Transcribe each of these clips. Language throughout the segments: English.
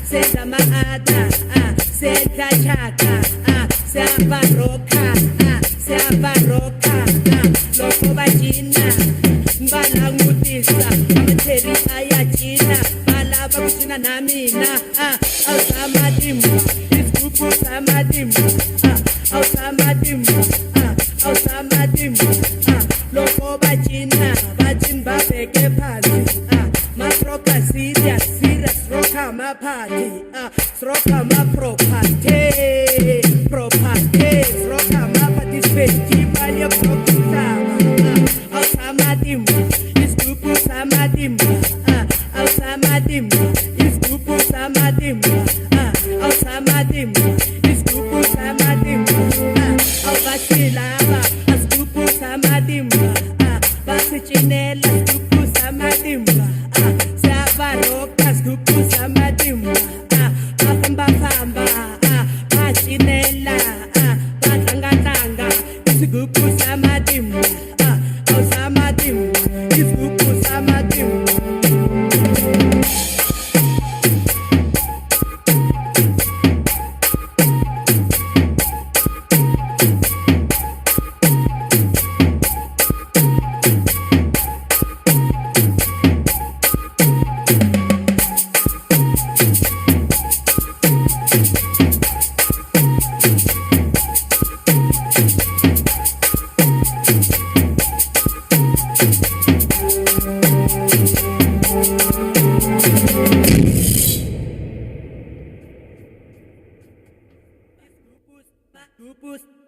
senza maata, senza chaka, siapa roka, siapa roka, loko bajina, mbala ngutisa, amateri ayajina, bala bakutina namina, awusamadimba, isigubu samadimba, awusamadimba, awusamadimba, loko bajina, bajimba beke phansi, maproka serious, roka mapati, roka mapropate, propate, roka mapati feki, balya propitama, awusamadimba, isigubu samadimba, awusamadimba, isigubu samadimba, awusamadimba, isigubu samadimba, awubashilaba, asigubu samadimba, basichinela, isigubu samadimba, siyabaroka, isigubu samadimba, bafamba, bashinela, batlanga, isigubu samadimba, awusamadimba, isigubu samadimba.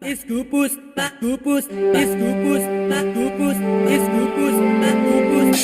Iscupus, iscupus, iscupus, iscupus, iscupus, iscupus.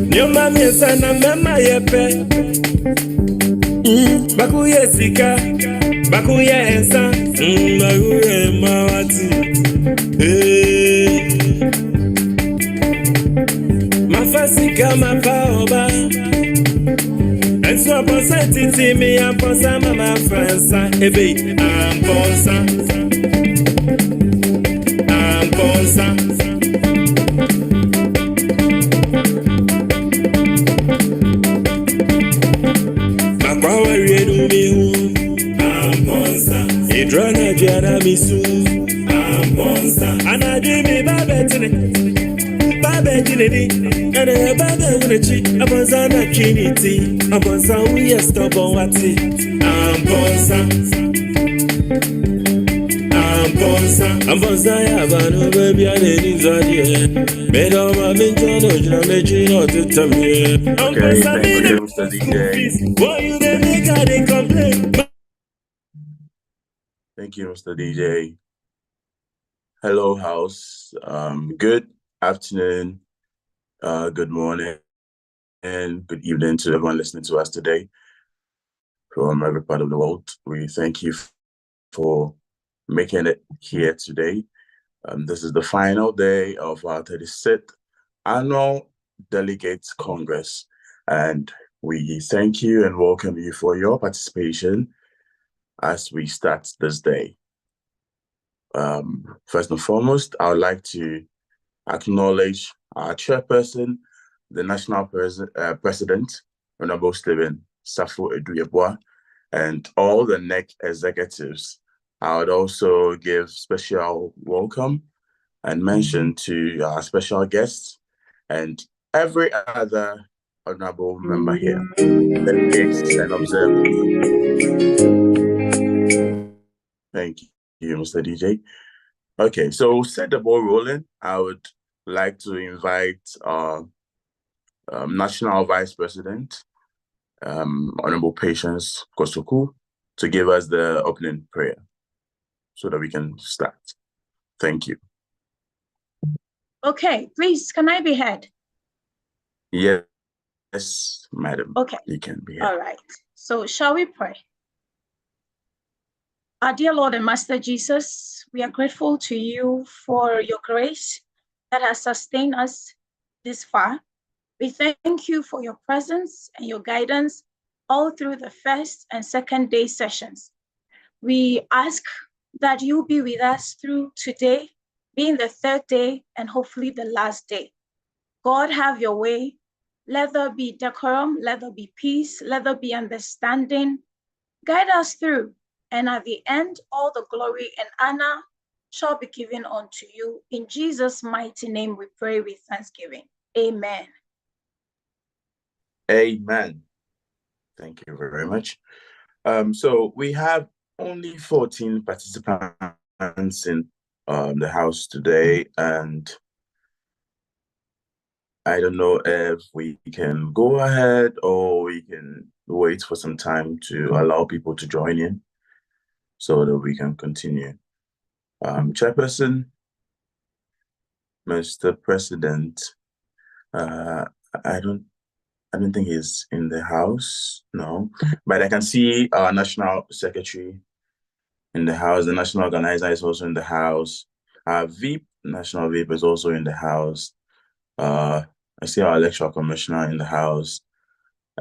Nyoma miesa na mama yepe Bakuye sika Bakuye esa Bakuye mawati Mafasika mapaoba Enso aponsa titi mi aponsa mama fransa Ebe amponsa Amponsa Makwawa redu mihu Amponsa Idrona jana misu Amponsa Anajimi babetine Babetine Ene babe unechi Amponsa na kiniti Amponsa uye stubborn wati Amponsa Amponsa ya banu baby ane nizadiye Medo ma mintono jina mechino tutamye Amponsa Mr. DJ. Why you dey make her dey complain? Thank you, Mr. DJ. Hello, house. Good afternoon, good morning, and good evening to everyone listening to us today from every part of the world. We thank you for making it here today. This is the final day of our 36th annual Delegates Congress, and we thank you and welcome you for your participation as we start this day. First and foremost, I would like to acknowledge our chairperson, the national president, Honorable Stephen Safo Eduyeboah, and all the NEC executives. I would also give special welcome and mention to our special guests and every other honorable member here, delegates and observers. Thank you, Mr. DJ. Okay, so set the ball rolling. I would like to invite our National Vice President, Honorable Patience Kosoku, to give us the opening prayer so that we can start. Thank you. Okay, please, can I be heard? Yes, madam. Okay. You can be heard. All right. So shall we pray? Our dear Lord and Master Jesus, we are grateful to you for your grace that has sustained us this far. We thank you for your presence and your guidance all through the first and second day sessions. We ask that you be with us through today, being the third day and hopefully the last day. God, have your way. Let there be decorum, let there be peace, let there be understanding. Guide us through. And at the end, all the glory and honor shall be given unto you. In Jesus' mighty name, we pray with thanksgiving. Amen. Amen. Thank you very much. So we have only 14 participants in the house today, and I don't know if we can go ahead or we can wait for some time to allow people to join in so that we can continue. Chairperson, Mr. President, I don't think he's in the house, no. But I can see our National Secretary in the house. The National Organizer is also in the house. Our VIP, National VIP, is also in the house. I see our Electoral Commissioner in the house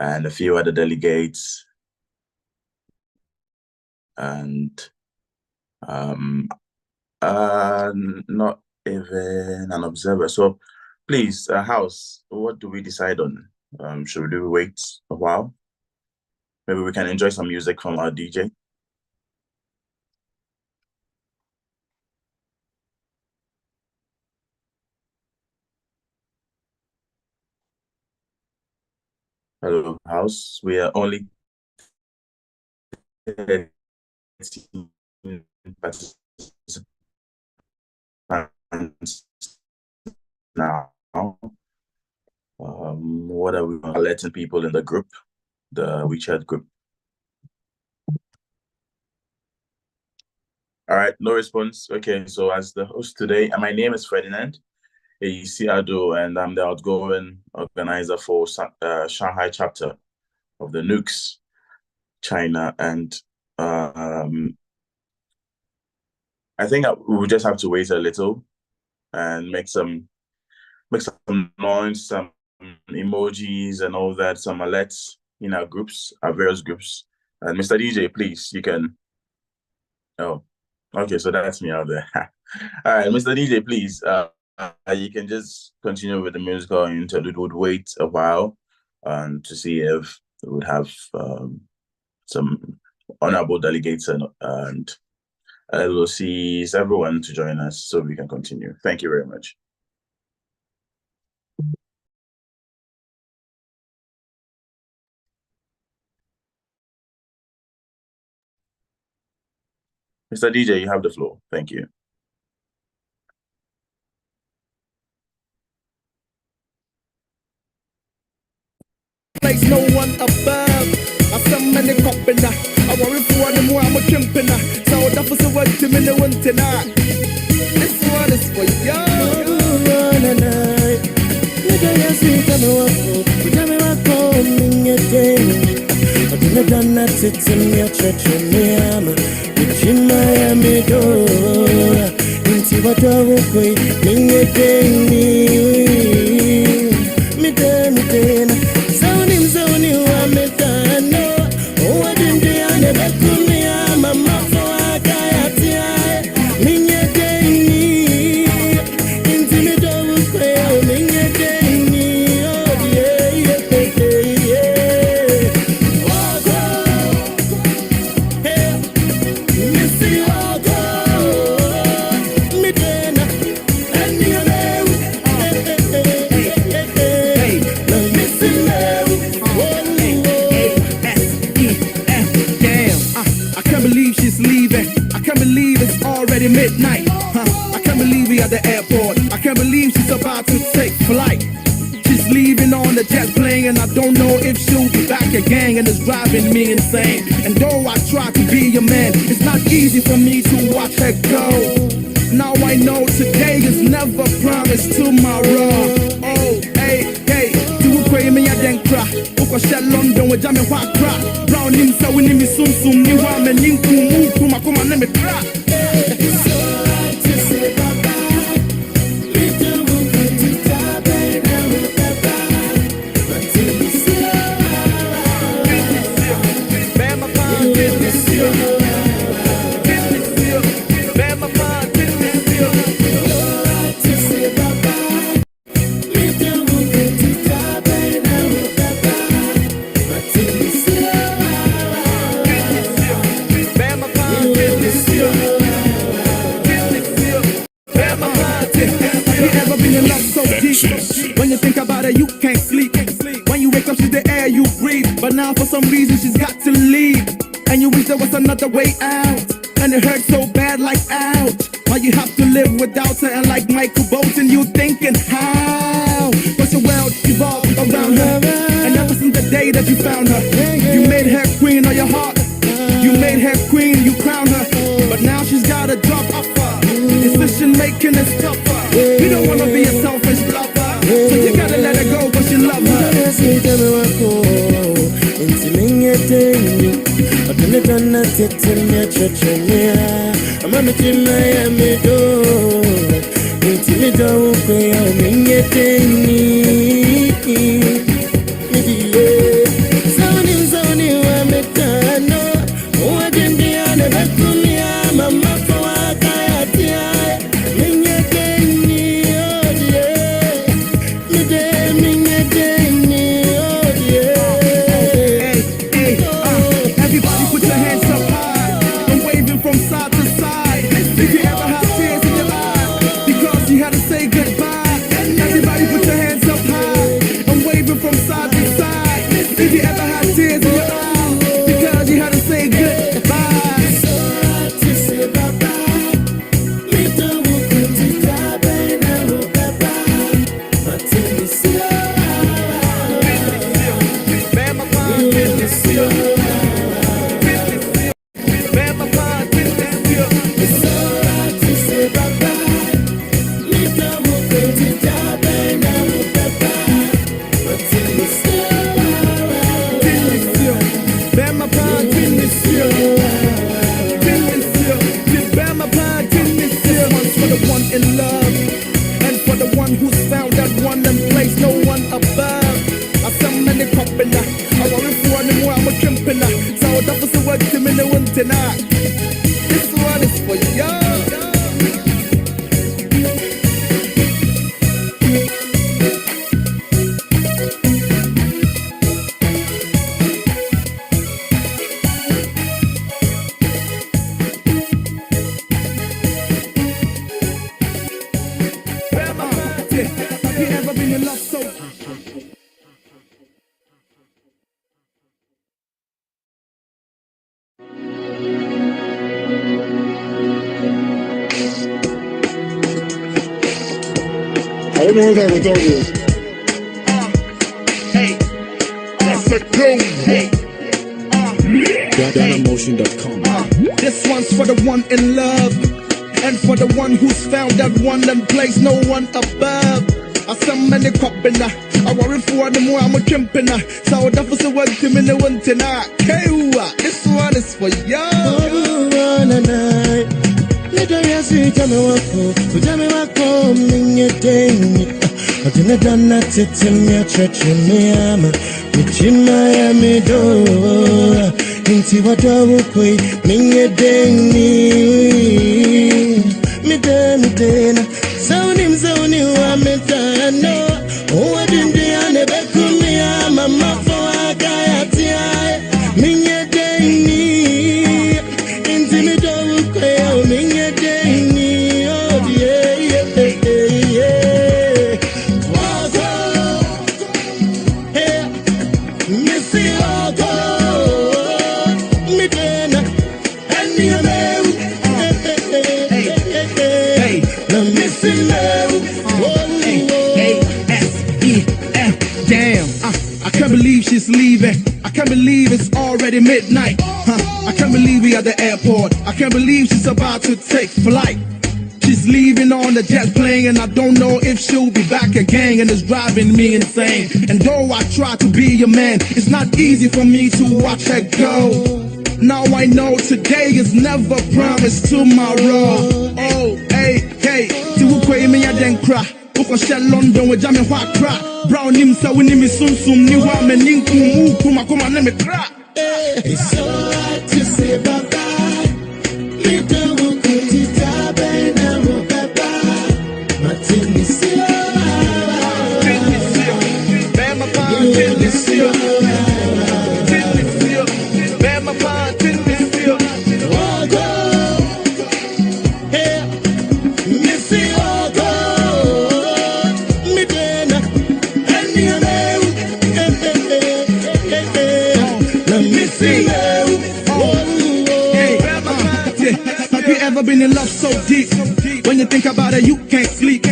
and a few other delegates. And not even an observer. So please, House, what do we decide on? Should we wait a while? Maybe we can enjoy some music from our DJ. Hello, House. We are only 13 participants now. What are we letting people in the group, the WeChat group? All right, no response. Okay, so as the host today, my name is Ferdinand Siado, and I'm the outgoing organizer for Shanghai chapter of the Nugs-China, and I think we'll just have to wait a little and make some noise, some emojis and all that, some alerts in our groups, our various groups. And Mr. DJ, please, you can. Oh, okay, so that's me out there. All right, Mr. DJ, please, you can just continue with the musical interlude. Would wait a while to see if we would have some honorable delegates and LOCs, everyone to join us so we can continue. Thank you very much. Mr. DJ, you have the floor. Thank you. Place no one above. I some many copping. I worry for them more. I'm a jumping. So that was the word to me. The one tonight. This one is for you. flight. She's leaving on the jet plane, and I don't know if she'll be back again, and it's driving me insane. And though I try to be your man, it's not easy for me to watch her go. Now I know today is never promised tomorrow. Oh, hey, hey, do pray me I didn't cry. Oko shell London with Jamie White cry. Round him so we need me soon soon. Me wa me ninku move kuma kuma let me cry. When you think about it, you can't sleep. When you wake up, she's the air you breathe. But now for some reason, she's got to leave. And you wish there was another way out. And it hurts so bad, like ouch. Why you have to live without her? And like Michael Bolton, you thinking how? But your world evolved around her. And ever since the day that you found her, you made her queen of your heart. You made her queen, you crowned her. But now she's got a drop off her. Decision making is tougher. You don't wanna be a selfish lover, so you gotta let her go, but you love her. This one is for y'all. Have you ever been in love so? I don't know that without you. Hey, That's a go. hey, GhanaMotion.com. this one's for the one in love, and for the one who's found that one and place no one above. I some many copping, I worry for the more I'm a jumping. So that was the word to me, no one tonight. This one is for y'all. she's leaving. I can't believe it's already midnight. I can't believe we at the airport. I can't believe she's about to take flight. She's leaving on the jet plane, and I don't know if she'll be back again, and it's driving me insane. And though I try to be your man, it's not easy for me to watch her go. Now I know today is never promised tomorrow. Oh, hey, hey, see who pay me a den cry. Who shell London with Jamie White cry. Brown him so we name sum sum ni wa me ninku mu kuma kuma let me cry. It's so hard to say bye bye. Me don't want to die now, baba. Martin is here. Bam my pond, is here. Bam my pond, is here. Oh go, hey, Missy, oh go, me then, and you know, let me see you. Have you ever been in love so deep? When you think about her, you can't sleep.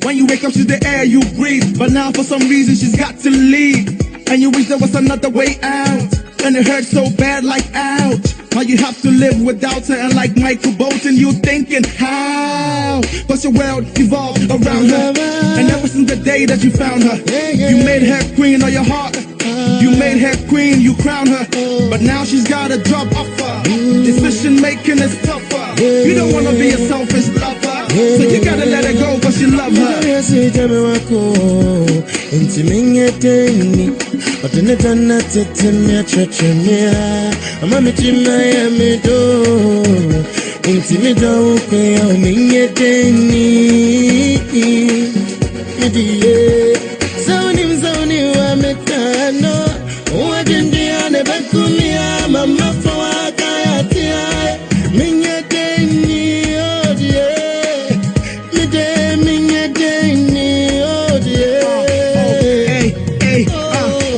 When you wake up, she's the air you breathe. But now, for some reason, she's got to leave. And you wish there was another way out. And it hurts so bad, like ouch. How you have to live without her. And like Michael Bolton, you thinking how? Cause your world evolved around her. And ever since the day that you found her, you made her queen of your heart. You made her queen, you crowned her. But now she's got a job offer. Decision making is tougher. You don't wanna be a selfish lover, so you gotta let her go cause you love her.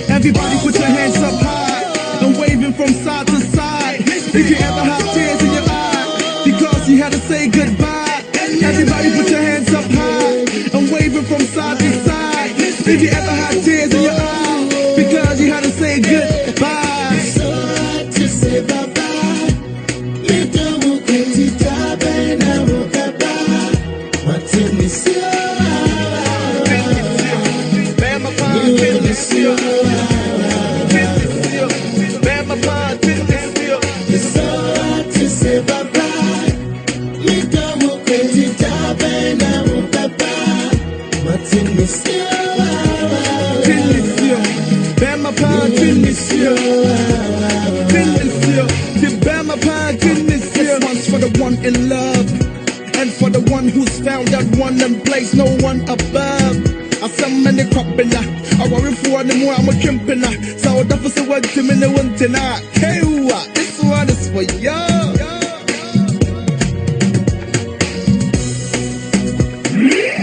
Everybody put your hands up high and waving from side to side. If you ever have tears in your eye because you had to say goodbye, everybody put your hands up high and waving from side to side. If you ever had tears in your eye because you had to say goodbye. It's so hard to say bye bye. Me don't want to die now, baba. Martin is here. It's so hard to say bye bye. Me don't want to die now, baba. Martin is here. This one's for the one in love, and for the one who's found that one and place no one above. I saw many copping I worry for the more I'm a trimping so that was the word to me the one tonight. Hey, this one is for y'all.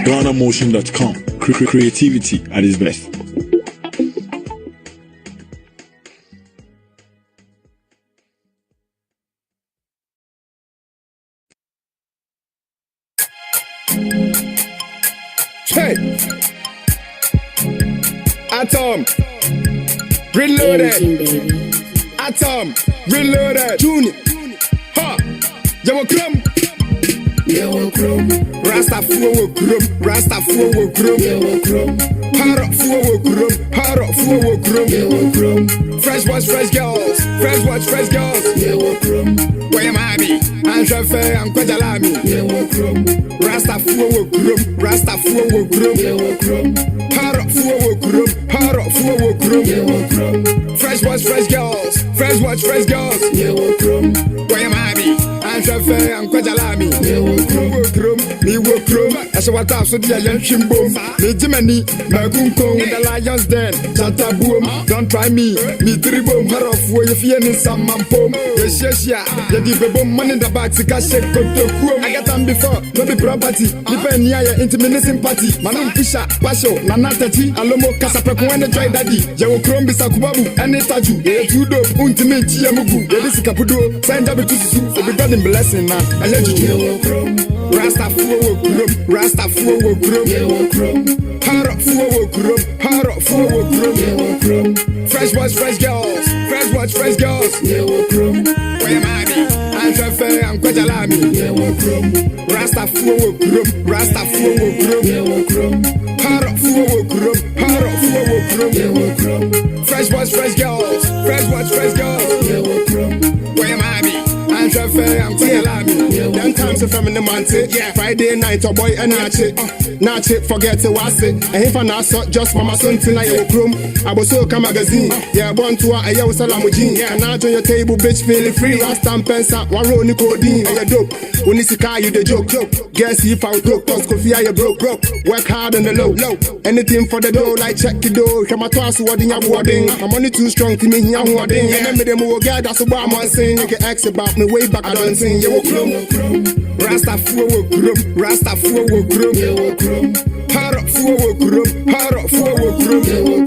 GhanaMotion.com. Creativity at its best. Hey, Atom, reloaded. Atom, reloaded. Junior, ha, Yawa Krum. Rasta fuwa krum, Rasta fuwa krum. Harrow fuwa krum. Fresh boys, fresh girls. Fresh boys, fresh girls. Where am I be? I'm Shafe, I'm Kwajalami. Rasta fuwa krum. Harrow fuwa krum. Fresh boys, fresh girls. Fresh boys, fresh girls. Where am I be? I'm Shafe, I'm Kwajalami. Me wo krum, as a water so the young shimbo. Me Jimmy, my gunko with the lions den. Chata boom, don't try me. Me tribo, harof, where you feel in some mampom. Yes, the divo money in the back to cash it. I got them before, no be property. Depend near intimidation party. Manum Fisha, Pasho, Nanatati, Alomo, Casapeco, and the dry daddy. Yawo Krum, Bisakubabu, and Netaju. Two dope, Untimate Yamugu. This is Capudo, sign up to Su, for the God blessing now. I let you. Rasta fuwa krum, Rasta fuwo krum, Harrow fuwo krum, Harrow fuwo krum. Fresh boys, fresh girls, fresh boys, fresh girls. Where am I? I'm Trafe, I'm Kwajalami. Rasta fuwo krum, Rasta fuwo krum. Harrow fuwo krum, Harrow fuwo krum. Fresh boys, fresh girls, fresh boys, fresh girls. Where am I? I'm Trafe, I'm Kwajalami. Young times if I'm in the monte, yeah. Friday night, a boy and natch it, forget to watch it. And if I not so, just mama something like your room. I was so come magazine, yeah. Born to a yo salamujin, yeah. Now on your table, bitch, feeling free. Last time pensa, one roll nicodine, and you dope. When you see car, you the joke. Guess if I broke, cause coffee, you broke. Work hard on the low. Anything for the dough, like check the dough. Come at us, what in your wedding. My money too strong to me, here, wedding. And then me get that's what I'm saying. You can ask about me way back, I don't sing. You will come. Rasta fuwo krum, Rasta fuwo krum. Harrow fuwo krum, Harrow fuwo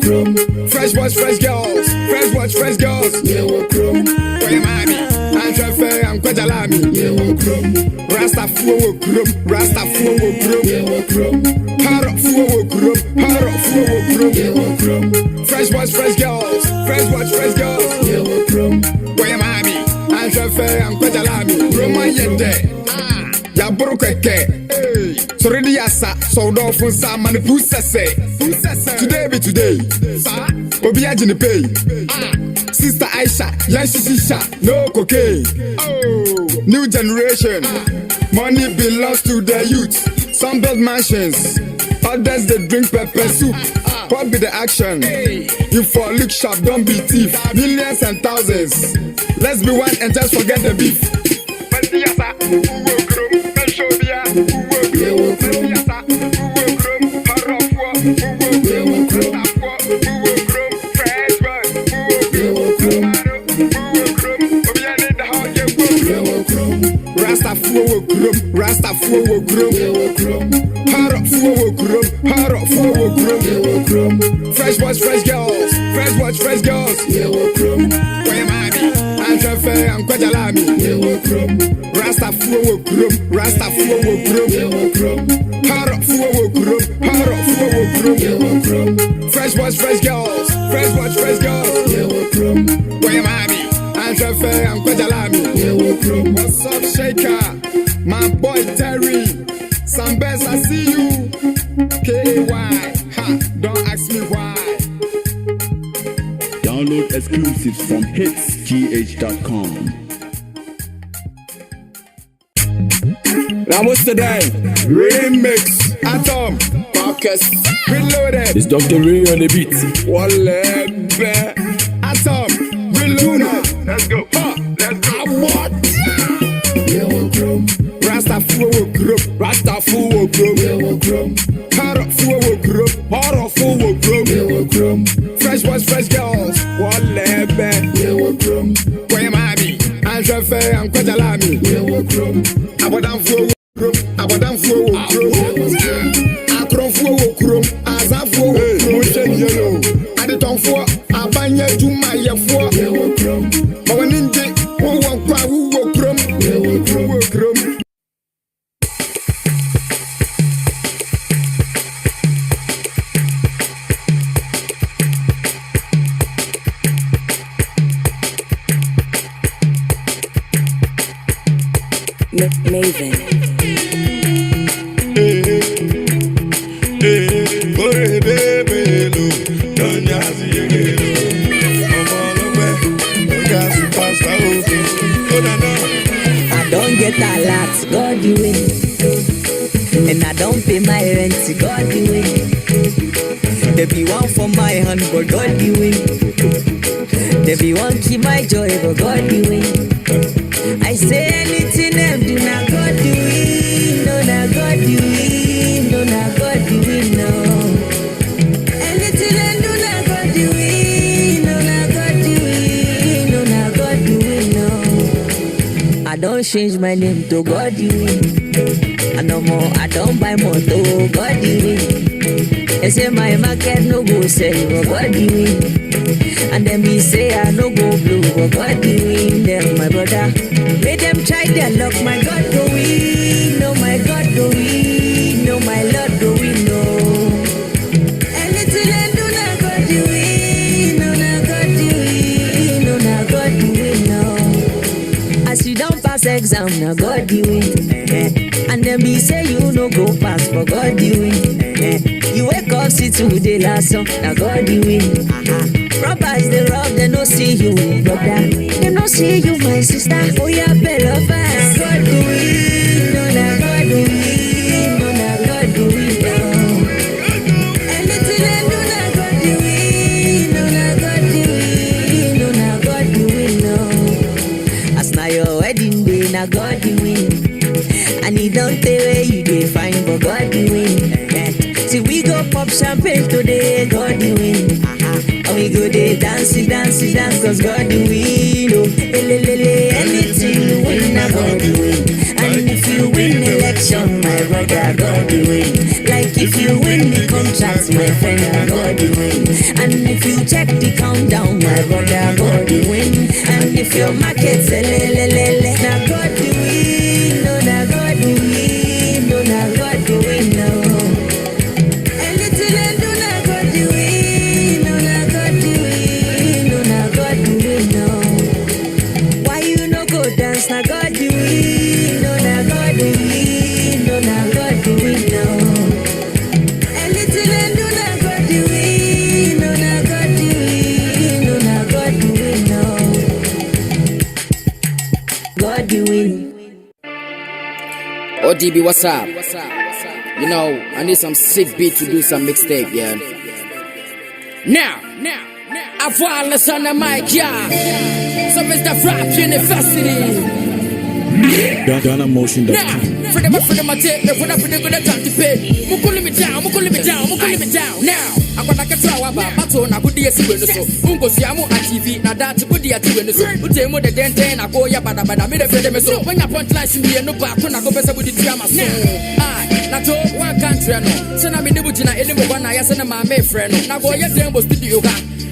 krum. Fresh boys, fresh girls, fresh boys, fresh girls. Where am I? I'm Trafe, I'm Kwajalami. Rasta fuwo krum, Rasta fuwo krum. Harrow fuwo krum, Harrow fuwo krum. Fresh boys, fresh girls, fresh boys, fresh girls. Where am I? I'm Trafe, I'm Kwajalami. Roman yende. Ya buru keke, sorry di asa, so do fun sa mani pusese. Today be today, sa obi aji ni pay. Sister Aisha, yan shisha, no cocaine. Oh, new generation, money belongs to the youth. Some build mansions, others they drink pepper soup. What be the action? You for look sharp, don't be thief. Millions and thousands, let's be one and just forget the beef. Rasta fuwo krum, Rasta fuwo krum. Harrow fuwo krum, Harrow fuwo krum. Fresh boys, fresh girls, fresh boys, fresh girls. Where am I? I'm Trafe, I'm Kwajalami. Rasta fuwo krum, Rasta fuwo krum. Harrow fuwo krum, Harrow fuwo krum. Fresh boys, fresh girls, fresh boys, fresh girls. Where am I? I'm Trafe, I'm Kwajalami. What's up, Shaker? My boy Terry. Some best, I see you. KY, ha, don't ask me why. Download exclusives from hitsgh.com. Now what's the day? Remix, Atom, Marcus, Reloaded. It's Dr. Ray on the beat. Walebe, Atom, Reloaded. Let's go. Let's go. What? Rasta fuwo krum, Rasta fuwo krum. Harrow fuwo krum, Harrow fuwo krum. Fresh boys, fresh girls, walebe. Where am I? I'm Trafe, I'm Kwajalami. Abodam fuwo krum, Abodam fuwo krum. Akron fuwo krum, Aza fuwo krum. Aditon fuwo, Abanye Juma ye fuwo. Mawaninje, uwo kwa uwo krum. Uwo krum. Maven. I don't get a lot, God you win. And I don't pay my rent, God you win. There be one for my hand, but God you win. There be one keep my joy, but God you win. I say anything them do not God do it, no not God do it, no not God do it, no. Anything them do not God do it, no not God do it, no not God do it, no. I don't change my name to God do it. I no more, I don't buy more to God do it. They say my market no go sell, but God do it. And then me say I no go blue, but God doing them, my brother. Make them try their luck, my God go in, no my God go in, no my exam, now God you win. And then be say you no go pass, but God you win. You wake up, see today last song, now God you win. Robbers they rob, they no see you, brother. They no see you, my sister. Oh yeah, better fast. God do it, no na God do it, no na God do it, no. Anything I do na God do it, no na God do it, no na God do it, no. As na your wedding day, na God do it. And he don't tell where you dey find, but God do it. See we go pop champagne today, God do it. And we go there dance, cause God do win. Oh, anything you win, now God do win. And if you win election, my brother, God do win. Like if you win the contract, my friend, God do win. And if you check the countdown, my brother, God do win. And if your market say now God do win. No, now God do win. No, now God do win. No. Anything I do, now God do win. No, now God do win. No, now God do win. No. Why you no go dance? Now God do win. No, now God do win. No, now God do win. No. Anything I do, now God do win. No, now God do win. No, now God do win. No. God do win. ODB, what's up? You know, I need some sick beat to do some mixtape, yeah. Now, I've wireless on the mic, yeah. So Mr. Rap University. GhanaMotion.com. Freedom, I take me, what up with the good time to pay. Mukuli me down. Now, I'm gonna get throw about Baton, I could see when so. Ungo Siamo at TV, now that's a good deal to win the soul. Utemo the dente, I go ya, but I made a friend of so. When you punch lines in me, no back when I go better with the drama. Not all one country, no. So I'm in the Bujina anymore when I send my main friend. Now go your demo studio.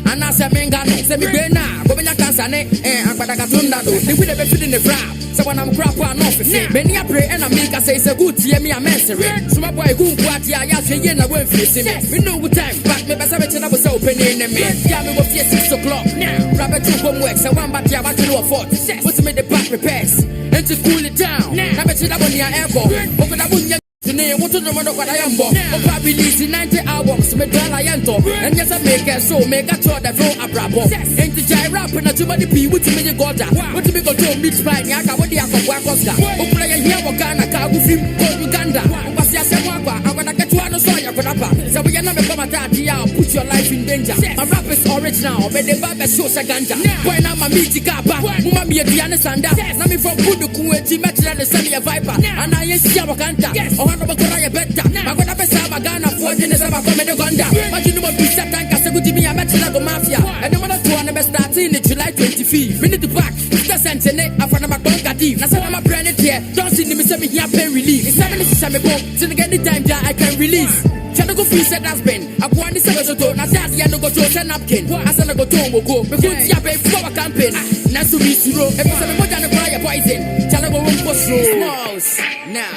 And I say, Mengano, say me now, go in your cancer, and I'm going to get on that. They will never fit in the crowd. So when I'm crap on office, many I pray and I make say it's a good year, me a mentoring. So my boy, who what ya, say, yeah, I won't face him. We know what time, but me best I was opening in me. Yeah, me go fear 6 o'clock now. Rabbit 2 homework, so one back here, I can afford. What's to make the back repairs and to cool it down. Now, bet you that one your airport. Open that one. Today, what to know what I am born? Opa release 90 albums, me dwell I enter. And yes, I make a show, make a tour that flow a bravo. Ain't the giant rap and too many people to me got that. What to be got to meet by Yaka, what the Aquacosta. Open a year of Ghana, Kagu film, called Uganda. What's your Samaka? I'm gonna get one so you could up. So we are never come at that, put your life in danger. My rap is original, but the Baba shows a ganja. When I'm a meeting kappa, Mumma be a Diana Sanda. Now me from Kudu Kuwaiti, match and send me a viper. And I ain't see our Ganta. I'm gonna better. I'm gonna be Saba Ghana for the Nesaba Comedy Gonda. But you know what, Pisa Tanka, so good to me, I'm at Chilago Mafia. And I'm gonna do an best starting in July 25th. Minute to back, Mr. Santene, I'm from Magonga Deep. Now, I'm a brand here. Don't see me, me here, pen release. It's 7 minutes, I'm a book, so again, the time that I can release. Chanago Free said that's been. I want this episode, now that's the end of go to a napkin. I said I go to go, but good to have a flower campaign. Now to be zero, if I'm a modern fire poison, Chanago won't go smalls. Now.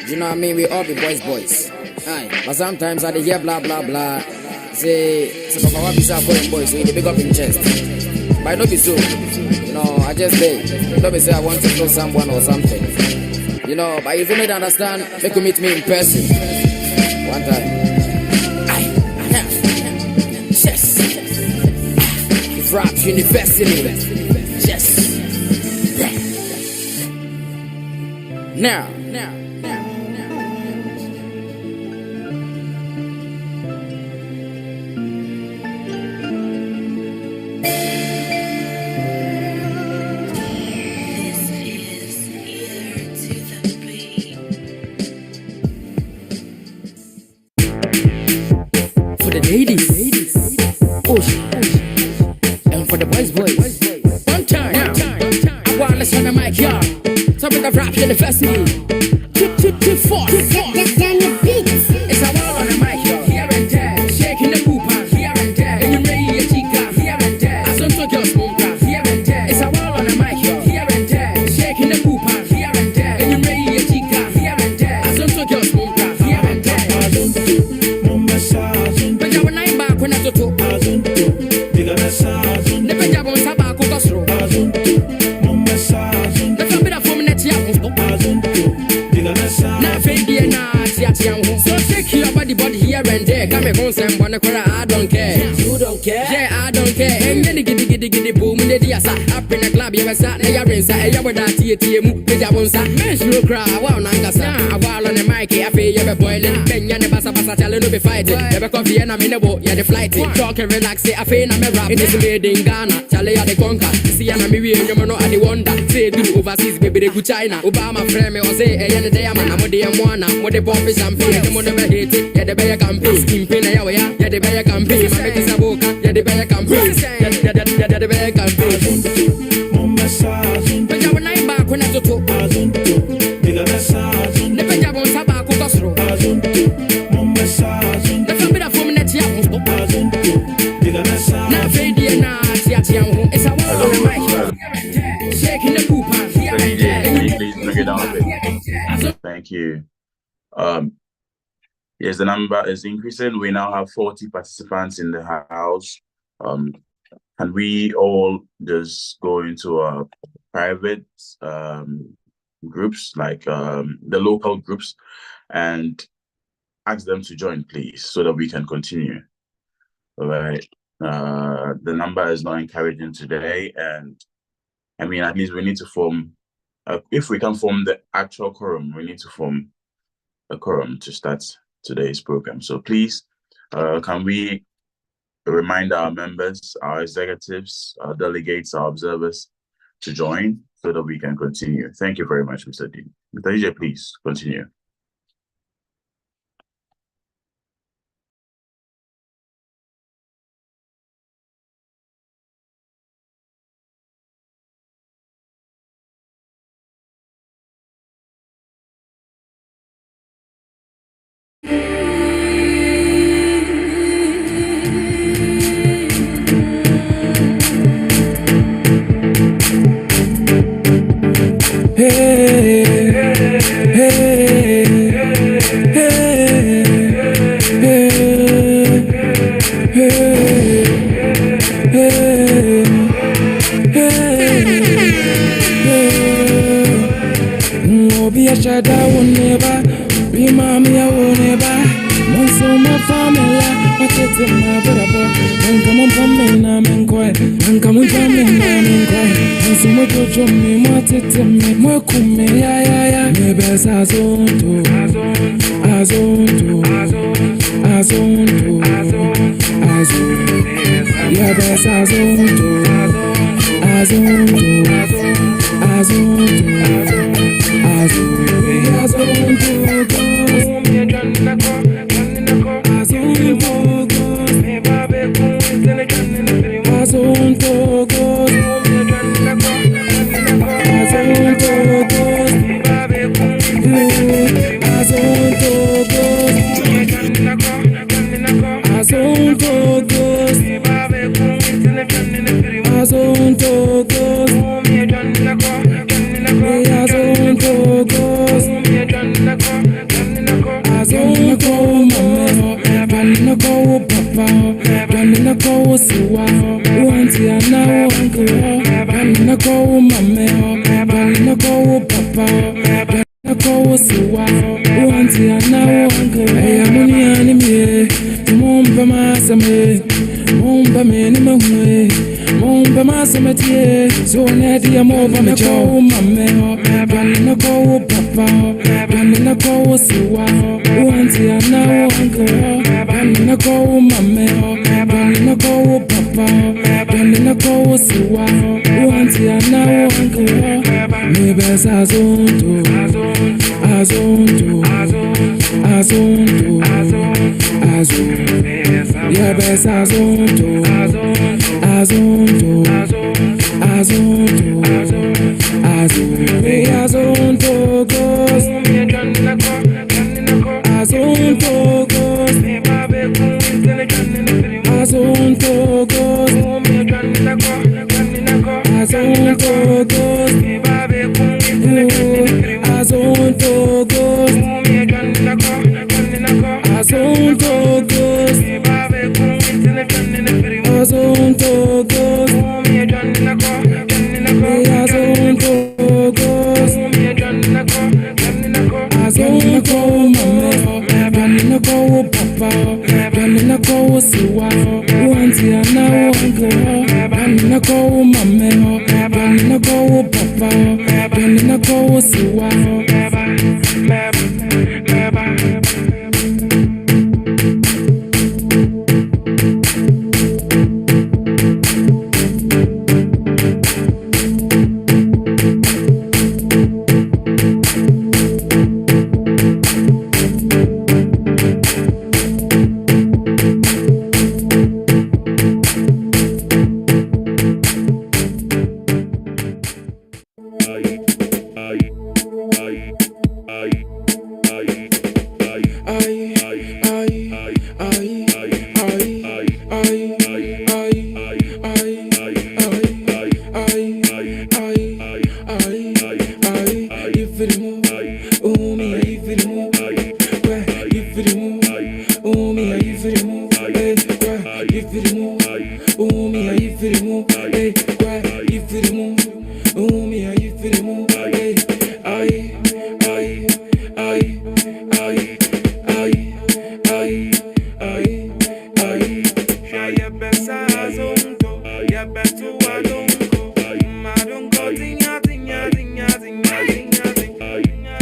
You know what I mean? We all be boys. Aye. But sometimes I hear blah blah blah. Say, so Papa what be so boys, so you big up in chest. But I don't be so. You know, I just say, don't be say I want to know someone or something. You know, but if you need to understand, make you meet me in person. One time. Aye. Yes. It's Rap University. Yes. Now. Ladies, and for the boys, one time, I want to listen to my car. Some of the Rap University. 2-4. It's a wall on the mic, yo. Here and there, shaking the poop out here and there. And you ready your chica here and there. I don't talk your smoke out here and there. It's a wall on the mic, yo. Here and there, shaking the poop out here and there. And you ready your chica here and there. I don't talk your smoke out here and there. Never jab on Sabako Castro. The family I don't care. You don't care? Yeah, I don't care. And then giddy boom in the diasa. Up in the club, you were sat, they are inside. You were that TTM, the Jabonsa. Men should cry, wow, Nangasa. A while on the mic, I pay you a boiling. Then you never basa telling you be fighting. Never coffee and I'm in the boat, you're the flight. Talk and relax, I feel I'm a rap. It is made in Ghana, Charlie at the conquer. See, I'm a million, you know, at the wonder. Say, do overseas, baby, they go China. Obama frame me or say, hey, and the day I'm a modern one. What the bomb is champagne, the money never hate it. Yeah, the bear campaign. Skin pin, yeah, the bear campaign. My make is a boca, yeah, the bear campaign. Yeah, the bear campaign. But you were not back when I took. Never jab on Sabaco Castro. The bit of woman now, baby, and now, it's a wall on the mic. Shaking the poop. Please bring it down a bit. Thank you. Yes, the number is increasing. We now have 40 participants in the house. And we all just go into our private groups, like the local groups, and ask them to join, please, so that we can continue. All right. The number is not encouraging today, and I mean, at least we need to form, if we can form the actual quorum, we need to form a quorum to start today's program. So please, can we remind our members, our executives, our delegates, our observers to join so that we can continue. Thank you very much, Mr. D. Mr. DJ, please continue. if it move, oh me, if it move, hey, why, if it move, oh me, if it move, hey, I, Shaya Bessa Zonto, ya betu adonko, madonko, tinya, tinya, tinya, tinya, tinya, tinya,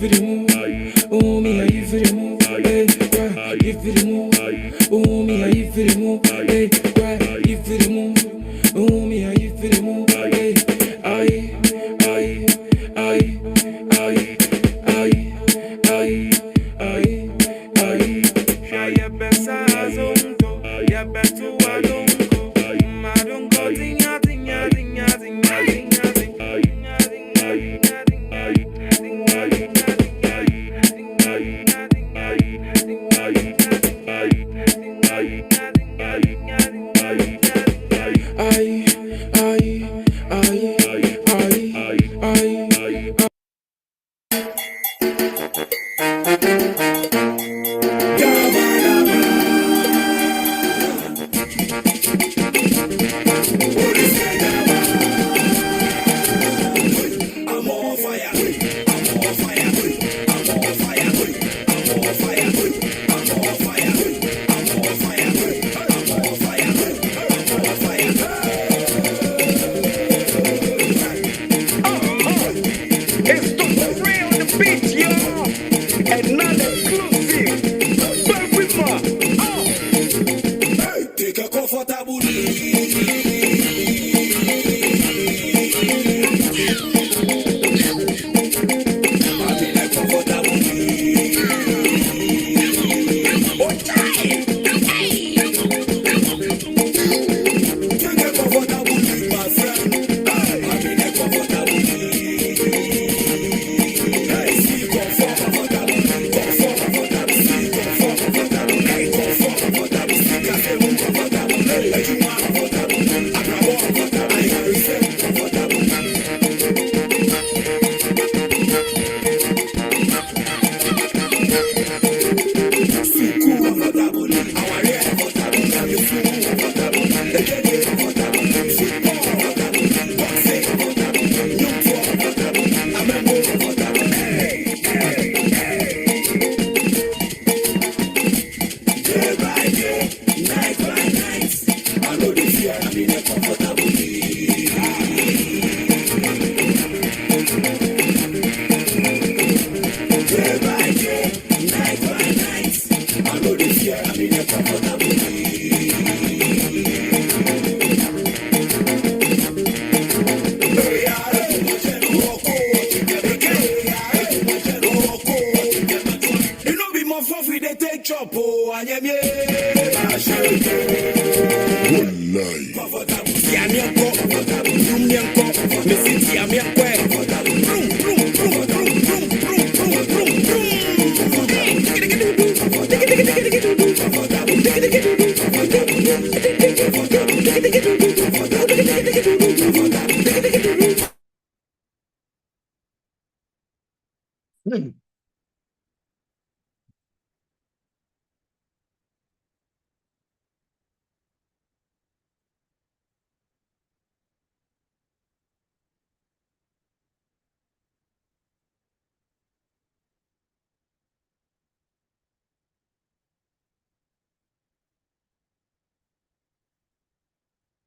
if it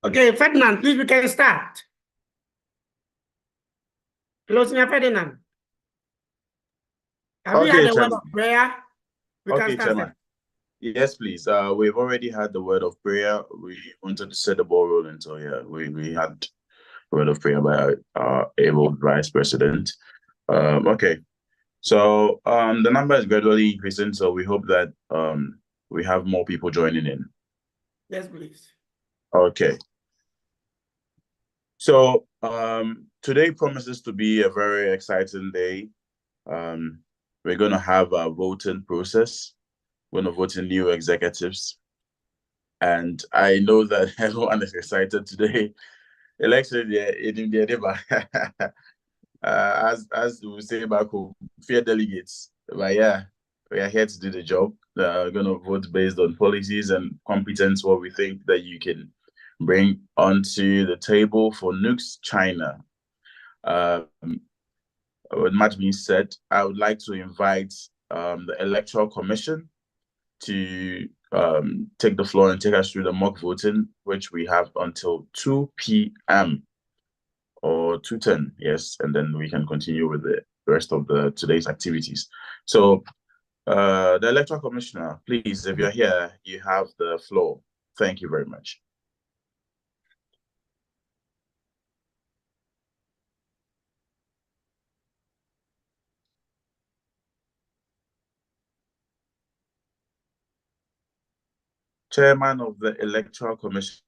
Okay, Ferdinand, please, we can start. Hello, Senior Ferdinand. Have you had a word of prayer? We can start. Chairman. Yes, please. We've already had the word of prayer. We wanted to set the ball rolling, so yeah, we had a word of prayer by our able Vice President. Okay. So the number is gradually increasing, so we hope that we have more people joining in. Yes, please. Okay. So today promises to be a very exciting day. We're going to have a voting process. We're going to vote in new executives. And I know that everyone is excited today. Election, as we say back home, fear delegates. But yeah, we are here to do the job. We're going to vote based on policies and competence, what we think that you can bring onto the table for Nugs-China. With much being said, I would like to invite the Electoral Commission to take the floor and take us through the mock voting, which we have until 2 p.m. or 2:10, yes, and then we can continue with the rest of today's activities. So the Electoral Commissioner, please, if you're here, you have the floor. Thank you very much. Chairman of the Electoral Commission,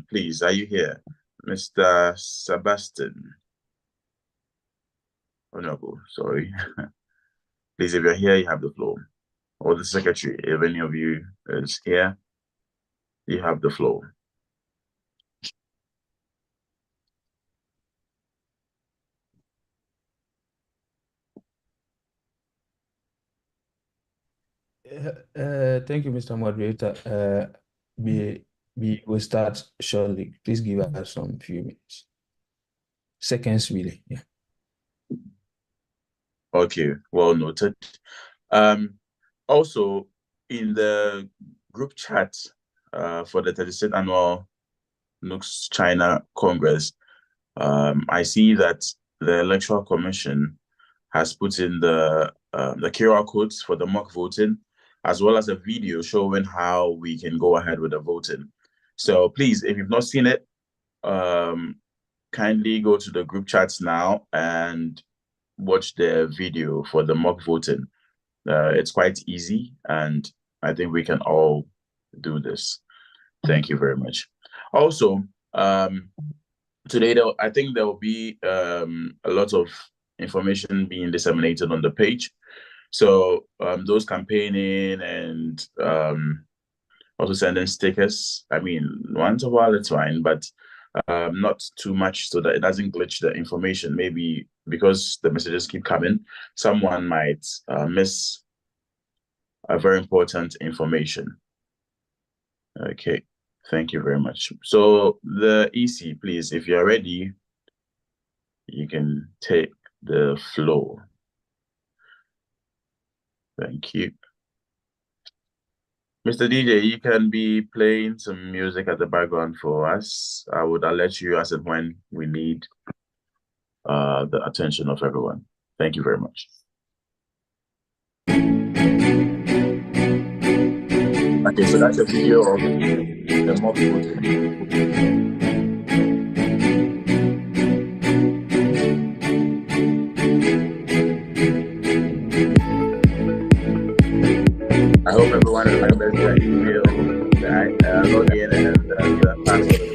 please, are you here? Mr. Sebastian. Honorable, sorry. Please, if you're here, you have the floor. Or the secretary, if any of you is here, you have the floor. Thank you, Mr. Moderator. We will start shortly. Please give us some few minutes. Seconds, really. Yeah. Okay, well noted. Also, in the group chat for the 36th annual Nugs-China Congress, I see that the Electoral Commission has put in the QR codes for the mock voting, as well as a video showing how we can go ahead with the voting. So please, if you've not seen it, kindly go to the group chats now and watch the video for the mock voting. It's quite easy, and I think we can all do this. Thank you very much. Also, today, I think there will be a lot of information being disseminated on the page. So those campaigning and also sending stickers, I mean, once a while it's fine, but not too much so that it doesn't glitch the information. Maybe because the messages keep coming, someone might miss a very important information. Okay, thank you very much. So the EC, please, if you're ready, you can take the floor. Thank you. Mr. DJ, you can be playing some music at the background for us. I would alert you as and when we need the attention of everyone. Thank you very much. Okay, so that's a video of the mock voting. I hope everyone remembers the email that log in and the password.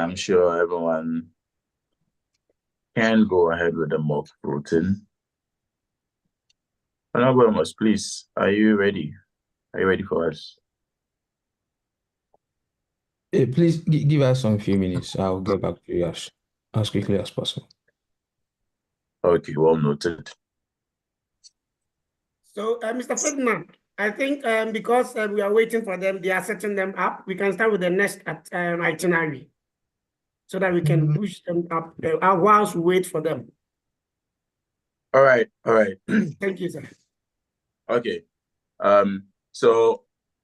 I'm sure everyone can go ahead with the mock voting. Honorable Amos, please, are you ready? Are you ready for us? Please give us some few minutes. I'll get back to you as quickly as possible. Okay, well noted. So, Mr. Ferdinand, I think because we are waiting for them, they are setting them up. We can start with the next itinerary so that we can push them up whilst we wait for them. All right, all right. Thank you, sir. Okay. So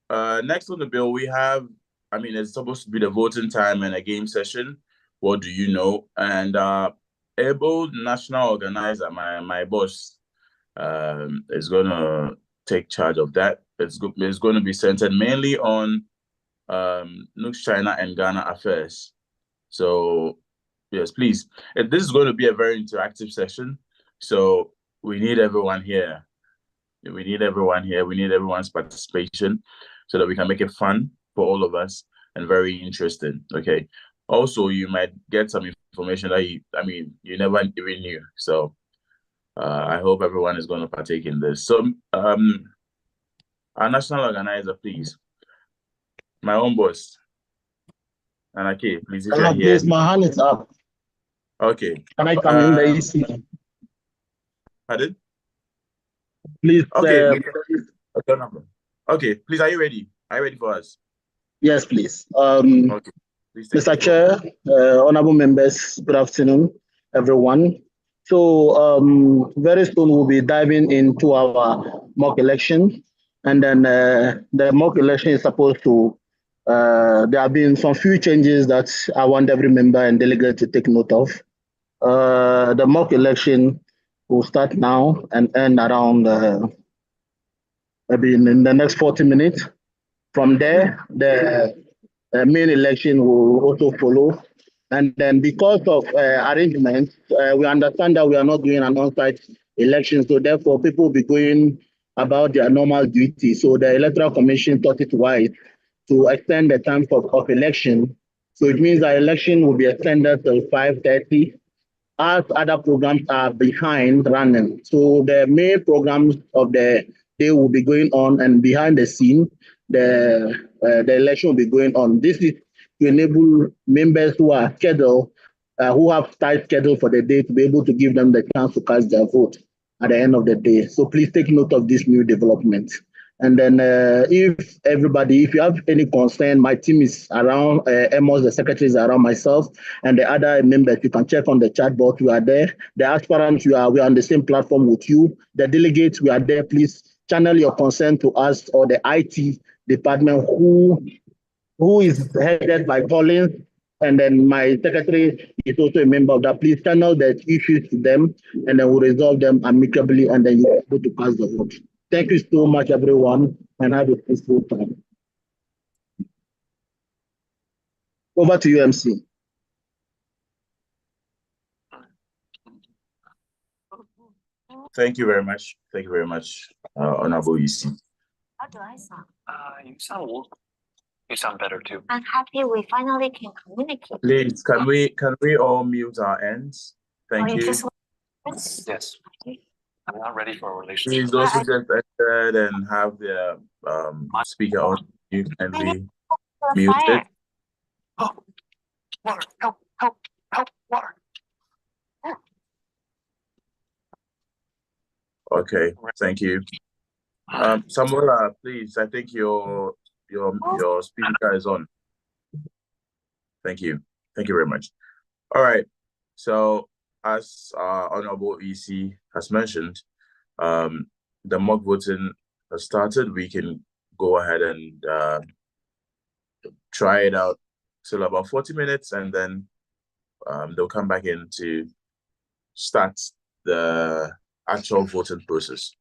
next on the bill, we have, I mean, it's supposed to be the voting time and a game session. What do you know? And able national organizer, my boss, is gonna take charge of that. It's going to be centered mainly on Nugs-China and Ghana affairs. So yes, please. This is going to be a very interactive session. So we need everyone here. We need everyone here. We need everyone's participation so that we can make it fun for all of us and very interesting. Okay. Also, you might get some information that you never even knew. So I hope everyone is going to partake in this. So our national organizer, please. My own boss. And okay, please, if you're here. Please, my hand is up. Okay. Can I come in the EC? Pardon? Please. Okay. Okay, please, are you ready? Are you ready for us? Yes, please. Okay. Please Mr. Chair, honorable members, good afternoon, everyone. So very soon we'll be diving into our mock election. And then the mock election is supposed to, there have been some few changes that I want every member and delegate to take note of. The mock election will start now and end around maybe in the next 40 minutes. From there, the main election will also follow. And then because of arrangements, we understand that we are not doing an on-site election. So therefore, people will be going about their normal duty. So the Electoral Commission thought it wise to extend the time of election. So it means that election will be extended till 5:30 as other programs are behind running. So the main programs of the day will be going on, and behind the scene, the election will be going on. This is to enable members who are scheduled, who have tight schedule for the day, to be able to give them the chance to cast their vote at the end of the day. So please take note of this new development. And then if you have any concern, my team is around, Amos, the secretary is around, myself, and the other members, you can check on the chat box, we are there. The aspirants, we are on the same platform with you. The delegates, we are there. Please channel your concern to us or the IT department who is headed by Collins, and then my secretary is also a member of that. Please channel the issues to them, and then we'll resolve them amicably, and then you're able to pass the vote. Thank you so much, everyone, and have a peaceful time. Over to you, MC. Thank you very much. Thank you very much, Honorable EC. How do I sound? You sound better too. I'm happy we finally can communicate. Please, can we all mute our ends? Thank you. Yes. I'm not ready for a relationship. Please, those who just entered and have their speaker on, you can be muted. Oh, water! Help! Help! Help! Water! Okay, thank you. Samuela, please, I think your speaker is on. Thank you. Thank you very much. All right. So as Honorable EC has mentioned, the mock voting has started. We can go ahead and try it out till about 40 minutes, and then they'll come back in to start the actual voting process.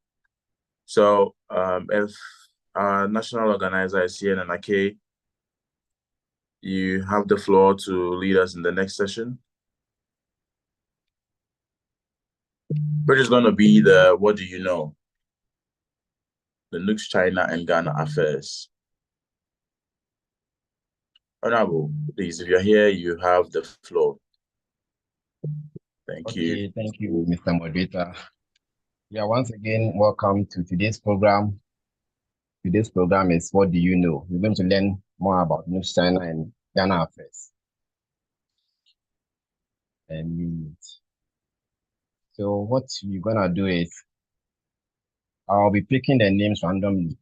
So if our national organizer is here, Nanake, you have the floor to lead us in the next session, which is going to be the what do you know? The Nugs-China and Ghana affairs. Honorable, please, if you're here, you have the floor. Thank you. Okay, thank you, Mr. Moderator. Yeah, once again, welcome to today's program. Today's program is What Do You Know? We're going to learn more about Nugs-China and Ghana affairs. So what we're gonna do is I'll be picking the names randomly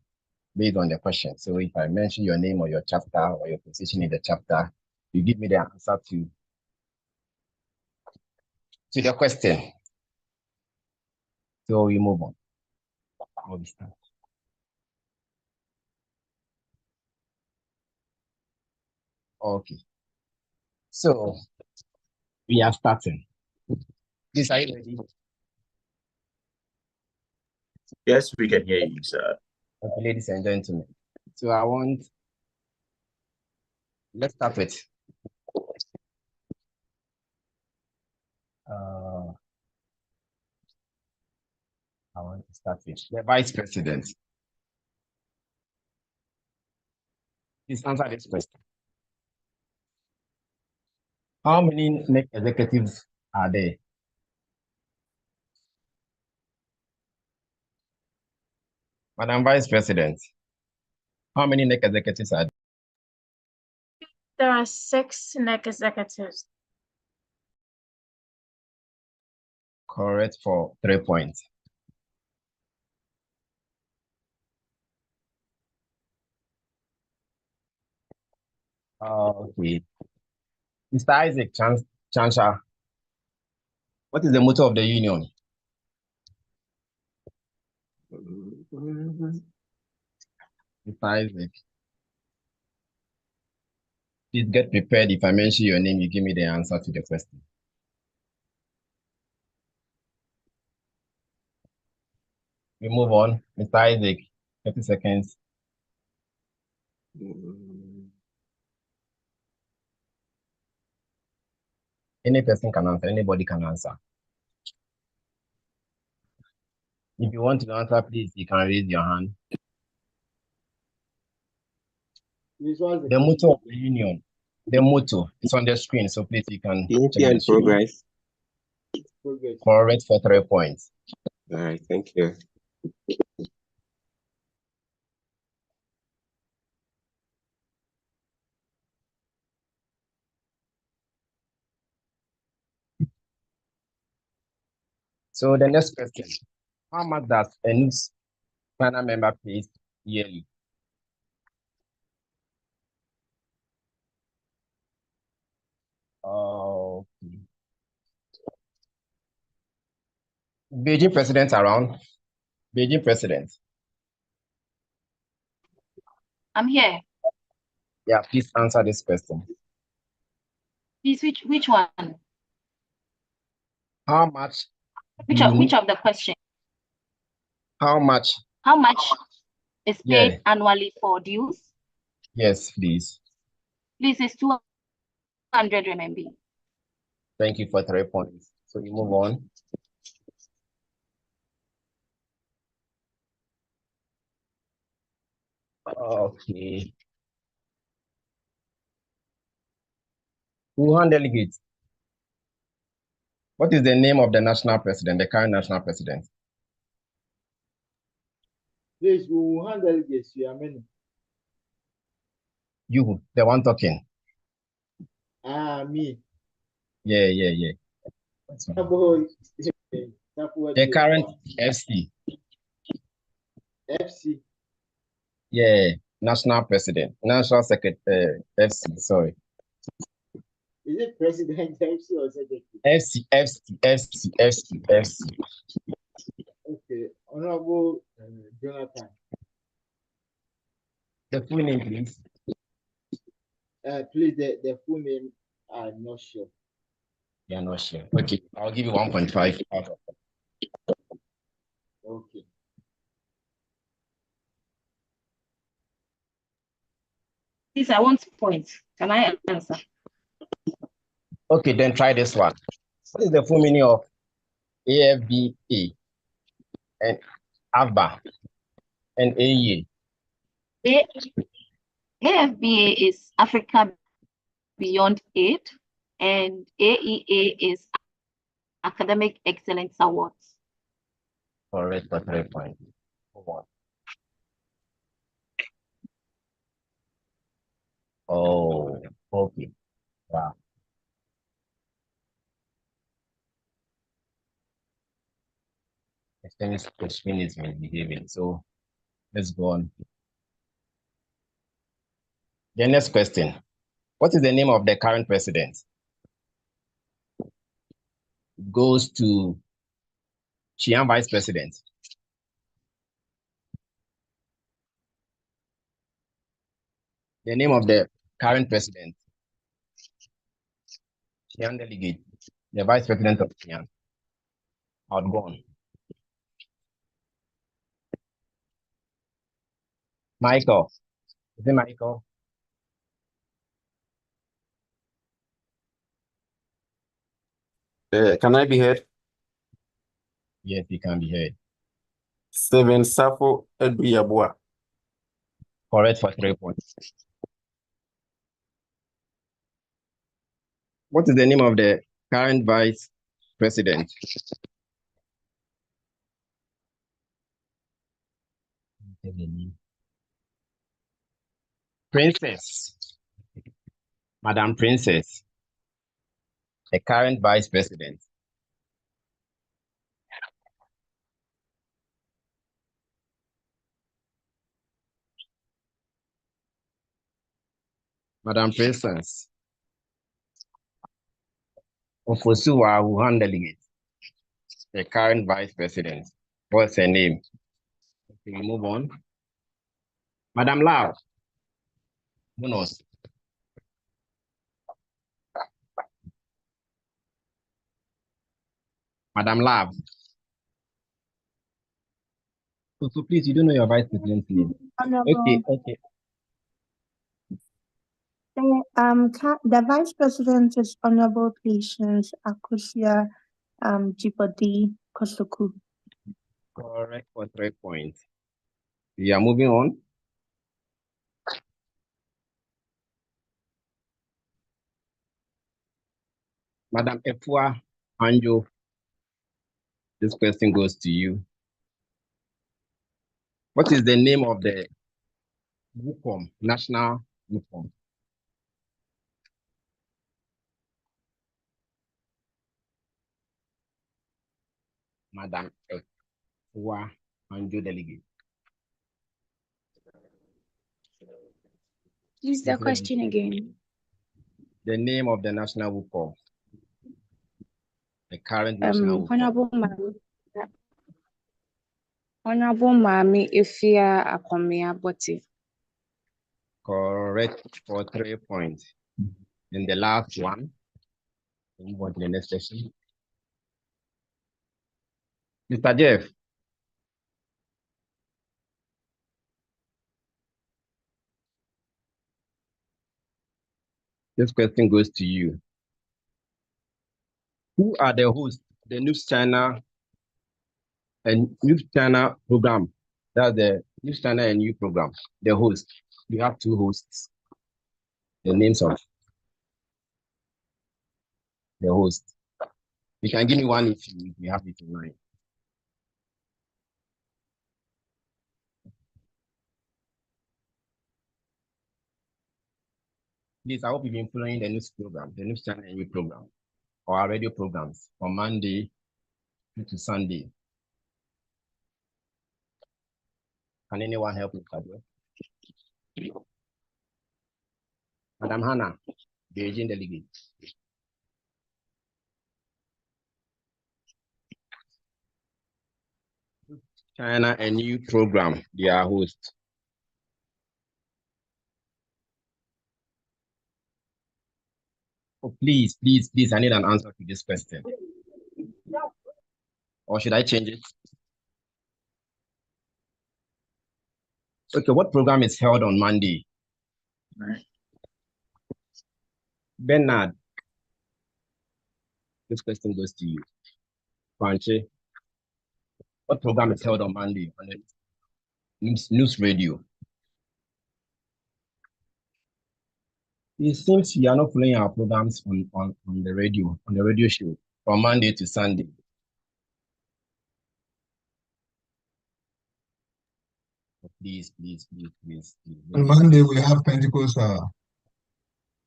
based on the question. So if I mention your name or your chapter or your position in the chapter, you give me the answer to the question. So we move on. We'll start. Okay. So we are starting. Please, are you ready? Yes, we can hear you, sir. Okay, ladies and gentlemen. So let's start with I want to start with the Vice President. Please answer this question. How many NEC executives are there? Madam Vice President, how many NEC executives are there? There are 6 NEC executives. Correct for 3 points. Okay. Mr. Isaac Chansha, what is the motto of the union? Mr. Isaac, please get prepared. If I mention your name, you give me the answer to the question. We move on. Mr. Isaac, 30 seconds. Any person can answer, anybody can answer. If you want to answer, please, you can raise your hand. The motto of the union, the motto is on the screen, so please you can Unity and progress. Correct for 3 points. All right, thank you. So the next question, how much does a Nugs-China member pay yearly? Okay. Beijing president around? Beijing president. I'm here. Yeah, please answer this question. Please, which one? How much? Which of the question? How much? How much is paid Yeah. annually for dues? Yes, please. Please, it's 200 RMB. Thank you for 3 points. So we move on. Okay. Wuhan Delegates. What is the name of the national president, the current national president? Please, Wuhan Delegates, you are many. You, the one talking. Me. Yeah. The current FC. FC. Yeah, national president, national secretary, FC, sorry. Is it president FC or secretary? FC. Okay, Honorable Jonathan. The full name, please. Please, the full name, I'm not sure. You're not sure. Okay, I'll give you 1.5 out of that. Okay. Please, I want points. Can I answer? Okay, then try this one. What is the full meaning of AFBA and AFBA and AEA? AFBA is Africa Beyond Aid, and AEA is Academic Excellence Awards. Correct for 3 points. Oh, okay. Wow. Extended question is misbehaving. So let's go on. The next question. What is the name of the current president? Goes to Chiang Vice President. The name of the current president. Chiang Delegate. The Vice President of Chiang. Outgone. Michael. Is it Michael? Can I be heard? Yes, he can be heard. Seven Safo Eduyabwa. Correct for 3 points. What is the name of the current vice president? Princess. Madam Princess. The current vice president. Madam Princess. Ofosuwa Wuhan Delegate. The current vice president. What's her name? Okay, we move on. Madam Lau. Who knows? Madam Love. So please, you don't know your vice president's name. Okay, okay. The Vice President is Honorable Patience Akusia Jibodi Kosoku. Correct for 3 points. We are moving on. Madam Efua Anjo, this question goes to you. What is the name of the WUCOM, National WUCOM? Madam Efua Anjo Delegate. Please, the question again. The name of the National WUCOM. The current National WUCOM. Honorable Mami Ifia Akomia Boti. Correct for 3 points. And the last one, we move on to the next session. Mr. Jeff. This question goes to you. Who are the hosts, the Nugs-China and Nugs-China program? That's the Nugs-China and new program. The host. You have 2 hosts. The names of the host. You can give me one if you have it in mind. Please, I hope you've been following the news program, the Nugs-China and new program, or our radio programs from Monday to Sunday. Can anyone help me, Kadwe? Madam Hannah, Beijing Delegate. China and new program, they are host. Oh, please, please, please, I need an answer to this question. Or should I change it? Okay, what program is held on Monday? Bernard, this question goes to you. Panche, what program is held on Monday on the news radio? It seems you are not following our programs on the radio show from Monday to Sunday. Please. On Monday, we have Pentecost hour.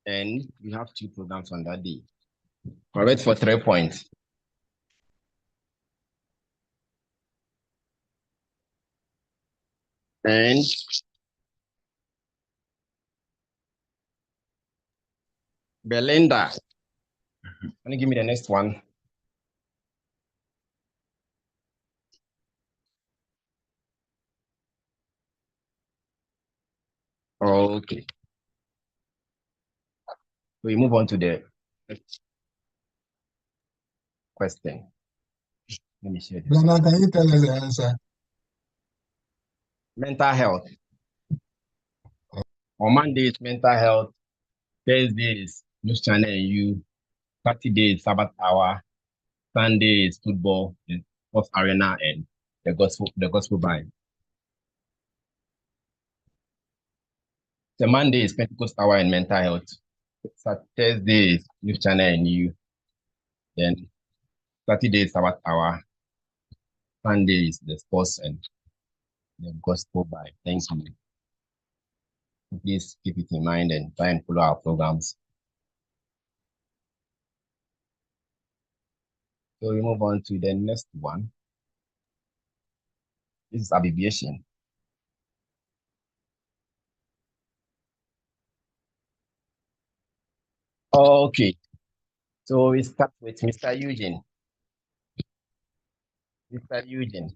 And we have 2 programs on that day. Correct for 3 points. And Belinda, can you give me the next one? Okay. We move on to the next question. Let me share this. Brother, can you tell us the answer? Mental health. On Monday is mental health. Thursday is Nugs-China and you. Saturday is Sabbath hour. Sunday is football, the sports arena, and the gospel band. The Monday is Pentecost hour and mental health. Thursday is Nugs-China and you. Then Saturday is Sabbath hour. Sunday is the sports and the gospel band. Thank you. Please keep it in mind and try and follow our programs. So we move on to the next one. This is abbreviation. Okay. So we start with Mr. Eugene. Mr. Eugene,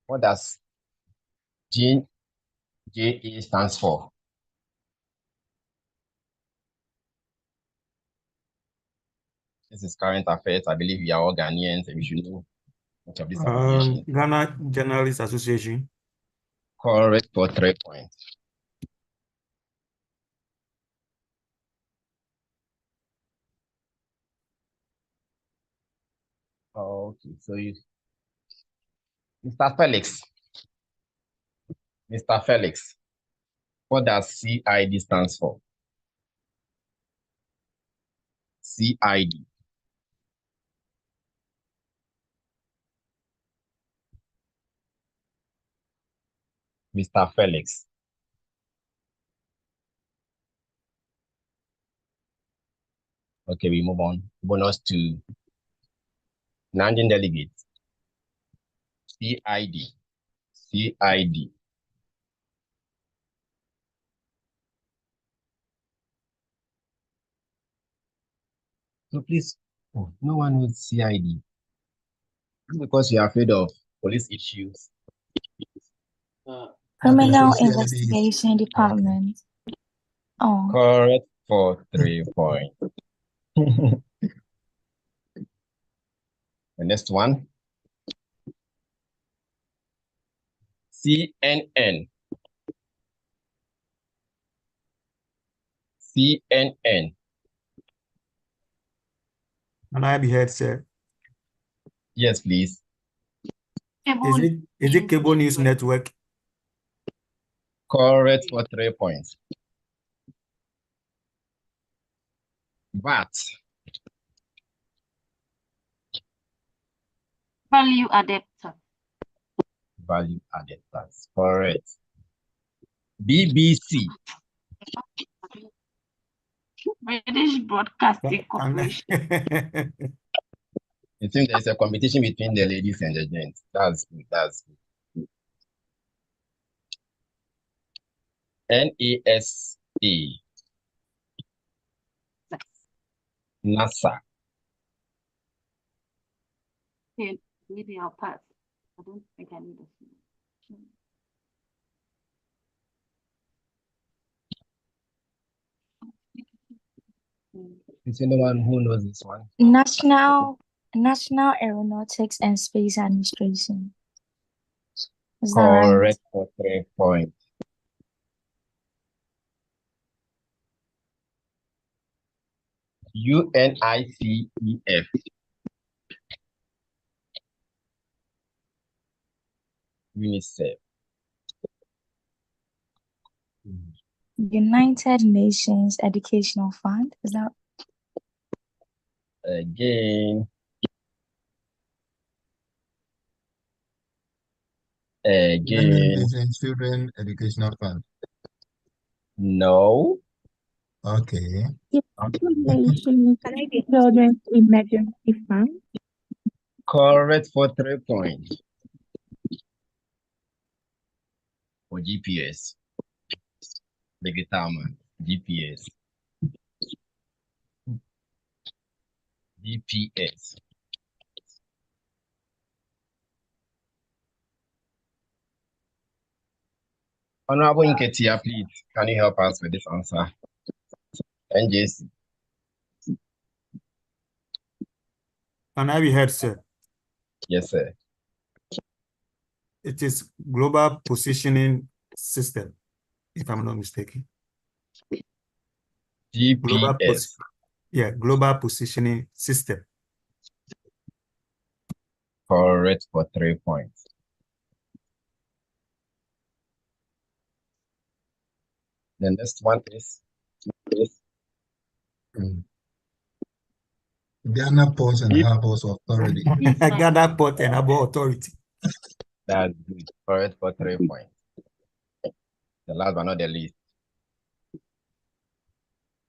what does GJA stands for? This is current affairs. I believe we are all Ghanaians and we should know much of this abbreviation. Ghana Journalists Association. Correct for 3 points. Okay, so Mr. Felix. Mr. Felix, what does CID stands for? CID. Mr. Felix. Okay, we move on. Bonus to non delegates. CID. CID. So please, no one knows CID. Because you're afraid of police issues. Criminal Investigation Department. Oh. Correct for 3 points. The next one. CNN. CNN. Can I be heard, sir? Yes, please. Is it Cable News Network? Correct for 3 points. VAT. Value added tax. Value added tax. Correct. BBC. British Broadcasting Corporation. I think there's a competition between the ladies and the gents. That's good. That's good. NASA. NASA. Okay, maybe I'll pass. I don't think I need this. Is anyone who knows this one? National Aeronautics and Space Administration. Is that right? Correct for 3 points. UNICEF. UNICEF. United Nations Educational Fund. Is that Again. United Nations Children Educational Fund. No. Okay. United Nations Children's Emergency Fund. Correct for 3 points. For GPS. The guitar man. GPS. GPS. Honorable Nketia, please, can you help us with this answer? NJC. Can I be heard, sir? Yes, sir. It is Global Positioning System, if I'm not mistaken. GPS. Global Positioning System. Correct for 3 points. The next one is Ghana Ports and Harbors Authority. Ghana Port and Harbor Authority. That's good. Correct for 3 points. The last but not the least.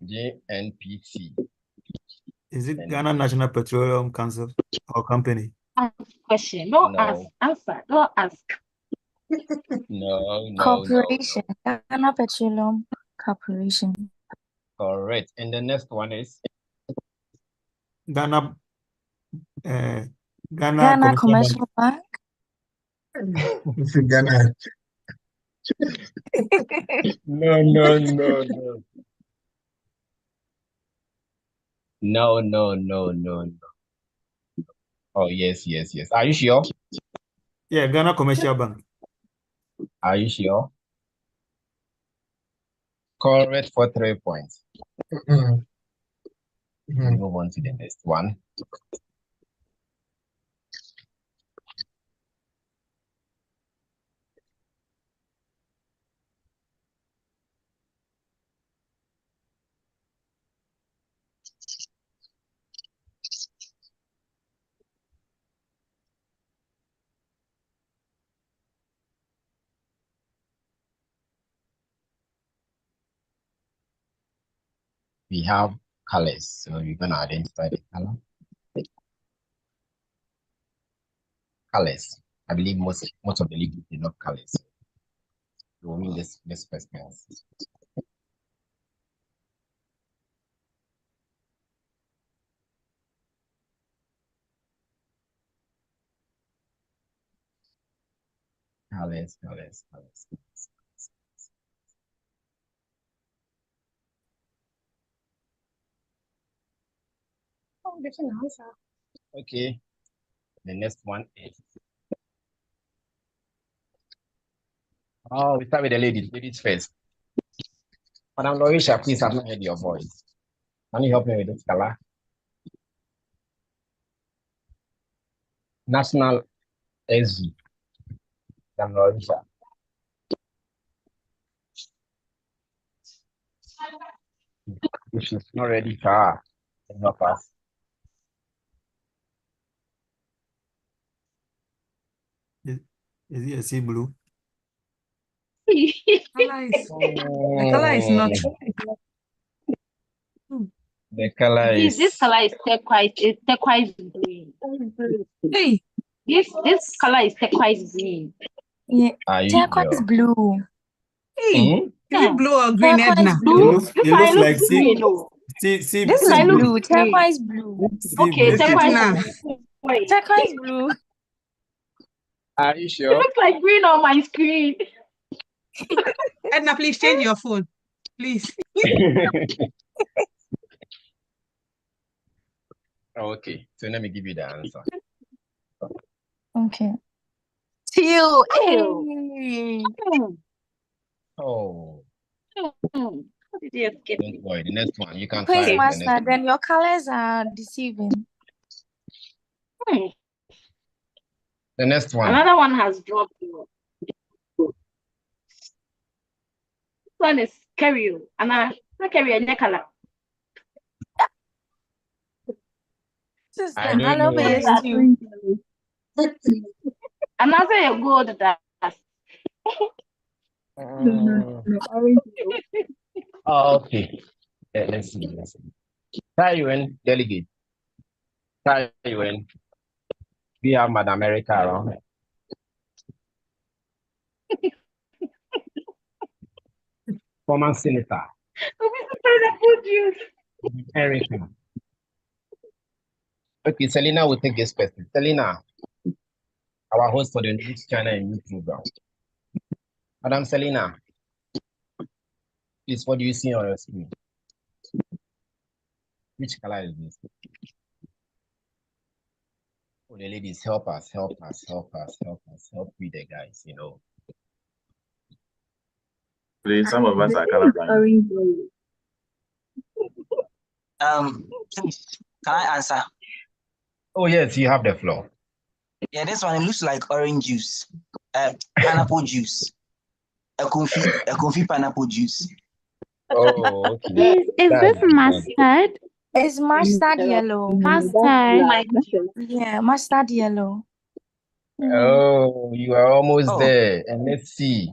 JNPC. Is it Ghana National Petroleum Council or Company? Question. No, No. ask. Answer. Don't ask. No. Corporation? Ghana Petroleum Corporation. Correct. And the next one is Ghana Commercial Bank. Ghana. No. Oh, yes. Are you sure? Yeah, Ghana Commercial Bank. Are you sure? Correct for 3 points. We move on to the next one. We have colors, so you're gonna identify the color. Colors. I believe most of the liquid is not colors. So we'll mean this first class. Colors. Oh, there's an answer. Okay. The next one is. Oh, we start with the ladies. Ladies first. Madam Lorisha, please, I've not heard your voice. Can you help me with this color? National SG. Madam Lorisha. If she's not ready, can help us. Is it a sea blue? The color is not. The color is. This color is turquoise. It's turquoise green. Hey. This color is turquoise green. Yeah. Are you Turquoise sure? blue. Hey. Is it blue or green, Turquoise Edna? blue. It looks like green. This is blue. Turquoise blue. Okay, turquoise blue. Turquoise blue. Are you sure? It looks like green on my screen. Edna, please change your phone. Please. Okay, so let me give you the answer. Okay. Teal. Oh. How did you escape? Don't worry, the next one. You can Quiz try the master, next then your colors are deceiving. The next one. Another one has dropped. This one is carry you. And I carry a neck color. I don't know. And I say you go to that. Okay. Let's see. Let's see. Taiwan delegate. Taiwan. We have Madam America around. Former senator. America. Okay, Selena will take this question. Selena, our host for the Nugs-China and youth program. Madam Selena, please, what do you see on your screen? Which color is this? Oh, the ladies, help us, help us, help us, help us, help me, the guys, you know. Please, some of us are colorblind. Please, can I answer? Oh, yes, you have the floor. Yeah, this one, it looks like orange juice, pineapple juice, a confit pineapple juice. Oh, okay. Is this mustard? It's mustard yellow. Mustard. Yeah, mustard yellow. Oh, you are almost there. And let's see.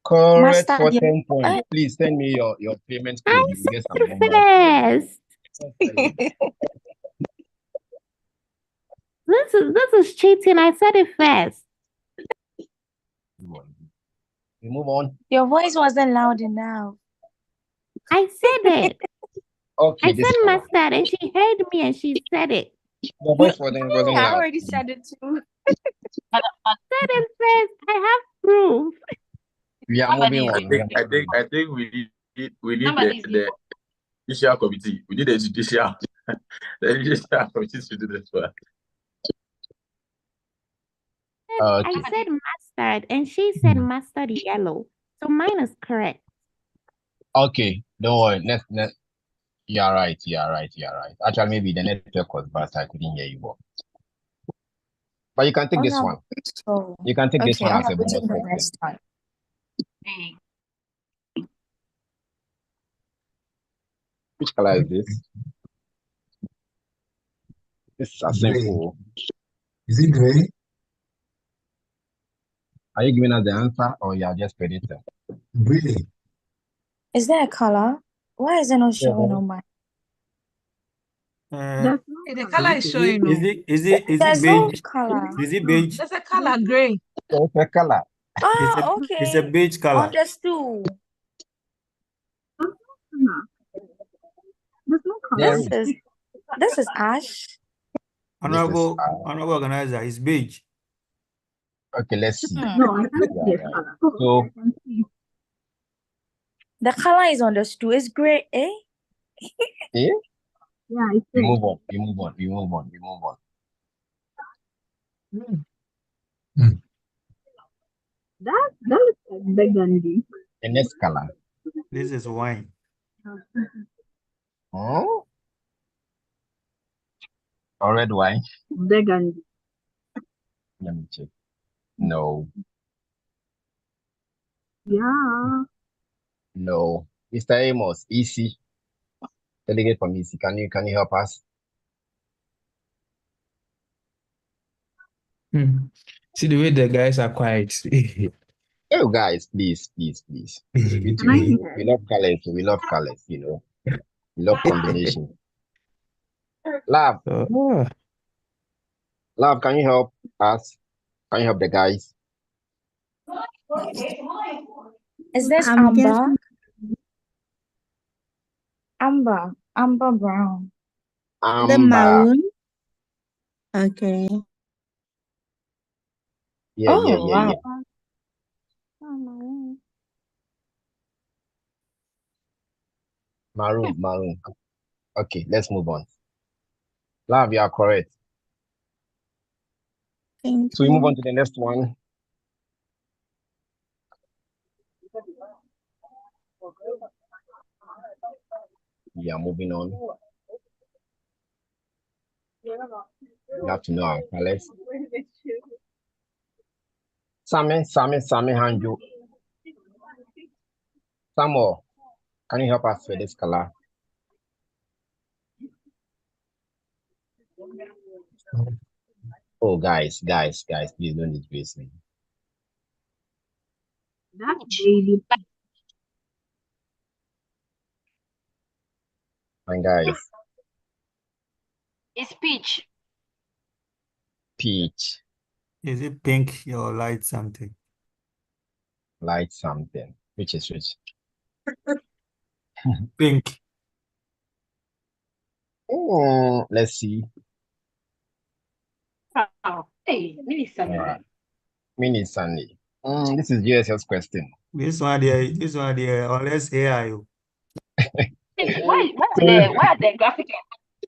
Correct Mustard for yellow. 10 points. Please send me your payment code. You get some Fast. This is cheating. I said it fast. We move on. Your voice wasn't loud enough. I said it. Okay, I this said color. mustard and she heard me and she said it. The voice wasn't I loud. already said it too. I said it fast. I have proof. We are moving on. I think we need the judicial committee. We need the judicial committee to do this one. I said mustard and she said mustard yellow. So mine is correct. Okay, don't worry. Next. You are right. Actually, maybe the network was bad, so I couldn't hear you well. But you can take this one. So, You can take this one as a bonus the question. next one. Which color is this? This is a simple. Is it gray? Are you giving us the answer or you are just predicting? Gray. Is there a color? Why is it not showing on my? The color is showing. Is it There's no beige? color. Is it beige? There's a color gray. It's a color. Ah, okay. It's a beige color. Understood. This is ash. Honorable organizer, is beige. Okay, let's see. No, I can't see Yeah, right. So the color is understood. It's gray, eh? yeah, Yeah, it's we gray. move on. That looks like burgundy. The next color. This is wine. Oh, or red wine. Burgundy. Let me check. No. Yeah. No. Mr. Amos, EC. Delegate from EC. Can you help us? See the way the guys are quiet. Oh, guys, please. We love colors, you know. We love combination. Love, can you help us? Can you help the guys? Is this I'm amber? guessing- Amber brown. The Amber. maroon. Okay. Yeah. Wow. Maroon. Okay, let's move on. Love, you are correct. Thank So we move on to the next one. We are moving on. We have to know our colors. Sammy Hanjo. Samuel, can you help us with this color? Oh, guys, please don't disgrace me. That's baby. And guys, It's peach. peach, Is it pink or light something? light something. Which is which? Pink. Let's see. Oh, hey, mini Sunday. Alright. Mini Sunday. This is JSS question. This one there, unless AI. Hey, why are the graphic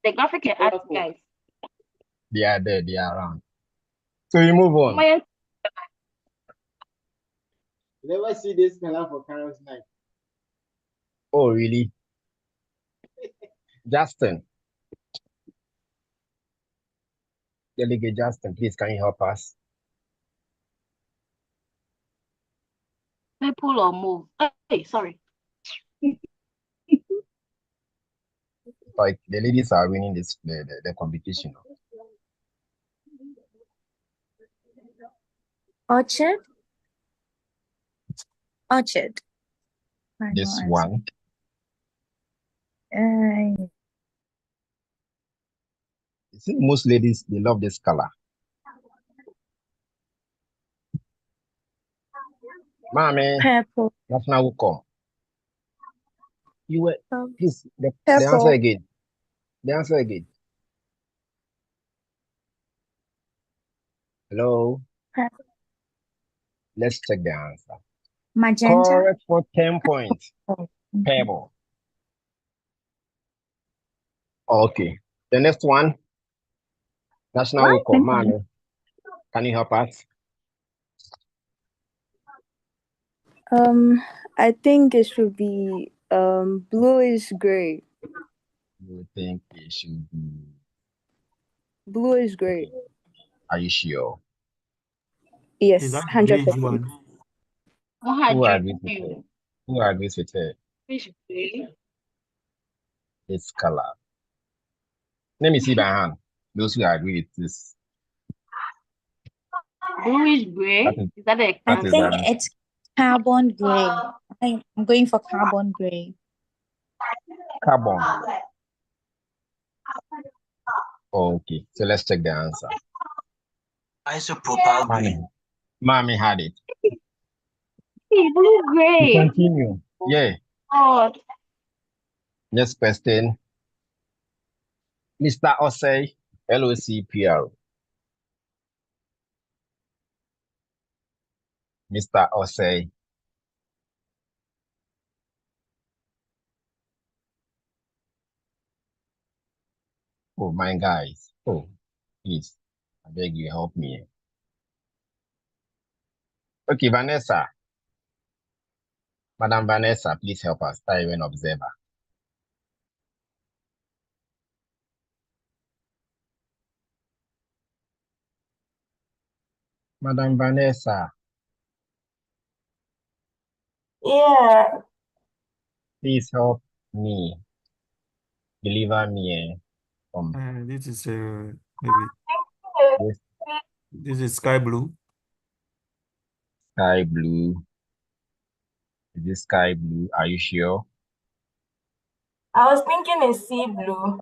and art guys? They are there, they are around. So you move on. My You never see this color for Carol's night. Oh, really? Justin. Delegate Justin, please, can you help us? purple or mauve. Hey, sorry. Like the ladies are winning this the competition. Orchard. Orchard. This one. Uh, You see, most ladies they love this color. Mommy, purple. National Welcome. You were please the answer Purple. again. The answer again. Hello. Purple. Let's check the answer. Magenta. Correct for 10 points. Oh, Purple. Okay. The next one. National Welcome. Mommy, can you help us? I think it should be bluish gray. You think it should be Bluish gray. Are you sure? Yes, Is that 100%. one? Who agrees with her? Who agrees with her? Fish gray. This color. Let me see by hand. Those who agree with this. Bluish gray. Is that a I think it's carbon gray. I'm going for carbon gray. Carbon. Okay, so let's check the answer. Isopropyl gray. Mommy had it. Hey, blue gray. Continue. Yeah. God. Next question. Mr. Osei, LOCPR. Mr. Osei. Oh, my guys. Oh, please. I beg you, help me. Okay, Vanessa. Madam Vanessa, please help us. Taiwan Observer. Madam Vanessa. Yeah. Please help me. Deliver me This is maybe this is sky blue. Sky blue. Is this sky blue? Are you sure? I was thinking it's sea blue.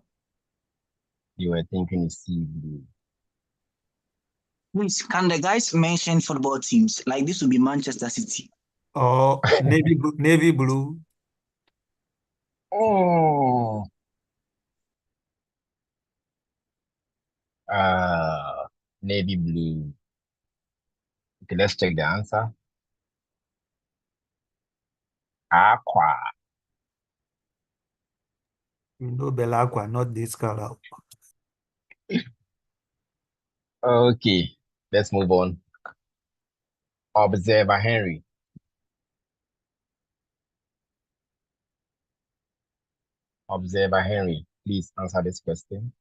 You were thinking it's sea blue. Please, can the guys mention football teams? Like this would be Manchester City. Or navy blue. Oh. Navy blue. Okay, let's check the answer. Aqua. You know Belacqua, not this color. Okay, let's move on. Observer Henry. Observer Henry, please answer this question.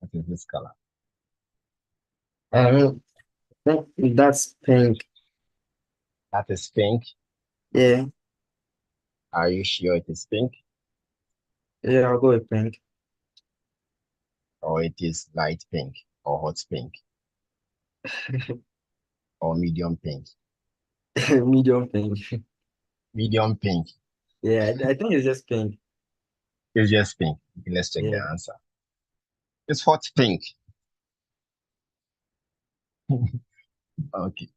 What is this color? That's pink. That is pink. Yeah. Are you sure it is pink? Yeah, I'll go with pink. Or it is light pink or hot pink or medium pink? Medium pink. Medium pink. Yeah, I think it's just pink. It's just pink. Okay, let's check the answer. It's hot pink. Okay.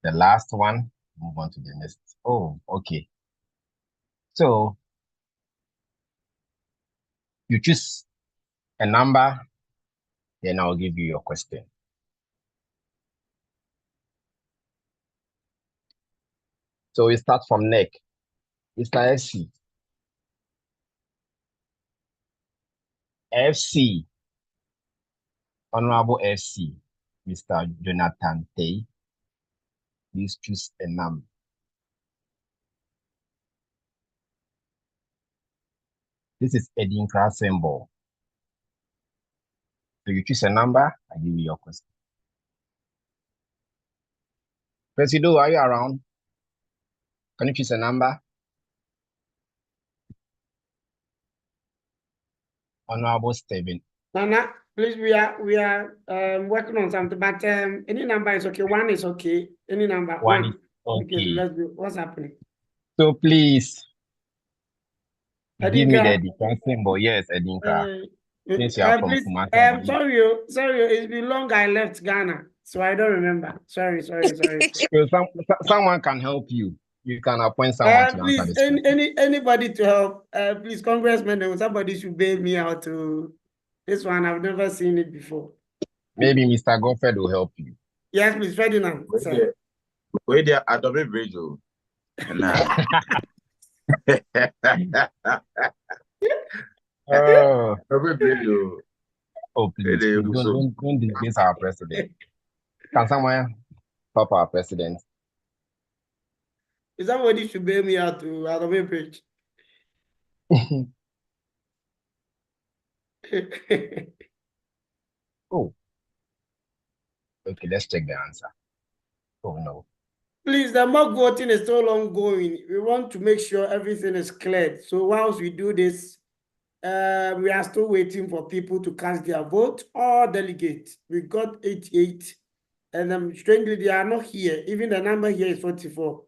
The last one, move on to the next. Oh, okay. So you choose a number, then I'll give you your question. So we start from neck. Mr. FC. FC. Honorable FC. Mr. Jonathan Tay. Please choose a number. This is Edinkra symbol. So you choose a number, I give you your question. Presido, are you around? Can you choose a number? Honorable Stephen. Nana, please, we are working on something, but any number is okay. One is okay. Any number One one. is okay. Let's do. What's happening? So please give me the Edinka. Edinkra symbol. Yes, Edinkra. Since you are from Please, Kumasi. sorry, it's been long I left Ghana, so I don't remember. Sorry. So someone can help you. You can appoint someone to answer Please, this question. anybody to help. Please, Congressman, somebody should bail me out to this one. I've never seen it before. Maybe Mr. Godfrey will help you. Yes, please, Ferdinand. Wait there, Adobe Bridge. Nah. Oh, Adobe Bridge. Oh, please, don't disgrace our president. Can someone help our president? Somebody should bail me out to Adobe Bridge. Oh. Okay, let's check the answer. Oh, no. Please, the mock voting is still ongoing. We want to make sure everything is cleared. So whilst we do this, we are still waiting for people to cast their vote or delegate. We got 88, and strangely, they are not here. Even the number here is 44.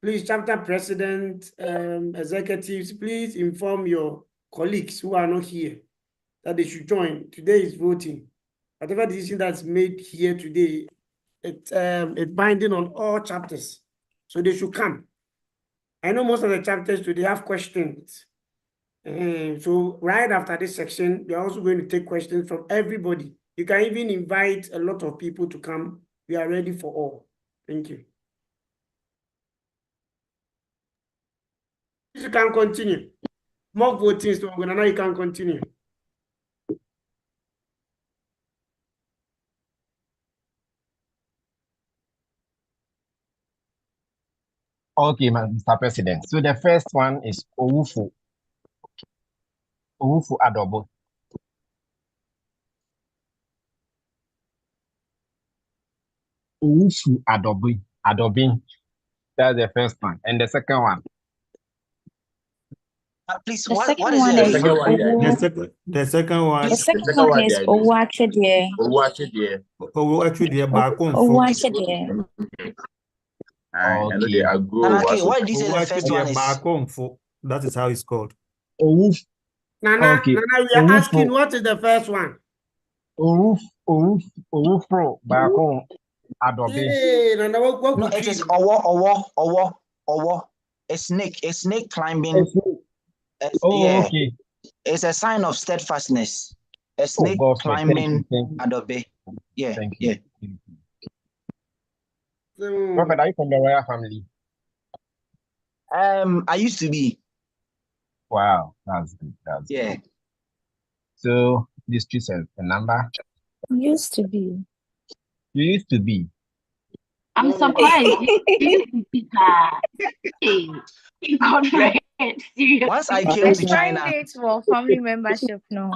Please, chapter president, executives, please inform your colleagues who are not here that they should join. Today is voting. Whatever decision that's made here today, it's binding on all chapters. So they should come. I know most of the chapters today have questions. So right after this section, we are also going to take questions from everybody. You can even invite a lot of people to come. We are ready for all. Thank you. You can continue. More voting, so now you can continue. Okay, Mr. President. So the first one is Owufu. Owufu Adobo. Owufu Adobe. Adobe. That's the first one. And the second one. Please, The what second is one it? is The second one. The second one is Owachedie. Owachedie Owachedie. Okay. Nanaki, why did you say the first one is? That is how it's called. Nana, Okay. Nana, we are asking what is the first one? Owufro Bakon Adobe. Hey, Nana, what No, it is Owo. A snake climbing. Oh, okay. It's a sign of steadfastness. A snake climbing Adobe. Yeah, Thank you. yeah. Prophet, are you from the royal family? I used to be. Wow, that's good. That's yeah. Good. So this choose a number. Used to be. You used to be. I'm surprised. Once I came to China. It's for family membership now.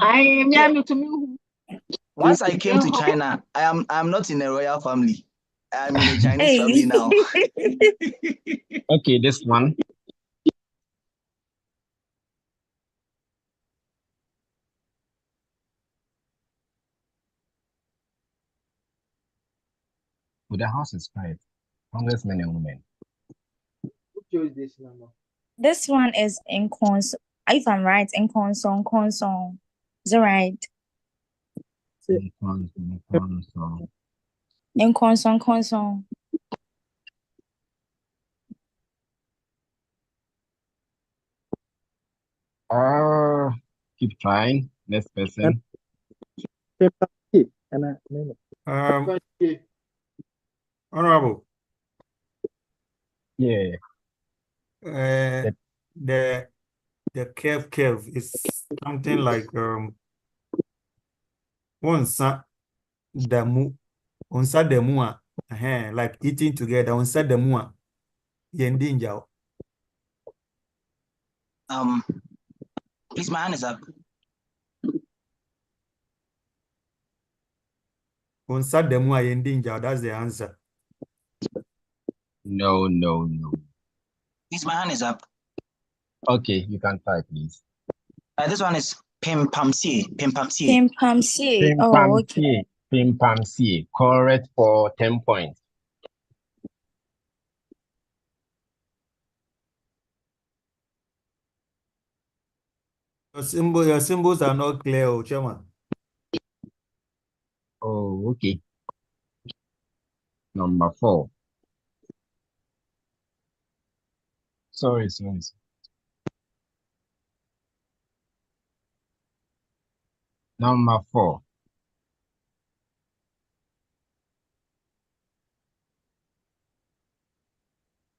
Once I came to China, I'm not in a royal family. I'm in a Chinese family now. Okay, this one. the house is quiet. Congressmen and women. Who chose this number? This one is in cons. If I'm right, in consong. Is it right? In consong. Keep trying. Next person. Honorable. Yeah. The curve is something like onsa demu like eating together onsa demu yendinjao. Please, my hand is up. Onsa demu yendinjao. That's the answer. No. Please, my hand is up. Okay, you can try, please. This one is Pimpamsie. Pimpamsie. Oh, okay. Pimpamsie. Correct for 10 points. Your symbols are not clear, Chairman. Oh, okay. Number 4. Sorry. Number 4.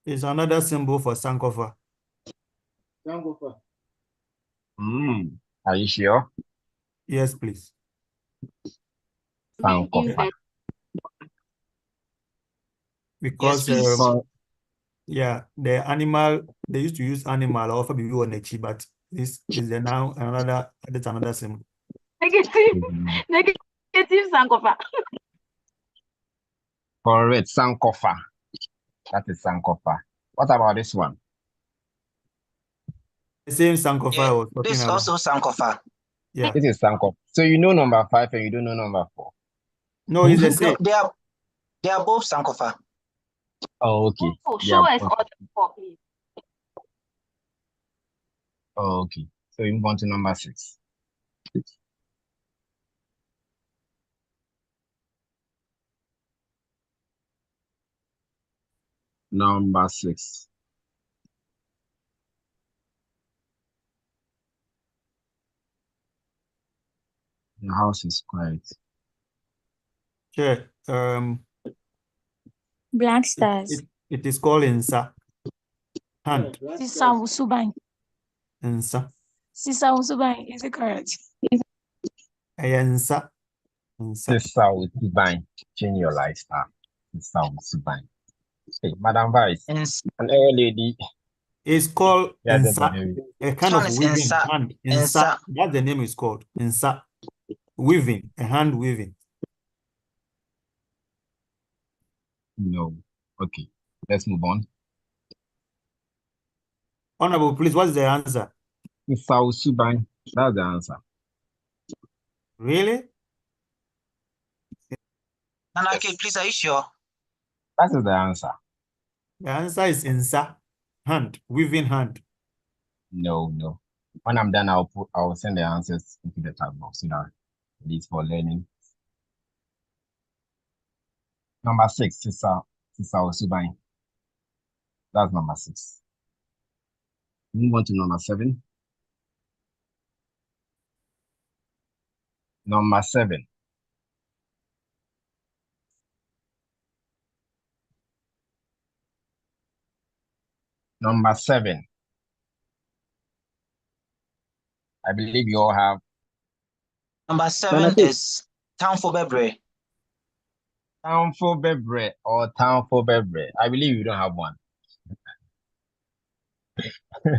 It's another symbol for Sankofa. Sankofa. Are you sure? Yes, please. Sankofa. Because yes, yeah, the animal they used to use animal or for people on the chi, but this is now another. That's another symbol. Negative Sankofa. Correct. Sankofa. That is Sankofa. What about this one? The same Sankofa I was talking This about. also Sankofa. Yeah. This is Sankofa. So you know number 5 and you don't know number 4. No, it's the same. No, they are both Sankofa. Oh, okay. Oh, show us all the 4, please. Oh, okay. So we move on to number 6. Number 6. The house is quiet. Sure. Black stars. It is called Insa. Hand. Sisa Usubai. Insa. Sisa Usubai. Is it correct? Insa. Sisa Usubai. Change your lifestyle. Sisa Usubai. Hey, Madam Vice. An old lady. It's called Insa. Insa. A kind of weaving hand. Insa. That's the name is called. Insa. Weaving. A hand weaving. No. Okay. Let's move on. Honorable, please, what's the answer? Sisa Usubai. That's the answer. Really? Nanake, please, are you sure? That is the answer. The answer is Insa. Hand. Weaving hand. No. When I'm done, I'll send the answers into the chat box so that it is for learning. Number 6, Sisa Usubai. That's number 6. Move on to number 7. Number 7. Number 7. I believe you all have. Number 7 is Town for Bebre. Town for Bebre or Town for Bebre. I believe you don't have one.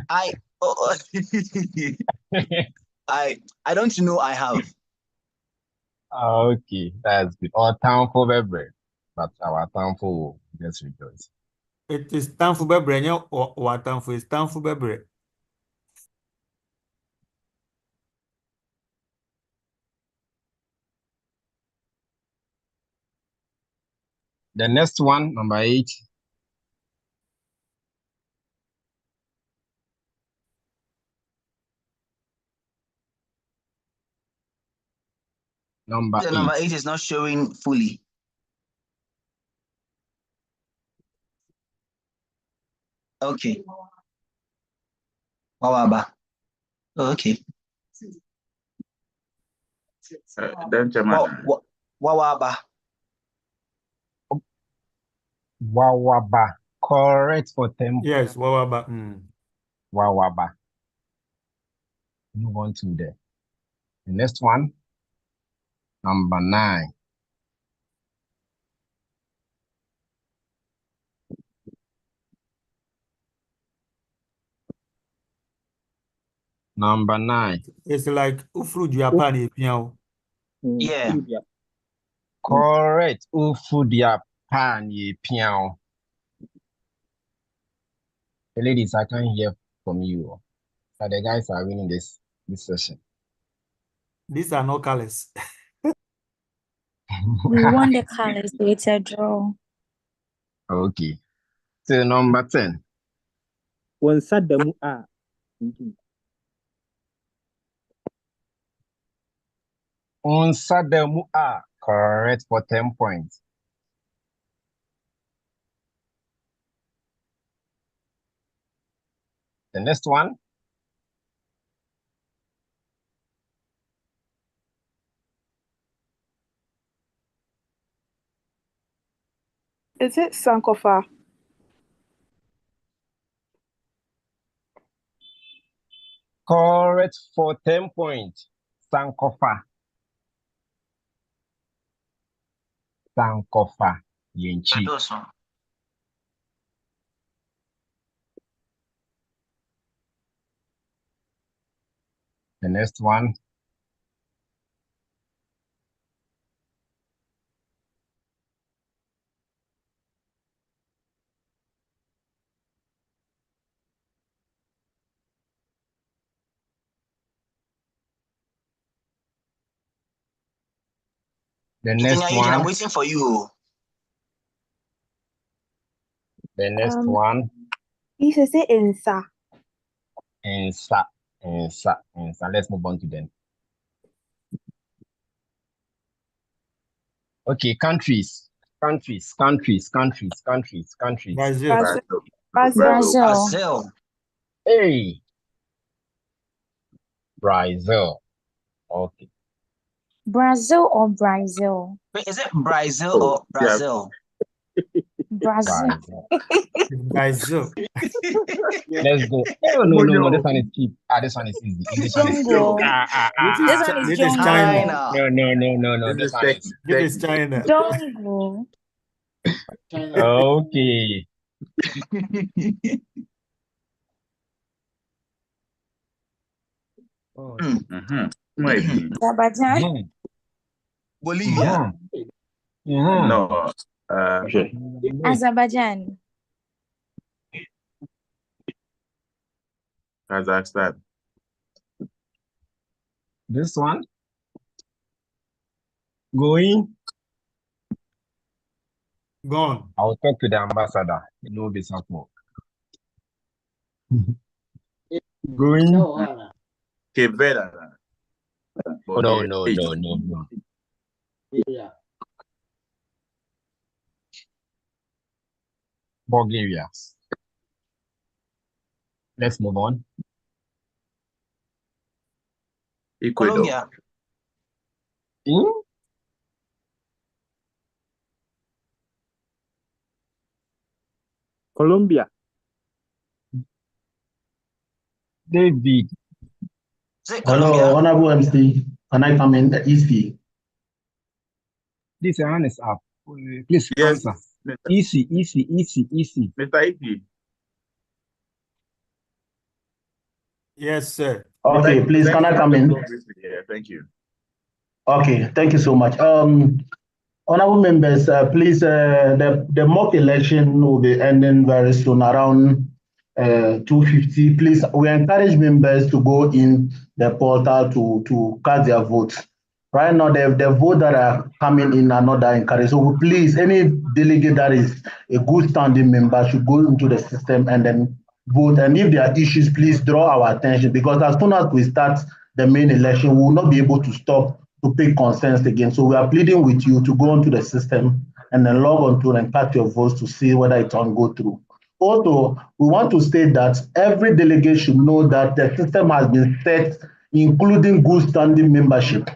I don't know I have. Okay, that's good. Or Town for Bebre. But our Town for will just rejoice. It is Town for Bebre or Town for is Town for Bebre. The next one, number 8. Number The 8. number 8 is not showing fully. Okay. Wawaba. Oh, okay. Then Chairman. Wawaba. Wawaba. Correct for 10 points. Yes, Wawaba. Wawaba. Move on to the next one. Number 9. Number 9. It's like Ufru Japan. Yeah. Correct. Ufudia pan ye piao. The ladies, I can't hear from you. But the guys are winning this session. These are no colors. We won the colors, so it's a draw. Okay. So number 10. Unsademu a. Correct for 10 points. The next one. Is it Sankofa? Correct for 10 points. Sankofa. Sankofa. Yenchi. The next one. The next one. I'm waiting for you. The next one. You should say Insa. Insa. Let's move on to them. Okay, countries. Brazil. Hey. Brazil. Okay. Brazil or Brazil? Wait, is it Brazil or Brazil? Brazil. Brazil. Let's go. Oh, no. This one is cheap. This one is easy. This one is Jungle. This is China. No. This one is. This is China. Jungle. Okay. Azerbaijan. Bolivia. No. Azerbaijan. Kazakhstan. This one. Going. Gone. I'll talk to the ambassador. No be support. Going. Cape Verde. No. Yeah. Bulgaria. Let's move on. Colombia. Colombia. David. Hello, Honorable MC. Can I come in? Easy. This hand is up. Please answer. Easy. Mr. Easy. Yes, sir. Okay, please, can I come in? Yeah, thank you. Okay, thank you so much. Honorable members, please, the mock election will be ending very soon, around 2:50. Please, we encourage members to go in the portal to cast their votes. Right now, the vote that are coming in are not that encouraged. So please, any delegate that is a good standing member should go into the system and then vote. And if there are issues, please draw our attention, because as soon as we start the main election, we will not be able to stop to pick concerns again. So we are pleading with you to go into the system and then log on to and cast your votes to see whether it can go through. Also, we want to state that every delegate should know that the system has been set, including good standing membership.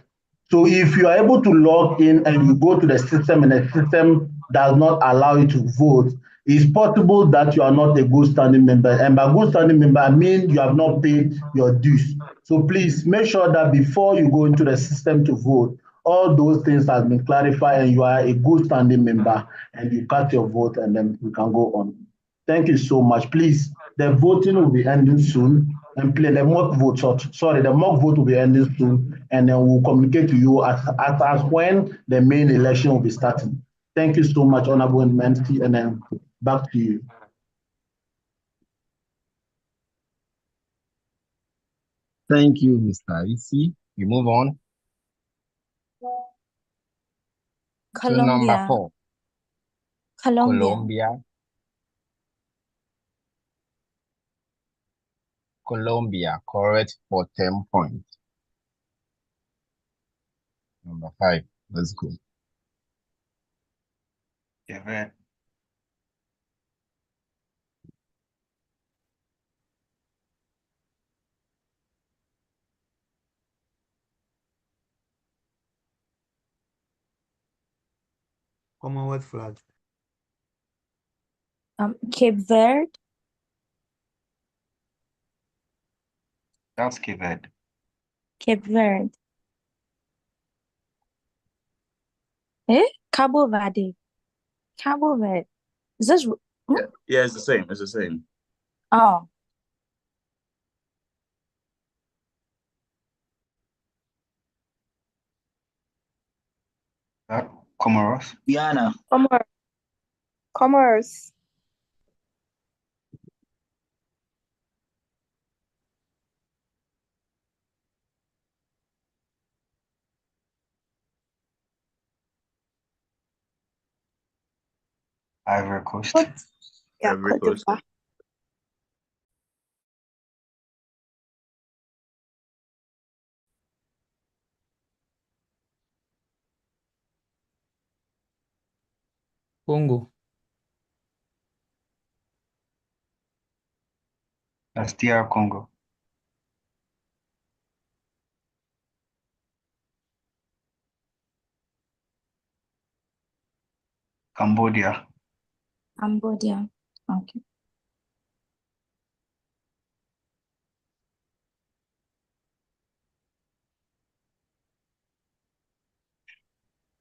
So if you are able to log in and you go to the system and the system does not allow you to vote, it's possible that you are not a good standing member. And by good standing member, I mean you have not paid your dues. So please make sure that before you go into the system to vote, all those things have been clarified and you are a good standing member and you cast your vote and then we can go on. Thank you so much. Please, the voting will be ending soon. And play the mock vote, sorry, the mock vote will be ending soon, and then we'll communicate to you as when the main election will be starting. Thank you so much, Honorable Mensi, and then back to you. Thank you, Mr. Isi. We move on to number Colombia. 4. Colombia. Colombia, correct for 10 points. Number 5, let's go. Yeah, Commonwealth flag. Cape Verde. That's Cape Verde. Cape Verde. Cabo Verde. Cabo Verde. Is this? Yeah, it's the same. It's the same. Oh. Comoros. Guyana. Comoros. Ivory Coast. Yeah, Ivory Cote Coast. d'Ivoire. Congo. That's DR Congo. Cambodia. Cambodia. Okay.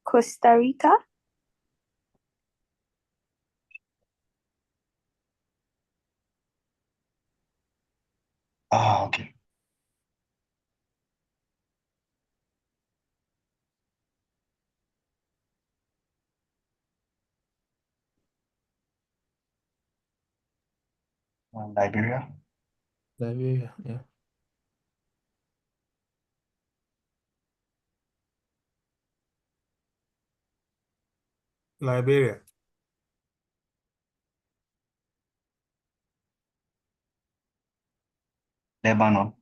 Costa Rica. Ah, okay. Liberia. Liberia, yeah. Liberia. Lebanon.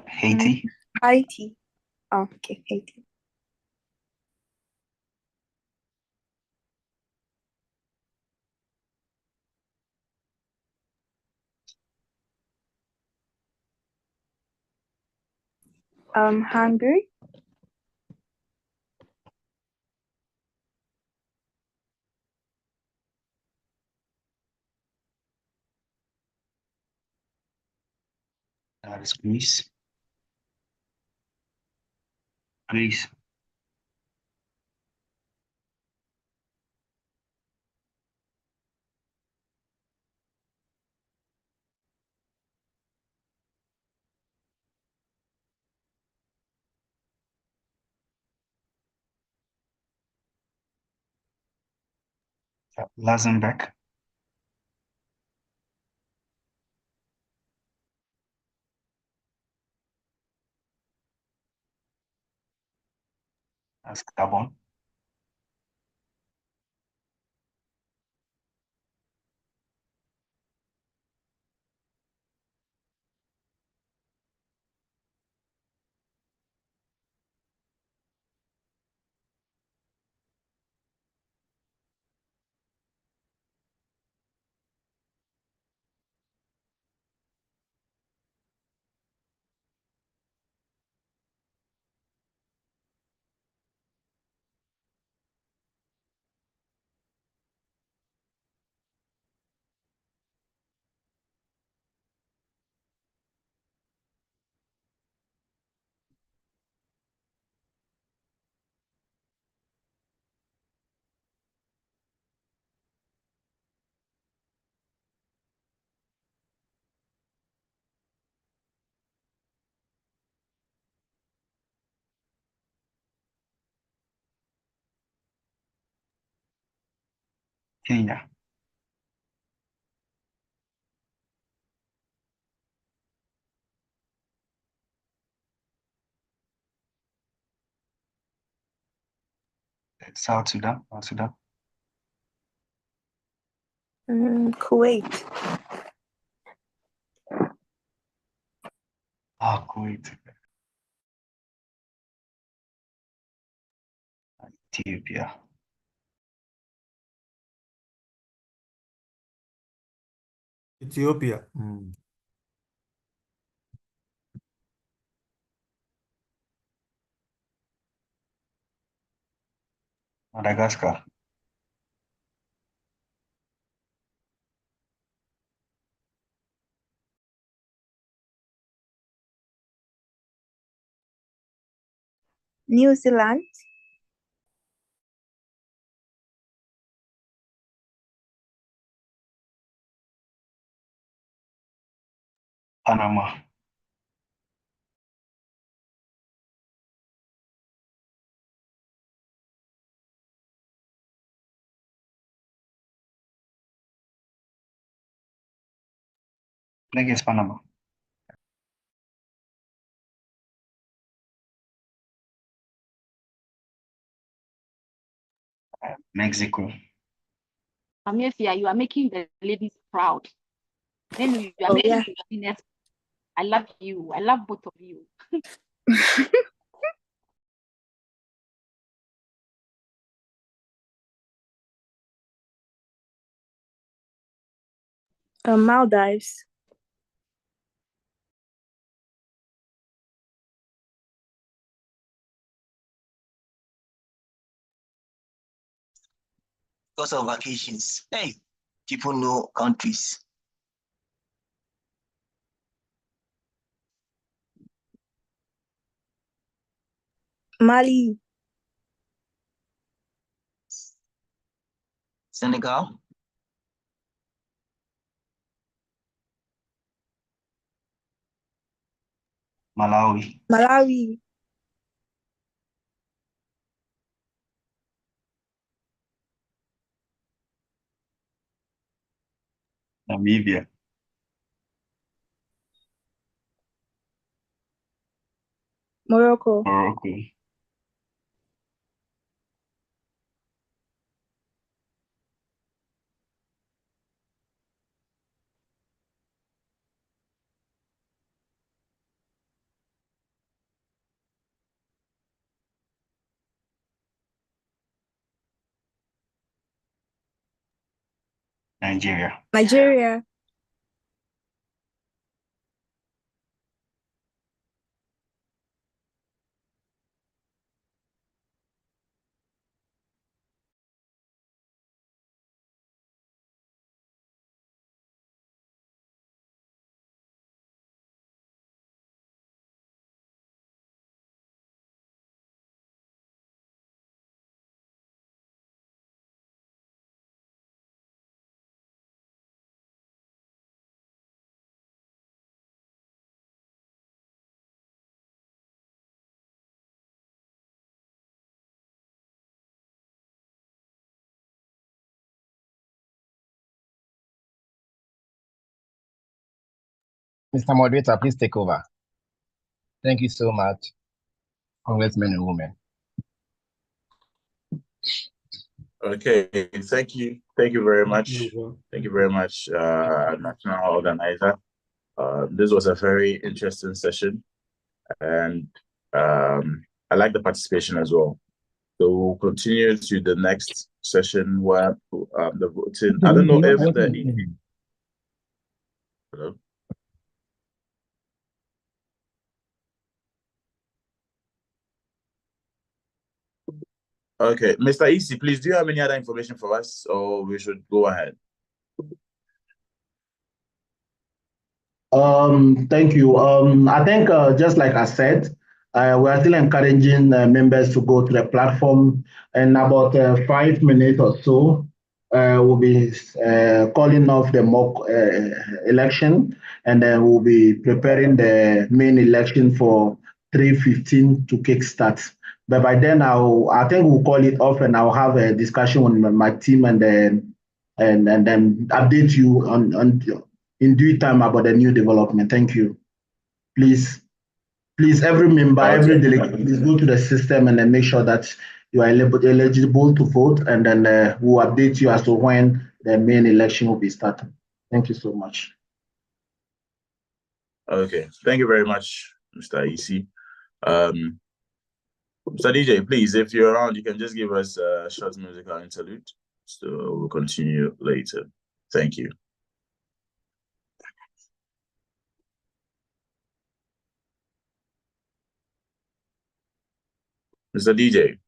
Haiti. Haiti. Oh, okay, Haiti. Hungary. That is Greece. Greece. Lazenbeck. That's Gabon. Kenya. South Sudan. South Sudan. Kuwait. Kuwait. Ethiopia. Ethiopia. Madagascar. New Zealand. Panama. I think it's Panama. Mexico. Amiafia, you are making the ladies proud. Then you are making the winners. I love you. I love both of you. Maldives. Because of vacations. Hey, people know countries. Mali. Senegal. Malawi. Malawi. Namibia. Morocco. Morocco. Nigeria. Nigeria. Mr. Moderator, please take over. Thank you so much, congressmen and women. Okay, thank you very much. Thank you very much, national organizer. This was a very interesting session, and I like the participation as well. So we'll continue to the next session where the voting. I don't know if the hello. Okay, Mr. EC, please, do you have any other information for us, or we should go ahead? Thank you. I think just like I said, we are still encouraging members to go to the platform. In about 5 minutes or so, we'll be calling off the mock election, and then we'll be preparing the main election for 3:15 to kickstart. But by then, I think we'll call it off, and I'll have a discussion with my team, and then update you on in due time about the new development. Thank you. Please, every member, every delegate, please go to the system and then make sure that you are eligible to vote, and then we'll update you as to when the main election will be started. Thank you so much. Okay, thank you very much, Mr. EC. Mr. DJ, please, if you're around, you can just give us a short musical interlude. So we'll continue later. Thank you. Mr. DJ.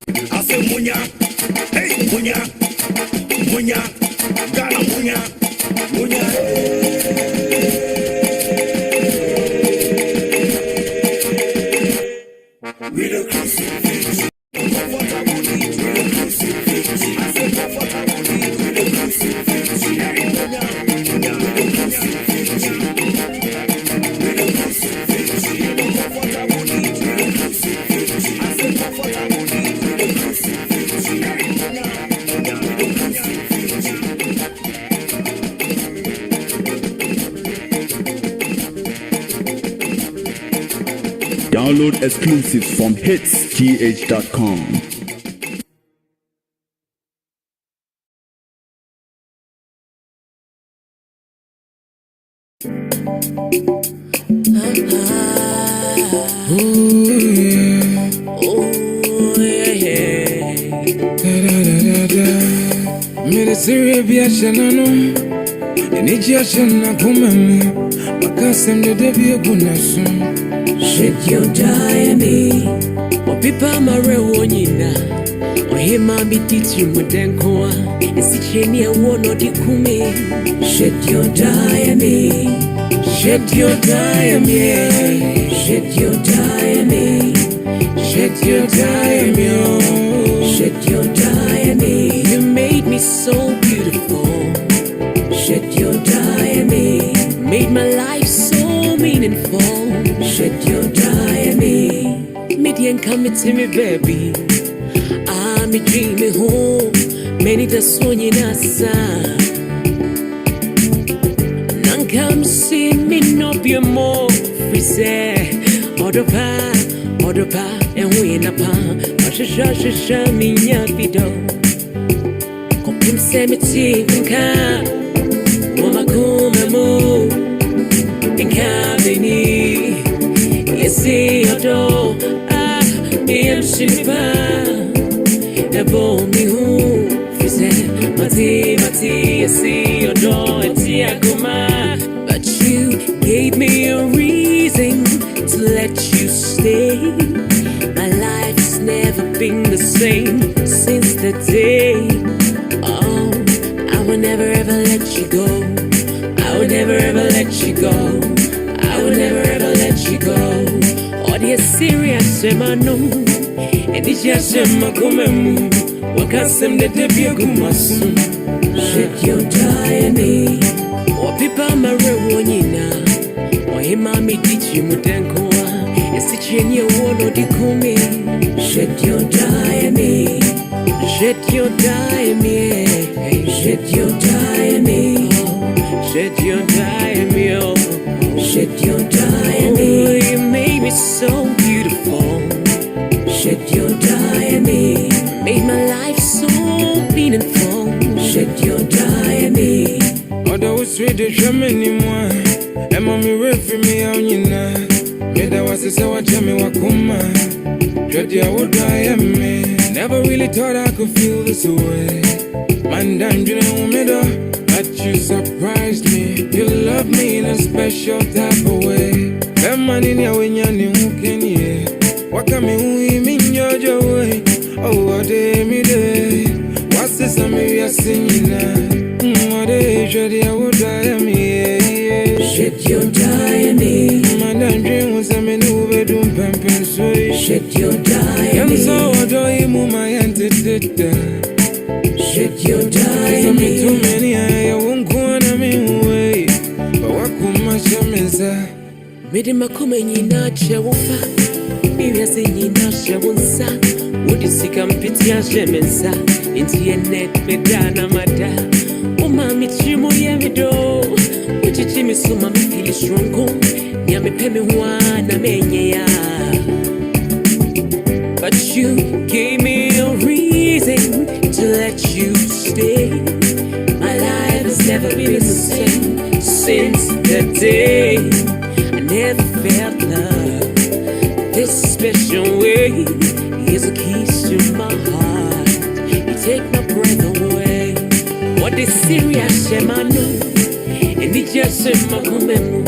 I say munya, hey munya, munya, Ghana munya, munya. We the crucifix. Comfortable need, we the crucifix. I say comfortable need, we the crucifix. Munya, munya, we the crucifix. We the crucifix. Comfortable need, we the crucifix. I say comfortable need, we the crucifix. Munya, munya, we the crucifix. Download exclusives from hitsgh.com. Ministry be a shanano, and it's a shana kumemu, Bakasam the Debbie Gunasun. Shake your diary, or people marewonina, or him I be teaching with Denkoa, and Sichenia one or the Kume. Shake your diary, shake your diary, shake your diary, shake your diary, shake your diary. You made me so beautiful. Shake your diary, made my life so meaningful. Shake your diary, Midian come to me, baby. I'm a dreaming home, many the son in us. None come see me, no be more. We say, Odopa, and we in a palm. Shasha, me, yapido. Copim cemetery, Mama Kumamu, in Cabini. See your door, I'm Shiva. The bomb me who said, Mati, I see your door, it's Yakuma. But you gave me a reason to let you stay. My life's never been the same since the day. Oh, I will never ever let you go. I will never ever let you go. I will never ever let you go. Or the serious semano, and it's just a macumemu. Wakasem the debut gumasu. Shake your diary, or people marewonina, or him me teach you mutankoa, and Sichenia one or the Kume. Shake your diary, Shed your dye me, shed your dye me, shed your dye me, oh, shed your dye me. Oh, you made me so beautiful. Shed your dye me, made my life so meaningful. Shed your dye me. Although it's sweet to show me anymore, and mommy read for me on you now. Made I was a sour jammy wakuma. Shed your dye me. Never really thought I could feel this way. Man, damn, you know me though. But you surprised me. You love me in a special type of way. That man in your way, who can hear? What can me who mean your way? Oh, what day me day? What's this we are singing now? What day should I would die me? Shed your dye me. Man, damn, dream was a man who would do pampen so. Shed your dye me. So adore you, my entity. Shed your dye me. Too many, I won't go on a mean way. But what could my shaman's made him a come in a chawofa. Maybe I say in a shawonsa. Would you see come pity a shamansa? Into your net, Medana Mada. Oh, mammy, Chimo Yamido. Would you Jimmy so mammy feel strong? Yammy Pemmy one, I mean, but you gave me a reason to let you stay. My life has never been the same since that day. I never felt love this special way. Here's a kiss to my heart. You take my breath away. What is serious, Shemano? And it just said my comemo.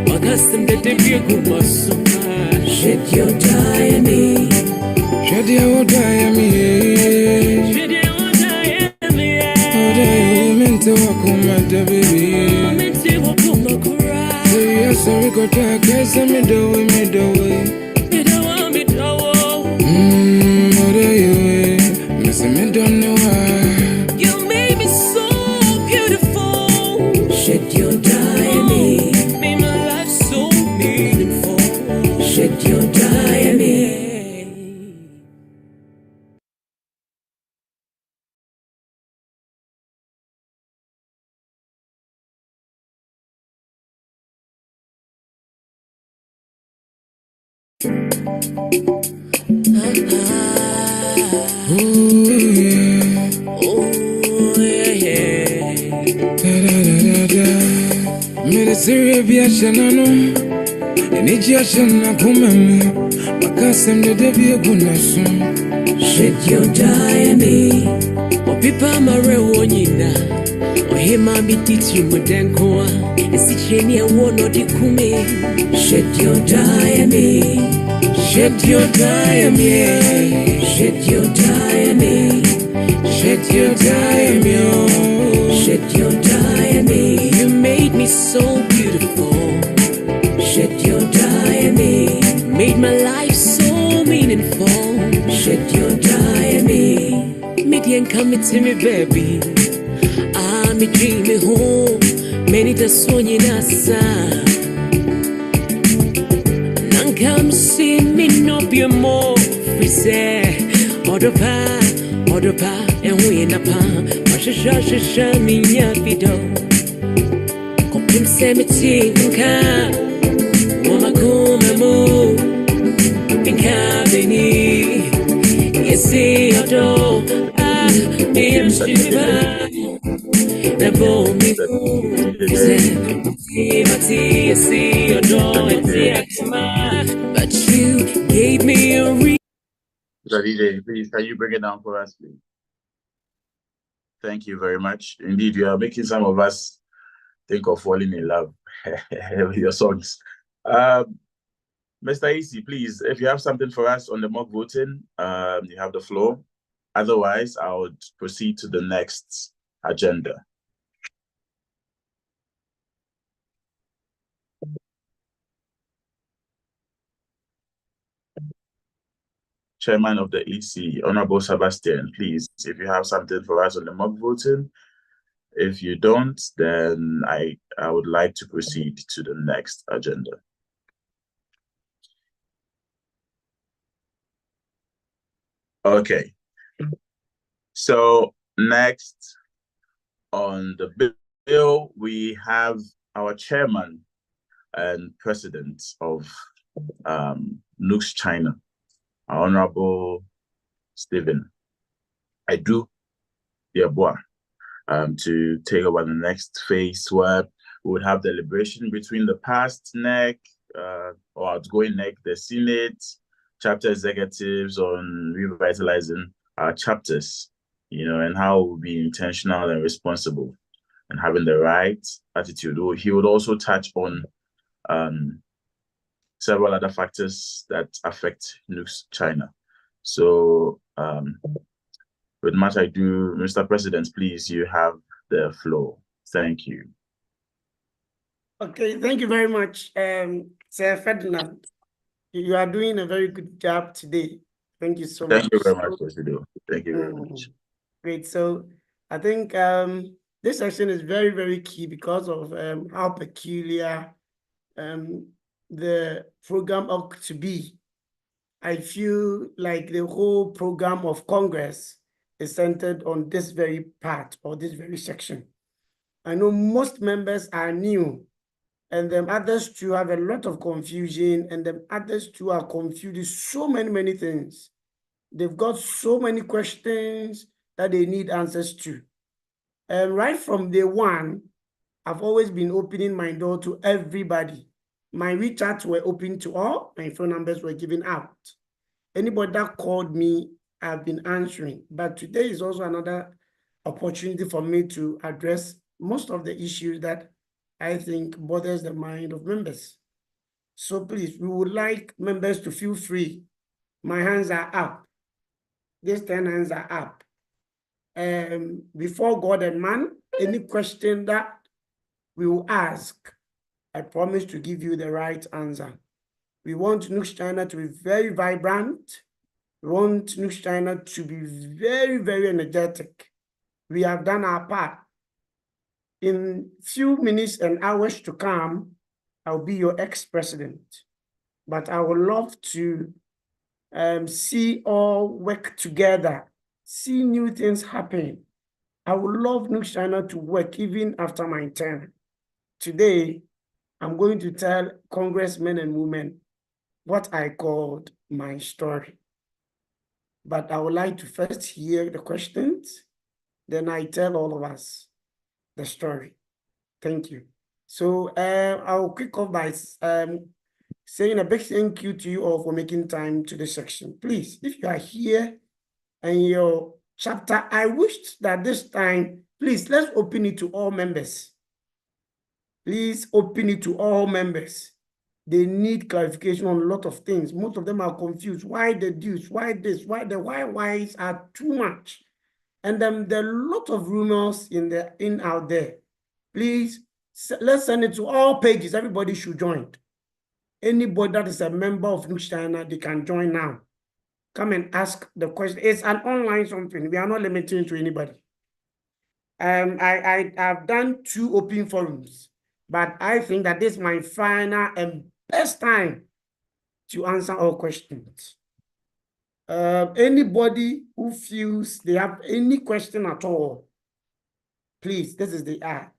What custom that they be a good muscle. Shed your dye me. Shed your dye me. Shed your dye me. What are you meant to walk on my baby? Meant to walk on my cry. Say yes, sorry, go to guys, me do it, me do it. Me do it, me do it. What are you? Missing me, don't know why. You made me so beautiful. Shed your dye me. Made my life so meaningful. Shed your dye me. Syria be a shanano, and Egyptian Nakumam, Macasam the Debbie Gunasum. Shed your dye me, or Pipa Marewanina, or him I be teaching with Dankoa, and Sichenia one or the Kume. Shed your dye me, shed your dye me, shed your dye me, shed your dye me, shed your dye me. You made me so beautiful. Shed your dye me. Made my life so meaningful. Shed your dye me. Median come to me, baby. I'm a dreaming home. Many the son in Asa. None come see me no be more. We say, order pa, and we in a palm. Shasha, me, yapido. Kopim semiti nka Wama kumemu Nka beni Yesi odo Miyam shiba Nabo miku Mati yesi odo Eti akima But you gave me a reason. DJ, please, can you bring it down for us, please? Thank you very much. Indeed, you are making some of us think of falling in love with your songs. Mr. Easy, please, if you have something for us on the mock voting, you have the floor. Otherwise, I would proceed to the next agenda. Chairman of the EC, Honorable Sebastian, please, if you have something for us on the mock voting. If you don't, then I would like to proceed to the next agenda. Okay. So next on the bill, we have our chairman and president of Nugs-China, Honorable Stephen Aidu Yeboah, to take over the next phase where we would have deliberation between the past NEC or outgoing NEC, the Senate, chapter executives on revitalizing our chapters, and how we'll be intentional and responsible and having the right attitude. He would also touch on several other factors that affect Nugs-China. So with much ado, Mr. President, please, you have the floor. Thank you. Okay, thank you very much, Sir Ferdinand. You are doing a very good job today. Thank you so much. Thank you very much, President. Thank you very much. Great. So I think this section is very, very key because of how peculiar the program ought to be. I feel like the whole program of Congress is centered on this very part or this very section. I know most members are new, and then others too have a lot of confusion, and then others too are confused with so many things. They've got so many questions that they need answers to. And right from day one, I've always been opening my door to everybody. My WeChats were open to all, my phone numbers were given out. Anybody that called me, I've been answering. But today is also another opportunity for me to address most of the issues that I think bothers the mind of members. So please, we would like members to feel free. My hands are up. These 10 hands are up. Before God and man, any question that we will ask, I promise to give you the right answer. We want Nugs-China to be very vibrant. We want Nugs-China to be very energetic. We have done our part. In few minutes and hours to come, I'll be your ex-president. But I would love to see all work together, see new things happen. I would love Nugs-China to work even after my term. Today, I'm going to tell congressmen and women what I called my story. But I would like to first hear the questions, then I tell all of us the story. Thank you. So I'll kick off by saying a big thank you to you all for making time to this section. Please, if you are here and your chapter, I wished that this time, please, let's open it to all members. Please open it to all members. They need clarification on a lot of things. Most of them are confused. Why the dues? Why this? Why the whys are too much? And then there are a lot of rumors out there. Please, let's send it to all pages. Everybody should join. Anybody that is a member of Nugs-China, they can join now. Come and ask the question. It's an online something. We are not limiting to anybody. I've done 2 open forums, but I think that this is my final and best time to answer all questions. Anybody who feels they have any question at all, please, this is the hour.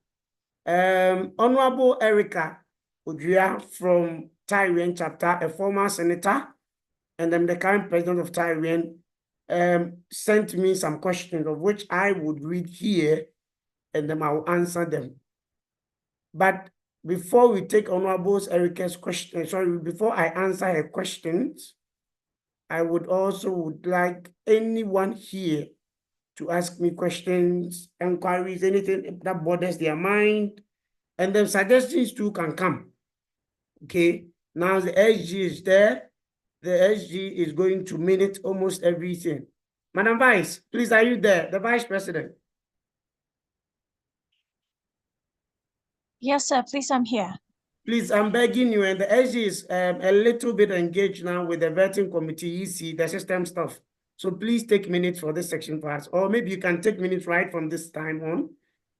Honorable Erica Odria from Tyrian chapter, a former senator, and then the current president of Tyrian, sent me some questions of which I would read here, and then I will answer them. But before we take Honorable Erica's question, before I answer her questions, I would like anyone here to ask me questions, inquiries, anything that bothers their mind, and then suggestions too can come. Okay, now the SG is there. The SG is going to minute almost everything. Madam Vice, please, are you there? The Vice President. Yes, sir. Please, I'm here. Please, I'm begging you, and the SG is a little bit engaged now with the vetting committee, you see, the system stuff. So please take minutes for this section for us, or maybe you can take minutes right from this time on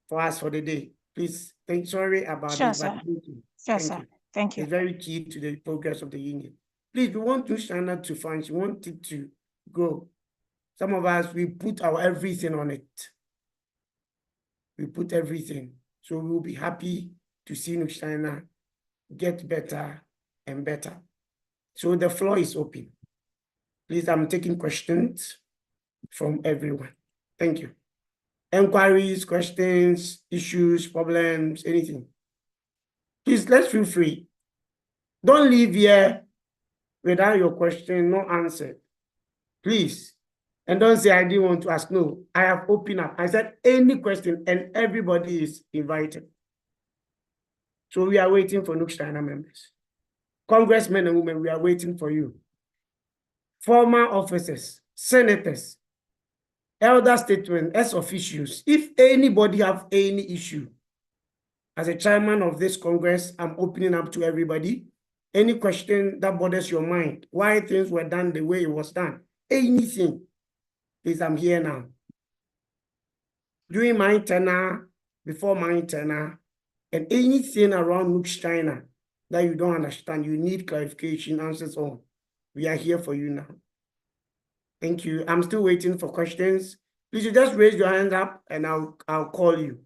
for us for the day. Please, sorry about Sure, this, sir. but thank you. Sure, sir. Thank you. It's very key to the progress of the union. Please, we want Nugs-China to function, we want it to grow. Some of us, we put our everything on it. We put everything. So we will be happy to see Nugs-China get better and better. So the floor is open. Please, I'm taking questions from everyone. Thank you. Enquiries, questions, issues, problems, anything. Please, let's feel free. Don't leave here without your question not answered. Please. And don't say I didn't want to ask. No, I have opened up. I said any question and everybody is invited. So we are waiting for Nugs-China members. Congressmen and women, we are waiting for you. Former officers, senators, elder statesmen, ex officials. If anybody have any issue, as a chairman of this Congress, I'm opening up to everybody. Any question that bothers your mind, why things were done the way it was done, anything, please, I'm here now. During my tenure, before my tenure, and anything around Nugs-China that you don't understand, you need clarification, answers on. We are here for you now. Thank you. I'm still waiting for questions. Please, you just raise your hand up and I'll call you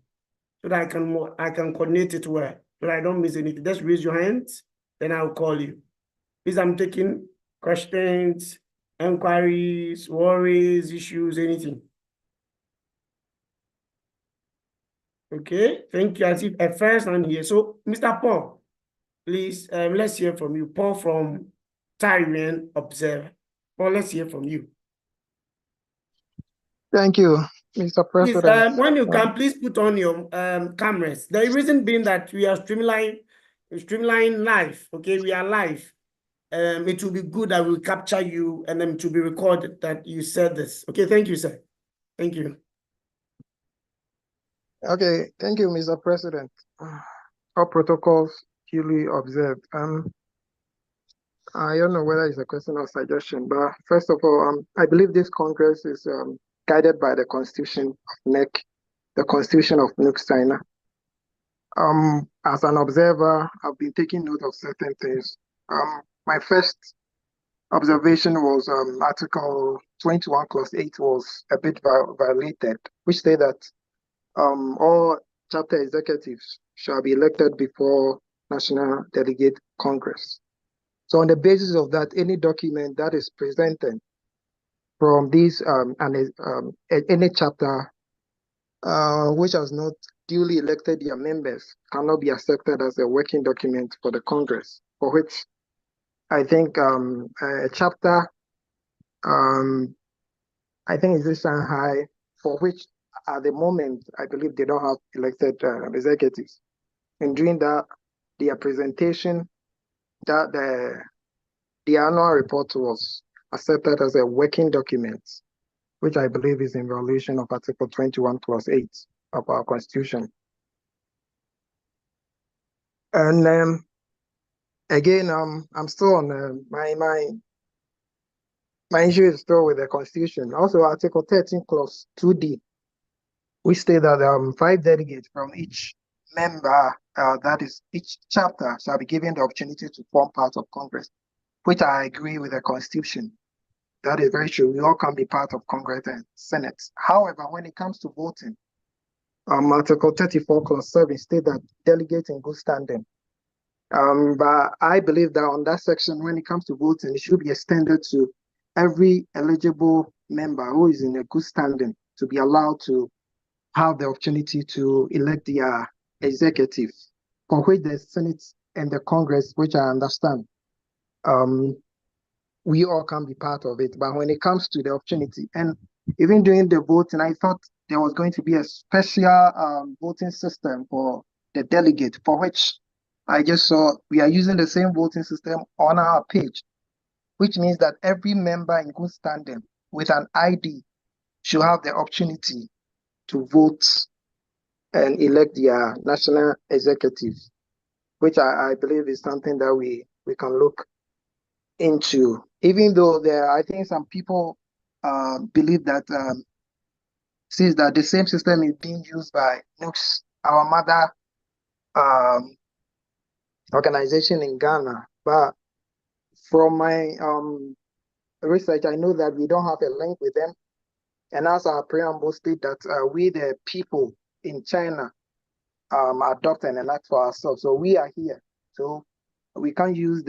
so that I can coordinate it well, so that I don't miss anything. Just raise your hands, then I'll call you. Please, I'm taking questions, inquiries, worries, issues, anything. Okay, thank you. I see a first one here. So, Mr. Paul, please, let's hear from you. Paul from Tyrian Observer. Paul, let's hear from you. Thank you, Mr. Please, President. when you can, please put on your cameras. The reason being that we are streamlining live. Okay, we are live. It will be good that we'll capture you and then it will be recorded that you said this. Okay, thank you, sir. Thank you. Okay, thank you, Mr. President. All protocols duly observed. I don't know whether it's a question or suggestion, but first of all, I believe this Congress is guided by the Constitution of NEC, the Constitution of Nugs-China. As an observer, I've been taking note of certain things. My first observation was Article 21 Clause 8 was a bit violated, which said that all chapter executives shall be elected before National Delegate Congress. So on the basis of that, any document that is presented from this any chapter which has not duly elected their members cannot be accepted as a working document for the Congress, for which I think a chapter, I think it's in Shanghai, for which at the moment, I believe they don't have elected executives. And during that, their presentation, that the annual report was accepted as a working document, which I believe is in violation of Article 21 Clause 8 of our Constitution. And again, I'm still on my issue is still with the Constitution. Also, Article 13 Clause 2D, which state that 5 delegates from each member, that is each chapter, shall be given the opportunity to form part of Congress, which I agree with the Constitution. That is very true. We all can be part of Congress and Senate. However, when it comes to voting, Article 34 Clause 7 state that delegates in good standing. But I believe that on that section, when it comes to voting, it should be extended to every eligible member who is in a good standing to be allowed to have the opportunity to elect their executive, for which the Senate and the Congress, which I understand, we all can be part of it. But when it comes to the opportunity, and even during the voting, I thought there was going to be a special voting system for the delegate, for which I just saw we are using the same voting system on our page, which means that every member in good standing with an ID should have the opportunity to vote and elect their national executive, which I believe is something that we can look into. Even though I think some people believe that since that the same system is being used by Nugs, our mother organization in Ghana, but from my research, I know that we don't have a link with them. And as our preamble state that we, the people in China, adopt and enact for ourselves. So we are here. So we can't use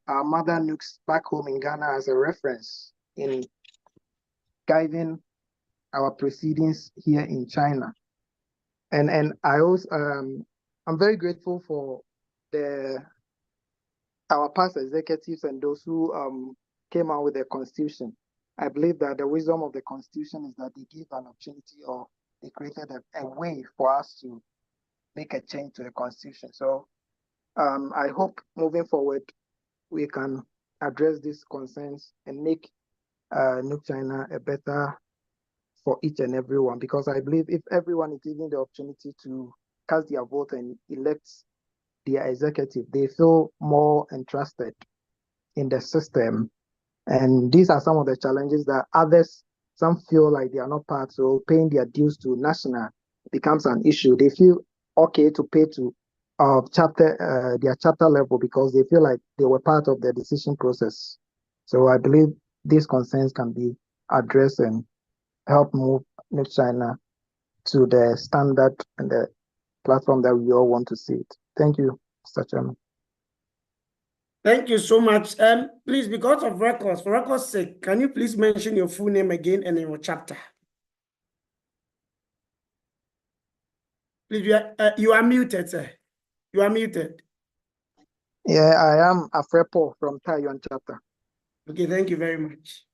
our mother nukes back home in Ghana as a reference in guiding our proceedings here in China. And I also I'm very grateful for our past executives and those who came out with the constitution. I believe that the wisdom of the constitution is that they give an opportunity, or they created a way for us to make a change to the constitution. So I hope moving forward we can address these concerns and make Nugs-China a better for each and everyone, because I believe if everyone is given the opportunity to cast their vote and elect their executive, they feel more entrusted in the system. And these are some of the challenges that others, some feel like they are not part, so paying their dues to national becomes an issue. They feel okay to pay to their chapter level because they feel like they were part of the decision process. So I believe these concerns can be addressed and help move Nugs-China to the standard and the platform that we all want to see it. Thank you, Mr. Chairman. Thank you so much. Please, because of records, for records' sake, can you please mention your full name again and your chapter? Please, you are muted, sir. You are muted. Yeah, I am Afrepo from Taiwan chapter. Okay, thank you very much.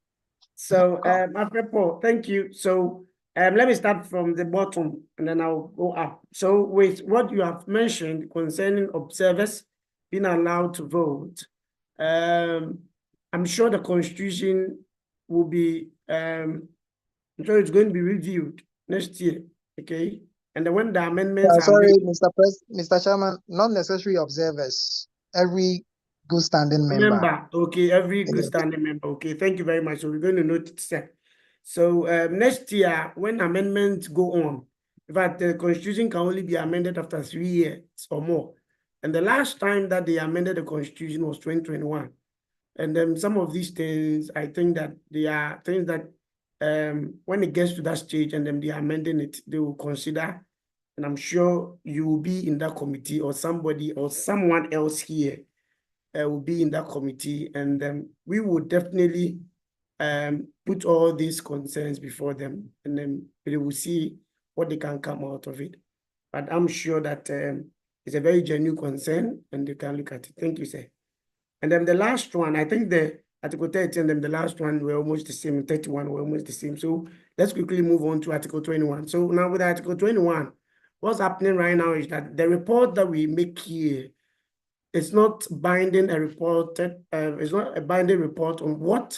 So, Afrepo, thank you. So, let me start from the bottom and then I'll go up. So, with what you have mentioned concerning observers being allowed to vote, I'm sure the constitution will be, I'm sure it's going to be reviewed next year, okay? And then when the amendments are sorry, made, Mr. Chairman, not necessarily observers, every good standing member. Okay, every good standing member. Okay, thank you very much. So we're going to note that. So next year, when amendments go on, in fact, the constitution can only be amended after 3 years or more. And the last time that they amended the constitution was 2021. And then some of these things, I think that they are things that when it gets to that stage and then they are amending it, they will consider. And I'm sure you will be in that committee, or somebody or someone else here will be in that committee, and we will definitely put all these concerns before them, and then we will see what they can come out of it. But I'm sure that it's a very genuine concern and they can look at it. Thank you, sir. And then the last one, I think the Article 30 and then the last one were almost the same, 31 were almost the same. So let's quickly move on to Article 21. So now with Article 21, what's happening right now is that the report that we make here, it's not binding a report, it's not a binding report on what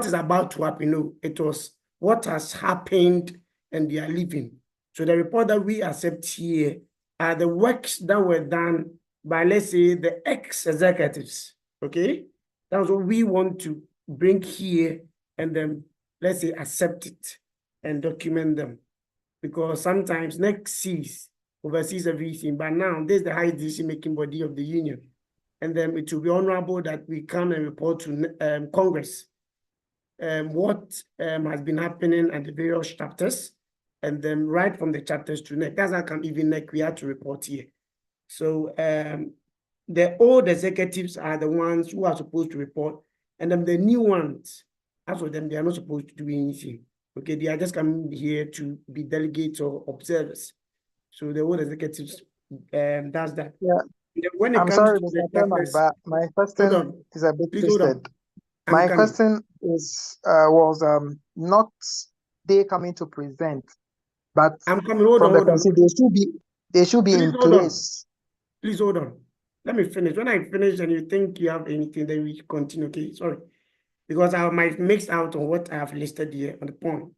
is about to happen. No, it was what has happened and they are leaving. So the report that we accept here are the works that were done by, let's say, the ex-executives, okay? That's what we want to bring here and then, let's say, accept it and document them. Because sometimes next oversees everything, but now there's the high decision-making body of the union. And then it will be honorable that we come and report to Congress what has been happening at the various chapters, and then right from the chapters to NEC. That's how come even NEC we have to report here. So the old executives are the ones who are supposed to report, and then the new ones, as for them, they are not supposed to do anything. Okay, they are just coming here to be delegates or observers. So the old executives does that. Yeah. When it I'm comes sorry, to Mr. the Chairman, chapters, but my question is a bit twisted. My question is was not they coming to present, but I'm coming. Hold from the on. they should be in place. Please hold on. Let me finish. When I finish and you think you have anything, then we continue. Okay, sorry, because I might mix out on what I have listed here on the point.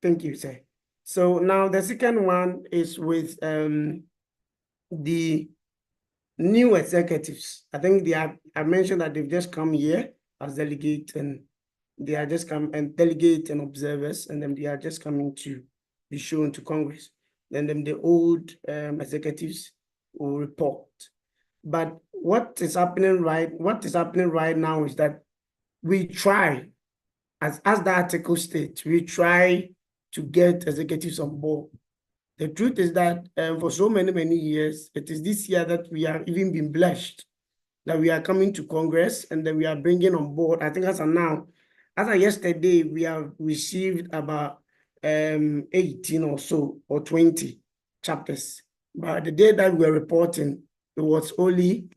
Thank you, sir. So now the second one is with the new executives. I think I mentioned that they've just come here as delegates, and they are just come and delegate and observers, and then they are just coming to be shown to Congress. Then the old executives will report. But what is happening right now is that we try as the article states, we try to get executives on board. The truth is that for so many years, it is this year that we have even been blessed that we are coming to Congress and that we are bringing on board. I think as of yesterday, we have received about 18 or so or 20 chapters. But the day that we were reporting, was only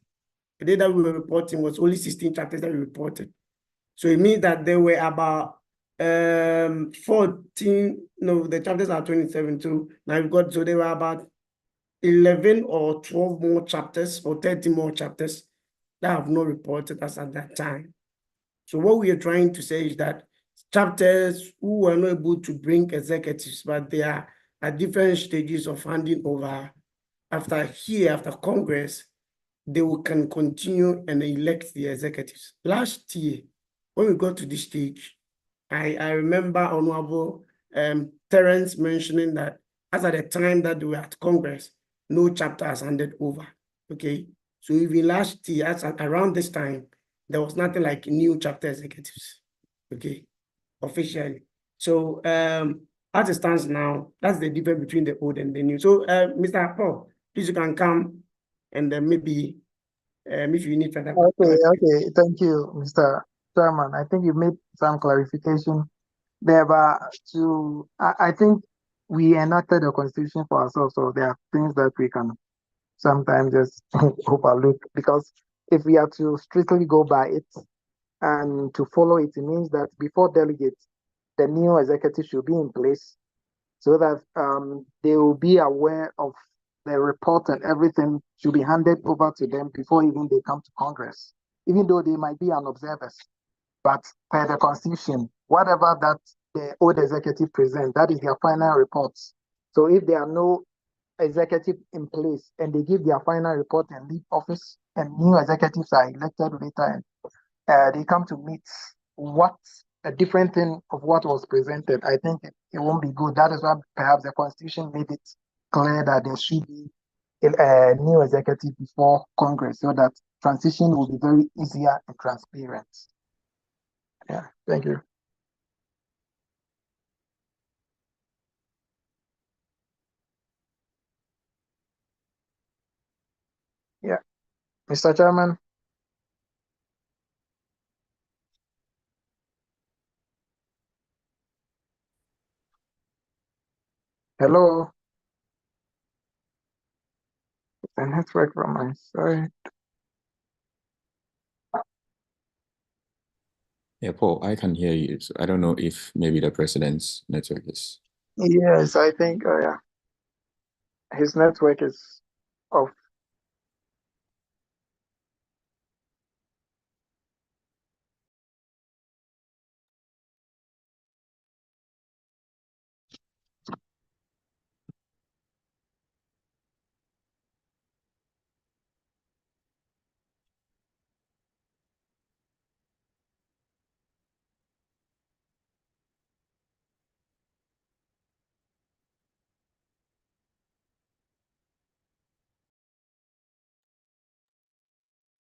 16 chapters that we reported. So it means that there were about 14, no, the chapters are 27 too. Now we've got, so there were about 11 or 12 more chapters or 30 more chapters that have not reported us at that time. So what we are trying to say is that chapters who were not able to bring executives, but they are at different stages of handing over after Congress, they can continue and elect the executives. Last year, when we got to this stage, I remember Honorable Terence mentioning that as at the time that we were at Congress, no chapter has handed over. Okay, so even last year, around this time, there was nothing like new chapter executives. Okay, officially. So as it stands now, that's the difference between the old and the new. So Mr. Paul, please you can come and then maybe if you need further. Okay, thank you, Mr. Chairman. I think you made some clarification there, but I think we enacted the constitution for ourselves, so there are things that we can sometimes just overlook, because if we are to strictly go by it and to follow it, it means that before delegates, the new executive should be in place so that they will be aware of the report and everything should be handed over to them before even they come to Congress, even though they might be observers. But per the Constitution, whatever that the old executive present, that is their final reports. So if there are no executive in place and they give their final report and leave office and new executives are elected later and they come to meet a different thing of what was presented, I think it won't be good. That is why perhaps the Constitution made it clear that there should be a new executive before Congress so that transition will be very easier and transparent. Yeah, thank you. Yeah, Mr. Chairman. Hello. The network from my side. Yeah, Paul, I can hear you. So I don't know if maybe the president's network is. Yes, I think yeah. His network is off.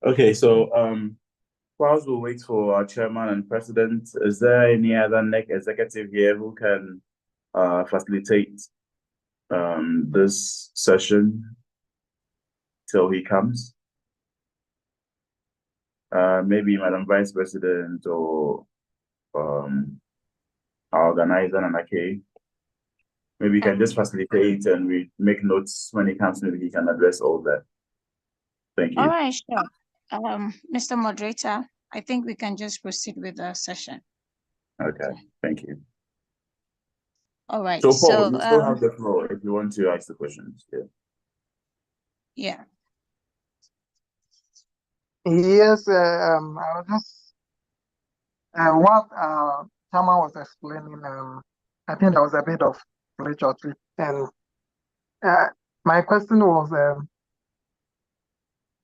Okay, so whilst we'll wait for our chairman and president, is there any other NEC executive here who can facilitate this session till he comes? Maybe Madam Vice President or our organizer, Nanake. Maybe he can just facilitate and we make notes when he comes, maybe he can address all that. Thank you. All right, sure. Mr. Moderator, I think we can just proceed with the session. Okay, thank you. All right. So Paul, you still have the floor if you want to ask the questions. Yeah. Yes, I was just what Tama was explaining. I think there was a bit of glitch, and my question was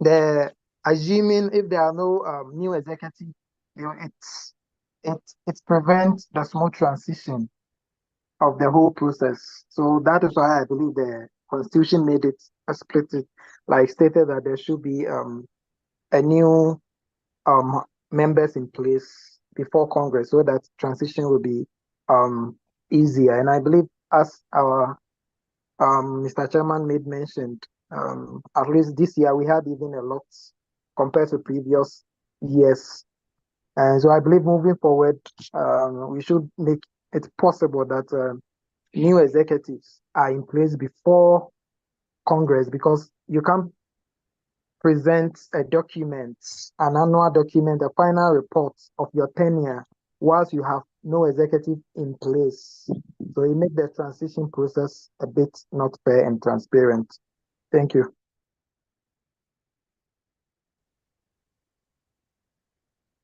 the assuming if there are no new executive, it prevents the smooth transition of the whole process. So that is why I believe the Constitution made it explicit, like stated that there should be a new members in place before Congress so that transition will be easier. And I believe, as our Mr. Chairman made mentioned, at least this year we had even a lot compared to previous years. And so I believe moving forward, we should make it possible that new executives are in place before Congress, because you can't present a document, an annual document, a final report of your tenure whilst you have no executive in place. So it makes the transition process a bit not fair and transparent. Thank you.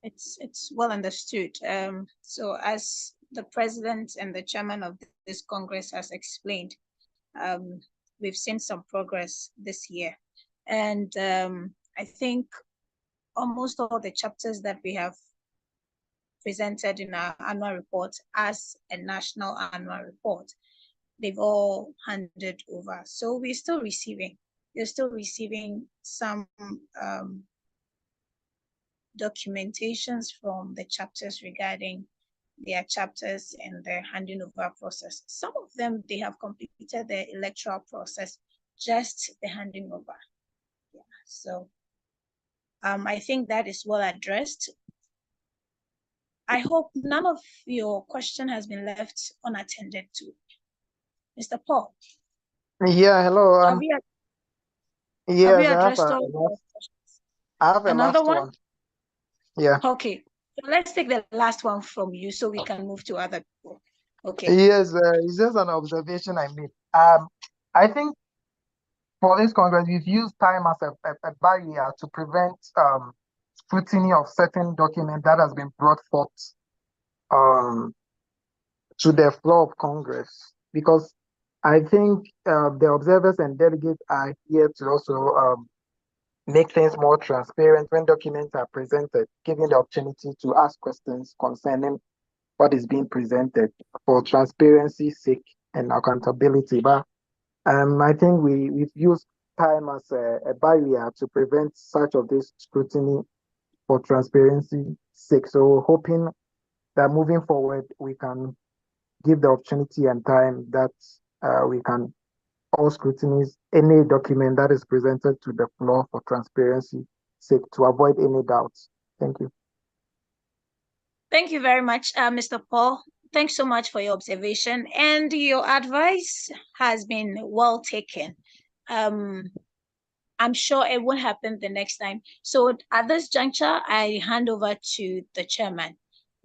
It's well understood. So as the president and the chairman of this Congress has explained, we've seen some progress this year. And I think almost all the chapters that we have presented in our annual report as a national annual report, they've all handed over. So we're still receiving some documentations from the chapters regarding their chapters and their handing over process. Some of them, they have completed the electoral process, just the handing over. Yeah. So I think that is well addressed. I hope none of your question has been left unattended to. Mr. Paul. Yeah, hello. Have you addressed all your questions? I have Another last one. Yeah. Okay. So let's take the last one from you so we can move to other people. Okay. Yes, it's just an observation I made. I think for this Congress, we've used time as a barrier to prevent scrutiny of certain document that has been brought forth to the floor of Congress, because I think the observers and delegates are here to also make things more transparent when documents are presented, giving the opportunity to ask questions concerning what is being presented for transparency's sake and accountability. But I think we've used time as a barrier to prevent such of this scrutiny for transparency's sake. So hoping that moving forward, we can give the opportunity and time that we can all scrutinize any document that is presented to the floor for transparency's sake to avoid any doubts. Thank you. Thank you very much, Mr. Paul. Thanks so much for your observation, and your advice has been well taken. I'm sure it won't happen the next time. So at this juncture, I hand over to the chairman.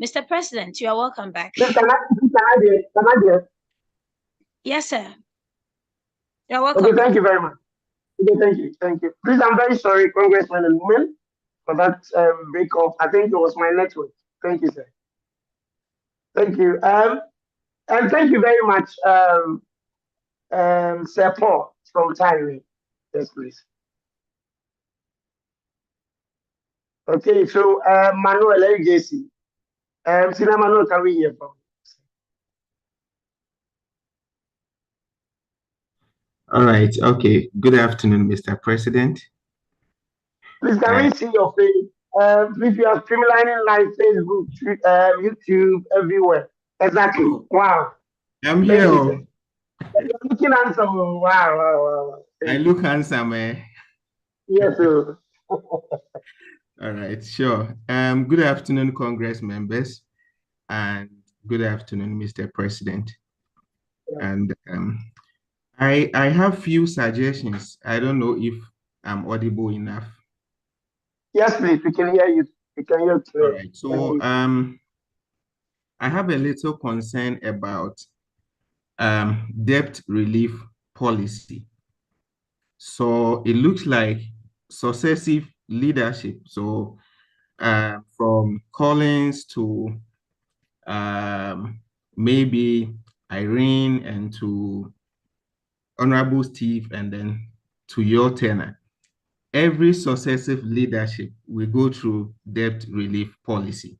Mr. President, you are welcome back. Can I get? Yes, sir. You're welcome. Okay, thank you very much. Okay, thank you. Please, I'm very sorry, Congressman and women, for that break off. I think it was my network. Thank you, sir. Thank you. And thank you very much, Sir Paul from Thailand. Yes, please. Okay, so Manuel LJC. Sina Manuel, can we hear from? All right. Okay. Good afternoon, Mr. President. Please, can we see your face? Please, you are streamlining like Facebook, YouTube, everywhere. Exactly. Wow. I'm here. You're looking handsome. Wow. I look handsome, eh? Yes, sir. All right. Sure. Good afternoon, Congress members, and good afternoon, Mr. President. And I have few suggestions. I don't know if I'm audible enough. Yes, please. We can hear you. We can hear you. All right. So I have a little concern about debt relief policy. So it looks like successive leadership. So from Collins to maybe Irene and to Honorable Steve, and then to your tenor. Every successive leadership will go through debt relief policy.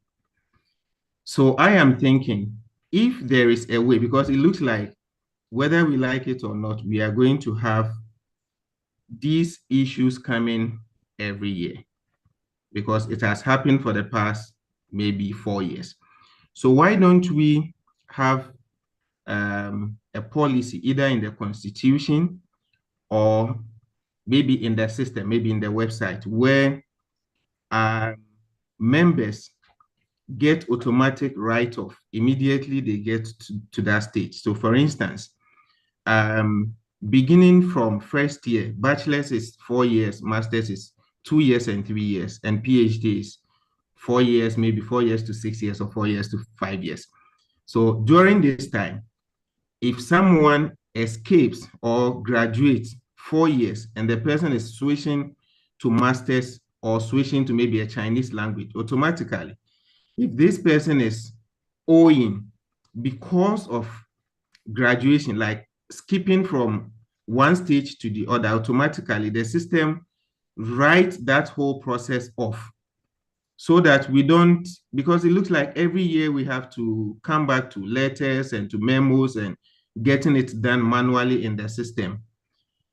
So I am thinking, if there is a way, because it looks like whether we like it or not, we are going to have these issues coming every year, because it has happened for the past maybe 4 years. So why don't we have a policy either in the constitution or maybe in the system, maybe in the website, where members get automatic write-off immediately they get to that stage. So for instance, beginning from first year, bachelor's is 4 years, master's is 2 years and 3 years, and PhD is 4 years, maybe 4 years to 6 years or 4 years to 5 years. So during this time, if someone escapes or graduates 4 years and the person is switching to master's or switching to maybe a Chinese language, automatically, if this person is owing because of graduation, like skipping from one stage to the other, automatically the system writes that whole process off, so that we don't, because it looks like every year we have to come back to letters and to memos and getting it done manually in the system.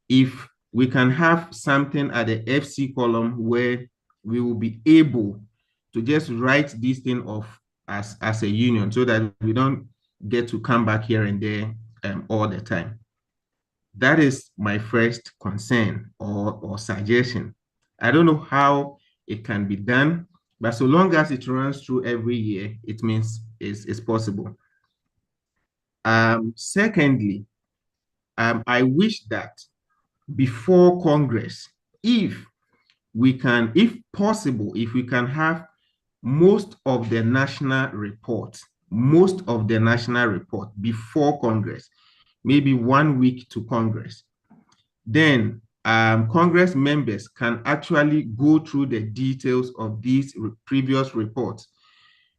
If we can have something at the FC column where we will be able to just write this thing off as a union, so that we don't get to come back here and there all the time. That is my first concern or suggestion. I don't know how it can be done, but so long as it runs through every year, it means it's possible. Secondly, I wish that before Congress, if we can, if possible, if we can have most of the national report before Congress, maybe 1 week to Congress, then Congress members can actually go through the details of these previous reports.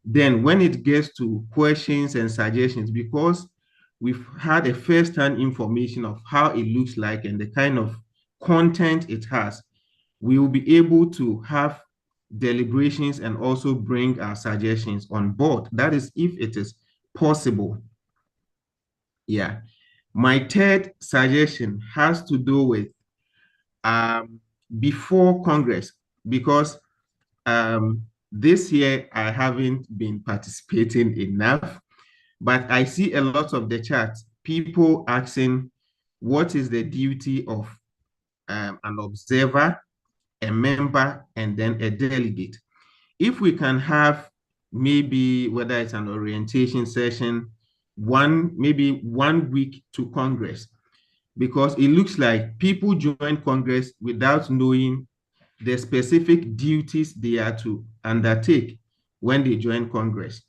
Then when it gets to questions and suggestions, because we've had a first-hand information of how it looks like and the kind of content it has, we will be able to have deliberations and also bring our suggestions on board. That is, if it is possible. Yeah. My third suggestion has to do with before Congress, because this year I haven't been participating enough, but I see a lot of the chats, people asking what is the duty of an observer, a member, and then a delegate. If we can have maybe, whether it's an orientation session, maybe 1 week to Congress, because it looks like people join Congress without knowing the specific duties they are to undertake when they join Congress.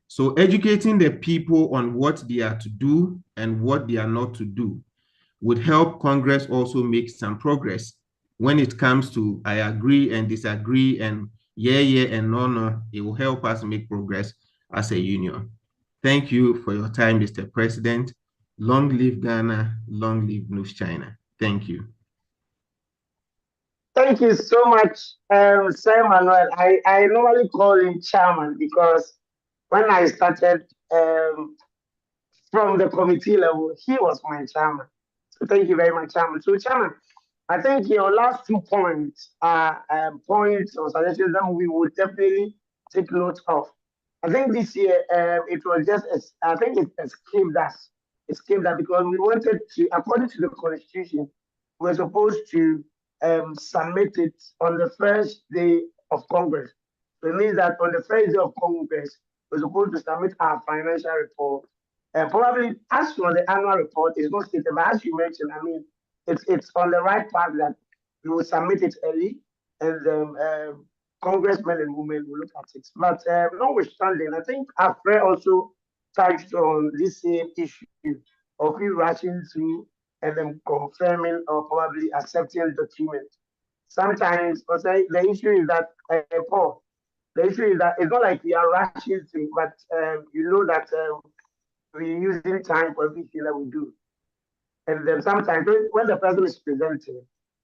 So educating the people on what they are to do and what they are not to do would help Congress also make some progress when it comes to I agree and disagree and yeah and no. It will help us make progress as a union. Thank you for your time, Mr. President. Long live Ghana, long live Nugs-China. Thank you. Thank you so much, Sir Manuel. I normally call him chairman because when I started from the committee level, he was my chairman. So thank you very much, chairman. So chairman, I think your last 2 points are points or suggestions that we would definitely take note of. I think this year it was just, I think it escaped us. Escaped us because we wanted to, according to the constitution, we were supposed to submit it on the first day of Congress. So it means that on the first day of Congress, we're supposed to submit our financial report. And probably as for the annual report, it's not stated, but as you mentioned, I mean, it's on the right path that we will submit it early, and congressmen and women will look at it. But notwithstanding, I think Afre also touched on this same issue of you rushing through and then confirming or probably accepting documents. Sometimes, the issue is that, Paul, the issue is that it's not like we are rushing through, but you know that we're using time for everything that we do. And then sometimes when the person is presenting,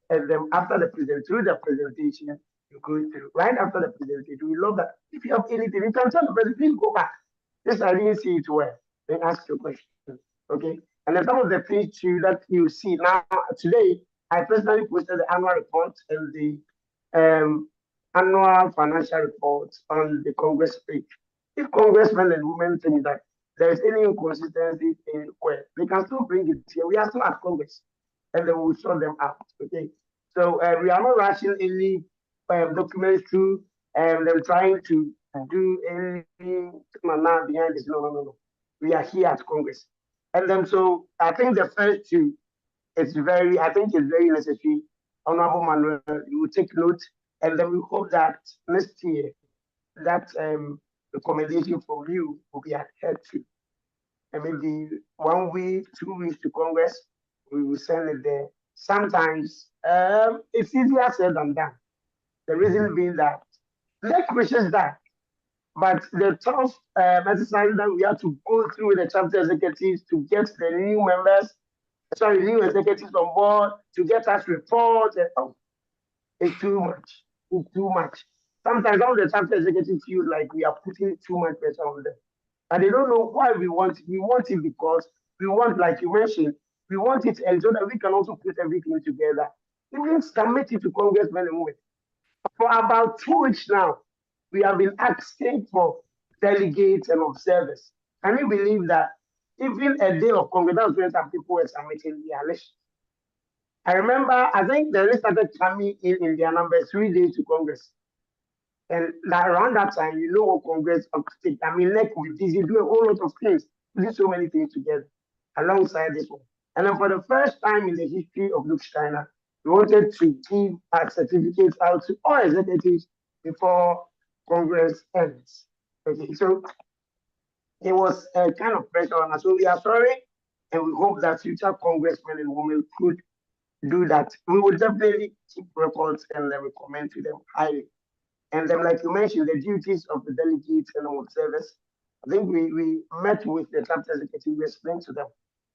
and then after the through the presentation, you go through. Right after the presentation, we love that. If you have anything, you can tell the person, please go back. This I didn't see it well. Then ask your question. Okay. And then some of the things too that you see now today, I personally posted the annual report and the annual financial report on the Congress page. If congressmen and women think that there is any inconsistency anywhere, they can still bring it here. We are still at Congress, and then we will sort them out. Okay, so we are not rushing any documents through and them trying to do anything behind this. No. We are here at Congress, and then so I think the first two, I think it's very necessary. Honorable Manuel, you will take note, and then we hope that next year that recommendation from you will be adhered to. And maybe 1 week, 2 weeks to Congress, we will send it there. Sometimes it's easier said than done. The reason being that NEC wishes that, but the tough exercise that we have to go through with the chapter executives to get the new executives on board, to get us reports, it's too much. It's too much. Sometimes all the chapter executives feel like we are putting too much pressure on them. And they don't know why we want it. We want it because we want, like you mentioned, we want it and so that we can also put everything together. Even submit it to congressmen and women. For about 2 weeks now, we have been asking for delegates and observers. Can you believe that even a day of Congress, that's when some people were submitting their list? I remember, I think the list started coming in their number 3 days to Congress. And that around that time, you know what Congress take. I mean, like with this, you do a whole lot of things, do so many things together alongside this one. And then for the first time in the history of Nugs-China, we wanted to give our certificates out to all executives before Congress ends. Okay, so it was a kind of pressure on us. So we are sorry, and we hope that future congressmen and women could do that. We will definitely keep records and then recommend to them highly. And then, like you mentioned, the duties of the delegates and observers. I think we met with the chapter executive, we explained to them.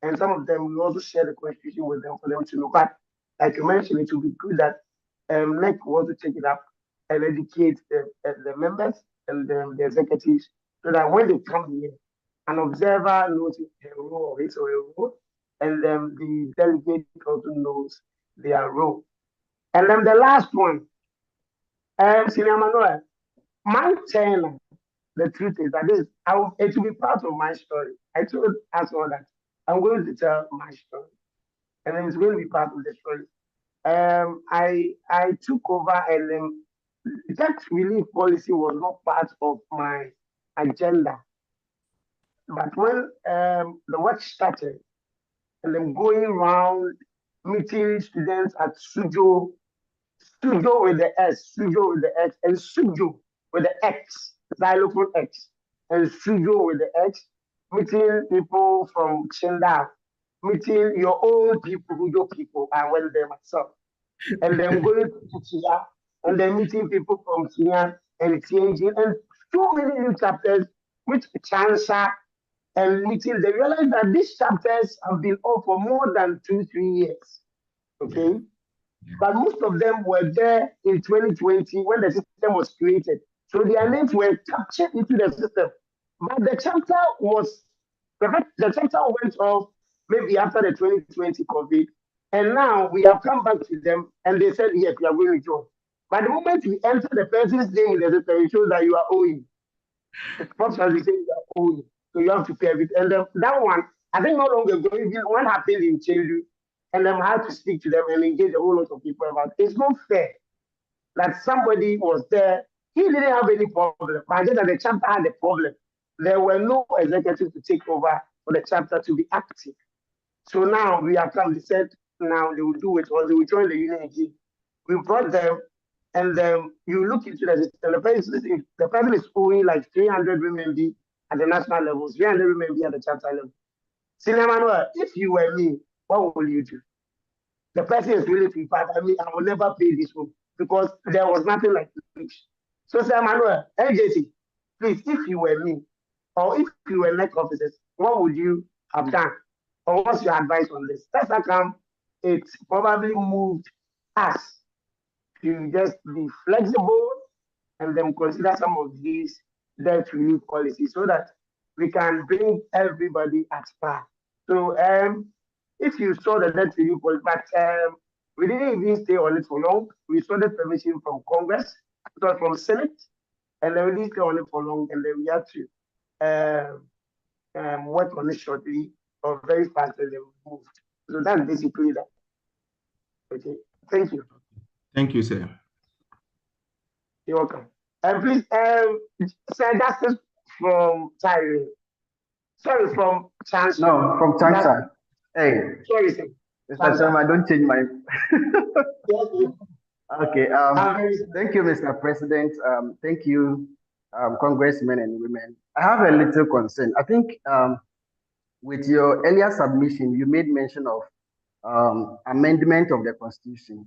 And some of them, we also share the constitution with them for them to know. But like you mentioned, it would be good that NEC will also take it up and educate the members and the executives so that when they come here, an observer knows a role of his or a role, and then the delegate also knows their role. And then the last one, Senior Manuel, my turn, the truth is that it will be part of my story. I told us all that I'm going to tell my story, and then it's going to be part of the story. I took over, and then debt relief policy was not part of my agenda. But when the work started, and then going around meeting students at Sujo with the S, Sujo with the X, and Sujo with the X, xylophone X, and Sujo with the X, meeting people from Chinda, meeting your own people, Hujo people. I went there myself. And then going to Chia, and then meeting people from Chia and Tianjin, and so many new chapters, which Chansa, and meeting, they realized that these chapters have been on for more than 2-3 years. Okay? But most of them were there in 2020 when the system was created. So their names were captured into the system. But the chapter went off maybe after the 2020 COVID. And now we have come back to them and they said, yes, we are going to join. But the moment we enter the person's name in the system, it shows that you are owing. The first as we say you are owing. So you have to pay everything. And that one, I think not long ago, even one happened in Chengdu, and then I had to speak to them and engage a whole lot of people about it. It's not fair that somebody was there, he didn't have any problem, but just that the chapter had a problem. There were no executives to take over for the chapter to be active. So now we have come, they said now they will do it or they will join the union again. We brought them, and then you look into the system, the person is owing like 300 RMB at the national level, 300 RMB at the chapter level. Senior Manuel, if you were me, what will you do? The person is willing to fight. I mean, I will never pay this one because there was nothing like this. So, Sir Manuel, NJC, please, if you were me, or if you were NEC officers, what would you have done? Or what's your advice on this? That's how come it probably moved us to just be flexible and then consider some of these debt relief policies so that we can bring everybody at par. So if you saw the debt relief policy, but we didn't even stay on it for long. We saw the permission from Congress, It was from Senate, and then we didn't stay on it for long, and then we had to work on it shortly or very fast, and then we moved. So that's basically that. Okay, thank you. Thank you, sir. You're welcome. And please, Sir Justice from Tyree. Sorry, from Chance. No, from Chance. Hey, sorry, sir. Mr. Chairman, don't change my. Yes, yes. Okay. Thank you, Mr. President. Thank you, congressmen and women. I have a little concern. I think with your earlier submission, you made mention of amendment of the Constitution.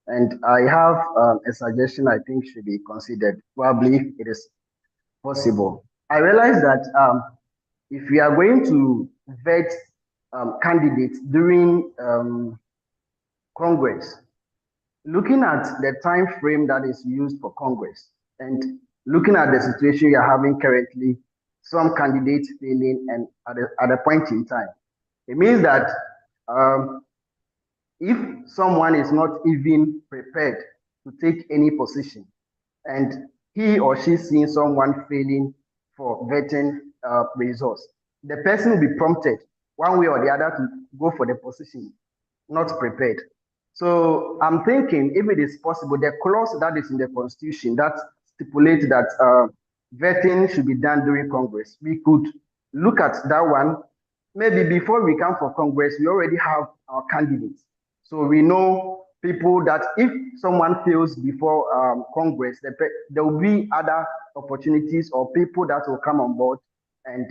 And I have a suggestion I think should be considered, probably if it is possible. I realize that if we are going to vet candidates during Congress, looking at the time frame that is used for Congress and looking at the situation you're having currently, some candidates failing and at a point in time, it means that if someone is not even prepared to take any position and he or she seeing someone failing for vetting results, the person will be prompted one way or the other to go for the position, not prepared. So I'm thinking if it is possible, the clause that is in the Constitution that stipulates that vetting should be done during Congress, we could look at that one. Maybe before we come for Congress, we already have our candidates. So we know people that if someone fails before Congress, there will be other opportunities or people that will come on board. And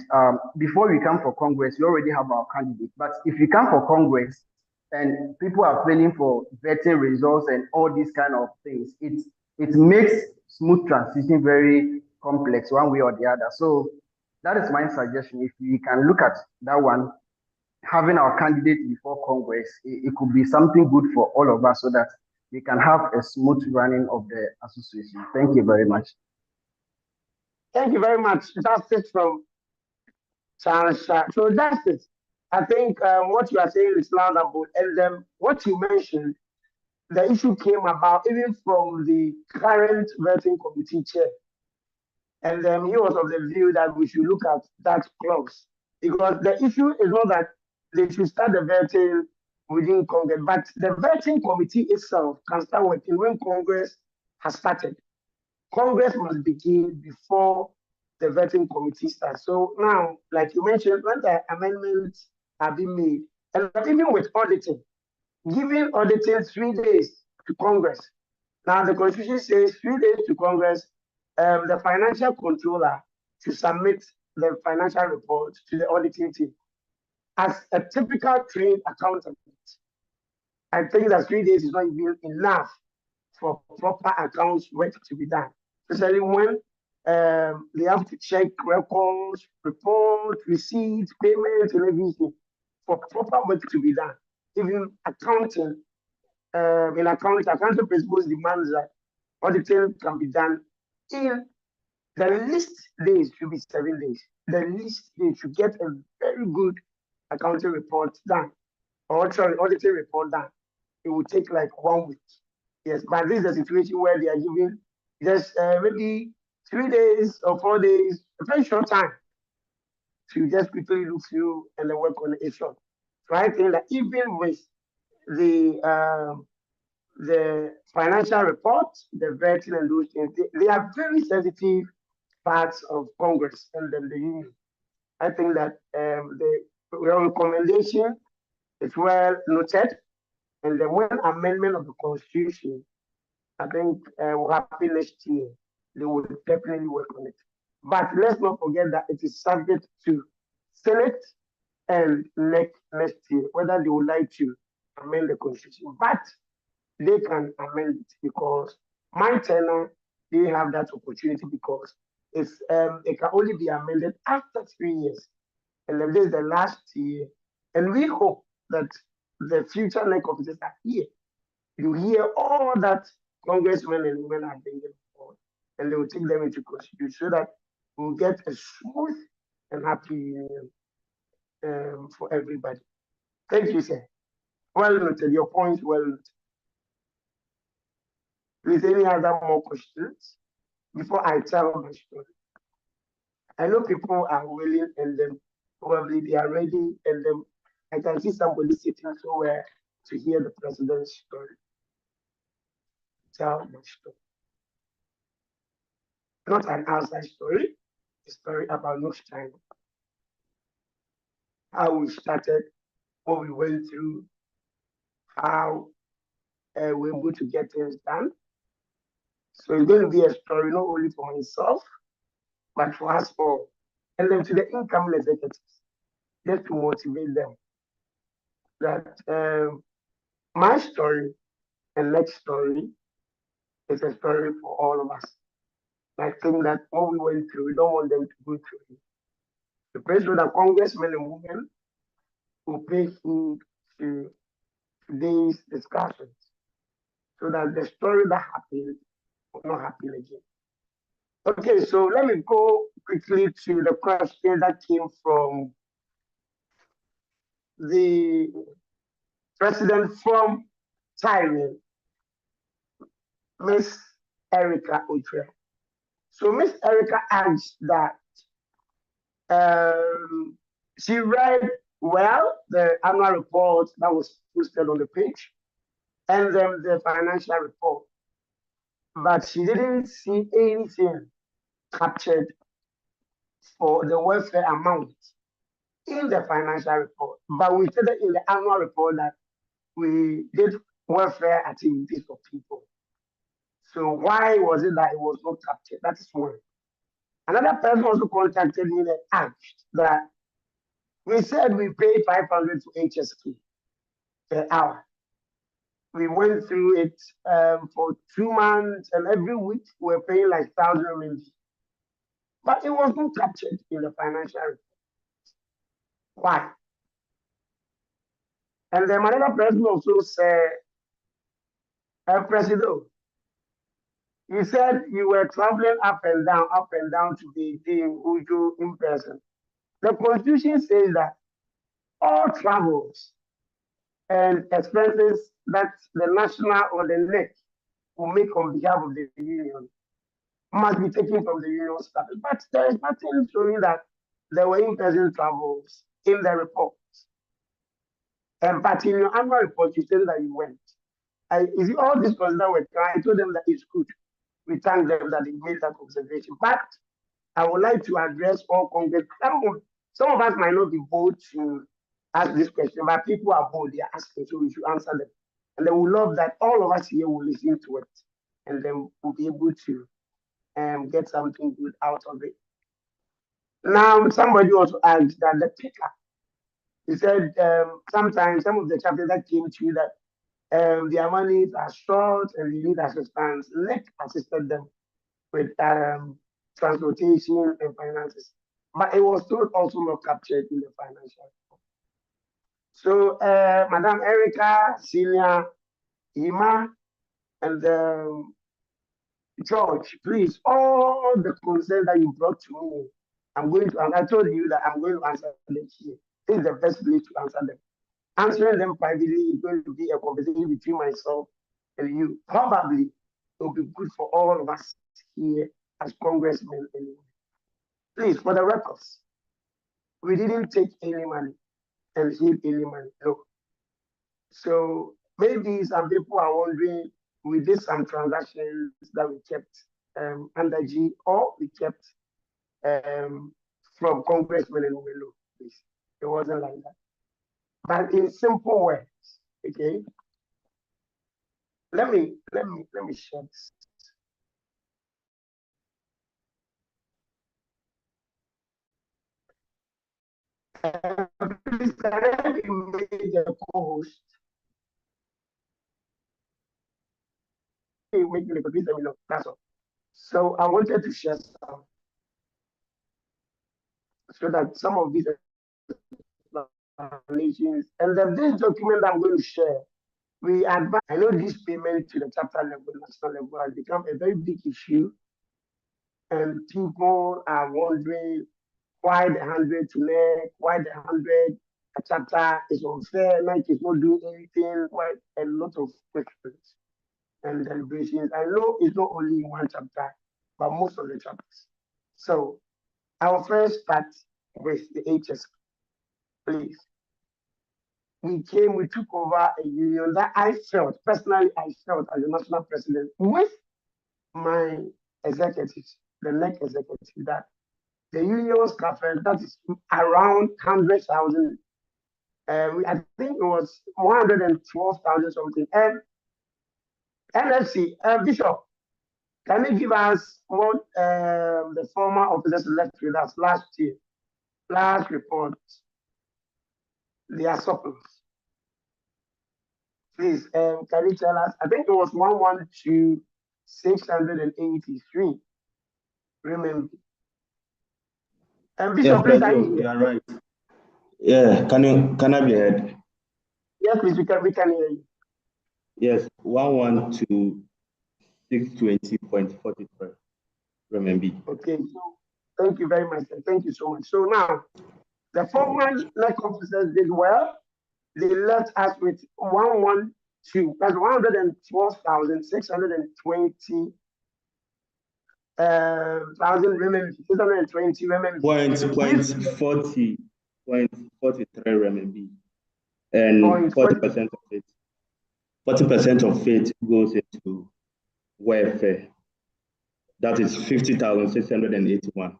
before we come for Congress, we already have our candidate. But if we come for Congress and people are failing for vetting results and all these kind of things, it makes smooth transition very complex one way or the other. So that is my suggestion. If we can look at that one, having our candidate before Congress, it could be something good for all of us so that we can have a smooth running of the association. Thank you very much. Thank you very much. That's it from Charles. So that's it. I think what you are saying is loud and bold. And then what you mentioned, the issue came about even from the current vetting committee chair. And then he was of the view that we should look at that clause. Because the issue is not that they should start the vetting within Congress, but the vetting committee itself can start working when Congress has started. Congress must begin before the vetting committee starts. So now, like you mentioned, when the amendments are being made, and even with auditing, giving auditing 3 days to Congress. Now the Constitution says 3 days to Congress, the financial controller should submit the financial report to the auditing team. As a typical trained accountant, I think that 3 days is not even enough for proper accounts work to be done, especially when they have to check records, report, receipts, payments, and everything for proper work to be done. Even accounting, in accounting principles demands that auditing can be done in the least days should be 7 days. The least days should get a very good accounting report done, or sorry, auditing report done. It will take like 1 week. Yes, but this is a situation where they are giving just maybe 3 days or 4 days, a very short time to just quickly look through and then work on it short. So I think that even with the financial report, the vetting and those things, they are very sensitive parts of Congress and then the Union. I think that the recommendation is well noted, and then when amendment of the Constitution, I think will happen next year, they will definitely work on it. But let's not forget that it is subject to Senate and next year, whether they would like to amend the Constitution. But they can amend it because my tenure, they have that opportunity because it can only be amended after 3 years. And then this is the last year. And we hope that the future next officers are here. You hear all that congressmen and women are bringing forward, and they will take them into consideration so that we'll get a smooth and happy union for everybody. Thank you, sir. Well noted. Your point well noted. Please, any other more questions before I tell my story? I know people are willing and then probably they are ready and then I can see somebody sitting somewhere to hear the president's story. Tell my story. Not an outside story, a story about Nugs-China. How we started, what we went through, how we were able to get things done. So it's going to be a story not only for myself, but for us all. And then to the incoming executives, just to motivate them that my story and next story is a story for all of us. I think that what we went through, we don't want them to go through it. The president of congressmen and women will pay heed to today's discussions so that the story that happened will not happen again. Okay, so let me go quickly to the question that came from the president from Thailand, Miss Erica Otre. So Miss Erica asked that she read well the annual report that was posted on the page and then the financial report, but she didn't see anything captured for the welfare amount in the financial report. But we stated in the annual report that we did welfare activities for people. So why was it that it was not captured? That is one. Another person also contacted me and asked that we said we paid 500 to HSK per hour. We went through it for 2 months, and every week we're paying like 1,000 ringgit. But it was not captured in the financial report. Why? And then another person also said, President, you said you were traveling up and down to the Uju in person. The Constitution says that all travels and expenses that the national or the NEC will make on behalf of the union must be taken from the union staff. But there is nothing showing that there were in-person travels in the report. But in your annual report, you said that you went. You see, all these persons that were trying, I told them that it's good. We thank them that they made that observation. But I would like to address all Congress. Some of us might not be bold to ask this question, but people are bold. They are asking, so we should answer them. And they will love that all of us here will listen to it. And then we'll be able to get something good out of it. Now, somebody also asked that the picker, he said sometimes some of the chapters that came to you that their monies are short and they need assistance. NEC assisted them with transportation and finances. But it was still also not captured in the financial report. So Madam Erica, Senior, Ima, and George, please, all the concerns that you brought to me, and I told you that I'm going to answer them here. This is the best place to answer them. Answering them privately is going to be a conversation between myself and you. Probably it will be good for all of us here as congressmen anyway. Please, for the records, we didn't take any money and receive any money. No. So maybe some people are wondering, we did some transactions that we kept under G, or we kept from congressmen and women. Please, it wasn't like that. But in simple words, okay. Let me share this. Please, can I be made the co-host? Please let me know. That's all. So I wanted to share some, so that some of these explanations, and then this document I'm going to share, we advance. I know this payment to the chapter level, national level, has become a very big issue, and people are wondering why the 100 to NEC, why the 100 chapter is unfair, like it's not doing anything, why a lot of questions. and deliberations. I know it's not only in one chapter, but most of the chapters. So I'll first start with the HS, please. We took over a union that I felt, personally, I felt as a national president with my executives, the NEC executives, that the union's cafe, that is around 100,000. I think it was 112,000 something. And NFC, Bishop, can you give us what the former officers left with us last report, their surplus? Please, can you tell us? I think it was 112,683. Remember. And Bishop, please, you are right. Yeah, can I be heard? Yes, please, we can hear you. Yes, 112,620.43. Remember. Okay, so thank you very much. Thank you so much. So now, the former NEC officers did well. They left us with 112,620 thousand remaining, 620 remaining. Point 43 RMB, and 40% of it. 40% of it goes into welfare. That is 50,681.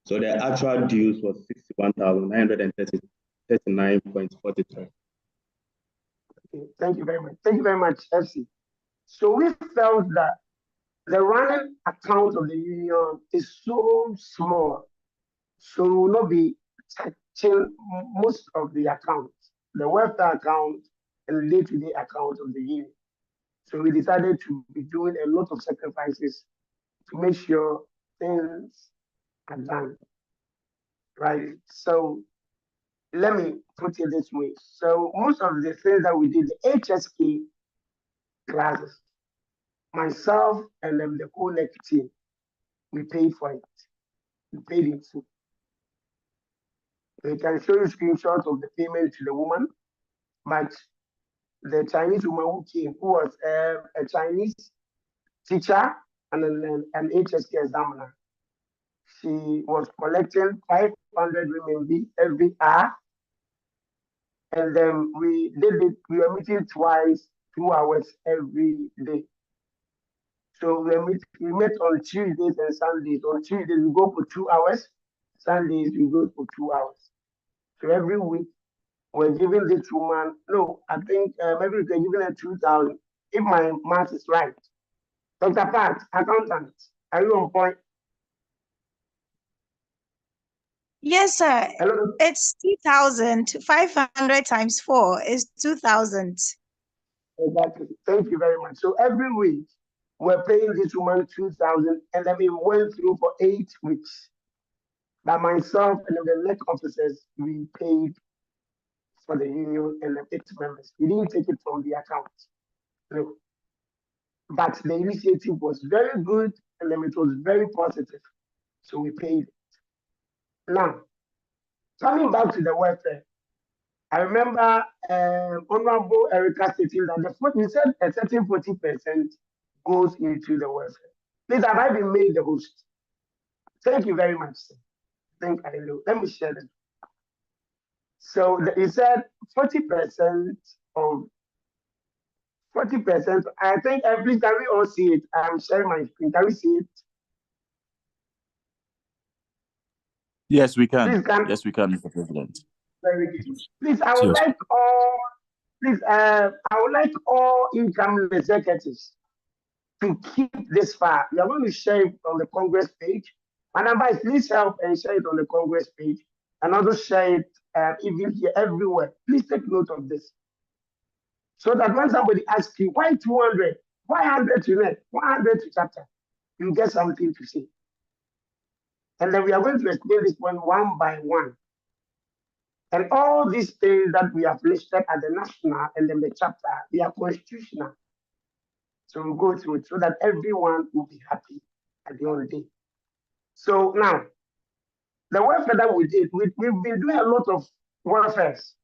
So the actual dues was 61,939.43. Okay, thank you very much. Thank you very much, FC. So we felt that the running account of the union is so small, so we will not be touching most of the accounts, the welfare account and the day-to-day account of the union. So we decided to be doing a lot of sacrifices to make sure things are done, right? So let me put it this way. So most of the things that we did, the HSK classes, myself and the whole NEC team, we paid for it. We paid in full. We can show you screenshots of the payment to the woman, but the Chinese woman who came, who was a Chinese teacher and an HSK examiner, she was collecting 500 RMB every hour. And then we did it, we were meeting twice, 2 hours every day. So we met on Tuesdays and Sundays. On Tuesdays, we go for 2 hours. Sundays, we go for 2 hours. So every week, we're giving this woman, no, I think maybe we're giving her 2,000, if my math is right. Dr. Pat, accountant, are you on point? Yes, sir. Hello? It's 2,500 times 4 is 2,000. Exactly. Thank you very much. So every week, we're paying this woman 2,000, and then we went through for 8 weeks. By myself and the NEC officers, we paid for the union and the 8 members. We didn't take it from the account. No. But the initiative was very good, and then it was very positive. So we paid it. Now, coming back to the welfare, I remember Honorable Erica stating that you said a certain 40% goes into the welfare. Please, have I been made the host? Thank you very much, sir. Thank you. Let me share this. So he said 40% of 40%. I think, please, can we all see it? I'm sharing my screen. Can we see it? Yes, we can. Please, Yes, we can, Mr. President. Very good. Please, I would like all incoming executives to keep this file. We are going to share it on the Congress page. And advice, please help and share it on the Congress page, and also share it even here everywhere. Please take note of this, so that when somebody asks you why 200, why 100 to net, 100 to chapter, you get something to say. And then we are going to explain this one by one. And all these things that we have listed at the national and then the chapter, they are constitutional. So we'll go through it so that everyone will be happy at the end of the day. So now, the welfare that we did, we've been doing a lot of welfares.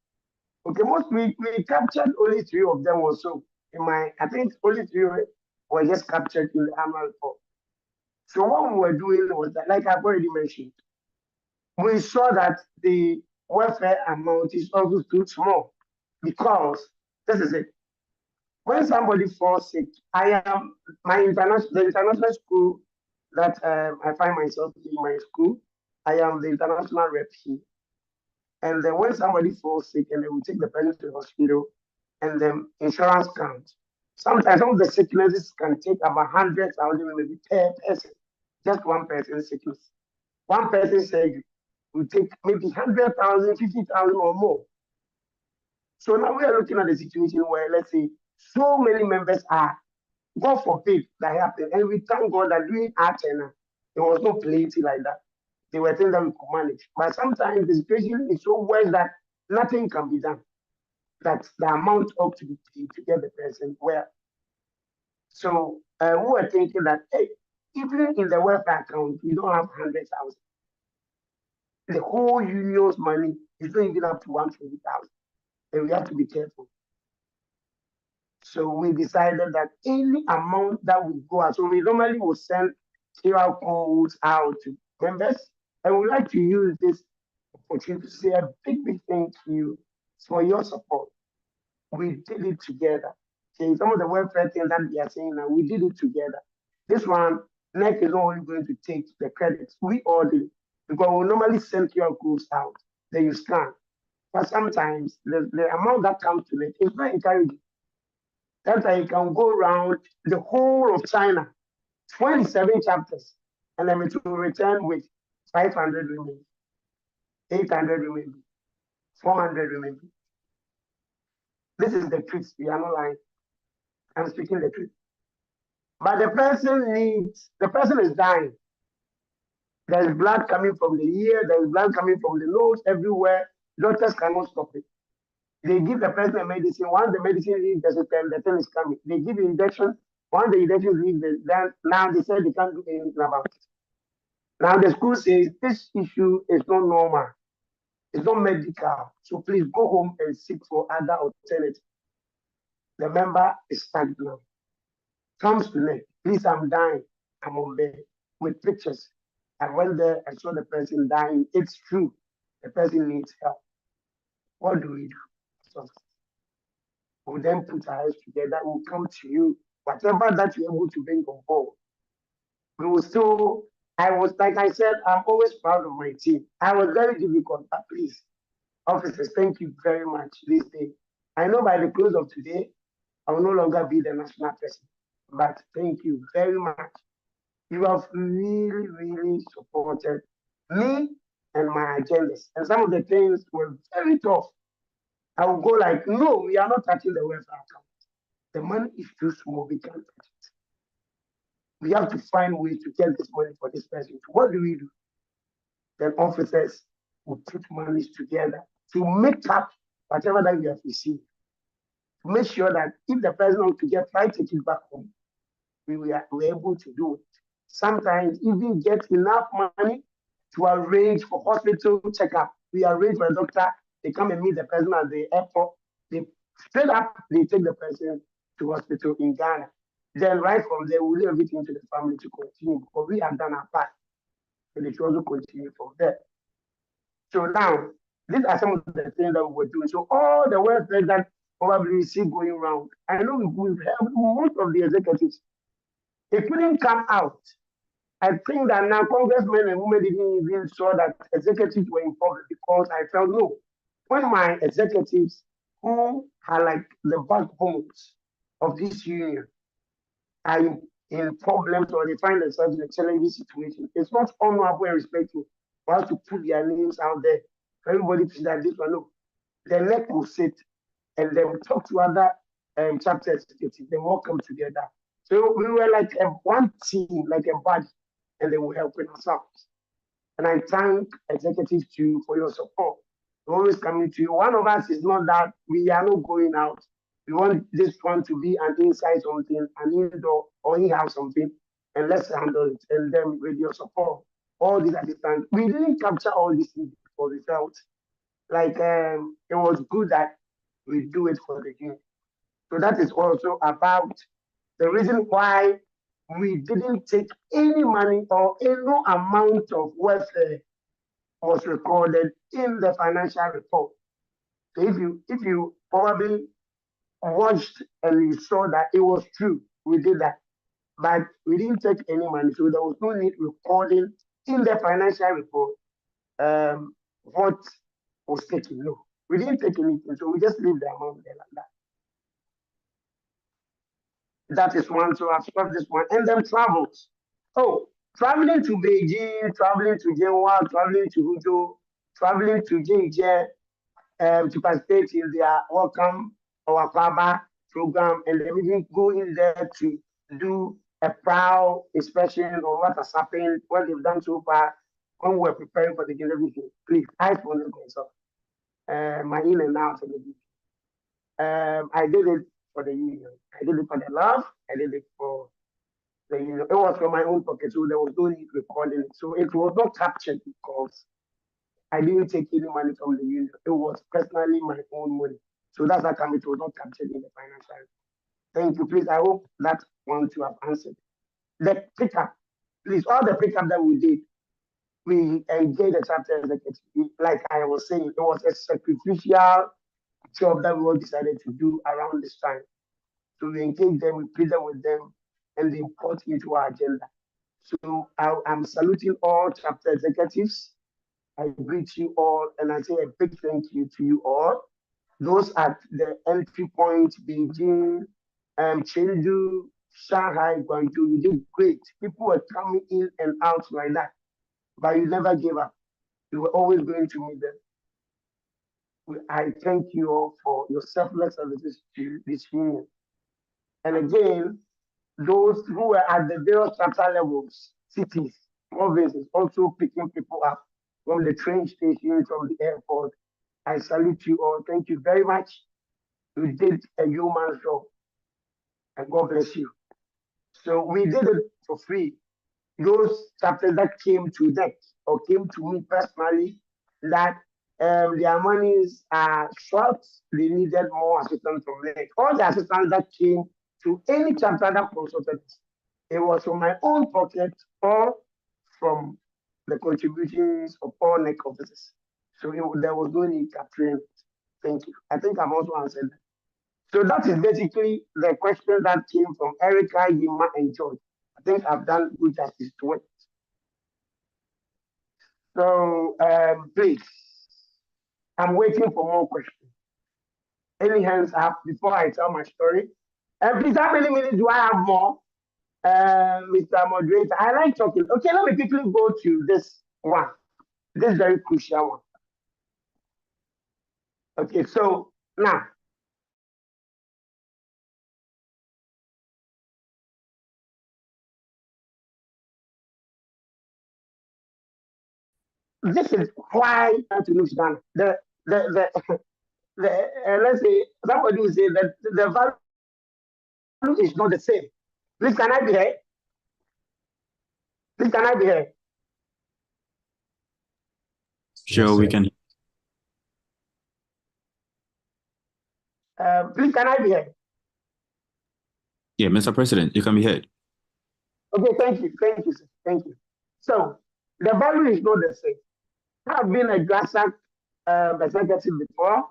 Okay, we captured only 3 of them or so. I think only 3 were just captured in the annual report. So what we were doing was that, like I've already mentioned, we saw that the welfare amount is also too small because this is it. When somebody falls sick, I am the international school that I find myself in my school. I am the international rep here. And then when somebody falls sick and they will take the person to the hospital and then insurance counts. Sometimes some of the sicknesses can take about 100,000 maybe per person. Just one person's sickness. One person's surgery will take maybe 100,000, 50,000 or more. So now we are looking at a situation where, let's say, so many members are, God forbid that happened. And we thank God that during our tenure, there was no plenty like that. There were things that we could manage. But sometimes the situation is so worse that nothing can be done. That the amount ought to be paid to get the person where. So we were thinking that, hey, even in the welfare account, we don't have 100,000. The whole union's money is not even up to 120,000. And we have to be careful. So we decided that any amount that we go out, so we normally will send QR codes out to members. And we'd like to use this opportunity to say a big thank you for your support. We did it together. Okay, some of the welfare things that we are saying now, we did it together. This one, NEC is not only going to take the credit. We all did it. Because we normally send QR codes out, then you scan. But sometimes the amount that comes to it is very encouraging. That's why you can go around the whole of China, 27 chapters, and then it will return with 500 renminbi, 800 renminbi, 400 renminbi. This is the truth. We are not lying. I'm speaking the truth. But the person is dying. There's blood coming from the ear, there's blood coming from the nose, everywhere. Doctors cannot stop it. They give the person a medicine. Once the medicine leaves the system, the thing is coming. They give injection. Once the injection leaves, then now they say they can't do anything about it. Now the school says this issue is not normal. It's not medical. So please go home and seek for other alternatives. The member is stagnant. Comes to me, please, I'm dying. I'm on bed with pictures. I went there, I saw the person dying. It's true. The person needs help. What do we do? So we'll then put our heads together. We'll come to you. Whatever that you're able to bring on board. We will still, I was, like I said, I'm always proud of my team. I was very difficult, but please, officers, thank you very much this day. I know by the close of today, I will no longer be the national president, but thank you very much. You have really, really supported me and my agendas. And some of the things were very tough. I will go like, no, we are not touching the welfare account. The money is too small, we can't touch it. We have to find ways to get this money for this person. What do we do? Then officers will put monies together to make up whatever that we have received. To make sure that if the person wants to get 5 tickets back home, we were able to do it. Sometimes even get enough money to arrange for hospital checkup. We arrange for a doctor, they come and meet the person at the airport. They straight up, they take the person to hospital in Ghana. Then right from there, we leave everything to the family to continue because we have done our part. So they should also continue from there. So now, these are some of the things that we were doing. So all the welfare that probably we see going around, I know we've helped most of the executives. It couldn't come out. I think that now congressmen and women didn't even saw that executives were involved because I felt no. When my executives who are like the backbones of this union are in problems or they find themselves in a challenging situation, it's not honorable and respectful for us to put their names out there for everybody to see that this one. No, the NEC will sit and they will talk to other chapter executives. They will all come together. So we were like one team, like a body, and they were helping ourselves. And I thank executives too for your support. We're always coming to you. One of us is not that we are not going out. We want this one to be an inside something, an indoor or in-house something, and let's handle it. And then with your support, all these assistants, we didn't capture all these things before we felt like it was good that we do it for the game. So that is also about The reason why we didn't take any money or any amount of welfare was recorded in the financial report. So if you probably watched and you saw that it was true, we did that. But we didn't take any money, so there was no need recording in the financial report what was taken. No, we didn't take anything, so we just leave the amount there like that. That is one, so I've stopped this one. And then travels. Oh, traveling to Beijing, traveling to Genwa, traveling to Huzhou, traveling to Jinjie, to participate in their Welcome or Akaba program, and then even go in there to do a proud inspection of what has happened, what they've done so far, when we're preparing for the everything. Please, I follow myself. My in and out of the I did it for the union. I did it for the love. I did it for the union. It was from my own pocket, so there was no need recording it. So it was not captured because I didn't take any money from the union. It was personally my own money. So that's how come it was not captured in the financial. Thank you. Please, I hope that one to have answered. The pickup, please, all the pickup that we did, we engaged the chapter executive. Like I was saying, it was a sacrificial job that we all decided to do around this time. So we engaged them, we pleaded with them, and they put into our agenda. So I'm saluting all chapter executives. I greet you all and I say a big thank you to you all. Those at the entry point, Beijing, Chengdu, Shanghai, Guangzhou, you did great. People were coming in and out like that, but you never gave up. You were always going to meet them. I thank you all for your selfless services to this union. And again, those who were at the various chapter levels, cities, provinces, also picking people up from the train station, from the airport. I salute you all. Thank you very much. You did a human job, and God bless you. So we did it for free. Those chapters that came to them or came to me personally, that their monies are short, they needed more assistance from them. All the assistance that came to any chapter that consulted us, it was from my own pocket or from the contributions of all NEC officers. So there was no need capturing. Thank you. I think I've also answered that. So that is basically the question that came from Erica, Yima, and George. I think I've done good justice to it. So please, I'm waiting for more questions. Any hands up before I tell my story? And please, how many minutes do I have more? Mr. Moderator, I like talking. Okay, let me quickly go to this one. This very crucial one. Okay, so now, this is why to Nugs-China. Let's say somebody will say that the value is not the same. Please, can I be here? Please, can I be here? Sure, Yes, we sir. can. Please, can I be here? Yeah, Mr. President, you can be heard. Okay, thank you, sir. Thank you. So the value is not the same. I've been a grassroots executive before,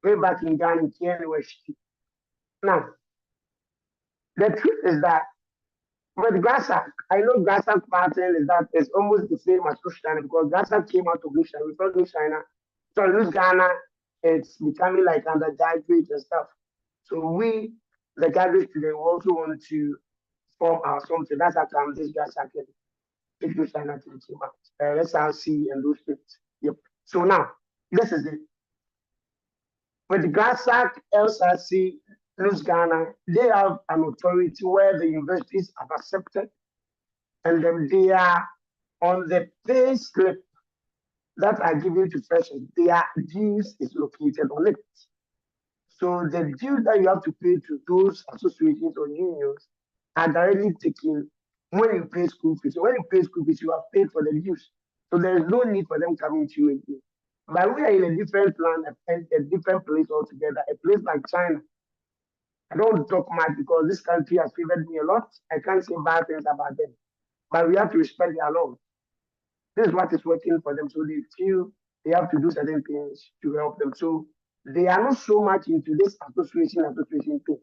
way back in Ghana, in Kenya. Now, the truth is that with grassroots, I know grassroots pattern is that it's almost the same as Nugs-China because grassroots came out of Nugs-China. We thought Nugs-China, so Nugs-Ghana, it's becoming like undergraduate and stuff. So we, the graduates today, we also want to form our something. That's how come this grassroots Nugs-China came out. SRC and those things. Yep. So now, this is it. With the GASAC, LSRC, Nugs-Ghana, they have an authority where the universities have accepted, and then they are on the pay slip that are given to freshers. Their dues is located on it. So the dues that you have to pay to those associations or unions are directly taken when you pay school fees. So when you pay school fees, you have paid for the dues. So there is no need for them coming to you again. But we are in a different plan, a different place altogether, a place like China, I don't talk much because this country has favored me a lot. I can't say bad things about them, but we have to respect their laws. This is what is working for them. So they feel they have to do certain things to help them. So they are not so much into this association thing.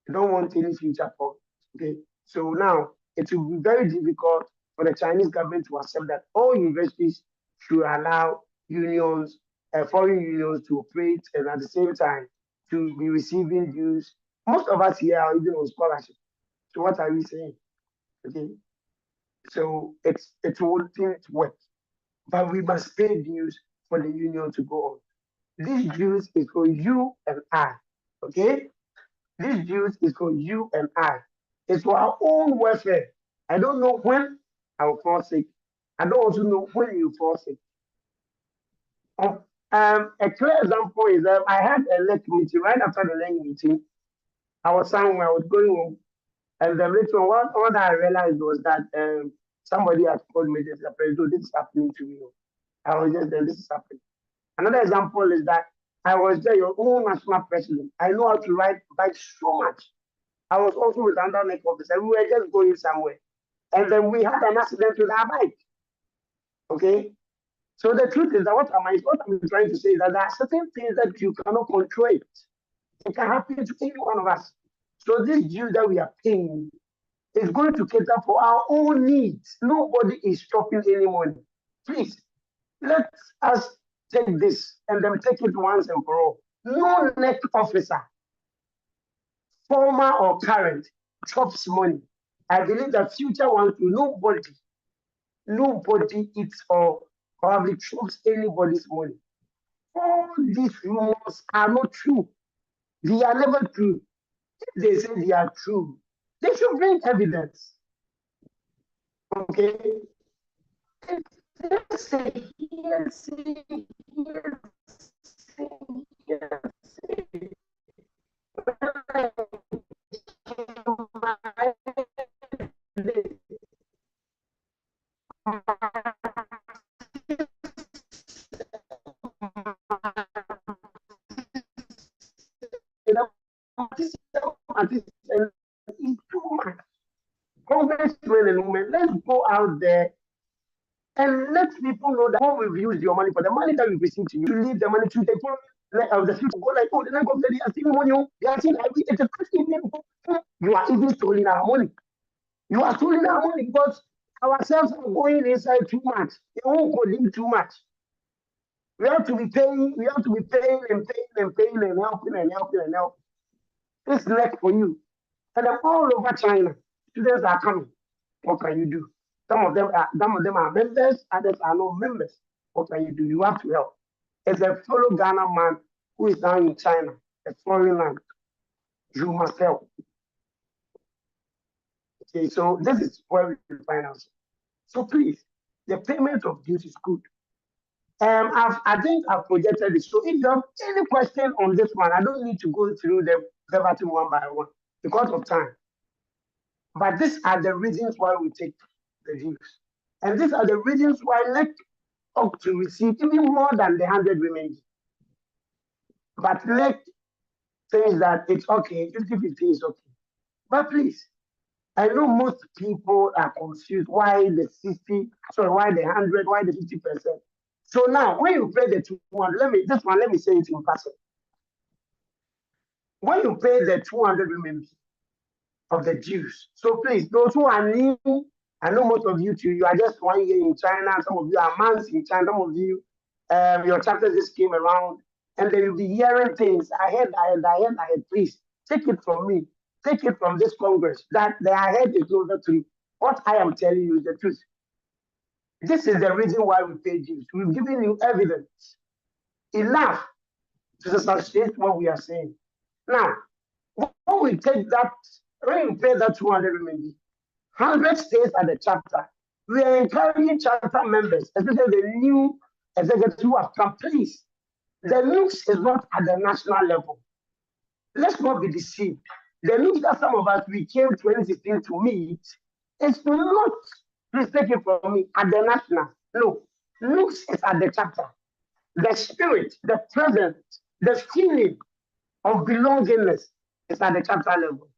They don't want any future for. Okay. So now it will be very difficult for the Chinese government to accept that all universities should allow unions, foreign unions to operate and at the same time to be receiving dues. Most of us here are even on scholarship. So what are we saying? Okay. So it won't work. But we must pay dues for the union to go on. This dues is for you and I. Okay? This dues is for you and I. It's for our own welfare. I don't know when I will fall sick. I don't also know when you fall sick. A clear example is that I had a leg meeting right after the leg meeting. I was somewhere, I was going home, and then later on, what I realized was that somebody had called me this, this is happening to me. I was just there, this is happening. Another example is that I was there, your own national president. I know how to ride bike so much. I was also with another neck officer. We were just going somewhere. And then we had an accident with our bike. Okay? So the truth is that what I'm trying to say is that there are certain things that you cannot control it. It can happen to any one of us. So this due that we are paying is going to cater for our own needs. Nobody is stopping any money. Please, let us take this and then take it once and for all. No neck officer, former or current, chops money. I believe that future ones will nobody eats or probably chops anybody's money. All these rumors are not true. They are never true. If they say they are true, they should bring evidence. Okay? It's a hearsay, hearsay. Congressmen and women, let's go out there and let people know that when we've used your money for the money that we've received to you, to leave the money to the future, go like, oh, the next they are stealing money, they are stealing it's a Christian people. You are even stealing our money. You are stealing our money because ourselves are going inside too much. They won't go too much. We have to be paying and helping and helping and helping. It's left for you. And then all over China, students are coming. What can you do? Some of them are members, others are not members. What can you do? You have to help. As a fellow Ghana man who is now in China, a foreign land, you must help. Okay, so this is where we find ourselves. So please, the payment of dues is good. I think I've projected it. So if you have any question on this one, I don't need to go through them verbatim one by one because of time. But these are the reasons why we take the dues. And these are the reasons why NEC ought to receive even more than the 100 remaining. But NEC says that it's okay, 50-50 is okay. But please, I know most people are confused why the 100, why the 50%. So now, when you pay the 200, let me say it in person. When you pay the 200 remaining of the dues, so please, those who are new, I know most of you too, you are just 1 year in China, some of you are months in China, some of you, your chapter just came around, and then you'll be hearing things, I heard, please, take it from me, take it from this Congress, that the ahead is closer to you. What I am telling you is the truth. This is the reason why we pay dues. We've given you evidence enough to substantiate what we are saying. Now, when we take that, when we pay that 200 remaining, 100 stays at the chapter. We are encouraging chapter members, especially the new executives who have come. Please, the NUGS is not at the national level. Let's not be deceived. The NUGS that some of us we came 2016 to meet is not, please take it from me, at the national. No, NUGS is at the chapter. The spirit, the presence, the feeling of belongingness It's at the chapter level.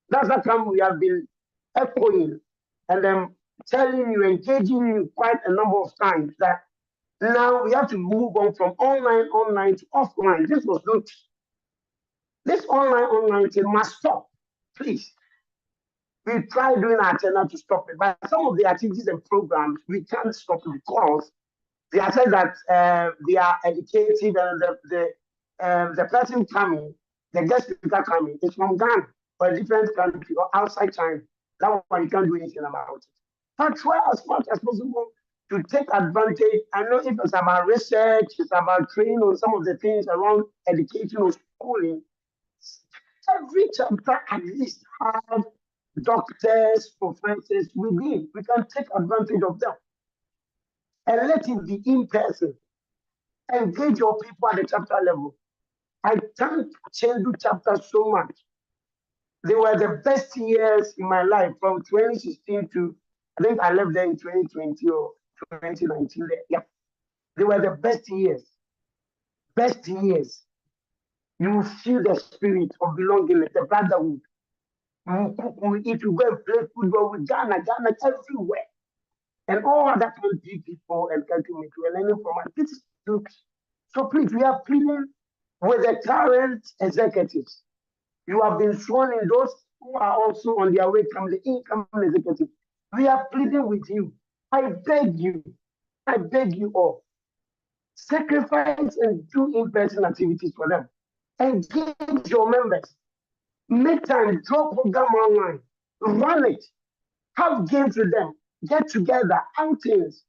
That's how come we have been echoing and telling you, engaging you quite a number of times that now we have to move on from online to offline. This was not. This online thing must stop, please. We try doing our channel to stop it, but some of the activities and programs we can't stop it because they are said that they are educative and the person coming, the guest speaker coming, is from Ghana or a different country or outside China. That one you can't do anything about it. But try as much as possible to take advantage. I know if it's about research, it's about training on some of the things around education or schooling. Every chapter at least have doctors, professors within. We can take advantage of them and let it be in person. Engage your people at the chapter level. I thank Chendu chapter so much. They were the best years in my life from 2016 to, I think I left there in 2020 or 2019. Yeah. They were the best years. Best years. You will feel the spirit of belonging, the brotherhood. If you go and play football with Ghana everywhere. And all other country people and countrymen were learning from us. This is good. So please, we are pleading with the current executives. You have been sworn in, those who are also on their way from the incoming executive. We are pleading with you. I beg you all, sacrifice and do in-person activities for them. Engage your members. Make time, draw program online, run it, have games with them, get together, outings,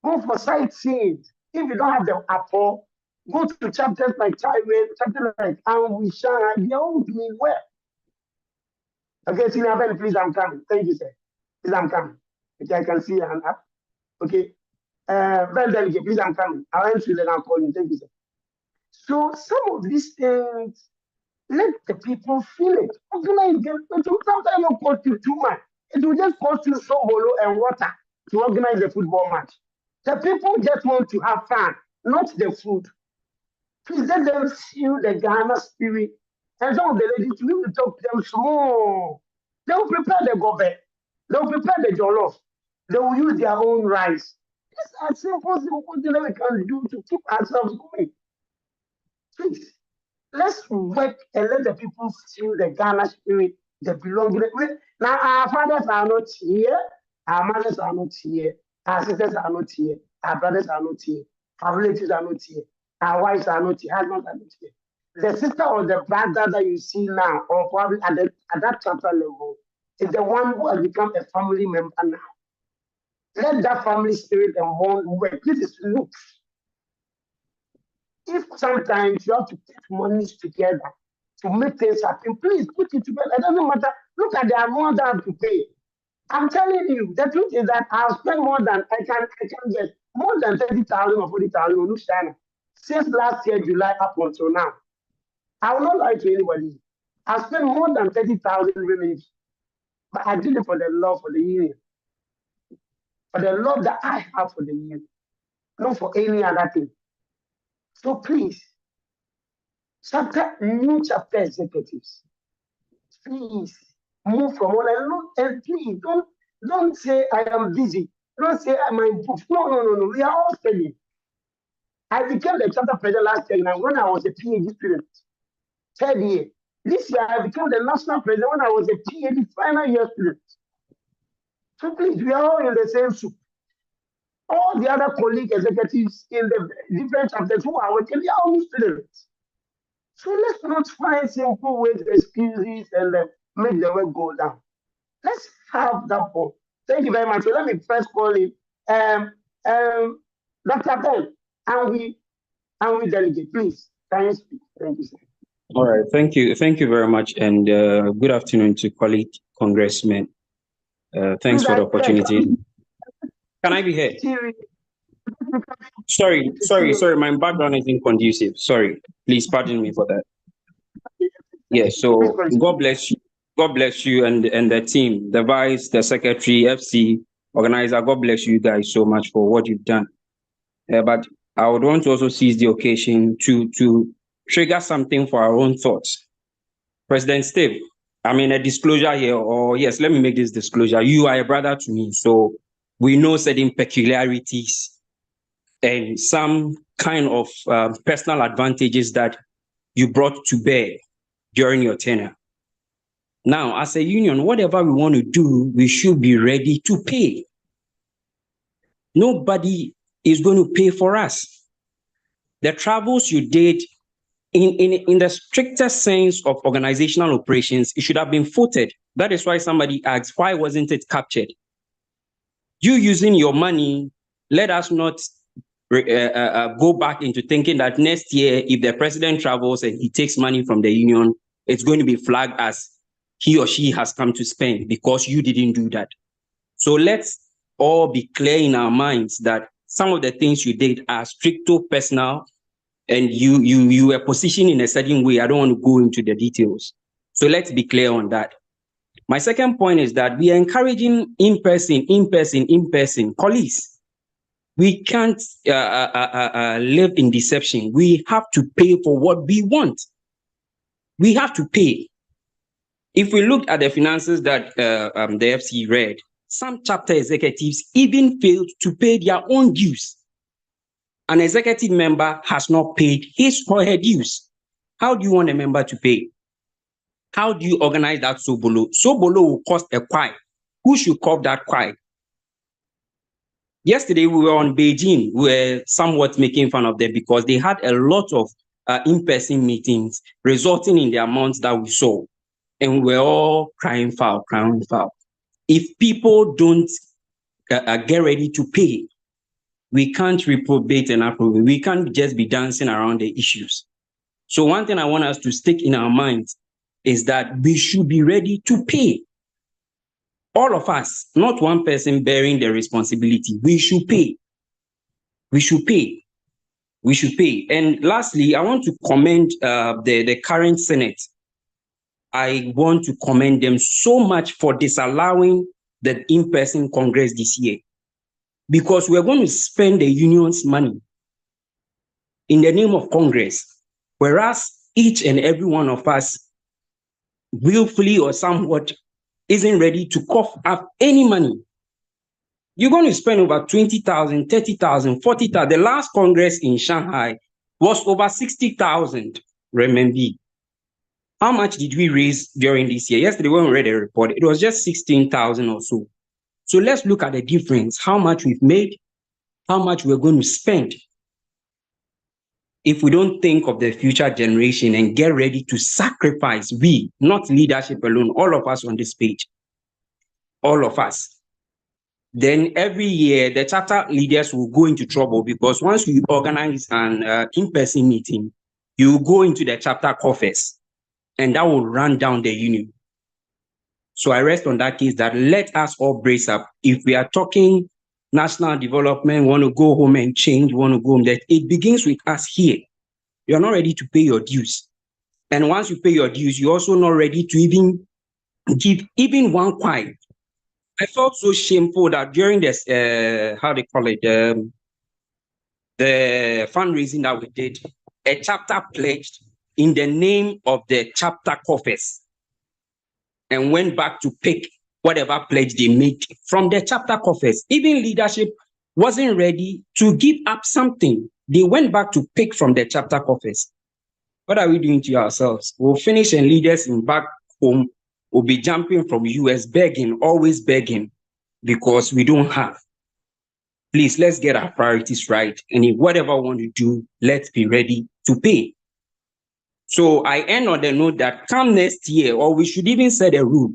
go for sightseeing. If you don't have the Apple, go to chapters like Taiwan, chapters like Anhui, Shanghai, they're all doing well. Okay, Senior Ben, please, I'm coming. Thank you, sir. Please, I'm coming. Okay, I can see your hand up. Okay. Ben Delegate, please, I'm coming. I'll answer you, then I'll call you. Thank you, sir. So some of these things, let the people feel it. Organize them. Sometimes it will cost you too much. It will just cost you sobolo and water to organize a football match. The people just want to have fun, not the food. Please let them feel the Ghana spirit. And some of the ladies, we will talk to them small. They will prepare the gobe. They will prepare the jollof. They will use their own rice. These are simple things that we can do to keep ourselves going. Please, let's work and let the people feel the Ghana spirit, the belonging. Now, our fathers are not here. Our mothers are not here. Our sisters are not here. Our brothers are not here. Our relatives are not here. Our wives are not here. Husbands are not here. The sister or the brother that you see now, or probably at that chapter level, is the one who has become a family member now. Let that family spirit and bond work. This is looks. If sometimes you have to put monies together to make things happen, please put it together. It doesn't matter. Look at the amount I have to pay. I'm telling you, the truth is that I'll spend more than I can get more than 30,000 or 40,000 on Nugs-China since last year, July, up until now. I will not lie to anybody. I spent more than 30,000 remaining, but I did it for the love for the union, for the love that I have for the union, not for any other thing. So please, new chapter executives, please move from one and please don't say I am busy. Don't say I'm in books. No. We are all studying. I became the chapter president last year when I was a PhD student, third year. This year I became the national president when I was a PhD final year student. So please, we are all in the same soup. All the other colleague executives in the different chapters who are working, they are all students. So let's not find simple ways, excuses, and make the work go down. Let's have that ball. Thank you very much. So let me first call in Dr. Ben, and we delegate, please. Can you speak? Thank you, sir. All right, thank you very much, and good afternoon to colleague congressmen. Thanks for the opportunity. Can I be heard? Sorry, my background is inconducive. Sorry, please pardon me for that. Yes, so God bless you and the team, the vice, the secretary, FC, organizer. God bless you guys so much for what you've done. But I would want to also seize the occasion to trigger something for our own thoughts. President Steve, I mean, a disclosure here, or yes, let me make this disclosure. You are a brother to me, so we know certain peculiarities and some kind of personal advantages that you brought to bear during your tenure. Now, as a union, whatever we want to do, we should be ready to pay. Nobody is going to pay for us. The travels you did, in the strictest sense of organizational operations, it should have been footed. That is why somebody asked, why wasn't it captured? You using your money, let us not go back into thinking that next year, if the president travels and he takes money from the union, it's going to be flagged as he or she has come to spend because you didn't do that. So let's all be clear in our minds that some of the things you did are stricto personal and you were positioned in a certain way. I don't want to go into the details. So let's be clear on that. My second point is that we are encouraging in-person colleagues. We can't live in deception. We have to pay for what we want. We have to pay. If we look at the finances that the FC read, some chapter executives even failed to pay their own dues. An executive member has not paid his or her dues. How do you want a member to pay? How do you organize that sobolo? Sobolo will cost a quai. Who should cover that quai? Yesterday, we were on Beijing. We were somewhat making fun of them because they had a lot of in-person meetings resulting in the amounts that we saw. And we were all crying foul, crying foul. If people don't get ready to pay, we can't reprobate and approve. We can't just be dancing around the issues. So one thing I want us to stick in our minds is that we should be ready to pay. All of us, not one person bearing the responsibility. We should pay. We should pay. We should pay. And lastly, I want to commend the current Senate. I want to commend them so much for disallowing the in-person Congress this year, because we're going to spend the union's money in the name of Congress, whereas each and every one of us, willfully or somewhat, isn't ready to cough up any money. You're going to spend over 20,000, 30,000, 40,000. The last Congress in Shanghai was over 60,000 renminbi. How much did we raise during this year? Yesterday, when we read the report, it was just 16,000 or so. So let's look at the difference, how much we've made, how much we're going to spend. If we don't think of the future generation and get ready to sacrifice, we, not leadership alone, all of us on this page, all of us, then every year the chapter leaders will go into trouble, because once we organize an in-person meeting, you go into the chapter coffers and that will run down the union. So I rest on that case that let us all brace up. If we are talking national development, want to go home and change, want to go home, that it begins with us here. You're not ready to pay your dues. And once you pay your dues, you're also not ready to even give even one quid. I felt so shameful that during this, how they call it, the fundraising that we did, a chapter pledged in the name of the chapter coffers and went back to pick whatever pledge they made from the chapter coffers. Even leadership wasn't ready to give up something. They went back to pick from the chapter coffers. What are we doing to ourselves? We'll finish and leaders in back home will be jumping from US begging, always begging, because we don't have. Please, let's get our priorities right. And if whatever we want to do, let's be ready to pay. So I end on the note that come next year, or we should even set a rule.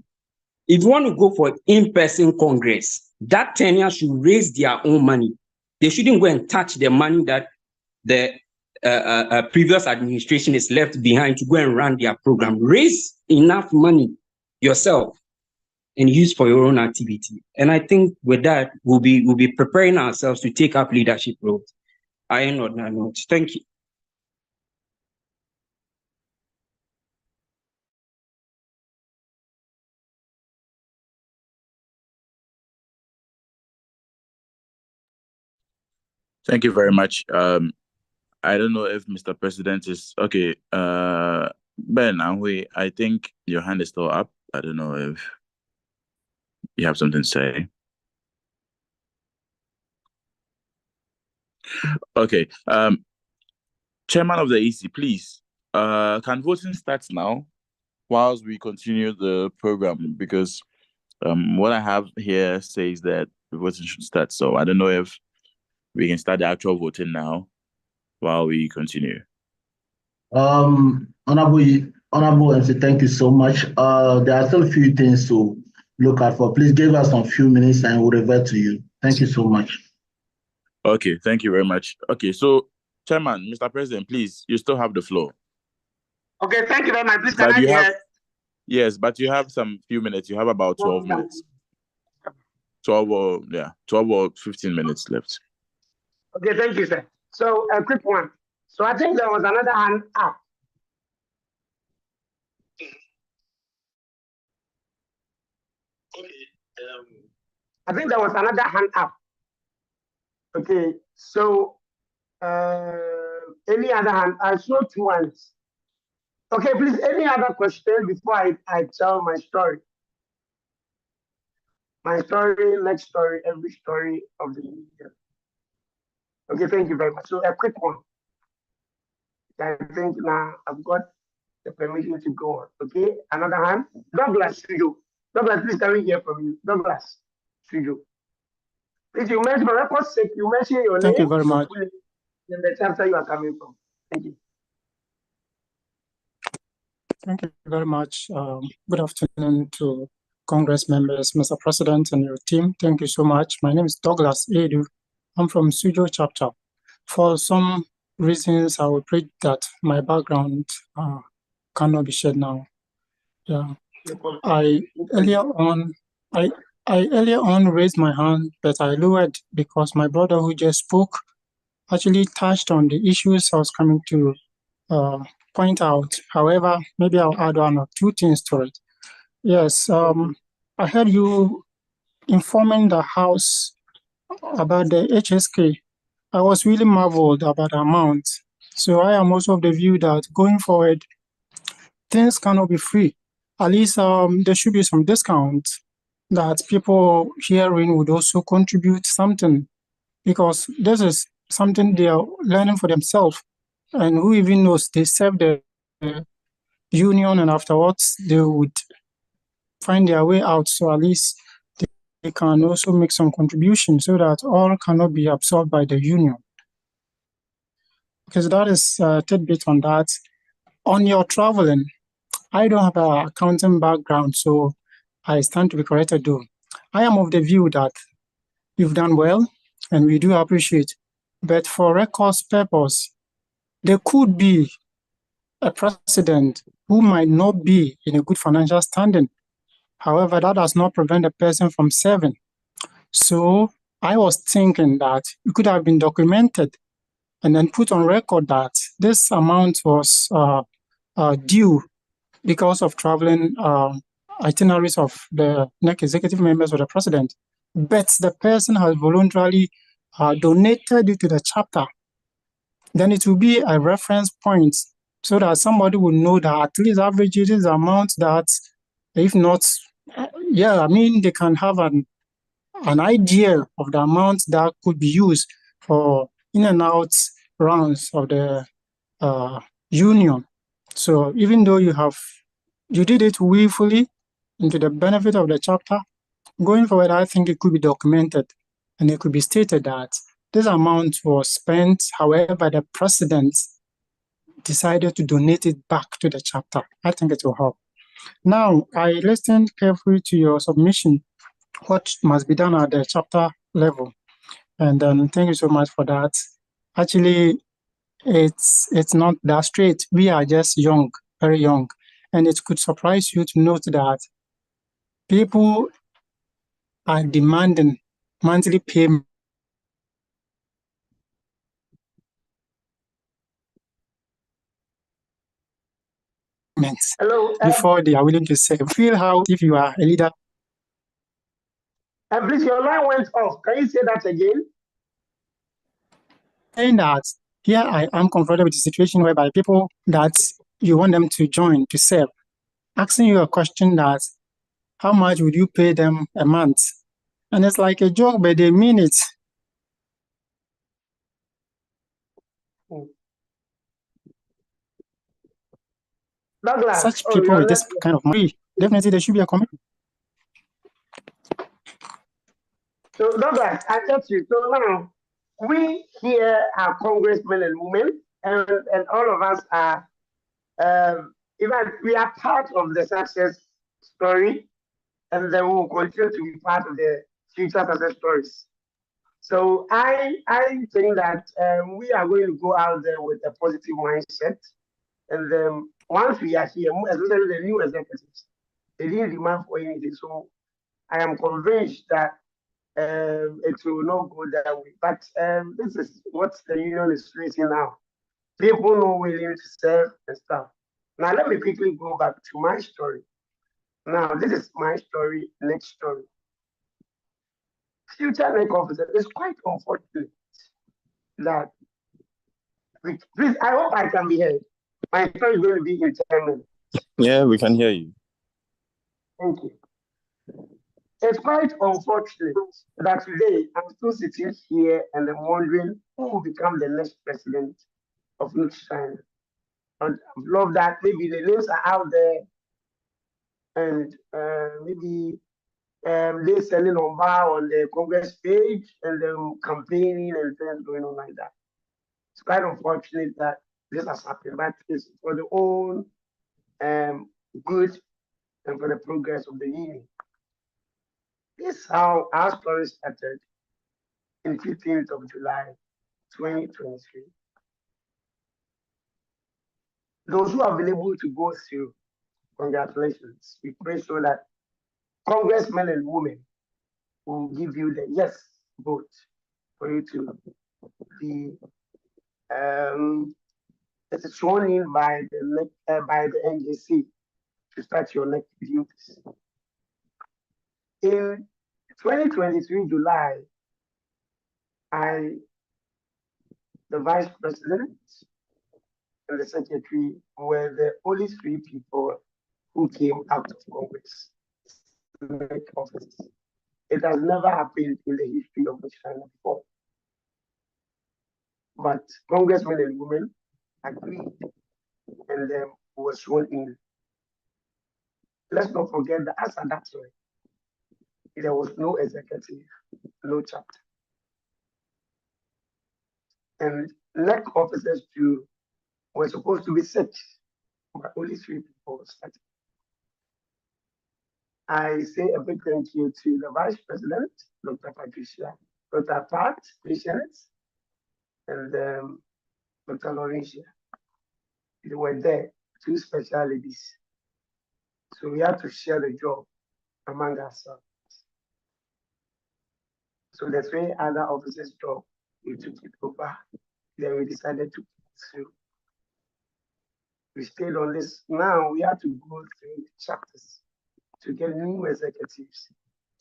If you want to go for in-person Congress, that tenure should raise their own money. They shouldn't go and touch the money that the previous administration is left behind to go and run their program. Raise enough money yourself and use for your own activity. And I think with that, we'll be preparing ourselves to take up leadership roles. I end on that note. Thank you. Thank you very much. I don't know if Mr. President is okay. Ben Anhui, I think your hand is still up. I don't know if you have something to say. Okay. Chairman of the EC, please. Can voting start now whilst we continue the program? Because what I have here says that the voting should start. So I don't know if we can start the actual voting now while we continue. Honorable MC, thank you so much. There are still a few things to look out for. Please give us some few minutes and we'll revert to you. Thank you so much. Okay, thank you very much. Okay, so Chairman, Mr. President, please, you still have the floor. Okay, thank you very much. Please, can But I you have, hear? yes, but you have some few minutes. You have about 12 minutes. 12 or 15 minutes left. Okay, thank you, sir. So a quick one. So I think there was another hand up. I think there was another hand up. Okay, so any other hand? I saw two hands. Okay, please, any other question before I tell my story? My story, next story, every story of the year. Okay, thank you very much. So a quick one. I think now I've got the permission to go on. Okay, another hand. Douglas, Studio. Douglas, please can we hear from you? Douglas, Studio. Please, you mention for record's sake, you mention your Thank you name, very much. and the chapter you are coming from. Thank you. Thank you very much. Good afternoon to Congress members, Mr. President, and your team. Thank you so much. My name is Douglas Edu. I'm from Sujo chapter. For some reasons, I will pray that my background cannot be shared now. Yeah, I earlier on raised my hand, but I lowered because my brother who just spoke actually touched on the issues I was coming to point out. However, maybe I'll add one or two things to it. Yes, I heard you informing the House about the HSK. I was really marveled about the amount. So I am also of the view that going forward, things cannot be free. At least there should be some discount that people hearing would also contribute something, because this is something they are learning for themselves. And who even knows, they serve the union and afterwards they would find their way out. So at least they can also make some contribution so that all cannot be absorbed by the union. Because that is a tidbit on that. On your traveling, I don't have an accounting background, so I stand to be corrected though. I am of the view that you've done well and we do appreciate. But for records purpose, there could be a president who might not be in a good financial standing. However, that does not prevent a person from serving. So I was thinking that it could have been documented and then put on record that this amount was due because of traveling itineraries of the NEC executive members of the president. But the person has voluntarily donated it to the chapter. Then it will be a reference point so that somebody will know that at least average it is the amount that, if not, they can have an idea of the amount that could be used for in and out rounds of the union. So even though you did it willfully into the benefit of the chapter, going forward, I think it could be documented and it could be stated that this amount was spent. However, the president decided to donate it back to the chapter. I think it will help. Now, I listened carefully to your submission, what must be done at the chapter level. And thank you so much for that. Actually, it's not that straight. We are just young, very young. And it could surprise you to note that people are demanding monthly payment before they are willing to say. Feel how if you are a leader. And please, your line went off. Can you say that again? Saying that here I am confronted with a situation whereby people that you want them to join, to serve, asking you a question that, how much would you pay them a month? And it's like a joke, but they mean it. Douglas, Such people with this kind of money, definitely there should be a committee. So Douglas, I get you. So now we here are congressmen and women, and all of us are even we are part of the success story, and then we will continue to be part of the future success stories. So I think that we are going to go out there with a positive mindset, and then once we are here, especially the new executives, they didn't demand for anything. So I am convinced that it will not go that way. But this is what the union is facing now. People not willing to serve and stuff. Now let me quickly go back to my story. Now this is my story, next story. Future NEC officer is quite unfortunate that please, I hope I can be heard. My story is going to be in 10 minutes. Yeah, we can hear you. Thank you. It's quite unfortunate that today I'm still sitting here and I'm wondering who will become the next president of Nugs-China. I'd love that maybe the names are out there and maybe they're selling on bar on the Congress page and then campaigning and things going on like that. It's quite unfortunate that this has happened, but it's for the own good and for the progress of the union. This is how our story started in 15th of July, 2023. Those who have been able to go through, congratulations. We pray so that congressmen and women will give you the yes vote for you to be sworn in by the NJC to start your next duties. In 2023 July, the vice president and the secretary were the only three people who came out of Congress to make office. It has never happened in the history of China before. But congressmen and women agreed and then were sworn in. Let's not forget that as at that time, there was no executive, no chapter. And NEC officers too were supposed to be set, but only three people were set. I say a big thank you to the Vice President, Dr. Patricia, Dr. Pat, Patience, and Dr. Laurentia. They were there, two special ladies. So we had to share the job among ourselves. So the three other officers' job, we took it over. Then we decided to pursue. We stayed on this. Now we have to go through the chapters to get new executives.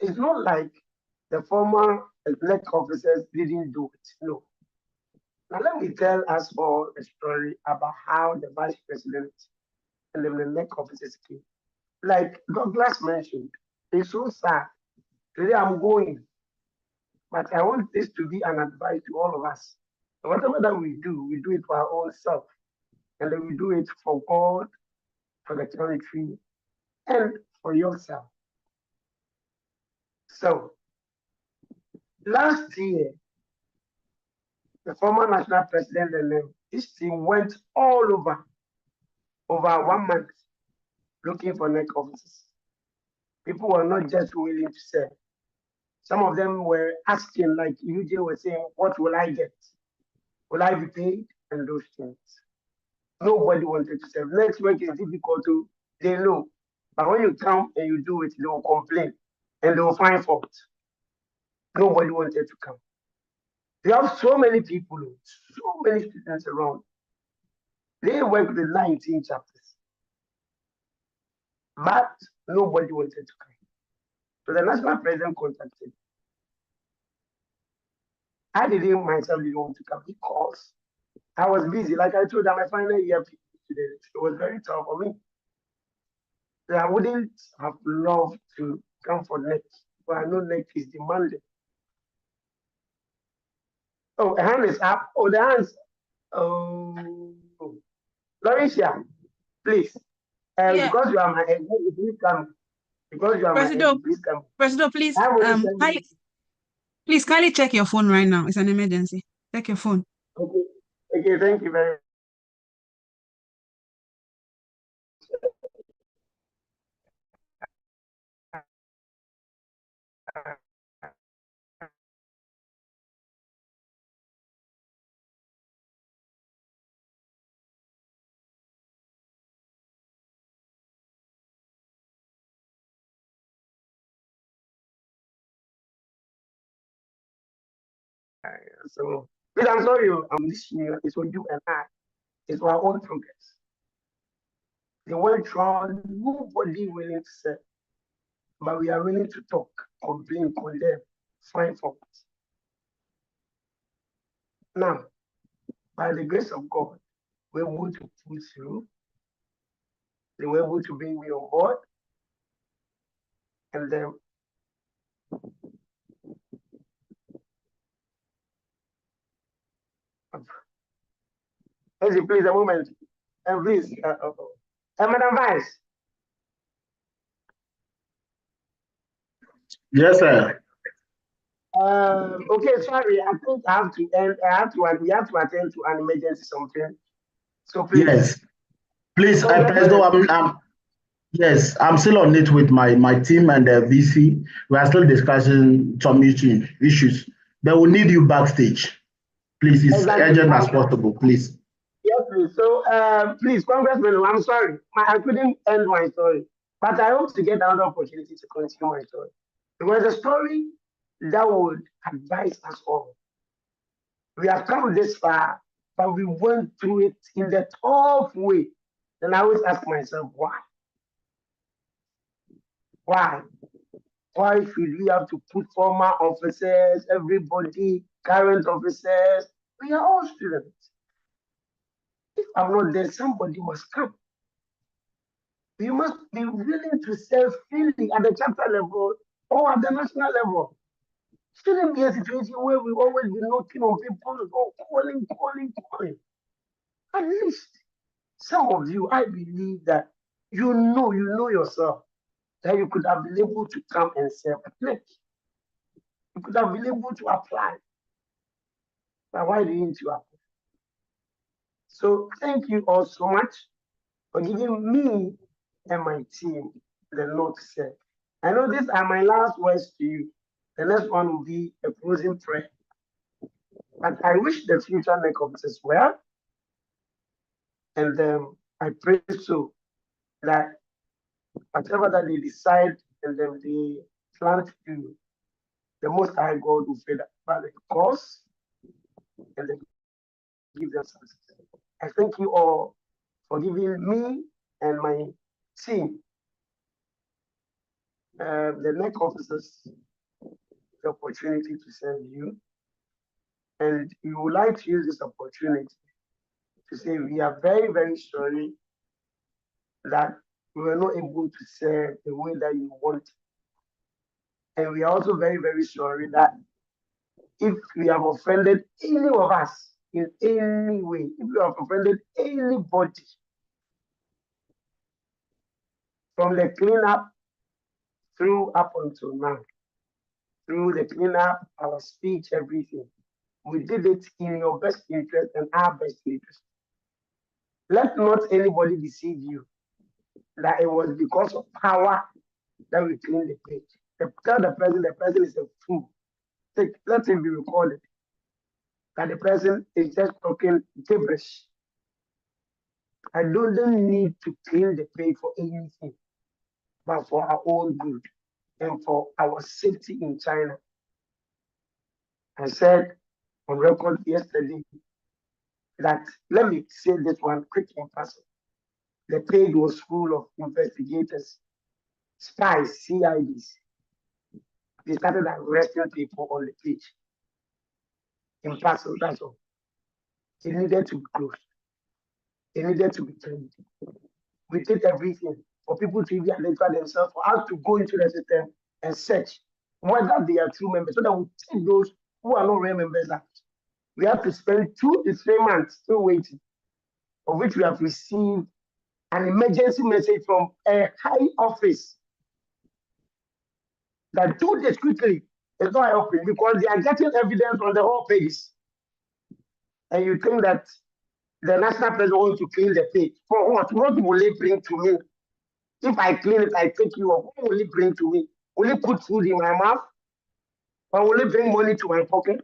It's not like the former NEC officers didn't do it. No. Now let me tell us all a story about how the vice president and the NEC officers came. Like Douglas mentioned, it's so sad. Today I'm going, but I want this to be an advice to all of us. Whatever that we do it for our own self. And then we do it for God, for the country, and for yourself. So, last year, the former national president and his team went all over 1 month, looking for NEC offices. People were not just willing to serve. Some of them were asking, like UJ was saying, what will I get? Will I be paid? And those things. Nobody wanted to serve. Next work is difficult to, they know. But when you come and you do it, they will complain and they will find fault. Nobody wanted to come. We have so many people, so many students around. They work with 19 chapters. But nobody wanted to come. So the national president contacted. I didn't myself didn't want to come because I was busy. Like I told them, my final year students. It was very tough for me. I wouldn't have loved to come for next, but I know next is demanding. Oh, a hand is up. Oh, the hands. Oh, Laurentia, please. Yeah. Because you are my head, please come. Because you are my head, Presido, please come. Presido, please, I have only 7 minutes. please kindly check your phone right now. It's an emergency. Check your phone. Okay. Okay, thank you very much. So, please, I'm sorry, I'm listening. It's for you and I. It's for our own progress. They went round, nobody willing to say, but we are willing to talk, complain, condemn, find fault. Now, by the grace of God, we're able to pull through. They were able to bring me on board. And then please, a moment. And please, Madam Vice. Yes, sir. Okay, sorry. I think I have to end. We have to attend to an emergency something. So please. Yes. Please, yes, I'm still on it with my team and the VC. We are still discussing some issues. They will need you backstage. Please, it's urgent as possible, please. Yes, please. So, please, Congressman, I'm sorry. I couldn't end my story. But I hope to get another opportunity to continue my story. Because a story that would advise us all. We have come this far, but we went through it in the tough way. Then I always ask myself, why? Why? Why should we have to put former officers, everybody, current officers? We are all students. If I'm not there, somebody must come. We must be willing to serve freely at the chapter level or at the national level. Shouldn't be a situation where we always be knocking on people's door, calling. At least some of you, I believe that you know yourself that you could have been able to come and serve a place. You could have been able to apply. But why didn't you apply? So thank you all so much for giving me and my team the Lord said. I know these are my last words to you. The next one will be a closing prayer. But I wish the future NEC officers well. And I pray so that whatever that they decide and then they plan to do, the Most High God will favor the cause and then give them success. I thank you all for giving me and my team, the NEC officers, the opportunity to serve you. And we would like to use this opportunity to say we are very, very sorry that we were not able to serve the way that you want. And we are also very, very sorry that if we have offended any of us in any way, if we have offended anybody from the cleanup through up until now, through the cleanup, our speech, everything, we did it in your best interest and our best interest. Let not anybody deceive you that it was because of power that we cleaned the page. Tell the president is a fool. Let him be recorded that the president is just talking gibberish. I don't need to clean the page for anything, but for our own good and for our safety in China. I said on record yesterday that, let me say this one quick in passing. The page was full of investigators, spies, CIDs. They started arresting people on the page. In passing, that's all. It needed to be closed. it needed to be trained. We did everything for people to even identify themselves, for us to go into the system and search whether they are true members, so that we take those who are not real members out. We have to spend 2 to 3 months still waiting, of which we have received an emergency message from a high office that do this quickly. It's not helping because they are getting evidence on the whole page. And you think that the national president wants to clean the page. For what? What will it bring to me? If I clean it, I take you off. What will it bring to me? Will it put food in my mouth? Or will it bring money to my pocket?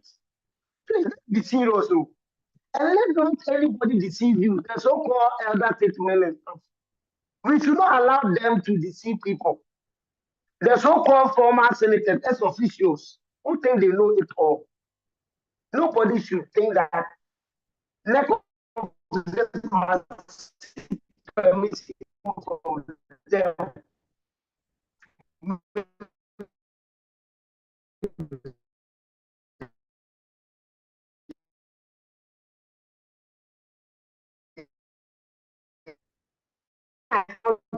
Please be serious. And let don't anybody deceive you. The so-called elder statesmen and stuff. We should not allow them to deceive people. The so-called former senators, as officials, who think they know it all. Nobody should think that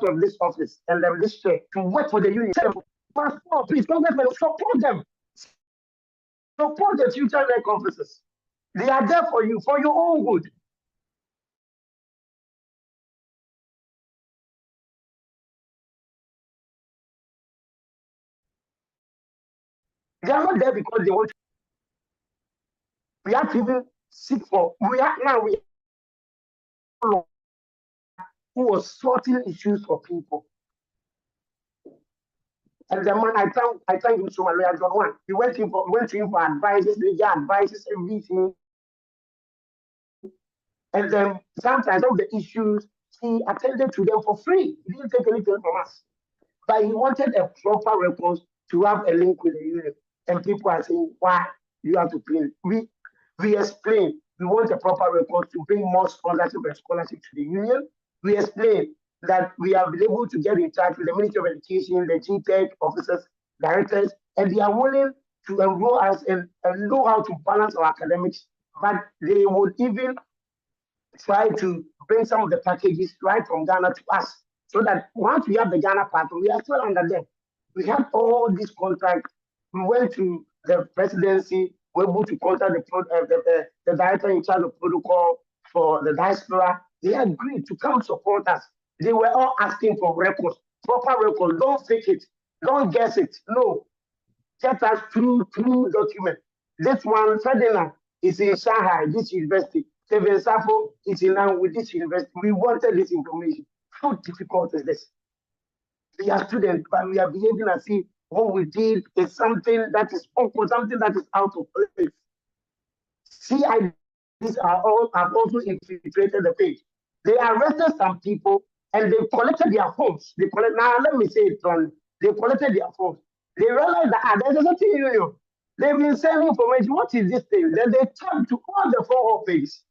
of this office and then this chair to work for the union. Passport, please, Congressman, support them. Support the future NEC officers. They are there for you, for your own good. They are not there because they want to. We have to even seek for. We who was sorting issues for people. And the man, I thank him so much, Lawyer John One. We went to him for advices, legal advices, everything. And then sometimes all the issues, he attended to them for free. He didn't take anything from us. But he wanted a proper record to have a link with the union. And people are saying, why you have to pay? We explain, we want a proper record to bring more sponsorship and scholarship to the union. We explain that we have been able to get in touch with the Ministry of Education, the GTech officers, directors, and they are willing to enroll us and know how to balance our academics. But they would even try to bring some of the packages right from Ghana to us, so that once we have the Ghana part, we are still under them. We have all these contracts. We went to the presidency, we were able to contact the director in charge of protocol for the diaspora. They agreed to come support us. They were all asking for records, proper records. Don't fake it. Don't guess it. No. Get us true document. This one, Ferdinand, is in Shanghai, this university. Kevin Safo is in line with this university. We wanted this information. How difficult is this? We are students, but we are behaving as if what we did is something that is awkward, something that is out of place. CIDs have also infiltrated the page. They arrested some people and they collected their phones. Now let me say it wrong. They collected their phones. They realized that there's a certain union. They've been sending information. What is this thing? Then they turned to all the 4 pages.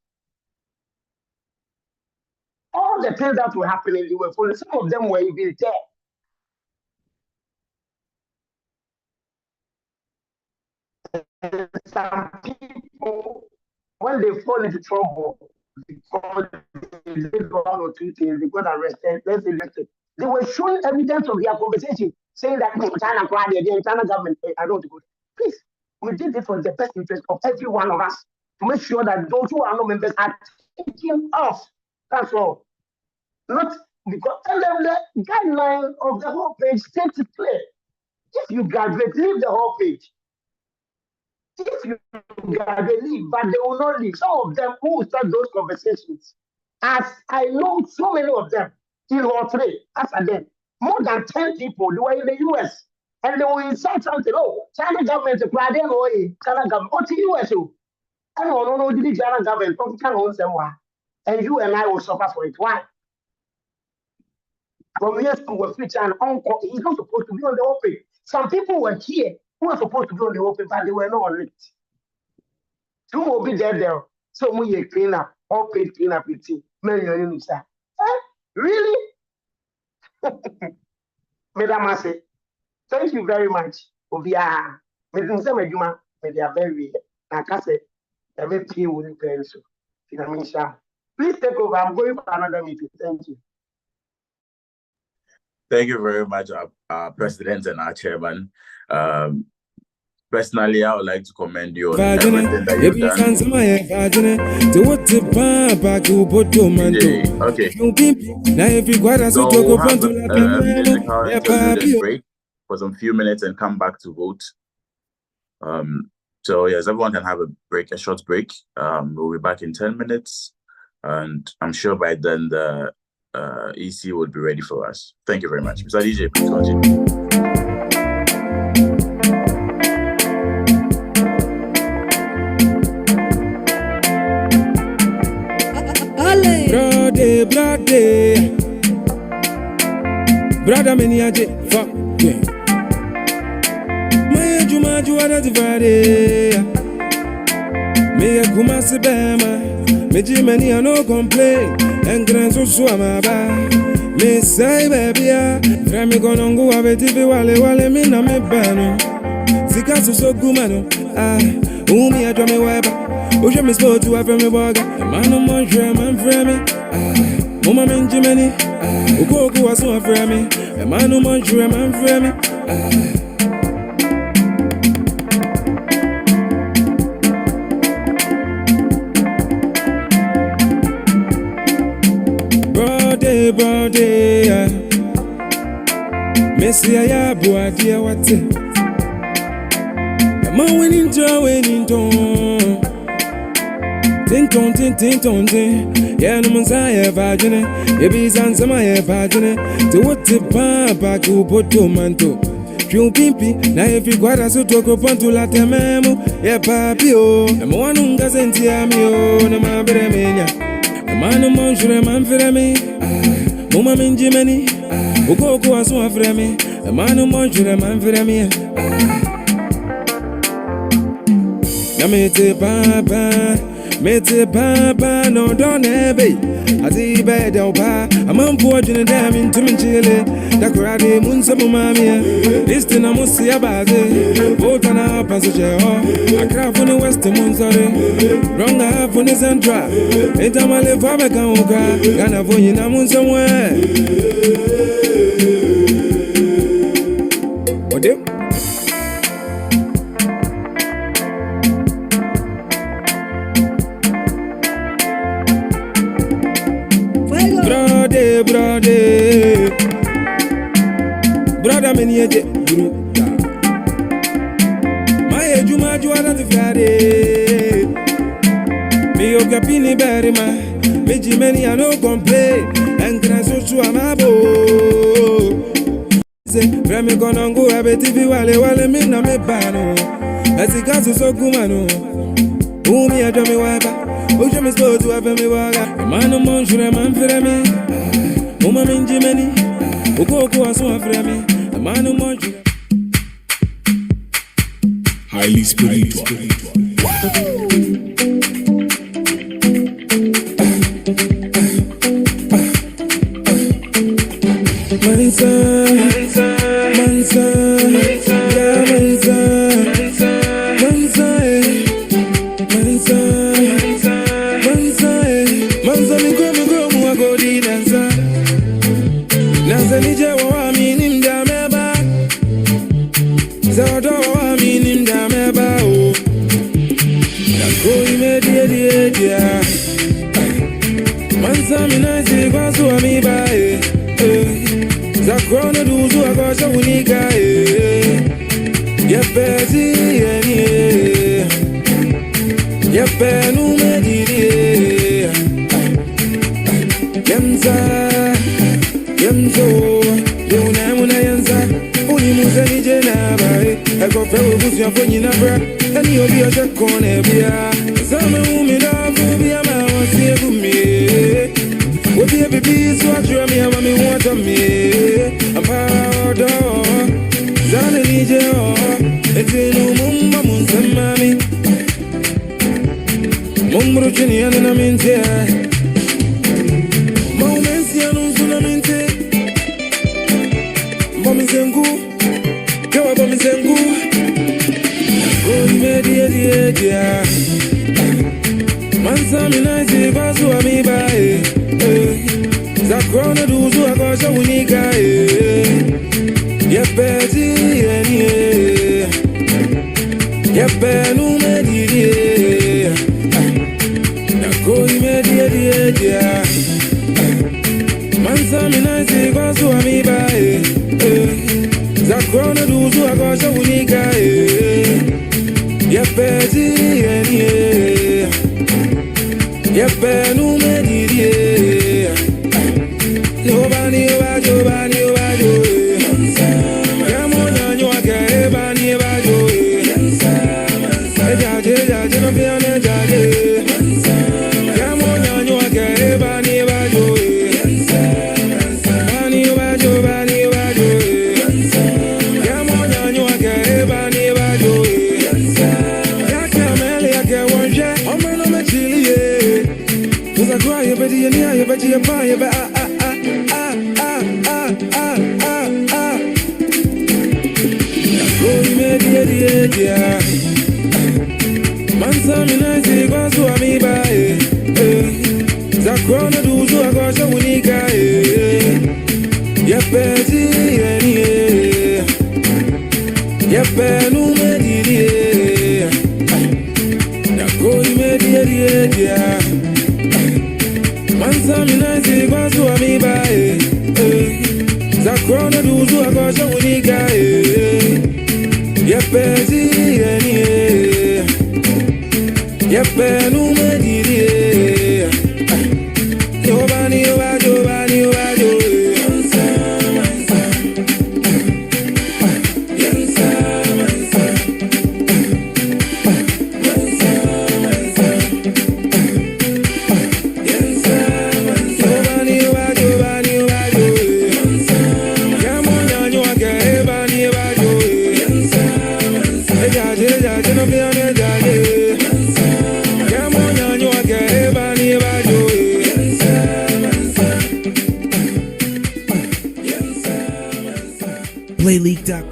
All the things that were happening, they were following. Some of them were even there. And some people, when they fall into trouble, because they did 1 or 2 things, they got arrested, let's say arrested. They were showing evidence of their conversation, saying that China government, I don't want to go. Please, we did it for the best interest of every one of us, to make sure that those who are not members are taken off. That's all. Not because, and then the guideline of the whole page states it clear. If you graduate, leave the whole page. If you graduate, leave, but they will not leave. Some of them who will start those conversations, as I know so many of them in Rotterdam, as I did, more than 10 people, they were in the US, and they will insult something. Oh, China government, China government, what the US? I don't know, did the China government, and you and I will suffer for it. Why? From here to a future and uncle, he's not supposed to be on the open. Some people were here who were supposed to be on the open, but they were not on it. Two will be there. So we clean up, all paid clean up with tea. Really? Madam Massey, thank you very much. We are very, like I said, every pay will be so. Please take over. I'm going for another meeting. Thank you. Thank you very much, our president and our chairman. Personally, I would like to commend you on everything that you've done. Okay. So we'll have a musical interlude break for some few minutes and come back to vote. So yes, everyone can have a short break. We'll be back in 10 minutes, and I'm sure by then the EC would be ready for us. Thank you very much. Mr. DJ, please continue. Brother Meniaje, fuck yeah. Maya Juma Juana Divide. Me a Kumasi Bama. Me Jimmy, I no complain. And Grand Suamaba. Me say, baby, Frame Gonongo, Ave TV, Wale, me na me bano. Sikasu so gumano. Umi a drum weba. Oje me sport to have me burger. Man on my drum and frame. Mama Benjamin. Uko was so afraid me. A man who wants you, a man for me. Brody, Messi, I have a dear what? A man winning to Ting. Yeah, no one's I vagina. Baby's answer my vagina. To what the papa could put to manto. You pimpy, now if you got us to talk upon to la tememo. Yeah, papio. I'm one who doesn't hear me. Oh, no, my bremenia. A man of Monsieur, a man for me. Mama Minjimani. Uko was one for me. A man of Monsieur, a man for me. Namete papa. Mete papa no don't ebe azi bed oba amam fortune damn into me chile da kurade munsa mama this thing I must see about it both on up as a jail I craft on the west munsare wrong half on the central it am a live for me can gonna for you na somewhere what do Brother Meniaje, my Juma Juana the Friday. Me Okapini Berima, me Jimmy, I no complain, and can I so to Amabo? Say, Frame Gonongo, I bet if you wale me na me bano. As it got so gumano, who me a dummy wiper, who you supposed to have me waga. A man of Monsieur, a man for me, Mama Minjimani. Uko was one for me, a man who wants you. Highly spiritual. Zakrona duzu akosha unika Yepezi Yepenu mediri Yemzo Yunamuna yanza Unimuze nije nabae Eko fewe busi yafonyi nabra Eni obi ya shakone bia Zame uminafu bia mawasi egumi Would be a baby, so I drew me a mommy water me. I'm proud of Zanny Joe. It's in Mumma Munsa Mammy Mumruchini and I'm in there. Moments Yanun Sunaminte Mommy Zengu, Joe Mommy Zengu. Go, media. Mansa minazi basu amiba Zakrona duzu akosha unika Yepeti eni Yepenu mediri Nakoi mediri Mansa minazi basu amiba Zakrona duzu akosha unika Yepeti eni Yepenu mediri Yobani obajo bani obajo Yamonya nyoake bani obajo Ejaje jaje no fiane jaje Yamonya nyoake bani obajo Bani obajo bani obajo Yamonya nyoake bani obajo Yake amele yake wonje Omeno mechilie Tuza kwa yebedi yenia yebedi yepa yebe Mansa minazi basu amiba Zakrona duzu akosha unika Yepeti eni Yepenu mediri Nakoi mediri Mansa minazi basu amiba Zakrona duzu akosha unika Yepeti eni Yepenu mediri Yobani obajo bani obajo Yobani obajo bani obajo Yamonya nyoake bani obajo Ejaje jaje no fiane jaje Yamonya nyoake bani obajo Play League Duck.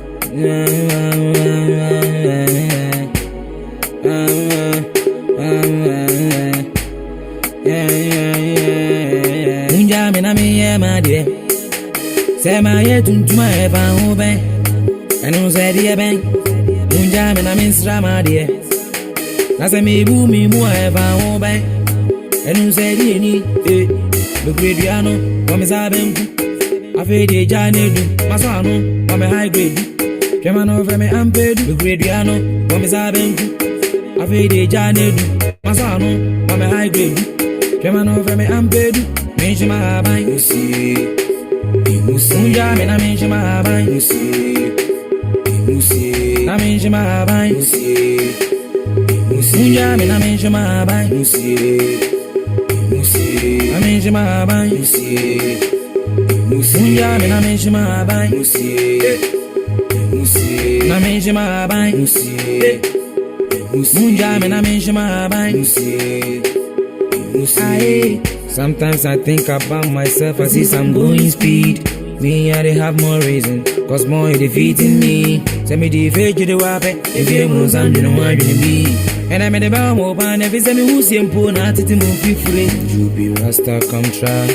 Unja mina mi ye ma de. Se ma ye tuntuma e fa ho ben. Enu se di e ben. Unja mina mi sra ma de. Na se mi bu mi mu e fa ho ben. Enu se di ni e. Be grediano, wa mi sa ben ku. Afi de jane du. Masano, wa me high grade. Kemano fe me ampedu. Be grediano, wa mi sa ben ku. Afi de jane du. Masano, wa me high grade. Kemano fe me ampedu. Menshi ma habai. Unja me na menshi ma habai. Na menshi ma habai. Unja me na menshi ma habai. Na menshi ma habai. Unja me na menshi ma habai. Na menshi ma habai. Unja me na menshi ma habai. Sometimes I think about myself, I see some going speed. Me, I they have more reason, cause more defeating me. Send me the fake to the wape, if you move on, you know what you be. And I made a bow move on, every semi who's simple, not to move you free. You be Rasta, come try.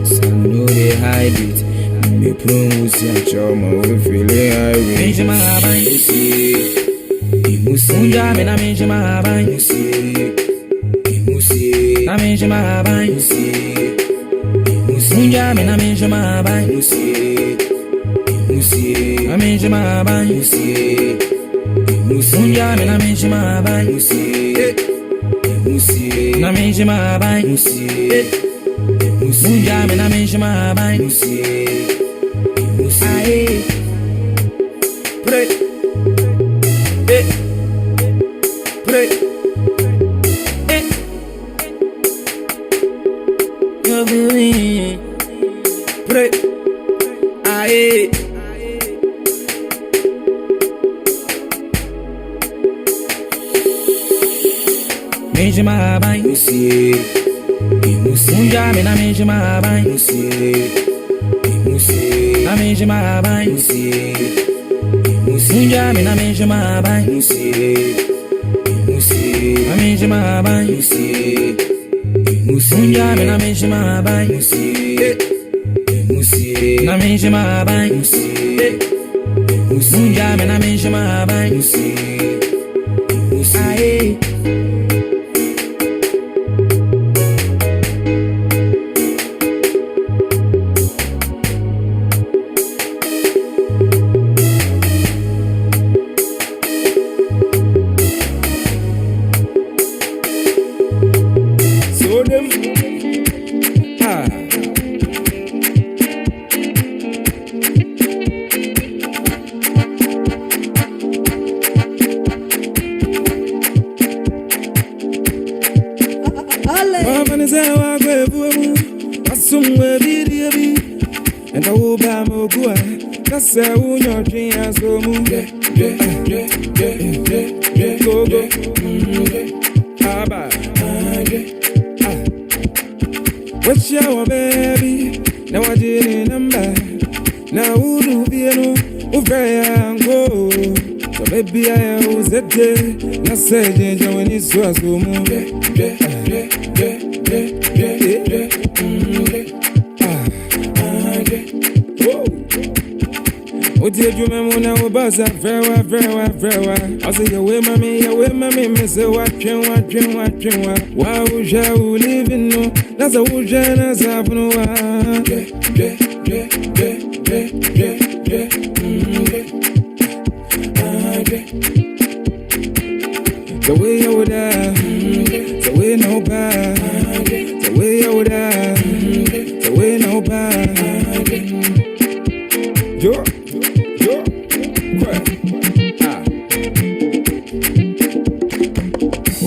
Some know they hide it. Me prune who's your choma, we feel it. Mention my habai, you see. Unja me na mention my habai, you see. Na mention my habai, you see. Unja me na mention my habai, you see. Na mention my habai, you see. Unja me na mention my habai, you see. Na mention my habai, you see. Unja me na mention my habai, you see. Pray, pray. Pray, aye. Mention my habai, you see. Unja me na mention my habai, you see. Na mention my habai, you see. Unja me na mention my habai, you see. Na mention my habai, you see. Unja me na menshi ma bai. Na menshi ma bai. Unja me na menshi ma bai. Aye. What's your baby? Now I did number. Now who do you know? Go. So baby I was a day. Now say when it's so what did you remember when I was buzz up very well? I say, you way, mommy, miss it, watching. Why would you live in no? That's a wood, as I've no one. The way you would the way nobody, the way you would the way nobody.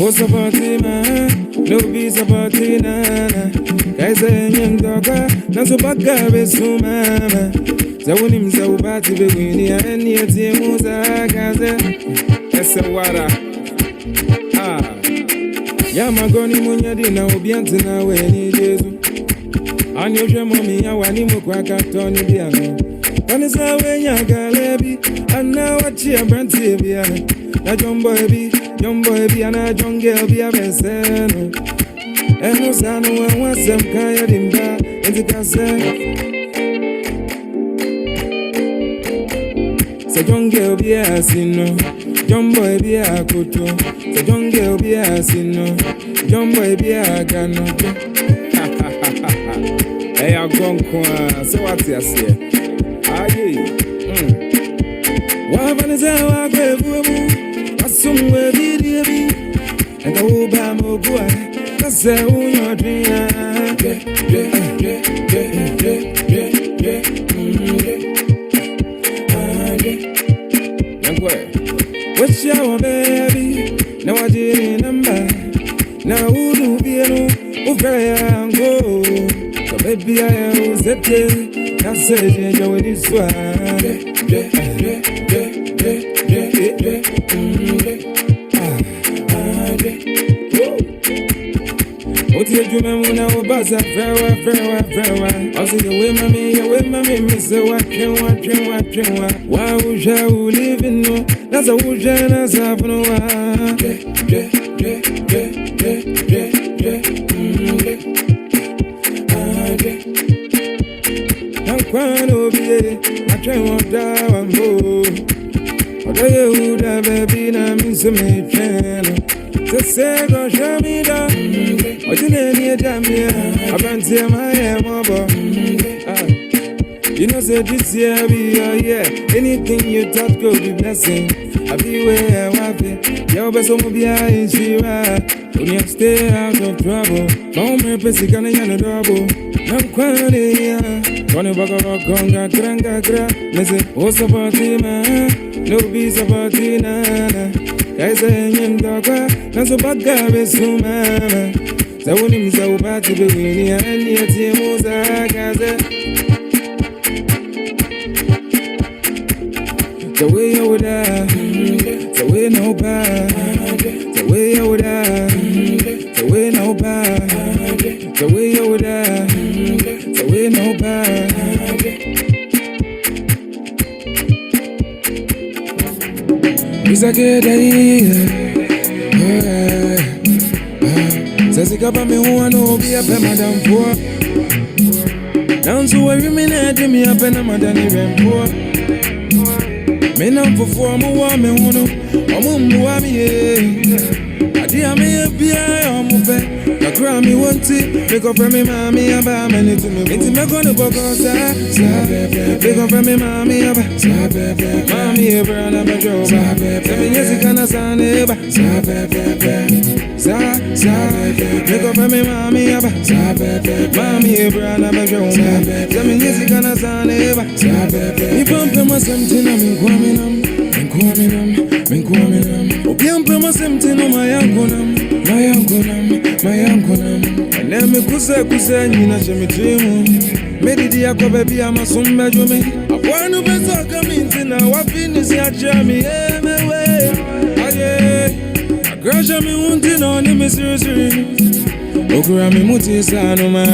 Oh, Sabatina, no be Sabatina. Guys, I'm dogga, Naso Bagabe, so mama. Zawinim Zabati, Beguini, and yet Musa Gaza. That's a water. Yamagoni Munyadina, Obiantina, when he is. And your mommy, I want him to quack at Tony Biano. And it's a way Yagalebi, and now what she a brand Tibia. A young boy be, and a young girl be a vessel. And no son, no one wants them kind of in bar, and the cassette. So young girl be a sinner, young boy be a kuto. So young girl be a sinner, young boy be a gano. Hey, I'm going to so what's your say? Aye. What is our somewhere be and the Obama boy. That's a woman dream. What's your baby? Now I did number. Now who do you know? Okay, I'm go. So baby, I was a day. That's it, you know, this one. What did you remember when I was buzz up very well? I see the way, mommy, miss it, watching. Why would you live in no? That's a wood, as I've no one. I'm crying over here, I try one down, although you would have been a miss me, to say, go show me down. What's in any damn year? I can't see my mobile. You know, say this year be your year. Anything you touch could be blessing. I be where I want it. Your best will be in Shiva. When you stay out of trouble, don't make a sick and a double. I'm crying here. Gonna walk over Gonga, Granga. Listen, what's about him? No be Sabatina. Guys, I'm dogga. Naso Bagabe, so mama. Zawinim Zabati, Beguini, and yet Musa Gaza. The way you would the way nobody, the way you would the way nobody, the way you would the way nobody. It's a good day. Says it up me who I know be a madam poor. Down to every minute, me up and I'm a Danny poor. Me nam for 4 more me wanna. I'm on me. Dear me, be I am a Grammy won't it? Make up for me, mommy, I'm a man. It's me gonna book us. Make up for me, mommy, I'm a mommy, a brand of a job. 7 years ago, I sang it. Make up for me, mommy, I'm a mommy, a brand of a job. 7 years ago, I sang it. You bump my something, I'm coming. Obiampa something on my uncle, and then me kusa nyina chemi dream. Made the akobe bi amasumba jome. Apwanu beso kaminti na wafini ya chami emewe. Aye, akrasha mi unti no ni misiri. Okura mi muti sa anuma,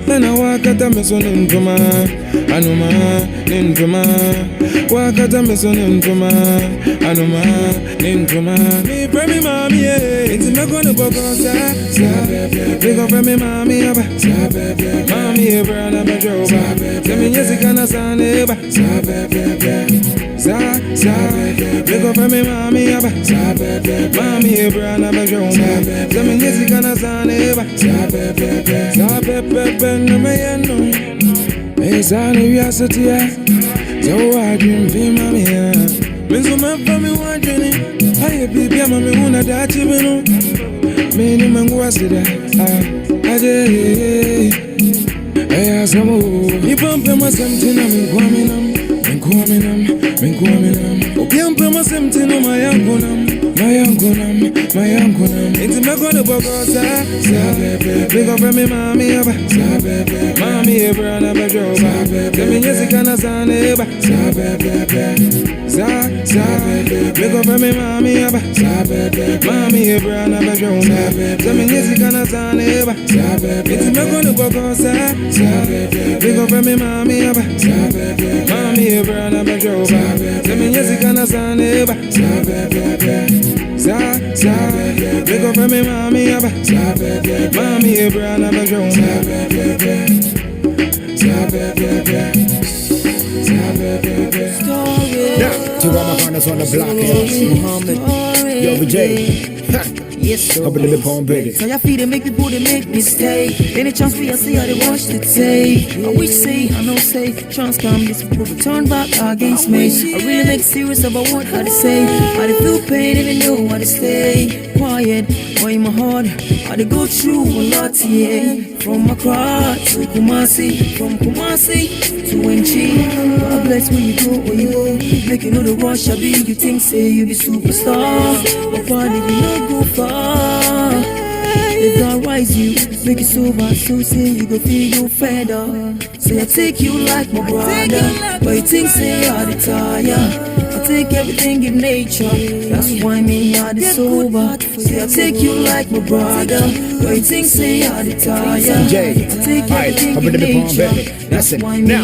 na wakata meso nintuma, anuma nintuma. Wakata meso nintuma, anuma nintuma. Mi premi mami it's me gonna bokosa. Big up for me mami aba, mami ebra na bejo. Semi yesi kana sane ba. Big up for me mami aba, mami ebra na bejo. Semi yesi kana sane ba. Pepe no me yano. Ezani wiasatia. So I dream be mami ya. Menzo me me wajeni. Aye baby ama me una dachi beno. Me ni mangu asida. Aje. Aya samo. Ipampe ma something am kwaminam. Obiampe ma something no mayangonam. It's me gonna bokosa. Big up for me mami aba. Mami ebra na bejo. Semi yesi kana sane ba. Big up for me mami aba. Mami ebra na bejo. Semi yesi kana sane ba. It's me gonna bokosa. Big up for me mami aba. Mami ebra na bejo. Semi yesi kana sane ba. Big up for me mommy aba. Mommy ebra na bejo. Now, to all my partners on the block, Muhammad, Yo, VJ. Yes, so up in the palm, baby. So your feet make people they make mistake. Any chance we see how they watch the tape. I wish say, I know say, chance come this people turn back against me. I really make serious about what I say. I feel pain even know how to stay quiet. Why in my heart, I go through a lot, yeah. From Accra to Kumasi, from Kumasi to Wenchi. God bless where you go, Make you know the rush I be. You think say you be superstar, but probably you not go far. If God rise you, make it sober, so say you go feel you feather. Say I take you like my brother, but you think say I retire. I take everything in nature, that's why me I is sober. Say I take you like my brother, but you think say I retire. Jay, I take everything in nature. Listen, now,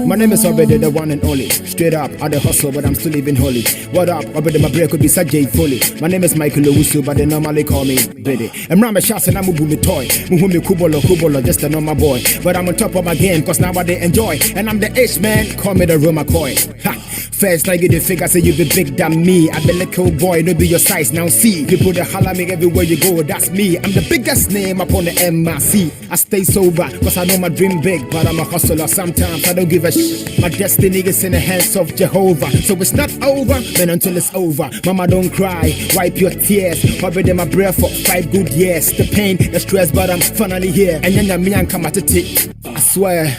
my name is Obede, the one and only. Straight up, I the hustle, but I'm still living holy. What up, Obede, my break could be Sajay Foley. My name is Michael Owusu, but they normally call me Biddy. I'm Rama Shas and I'm a boomy toy. Muhumi Kubolo, just a normal boy. But I'm on top of my game, cause now I they enjoy. And I'm the H-man, call me the Roma Coy. Ha! First, I get the figure, say you be big than me. I be little boy, no be your size, now see. People that holler me everywhere you go, that's me. I'm the biggest name upon the MRC. I stay sober, cause I know my dream big, but I'm a hustler. Sometimes I don't give a shit. My destiny is in the hands of Jehovah. So it's not over, man, until it's over. Mama, don't cry, wipe your tears. Already my breath for 5 good years. The pain, the stress, but I'm finally here. And then me and come at it. I swear.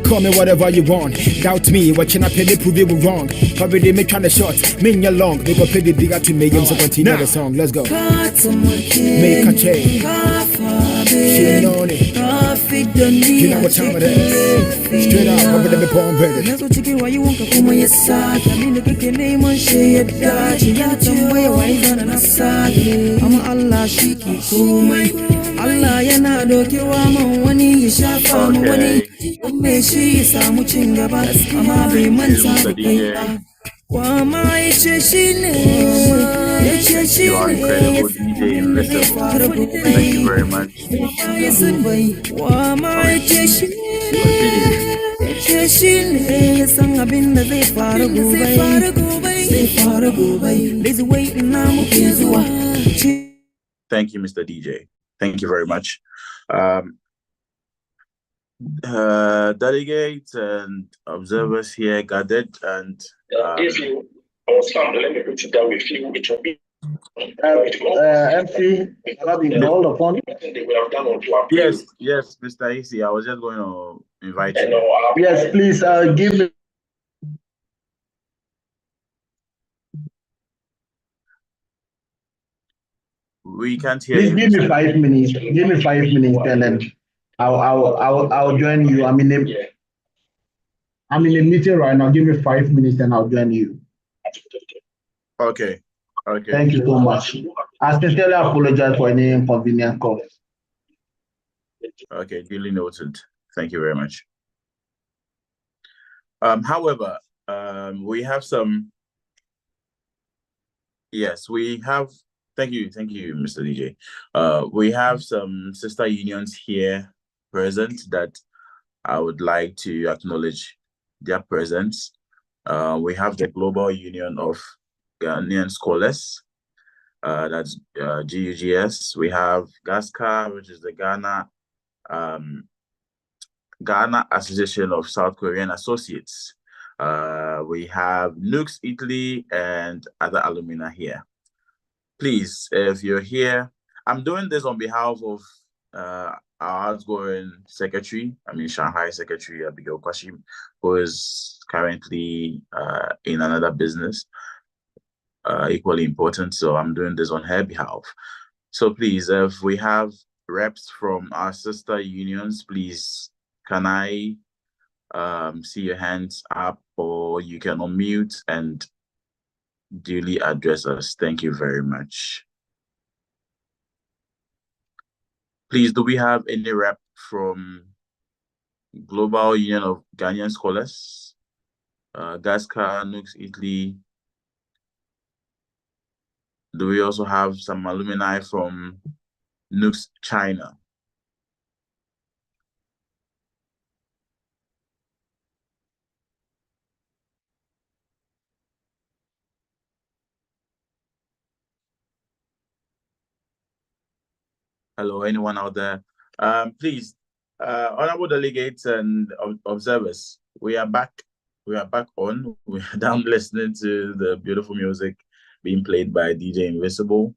Call me whatever you want. Doubt me, watching up and prove you wrong. Already make trying to short, mean you long. They go play the bigger to me, so continue the song. Let's go. Make a change. She on it. You know what time it is. Straight up, over the palm, baby. That's what you get, why you won't come on your side. I mean, look at your name and share it. You got to wear wise on the side. I'm Allah, she keep going. Allah, you're not okay. I'm on you shall come on. Me she samu chinga ba ama be man sa kwa mai che shine You are incredible, DJ Invisible. Thank you very much. Thank you, Mr. DJ. Thank you very much. Delegates and observers here gathered, and if you stand, let me put it down with you. It will be MC, have been called upon. Yes, Mr. Isi, I was just going to invite you. Yes, please give me. We can't hear Please you. give me 5 minutes. Give me 5 minutes, and then I'll join you. I'm in a meeting right now. Give me 5 minutes, and I'll join you. Okay. Thank you so much. I sincerely apologize for any inconvenient call. Okay, duly noted. Thank you very much. However, we have some. Yes, we have. Thank you, Mr. DJ. We have some sister unions here present that I would like to acknowledge their presence. We have the Global Union of Ghanaian Scholars, that's GUGS. We have GASCA, which is the Ghana Association of South Korean Associates. We have Nux Italy and other alumni here. Please, if you're here, I'm doing this on behalf of our outgoing secretary, Shanghai Secretary Abigail Kwashim, who is currently in another business, equally important. So I'm doing this on her behalf. So please, if we have reps from our sister unions, please, can I see your hands up, or you can unmute and duly address us. Thank you very much. Please, do we have any rep from Global Union of Ghanaian Scholars, GASCA, Nux Italy? Do we also have some alumni from Nugs-China? Hello, anyone out there? Please, honorable delegates and observers, we are back. We are back on. We are down listening to the beautiful music being played by DJ Invisible.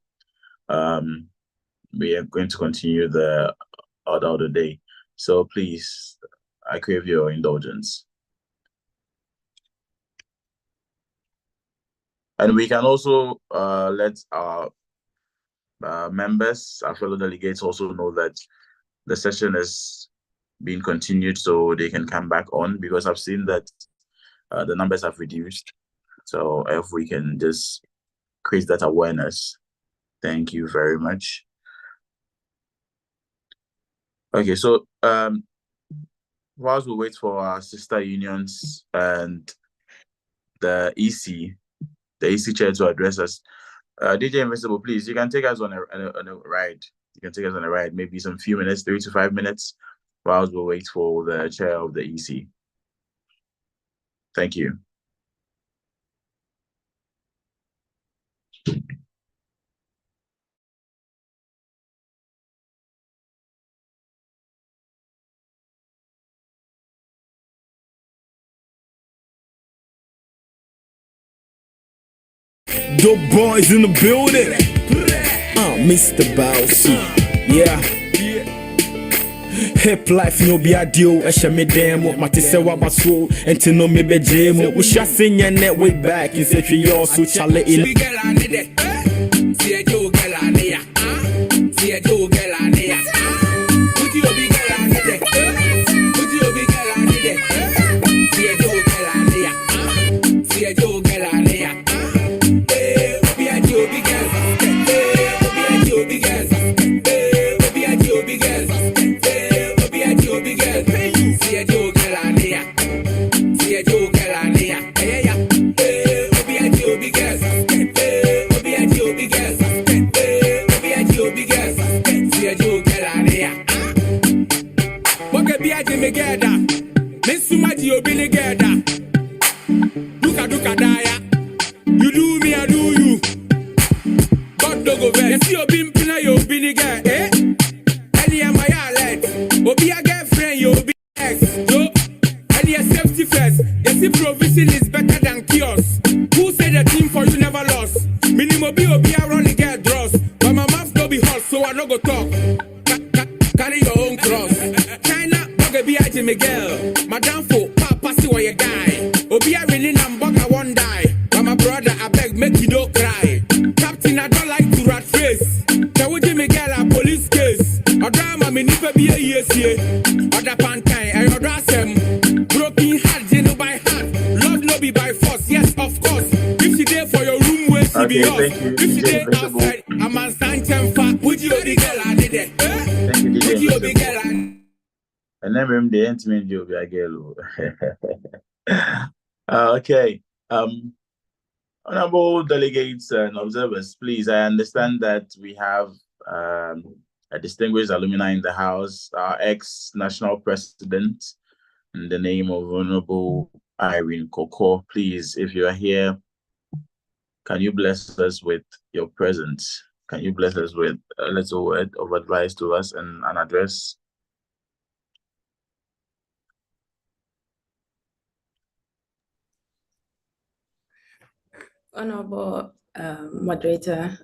We are going to continue the order of the day. So please, I crave your indulgence. And we can also let our members, our fellow delegates, also know that the session is being continued, so they can come back on, because I've seen that the numbers have reduced. So if we can just create that awareness. Thank you very much. Okay, so whilst we wait for our sister unions and the EC chair to address us, DJ Invisible, please, you can take us on a ride. You can take us on a ride, maybe some few minutes, 3 to 5 minutes, whilst we wait for the chair of the EC. Thank you. Dope boys in the building. Mr. Bousy. Yeah. Hip life no be a deal. Me demo. Mati se wabaso. Enti no me be jemo. We shall sing your net way back. In say we also chale in. See a Joe girl on there. See a Joe girl on there. Put your big girl on there. Put your big girl on there. See a Joe girl on there. See a Joe girl on there. no go vex. You see your bim pina, you be nigga, eh? Any of my alert. Obi a girlfriend, you be ex. Yo, any a safety first. You see provision is better than chaos. Who said the team for you never lost? Minimum be Obi a run get dross. But my mouth no be hot, so I no go talk. Carry your own cross. China, bugger be a Jimmy girl. Madam for papa see what you guy. Obi a really nam bugger one die. But my brother, I beg make you don't cry. Captain, I don't like to rat face. Tell what Jimmy girl a police case. I drama me nipa be a yes yeah. Other pantine, I order some. Broken heart, you know by heart. Love no be by force, yes of course. If she there for your room where she be off. If she there outside, I'm a Sanchez fat. Would you be girl I did it? Thank you, Would you be girl I And then remember the intimate job, I girl. Okay. Honorable delegates and observers, please, I understand that we have a distinguished alumni in the house, our ex-national president, in the name of Honorable Irene Koko. Please, if you are here, can you bless us with your presence? Can you bless us with a little word of advice to us and an address? Honorable moderator,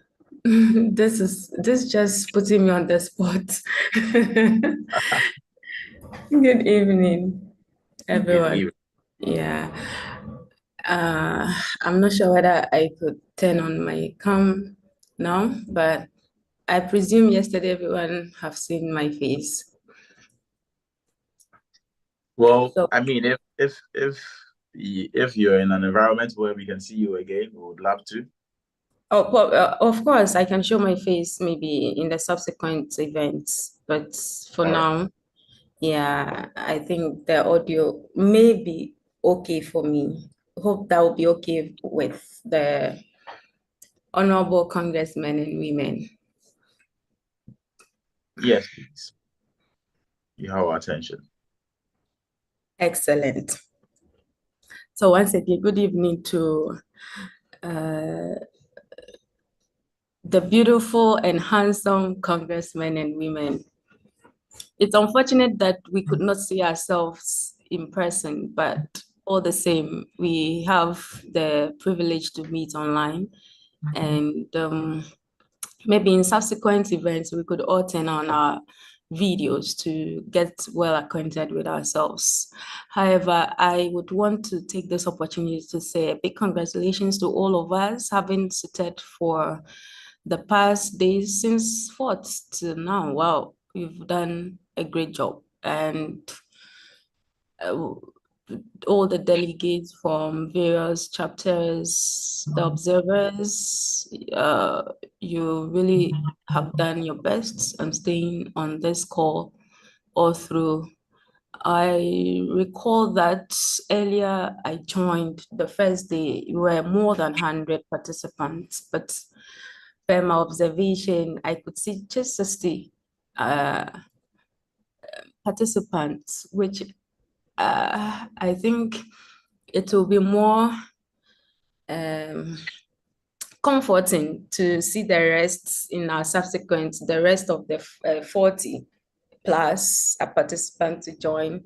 this just putting me on the spot. Good evening, everyone. Good evening. Yeah, I'm not sure whether I could turn on my cam now, but I presume yesterday everyone have seen my face. Well, So, I mean, if you're in an environment where we can see you again, we would love to. oh, well, of course, I can show my face maybe in the subsequent events, but for now, yeah, I think the audio may be okay for me. Hope that will be okay with the honorable congressmen and women. Yes, please. You have our attention. Excellent. So once again, good evening to the beautiful and handsome congressmen and women. It's unfortunate that we could not see ourselves in person, but all the same, we have the privilege to meet online. And maybe in subsequent events, we could all turn on our videos to get well acquainted with ourselves. However, I would want to take this opportunity to say a big congratulations to all of us having sitted for the past days since 4th to now. Wow, we've done a great job. And all the delegates from various chapters, the observers, you really have done your best and staying on this call all through. I recall that earlier I joined the first day, we were more than 100 participants, but per my observation, I could see just 60 participants, which I think it will be more comforting to see the rest in our subsequent, the rest of the 40 plus a participant to join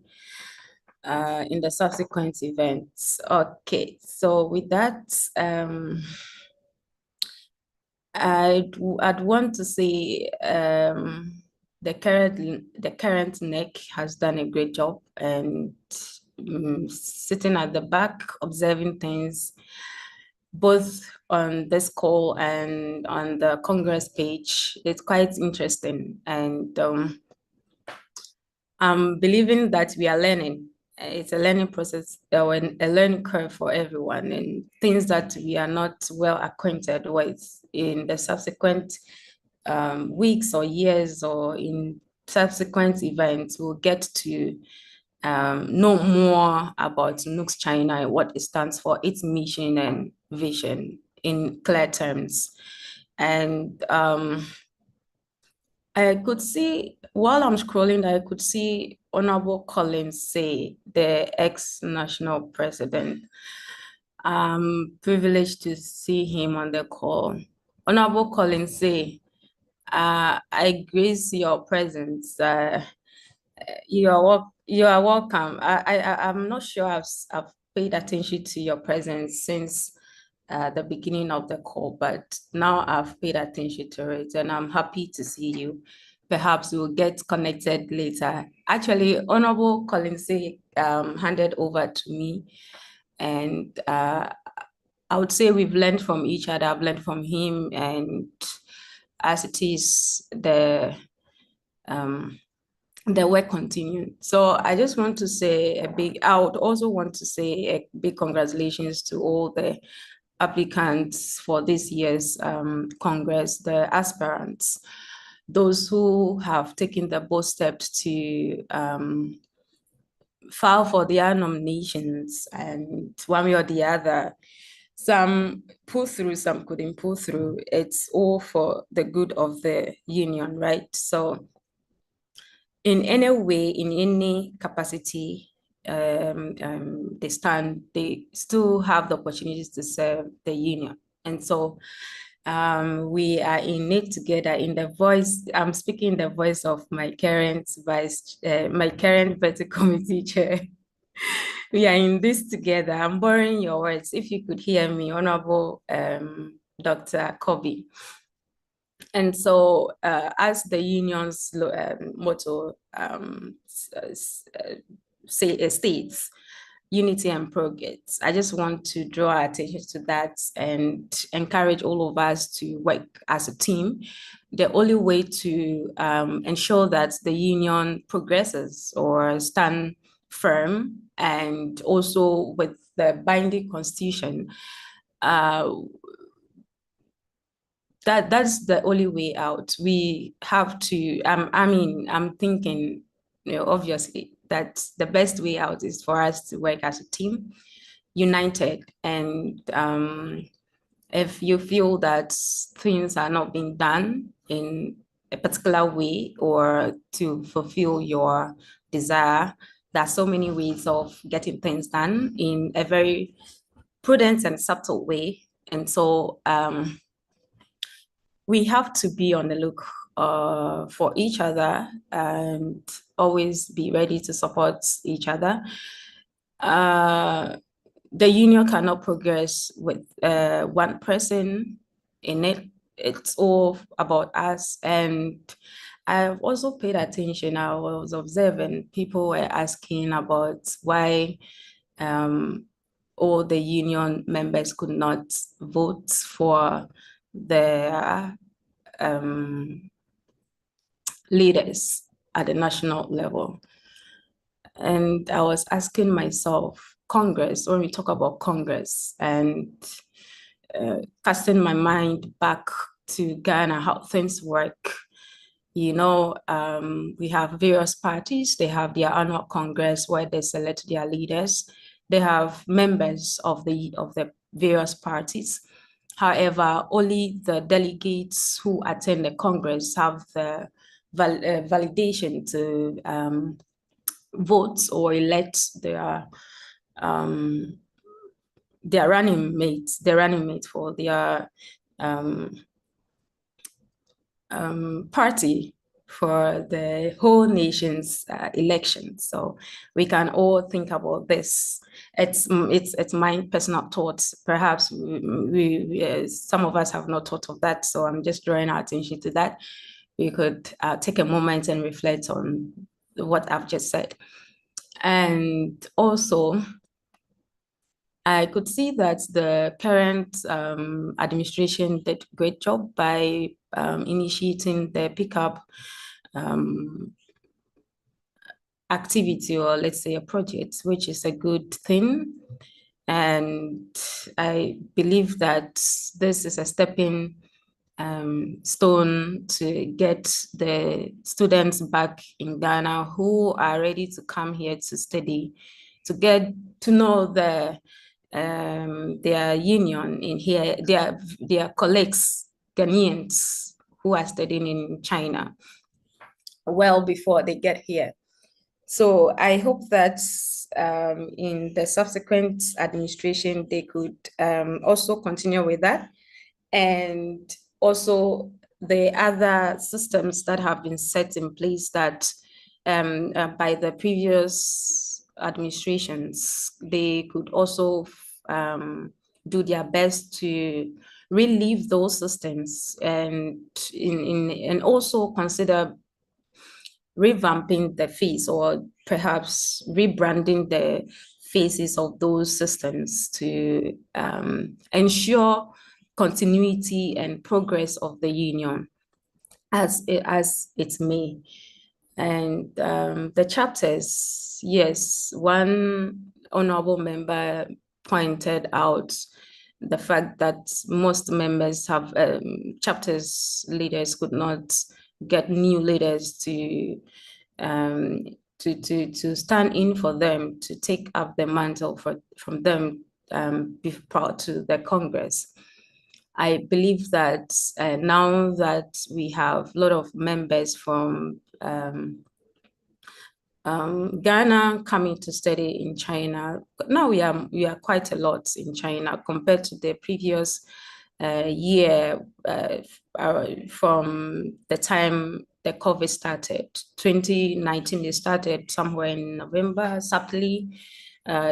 in the subsequent events. Okay, so with that, I'd want to say the current NEC has done a great job, and sitting at the back observing things both on this call and on the Congress page. It's quite interesting, and I'm believing that we are learning. It's a learning process, a learning curve for everyone, and things that we are not well acquainted with in the subsequent weeks or years or in subsequent events, we'll get to know more about Nugs-China and what it stands for, its mission and vision in clear terms. And I could see, while I'm scrolling, I could see Honorable Collins say, the ex-national president. I'm privileged to see him on the call. Honorable Collins say, I grace your presence. You are welcome. I'm not sure I've paid attention to your presence since the beginning of the call, but now I've paid attention to it, and I'm happy to see you. Perhaps we'll get connected later. Actually, Honorable Collins handed over to me, and I would say we've learned from each other. I've learned from him, and as it is, the work continued. So I just want to say I would also want to say a big congratulations to all the applicants for this year's Congress, the aspirants, those who have taken the bold steps to file for their nominations, and one way or the other, some pull through, some couldn't pull through. It's all for the good of the union, right? So in any way, in any capacity, they still have the opportunities to serve the union. And so we are in it together. In the voice, I'm speaking the voice of my current Vetting Committee chair. We are in this together. I'm borrowing your words. If you could hear me, Honorable Dr. Kobe. And so as the union's motto states, unity and progress, I just want to draw attention to that and encourage all of us to work as a team. The only way to ensure that the union progresses or stand firm, and also with the binding constitution, that's the only way out. We have to, I'm thinking, obviously, that the best way out is for us to work as a team, united. And if you feel that things are not being done in a particular way or to fulfill your desire, there are so many ways of getting things done in a very prudent and subtle way. And so we have to be on the look for each other and always be ready to support each other. The union cannot progress with one person in it. It's all about us. And I've also paid attention. I was observing people were asking about why all the union members could not vote for the leaders at the national level. And I was asking myself, Congress, when we talk about Congress, and casting my mind back to Ghana, how things work. We have various parties. They have their annual Congress where they select their leaders. They have members of the various parties. However, only the delegates who attend the Congress have the validation to vote or elect their running mate for their party for the whole nation's election. So we can all think about this. It's my personal thoughts. Perhaps we some of us have not thought of that. So I'm just drawing our attention to that. We could take a moment and reflect on what I've just said. And also, I could see that the current administration did a great job by initiating the pickup activity, or let's say a project, which is a good thing. And I believe that this is a stepping stone to get the students back in Ghana who are ready to come here to study, to get to know their union in here, their colleagues, Ghanaians who are studying in China well before they get here. So I hope that in the subsequent administration, they could also continue with that. And also the other systems that have been set in place that by the previous administrations, they could also do their best to relieve those systems and also consider revamping the face or perhaps rebranding the faces of those systems to ensure continuity and progress of the union as it may. And the chapters, yes, one honorable member pointed out the fact that most members have chapters leaders could not get new leaders to stand in for them, to take up the mantle from them before to the Congress. I believe that now that we have a lot of members from Ghana coming to study in China, now we are quite a lot in China compared to the previous year from the time the COVID started. 2019, it started somewhere in November, subtly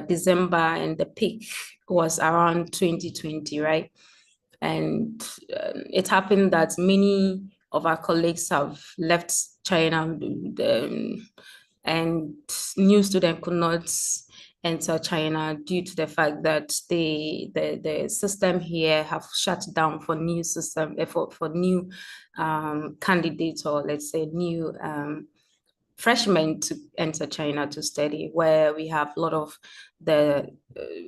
December, and the peak was around 2020, right? And it happened that many of our colleagues have left China, and new students could not enter China due to the fact that the system here have shut down for new system for new candidates, or let's say new freshmen to enter China to study, where we have a lot of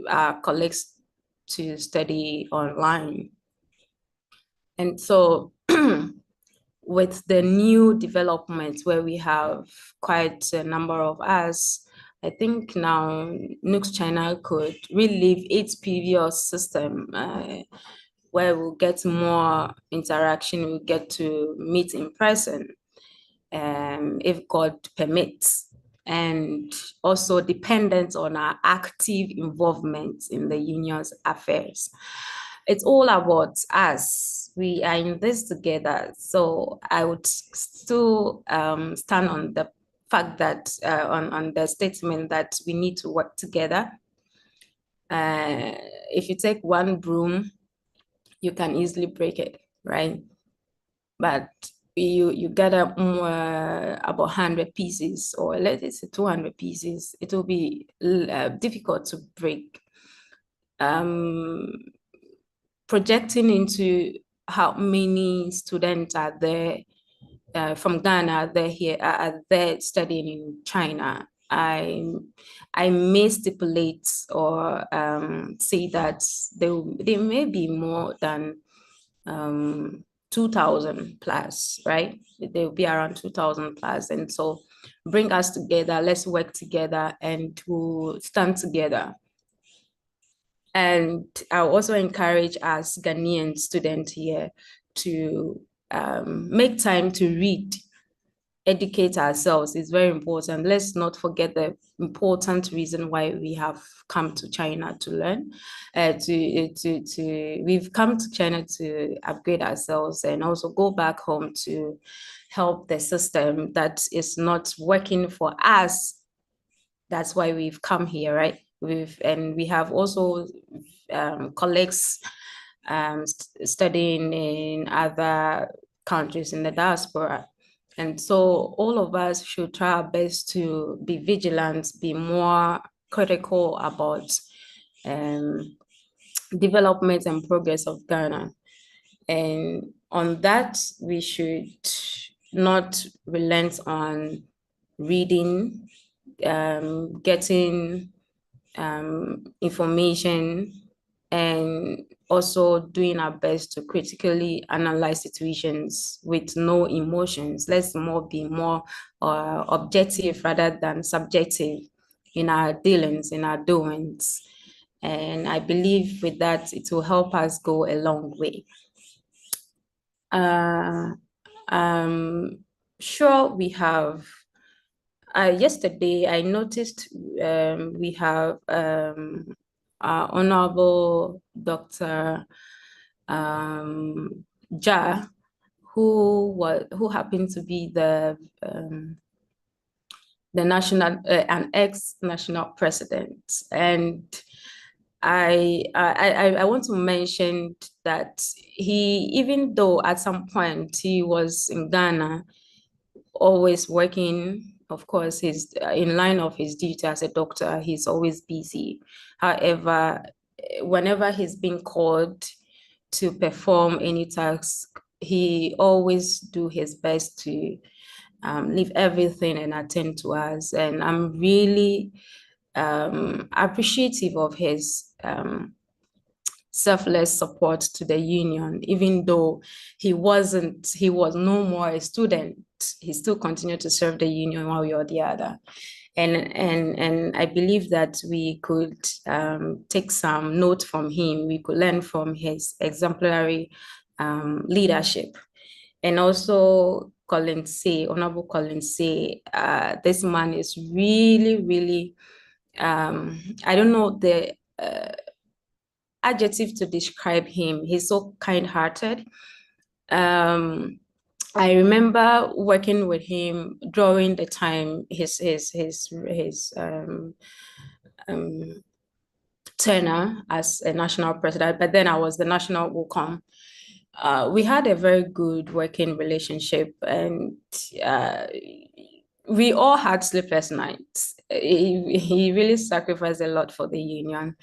our colleagues to study online. And so with the new developments where we have quite a number of us, I think now Nugs-China could relive its previous system where we'll get more interaction, we'll get to meet in person, if God permits, and also dependent on our active involvement in the union's affairs. It's all about us. We are in this together. So I would still stand on the fact that, on the statement that we need to work together. If you take one broom, you can easily break it, right? But you gather about 100 pieces, or let's say 200 pieces, it will be difficult to break. Projecting into how many students are there from Ghana, are there studying in China, I may stipulate or say that there may be more than 2,000 plus, right? They will be around 2,000 plus. And so bring us together, let's work together, and we'll stand together. And I also encourage us Ghanaian students here to make time to read, educate ourselves. It's very important. Let's not forget the important reason why we have come to China to learn. We've come to China to upgrade ourselves and also go back home to help the system that is not working for us. That's why we've come here, right? We have also colleagues studying in other countries in the diaspora. And so all of us should try our best to be vigilant, be more critical about development and progress of Ghana. And on that, we should not relent on reading, getting information, and also doing our best to critically analyze situations with no emotions. Let's be more objective rather than subjective in our dealings, in our doings. And I believe with that, it will help us go a long way. Sure, we have yesterday I noticed we have Honorable Dr. Ja, who happened to be the national an ex-national president. And I want to mention that even though at some point he was in Ghana, always working, of course, he's in line of his duty as a doctor, he's always busy. However, whenever he's being called to perform any task, he always do his best to leave everything and attend to us. And I'm really appreciative of his selfless support to the union. Even though he was no more a student, he still continued to serve the union one way or the other. And I believe that we could take some note from him. We could learn from his exemplary leadership. And also Honorable Collins Say, this man is really, really, I don't know the adjective to describe him. He's so kind-hearted. I remember working with him during the time his tenure as a national president, but then I was the national WOCOM. We had a very good working relationship, and we all had sleepless nights. He really sacrificed a lot for the union.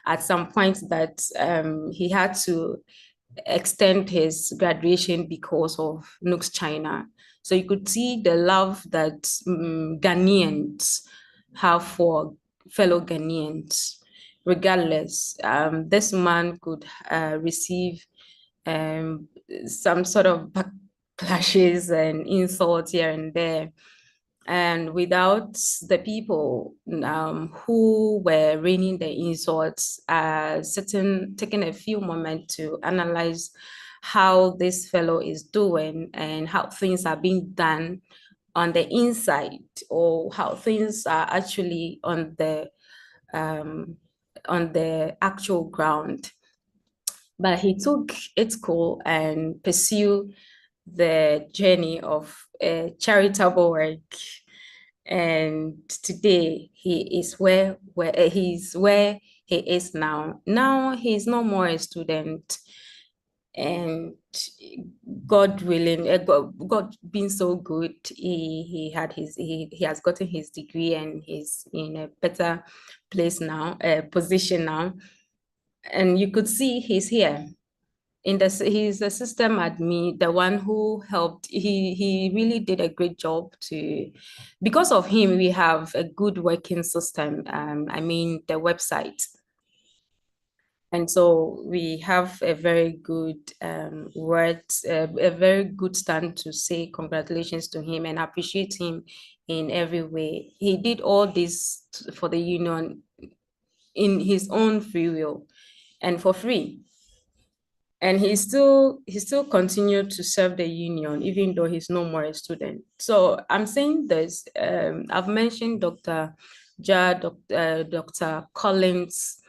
At some point that he had to extend his graduation because of Nugs-China. So you could see the love that Ghanaians have for fellow Ghanaians. Regardless, this man could receive some sort of backlashes and insults here and there. And without the people who were raining the insults, taking a few moments to analyze how this fellow is doing and how things are being done on the inside, or how things are actually on the actual ground. But he took it cool and pursued the journey of charitable work. And today he is where he is now. Now he's no more a student, and God willing, God being so good, he has gotten his degree and he's in a better place now, position now. And you could see he's here. He's a system admin, the one who helped. He really did a great job because of him, we have a good working system. I mean, the website. And so we have a very good a very good stand to say congratulations to him and appreciate him in every way. He did all this for the union in his own free will and for free. And he still continued to serve the union, even though he's no more a student. So I'm saying this, I've mentioned Dr. Ja, Dr. Collins.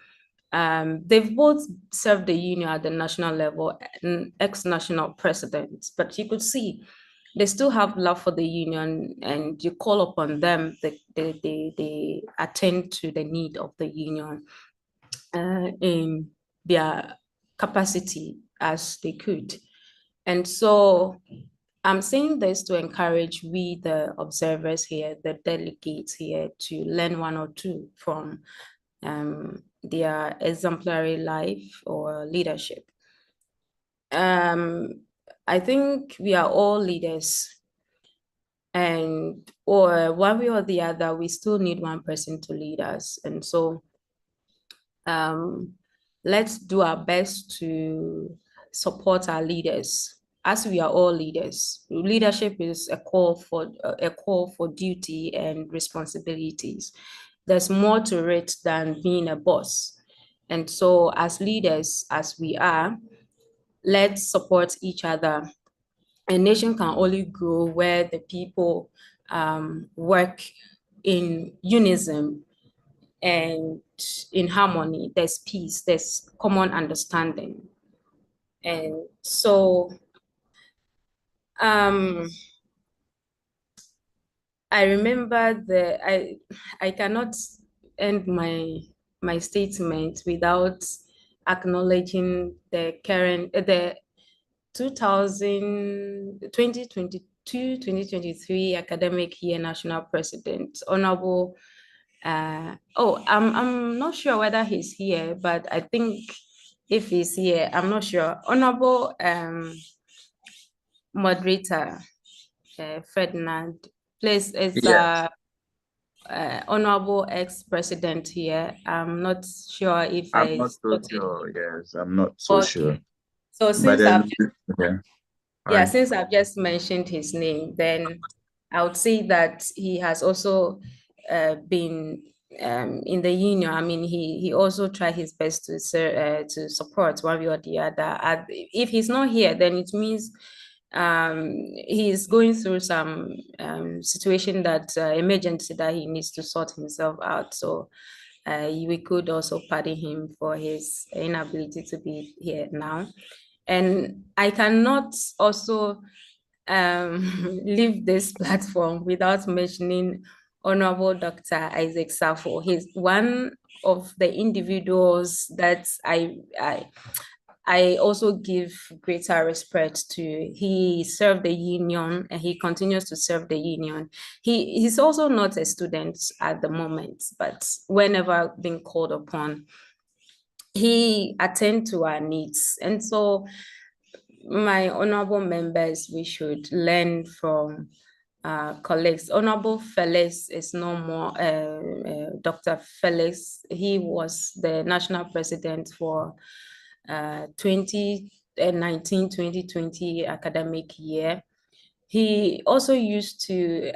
They've both served the union at the national level, ex-national presidents, but you could see they still have love for the union, and you call upon them, they attend to the need of the union in their capacity as they could. And so I'm saying this to encourage we, the observers here, the delegates here, to learn one or two from their exemplary life or leadership. I think we are all leaders, and or one way or the other, we still need one person to lead us. And so let's do our best to support our leaders, as we are all leaders. Leadership is a call for duty and responsibilities. There's more to it than being a boss. And so as leaders, as we are, let's support each other. A nation can only grow where the people work in unison and in harmony. There's peace, there's common understanding. And so I remember I cannot end my statement without acknowledging the current the 2022-2023 academic year national president, Honorable. I'm not sure whether he's here, but I think if he's here, I'm not sure. Honorable moderator Ferdinand, please, is Yes, Honorable ex-president here. I'm not sure if I'm I not so spotted. sure. Yes, I'm not so sure. Okay. So But since then, yeah, right. since I've just mentioned his name, then I would say that he has also been in the union. I mean, he also tried his best to support one way or the other. If he's not here, then it means he's going through some situation that emergency that he needs to sort himself out. So we could also pardon him for his inability to be here now. And I cannot also leave this platform without mentioning Honorable Dr. Isaac Safo. He's one of the individuals that I also give greater respect to. He served the union and he continues to serve the union. He's also not a student at the moment, but whenever being called upon, he attend to our needs. And so my honorable members, we should learn from colleagues. Honorable Felix is no more Dr. Felix. He was the national president for 2019-2020 academic year. He also used to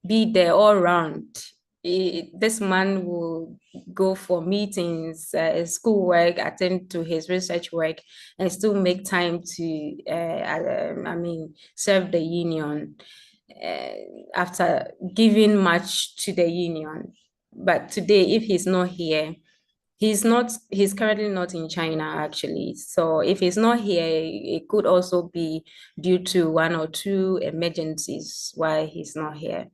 be there all round. This man will go for meetings, schoolwork, attend to his research work, and still make time to, serve the union after giving much to the union. But today, if he's not here, he's currently not in China, actually. So if he's not here, it could also be due to one or two emergencies why he's not here.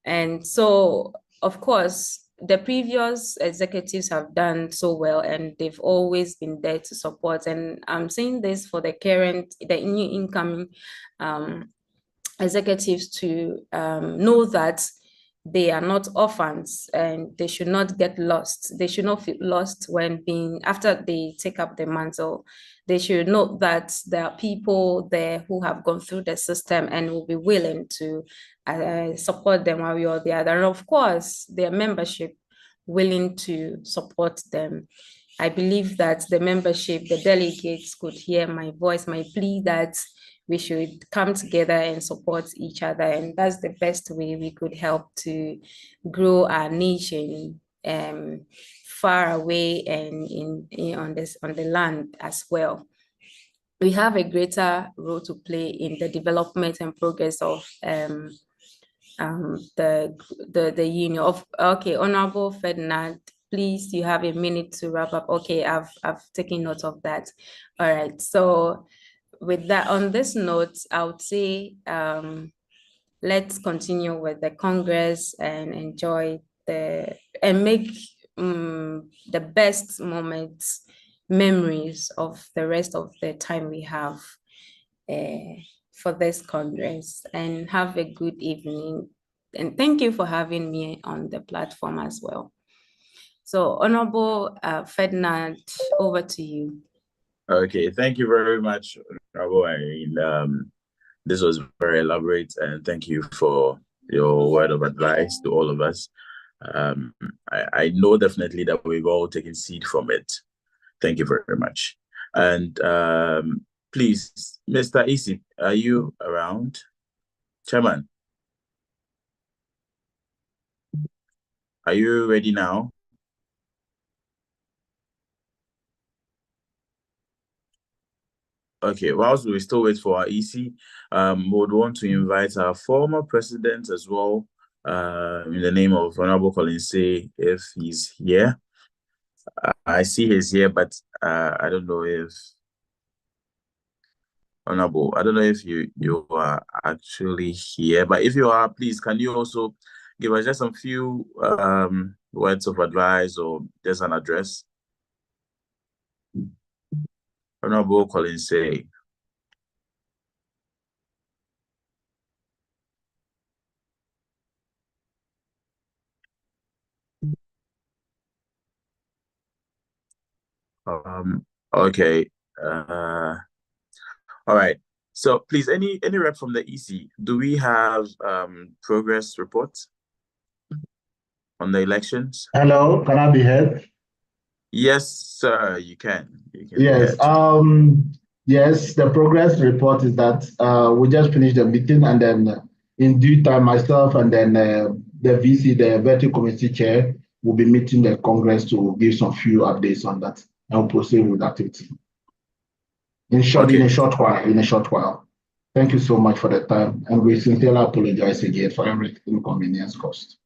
And so, of course, the previous executives have done so well and they've always been there to support. And I'm saying this for the new incoming executives to know that they are not orphans and they should not get lost. They should not feel lost after they take up the mantle. They should know that there are people there who have gone through the system and will be willing to support them one way or the other. And of course, their membership willing to support them. I believe that the membership, the delegates could hear my voice, my plea that we should come together and support each other. And that's the best way we could help to grow our nation far away and on the land as well. We have a greater role to play in the development and progress of the union. Okay, Honorable Ferdinand, please, you have a minute to wrap up. Okay, I've taken note of that. All right, so with that, on this note, I would say let's continue with the Congress and enjoy and make the best memories of the rest of the time we have for this Congress, and have a good evening. And thank you for having me on the platform as well. So, Honorable Ferdinand, over to you. Okay, thank you very much, Honorable Irene. This was very elaborate, and thank you for your word of advice to all of us. I know definitely that we've all taken seed from it. Thank you very much. And please, Mr. Isi, are you around? Chairman, are you ready now? Okay, whilst we still wait for our EC, we would want to invite our former president as well, in the name of Honorable Collins, if he's here. I see he's here, but I don't know if Honorable, I don't know if you are actually here, but if you are, please, can you also give us just some few words of advice or just an address? Honorable Collins say. Okay. All right. So please, any rep from the EC, do we have progress reports on the elections? Hello, can I be heard? Yes, sir, you can. You can Yes. be heard. Yes, the progress report is that we just finished the meeting, and then in due time, myself and then the VC, the Vetting Committee Chair, will be meeting the Congress to give some few updates on that and we'll proceed with activity. In a short while. Thank you so much for the time, and we sincerely apologize again for every inconvenience caused.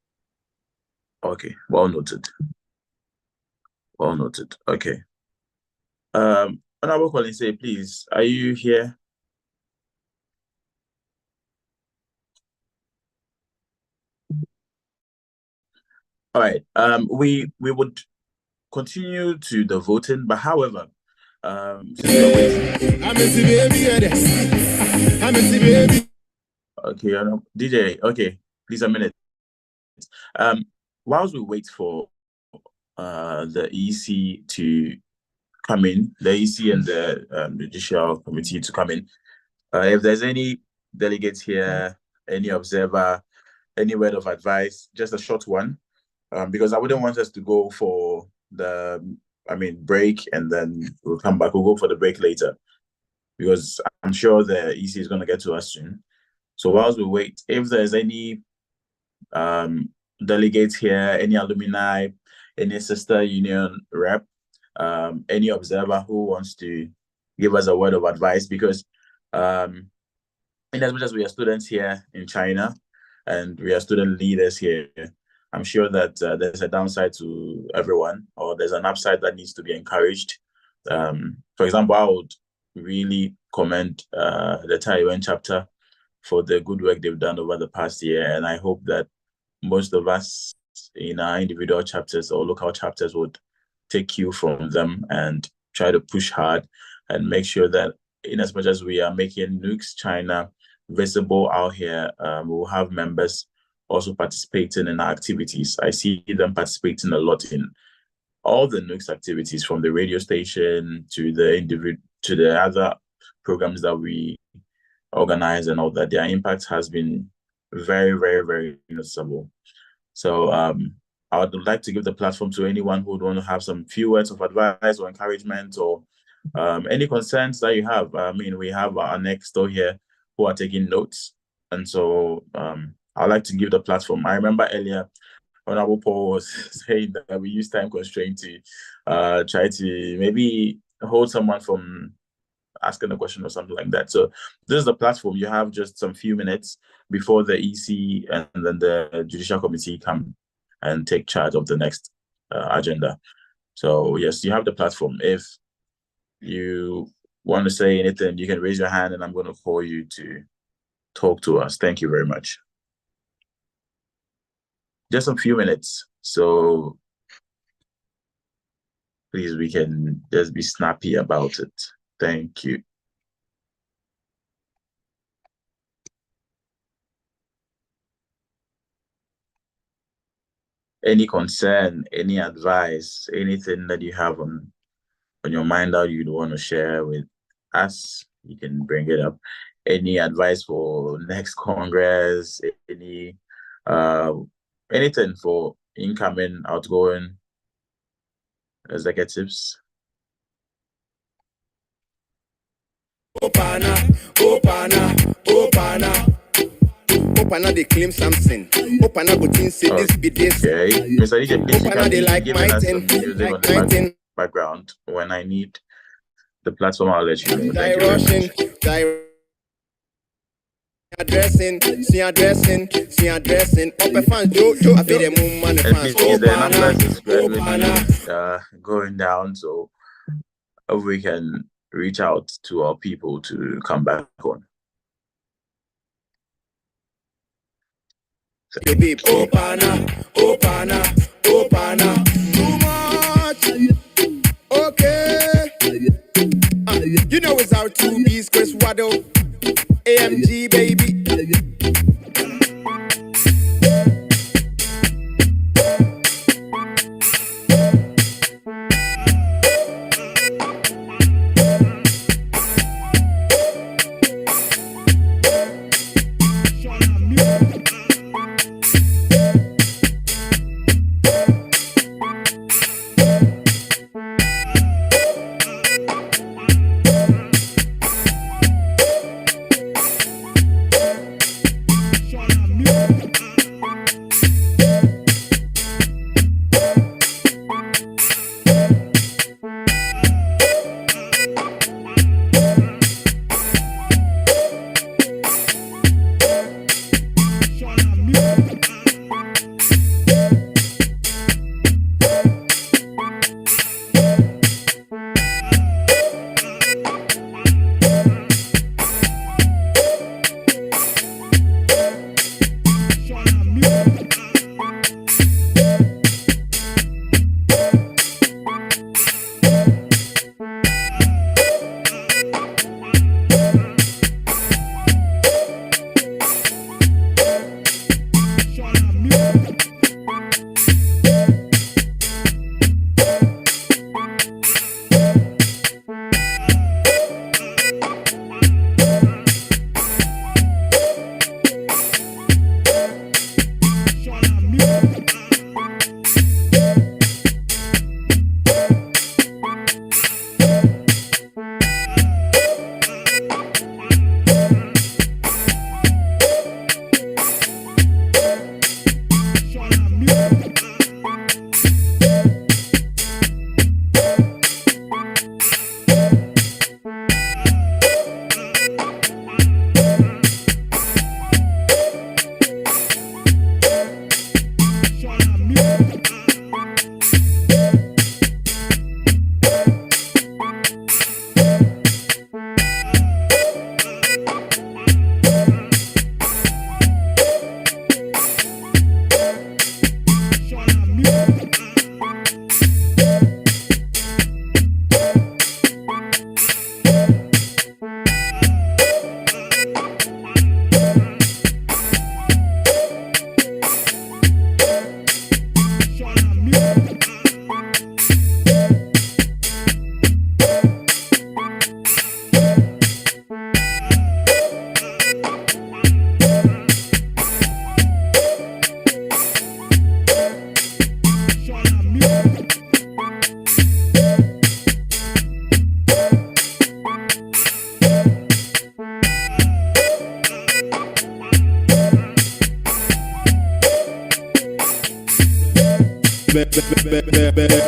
Okay, well noted. Well noted. Okay. Honorable Collins, say, please, are you here? All right. We would continue to the voting, but however, since we're waiting. Okay, DJ. Okay, please a minute. Whilst we wait for the EC to come in, the EC and the Judicial Committee to come in, if there's any delegates here, any observer, any word of advice, just a short one, because I wouldn't want us to go for the break and then we'll come back. We'll go for the break later, because I'm sure the EC is going to get to us soon. So whilst we wait, if there's any delegates here, any alumni, any sister union rep, any observer who wants to give us a word of advice, because in as much as we are students here in China and we are student leaders here, I'm sure that there's a downside to everyone, or there's an upside that needs to be encouraged. For example, I would really commend the Taiwan chapter for the good work they've done over the past year, and I hope that most of us in our individual chapters or local chapters would take cue from them and try to push hard and make sure that in as much as we are making Nugs-China visible out here, we'll have members also participating in our activities. I see them participating a lot in all the Nugs activities, from the radio station to the other programs that we organize and all that. Their impact has been very, very, very noticeable. So I would like to give the platform to anyone who would want to have some few words of advice or encouragement, or any concerns that you have. I mean, we have our next door here who are taking notes. And so I'd like to give the platform. I remember earlier, Honorable Paul was saying that we use time constraint to try to maybe hold someone from asking a question or something like that. So this is the platform. You have just some few minutes before the EC and then the Judicial Committee come and take charge of the next agenda. So yes, you have the platform. If you want to say anything, you can raise your hand and I'm going to call you to talk to us. Thank you very much. Just a few minutes. So please, we can just be snappy about it. Thank you. Any concern, any advice, anything that you have on your mind that you'd want to share with us, you can bring it up. Any advice for next Congress, any anything for incoming, outgoing executives? Opana, they claim something. Opana go think say this be this. Okay, Mr. DJ, please, Opana they like giving us some my music on the background. When I need the platform, I'll let you know. Thank you very much. Addressing. Open fans, Joe. I feel the moon man fans. The numbers is gradually going down, so if we can reach out to our people to come back on. Opana, too much. Okay. You know it's our 2Bs, Chris Waddle, AMG, baby.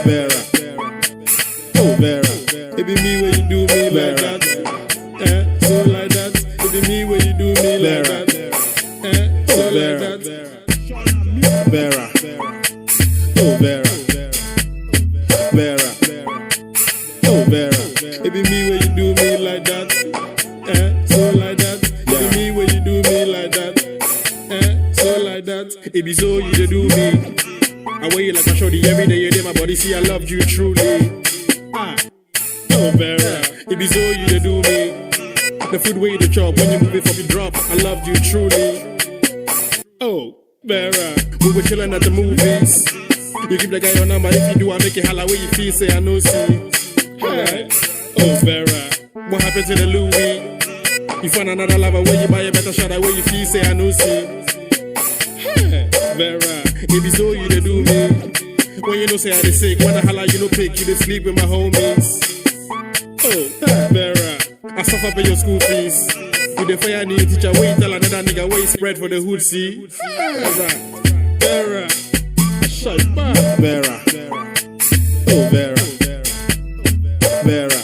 Vera. Oh, Vera. It be me when you do me like that. So like that. It be me when you do me like that. So like that. Vera. Oh, Vera. Vera. Oh, Vera. It be me when you do me like that. So like that. It be me when you do me like that. So like that. It be so you do me. I wear you like a shorty every day, you day my body see I loved you truly. Oh Vera, it be so you they do me. The food way you chop when you move it from the drop, I loved you truly. Oh Vera, we were chilling at the movies. You give the guy your number, if you do I make it holla where you feel, say I know see. Hey. Oh Vera, what happened to the Louis? You find another lover where you buy a better shot where you feel, say I know see. Hey. Vera, it be so you they do me. When you know say I dey sick, when I holla you no pick, you dey sleep with my homies. Oh, Vera, I suffer for your school fees. You dey fire new teacher, wait tell another nigga where you spread for the hood see. Vera, shut up, Vera. Oh Vera, Vera,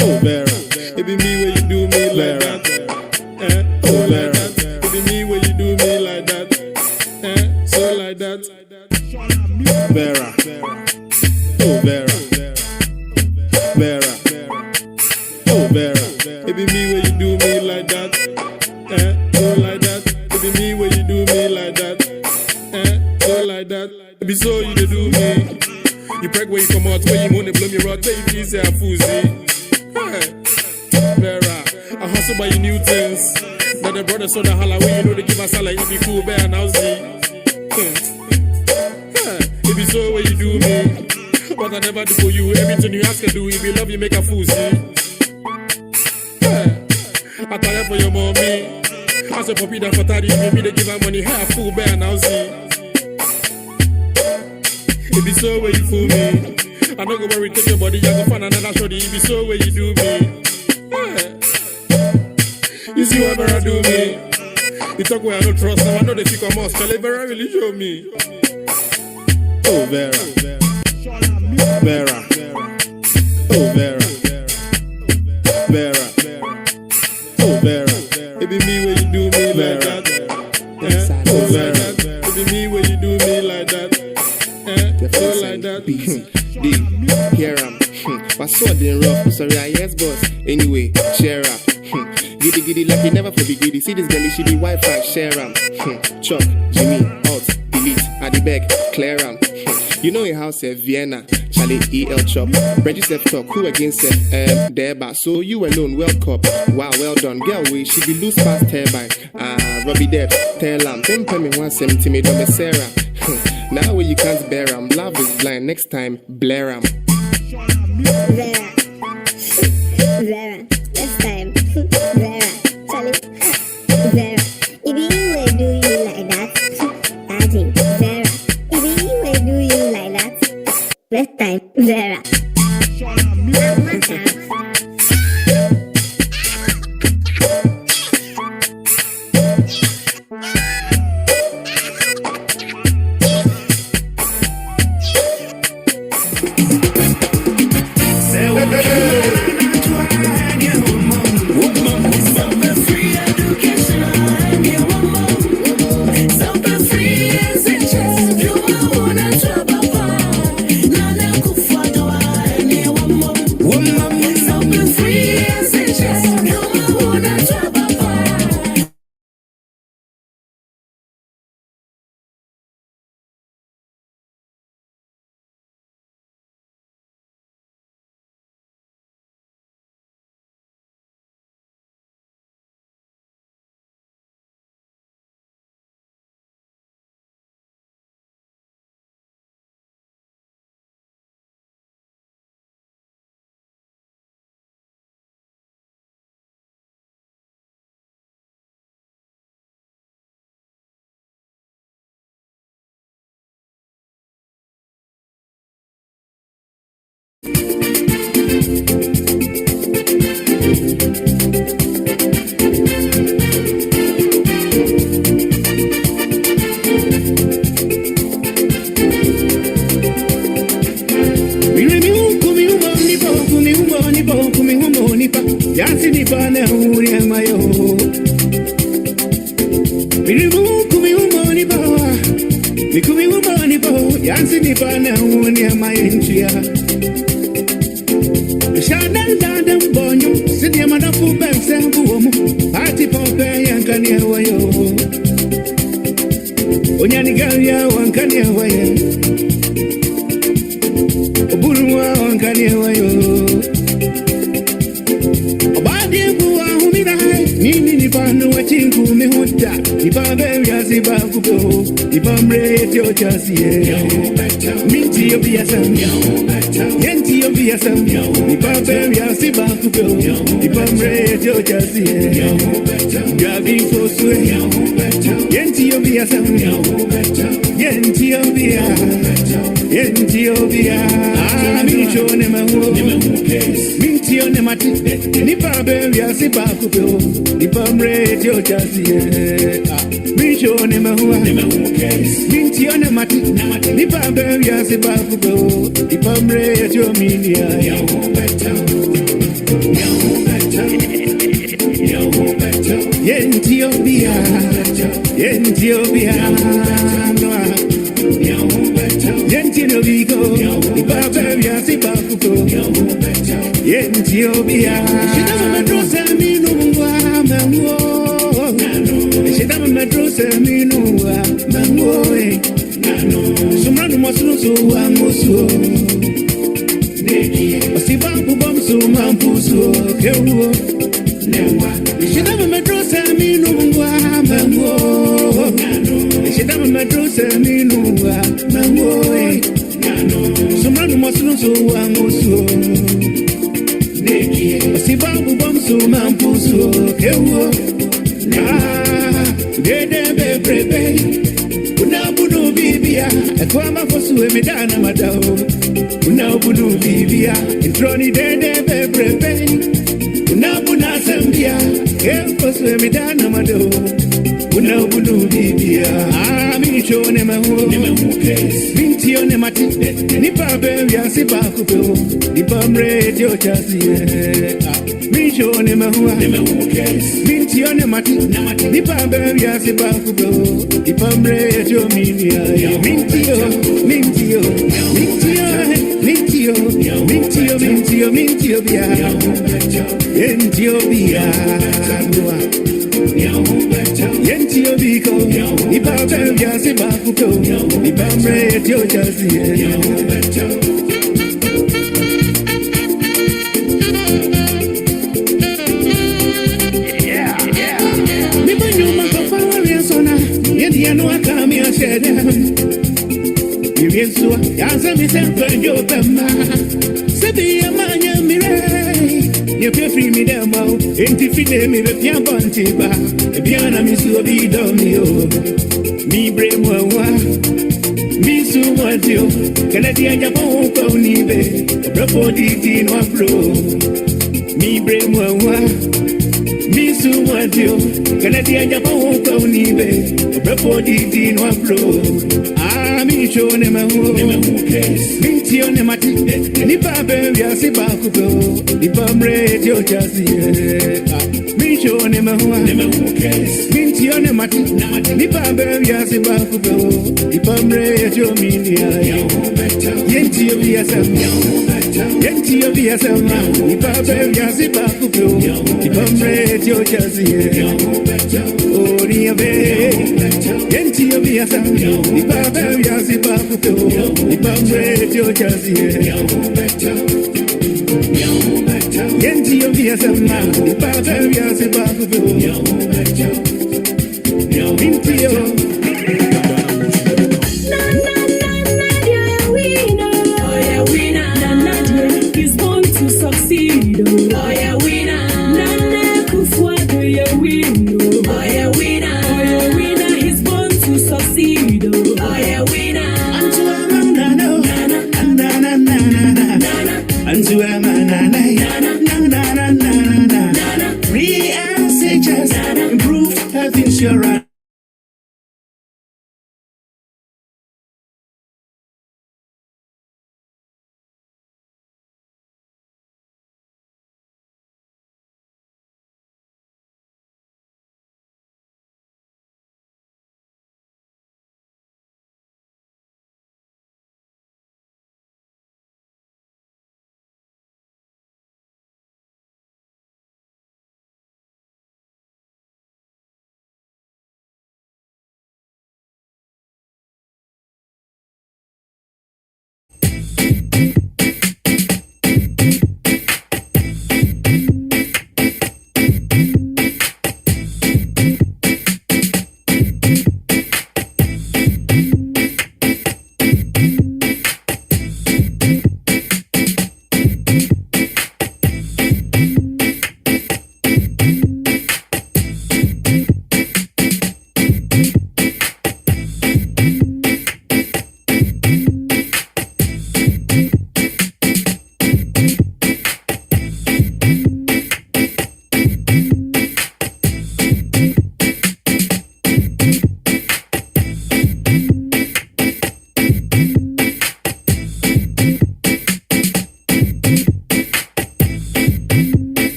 oh Vera, it be me when you do me like that. Oh Vera, it be me when you do me like that. So like that. Vera, oh Vera, Vera, me when you do me like that. So like that. It be me when you do me like that. So like that. It be so you do me. You preg where you come out, where you want to blow me rod, where you please say a foozy. Vera, I hustle by your new things. But the brother saw the holla when you know they give us salary, it be cool, bear now see. It be so when you do me. But I never do for you. Everything you ask I do, if you love you make a fool see. I tire for your mommy. I say puppy that for 30, maybe they give her money, half fool bear now see. It be so when you fool me. I don't go worry, take your body, I go find another shorty. It be so when you do me. You see whatever I do me. You talk where I don't trust, now I know they think I'm must. Tell Vera really show me. Oh Vera, Vera, oh Vera, Vera, oh Vera. It be me when you do me like that. Oh Vera, it be me when you do me like that. So like that. D, here I'm. My sword in rough, sorry, I yes boss. Anyway, share up. Giddy giddy like you never for be giddy. See this girl, she be Wi-Fi, share am. Chuck, Jimmy, alt, delete, at the back, clear am. You know in house Vienna, Charlie EL chop. Register talk, who against Deba. So you alone, well cop. Wow, well done. Girl, we should be loose past turbine. Robbie dead, tell am. Then pay me 170, me don't Sarah. Now you can't bear am. Love is blind, next time, blare am. Vera, Vera, next time, Vera, Charlie, Vera, if you will do you like that, Daddy, Vera, if you will do you like that, next time, Vera. Yansi ni pane uri emayo. Birimu kumi umoni ba. Nikumi umoni ba. Yansi ni pane uri emayo nchia. Shadal dadam bonyo. Sidi amada fuben sembu omu. Party pompe yankani awayo. Onyani gaya wankani awayo. Oburumwa wankani awayo. Nini ni pano wa chingu mehuta. Ipa bebi asiba kubo. Ipa mreti o chasiye. Minti yo biyasam. Yenti yo biyasam. Ipa bebi asiba kubo. Ipa mreti o chasiye. Gabi foswe. Yenti yo biyasam. Yenti yo biya. Yenti yo biya. Minti yo ne mahu. Minti yo ne mati. Nipa bebi asiba kubo. Nipa mreti o chasiye. Minti yo ne mahu. Minti yo ne mati. Nipa bebi asiba kubo. Nipa mreti o minia. Yenti yo biya. Yenti yo biya. Yenti no bigo. Nipa bebi asiba kubo. Yenti yo biya. She doesn't know me no. Semino, Mangoe, Sumano Masuso, Amoso, Sibabu Bamso, Mampuso, Kewo, she never met Semino, Mango, she never met Semino, Mangoe, Sumano Masuso, Amoso, Sibabu Bamso, Mampuso, Kewo. Dede bebe, unabudu bibia, ekwama fosu emedana madao. Unabudu bibia, entroni dede bebe, unabuna sambia, fosu emedana madao. Unabudu bibia, micho ne mahu, minti one mati, nipa bebi asiba kupo, nipa mrejo chasi. Micho ne mahu, minti one mati, nipa bebi asiba kupo, nipa mrejo minia. Mintio, mintio, mintio, mintio, mintio, mintio, mintio bia, mintio bia. Yentio biko, ipa bebi asiba kupo, nipa mrejo chasi. Yediano akami ashede Yiriensua Yaza mi sempe njopema Sebi amanya mire Yepe free mi demo Enti fide mi bepia bontiba Ebiana mi su obido mi o Mi bre mwa Mi su mwantio Kele di anja ponko nibe Bropo diti no afro Mi bre mwa Mi su mwantio Kele di anja ponko nibe Bropo diti no afro mi chone mahu minti one mati ni babe ya si bakugo ni bamre dio chasi mi chone mahu minti one mati ni babe ya si bakugo ni bamre dio minia yenti obia sam yenti obia sam ni babe ya si bakugo ni bamre dio chasi o ni ave yenti obia sam ni babe ya Ziba kuto, ibamre dio chazi. Yenti yo via sama, ibamre ya Ziba kuto. Minti yo. Free and say just improved health insurance.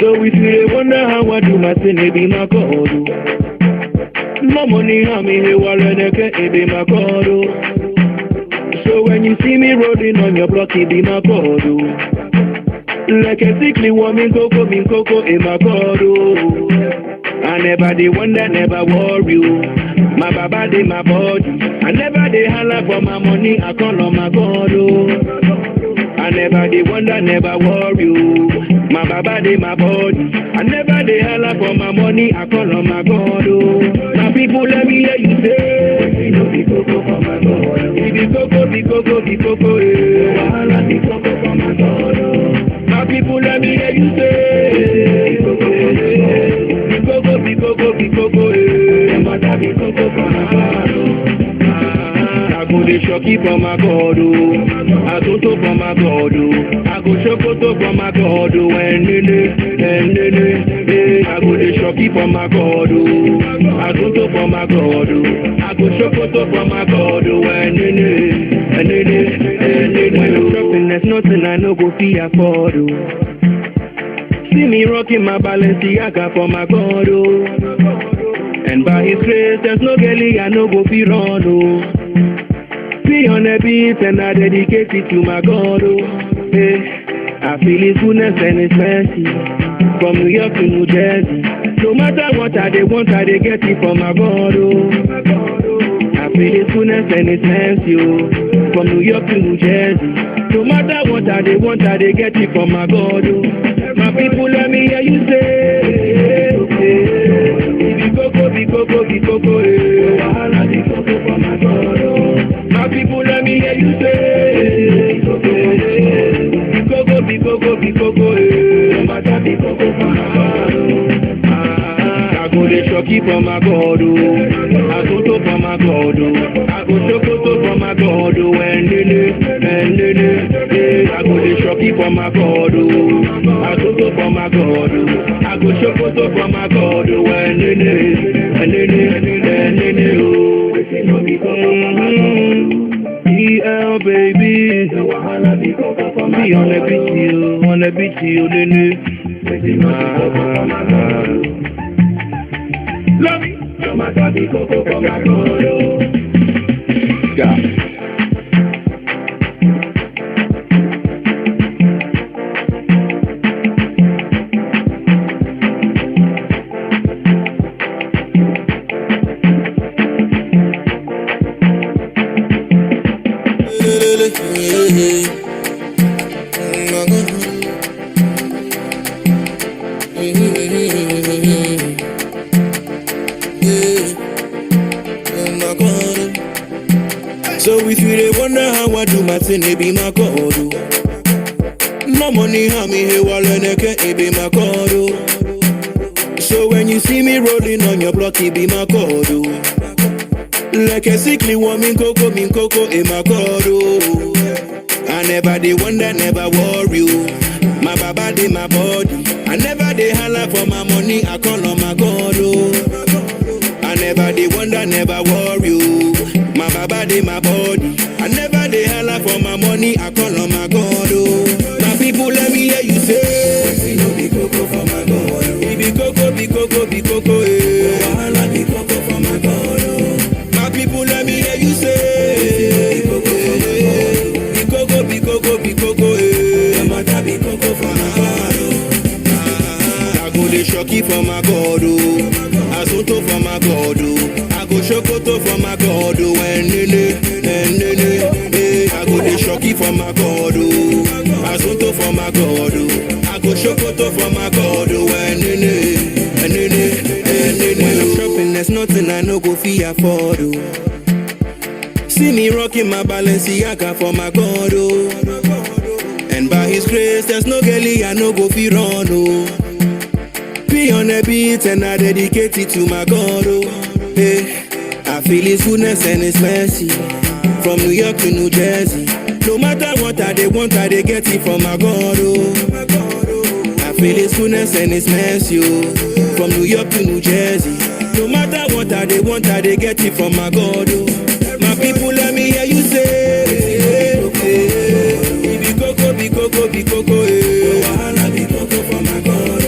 So if you wonder how I do my thing, it be my God. No money, how me here, it be my God. So when you see me rolling on your block, it be my God. Like a sickly woman, coco, in my God. I never dey wonder, never worry. My baba dey my body. I never dey holler for my money, I call on my God. I never dey wonder, never worry. My baba dey my body. I never dey holler for my money, I call on my God. Now people let me hear you say, you know the coco for my God. The coco, wahala the coco for my God. Now people let me hear you say, the coco, mother the coco for my God. I go dey shocky for my God, I go to for my God, I go shokoto for my God, and I go dey shocky for my God, I go to for my God, I go shokoto for my God, and when I'm shopping, there's nothing I no go fee afford. See me rocking my Balenciaga for my God, and by His grace, there's no girlie I no go fee run. Be on a beat and I dedicate it to my God. Hey, I feel His goodness and His mercy from New York to New Jersey. No matter what I want, I get it from my God. I feel His goodness and His mercy from New York to New Jersey. No matter what I want, I get it from my God. My people, let me hear you say, be coco, wahala the coco for my God. My people, let me hear you say, be coco, no matter the coco for my God. I go dey shocky for my God, I go to for my God, I go shokoto for my God, and I go dey shocky for my God, I go to for my God, I go shokoto for my God, and EL baby, be on the beach, love me, no matter the coco for my God. Yeah. So if you dey wonder how I do my thing, it be my God. No money, how me here, it be my God. So when you see me rolling on your block, it be my God. Like a sickly woman, coco, in my God. I never dey wonder, never worry. My baba dey my body. I never dey holler for my money, I call on my God. I never dey wonder, never worry. My baba dey my body. I never dey holler for my money, I call on my God. My people, let me hear you say, you know be coco for my God. Be coco, wahala be coco for my God. My people, let me hear you say, be coco, no matter be coco for my God. I go dey shocky for my God, I soto for my God, I go shokoto for my God, and I go dey shocky for my God, I soto for my God, I go shokoto for my God, and when I'm shopping, there's nothing I no go fee afford. See me rocking my Balenciaga for my God, and by His grace, there's no girlie I no go fee run. Be on a beat and I dedicate it to my God. Hey, I feel His goodness and His mercy from New York to New Jersey. No matter what I want, I get it from my God. I feel His goodness and His mercy from New York to New Jersey. No matter what I want, I get it from my God. My people, let me hear you say, be coco, wahala be coco for my God.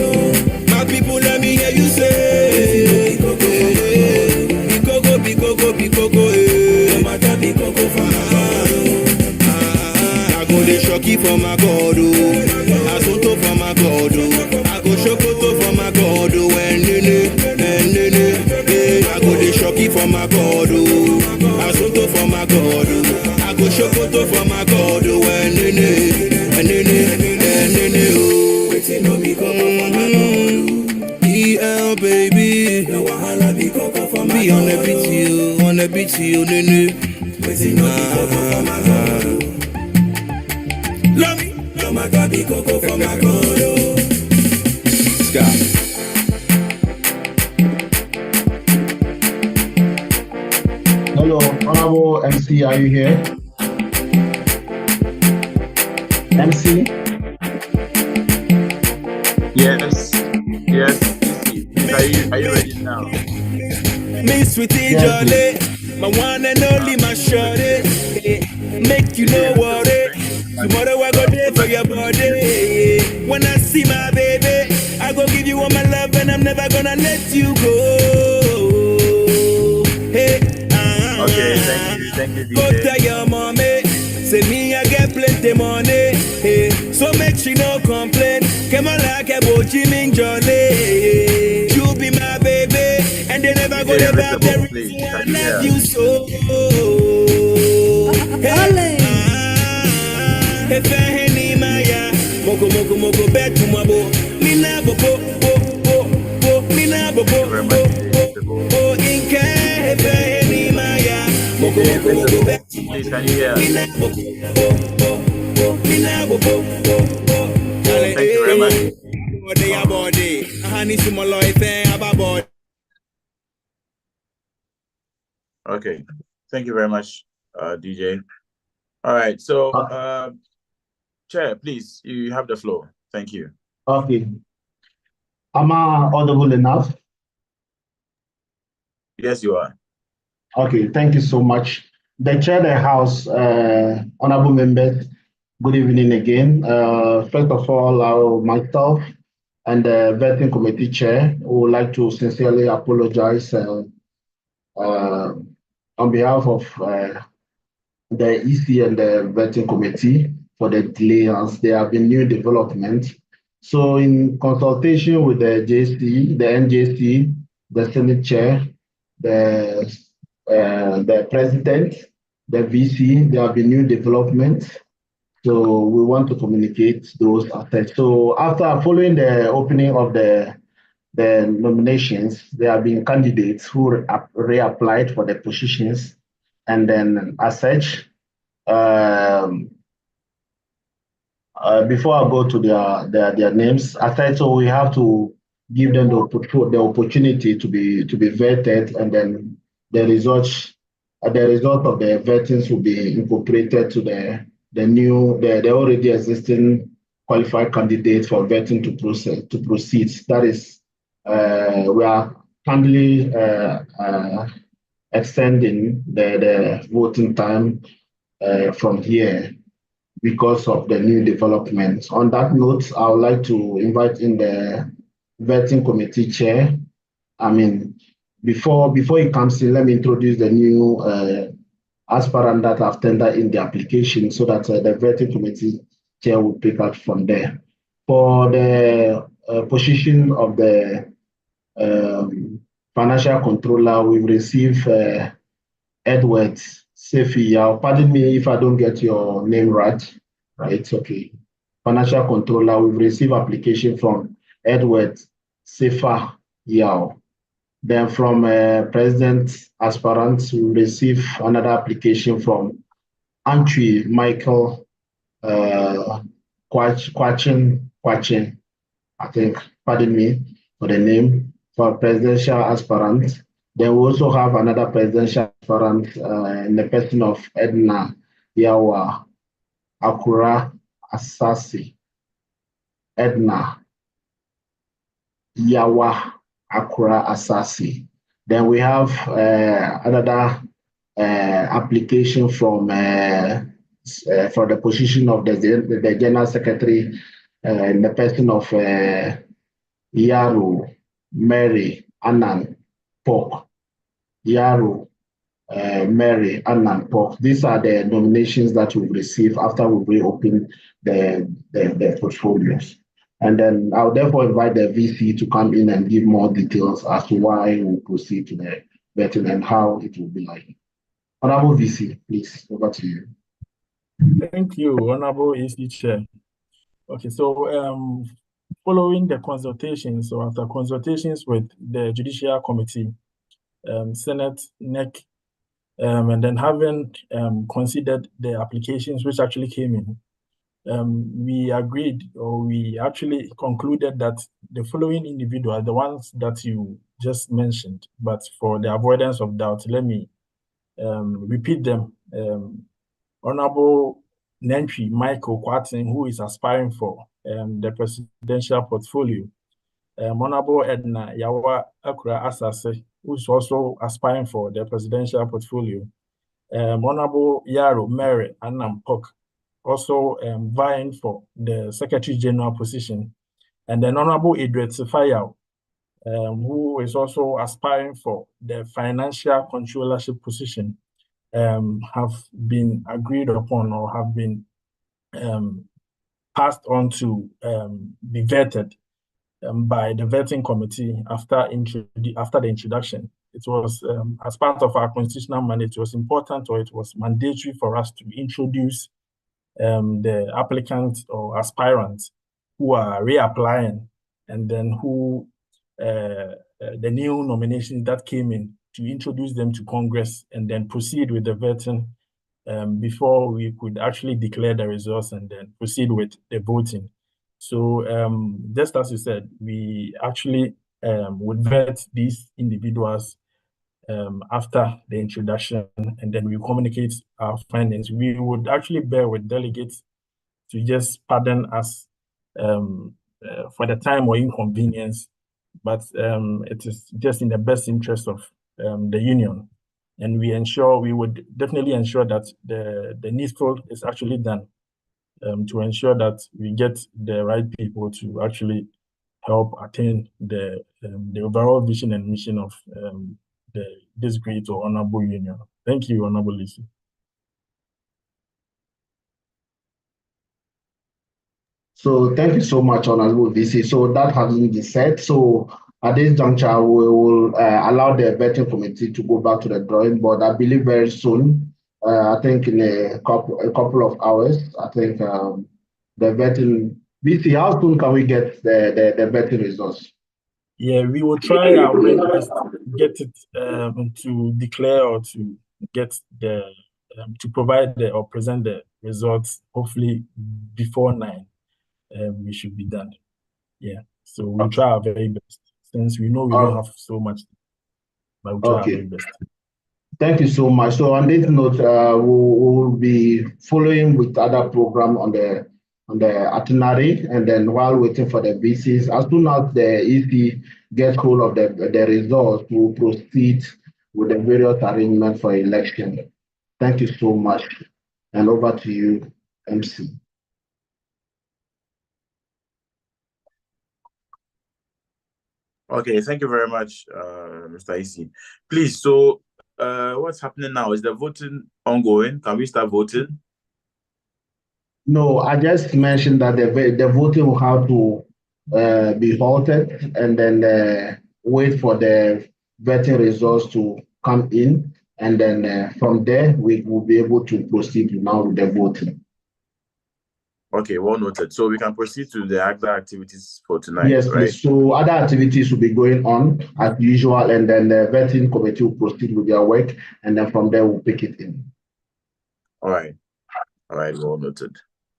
for my God, oh. Asonto for my God, oh. I go shokoto for my God, oh. I go the shocky for my God, oh. Asonto for my God, oh. I go shokoto for my God, oh. Oh. Waiting on me, for my God, oh. EL baby, no wahala be koko for my be on the beat you, on the beat you, nene. Waiting on me, for my God, oh. Love me, no my God be koko for my God, oh. Scott. Hello, Honorable MC, are you here? MC? Yes, PC. Are you ready now? Me sweetie jolly, my one and only my shorty. Make you know what it. Tomorrow I go there for your body. When I see my baby, I go give you all my love and I'm never gonna let you go. Hey, okay, thank you, go DJ. tell your mommy, say me I get plenty money. Hey, so make she no complain. Come on like a bochiming jolly. You be my baby, and they never go to back the reason why I love you so. Hey, Fahini Maya, Moko Moko Moko bet to my bo, Mina Bobo, Mina Bobo, oh, Inca, Hey, Fahini Maya, Moko Moko Moko bet to my bo, Mina Bobo, Mina Bobo. Thank you very much. Okay, thank you very much, DJ. All right, so Chair, please, you have the floor. Thank you. Okay. Am I audible enough? Yes, you are. Okay, thank you so much. The Chair of the House, honorable members, good evening again. First of all, myself and the Vetting Committee Chair would like to sincerely apologize on behalf of the EC and the Vetting Committee for the delay as there have been new developments. So in consultation with the JC, the NJC, the Senate Chair, the President, the VC, there have been new developments. So we want to communicate those aspects. So after following the opening of the nominations, there have been candidates who reapplied for the positions. And then as such, before I go to their names, as such, so we have to give them the opportunity to be vetted, and then the result of the vettings will be incorporated to the already existing qualified candidate for vetting to proceed. That is, we are currently extending the voting time from here because of the new developments. On that note, I would like to invite in the vetting committee chair. I mean, before he comes in, let me introduce the new aspirant that have tendered in the application so that the vetting committee chair will pick up from there. For the position of the financial controller, we've received Edward Sefi. Pardon me if I don't get your name right. Right, okay. Financial controller, we've received application from Edward Sefa Yao. Then from President aspirant, we receive another application from Antwi Michael Kwachin, I think, pardon me for the name, for presidential aspirant. Then we also have another presidential aspirant in the person of Edna Yawa Akura Asasi. Edna Yawa Akura Asasi. Then we have another application from for the position of the General Secretary in the person of Yaru Mary Annan Pok. Yaru Mary, Anna, and Paul. These are the nominations that we've received after we reopen the portfolios. And then I'll therefore invite the VC to come in and give more details as to why we'll proceed to the vetting and how it will be like. Honorable VC, please, over to you. Thank you, Honorable EC Chair. Okay, so following the consultations, so after consultations with the Judicial Committee, Senate, NEC, and then having considered the applications which actually came in, we agreed, or we actually concluded that the following individuals, the ones that you just mentioned, but for the avoidance of doubt, let me repeat them. Honorable Nentry Michael Kwatin, who is aspiring for the presidential portfolio. Honorable Edna Yawa Akura Asase, who is also aspiring for the presidential portfolio. Honorable Yaro Mary Annam Pok, also vying for the Secretary General position. And then Honorable Edward Sefayao, who is also aspiring for the financial controllership position, have been agreed upon or have been passed on to be vetted by the vetting committee after the introduction. It was, as part of our constitutional mandate, it was important, or it was mandatory for us to introduce the applicants or aspirants who are reapplying, and then who the new nominations that came in, to introduce them to Congress and then proceed with the vetting before we could actually declare the results and then proceed with the voting. So just as you said, we actually would vet these individuals after the introduction, and then we communicate our findings. We would actually bear with delegates to just pardon us for the time or inconvenience, but it is just in the best interest of the union. And we would definitely ensure that the needful is actually done to ensure that we get the right people to actually help attain the overall vision and mission of this great or honorable union. Thank you, Honorable Lisi. So thank you so much, Honorable VC. So that having been said, so at this juncture, we will allow the vetting committee to go back to the drawing board. I believe very soon, I think in a couple of hours, I think the vetting, VC, how soon can we get the vetting results? Yeah, we will try our very best to get it to declare or to get the to provide or present the results hopefully before 9. We should be done. Yeah, so we'll try our very best, since we know we don't have so much, but we'll try our very best. Thank you so much. So on this note, we'll be following with other program on the itinerary, and then while waiting for the VCs, as soon as the EC gets hold of the results, we'll proceed with the various arrangements for election. Thank you so much, and over to you, MC. Okay, thank you very much, Mr. EC. Please, so what's happening now? Is the voting ongoing? Can we start voting? No, I just mentioned that the voting will have to be halted, and then wait for the vetting results to come in, and then from there we will be able to proceed now with the voting. Okay, well noted. So we can proceed to the other activities for tonight, yes, right? Please. So other activities will be going on as usual, and then the vetting committee will proceed with their work, and then from there we'll pick it in. All right, well noted.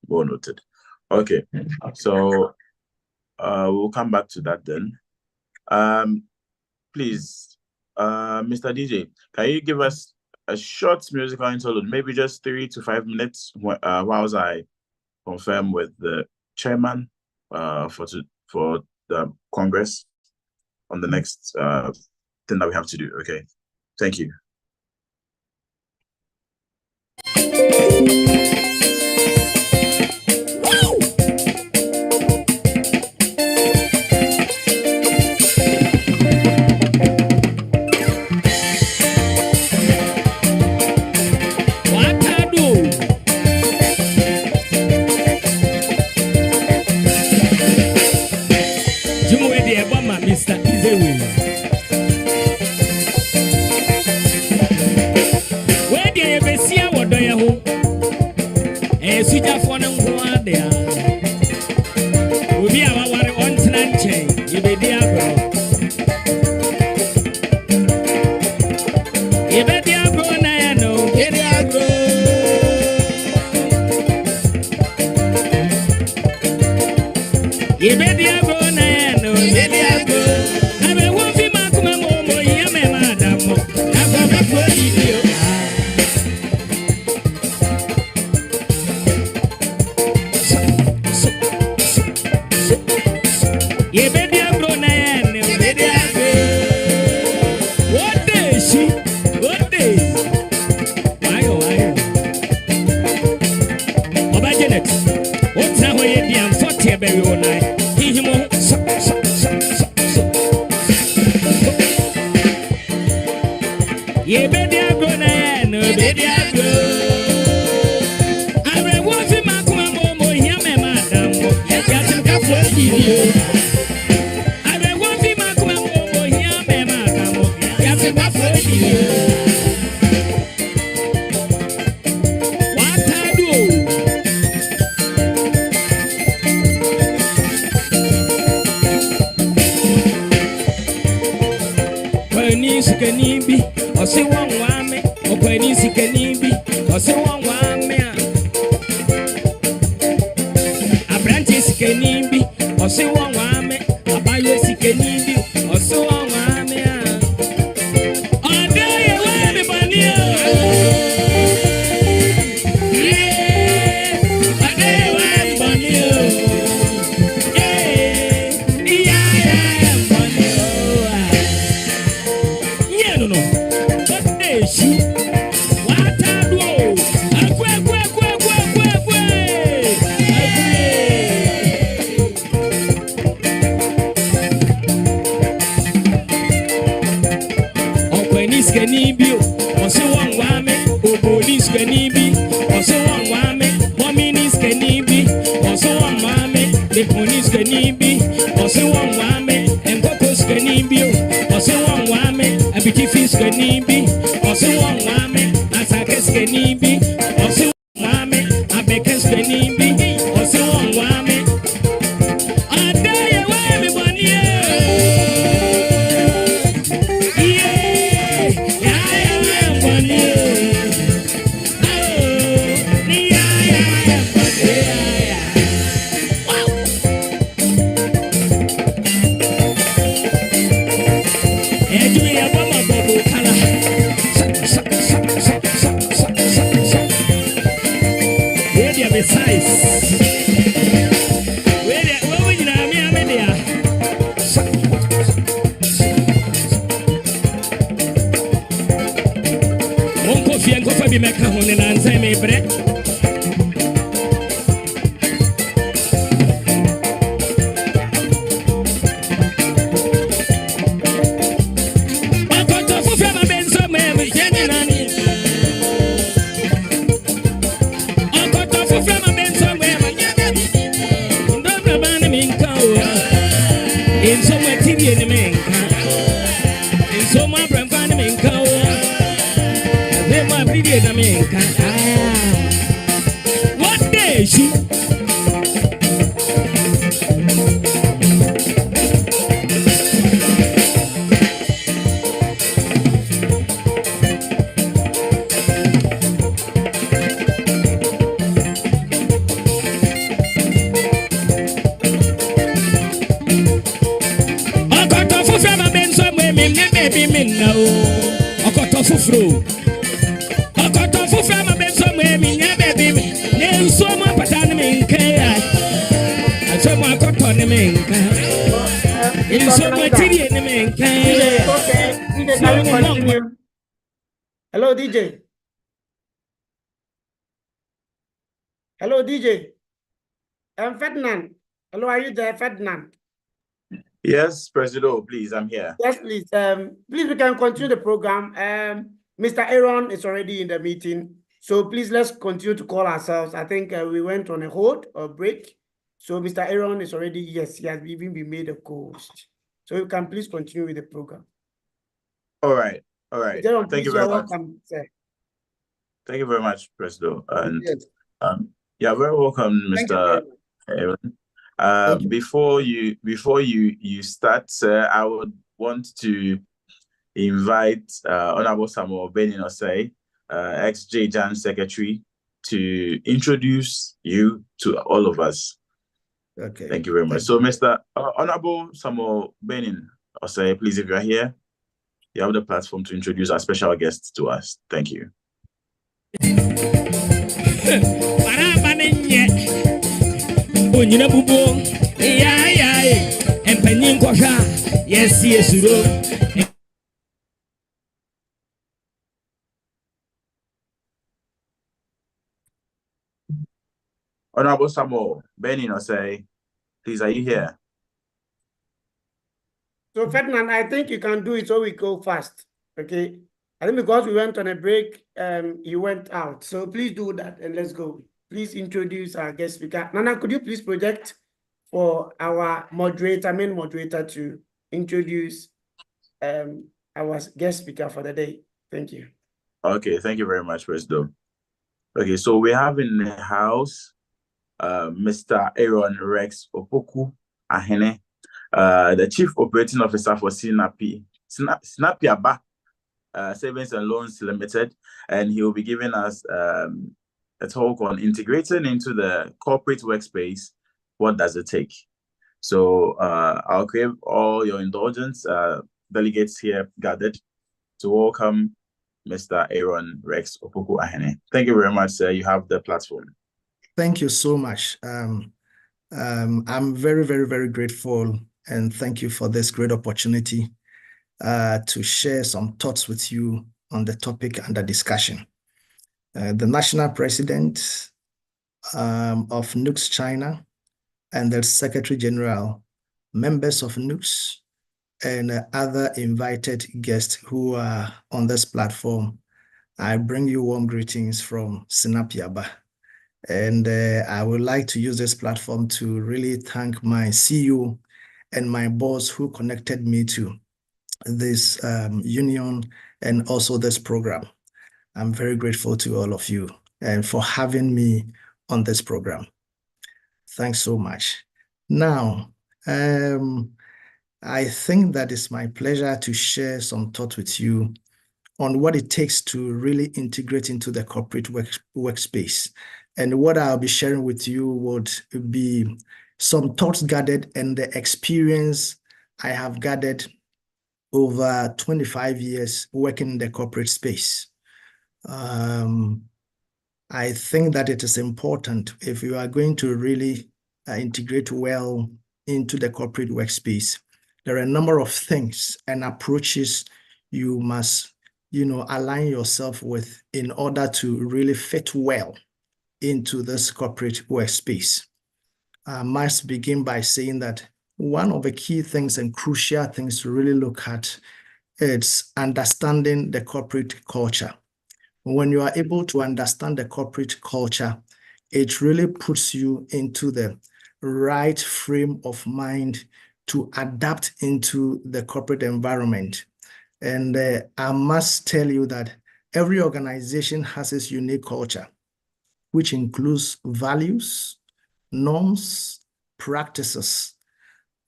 Well noted. Okay, so we'll come back to that then. Please, Mr. DJ, can you give us a short musical interlude, maybe just 3 to 5 minutes, whilst I confirm with the chairman for the Congress on the next thing that we have to do. Okay, thank you. Obi a waware ɔntena nkyɛn. Yɛbɛdi agorɔ. Yɛbɛdi agorɔ na yɛ no. Yɛdi agorɔ. Yɛbɛdi agorɔ na yɛ no. Yɛdi agorɔ. Abɛwɔ fi ma kuma mo mo yɛ mɛ ma da mo. Agorɔ bɛ fo didi o. Yɛbɛdi agorɔ na yɛ no. Yɛdi agorɔ. What day she? What day? Ayo. Oba Janet. What's now where you am 40 berry all night. Himo. Yɛbɛdi agorɔ na yɛ no. Yɛbɛdi agorɔ. Abɛwɔ fi ma kuma mo mo yɛ mɛ ma da mo. Yɛtim ka fo didi o. Abɛwɔ fi ma kuma mo mo yɛ mɛ ma da mo. Yɛtim ka fo didi o. Watadu o. Kwani sikani bi ɔse wɔn wame ɔkwani sikani bi ɔse wɔn wame a aberante sikani bi ɔse wɔn wame abayɔ sikani bi ɔse wɔn wame a ɔde yɛ wɔ me bɔne o ɔde yɛ wɔ me bɔne o no. What day she? What I do? Agwe. Okwenis kanibi, ose wan wame. Obolis kanibi, ose wan wame. Mominis kanibi, ose wan wame. Deponis kanibi, ose wan wame. Enkokos kanibi, ose wan wame. Abikifis kanibi, ose wan wame. Asakes kanibi, ose wan wame. Abekes kanibi, ose wan wame. Adaye wame boniye. Bi meka ho ne nansa me bre Akoto fufia ma benso me jeni nani Akoto fufia ma benso me ma ndobra bana minka o enso ma tibie ne minka enso ma bremfa ne minka o What day she? Okoto fufra ma benso me baby me now. Okoto fufro. Hello, DJ. Hello, DJ. Ferdinand. Hello, are you there, Ferdinand? Yes, President, please, I'm here. Yes, please. Please, we can continue the program. Mr. Aaron is already in the meeting. So please, let's continue to call ourselves. I think we went on a hold or break. So Mr. Aaron is already, yes, he has even been made a co-host. So you can please continue with the program. All right. Aaron, Thank you very much. Welcome, sir. Thank you very much, President. And yes. Yeah, very welcome, Mr. Aaron. Before you start, sir, I would want to invite Honorable Samuel Benin Osei, ex-JJAN Secretary, to introduce you to all of us. Okay. Thank you very much. So, Mr. Honorable Samuel Benin Osei, please, if you're here, you have the platform to introduce our special guest to us. Thank you. Yes. Honorable Samuel Benin Osei, please, are you here? So, Ferdinand, I think you can do it so we go fast. Okay. I think because we went on a break, you went out. So please do that and let's go. Please introduce our guest speaker. Nana, could you please project for our main moderator to introduce our guest speaker for the day? Thank you. Okay, thank you very much, President. Okay, so we have in the house Mr. Aaron Rex Opoku Ahene, the Chief Operating Officer for Sinapi Aba Savings and Loans Limited, and he will be giving us a talk on integrating into the corporate workspace. What does it take? So I'll crave all your indulgence, delegates here gathered, to welcome Mr. Aaron Rex Opoku Ahene. Thank you very much, sir. You have the platform. Thank you so much. I'm very, very, very grateful, and thank you for this great opportunity to share some thoughts with you on the topic under discussion. The National President of Nugs-China and the Secretary General, members of Nugs, and other invited guests who are on this platform, I bring you warm greetings from Sinapi Aba. And I would like to use this platform to really thank my CEO and my boss who connected me to this union and also this program. I'm very grateful to all of you and for having me on this program. Thanks so much. Now, I think that it's my pleasure to share some thoughts with you on what it takes to really integrate into the corporate workspace. And what I'll be sharing with you would be some thoughts gathered and the experience I have gathered over 25 years working in the corporate space. I think that it is important if you are going to really integrate well into the corporate workspace. There are a number of things and approaches you must, align yourself with in order to really fit well into this corporate workspace. I must begin by saying that one of the key things and crucial things to really look at is understanding the corporate culture. When you are able to understand the corporate culture, it really puts you into the right frame of mind to adapt into the corporate environment. And I must tell you that every organization has its unique culture, which includes values, norms, practices.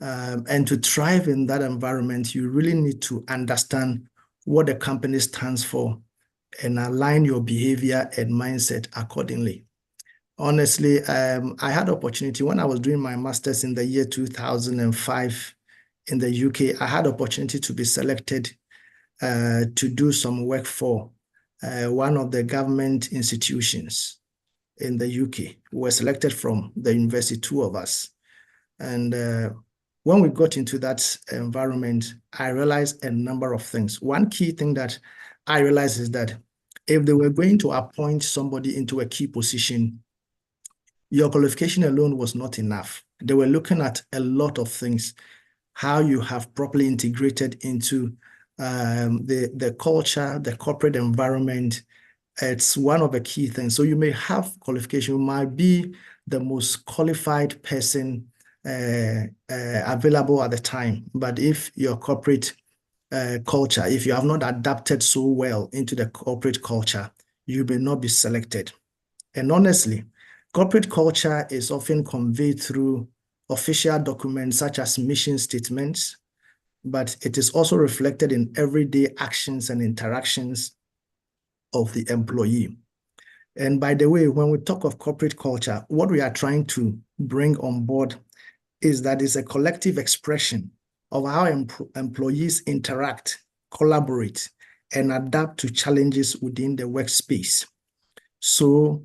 And to thrive in that environment, you really need to understand what the company stands for and align your behavior and mindset accordingly. Honestly, I had opportunity when I was doing my master's in the year 2005 in the UK. I had opportunity to be selected to do some work for one of the government institutions in the UK. We were selected from the university, two of us. And when we got into that environment, I realized a number of things. One key thing that I realized is that if they were going to appoint somebody into a key position, your qualification alone was not enough. They were looking at a lot of things, how you have properly integrated into the culture, the corporate environment. It's one of the key things. So you may have qualification, you might be the most qualified person available at the time. But if your corporate culture, if you have not adapted so well into the corporate culture, you may not be selected. And honestly, corporate culture is often conveyed through official documents such as mission statements, but it is also reflected in everyday actions and interactions of the employee. And by the way, when we talk of corporate culture, what we are trying to bring on board is that it's a collective expression of how employees interact, collaborate, and adapt to challenges within the workspace. So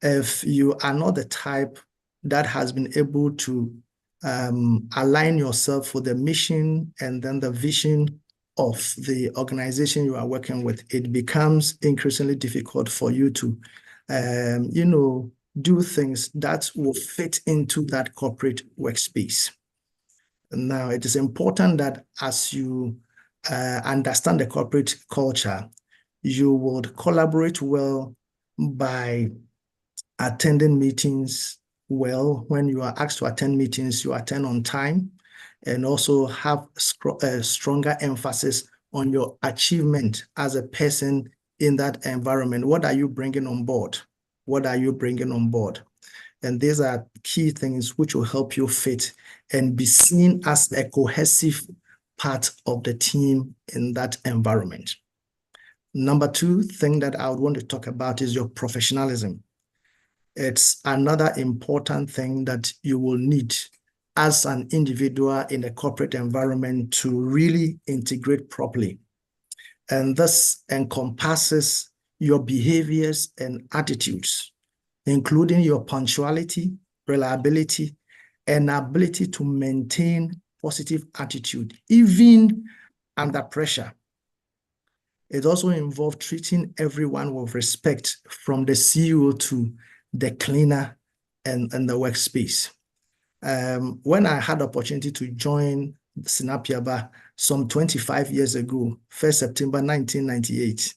if you are not the type that has been able to align yourself with the mission and then the vision of the organization you are working with, it becomes increasingly difficult for you to, do things that will fit into that corporate workspace. Now, it is important that as you understand the corporate culture, you would collaborate well by attending meetings well. When you are asked to attend meetings, you attend on time, and also have a stronger emphasis on your achievement as a person in that environment. What are you bringing on board? What are you bringing on board? And these are key things which will help you fit and be seen as a cohesive part of the team in that environment. Number two thing that I would want to talk about is your professionalism. It's another important thing that you will need as an individual in a corporate environment to really integrate properly. And this encompasses your behaviors and attitudes, including your punctuality, reliability, and ability to maintain positive attitude, even under pressure. It also involves treating everyone with respect, from the CEO to the cleaner and the workspace. When I had the opportunity to join Sinapiaba some 25 years ago, 1st September 1998,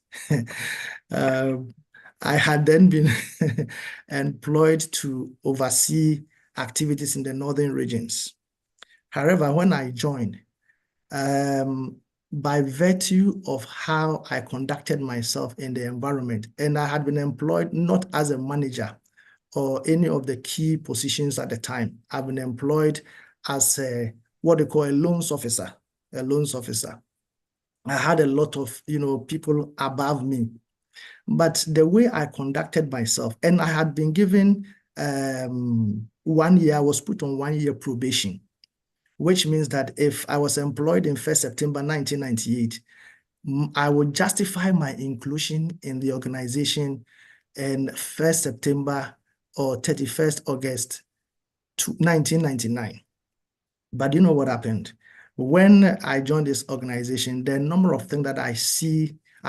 I had then been employed to oversee activities in the northern regions. However, when I joined, by virtue of how I conducted myself in the environment, and I had been employed not as a manager or any of the key positions at the time. I've been employed as what they call a loans officer, I had a lot of, people above me. But the way I conducted myself, and I had been given 1 year, I was put on 1 year probation, which means that if I was employed in 1st September 1998, I would justify my inclusion in the organization in 1st September or 31st August 1999. But you know what happened? When I joined this organization, the number of things that I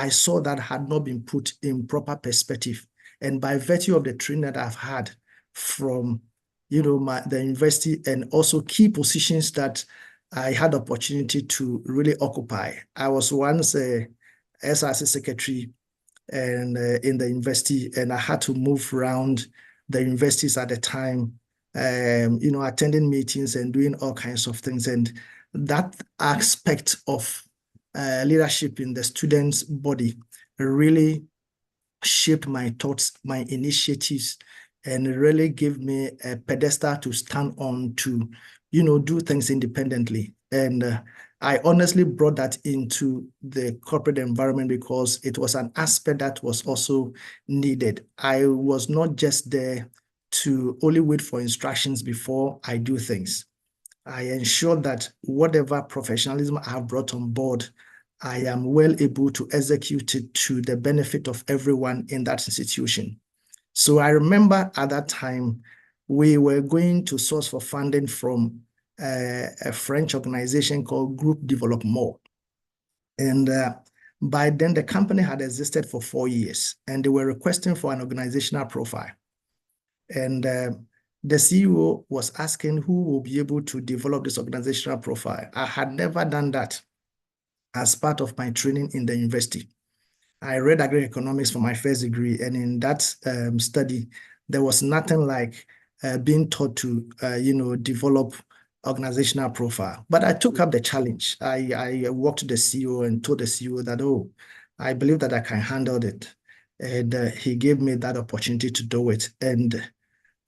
saw that had not been put in proper perspective. And by virtue of the training that I've had from, the university, and also key positions that I had the opportunity to really occupy. I was once a SRC secretary and in the university, and I had to move around the universities at the time, attending meetings and doing all kinds of things. And that aspect of leadership in the students' body really shaped my thoughts, my initiatives, and really gave me a pedestal to stand on to, do things independently. And I honestly brought that into the corporate environment because it was an aspect that was also needed. I was not just there to only wait for instructions before I do things. I ensure that whatever professionalism I have brought on board, I am well able to execute it to the benefit of everyone in that institution. So I remember at that time, we were going to source for funding from a French organization called Group Développement. And by then, the company had existed for 4 years, and they were requesting for an organizational profile. And the CEO was asking who will be able to develop this organizational profile. I had never done that as part of my training in the university. I read agri-economics for my first degree, and in that study, there was nothing like being taught to, develop organizational profile. But I took up the challenge. I walked to the CEO and told the CEO that, I believe that I can handle it. And he gave me that opportunity to do it. And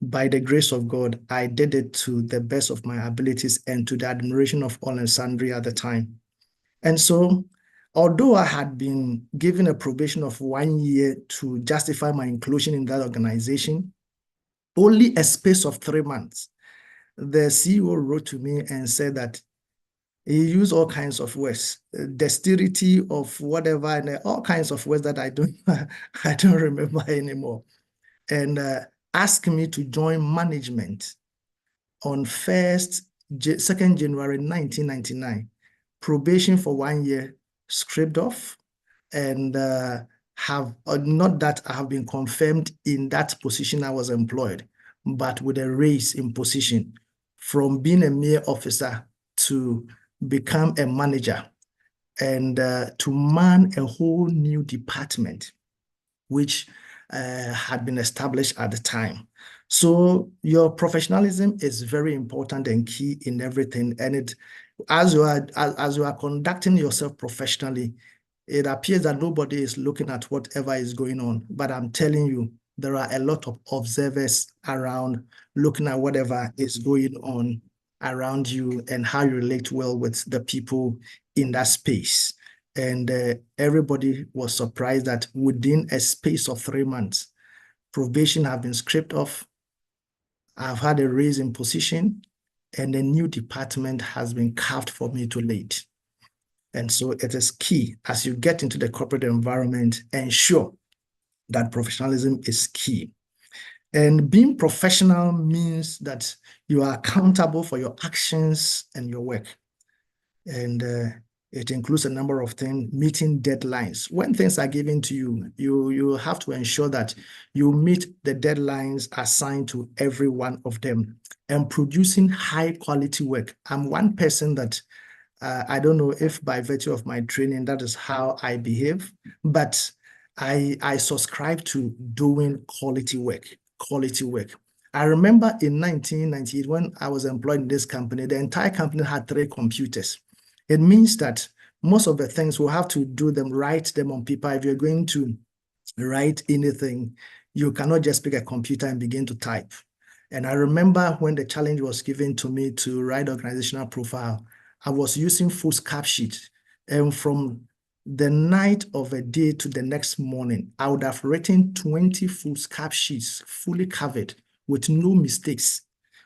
by the grace of God, I did it to the best of my abilities and to the admiration of all and sundry at the time. And so, although I had been given a probation of 1 year to justify my inclusion in that organization, only a space of 3 months, the CEO wrote to me and said that he used all kinds of words, dexterity of whatever, and all kinds of words that I don't remember anymore, and asked me to join management on 2nd January 1999. Probation for 1 year, scraped off, and have not that I have been confirmed in that position I was employed, but with a raise in position from being a mere officer to become a manager and to man a whole new department, which had been established at the time. So your professionalism is very important and key in everything. And as you are conducting yourself professionally, it appears that nobody is looking at whatever is going on. But I'm telling you, there are a lot of observers around looking at whatever is going on around you and how you relate well with the people in that space. And everybody was surprised that within a space of 3 months, probation have been scraped off. I've had a raise in position, and a new department has been carved for me to lead. And so it is key as you get into the corporate environment, ensure that professionalism is key. And being professional means that you are accountable for your actions and your work. And it includes a number of things, meeting deadlines. When things are given to you, you have to ensure that you meet the deadlines assigned to every one of them and producing high quality work. I'm one person that I don't know if by virtue of my training, that is how I behave, but I subscribe to doing quality work. I remember in 1998, when I was employed in this company, the entire company had 3 computers. It means that most of the things we'll have to do them, write them on paper. If you're going to write anything, you cannot just pick a computer and begin to type. And I remember when the challenge was given to me to write organizational profile, I was using foolscap sheet. And from the night of a day to the next morning, I would have written 20 foolscap sheets, fully covered with no mistakes.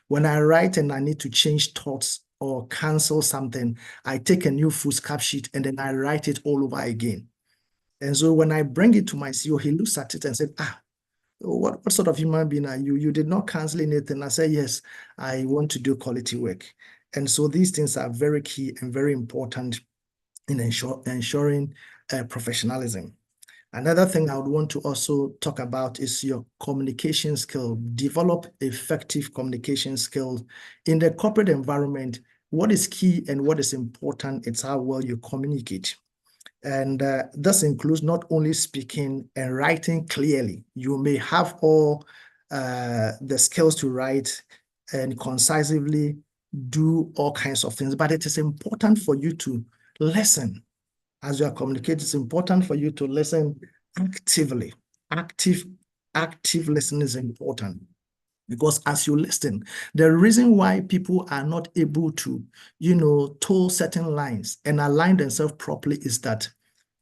When I write and I need to change thoughts or cancel something, I take a new foolscap sheet and then I write it all over again. And so when I bring it to my CEO, he looks at it and said, what sort of human being are you? You did not cancel anything. I said, yes, I want to do quality work. And so these things are very key and very important in ensuring professionalism. Another thing I would want to also talk about is your communication skill. Develop effective communication skills in the corporate environment. What is key and what is important, it's how well you communicate. And this includes not only speaking and writing clearly. You may have all the skills to write and concisely do all kinds of things, but it is important for you to listen. As you are communicating, it's important for you to listen actively. Active listening is important. Because as you listen, the reason why people are not able to, toe certain lines and align themselves properly is that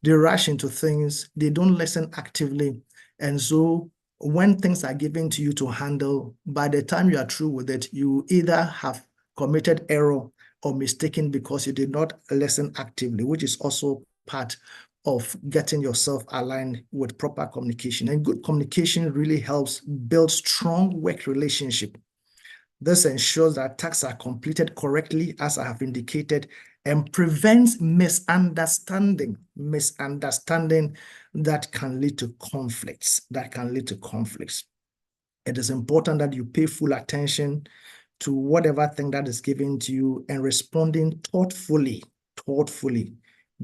they rush into things, they don't listen actively. And so when things are given to you to handle, by the time you are through with it, you either have committed error or mistaken because you did not listen actively, which is also part of getting yourself aligned with proper communication. And good communication really helps build strong work relationship. This ensures that tasks are completed correctly, as I have indicated, and prevents misunderstanding that can lead to conflicts. It is important that you pay full attention to whatever thing that is given to you and responding thoughtfully.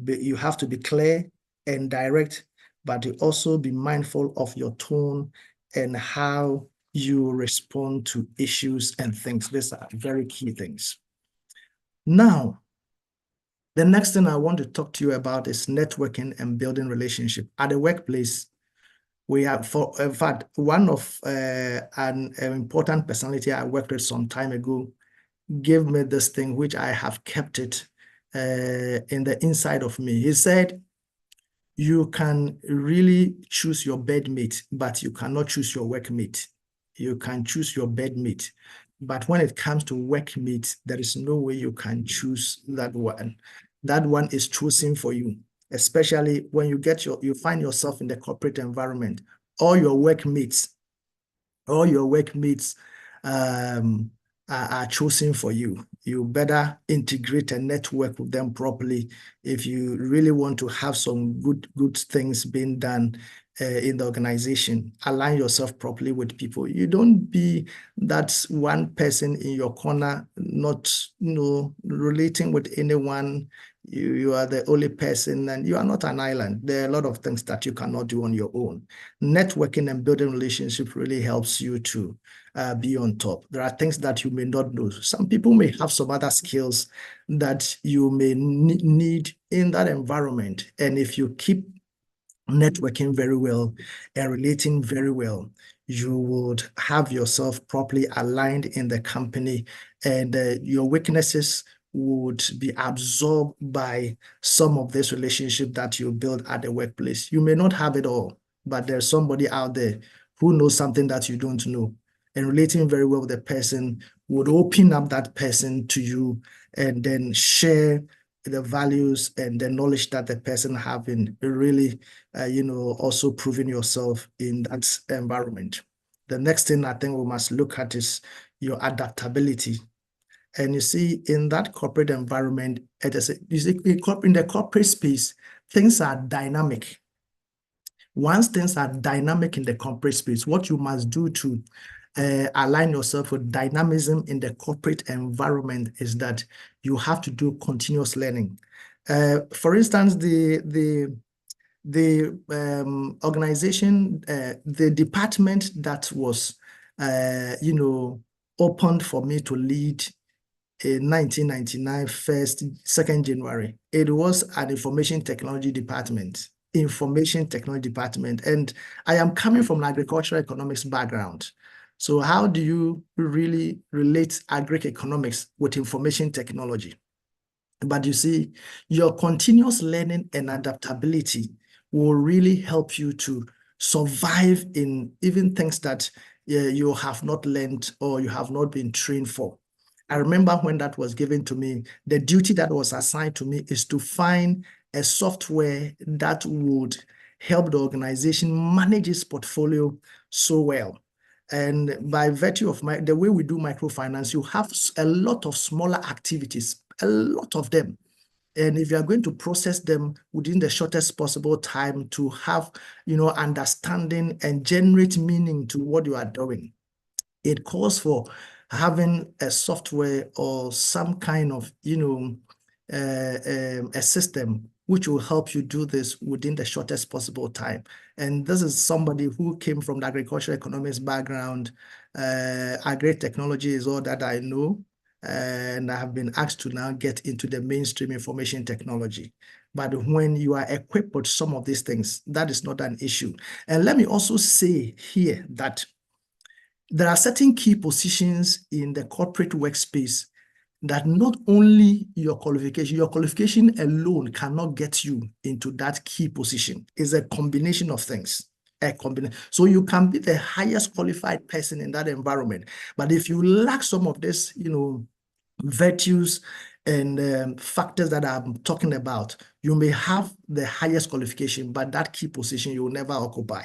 You have to be clear and direct, but you also be mindful of your tone and how you respond to issues and things. These are very key things. Now, the next thing I want to talk to you about is networking and building relationship. At the workplace, We have, in fact, one of an important personality I worked with some time ago gave me this thing, which I have kept it in the inside of me. He said, you can really choose your bedmate, but you cannot choose your workmate. You can choose your bedmate, but when it comes to workmate, there is no way you can choose that one. That one is choosing for you, especially when you find yourself in the corporate environment. All your workmates are choosing for you. You better integrate and network with them properly if you really want to have some good things being done in the organization. Align yourself properly with people. You don't be that one person in your corner, not relating with anyone. You are the only person, and you are not an island. There are a lot of things that you cannot do on your own. Networking and building relationships really helps you to be on top. There are things that you may not know. Some people may have some other skills that you may need in that environment. And if you keep networking very well and relating very well, you would have yourself properly aligned in the company, and your weaknesses would be absorbed by some of this relationship that you build at the workplace. You may not have it all, but there's somebody out there who knows something that you don't know. And relating very well with the person would open up that person to you, and then share the values and the knowledge that the person having, really, also proving yourself in that environment. The next thing I think we must look at is your adaptability. And you see, in that corporate environment, in the corporate space, things are dynamic. Once things are dynamic in the corporate space, what you must do to align yourself with dynamism in the corporate environment is that you have to do continuous learning. For instance, the organization, the department that was, opened for me to lead in 1999, 2nd January, it was an information technology department. And I am coming from an agricultural economics background. So how do you really relate agri-economics with information technology? But you see, your continuous learning and adaptability will really help you to survive in even things that you have not learned or you have not been trained for. I remember when that was given to me, the duty that was assigned to me is to find a software that would help the organization manage its portfolio so well. And by virtue of the way we do microfinance, you have a lot of smaller activities, a lot of them. And if you are going to process them within the shortest possible time to have, understanding and generate meaning to what you are doing, it calls for having a software or some kind of, a system which will help you do this within the shortest possible time. And this is somebody who came from the agricultural economics background. Agri-technology is all that I know. And I have been asked to now get into the mainstream information technology. But when you are equipped with some of these things, that is not an issue. And let me also say here that there are certain key positions in the corporate workspace that not only your qualification alone cannot get you into that key position. It's a combination of things. So you can be the highest qualified person in that environment, but if you lack some of this, virtues and factors that I'm talking about, you may have the highest qualification, but that key position you will never occupy.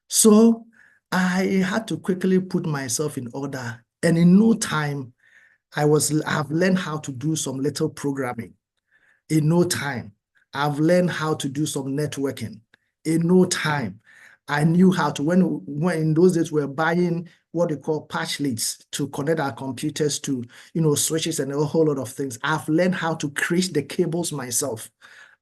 So I had to quickly put myself in order, and in no time, I have learned how to do some little programming. In no time, I've learned how to do some networking. In no time, I knew how to, when in those days we were buying what they call patch leads to connect our computers to, switches and a whole lot of things. I've learned how to create the cables myself.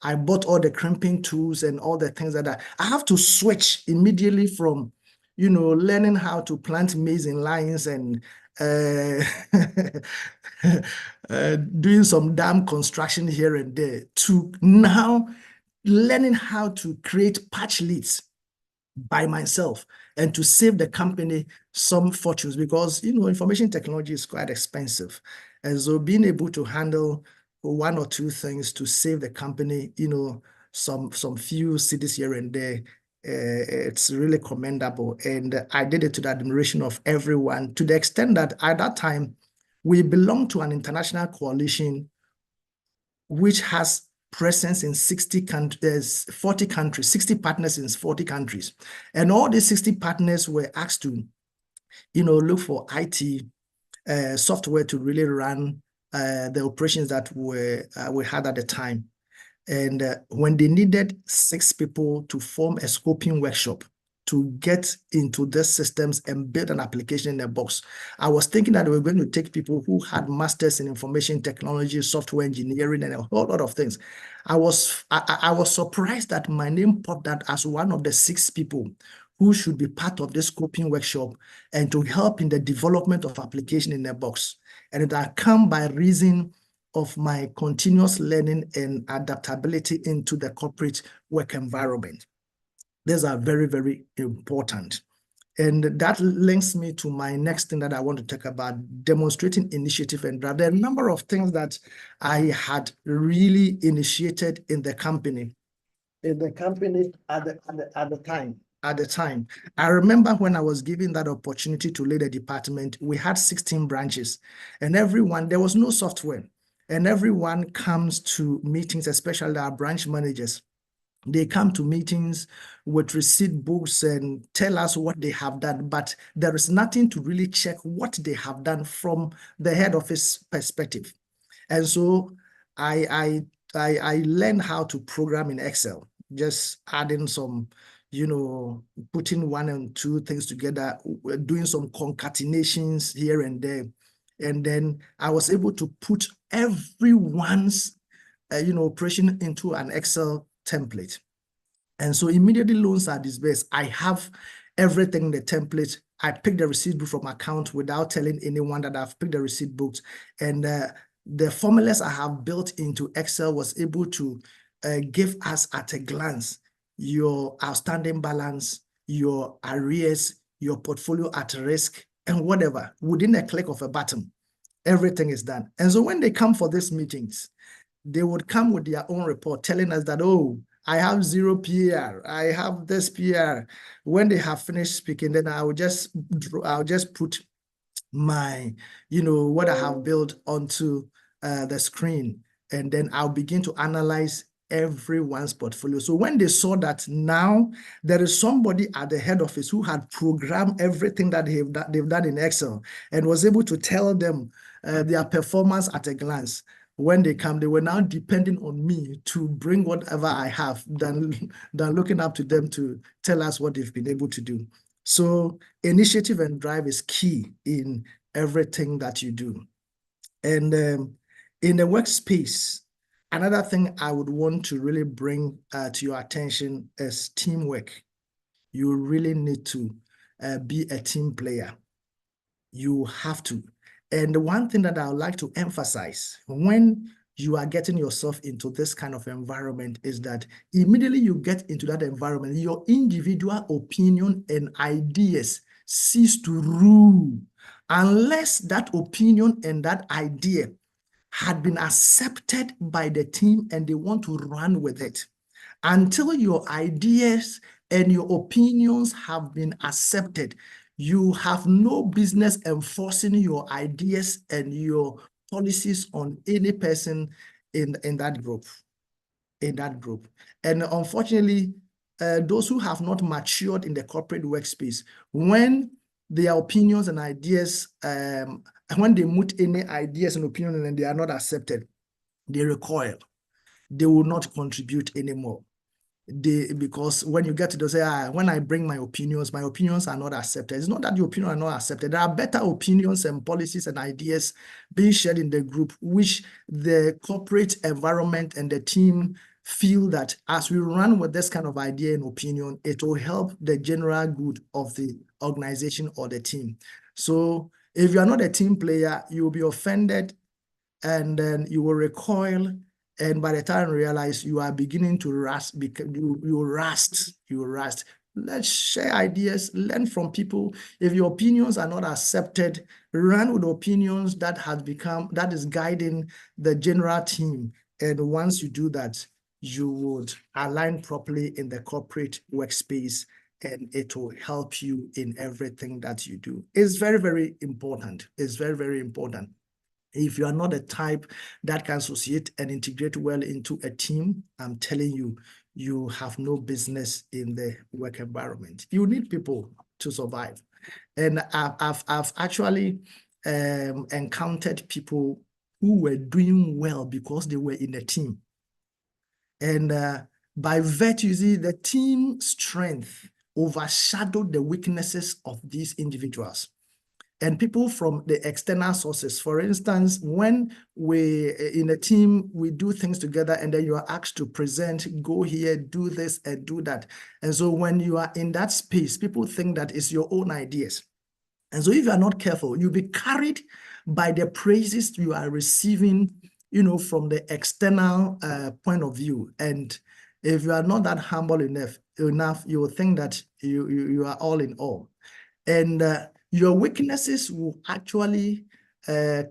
I bought all the crimping tools and all the things that I have to switch immediately from, learning how to plant maize in lines and doing some dam construction here and there, to now learning how to create patch leads. by myself and to save the company some fortunes, because information technology is quite expensive. And so being able to handle one or two things to save the company, some few cities here and there, it's really commendable. And I did it to the admiration of everyone, to the extent that at that time we belonged to an international coalition which has presence in 60 countries, 40 countries, 60 partners in 40 countries. And all these 60 partners were asked to, look for IT software to really run the operations that we had at the time. And when they needed 6 people to form a scoping workshop to get into these systems and build an application in a box, I was thinking that we were going to take people who had masters in information technology, software engineering, and a whole lot of things. I was surprised that my name popped out as one of the 6 people who should be part of this scoping workshop and to help in the development of application in a box. And it had come by reason of my continuous learning and adaptability into the corporate work environment. These are very, very important. And that links me to my next thing that I want to talk about, demonstrating initiative and drive. There are a number of things that I had really initiated in the company. At the time. I remember when I was given that opportunity to lead a department, we had 16 branches, and there was no software, and everyone comes to meetings, especially our branch managers. They come to meetings with receipt books and tell us what they have done, but there is nothing to really check what they have done from the head office perspective. And so I learned how to program in Excel, just adding some, putting 1 and 2 things together, doing some concatenations here and there. And then I was able to put everyone's, operation into an Excel template. And so immediately loans are disbursed. I have everything in the template. I picked the receipt book from account without telling anyone that I've picked the receipt books. And the formulas I have built into Excel was able to give us at a glance your outstanding balance, your arrears, your portfolio at risk, and whatever. Within a click of a button, everything is done. And so when they come for these meetings, they would come with their own report telling us that, oh, I have 0 PR, I have this PR. When they have finished speaking, then I'll just put my, what I have built onto the screen, and then I'll begin to analyze everyone's portfolio. So when they saw that now there is somebody at the head office who had programmed everything that they've done in Excel and was able to tell them their performance at a glance, when they come, they were now depending on me to bring whatever I have than looking up to them to tell us what they've been able to do. So initiative and drive is key in everything that you do. And in the workspace, another thing I would want to really bring to your attention is teamwork. You really need to be a team player. You have to. And the one thing that I would like to emphasize when you are getting yourself into this kind of environment is that immediately you get into that environment, your individual opinion and ideas cease to rule, unless that opinion and that idea had been accepted by the team and they want to run with it. Until your ideas and your opinions have been accepted, you have no business enforcing your ideas and your policies on any person in that group. And unfortunately, those who have not matured in the corporate workspace, when their opinions and ideas, when they put any ideas and opinions and they are not accepted, they recoil. They will not contribute anymore. Because when you get to those, when I bring my opinions are not accepted. It's not that your opinions are not accepted. There are better opinions and policies and ideas being shared in the group, which the corporate environment and the team feel that as we run with this kind of idea and opinion, it will help the general good of the organization or the team. So if you are not a team player, you will be offended and then you will recoil. And by the time you realize, you are beginning to rust, because you rust. Let's share ideas, learn from people. If your opinions are not accepted, run with opinions that is guiding the general team. And once you do that, you would align properly in the corporate workspace, and it will help you in everything that you do. It's very, very important. It's very, very important. If you are not a type that can associate and integrate well into a team, I'm telling you, you have no business in the work environment. You need people to survive. And I've actually encountered people who were doing well because they were in a team. And by virtue, you see, the team strength overshadowed the weaknesses of these individuals. And people from the external sources, for instance, when we in a team, we do things together and then you are asked to present, go here, do this and do that. And so when you are in that space, people think that it's your own ideas. And so if you are not careful, you'll be carried by the praises you are receiving, from the external point of view. And if you are not that humble enough, you will think that you are all in all. And your weaknesses will actually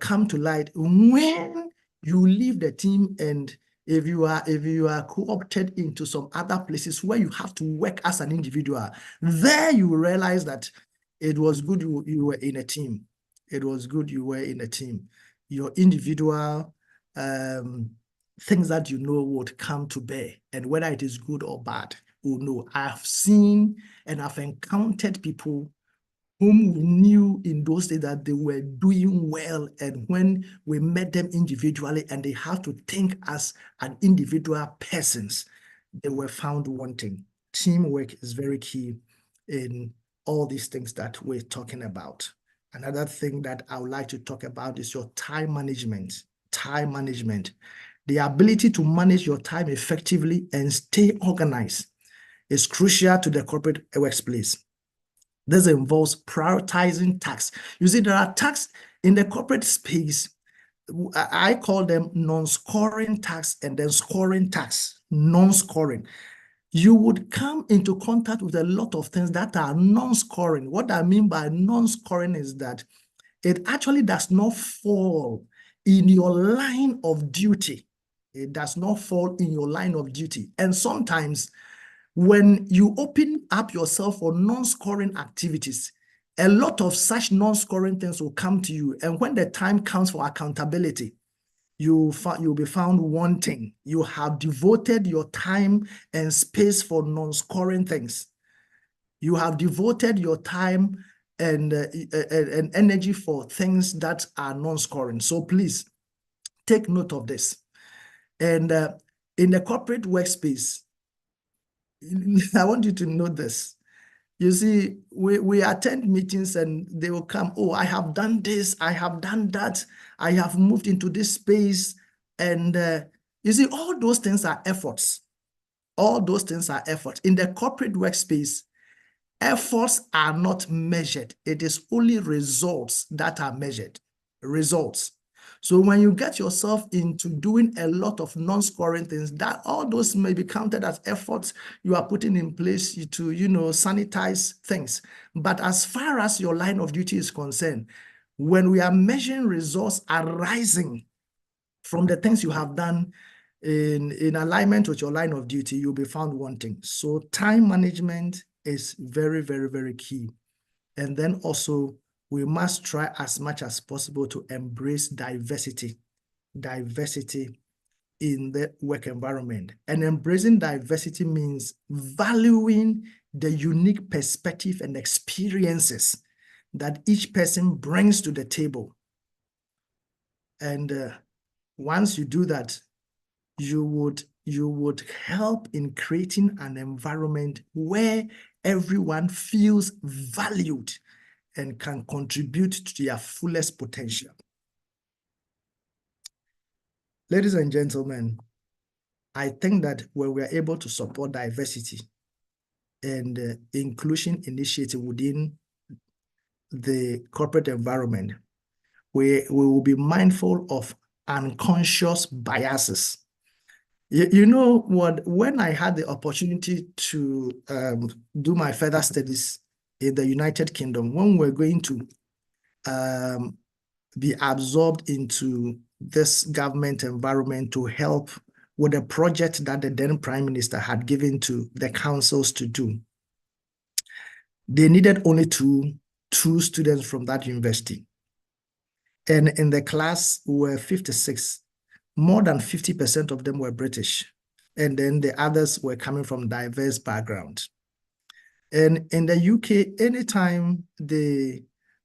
come to light when you leave the team, and if you are co-opted into some other places where you have to work as an individual. There you will realize that it was good you were in a team. It was good you were in a team. Your individual things that would come to bear, and whether it is good or bad, we'll know. I've seen and I've encountered people whom we knew in those days that they were doing well, and when we met them individually and they have to think as an individual persons, they were found wanting. Teamwork is very key in all these things that we're talking about. Another thing that I would like to talk about is your time management. Time management. The ability to manage your time effectively and stay organized is crucial to the corporate workplace. This involves prioritizing tasks. You see, there are tasks in the corporate space. I call them non-scoring tasks and then scoring tasks. Non-scoring. You would come into contact with a lot of things that are non-scoring. What I mean by non-scoring is that it actually does not fall in your line of duty. It does not fall in your line of duty. And sometimes when you open up yourself for non-scoring activities, a lot of such non-scoring things will come to you. And when the time comes for accountability, you'll be found wanting. You have devoted your time and space for non-scoring things. You have devoted your time and energy for things that are non-scoring. So please take note of this. And in the corporate workspace, I want you to know this. You see, we attend meetings and they will come, oh, I have done this, I have done that, I have moved into this space. And you see, all those things are efforts. All those things are efforts. In the corporate workspace, efforts are not measured. It is only results that are measured. Results. So when you get yourself into doing a lot of non-scoring things, that all those may be counted as efforts you are putting in place to, sanitize things. But as far as your line of duty is concerned, when we are measuring results arising from the things you have done in alignment with your line of duty, you'll be found wanting. So time management is very, very, very key. And then also, we must try as much as possible to embrace diversity in the work environment. And embracing diversity means valuing the unique perspective and experiences that each person brings to the table. And once you do that, you would help in creating an environment where everyone feels valued and can contribute to their fullest potential. Ladies and gentlemen, I think that when we are able to support diversity and inclusion initiative within the corporate environment, we will be mindful of unconscious biases You know what? When I had the opportunity to do my further studies in the United Kingdom, when we're going to be absorbed into this government environment to help with a project that the then Prime Minister had given to the councils to do, they needed only two students from that university. And in the class were 56. More than 50% of them were British. And then the others were coming from diverse backgrounds. And in the UK, anytime they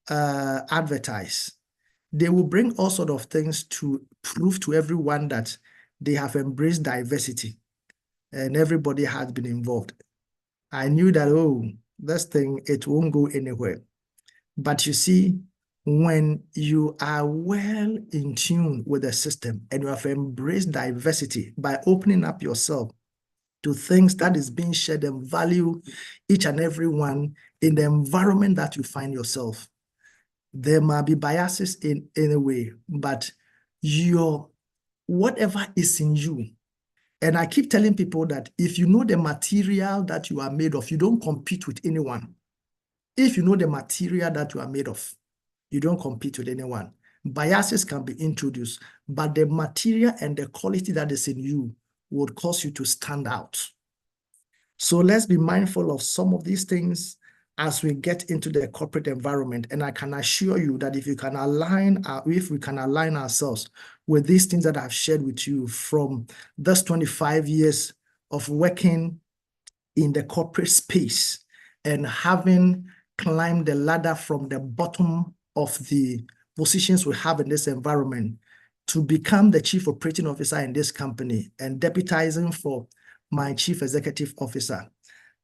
advertise, they will bring all sorts of things to prove to everyone that they have embraced diversity and everybody has been involved. I knew that, oh, this thing, it won't go anywhere. But you see, when you are well in tune with the system and you have embraced diversity by opening up yourself to things that is being shared and value each and every one in the environment that you find yourself, there might be biases in a way, but whatever is in you. And I keep telling people that if you know the material that you are made of, you don't compete with anyone. If you know the material that you are made of, you don't compete with anyone. Biases can be introduced, but the material and the quality that is in you would cause you to stand out. So let's be mindful of some of these things as we get into the corporate environment. And I can assure you that if we can align ourselves with these things that I've shared with you from this 25 years of working in the corporate space and having climbed the ladder from the bottom of the positions we have in this environment to become the chief operating officer in this company and deputizing for my chief executive officer,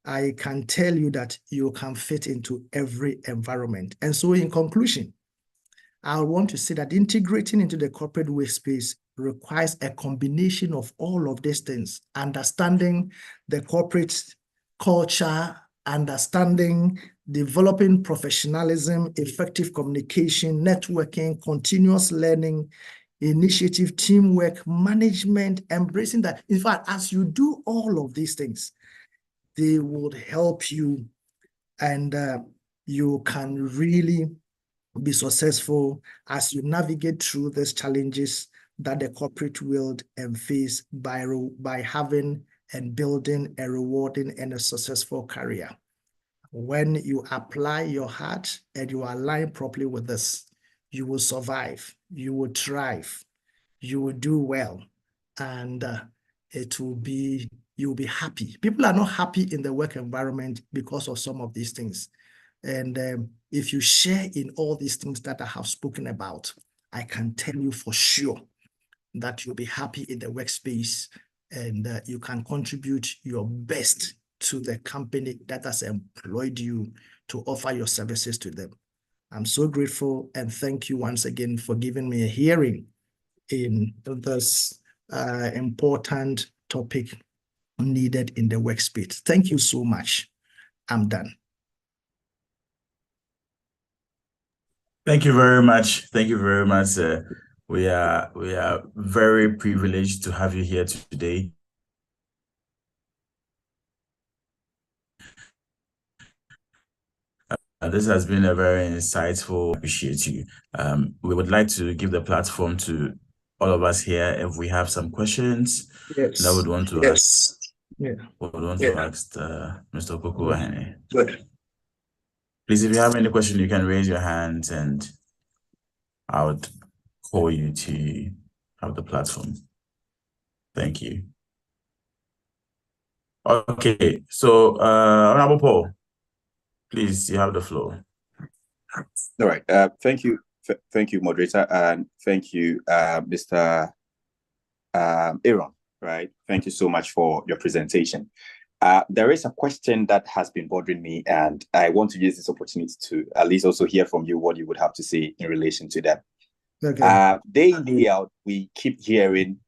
I can tell you that you can fit into every environment. And so in conclusion, I want to say that integrating into the corporate workspace requires a combination of all of these things, understanding the corporate culture, understanding, developing professionalism, effective communication, networking, continuous learning, initiative, teamwork, management, embracing that. In fact, as you do all of these things, they would help you and you can really be successful as you navigate through these challenges that the corporate world face by having and building a rewarding and a successful career. When you apply your heart and you align properly with this, you will survive, you will thrive, you will do well, and you'll be happy. People are not happy in the work environment because of some of these things. And if you share in all these things that I have spoken about, I can tell you for sure that you'll be happy in the workspace and you can contribute your best to the company that has employed you to offer your services to them. I'm so grateful and thank you once again for giving me a hearing in this important topic needed in the workspace. Thank you so much. I'm done. Thank you very much. Thank you very much. We are very privileged to have you here today. This has been a very insightful. Appreciate you. We would like to give the platform to all of us here if we have some questions that would want to ask. Ask Mr. Koko. Good. Please, if you have any question, you can raise your hands and I would call you to have the platform. Thank you. Okay, so Honorable Paul, please, you have the floor. All right. Thank you. Thank you, moderator, and thank you, Mr. Aaron. Right. Thank you so much for your presentation. There is a question that has been bothering me, and I want to use this opportunity to at least also hear from you what you would have to say in relation to that. Okay. Day in, day out, we keep hearing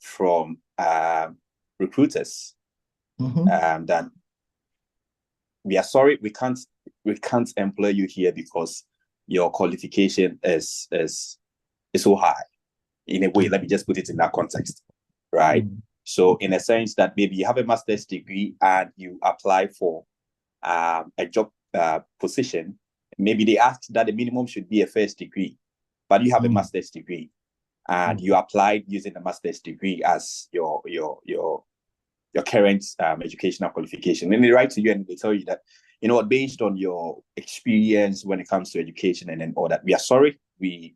from recruiters that we are sorry, we can't employ you here because your qualification is so high. In a way, let me just put it in that context, right? So in a sense that maybe you have a master's degree and you apply for a job position, maybe they ask that the minimum should be a first degree, but you have a master's degree and you applied using a master's degree as your current educational qualification. And they write to you and they tell you that, you know, based on your experience when it comes to education and then all that, we are sorry, we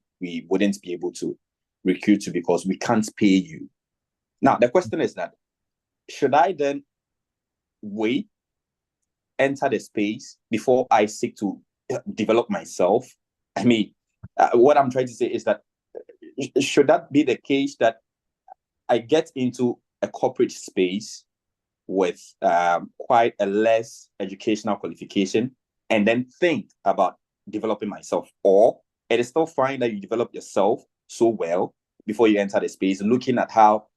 wouldn't be able to recruit you because we can't pay you. Now, the question is that, should I then wait, enter the space before I seek to develop myself? I mean, what I'm trying to say is that, should that be the case that I get into a corporate space with quite a less educational qualification and then think about developing myself? Or it is still fine that you develop yourself so well before you enter the space, looking at how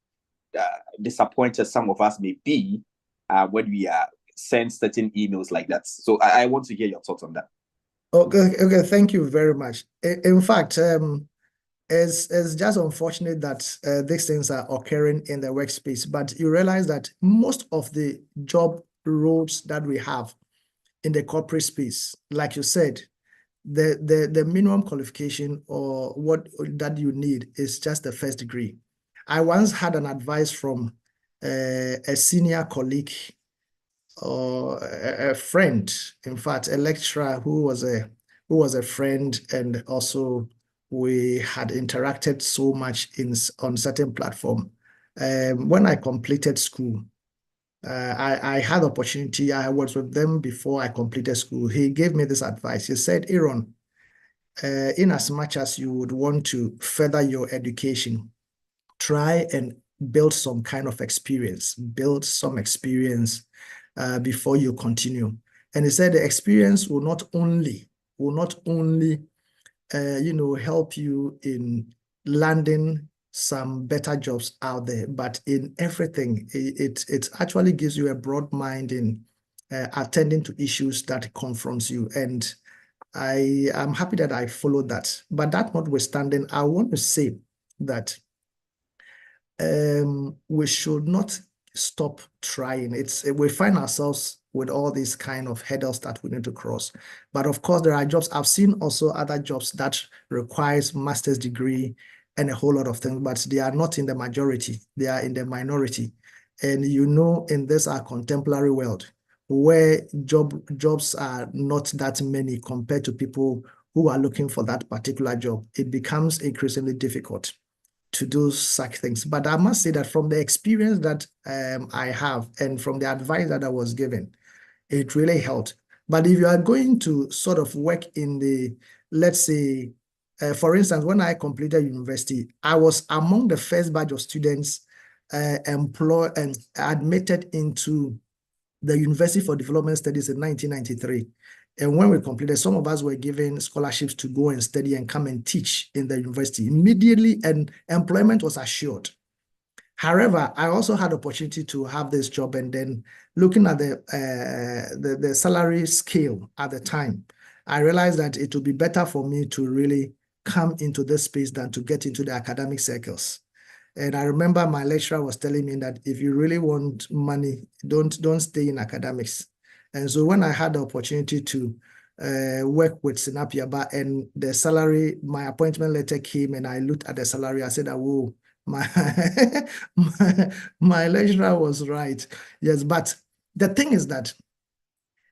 disappointed some of us may be when we are sent certain emails like that. So I want to hear your thoughts on that. Okay, thank you very much. In fact, it's just unfortunate that these things are occurring in the workspace, but you realize that most of the job roles that we have in the corporate space, like you said, the minimum qualification or what that you need is just the first degree. I once had an advice from a senior colleague or a friend, in fact, a lecturer who was a friend, and also we had interacted so much on certain platform. When I completed school, I had opportunity. I was with them before I completed school. He gave me this advice. He said, Aaron, in as much as you would want to further your education, try and build some kind of experience, before you continue. And he said the experience will not only help you in landing some better jobs out there, but in everything, it actually gives you a broad mind in attending to issues that confronts you. And I am happy that I followed that. But that notwithstanding, I want to say that we should not stop trying. We find ourselves with all these kind of hurdles that we need to cross. But of course, there are jobs. I've seen also other jobs that requires master's degree and a whole lot of things, but they are not in the majority. They are in the minority. And you know, in this our contemporary world, where jobs are not that many compared to people who are looking for that particular job, it becomes increasingly difficult to do such things. But I must say that from the experience that I have and from the advice that I was given, it really helped. But if you are going to sort of work in the, let's say, for instance, when I completed university, I was among the first batch of students employed and admitted into the University for Development Studies in 1993. And when we completed, some of us were given scholarships to go and study and come and teach in the university immediately, and employment was assured. However, I also had opportunity to have this job, and then looking at the salary scale at the time, I realized that it would be better for me to really come into this space than to get into the academic circles. And I remember my lecturer was telling me that if you really want money, don't stay in academics. And so when I had the opportunity to work with Sinapiaba and the salary, my appointment letter came and I looked at the salary, I said, whoa, my lecturer was right. Yes, but the thing is that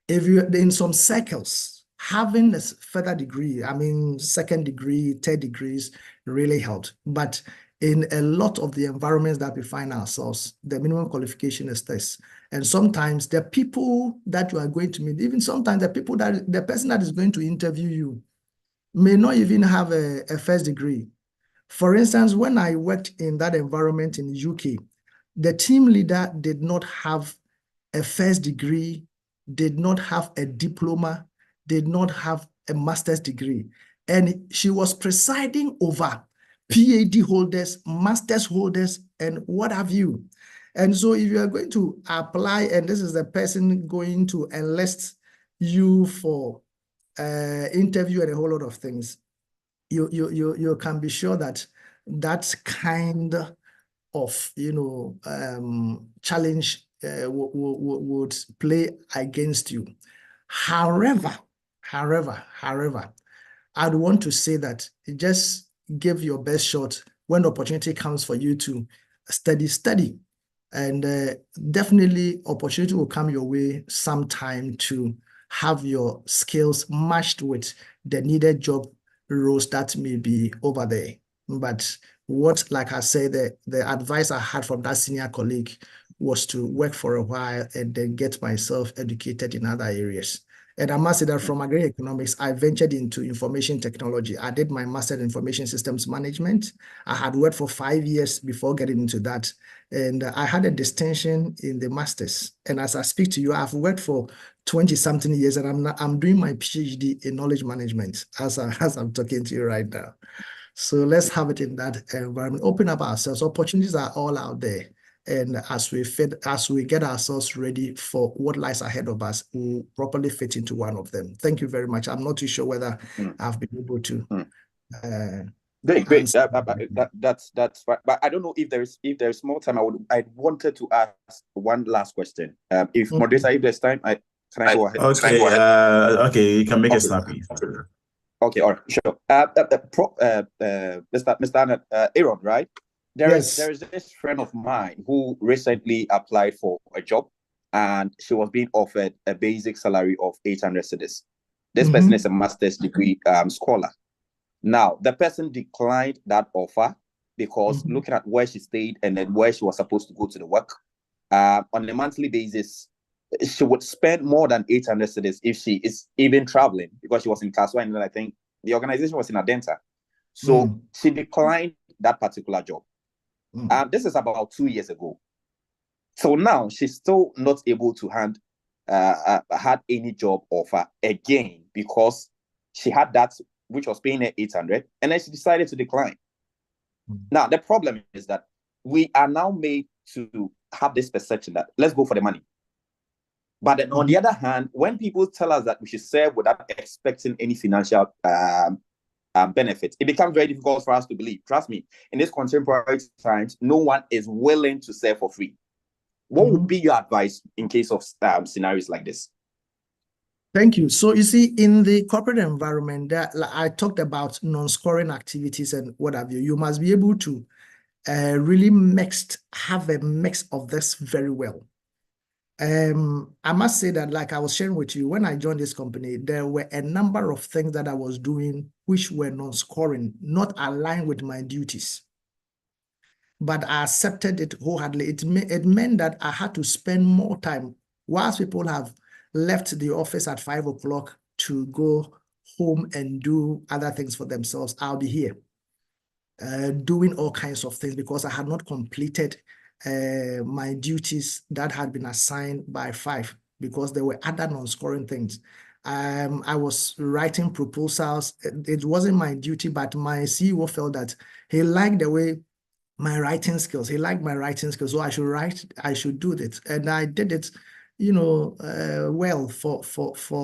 if you're in some circles, having a further degree, I mean, second degree, third degrees really helped. But in a lot of the environments that we find ourselves, the minimum qualification is this. And sometimes the people that you are going to meet, even sometimes the person that is going to interview you may not even have a first degree. For instance, when I worked in that environment in the UK, the team leader did not have a first degree, did not have a diploma, did not have a master's degree. And she was presiding over PhD holders, master's holders, and what have you. And so if you are going to apply, and this is the person going to enlist you for interview and a whole lot of things, you can be sure that that kind of, challenge would play against you. However, I'd want to say that just give your best shot when the opportunity comes for you to study. And definitely opportunity will come your way sometime to have your skills matched with the needed job roles that may be over there. But like I said, the advice I had from that senior colleague was to work for a while and then get myself educated in other areas. And I must say that from agri economics, I ventured into information technology. I did my master in information systems management. I had worked for 5 years before getting into that. And I had a distinction in the masters. And as I speak to you, I've worked for 20-something years, and I'm doing my PhD in knowledge management as I'm talking to you right now. So let's have it in that environment. Open up ourselves. Opportunities are all out there. And as we get ourselves ready for what lies ahead of us, we'll properly fit into one of them. Thank you very much. I'm not too sure whether I've been able to. Great. That's fine. But I don't know if there's more time. I wanted to ask one last question. If moderator, if there's time, can I go ahead? Okay, you can make it snappy. Okay, all right, sure. Mr. Aaron, right? There is this friend of mine who recently applied for a job, and she was being offered a basic salary of 800 cedis. This person is a master's degree scholar. Now, the person declined that offer because looking at where she stayed and then where she was supposed to go to the work, on a monthly basis, she would spend more than 800 cedis if she is even traveling, because she was in Kaswa, and then I think the organization was in Adenta. So she declined that particular job. This is about 2 years ago. So now she's still not able to had any job offer again, because she had that which was paying her 800, and then she decided to decline. Now, the problem is that we are now made to have this perception that let's go for the money. But then on the other hand, when people tell us that we should serve without expecting any financial benefits, it becomes very difficult for us to believe. Trust me, in this contemporary times, no one is willing to serve for free. What would be your advice in case of scenarios like this? Thank you. So you see, in the corporate environment, I talked about non-scoring activities and what have you. You must be able to really have a mix of this very well. I must say that, like I was sharing with you, when I joined this company, there were a number of things that I was doing which were non-scoring, not aligned with my duties. But I accepted it wholeheartedly. It meant that I had to spend more time, whilst people have left the office at 5 o'clock to go home and do other things for themselves. I'll be here doing all kinds of things because I had not completed my duties that had been assigned by 5, because there were other non-scoring things. I was writing proposals. It wasn't my duty, but my CEO felt that he liked the way my writing skills. He liked my writing skills, so I should write. I should do it, and I did it. Well for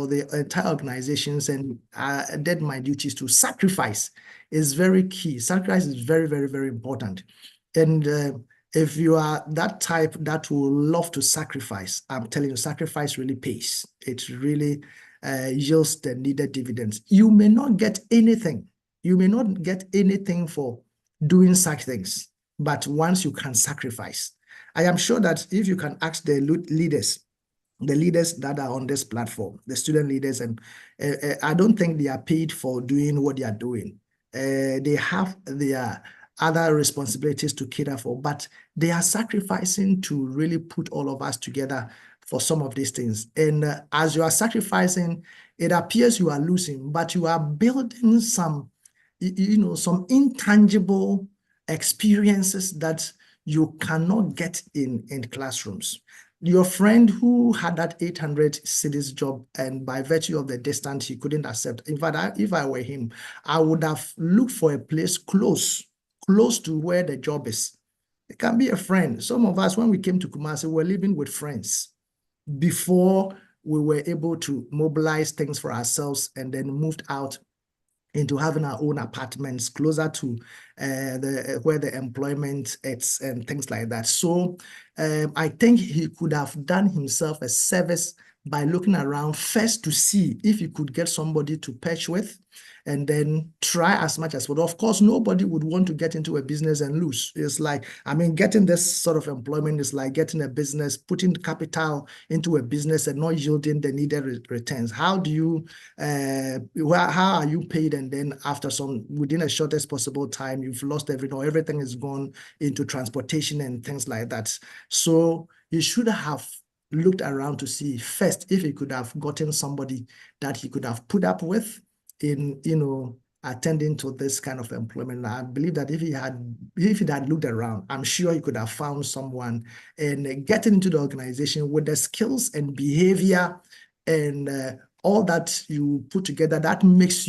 the entire organizations, and I did my duties. To sacrifice is very key. Sacrifice is very, very, very important. And if you are that type that will love to sacrifice, I'm telling you, sacrifice really pays. It really yields the needed dividends. You may not get anything. You may not get anything for doing such things, but once you can sacrifice, I am sure that if you can ask the leaders that are on this platform, the student leaders, and I don't think they are paid for doing what they are doing. They have their other responsibilities to cater for, but they are sacrificing to really put all of us together for some of these things. And as you are sacrificing, it appears you are losing, but you are building some, some intangible experiences that you cannot get in classrooms. Your friend who had that 800 cedis job, and by virtue of the distance, he couldn't accept. In fact, if I were him, I would have looked for a place close to where the job is. It can be a friend. Some of us, when we came to Kumasi, we were living with friends before we were able to mobilize things for ourselves and then moved out into having our own apartments closer to where the employment is and things like that. So I think he could have done himself a service by looking around first to see if he could get somebody to patch with, and then try as much as possible. Of course, nobody would want to get into a business and lose. It's like, I mean, getting this sort of employment is like getting a business, putting capital into a business and not yielding the needed returns. How do you, how are you paid? And then after within a shortest possible time, you've lost everything, or everything is gone into transportation and things like that. So you should have looked around to see first if he could have gotten somebody that he could have put up with in, attending to this kind of employment. I believe that if he had looked around, I'm sure he could have found someone and getting into the organization with the skills and behavior and all that you put together, that makes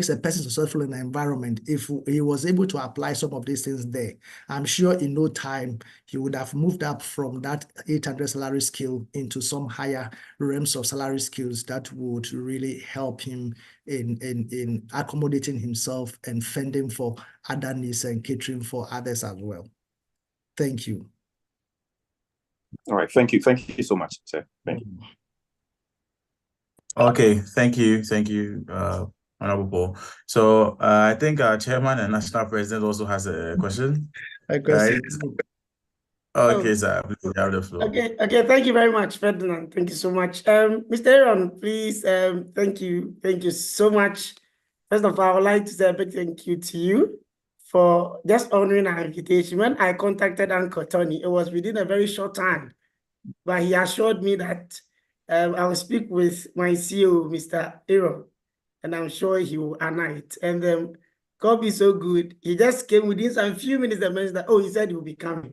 a person successful in the environment. If he was able to apply some of these things there, I'm sure in no time he would have moved up from that 800 salary scale into some higher realms of salary skills that would really help him in accommodating himself and fending for other needs and catering for others as well. Thank you. All right, thank you so much, sir. Thank you. Okay, thank you, Honorable Paul. So I think our chairman and national president also has a question. Right? Okay, sir, please, you have the floor. Okay, thank you very much, Ferdinand. Thank you so much. Mr. Aaron, please, thank you so much. First of all, I would like to say a big thank you to you for just honoring our invitation. When I contacted Uncle Tony, it was within a very short time, but he assured me that I will speak with my CEO, Mr. Aaron, and I'm sure he will honor it. And God be so good. He just came within some few minutes and mentioned that, he said he will be coming.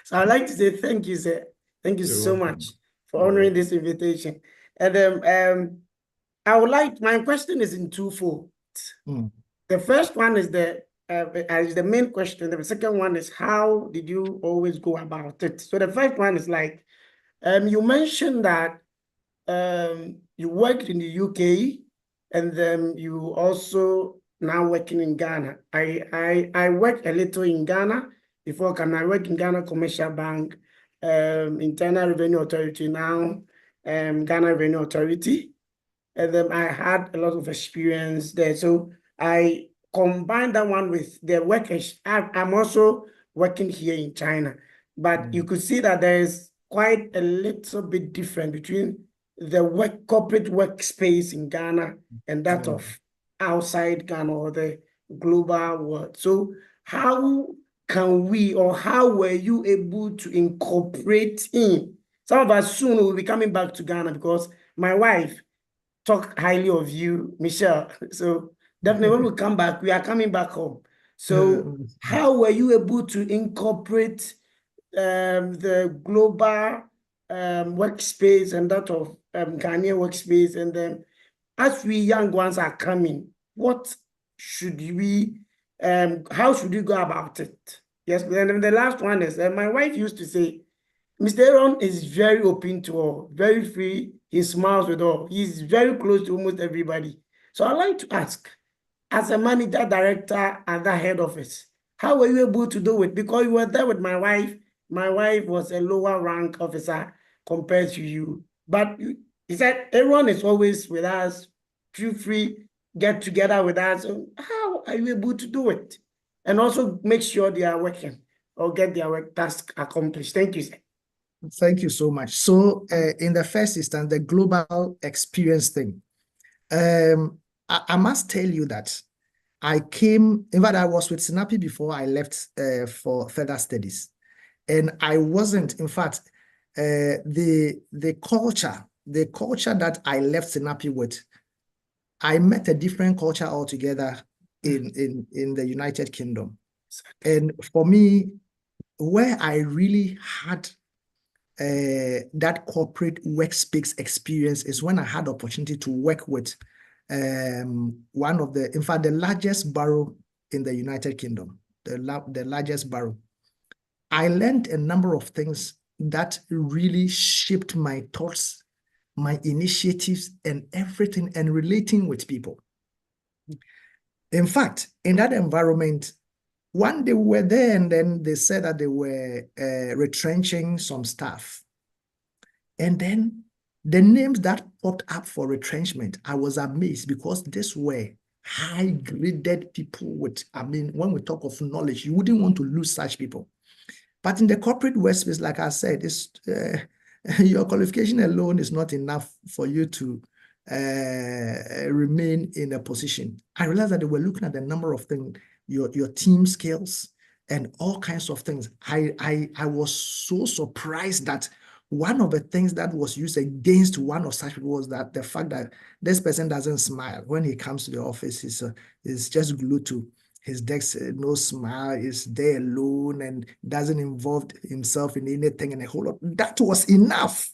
So I'd like to say thank you, sir. Thank you so much for honoring this invitation. And I would like, my question is in twofold. The first one is the main question. The second one is, how did you always go about it? So the first one is like, you mentioned that you worked in the UK and then you also now working in Ghana. I worked a little in Ghana before. I worked in Ghana Commercial Bank, Internal Revenue Authority, now Ghana Revenue Authority. And then I had a lot of experience there. So I combined that one with the work. I'm also working here in China, but you could see that there is quite a little bit different between the corporate workspace in Ghana and that of outside Ghana or the global world. So how can we, or how were you able to incorporate in? Some of us soon will be coming back to Ghana because my wife talk highly of you, Michelle. So definitely when we come back, we are coming back home. So how were you able to incorporate the global workspace and that of Ghanaian workspace? And then as we young ones are coming, what should we, how should we go about it? Yes, and then the last one is, my wife used to say, Mr. Aaron is very open to all, very free. He smiles with all. He's very close to almost everybody. So I'd like to ask, as a manager, director at the head office, how were you able to do it? Because you were there with my wife. My wife was a lower rank officer compared to you. But he said, Aaron is always with us. Feel free, get together with us. So how are you able to do it? And also make sure they are working or get their work task accomplished. Thank you, sir. Thank you so much. So in the first instance, the global experience thing, I must tell you that I came, in fact, I was with Sinapi before I left for further studies. And I wasn't, in fact, the culture that I left Sinapi with, I met a different culture altogether in the United Kingdom. And for me, where I really had that corporate workspace experience is when I had the opportunity to work with one of the, in fact, the largest borough in the United Kingdom, the largest borough. I learned a number of things that really shaped my thoughts, my initiatives, and everything, and relating with people. In fact, in that environment, one day we were there and then they said that they were retrenching some staff. And then the names that popped up for retrenchment, I was amazed because these were high-graded people with, I mean, when we talk of knowledge, you wouldn't want to lose such people. But in the corporate workspace, like I said, it's, your qualification alone is not enough for you to remain in a position. I realized that they were looking at the number of things, your team skills and all kinds of things. I was so surprised that one of the things that was used against one of such people was that the fact that this person doesn't smile. When he comes to the office, he's just glued to his desk, no smile, is there alone and doesn't involve himself in anything and a whole lot. That was enough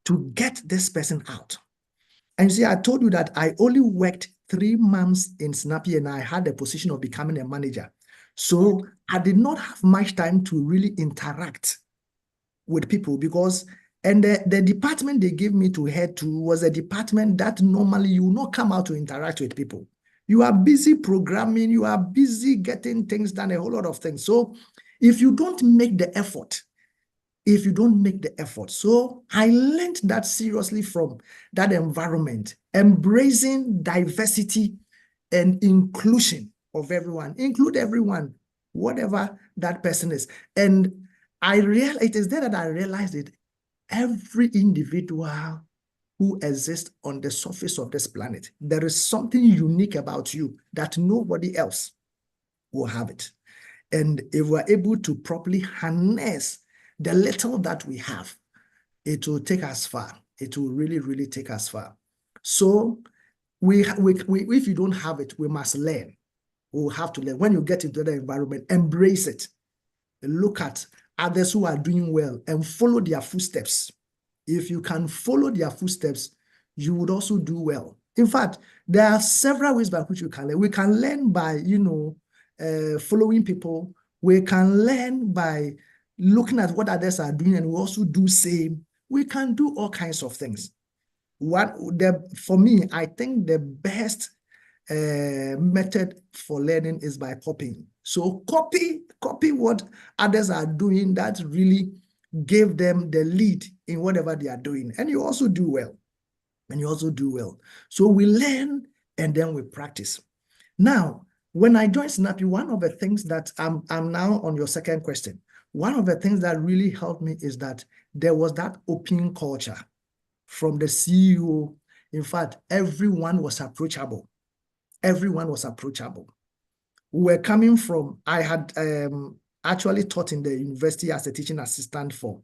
to get this person out. And you see, I told you that I only worked 3 months in Snappy and I had the position of becoming a manager. So I did not have much time to really interact with people because, and the department they gave me to head to was a department that normally you will not come out to interact with people. You are busy programming, you are busy getting things done, a whole lot of things. So if you don't make the effort, so I learned that seriously from that environment, embracing diversity and inclusion of everyone, include everyone, whatever that person is. And it is there that I realized it. Every individual who exists on the surface of this planet, there is something unique about you that nobody else will have it. And if we're able to properly harness the little that we have, it will take us far. It will really, really take us far. So if you don't have it, we must learn. We'll have to learn. When you get into the environment, embrace it. Look at others who are doing well and follow their footsteps. If you can follow their footsteps, you would also do well. In fact, there are several ways by which we can learn. We can learn by, following people. We can learn by looking at what others are doing and we also do same. We can do all kinds of things. For me, I think the best method for learning is by copying. So copy what others are doing that really gave them the lead in whatever they are doing. And you also do well. So we learn and then we practice. Now, when I joined Snappy, one of the things that I'm now on your second question, one of the things that really helped me is that there was that open culture from the CEO. In fact, everyone was approachable. We were coming from, I had actually taught in the university as a teaching assistant for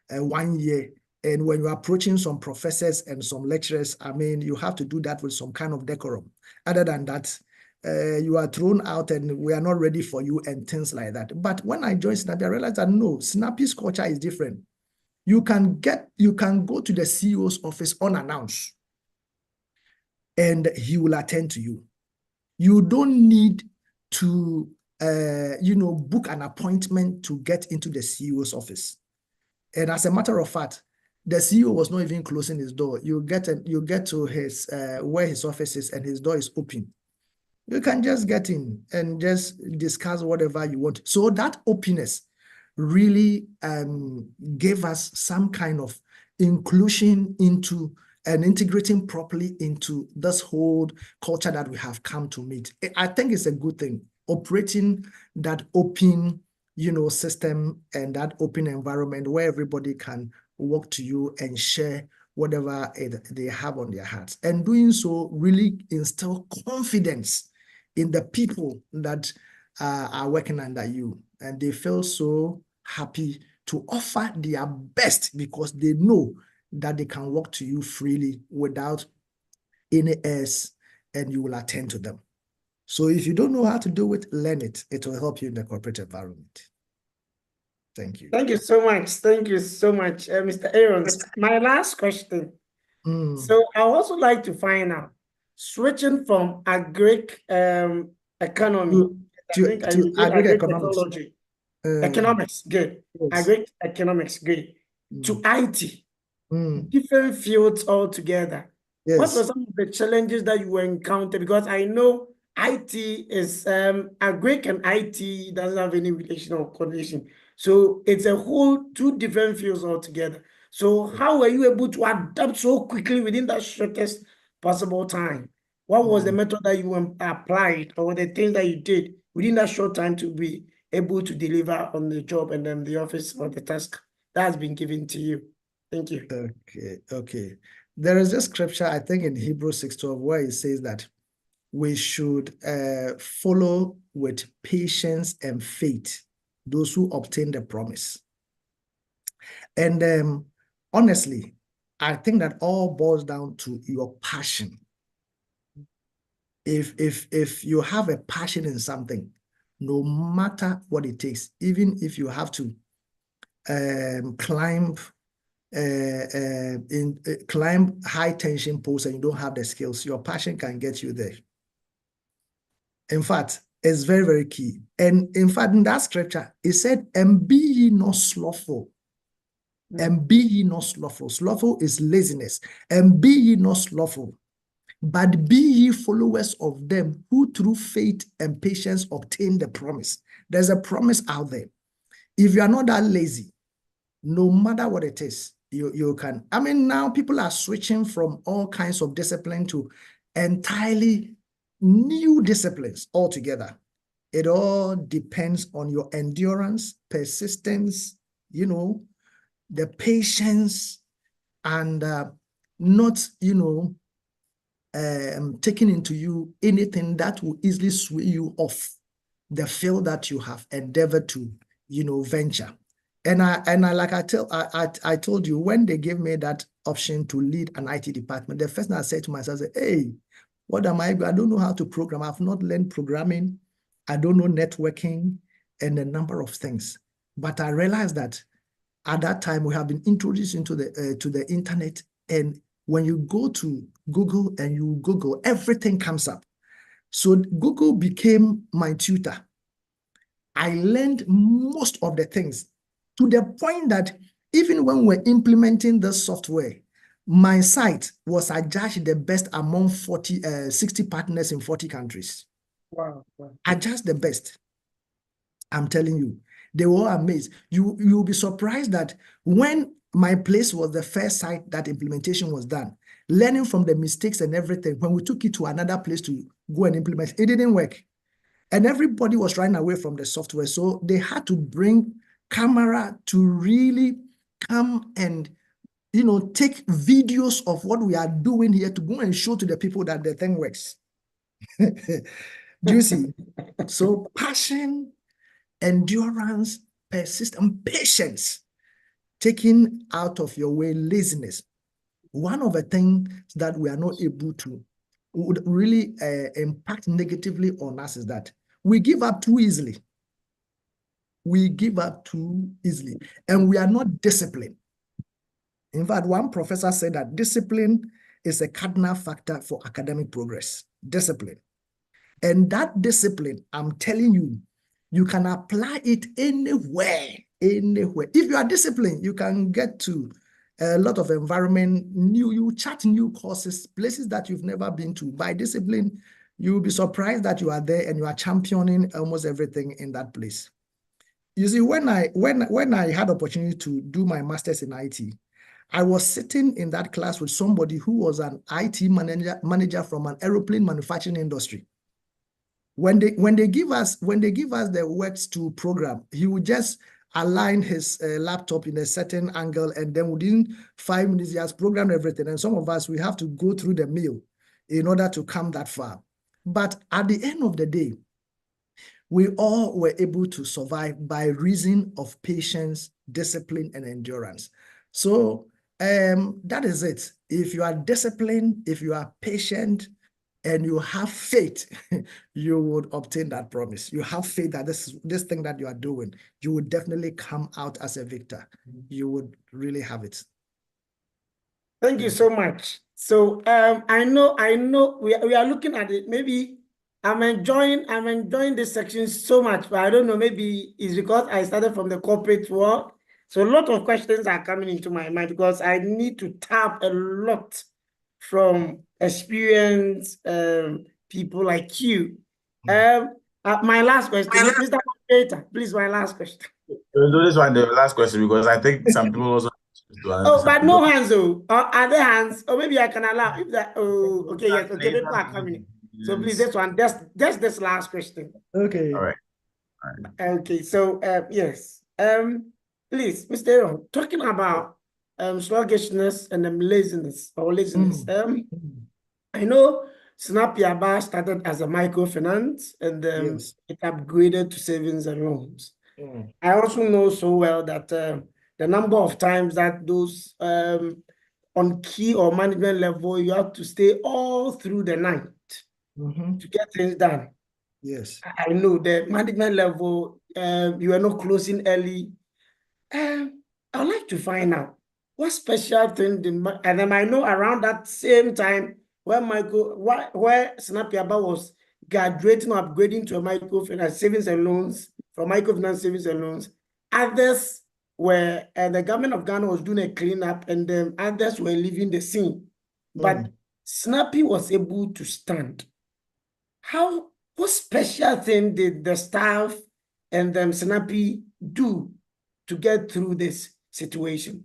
1 year. And when you're approaching some professors and some lecturers, I mean, you have to do that with some kind of decorum. Other than that, you are thrown out and we are not ready for you and things like that. But when I joined Snappy, I realized that no, Snappy's culture is different. You can go to the CEO's office unannounced and he will attend to you. You don't need to, book an appointment to get into the CEO's office. And as a matter of fact, the CEO was not even closing his door. You get to his where his office is and his door is open. You can just get in and just discuss whatever you want. So that openness really gave us some kind of inclusion into and integrating properly into this whole culture that we have come to meet. I think it's a good thing, operating that open, system and that open environment where everybody can walk to you and share whatever they have on their hearts. And doing so really instill confidence in the people that are working under you. And they feel so happy to offer their best because they know that they can walk to you freely without any airs and you will attend to them. So if you don't know how to do it, learn it. It will help you in the corporate environment. Thank you. Thank you so much. Thank you so much, Mr. Aaron. My last question. So I also like to find out, switching from agric economy to agric technology, economics, good. Yes. Agric economics, good. To IT, different fields altogether. Yes. What were some of the challenges that you encountered? Because I know IT is agric and IT doesn't have any relation or coordination. So it's a whole two different fields altogether. So how were you able to adapt so quickly within that shortest possible time? What was the method that you applied or the things that you did within that short time to be able to deliver on the job and then the office or the task that has been given to you? Thank you. Okay. There is a scripture, I think in Hebrews 6:12, where it says that we should follow with patience and faith those who obtain the promise. And honestly, I think that all boils down to your passion. If you have a passion in something, no matter what it takes, even if you have to climb high tension posts and you don't have the skills, your passion can get you there. In fact, it's very, very key. And in fact, in that scripture, it said, and be ye not slothful. And be ye not slothful. Slothful is laziness. And be ye not slothful, but be ye followers of them who through faith and patience obtain the promise. There's a promise out there. If you are not that lazy, no matter what it is, you can. I mean, now people are switching from all kinds of discipline to entirely new disciplines altogether. It all depends on your endurance, persistence, the patience, and not, taking into you anything that will easily sway you off the field that you have endeavored to, venture. And I like I told you, when they gave me that option to lead an IT department, the first thing I said to myself, hey, what am I don't know how to program. I've not learned programming. I don't know networking and a number of things. But I realized that at that time we have been introduced into the internet, and when you go to Google and you Google, everything comes up. So Google became my tutor. I learned most of the things to the point that even when we're implementing the software, my site was adjudged the best among 60 partners in 40 countries. Wow. Adjudged the best. I'm telling you, they were amazed. You'll be surprised that when my place was the first site that implementation was done, learning from the mistakes and everything, when we took it to another place to go and implement, it didn't work. And everybody was running away from the software. So they had to bring camera to really come and, take videos of what we are doing here to go and show to the people that the thing works. Do you see? So passion, endurance, persistence, and patience, taking out of your way laziness. One of the things that we are not able to would really impact negatively on us is that we give up too easily. We give up too easily, and we are not disciplined. In fact, one professor said that discipline is a cardinal factor for academic progress. Discipline. And that discipline, I'm telling you, you can apply it anywhere. If you are disciplined, you can get to a lot of environment, you chat new courses, places that you've never been to. By discipline, you'll be surprised that you are there and you are championing almost everything in that place. You see, when I had opportunity to do my master's in IT, I was sitting in that class with somebody who was an IT manager from an aeroplane manufacturing industry. When they give us the works to program, he would just align his laptop in a certain angle, and then within 5 minutes he has programmed everything. And some of us, we have to go through the mill in order to come that far. But at the end of the day, we all were able to survive by reason of patience, discipline, and endurance. So that is it. If you are disciplined, if you are patient, and you have faith, you would obtain that promise. You have faith that this thing that you are doing, you would definitely come out as a victor. You would really have it. Thank you so much. So I know we are looking at it. Maybe I'm enjoying this section so much, but I don't know, maybe it's because I started from the corporate world. So a lot of questions are coming into my mind because I need to tap a lot from experienced people like you. My last question, Mr. Moderator, please, my last question. Do this one, the last question, because I think some people also. Oh, but no hands, oh. Are there hands? Or maybe I can allow if that. Oh, okay, yes, okay, people are coming. So please, this one, just this last question. Okay. All right. Okay, so yes. Please, Mr. Aaron, talking about sluggishness and laziness or laziness. I know Snap Yaba started as a microfinance and Yes. it upgraded to savings and loans. I also know so well that the number of times that those on key or management level, you have to stay all through the night to get things done. Yes. I know the management level, you are not closing early. I'd like to find out what special thing and then I know around that same time where Snap Yaba was graduating or upgrading to a microfinance savings and loans, from microfinance savings and loans, others were the government of Ghana was doing a cleanup and then others were leaving the scene. But Snappy was able to stand. What special thing did the staff and Snappy do to get through this situation?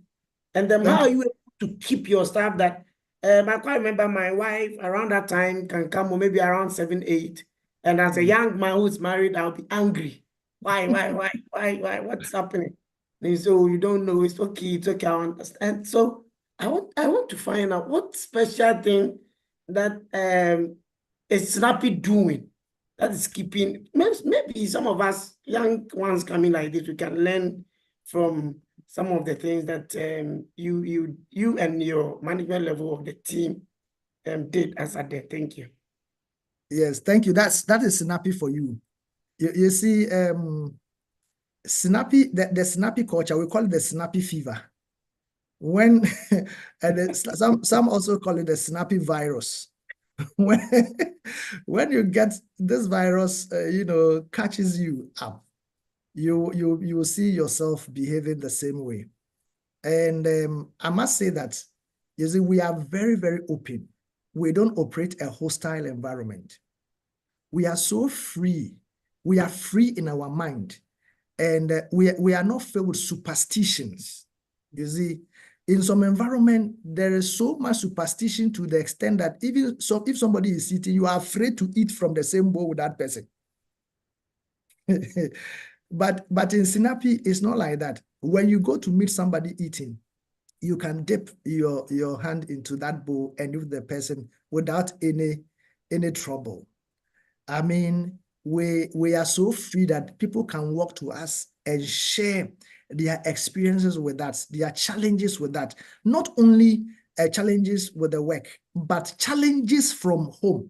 And then how are you able to keep your staff that I quite remember my wife around that time can come or maybe around 7, 8. And as a young man who's married, I'll be angry. Why? What's happening? And so you don't know, it's okay, I understand. So I want to find out what special thing that is Snappy doing that is keeping, maybe some of us young ones coming like this, we can learn from some of the things that you and your management level of the team did as a day. Thank you. Yes, thank you. That is Snappy for you. You see, Snappy, the Snappy culture, we call it the Snappy fever. When and some also call it the Snappy virus. When you get this virus, catches you up, you will see yourself behaving the same way. And I must say that, you see, we are very, very open. We don't operate a hostile environment. We are so free. We are free in our mind. And we are not filled with superstitions. You see, in some environment, there is so much superstition to the extent that even so, if somebody is eating, you are afraid to eat from the same bowl with that person. But in Snappy, it's not like that. When you go to meet somebody eating, you can dip your hand into that bowl and with the person without any trouble. I mean, we are so free that people can walk to us and share their experiences with us, their challenges with that. Not only challenges with the work, but challenges from home.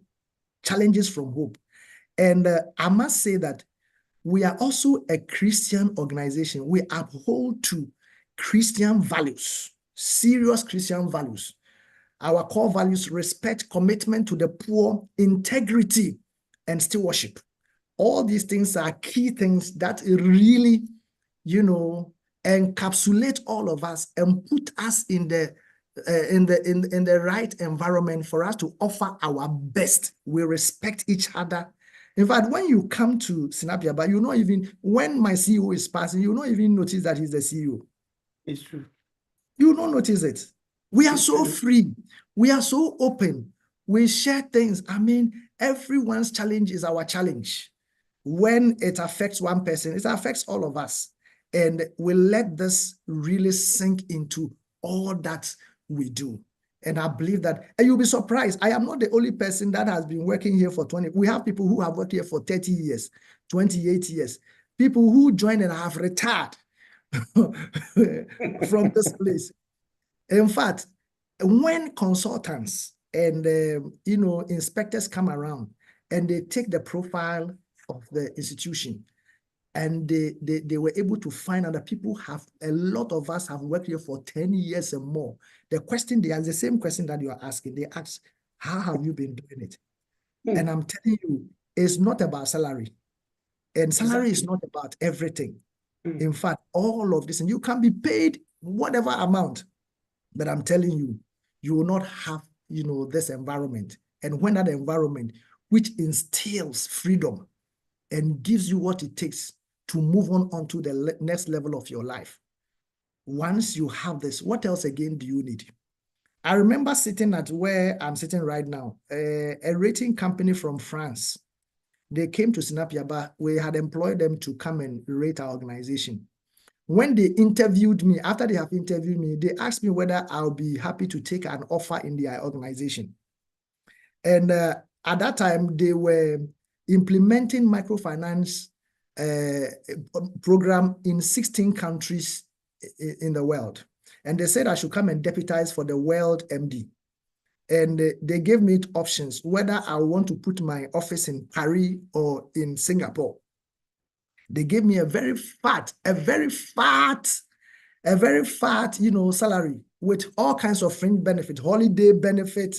Challenges from home. And I must say that we are also a Christian organization. We uphold to Christian values, serious Christian values. Our core values: respect, commitment to the poor, integrity, and stewardship. All these things are key things that really, encapsulate all of us and put us in the right environment for us to offer our best. We respect each other. In fact, when you come to Snap Yaba, you not even, when my CEO is passing, you not even notice that he's the CEO. It's true. You don't notice it. We are so free. We are so open. We share things. I mean, everyone's challenge is our challenge. When it affects one person, it affects all of us. And we let this really sink into all that we do. And I believe that, and you'll be surprised, I am not the only person that has been working here for 20. We have people who have worked here for 30 years, 28 years, people who joined and have retired from this place. In fact, when consultants and inspectors come around and they take the profile of the institution, and they were able to find out that people have, a lot of us have worked here for 10 years and more. The question they ask, the same question that you are asking, they ask, how have you been doing it? And I'm telling you, it's not about salary. And salary is not about everything. In fact, all of this, and you can be paid whatever amount, but I'm telling you, you will not have this environment. And when that environment, which instills freedom and gives you what it takes to move on to the next level of your life. Once you have this, what else again do you need? I remember sitting at where I'm sitting right now, a rating company from France. They came to Sinapiaba. We had employed them to come and rate our organization. When they interviewed me, after they have interviewed me, they asked me whether I'll be happy to take an offer in their organization. And at that time, they were implementing microfinance program in 16 countries in the world. And they said I should come and deputize for the world MD. And they gave me options, whether I want to put my office in Paris or in Singapore. They gave me a very fat, salary with all kinds of fringe benefit, holiday benefit,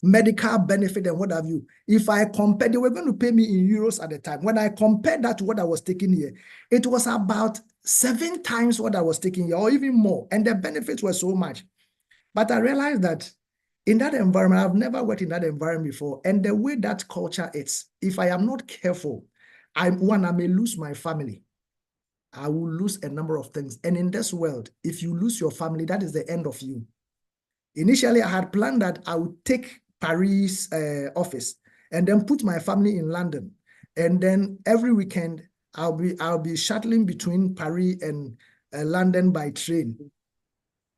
medical benefit, and what have you. If I compare, they were going to pay me in euros at the time. When I compared that to what I was taking here, it was about 7 times what I was taking here, or even more. And the benefits were so much. But I realized that in that environment, I've never worked in that environment before. And the way that culture is, if I am not careful, I may lose my family. I will lose a number of things. And in this world, if you lose your family, that is the end of you. Initially, I had planned that I would take Paris office and then put my family in London. And then every weekend, I'll be shuttling between Paris and London by train.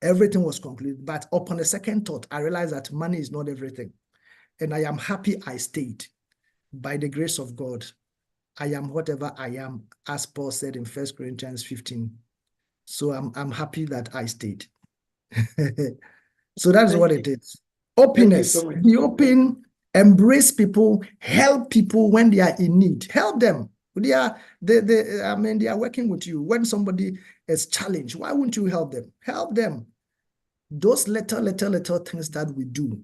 Everything was complete. But upon a second thought, I realized that money is not everything. And I am happy I stayed. By the grace of God, I am whatever I am, as Paul said in 1 Corinthians 15. So I'm happy that I stayed. So that's what it is. Openness. So be open, embrace people, help people when they are in need. Help them. They are working with you. When somebody is challenged, why wouldn't you help them? Help them. Those little things that we do,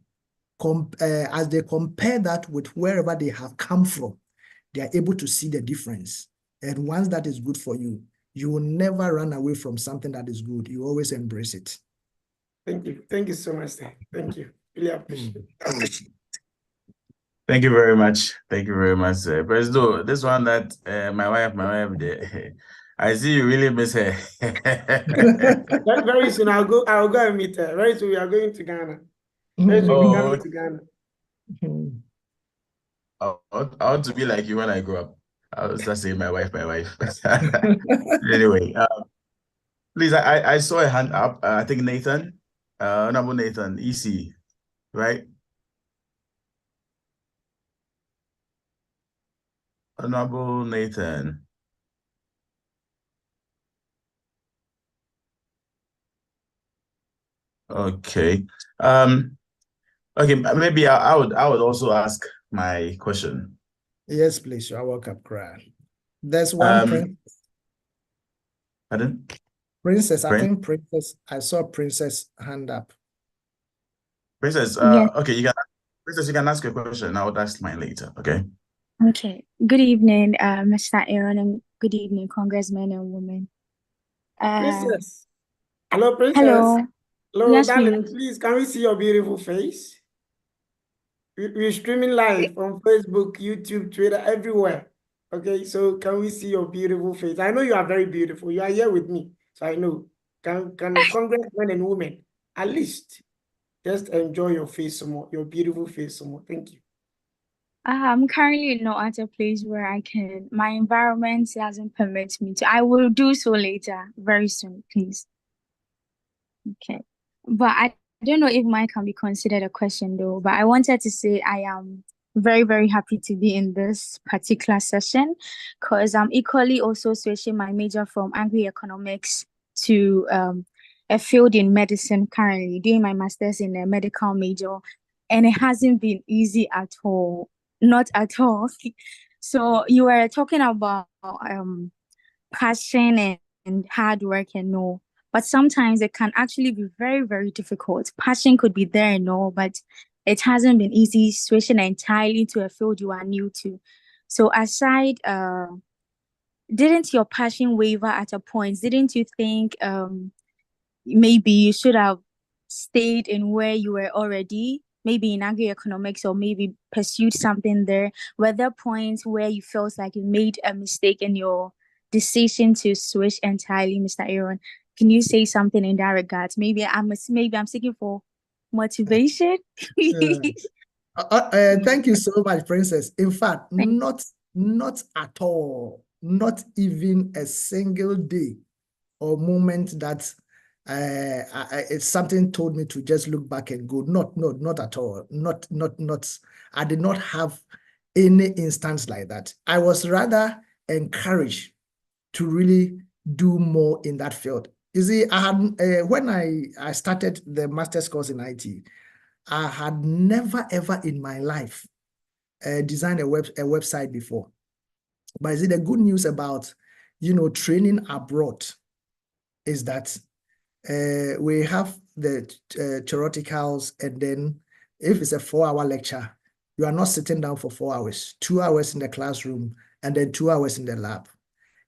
as they compare that with wherever they have come from, they are able to see the difference. And once that is good for you, you will never run away from something that is good. You always embrace it. Thank you. Thank you so much, sir. Thank you. Really appreciate it. Thank you very much. Thank you very much, President. This one that my wife, I see you really miss her. Very soon I'll go and meet her. Very soon we are going to Ghana. Very soon we're coming to Ghana. I want to be like you when I grow up. I'll start saying my wife. Anyway, please, I saw a hand up. I think Nathan, Honorable Nathan, EC, right? Honorable Nathan. Okay. Okay, maybe I would also ask my question. Yes, please. You are welcome, Cry. There's one princess. Pardon? Princess, I think Princess. I saw Princess hand up. Princess, Yes. okay, Princess, you can ask your question. I would ask mine later, okay? Okay. Good evening, Mr. Aaron, and good evening, congressmen and women. Princess. Hello, Princess. Hello. Hello, Yes, darling. please. Please, can we see your beautiful face? We're streaming live on Facebook, YouTube, Twitter, everywhere. Okay, so can we see your beautiful face? I know you are very beautiful. You are here with me, so I know. Can congressmen and women at least just enjoy your face some more, your beautiful face some more. Thank you. I'm currently not at a place where my environment doesn't permit me to. I will do so later, very soon, please. Okay. But I don't know if mine can be considered a question though, but I wanted to say I am very, very happy to be in this particular session because I'm equally also switching my major from agri-economics to a field in medicine currently, doing my master's in a medical major, and it hasn't been easy at all. Not at all. So you were talking about passion and hard work and all, but sometimes it can actually be very, very difficult. Passion could be there and all, but it hasn't been easy switching entirely to a field you are new to. So aside, didn't your passion waver at a point? Didn't you think maybe you should have stayed in where you were already maybe in agri-economics or maybe pursued something there? Were there points where you felt like you made a mistake in your decision to switch entirely, Mr. Aaron? Can you say something in that regard? Maybe I'm seeking for motivation. Thank you so much, Princess. In fact, not at all, not even a single day or moment that it's something told me to just look back and go. Not at all. Not. I did not have any instance like that. I was rather encouraged to really do more in that field. You see, I had when I started the master's course in IT, I had never ever in my life designed a website before. But is it the good news about training abroad is that we have the theoreticals, and then if it's a 4-hour lecture, you are not sitting down for 4 hours, 2 hours in the classroom, and then 2 hours in the lab.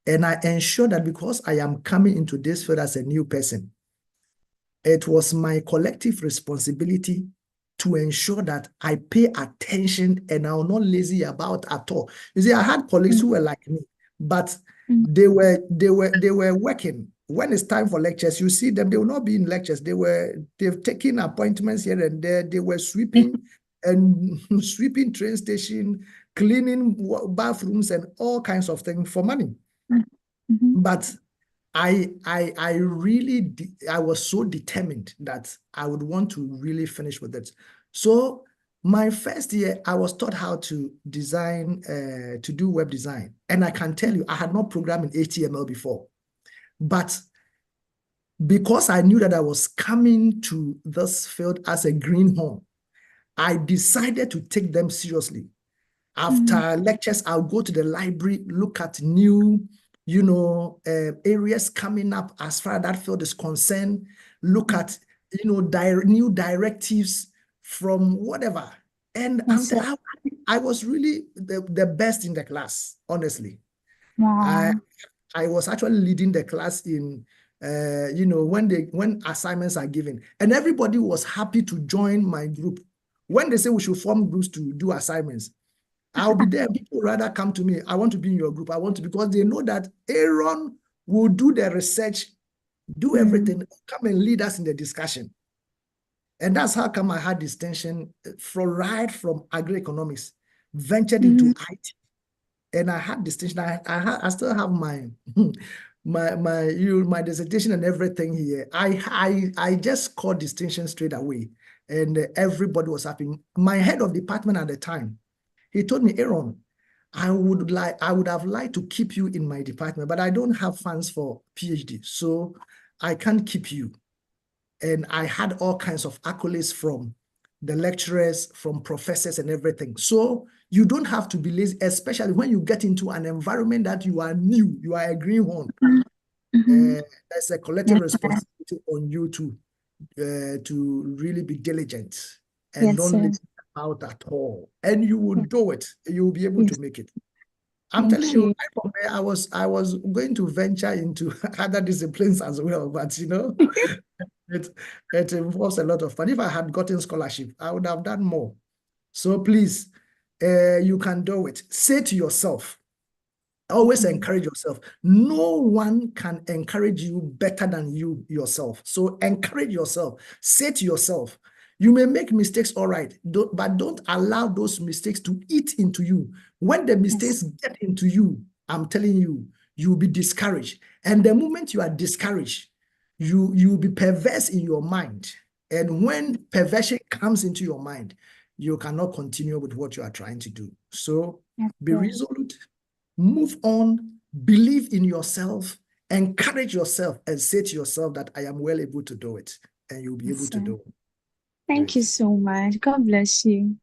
And I ensure that because I am coming into this field as a new person, it was my collective responsibility to ensure that I pay attention and I'm not lazy about at all. You see, I had colleagues who were like me, but they were working. When it's time for lectures, you see them, they will not be in lectures. They've taken appointments here and there. They were sweeping and sweeping train station, cleaning bathrooms and all kinds of things for money. But I really was so determined that I would want to really finish with it. So my first year, I was taught how to design, to do web design. And I can tell you, I had not programmed in HTML before. But because I knew that I was coming to this field as a greenhorn, I decided to take them seriously. After lectures, I'll go to the library, look at new areas coming up as far as that field is concerned, look at new directives from whatever. And I was really the best in the class, honestly. Wow. I was actually leading the class in when assignments are given, and everybody was happy to join my group. When they say we should form groups to do assignments, I'll be there. People rather come to me. I want to be in your group. Because they know that Aaron will do the research, do everything, come and lead us in the discussion. And that's how come I had distinction from agri-economics, ventured into IT. And I had distinction. I still have my my dissertation and everything here. I just scored distinction straight away. And everybody was happy. My head of department at the time, he told me, Aaron, I would have liked to keep you in my department, but I don't have funds for PhD, so I can't keep you. And I had all kinds of accolades from the lecturers, from professors and everything. So you don't have to be lazy, especially when you get into an environment that you are new, you are a greenhorn. There's a collective responsibility on you to really be diligent and don't let it out at all. And you will do it. You will be able to make it. I'm telling you, right from there, I was going to venture into other disciplines as well, but it involves a lot of fun. If I had gotten scholarship, I would have done more. So please, you can do it. Say to yourself, always encourage yourself. No one can encourage you better than you yourself. So encourage yourself. Say to yourself, you may make mistakes, all right, but don't allow those mistakes to eat into you. When the mistakes get into you, I'm telling you, you'll be discouraged. And the moment you are discouraged, you'll be perverse in your mind. And when perversion comes into your mind, you cannot continue with what you are trying to do. So be resolute, move on, believe in yourself, encourage yourself, and say to yourself that I am well able to do it, and you'll be able to do it. Thank you so much. God bless you.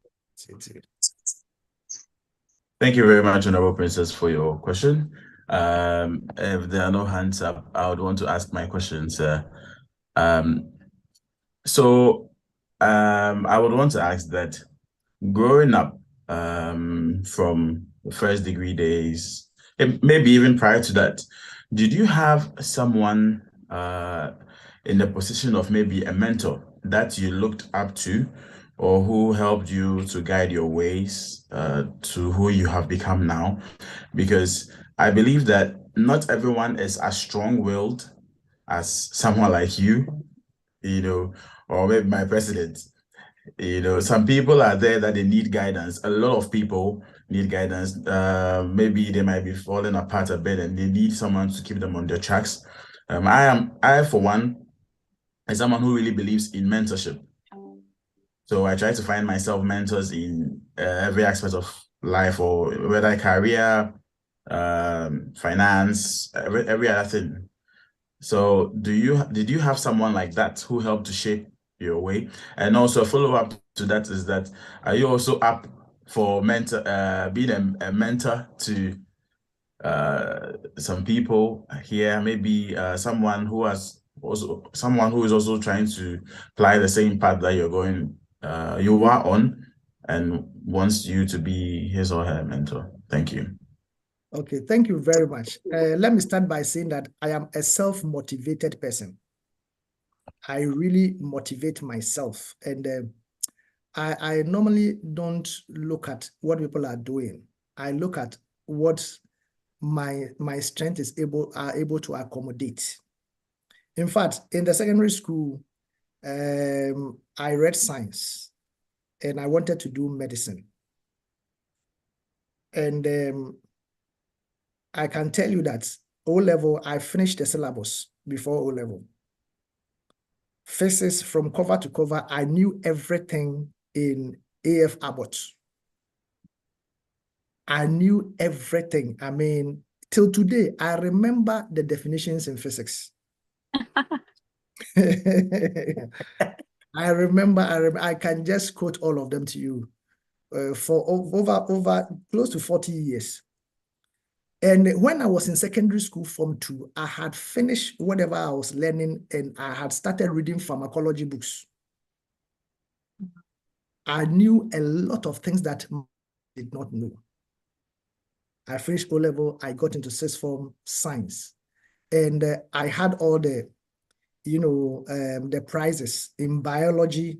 Thank you very much, Honorable Princess, for your question. If there are no hands up, I would want to ask my questions. I would want to ask that growing up from the first degree days, maybe even prior to that, did you have someone in the position of maybe a mentor that you looked up to, or who helped you to guide your ways to who you have become now? Because I believe that not everyone is as strong-willed as someone like you, or maybe my president. Some people are there that they need guidance. A lot of people need guidance. Maybe they might be falling apart a bit and they need someone to keep them on their tracks. I for one, am someone who really believes in mentorship. So I try to find myself mentors in every aspect of life, or whether career, finance, every other thing. So did you have someone like that who helped to shape your way? And also a follow-up to that is that, are you also up for being a mentor to some people here, maybe someone who is also trying to ply the same path that you are on, and wants you to be his or her mentor? Thank you. Okay, thank you very much. Let me start by saying that I am a self-motivated person. I really motivate myself, and I normally don't look at what people are doing. I look at what my strength are able to accommodate. In fact, in the secondary school, I read science, and I wanted to do medicine. And I can tell you that O-level, I finished the syllabus before O-level. Physics from cover to cover, I knew everything in AF Abbott. I knew everything. I mean, till today, I remember the definitions in physics. I remember, I can just quote all of them to you for over close to 40 years. And when I was in secondary school, Form 2, I had finished whatever I was learning, and I had started reading pharmacology books. I knew a lot of things that I did not know. I finished O-level, I got into sixth form science, and I had all the, the prizes in biology.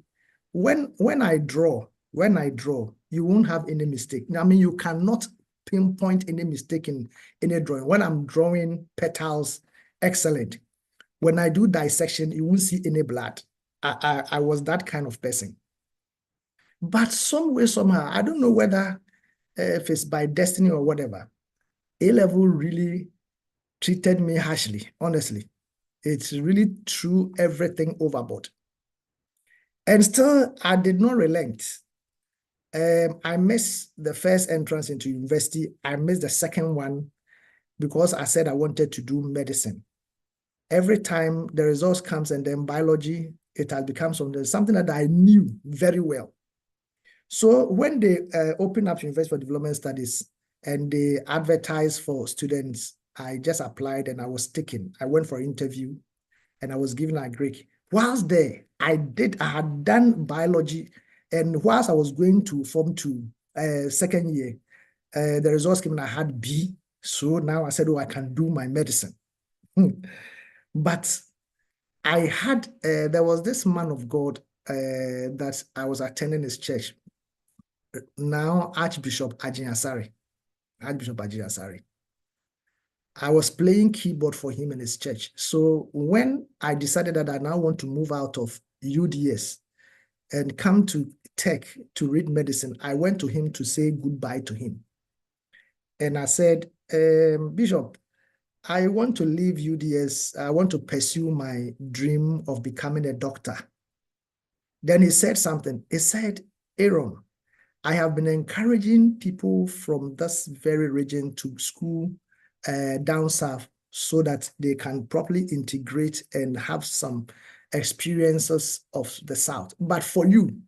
When I draw, you won't have any mistake. I mean, you cannot pinpoint any mistake in any drawing. When I'm drawing petals, excellent. When I do dissection, you won't see any blood. I was that kind of person. But some way, somehow, I don't know whether if it's by destiny or whatever, A-level really treated me harshly, honestly. It's really threw everything overboard. And still, I did not relent. I missed the first entrance into university. I missed the second one because I said I wanted to do medicine. Every time the results comes and then biology, it has become something that I knew very well. So when they opened up University for Development Studies and they advertised for students, I just applied and I was taken. I went for an interview and I was given a Greek. Whilst there, I had done biology, and whilst I was going to Form 2, second year, the results came and I had B. So now I said, oh, I can do my medicine. But I had, there was this man of God that I was attending his church. Now, Archbishop Ajin Asare. I was playing keyboard for him in his church. So when I decided that I now want to move out of UDS and come to Tech to read medicine, I went to him to say goodbye to him. And I said, Bishop, I want to leave UDS. I want to pursue my dream of becoming a doctor. Then he said something. He said, Aaron, I have been encouraging people from this very region to school down south so that they can properly integrate and have some experiences of the south. But for you,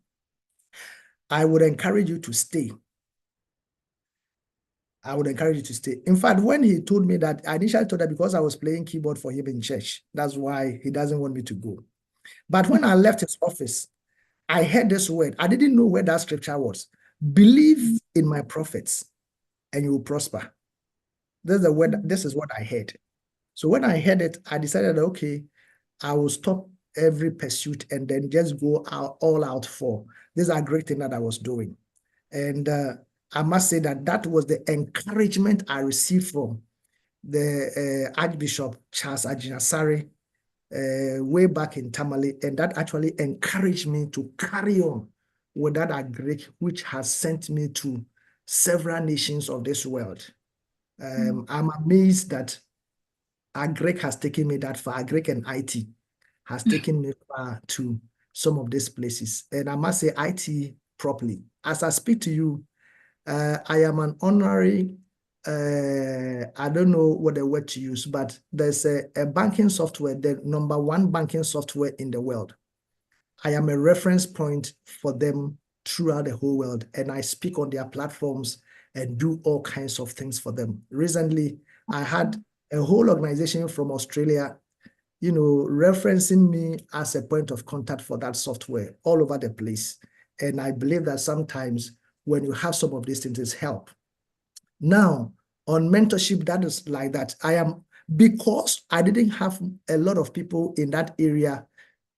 I would encourage you to stay. I would encourage you to stay. In fact, when he told me that, I initially thought that because I was playing keyboard for him in church, that's why he doesn't want me to go. But when I left his office, I heard this word. I didn't know where that scripture was. Believe in my prophets and you will prosper. This is the word. This is what I heard. So when I heard it, I decided, okay, I will stop every pursuit and then just go out all out for. These are great things that I was doing. And I must say that was the encouragement I received from the Archbishop Charles Ajinasare way back in Tamale, and that actually encouraged me to carry on with that agric, which has sent me to several nations of this world. I'm amazed that agric has taken me that far. Agric and IT has taken me far to some of these places. And I must say IT properly. As I speak to you, I am an honorary, I don't know what the word to use, but there's a banking software, the #1 banking software in the world. I am a reference point for them throughout the whole world, and I speak on their platforms and do all kinds of things for them. Recently, I had a whole organization from Australia, referencing me as a point of contact for that software all over the place. And I believe that sometimes when you have some of these things, it's help. Now, on mentorship, that is like that. Because I didn't have a lot of people in that area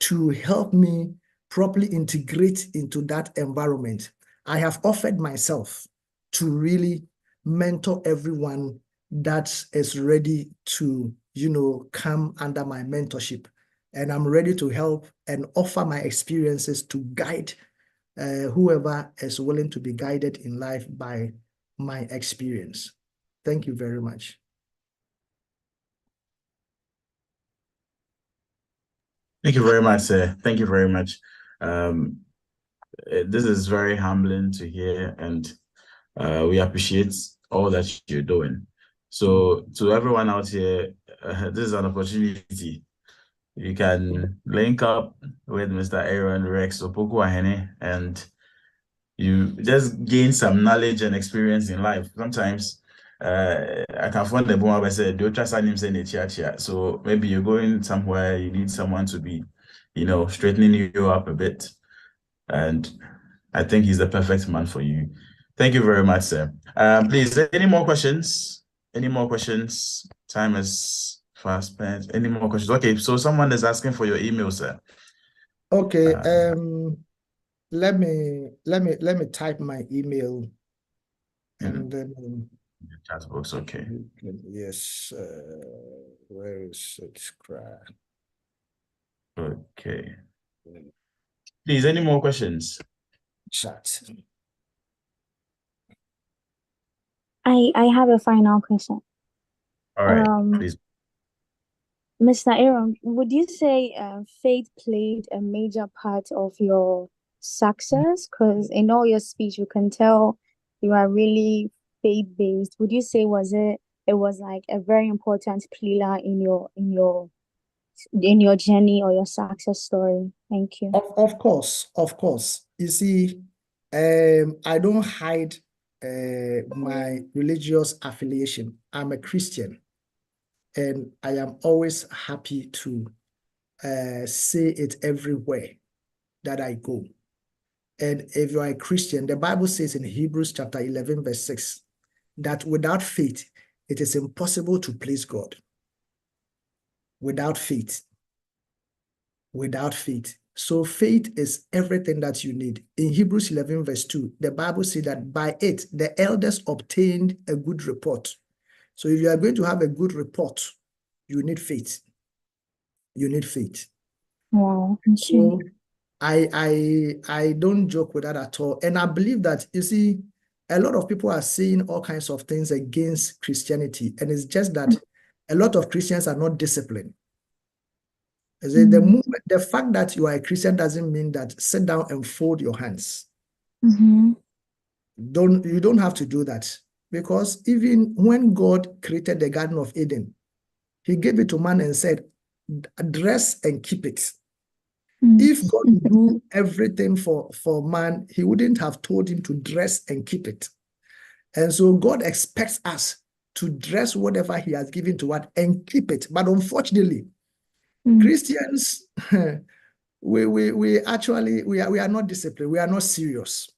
to help me properly integrate into that environment, I have offered myself to really mentor everyone that is ready to, come under my mentorship. And I'm ready to help and offer my experiences to guide whoever is willing to be guided in life by my experience. Thank you very much. Thank you very much, sir. Thank you very much. This is very humbling to hear, and we appreciate all that you're doing. So to everyone out here, this is an opportunity. You can link up with Mr. Aaron Rex Opoku-Ahene, and you just gain some knowledge and experience in life. Sometimes I can find the bomb. I said, "Do trust him?" So maybe you're going somewhere, you need someone to be, straightening you up a bit, and I think he's the perfect man for you. Thank you very much, sir. Please, any more questions? Any more questions? Time is fast spent. Any more questions? Okay, so someone is asking for your email, sir. Okay. Let me type my email, and then chat box. Okay. Yes. Where is it? Okay. Please, any more questions? Chat. I have a final question. All right, please. Mr. Aaron, would you say faith played a major part of your success? Because in all your speech, you can tell you are really faith-based. Would you say it was like a very important pillar in your journey or your success story? Thank you. Of course. You see, I don't hide my religious affiliation. I'm a Christian, and I am always happy to say it everywhere that I go. And if you are a Christian, the Bible says in Hebrews chapter 11, verse 6, that without faith, it is impossible to please God. Without faith. So faith is everything that you need. In Hebrews 11, verse 2, the Bible says that by it, the elders obtained a good report. So if you are going to have a good report, you need faith. Wow. So I don't joke with that at all. And I believe that, you see, a lot of people are saying all kinds of things against Christianity. And it's just that a lot of Christians are not disciplined. The fact that you are a Christian doesn't mean that sit down and fold your hands. You don't have to do that, because even when God created the Garden of Eden, he gave it to man and said, dress and keep it. If God would do everything for man, he wouldn't have told him to dress and keep it. And so God expects us to dress whatever he has given to us and keep it. But unfortunately, Christians, we are not disciplined. We are not serious.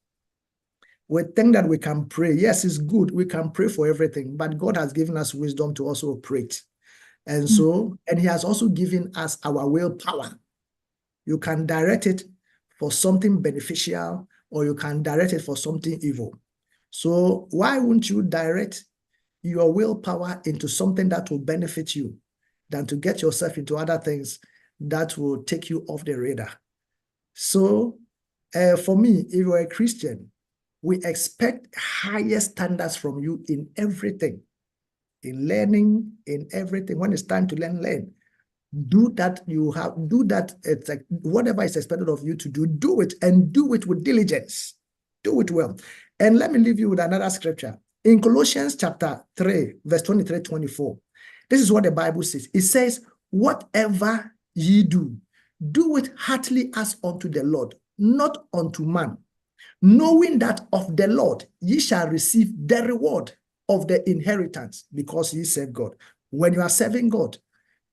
We think that we can pray. Yes, it's good. We can pray for everything, but God has given us wisdom to also operate. And so, and he has also given us our willpower You can direct it for something beneficial, or you can direct it for something evil. So why wouldn't you direct your willpower into something that will benefit you than to get yourself into other things that will take you off the radar? So for me, if you're a Christian, we expect higher standards from you in everything, in learning, in everything. When it's time to learn. Do that it's like whatever is expected of you to do it, and do it with diligence. Do it well. And let me leave you with another scripture. In Colossians chapter 3, verse 23-24, this is what the Bible says. It says, whatever ye do, do it heartily as unto the Lord, not unto man, knowing that of the Lord ye shall receive the reward of the inheritance, because ye serve God. When you are serving God,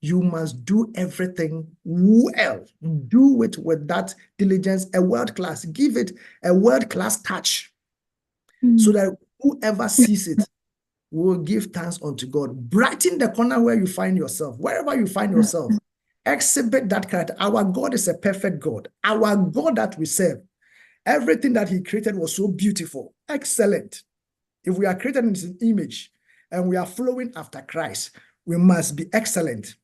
you must do everything well. Do it with that diligence, a world class. Give it a world class touch, so that whoever sees it will give thanks unto God. Brighten the corner where you find yourself. Wherever you find yourself, exhibit that character. Our God is a perfect God. Our God that we serve, everything that he created was so beautiful, excellent. If we are created in his image and we are flowing after Christ, we must be excellent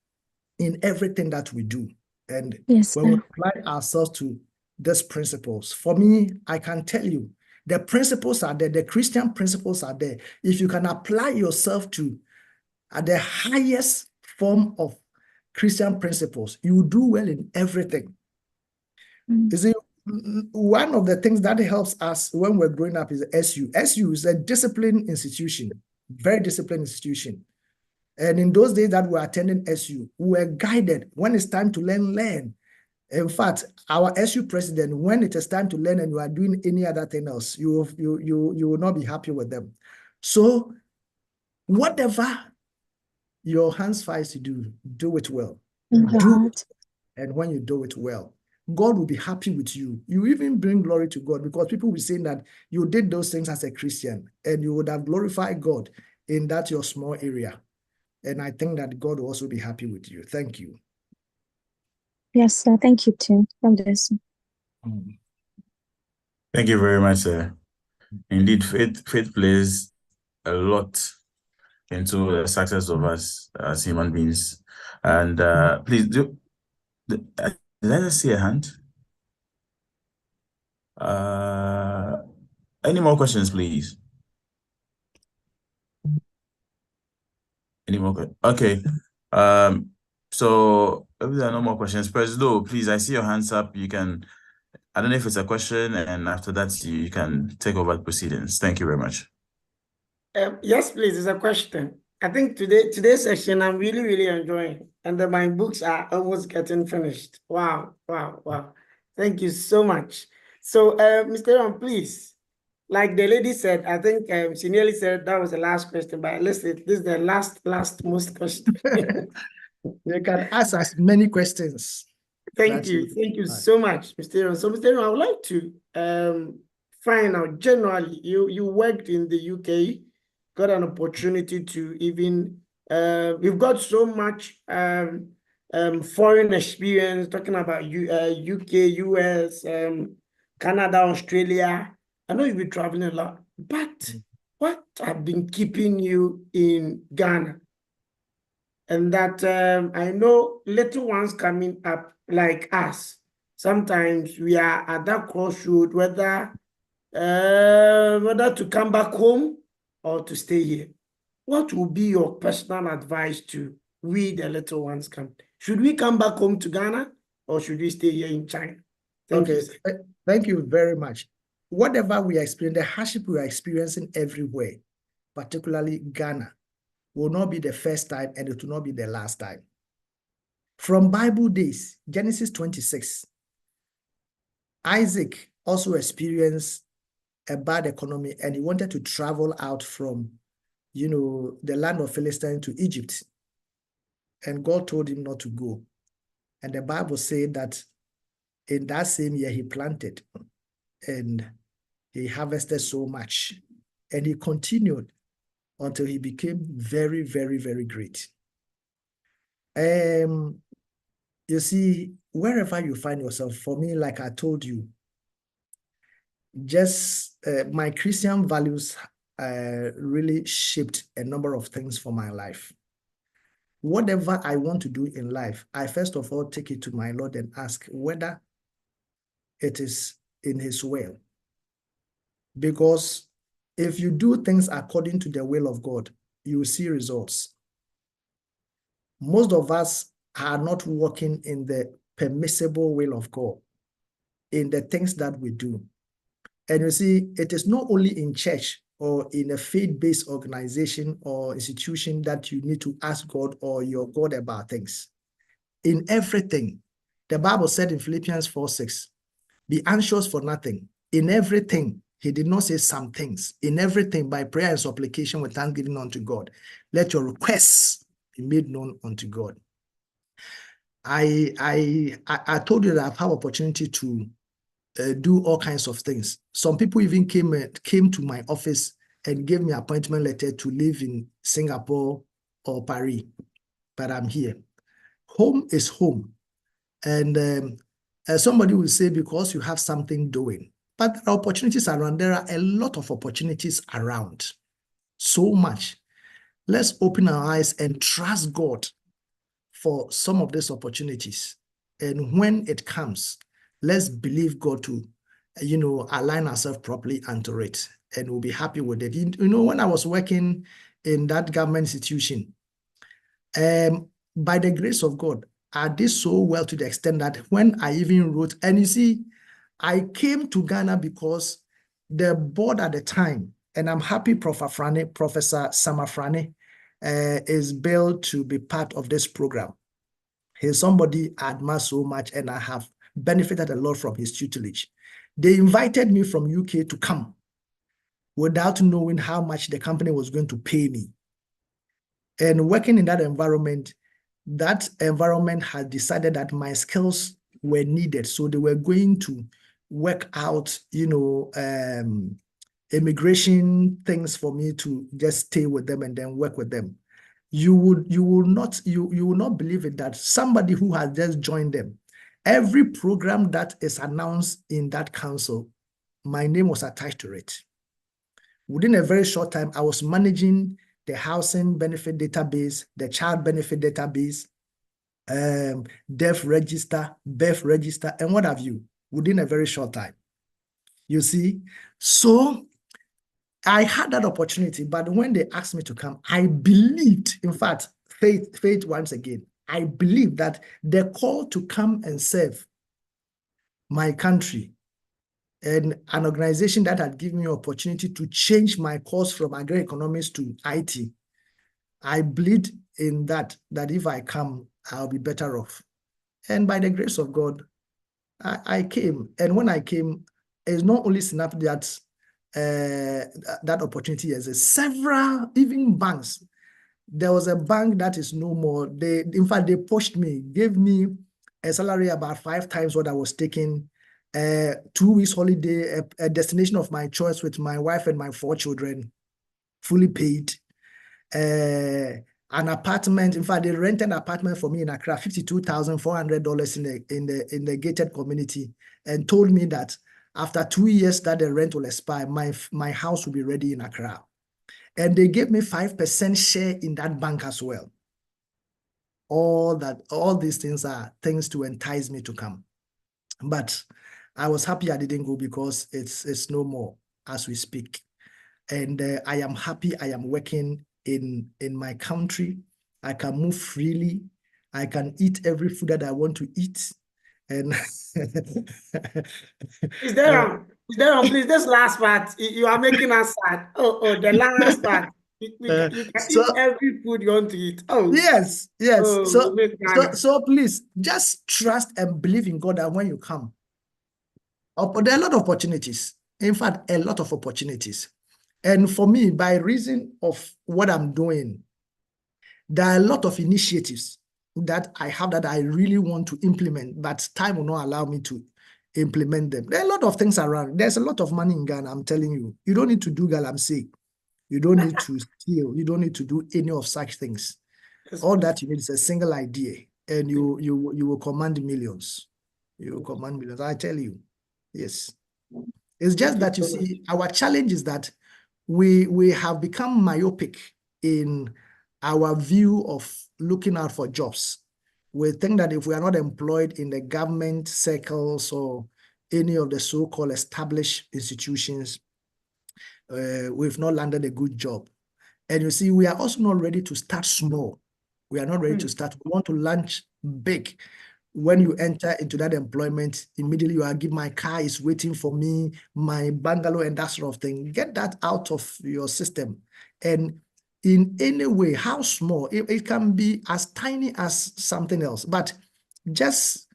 in everything that we do. And when we apply ourselves to these principles, for me, I can tell you, the principles are there, the Christian principles are there. If you can apply yourself to the highest form of Christian principles, you do well in everything. You see, one of the things that helps us when we're growing up is SU. SU is a disciplined institution, very disciplined institution. And in those days that we were attending SU, we were guided. When it's time to learn. In fact, our SU president, when it is time to learn and you are doing any other thing else, you will not be happy with them. So whatever your hands finds to do it well. Do it. And when you do it well, God will be happy with you. You even bring glory to God, because people will be saying that you did those things as a Christian and you would have glorified God in that your small area. And I think that God will also be happy with you. Thank you. Yes, sir. Thank you too. God bless you. Thank you very much, sir. Indeed, faith plays a lot into the success of us as human beings. And please let us see a hand. Any more questions, please? Any more questions? Okay. So if there are no more questions, Presido, please, I see your hands up. You can, I don't know if it's a question, and after that, you can take over the proceedings. Thank you very much. Yes, please. It's a question. I think today's session I'm really enjoying, and my books are almost getting finished. Wow. Thank you so much. So, Mr. Aaron, please, like the lady said, I think she nearly said that was the last question, but listen, this is the last most question. You can ask as many questions. Thank you so much, Mr. Aaron. So, Mr. Aaron, I would like to find out generally, you worked in the UK, got an opportunity to even we've got so much foreign experience, talking about UK, US, Canada, Australia. I know you've been traveling a lot, but what have been keeping you in Ghana? And that I know little ones coming up like us, sometimes we are at that crossroad whether to come back home or to stay here. What will be your personal advice to we, the little ones, come? Should we come back home to Ghana, or should we stay here in China? Thank you. Thank you very much. Whatever we experience, the hardship we are experiencing everywhere, particularly Ghana, will not be the first time, and it will not be the last time. From Bible days, Genesis 26, Isaac also experienced a bad economy, and he wanted to travel out from, the land of Philistine to Egypt. And God told him not to go. And the Bible said that in that same year he planted and he harvested so much. And he continued until he became very, very, very great. You see, wherever you find yourself, for me, like I told you, just my Christian values really shaped a number of things for my life. Whatever I want to do in life, I first of all take it to my Lord and ask whether it is in His will. Because if you do things according to the will of God, you will see results. Most of us are not working in the permissible will of God in the things that we do. And you see, it is not only in church or in a faith-based organization or institution that you need to ask God or your God about things. In everything, the Bible said in Philippians 4:6, be anxious for nothing. In everything, He did not say some things. In everything, by prayer and supplication with thanksgiving unto God, let your requests be made known unto God. I told you that I've had opportunity to do all kinds of things. Some people even came to my office and gave me appointment letter to live in Singapore or Paris, but I'm here. Home is home. And somebody will say, because you have something doing, but there are opportunities around. There are a lot of opportunities around, so much. Let's open our eyes and trust God for some of these opportunities. And when it comes, let's believe God to, align ourselves properly unto it, and we'll be happy with it. When I was working in that government institution, by the grace of God, I did so well to the extent that when I even wrote, and you see, I came to Ghana because the board at the time, and I'm happy Professor Samafrane is billed to be part of this program. He's somebody I admire so much, and I have benefited a lot from his tutelage. They invited me from UK to come without knowing how much the company was going to pay me. And working in that environment had decided that my skills were needed. So they were going to work out, immigration things for me to just stay with them and then work with them. You will not believe it that somebody who has just joined them, every program that is announced in that council, my name was attached to it. Within a very short time, I was managing the housing benefit database, the child benefit database, death register, birth register, and what have you, within a very short time. You see, so I had that opportunity, but when they asked me to come, I believed, in fact, faith once again, I believed that the call to come and serve my country and an organization that had given me opportunity to change my course from agroeconomics to IT, I believed in that if I come, I'll be better off. And by the grace of God, I came. And when I came, it's not only snapped that opportunity as a several, even banks. There was a bank that is no more. In fact, they pushed me, gave me a salary about 5 times what I was taking, 2 weeks holiday, a destination of my choice with my wife and my 4 children, fully paid. An apartment. In fact, they rented an apartment for me in Accra, $52,400 in the gated community, and told me that after 2 years that the rent will expire, my house will be ready in Accra. And they gave me 5% share in that bank as well. All these things are things to entice me to come. But I was happy I didn't go because it's no more as we speak. And I am happy I am working in my country. I can move freely. I can eat every food that I want to eat. And Is there please, this last part, you are making us sad. The last part. You can eat every food you want to eat. Yes. Oh, so please just trust and believe in God that when you come, there are a lot of opportunities. In fact, a lot of opportunities. And for me, by reason of what I'm doing, there are a lot of initiatives that I have that I really want to implement, but time will not allow me to implement them. There are a lot of things around. There's a lot of money in Ghana, I'm telling you. You don't need to do galamsey. You don't need to steal. You don't need to do any of such things. All that you need is a single idea and you will command millions. You will command millions. I tell you, yes. It's just that you see, our challenge is that we have become myopic in our view of looking out for jobs. We think that if we are not employed in the government circles or any of the so-called established institutions, we've not landed a good job. And you see, we are also not ready to start small. We are not ready to start. We want to launch big. When you enter into that employment, immediately you are given, my car is waiting for me, my bungalow and that sort of thing. Get that out of your system. And in any way, how small, it can be as tiny as something else, but just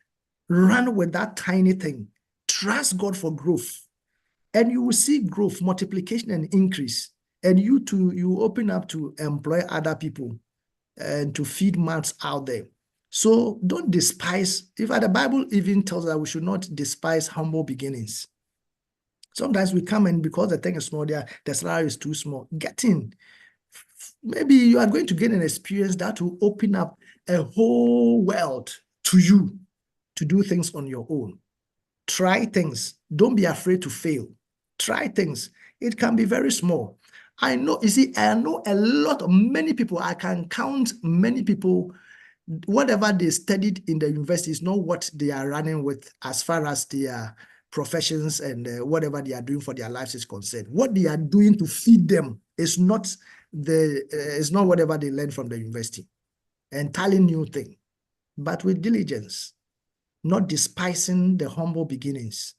run with that tiny thing. Trust God for growth. And you will see growth, multiplication, and increase. And you too, you open up to employ other people and to feed mouths out there. So don't despise, the Bible even tells us that we should not despise humble beginnings. Sometimes we come in because the thing is small, the salary is too small. Get in. Maybe you are going to get an experience that will open up a whole world to you to do things on your own. Try things. Don't be afraid to fail. Try things. It can be very small. I know many people, I can count many people, whatever they studied in the university is not what they are running with as far as their professions and whatever they are doing for their lives is concerned. What they are doing to feed them is not whatever they learned from the university. Entirely new thing, but with diligence, not despising the humble beginnings,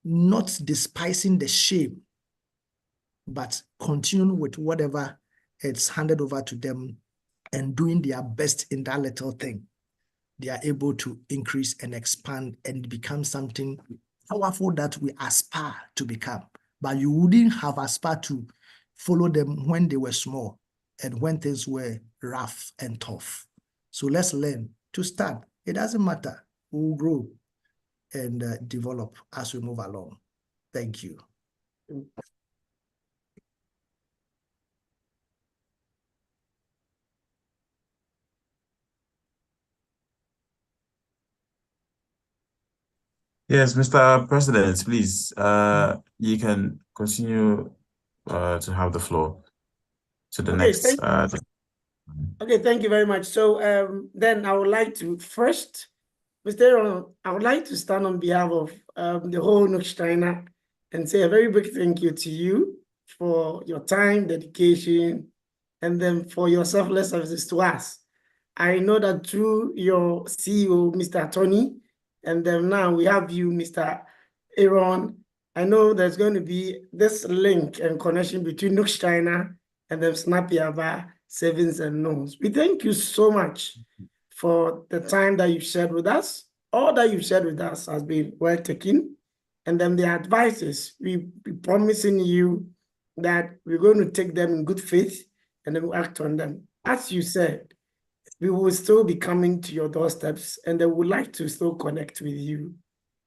not despising the shame, but continuing with whatever it's handed over to them and doing their best in that little thing. They are able to increase and expand and become something powerful that we aspire to become. But you wouldn't have aspired to follow them when they were small and when things were rough and tough. So let's learn to start. It doesn't matter. We'll grow and develop as we move along. Thank you. Yes, Mr. President, please, you can continue to have the floor to the next. Okay, thank you very much. So then I would like to first, Mr. Aaron, I would like to stand on behalf of the whole Nugs-China and say a very big thank you to you for your time, dedication, and then for your selfless services to us. I know that through your CEO, Mr. Tony, and then now we have you, Mr. Aaron. I know there's going to be this link and connection between Nugs-China and then Snappy Aba Savings and Loans. We thank you so much for the time that you've shared with us. All that you've shared with us has been well taken. And then the advices, we promising you that we're going to take them in good faith and then we'll act on them. As you said, we will still be coming to your doorsteps and they would like to still connect with you.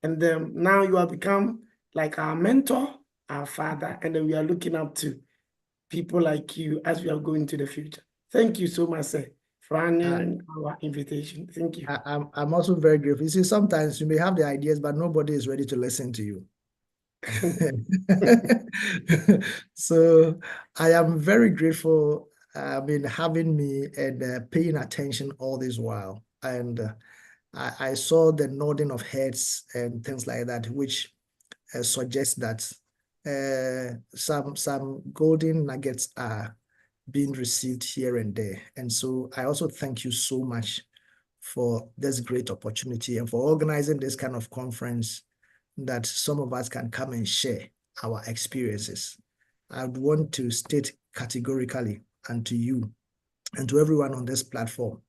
And then now you have become like our mentor, our father, and then we are looking up to people like you as we are going to the future. Thank you so much, sir, for honoring our invitation. Thank you. I'm also very grateful. You see, sometimes you may have the ideas, but nobody is ready to listen to you. So I am very grateful having me and paying attention all this while. And I saw the nodding of heads and things like that, which suggests that some golden nuggets are being received here and there. And so I also thank you so much for this great opportunity and for organizing this kind of conference that some of us can come and share our experiences. I would want to state categorically and to you and to everyone on this platform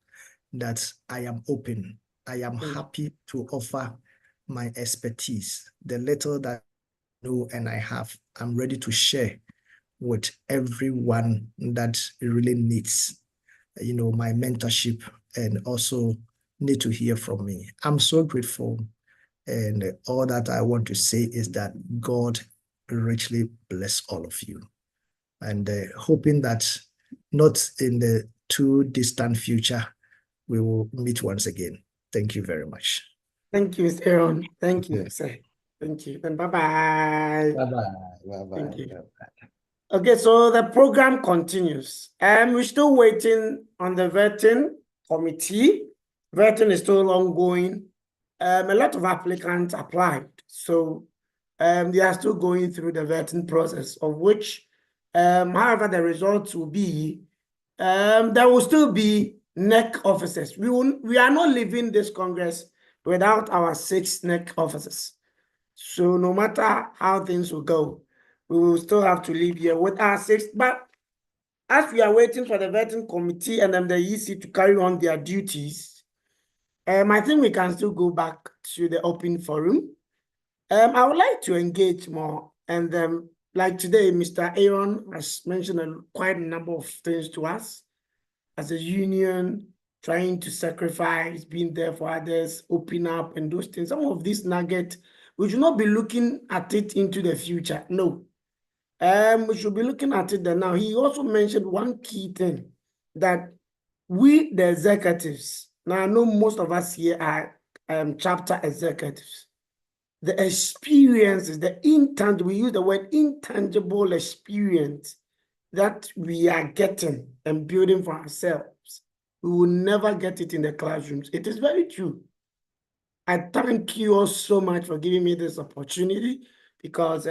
that I am open. I am happy to offer my expertise, the little that I know and I have. I'm ready to share with everyone that really needs, my mentorship and also need to hear from me. I'm so grateful. And all that I want to say is that God richly bless all of you. And hoping that not in the too distant future, we will meet once again. Thank you very much. Thank you, Mr. Aaron. Thank you, sir. Thank you. And bye-bye. Bye-bye. Bye-bye. Thank you. Okay, so the program continues. We're still waiting on the vetting committee. Vetting is still ongoing. A lot of applicants applied. So they are still going through the vetting process, of which, however, the results will be, there will still be NEC officers. We are not leaving this Congress without our 6 NEC officers. So no matter how things will go, we will still have to leave here with our 6. But as we are waiting for the vetting committee and then the EC to carry on their duties, I think we can still go back to the open forum. I would like to engage more. And like today, Mr. Aaron has mentioned quite a number of things to us as a union, trying to sacrifice, being there for others, open up and those things. Some of these nuggets, we should not be looking at it into the future. No. We should be looking at it now. He also mentioned one key thing, that we, the executives, now I know most of us here are chapter executives. The experiences, the intangible, we use the word intangible experience that we are getting and building for ourselves. We will never get it in the classrooms. It is very true. I thank you all so much for giving me this opportunity, because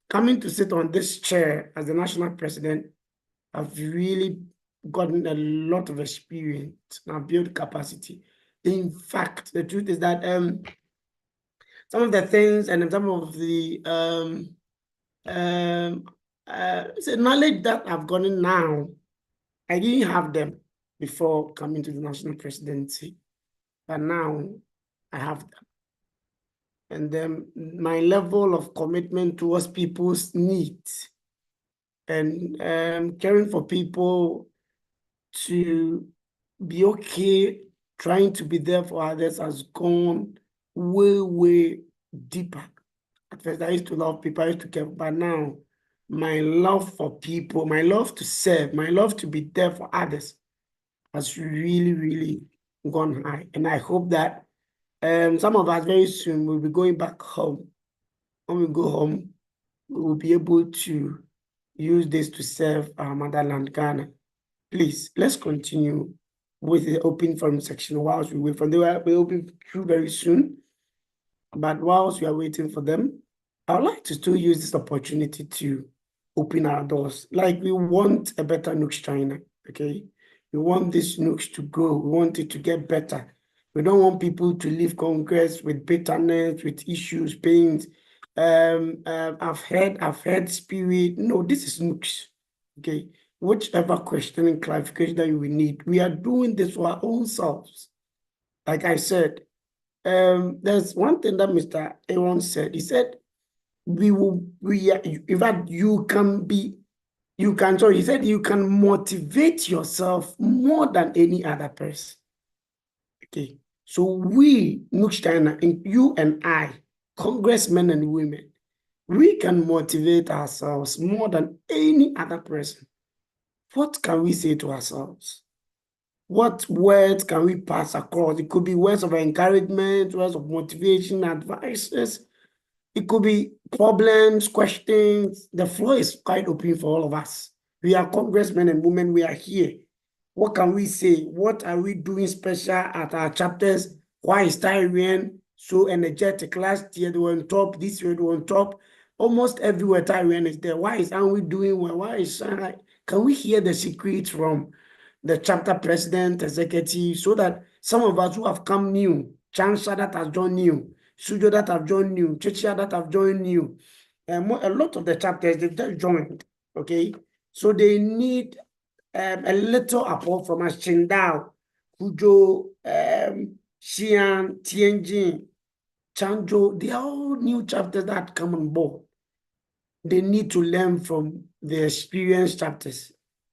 coming to sit on this chair as the national president, I've really gotten a lot of experience and I've built capacity. In fact, the truth is that some of the things and some of the knowledge that I've gotten now, I didn't have them before coming to the national presidency, but now I have them. And then my level of commitment towards people's needs and caring for people to be okay, trying to be there for others has gone way, way deeper. At first, I used to love people, I used to care, but now my love for people, my love to serve, my love to be there for others has really, really gone high. And I hope that some of us very soon will be going back home. When we go home, we will be able to use this to serve our motherland, Ghana. Please, let's continue with the open forum section whilst we wait for them. They will be through very soon. But whilst we are waiting for them, I would like to still use this opportunity to open our doors. Like, we want a better Nugs-China, okay? We want this Nugs to grow. We want it to get better. We don't want people to leave Congress with bitterness, with issues, pains. I've heard spirit. No, this is Nugs, okay? Whichever question and clarification that you will need, we are doing this for our own selves. Like I said, there's one thing that Mr. Aaron said. He said, in fact, he said you can motivate yourself more than any other person. Okay, so we, Nugs-China, you and I, congressmen and women, we can motivate ourselves more than any other person. What can we say to ourselves? What words can we pass across? It could be words of encouragement, words of motivation, advices. It could be problems, questions. The floor is quite open for all of us. We are congressmen and women. We are here. What can we say? What are we doing special at our chapters? Why is Tyrian so energetic? Last year they were on top. This year they were on top. Almost everywhere Tyrian is there. Why aren't we doing well? Why is Shanghai? Can we hear the secrets from the chapter president, executive, so that some of us who have come new, Chancellor that has joined new, Sujo that have joined new, Chichia that have joined new, a lot of the chapters, they've just joined, okay? So they need a little support from us, Qingdao, Hujo, Xi'an, Tianjin, Changzhou. They are all new chapters that come on board. They need to learn from the experienced chapters.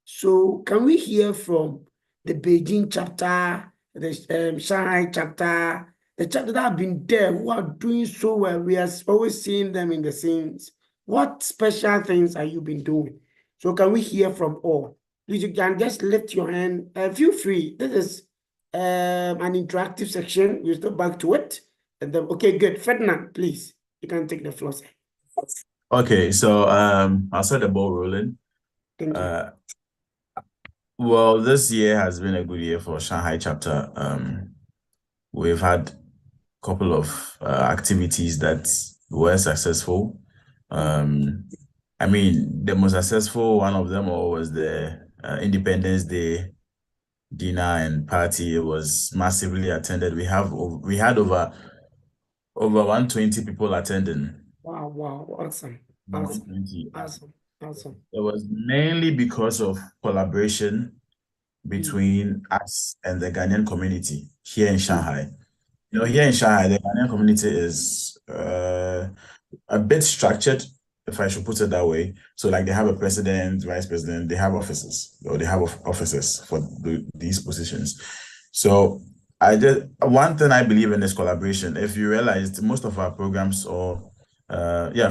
So can we hear from the Beijing chapter, the Shanghai chapter, the chapter that have been there, who are doing so well? We are always seeing them in the scenes. What special things have you been doing? So can we hear from all? Please, you can just lift your hand. Feel free. This is an interactive section. We'll still back to it. And then, okay, good. Ferdinand, please, you can take the floor, sir. Okay, so I'll start the ball rolling. Thank you. Well, this year has been a good year for Shanghai chapter. We've had a couple of activities that were successful. I mean, the most successful one of them all was the Independence Day dinner and party. It was massively attended. We had over 120 people attending. Wow, awesome. 120. Awesome. It was mainly because of collaboration between us and the Ghanaian community here in Shanghai. You know, here in Shanghai, the Ghanaian community is a bit structured, if I should put it that way. So like they have a president, vice president, they have officers, or they have officers for these positions. So one thing I believe in is collaboration. If you realized most of our programs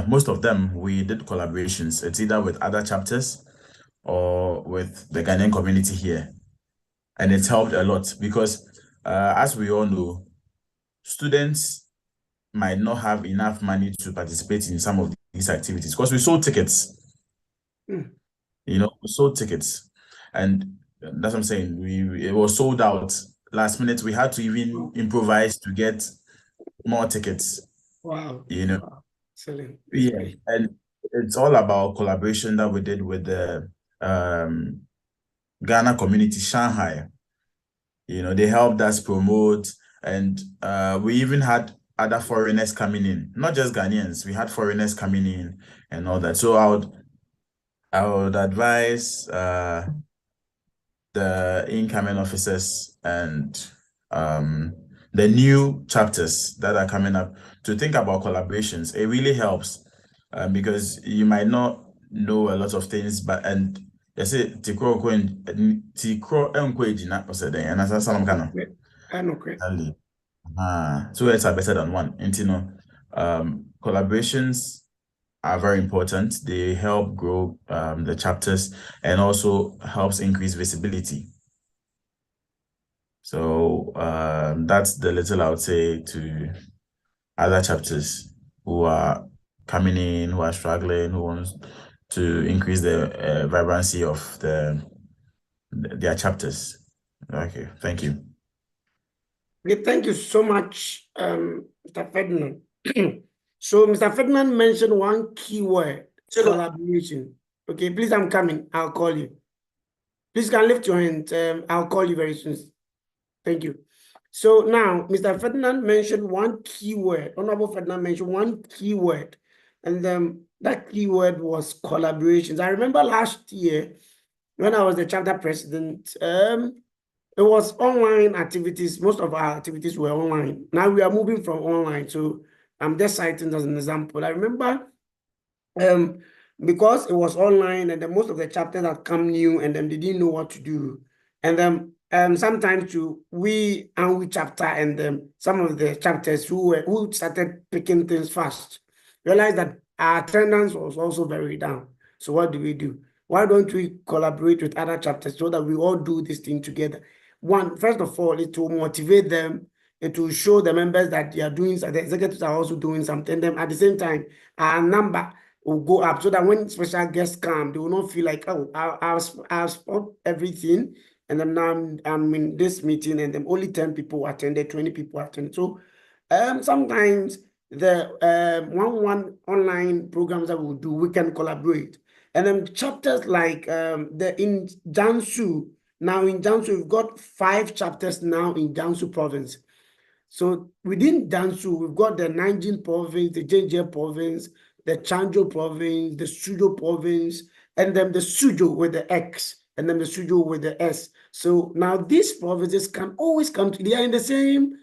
most of them, we did collaborations. It's either with other chapters or with the Ghanaian community here. And it's helped a lot because as we all know, students might not have enough money to participate in some of these activities because we sold tickets. You know, we sold tickets. And that's what I'm saying. It was sold out last minute. We had to even improvise to get more tickets. Wow. You know. Wow. Excellent. Yeah. And it's all about collaboration that we did with the Ghana community, Shanghai. You know, they helped us promote, and we even had other foreigners coming in, not just Ghanaians. We had foreigners coming in and all that. So I would advise the incoming officers and the new chapters that are coming up to think about collaborations. It really helps because you might not know a lot of things, but you say tikro enkwe or said and that's some kind of. I know, Chris. Two heads are better than one. And you know, collaborations are very important. They help grow the chapters and also helps increase visibility. So that's the little I would say to other chapters who are coming in, who are struggling, who wants to increase the vibrancy of their chapters. Okay, thank you. Okay, thank you so much, Mr. Ferdinand. So Mr. Ferdinand mentioned one keyword, collaboration. Okay, please, I'm coming. I'll call you. Please can lift your hand. I'll call you very soon. Thank you. So now, Mr. Ferdinand mentioned one keyword. Honorable Ferdinand mentioned one keyword, and that keyword was collaborations. I remember last year when I was the chapter president, it was online activities. Most of our activities were online. Now we are moving from online. So I'm just citing as an example. I remember because it was online and then most of the chapters had come new and then they didn't know what to do. And then sometimes we chapter and then some of the chapters who started picking things fast realized that our attendance was also very down. So what do? Why don't we collaborate with other chapters so that we all do this thing together? One, first of all, it will motivate them. It will show the members that they are doing, the executives are also doing something. Then at the same time, our number will go up so that when special guests come, they will not feel like, oh, I've spent everything. And then now I'm in this meeting and then only 10 people attended, 20 people attended. So sometimes the one online programs that we'll do, we can collaborate. And then chapters like in Jiangsu, now in Jiangsu, we've got 5 chapters now in Jiangsu province. So within Jiangsu, we've got the Nanjing province, the Zhejiang province, the Changzhou province, the Suzhou province, and then the Suzhou with the X, and then the Suzhou with the S. So now these provinces can always come to, they are in the same,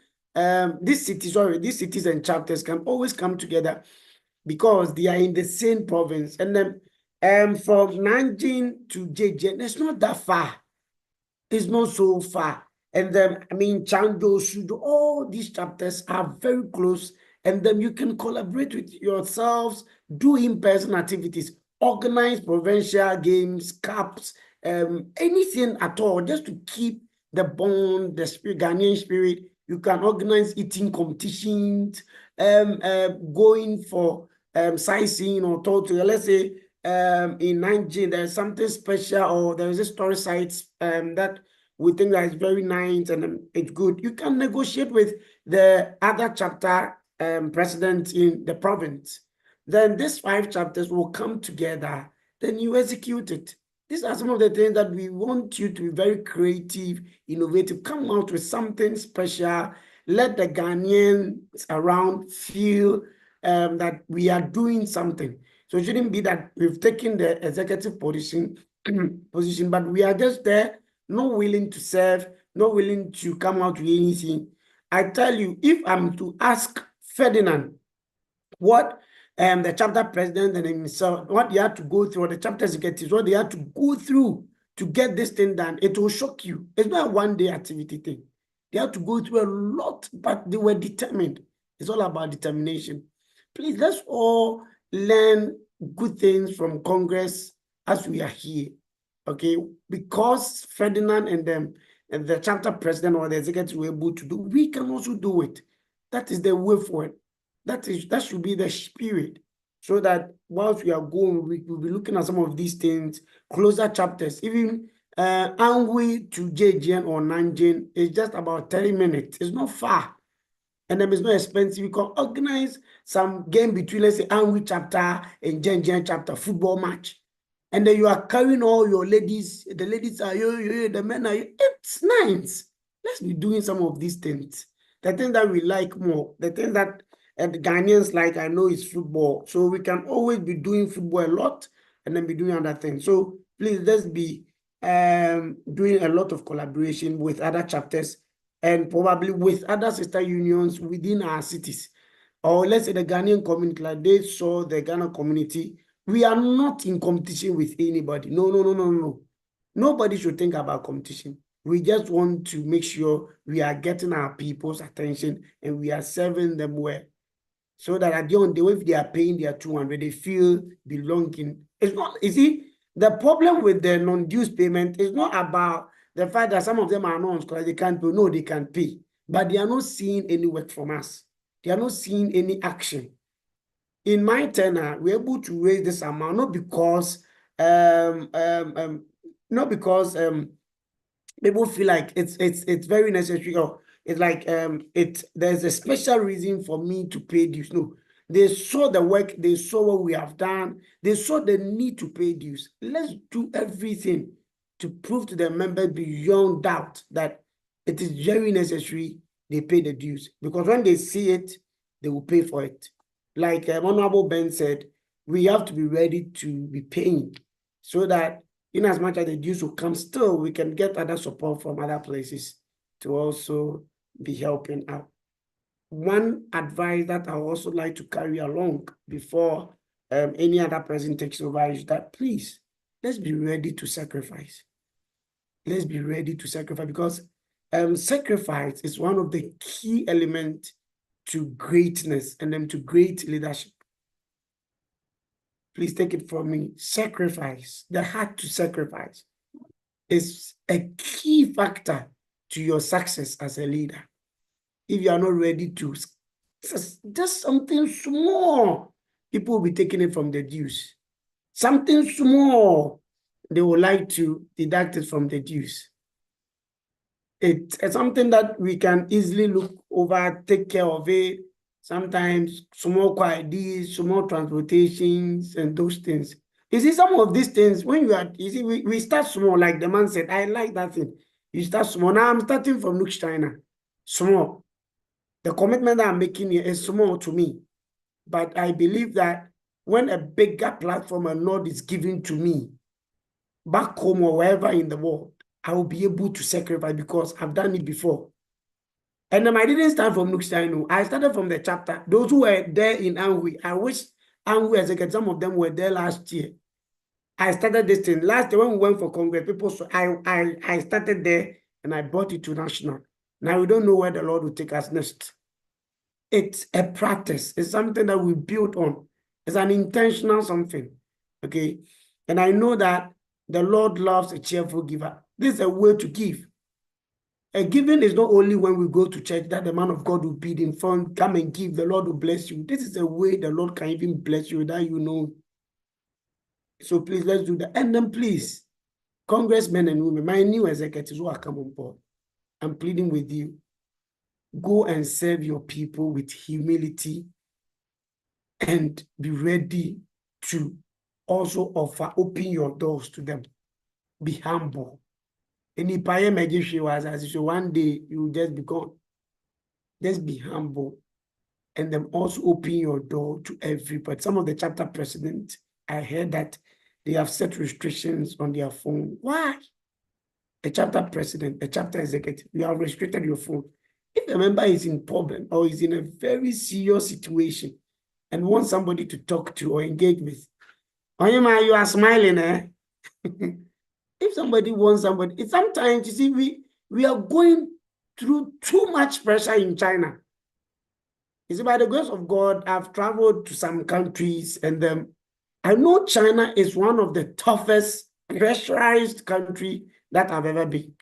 these cities and chapters can always come together because they are in the same province. And then from Nanjing to Zhejiang, it's not that far. It's not so far. And then, I mean, Changzhou, Suzhou, all these chapters are very close. And then you can collaborate with yourselves, do in-person activities, organize provincial games, cups, anything at all, just to keep the bond, the spirit, Ghanaian spirit. You can organize eating competitions, going for sightseeing or total. Let's say in Nigeria there's something special, or there is a story site that we think that is very nice and it's good. You can negotiate with the other chapter president in the province. Then these 5 chapters will come together. Then you execute it. These are some of the things that we want you to be very creative, innovative, come out with something special. Let the Ghanaians around feel that we are doing something. So it shouldn't be that we've taken the executive position, but we are just there, not willing to serve, not willing to come out with anything. I tell you, if I'm to ask Ferdinand what the chapter president and himself, what they had to go through, or the chapter executives, what they had to go through to get this thing done, it will shock you. It's not a one-day activity thing. They had to go through a lot, but they were determined. It's all about determination. Please, let's all learn good things from Congress as we are here, okay? Because Ferdinand and them, and the chapter president or the executive were able to do, we can also do it. That is the way forward. That should be the spirit, so that whilst we are going, we will be looking at some of these things, closer chapters. Even Angui to JGN or Nanjing is just about 30 minutes. It's not far, and then it's not expensive. You can organize some game between, let's say, Angui chapter and JGN chapter, football match, and then you are carrying all your ladies. The ladies are you, the men are you. It's nice. Let's be doing some of these things. The thing that we like more, the thing that and the Ghanaians like, I know, it's football. So we can always be doing football a lot and then be doing other things. So please, let's be doing a lot of collaboration with other chapters and probably with other sister unions within our cities. Or let's say the Ghanaian community, like they saw the Ghana community. We are not in competition with anybody. No. Nobody should think about competition. We just want to make sure we are getting our people's attention and we are serving them well. So that at the end of the day, if they are paying their 200, they feel belonging. It's not, you see, the problem with the non-dues payment is not about the fact that some of them are not because they can't pay. No, they can pay. But they are not seeing any work from us. They are not seeing any action. In my tenure, we're able to raise this amount, not because people feel like it's very necessary, or it's like there's a special reason for me to pay dues. No, they saw the work, they saw what we have done, they saw the need to pay dues. Let's do everything to prove to the members beyond doubt that it is very necessary they pay the dues, because when they see it, they will pay for it. Like Honorable Ben said, we have to be ready to be paying, so that in as much as the dues will come, still we can get other support from other places to also be helping out. One advice that I also like to carry along before any other person takes over is that, please, let's be ready to sacrifice. Let's be ready to sacrifice, because sacrifice is one of the key elements to greatness and then to great leadership. Please take it from me. Sacrifice, the heart to sacrifice, is a key factor to your success as a leader. If you are not ready to, just something small, people will be taking it from the dues. Something small, they would like to deduct it from the dues. It's something that we can easily look over, take care of it. Sometimes small ideas, small transportations, and those things. You see, some of these things, when you are, you see, we start small, like the man said, I like that thing. You start small. Now I'm starting from Nugs-China. Small. The commitment that I'm making here is small to me. But I believe that when a bigger platform and node is given to me, back home or wherever in the world, I will be able to sacrifice, because I've done it before. And then I didn't start from Nugs-China. I started from the chapter. Those who were there in Angui, I wish Angui executives, some of them were there last year. I started this thing. Last year when we went for Congress, people saw I started there and I brought it to national. Now we don't know where the Lord will take us next. It's a practice. It's something that we build on. It's an intentional something. Okay. And I know that the Lord loves a cheerful giver. This is a way to give. Giving is not only when we go to church that the man of God will bid in front, come and give, the Lord will bless you. This is a way the Lord can even bless you that you know. So please, let's do that. And then please, congressmen and women, my new executives who are coming on board, I'm pleading with you, go and serve your people with humility and be ready to also open your doors to them. Be humble. Any was one day you will just be gone. Just be humble and then also open your door to everybody. Some of the chapter presidents, I heard that they have set restrictions on their phone. Why? A chapter president, a chapter executive, you have restricted your phone. If a member is in problem or is in a very serious situation and wants somebody to talk to or engage with, Onyema, you are smiling, eh? If somebody wants somebody, sometimes you see, we are going through too much pressure in China. You see, by the grace of God, I've traveled to some countries, and I know China is one of the toughest pressurized country that I've ever been.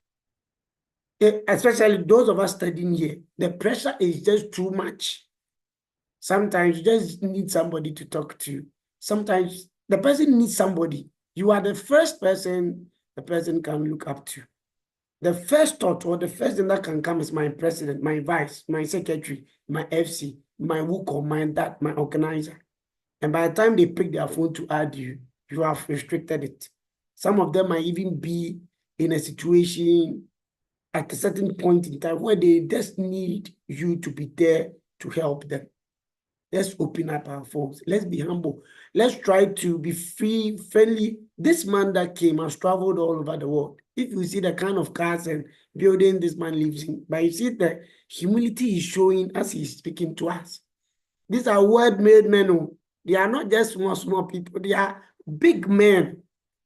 Especially those of us studying here, the pressure is just too much. Sometimes you just need somebody to talk to. Sometimes the person needs somebody. You are the first person the person can look up to. The first thought or the first thing that can come is my president, my vice, my secretary, my FC, my WUCO, my organizer. And by the time they pick their phone to add you, you have restricted it. Some of them might even be in a situation at a certain point in time where they just need you to be there to help them. Let's open up our phones. Let's be humble. Let's try to be free, friendly. This man that came has traveled all over the world. If you see the kind of cars and building this man lives in, but you see the humility he's showing as he's speaking to us. These are word-made men. They are not just small people. They are big men.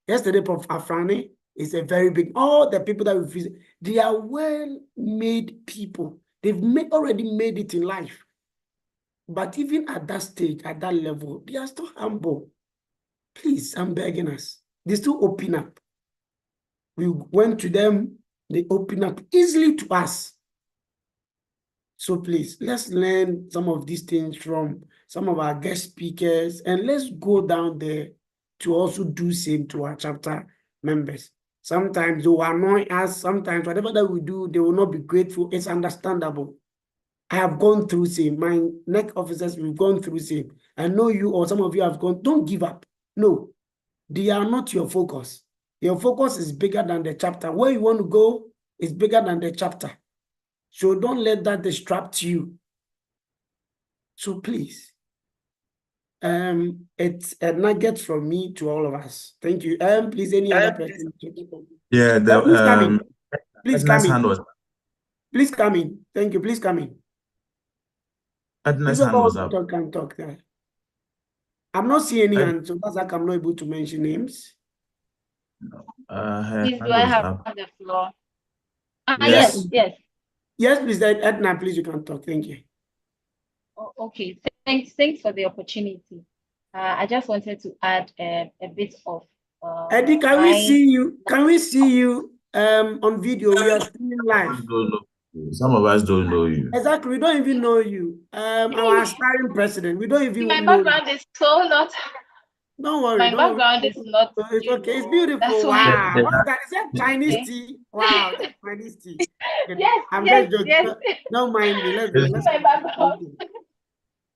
Yesterday, Prof. Afrani is a very big, all the people that we visit, they are well-made people. They've already made it in life. But even at that stage, at that level, they are still humble. Please, I'm begging us. They still open up. We went to them, they open up easily to us. So please, let's learn some of these things from some of our guest speakers, and let's go down there to also do same to our chapter members. Sometimes they will annoy us. Sometimes whatever that we do, they will not be grateful. It's understandable. I have gone through same. My NEC officers, we've gone through same. I know you or some of you have gone. Don't give up. No, they are not your focus. Your focus is bigger than the chapter. Where you want to go is bigger than the chapter. So don't let that distract you. So please, it's a nugget from me to all of us. Thank you. Please, any other person? Yeah, Please come in. Please come in. was Please come in. Thank you. Please come in. Edna's hand was up. Can talk there. I'm not seeing any hands, so that's like I'm not able to mention names. Her Please, hand do I was have up. the floor? Yes. Yes. Yes, please, Edna, please, you can talk. Thank you. Okay, thanks for the opportunity. I just wanted to add a bit of Eddie, can we see you? Can we see you on video? We are streaming live. Some of us don't know you. Exactly, we don't even know you. Our aspiring president, we don't even my know background is so not. Don't worry. My background is not. It's okay. It's beautiful. That's Wow. why. What's that? Is that Chinese tea? Wow, that's Chinese tea. Yes. I'm yes. just joking. Don't mind me. Let's go. Let's my background.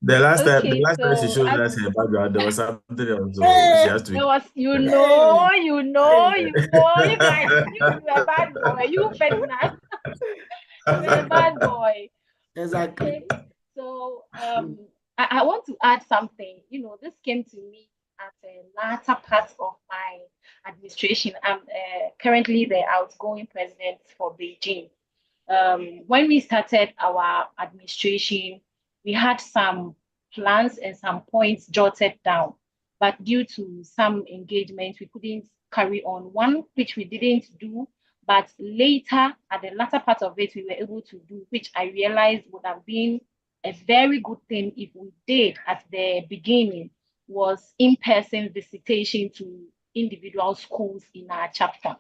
The last time so she showed us her background, there was something else. So hey, she has to. There was, you know, you guys, you're a bad boy. You Ferdinand, you're a bad boy. Exactly. Okay. So I want to add something. This came to me at the latter part of my administration. I'm currently the outgoing president for Beijing. When we started our administration, we had some plans and some points jotted down, but due to some engagements, we couldn't carry on. One which we didn't do, but later at the latter part of it, we were able to do, which I realized would have been a very good thing if we did at the beginning, was in-person visitation to individual schools in our chapter.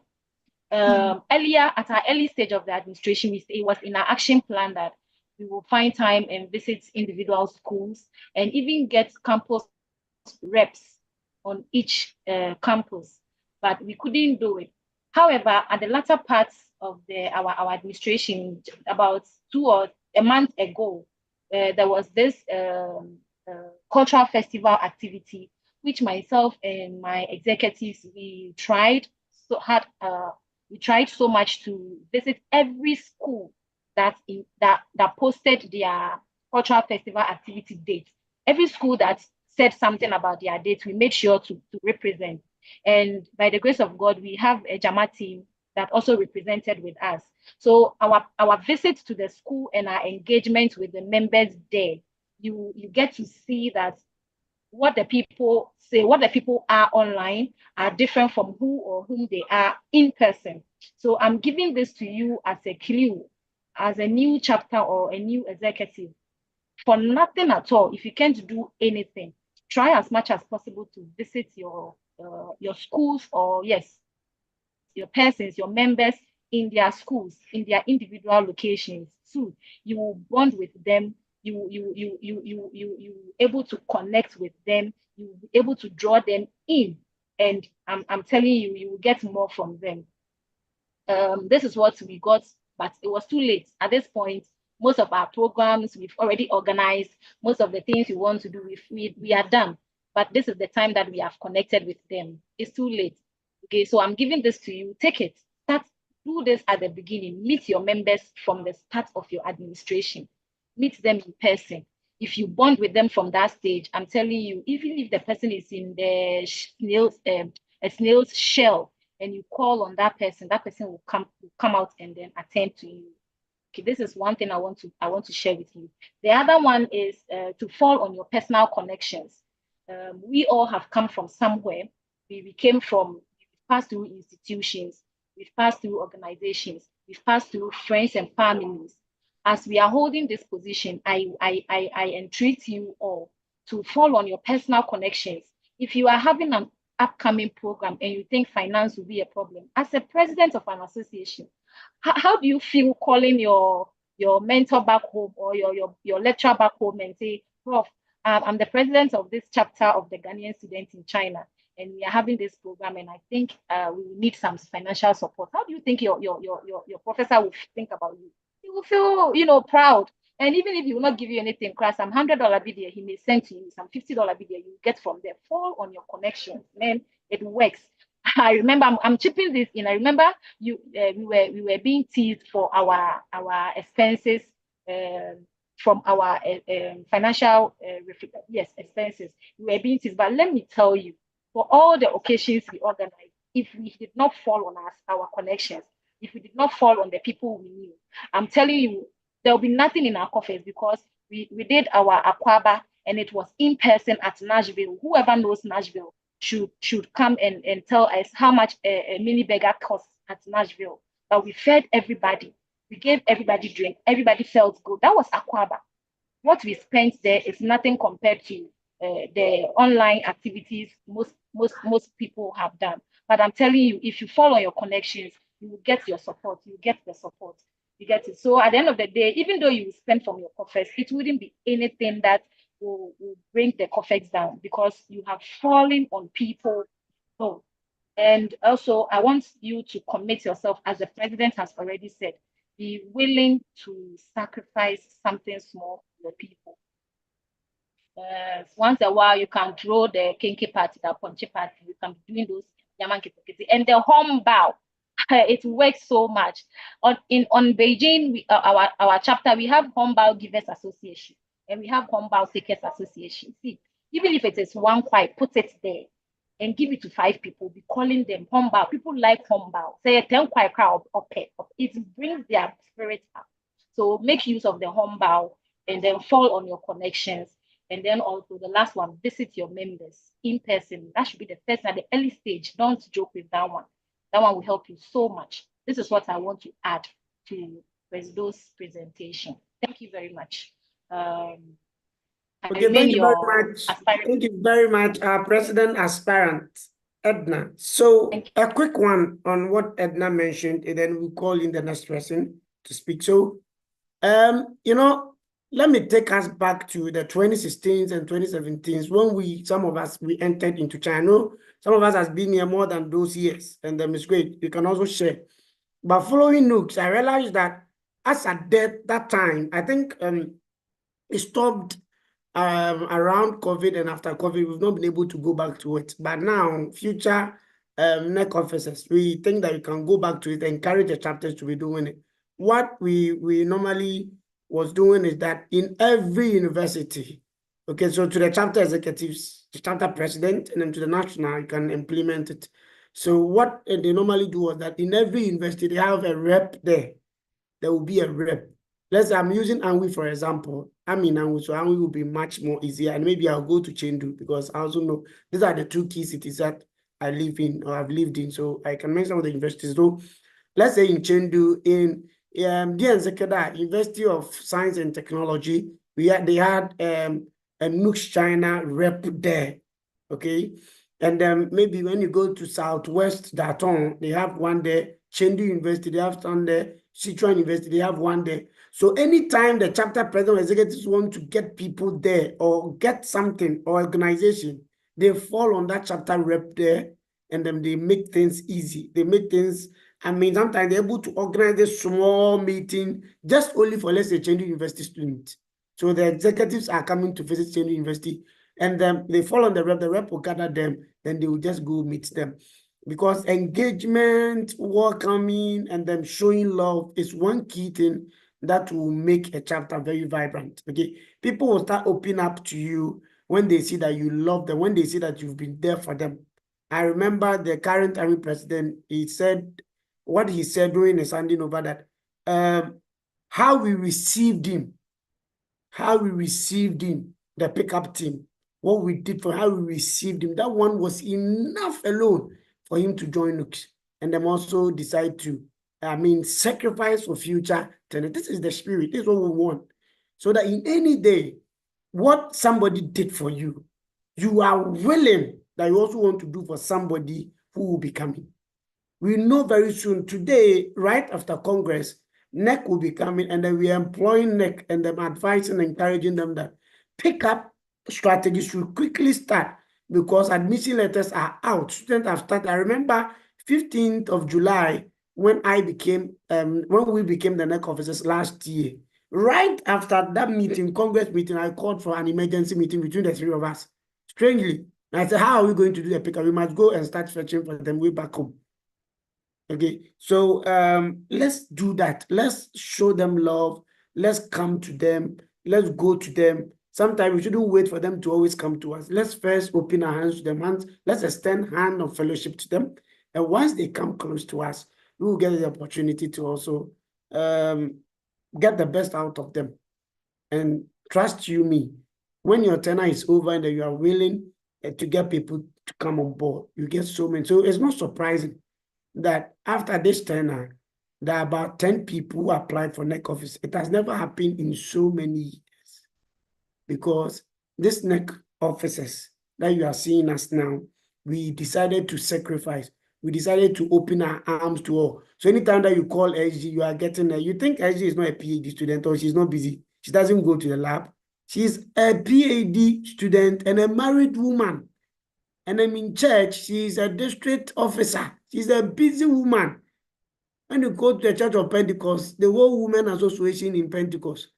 Earlier, at our early stage of the administration, it was in our action plan that we will find time and visit individual schools and even get campus reps on each campus, but we couldn't do it. However, at the latter parts of our administration, about a month ago, there was this cultural festival activity, which myself and my executives, we tried so much to visit every school that posted their cultural festival activity date. Every school that said something about their date, we made sure to represent. And by the grace of God, we have a JAMA team that also represented with us. So our visit to the school and our engagement with the members there, you get to see that what the people say, what the people are online are different from who or whom they are in person. So I'm giving this to you as a clue, as a new chapter or a new executive. For nothing at all, if you can't do anything, try as much as possible to visit your schools, or yes, your persons, your members in their schools, in their individual locations. So you will bond with them. You able to connect with them. You will be able to draw them in, and I'm telling you, you will get more from them. This is what we got, but it was too late at this point. Most of our programs we've already organized. Most of the things we want to do, we are done. But this is the time that we have connected with them. It's too late. Okay, so I'm giving this to you. Take it. Do this at the beginning. Meet your members from the start of your administration. Meet them in person. If you bond with them from that stage, I'm telling you, even if the person is in the a snail's shell, and you call on that person will come out and then attend to you. Okay, this is one thing I want to share with you. The other one is to fall on your personal connections. We all have come from somewhere. We passed through institutions, we've passed through organizations, we've passed through friends and families. As we are holding this position, I entreat you all to fall on your personal connections. If you are having an upcoming program and you think finance will be a problem, as a president of an association, how do you feel calling your mentor back home or your lecturer back home and say, Prof, I'm the president of this chapter of the Ghanaian students in China, and we are having this program, and I think we will need some financial support. How do you think your professor will think about you? He will feel, proud. And even if he will not give you anything, some $100 video he may send to you, some $50 video you get from there. Fall on your connections, man. It works. I remember I'm chipping this in. I remember we were being teased for our expenses from our financial expenses. We were being teased, but let me tell you, for all the occasions we organized, if we did not fall on our connections, if we did not fall on the people we knew, I'm telling you, there will be nothing in our coffers, because we did our Aquaba and it was in person at Nashville. Whoever knows Nashville should come and tell us how much a mini burger costs at Nashville. But we fed everybody. We gave everybody drink. Everybody felt good. That was Aquaba. What we spent there is nothing compared to the online activities most people have done. But I'm telling you, if you follow your connections, you will get your support. You get the support. You get it. So at the end of the day, even though you spend from your coffers, it wouldn't be anything that will bring the coffers down, because you have fallen on people. Oh. And also, I want you to commit yourself, as the president has already said, be willing to sacrifice something small for the people. Once a while, you can throw the kinky party, the punchy party, you can be doing those yaman kitty, and the home bow. It works so much. On Beijing, our chapter, we have home bow givers association, and we have home bow takers association. See, even if it is one kwai, put it there and give it to 5 people. Be calling them home bow. People like home bow. Say 10 kwai crowd up. It brings their spirit up. So make use of the home bow and then fall on your connections. And then also the last one, visit your members in person. That should be the first at the early stage. Don't joke with that one. That one will help you so much. This is what I want to add to Presido's presentation. Thank you very much. Okay, thank you very much. Thank you very much, President Aspirant. Edna. So a quick one on what Edna mentioned, and then we'll call in the next person to speak. So, you know, let me take us back to the 2016s and 2017s when some of us entered into China. Some of us has been here more than those years, and it's great. You can also share. But following Nugs, I realized that as at that time, I think it stopped around COVID, and after COVID, we've not been able to go back to it. But now, future NEC officers, we think that you can go back to it, encourage the chapters to be doing it. What we normally was doing is that in every university, okay, so to the chapter executives, the chapter president, and then to the national, you can implement it. So what they normally do was that in every university, they have a rep there. There will be a rep. Let's say I'm using Anhui, for example. I'm in Anhui, so Anhui will be much more easier. And maybe I'll go to Chengdu because I also know these are the two key cities that I live in or I've lived in. So I can mention some of the universities. So let's say in Chengdu, in Sekeda, University of Science and Technology, they had a Nugs-China rep there. Okay. And then maybe when you go to Southwest Datong, they have one there. Chengdu University, they have one there. Sichuan University, they have one there. So anytime the chapter president or executives want to get people there or get something or organization, they fall on that chapter rep there, and then they make things easy. They make things, I mean, sometimes they're able to organize a small meeting just only for, let's say, Chengdu University students. So the executives are coming to visit Chengdu University, and then they fall on the rep will gather them, then they will just go meet them. Because engagement, welcoming, and them showing love is one key thing that will make a chapter very vibrant. Okay, people will start opening up to you when they see that you love them, when they see that you've been there for them. I remember the current Army president, he said what he said during his handing over, that how we received him, the pickup team, what we did for how we received him, that one was enough alone for him to join Nugs, and then also decide to, sacrifice for future. This is the spirit. This is what we want. So that in any day, what somebody did for you, you are willing that you also want to do for somebody who will be coming. We know very soon, today, right after Congress, NEC will be coming, and then we are employing NEC and them advising and encouraging them that pick up strategies should quickly start because admission letters are out. Students have started. I remember 15th of July when we became the NEC officers last year. Right after that meeting, Congress meeting, I called for an emergency meeting between the three of us. Strangely, I said, how are we going to do a pickup? We must go and start fetching for them way back home. Okay, so let's do that. Let's show them love. Let's come to them. Let's go to them. Sometimes we shouldn't wait for them to always come to us. Let's first open our hands to them. Let's extend hand of fellowship to them. And once they come close to us, we will get the opportunity to also get the best out of them. And trust you me, when your tenure is over and you are willing to get people to come on board, you get so many. So it's not surprising that after this tenure, there are about 10 people who applied for NEC office. It has never happened in so many years because this NEC officers that you are seeing us now, we decided to sacrifice. We decided to open our arms to all. So anytime that you call SG, you are getting you think SG is not a PhD student or she's not busy. She doesn't go to the lab. She's a PhD student and a married woman. And I'm in church, she's a district officer. She's a busy woman. When you go to the Church of Pentecost, the whole Women Association in Pentecost,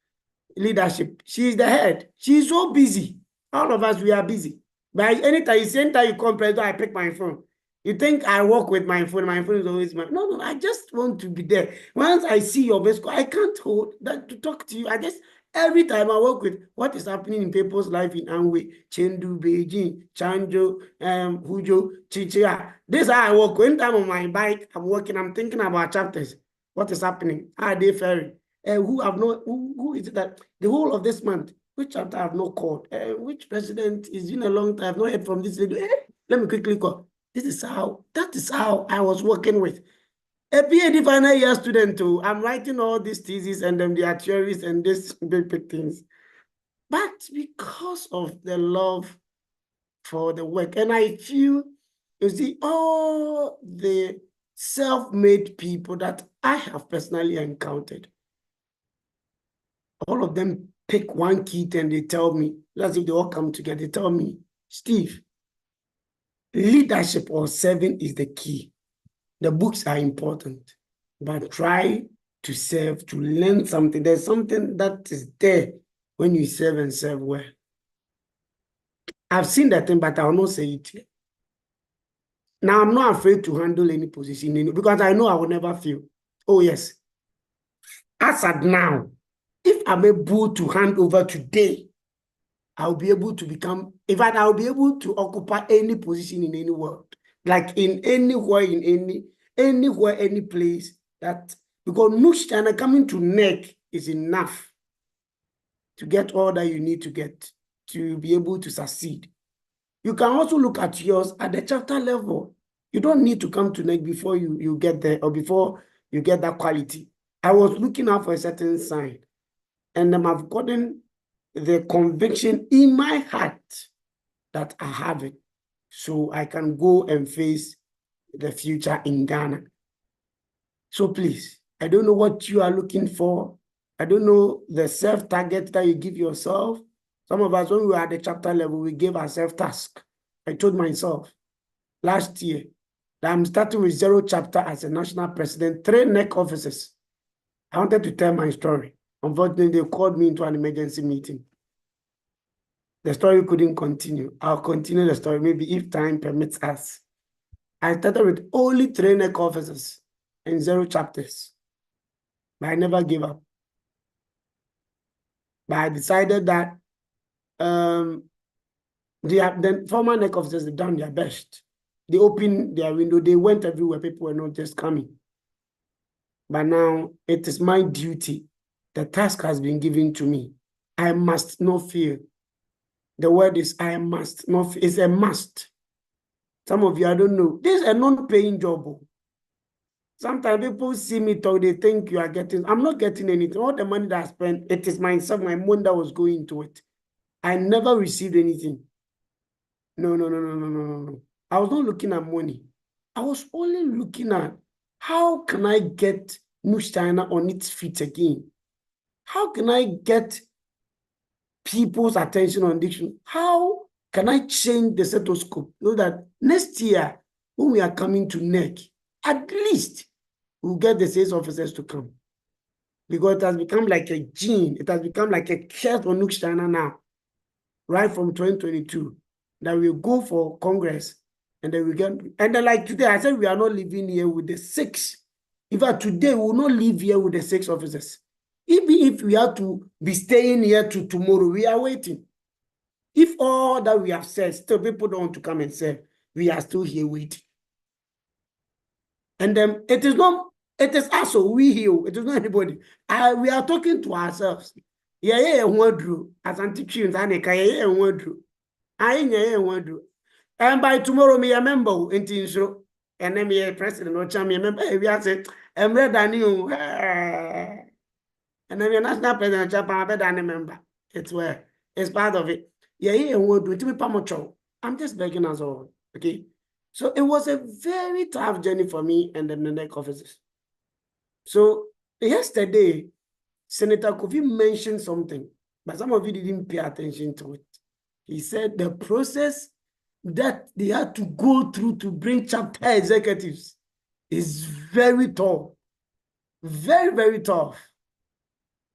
leadership, she's the head. She's so busy. All of us, we are busy. But anytime you come, President, I pick my phone. You think I work with my phone is always my... No, I just want to be there. Once I see your best, I can't hold that to talk to you. Every time I work with what is happening in people's life in Anhui, Chengdu, Beijing, Changzhou, Huzhou, Chichia. This is how I work. When I'm on my bike, I'm working, I'm thinking about chapters. What is happening? How are they faring? Who is it that the whole of this month, which chapter I have not called? Which president is in a long time? I've not heard from this lady. Let me quickly call. That is how I was working with. A PhD final year student too. I'm writing all these theses and then the theories and these big things. But because of the love for the work, and I feel You see, all the self-made people that I have personally encountered, all of them pick one kit and they tell me, that's if they all come together, they tell me, Steve, leadership or serving is the key. The books are important, but try to serve, to learn something. There's something that is there when you serve and serve well. I've seen that thing, but I will not say it here. Now, I'm not afraid to handle any position because I know I will never fail. Oh, yes. As at now, if I'm able to hand over today, I'll be able to become, in fact, I'll be able to occupy any position in any world, like in anywhere, anywhere, any place that, because Nugs-China coming to NEC is enough to get all that you need to get to be able to succeed. You can also look at yours at the chapter level. You don't need to come to NEC before you get there or before you get that quality. I was looking out for a certain sign, and I've gotten the conviction in my heart that I have it, so I can go and face the future in Ghana. So please, I don't know what you are looking for. I don't know the self-target that you give yourself. Some of us, when we were at the chapter level, we gave ourselves task. I told myself last year that I'm starting with 0 chapter as a national president, 3 NEC offices. I wanted to tell my story. Unfortunately, they called me into an emergency meeting. The story couldn't continue. I'll continue the story, maybe if time permits us. I started with only 3 NEC officers and 0 chapters, but I never gave up. But I decided that the former NEC officers have done their best. They opened their window. They went everywhere. People were not just coming. But now it is my duty. The task has been given to me. I must not fear. The word is I must not fear. It's a must. Some of you, I don't know. This is a non-paying job. Sometimes people see me talk, they think you are getting, I'm not getting anything. All the money that I spent, it is myself, my money that was going to it. I never received anything. No. I was not looking at money. I was only looking at how can I get Nugs-China on its feet again? How can I get people's attention on this? How can I change the stethoscope so that next year, when we are coming to NEC, at least we'll get the sales officers to come? Because it has become like a gene. It has become like a curse on Nugs-China now, right from 2022, that we'll go for Congress and then we get, and then like today, I said we are not living here with the 6. In fact, today we will not live here with the 6 officers. Even if we have to be staying here to tomorrow, we are waiting. If all that we have said, still people don't want to come and say, we are still here waiting. And then it is us, so we heal. It is not anybody. We are talking to ourselves. Yeah, wondru. As anti-tunes, yeah, wondru. And by tomorrow, me a member in Tinsro, and then me a president or champion member. We are saying, I'm ready than you. And then you're national president, I'm better than a member. It's where it's part of it. Yeah, wondru. To be pamocho. I'm just begging us all. Okay. So it was a very tough journey for me and the NEC officers. So yesterday, Senator Kofi mentioned something, but some of you didn't pay attention to it. He said the process that they had to go through to bring chapter executives is very tough. Very, very tough.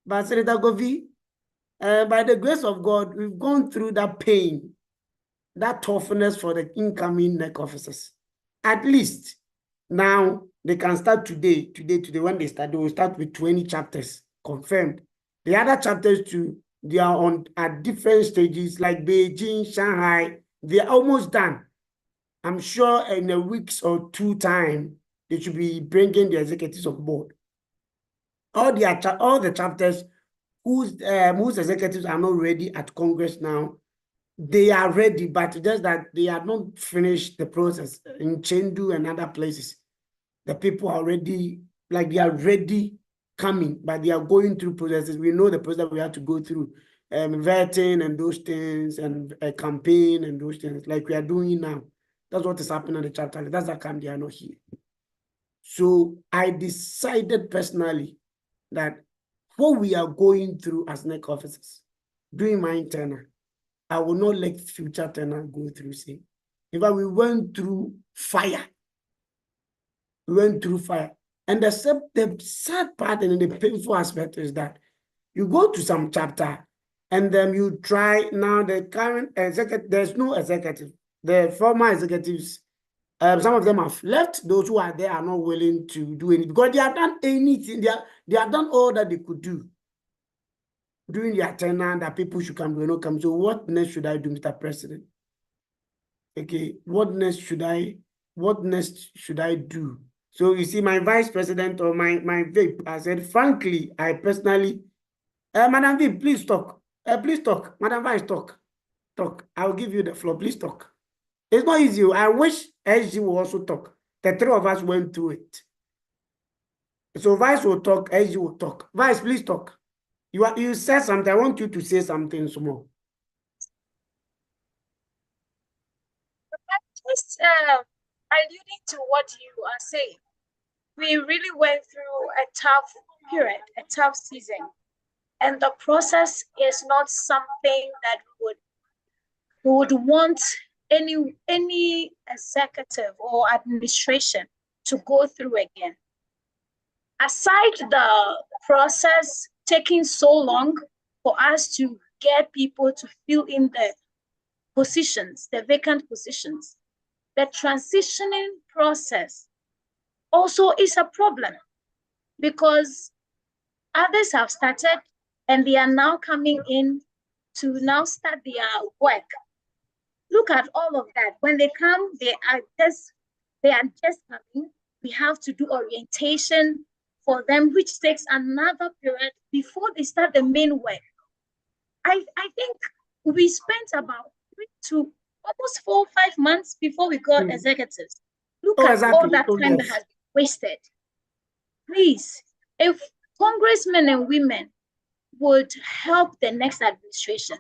But Senator Kofi, by the grace of God, we've gone through that pain, that toughness for the incoming NEC officers. At least now they can start today. When they will start with 20 chapters confirmed. The other chapters too, they are at different stages, like Beijing, Shanghai. They are almost done. I'm sure in a week's or 2 time, they should be bringing the executives on board. All the chapters whose executives are not ready at Congress now, they are ready, but just that they are not finished the process in Chengdu and other places. The people are ready, like they are ready coming, but they are going through processes. We know the process we have to go through, vetting and those things, and a campaign and those things, like we are doing now. That's what is happening on the chapter. That's how come they are not here. So I decided personally that what we are going through as NEC officers, during my tenure, I will not let future tenure go through same. In fact, we went through fire. We went through fire. And the sad part and the painful aspect is that you go to some chapter and then you try now the current executive, there's no executive. The former executives, some of them have left. Those who are there are not willing to do anything because they have done anything. They have done all that they could do during their tenure that people should come, will not come. So what next should I do, Mr. President? Okay, what next should I do? So you see, my vice president or my VIP, I said, frankly, I personally, Madam VIP, please talk. Please talk. Madam Vice, talk. Talk. I'll give you the floor. Please talk. It's not easy. I wish SG will also talk. The three of us went through it. So Vice will talk, SG will talk. Vice, please talk. You said something. I want you to say something small. Just alluding to what you are saying, we really went through a tough period, a tough season, and the process is not something that we would want any executive or administration to go through again. Aside the process taking so long for us to get people to fill in the positions, the vacant positions, the transitioning process also is a problem because others have started and they are now coming in to now start their work. Look at all of that. When they come, they are just coming. We have to do orientation for them, which takes another period before they start the main work. I think we spent about 3 to almost 4 or 5 months before we got executives. Look at all that time that has been wasted. Please, if congressmen and women would help the next administration,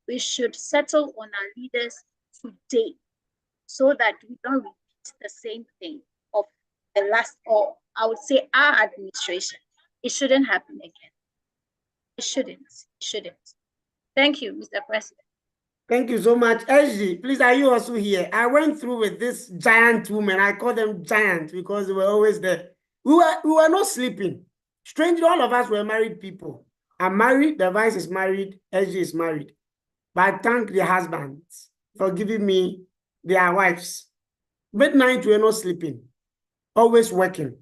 we should settle on our leaders today so that we don't repeat the same thing of the last, or I would say our administration. It shouldn't happen again. It shouldn't. It shouldn't. Thank you, Mr. President. Thank you so much. SG, please, are you also here? I went through with this giant woman. I call them giant because they were always there. We were not sleeping. Strangely, all of us were married people. I'm married, the vice is married, SG is married. But I thank their husbands for giving me their wives. Midnight, we were not sleeping. Always working.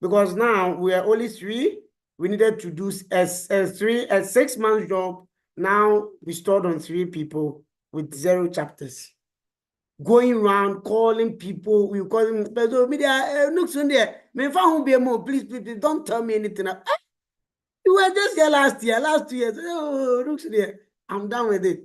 Because now we are only 3. We needed to do a 6-month job. Now we stored on 3 people with 0 chapters. Going around calling people, we call them, please, don't tell me anything. You were just here last 2 years. Oh, looks there. I'm done with it.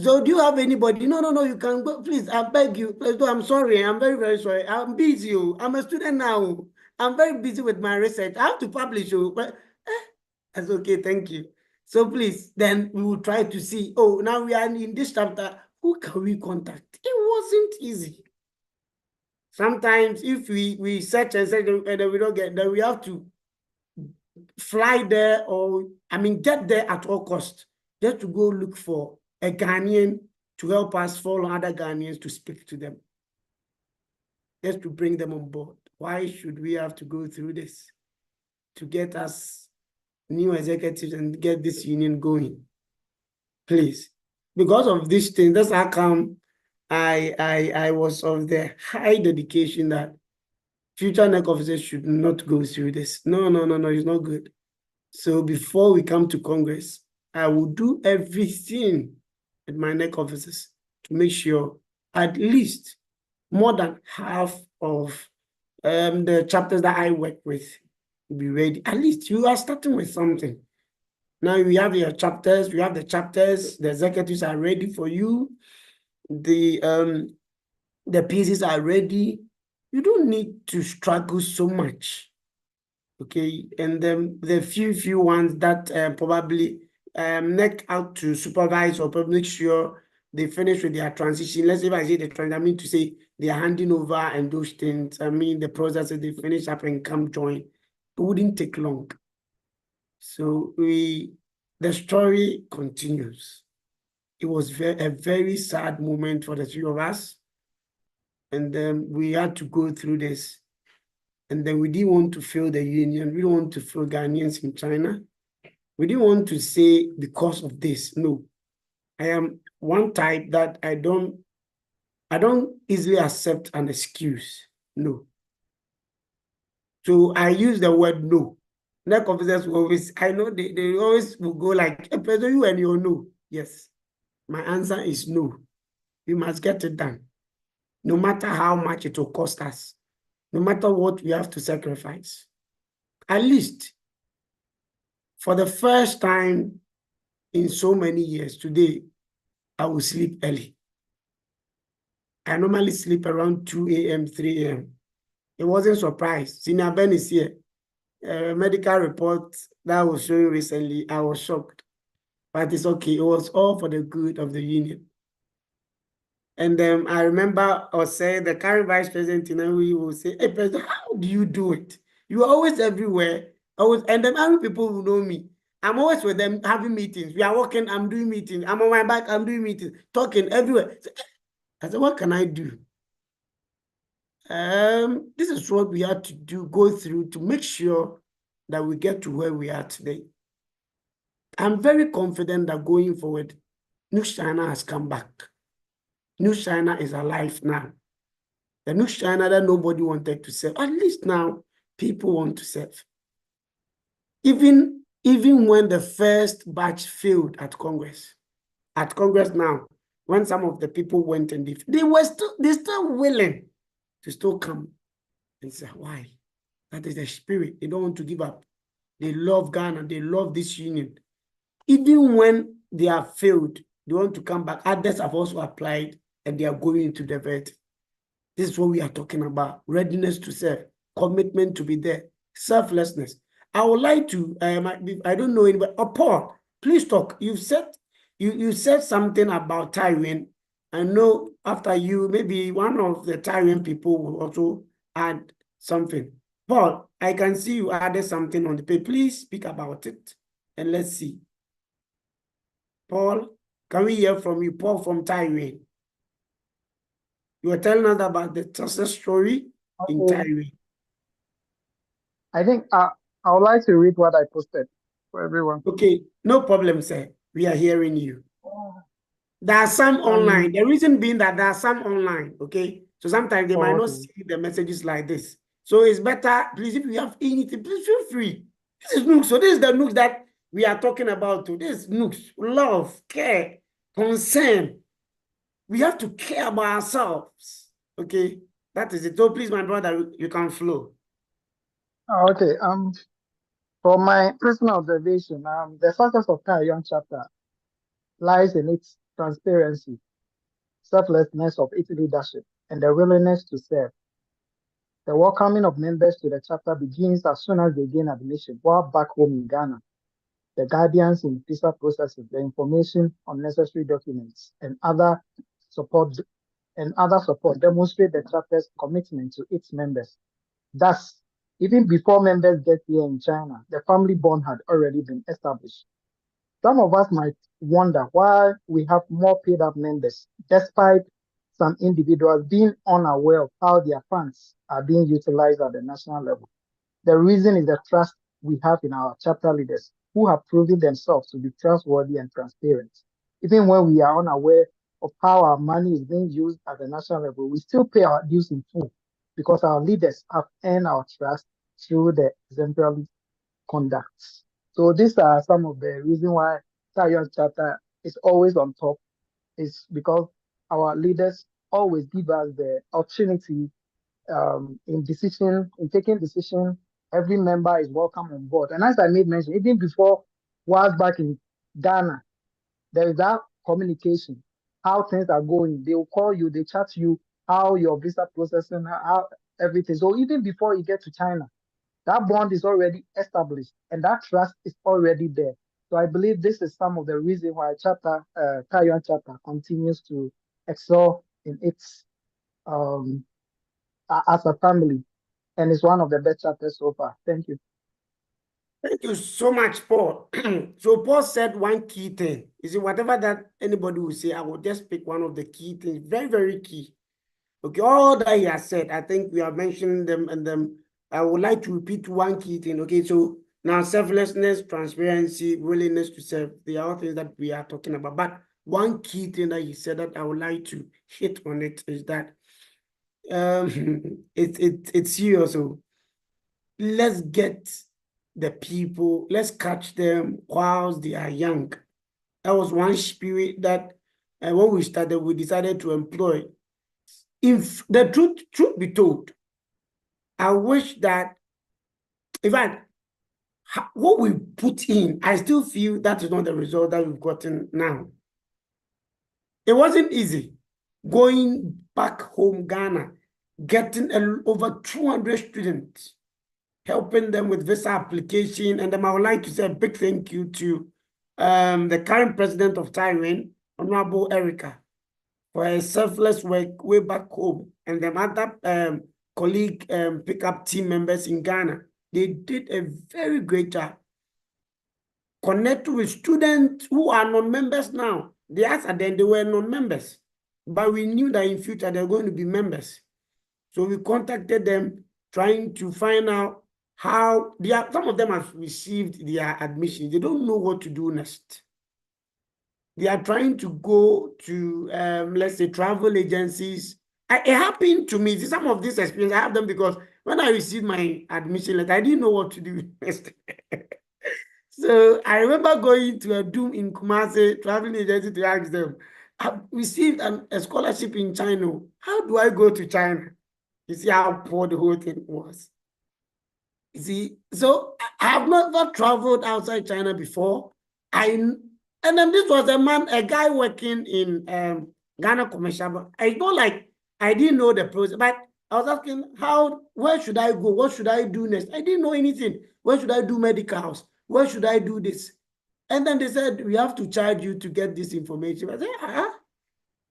So do you have anybody? No, you can go. Please, I beg you. I'm sorry. I'm very, very sorry. I'm busy. I'm a student now. I'm very busy with my research. I have to publish. But that's okay. Thank you. So please, then we will try to see. Oh, now we are in this chapter. Who can we contact? It wasn't easy. Sometimes if we search and search and then we don't get, then we have to fly there or, get there at all costs, just to go look for a Ghanaian to help us follow other Ghanaians to speak to them, just to bring them on board. Why should we have to go through this to get us new executives and get this union going? Please, because of this thing, that's how come I was of the high dedication that future NEC officers should not go through this. No, it's not good. So before we come to Congress, I will do everything with my NEC officers to make sure at least more than half of the chapters that I work with will be ready. At least you are starting with something. Now we have your chapters, the executives are ready for you. The pieces are ready. You don't need to struggle so much. Okay, and then the few ones that probably NEC out to supervise or make sure they finish with their transition. Let's say if I say the transition, I mean to say they are handing over and those things. I mean the process they finish up and come join. It wouldn't take long. So the story continues. It was a very sad moment for the three of us. And then we had to go through this. And then we didn't want to fail the union. We don't want to fail Ghanaians in China. We didn't want to say because of this. No. I am one type that I don't easily accept an excuse. No. So I use the word no. Neck officers will always, I know they always will go like, hey, President, you and your no. Yes. My answer is no. We must get it done. No matter how much it will cost us. No matter what we have to sacrifice. At least for the first time in so many years, today, I will sleep early. I normally sleep around 2 a.m., 3 a.m. It wasn't surprised. Senior Ben is here. Medical report that was showing recently, I was shocked. But it's okay. It was all for the good of the union. And then I remember I say the current vice president, we will say, hey, President, how do you do it? You are always everywhere. And then other people who know me. I'm always with them having meetings. We are working, I'm doing meetings. I'm on my back, I'm doing meetings, talking everywhere. I said, what can I do? This is what we have to do, go through to make sure that we get to where we are today. I'm very confident that going forward, Nugs-China has come back. Nugs-China is alive now. The Nugs-China that nobody wanted to serve, at least now people want to serve. Even when the first batch failed at Congress now, when some of the people went and they're still willing to still come and say, why? That is the spirit. They don't want to give up. They love Ghana. They love this union. Even when they have failed, they want to come back. Others have also applied and they are going into the vet. This is what we are talking about. Readiness to serve, commitment to be there, selflessness. I would like to, I don't know anybody. Paul, please talk. You said something about Taiwan. I know after you, maybe one of the Taiwan people will also add something. Paul, I can see you added something on the page. Please speak about it and let's see. Paul, can we hear from you? Paul from Taiwan. You were telling us about the success story in Taiwan. I think I would like to read what I posted for everyone. Okay, no problem, sir. We are hearing you. There are some online. The reason being that there are some online, okay? So sometimes they might not see the messages like this. So it's better, please, if you have anything, please feel free. This is Nugs. So this is the Nugs that we are talking about today. This is Nugs. Love, care, concern. We have to care about ourselves. Okay? That is it. So please, my brother, you can flow. Okay. From my personal observation, the success of Taiwan chapter lies in its transparency, selflessness of its leadership, and the willingness to serve. The welcoming of members to the chapter begins as soon as they gain admission, while back home in Ghana, the guardians in visa processes, the information on necessary documents, and other support demonstrate the chapter's commitment to its members. Thus, even before members get here in China, the family bond had already been established. Some of us might wonder why we have more paid up members, despite some individuals being unaware of how their funds are being utilized at the national level. The reason is the trust we have in our chapter leaders, who have proven themselves to be trustworthy and transparent. Even when we are unaware of how our money is being used at the national level, we still pay our dues in full because our leaders have earned our trust through the exemplary conduct. So these are some of the reasons why Taiwan chapter is always on top. It's because our leaders always give us the opportunity in taking decision. Every member is welcome on board. And as I made mention, even before whilst back in Ghana, there is that communication, how things are going. They will call you, they chat you, how your visa processing, how everything. So even before you get to China, that bond is already established and that trust is already there. So I believe this is some of the reason why Taiyuan chapter continues to excel in its as a family, and it's one of the best chapters so far. Thank you. Thank you so much, Paul. So Paul said one key thing. You see, whatever that anybody will say, I will just pick one of the key things, very, very key. Okay, all that he has said, I think we have mentioned them, and then I would like to repeat one key thing. Okay, so now selflessness, transparency, willingness to serve, they are all things that we are talking about. But one key thing that he said that I would like to hit on it is that it's serious. So let's get the people, let's catch them whilst they are young. That was one spirit that when we started, we decided to employ. If the truth be told, I wish that, in fact, what we put in, I still feel that is not the result that we've gotten now. It wasn't easy going back home, Ghana, getting over 200 students, helping them with visa application. And then I would like to say a big thank you to the current president of Taiwan, Honorable Erica, for her selfless work way back home. And the other colleague pickup team members in Ghana, they did a very great job. Connect with students who are non-members now. They asked and then they were non-members, but we knew that in future they're going to be members. So we contacted them, trying to find out how some of them have received their admission. They don't know what to do next. They are trying to go to, let's say, travel agencies. It happened to me. Some of this experience, I have them because when I received my admission letter, I didn't know what to do next. So I remember going to a Doom in Kumasi traveling agency to ask them, I've received a scholarship in China. How do I go to China? You see how poor the whole thing was. You see, so I have never traveled outside China before. And then this was a guy working in Ghana commercial. It's not like I didn't know the process, but I was asking where should I go? What should I do next? I didn't know anything. Where should I do medicals? Where should I do this? And then they said, we have to charge you to get this information. I said,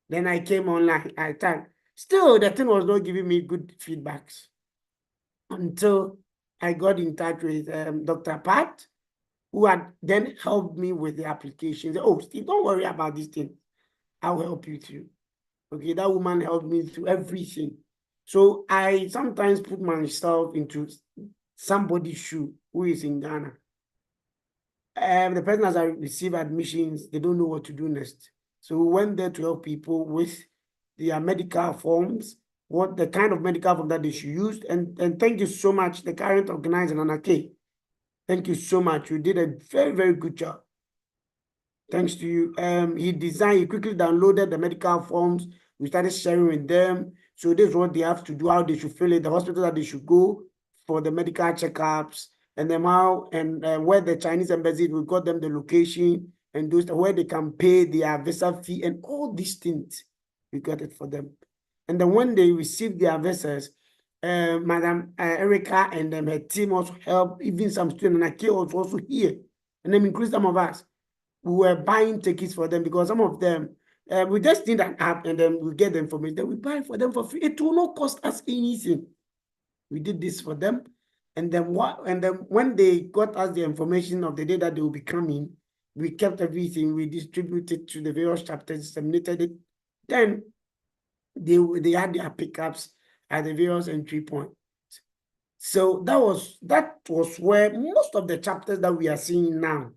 Then I came online. I typed. Still, the thing was not giving me good feedbacks until I got in touch with Dr. Pat, who had then helped me with the application. Oh, Steve, don't worry about this thing. I'll help you through. Okay, that woman helped me through everything. So I sometimes put myself into somebody's shoe who is in Ghana. The person has received admissions, they don't know what to do next. So we went there to help people with their medical forms, what the kind of medical form that they should use. And thank you so much, the current organizer, Nana K. Thank you so much. You did a very, very good job. Thanks to you. He quickly downloaded the medical forms. We started sharing with them. So this is what they have to do, how they should fill it, the hospital that they should go for the medical checkups, and then how and where the Chinese embassy, we got them the location and those where they can pay their visa fee and all these things. We got it for them. And then when they received their visas, Madam Erica and her team also helped, even some students, and Aki was also here, and then including some of us. We were buying tickets for them because some of them, we just need an app and then we get the information. Then we buy for them for free. It will not cost us anything. We did this for them. And then when they got us the information of the day that they will be coming, we kept everything. We distributed to the various chapters, disseminated it. Then they had their pickups at the various entry points. So that was where most of the chapters that we are seeing now,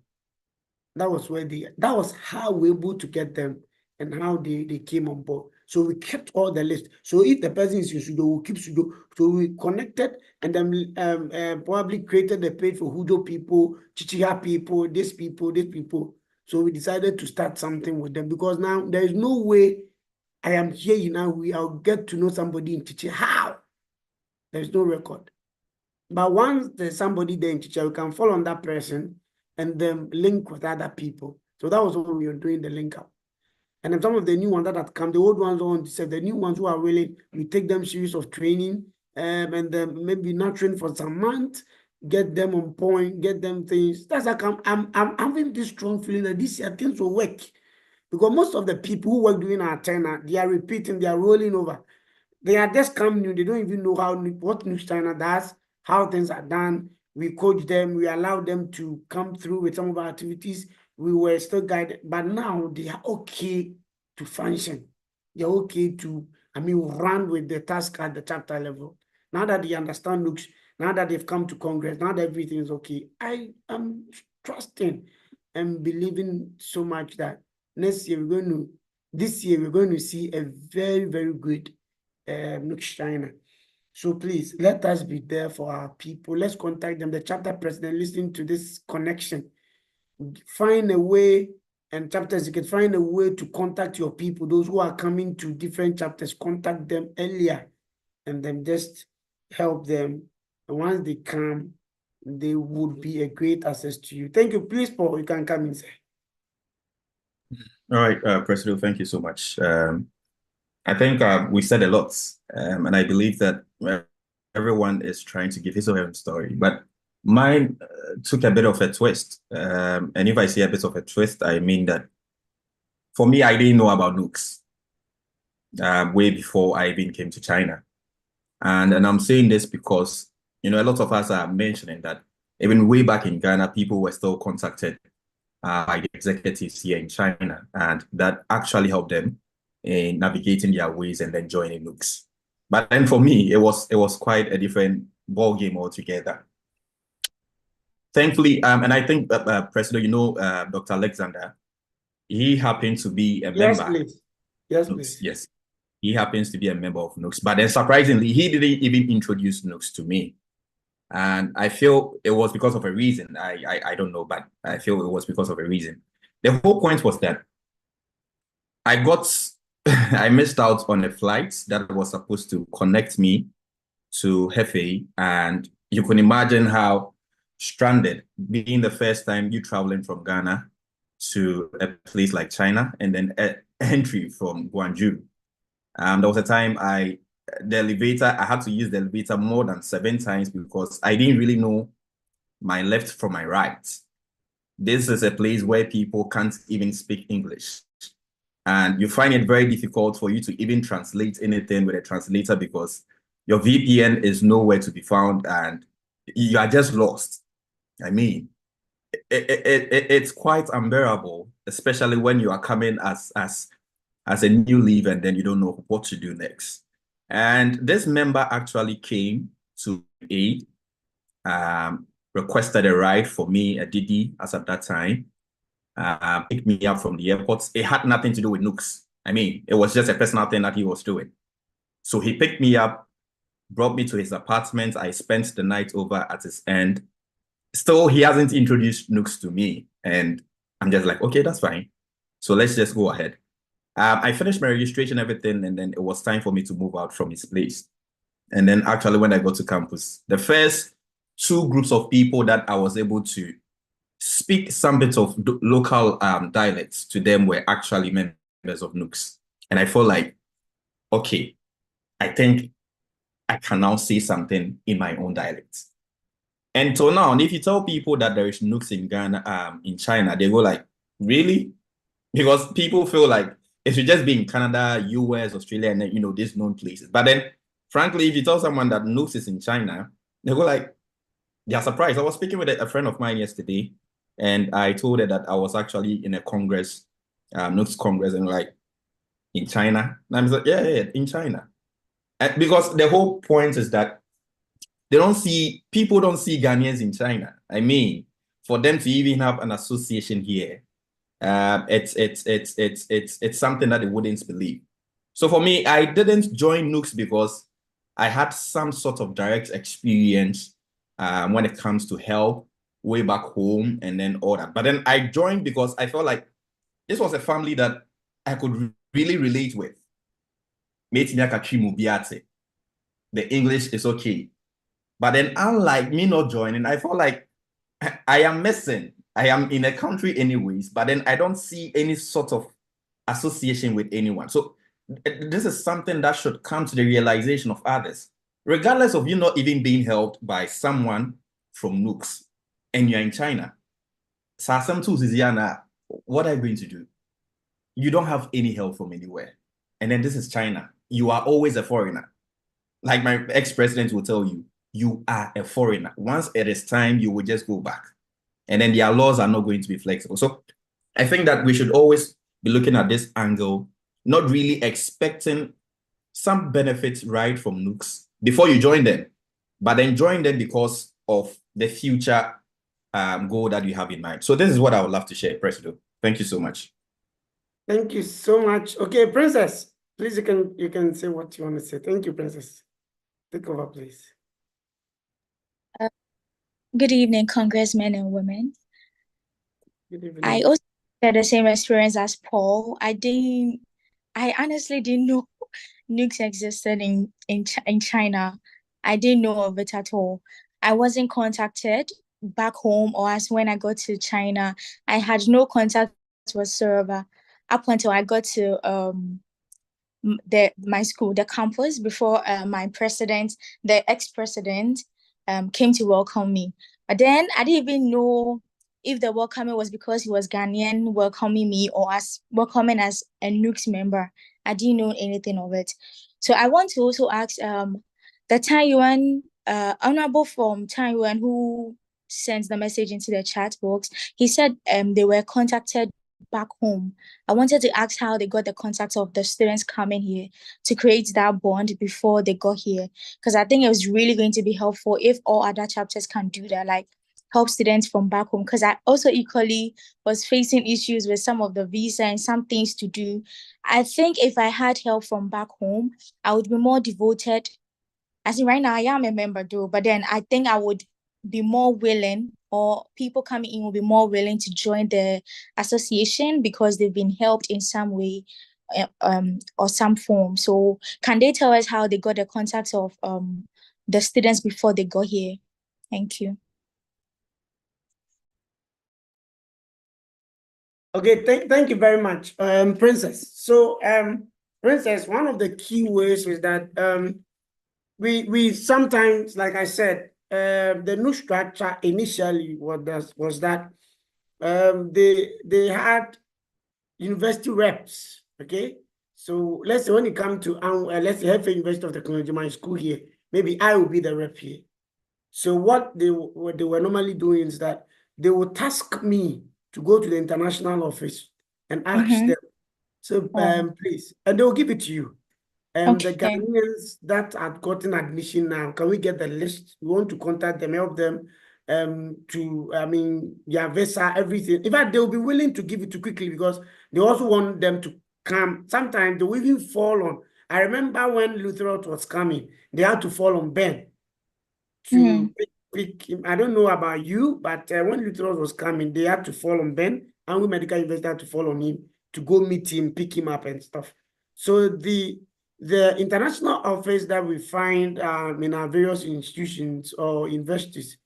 that was how we were able to get them and how they came on board. So we kept all the list. So if the person is in Sudo, we'll keep Sudo. So we connected and then probably created a page for Hujo people, Chichiha people, these people. So we decided to start something with them because now there is no way I am here now. I'll get to know somebody in Chichi. How? There's no record. But once there's somebody there in Chichi, we can follow on that person and then link with other people. So that was when we were doing the link up. And then some of the new ones that had come, the old ones on said the new ones who are willing, we take them series of training and then maybe not train for some months. get them on point, get them things. That's like I'm having this strong feeling that this year things will work. Because most of the people who work during our tenure, they are repeating, they are rolling over. They are just come new. They don't even know what Nugs-China does, how things are done. We coach them. We allow them to come through with some of our activities. We were still guided, but now they are okay to function. They're okay to, run with the task at the chapter level. Now that they understand Nugs, now that they've come to Congress, now that everything is okay, I am trusting and believing so much that this year we're going to see a very, very good Nugs-China. So please let us be there for our people. Let's contact them. The chapter president listening to this connection. Find a way, and chapters, you can find a way to contact your people. Those who are coming to different chapters, contact them earlier and then just help them. And once they come, they would be a great access to you. Thank you. Please, Paul, you can come inside. All right, President, thank you so much. I think we said a lot, and I believe that everyone is trying to give his or her story, but mine took a bit of a twist. And if I say a bit of a twist, I mean that for me, I didn't know about nukes way before I even came to China. And I'm saying this because, a lot of us are mentioning that even way back in Ghana, people were still contacted by the executives here in China, and that actually helped them in navigating their ways and then joining nukes. But then for me, it was quite a different ball game altogether. Thankfully, and I think President, Dr. Alexander, he happened to be a member. Please. Yes, please. Yes, he happens to be a member of Nugs. But then surprisingly, he didn't even introduce Nugs to me. And I feel it was because of a reason. I don't know, but I feel it was because of a reason. The whole point was that I missed out on a flight that was supposed to connect me to Hefei, and you can imagine how stranded, being the first time you traveling from Ghana to a place like China, and then entry from Guangzhou. There was a time I had to use the elevator more than 7 times because I didn't really know my left from my right. This is a place where people can't even speak English. And you find it very difficult for you to even translate anything with a translator because your VPN is nowhere to be found and you are just lost. I mean, it's quite unbearable, especially when you are coming as a new leave and then you don't know what to do next. And this member actually came to aid, requested a ride for me, a Didi, as at that time, picked me up from the airport. It had nothing to do with Nugs. I mean, it was just a personal thing that he was doing. So he picked me up, brought me to his apartment. I spent the night over at his end. Still, he hasn't introduced Nugs to me. And I'm just like, okay, that's fine. So let's just go ahead. I finished my registration, everything, and then it was time for me to move out from his place. And then actually when I got to campus, the first 2 groups of people that I was able to speak some bit of local dialects to them were actually members of Nugs. And I felt like, okay, I think I can now say something in my own dialect. And so now, if you tell people that there is Nugs in Ghana, in China, they go like, really? Because people feel like it should just be in Canada, US, Australia, and then, these known places. But then, frankly, if you tell someone that Nugs is in China, they go like, they're surprised. I was speaking with a friend of mine yesterday, and I told her that I was actually in a Congress, Nugs Congress, and like, in China? And I was like, yeah, in China. And because the whole point is that people don't see Ghanaians in China. I mean, for them to even have an association here, it's something that they wouldn't believe. So for me, I didn't join Nugs because I had some sort of direct experience when it comes to help way back home and then all that. But then I joined because I felt like this was a family that I could really relate with. The English is okay. But then unlike me not joining, I felt like I am missing. I am in a country anyways, but then I don't see any sort of association with anyone. So this is something that should come to the realization of others, regardless of you not even being helped by someone from Nooks and you're in China, some tools is what are you going to do? You don't have any help from anywhere. And then this is China. You are always a foreigner. Like my ex-president will tell you, you are a foreigner. Once it is time, you will just go back. And then their laws are not going to be flexible. So I think that we should always be looking at this angle, not really expecting some benefits right from Nooks before you join them, but then join them because of the future goal that you have in mind. So this is what I would love to share, President. Thank you so much. Thank you so much. Okay, Princess, please you can say what you want to say. Thank you, Princess. Take over, please. Good evening, congressmen and women. Good evening. I also had the same experience as Paul. I honestly didn't know nukes existed in China. I didn't know of it at all. I wasn't contacted back home, or as when I got to China, I had no contact whatsoever up until I got to my school, the campus, before my president, the ex-president, came to welcome me. But then I didn't even know if the welcoming was because he was Ghanaian welcoming me or as welcoming as a Nooks member. I didn't know anything of it. So I want to also ask the Taiwan, honorable from Taiwan who sent the message into the chat box. He said they were contacted back home. I wanted to ask how they got the contact of the students coming here to create that bond before they got here. Because I think it was really going to be helpful if all other chapters can do that, like help students from back home. Because I also equally was facing issues with some of the visa and some things to do. I think if I had help from back home, I would be more devoted. As in right now, I am a member though, but then I think I would be more willing, or people coming in will be more willing to join the association because they've been helped in some way or some form. So can they tell us how they got the contacts of the students before they got here? Thank you. Okay, thank you very much, Princess. So, Princess, one of the key ways is that we sometimes, like I said, the new structure initially was that they had university reps. Okay, so let's say when it comes to let's say Hefe University of Technology, my school here, maybe I will be the rep here. So what they were normally doing is that they would task me to go to the international office and ask them, so please, and they will give it to you. The Ghanaians that have gotten admission now, can we get the list? We want to contact them, help them to, their visa, everything. In fact, they'll be willing to give it to quickly because they also want them to come. Sometimes they will even fall on. I remember when Luther was coming, they had to fall on Ben to pick him. I don't know about you, but when Luther was coming, they had to fall on Ben, and we medical university had to fall on him to go meet him, pick him up and stuff. So the international office that we find in our various institutions or universities,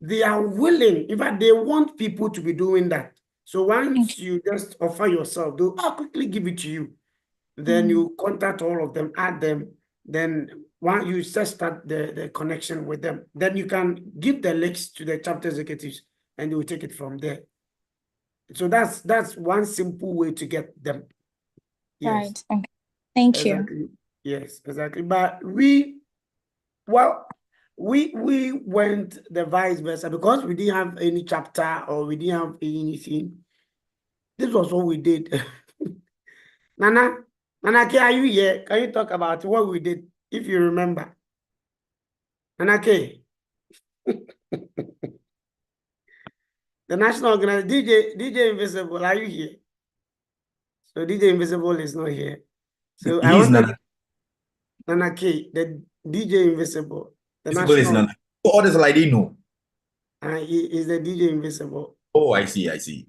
they are willing, in fact, they want people to be doing that. So once you just offer yourself, they'll quickly give it to you. Then you contact all of them, add them, then once you just start the connection with them, then you can give the links to the chapter executives and they will take it from there. So that's one simple way to get them. Yes. Right. Okay. Thank exactly. you. Yes, exactly. But we went the vice versa because we didn't have any chapter or we didn't have anything. This was what we did. Nana, K, are you here? Can you talk about what we did, if you remember? Nana K. The national organizer, DJ Invisible, are you here? So DJ Invisible is not here. So I wanted Nana K, the DJ Invisible. The Invisible is Nana. All this I didn't know. He is the DJ Invisible. Oh, I see.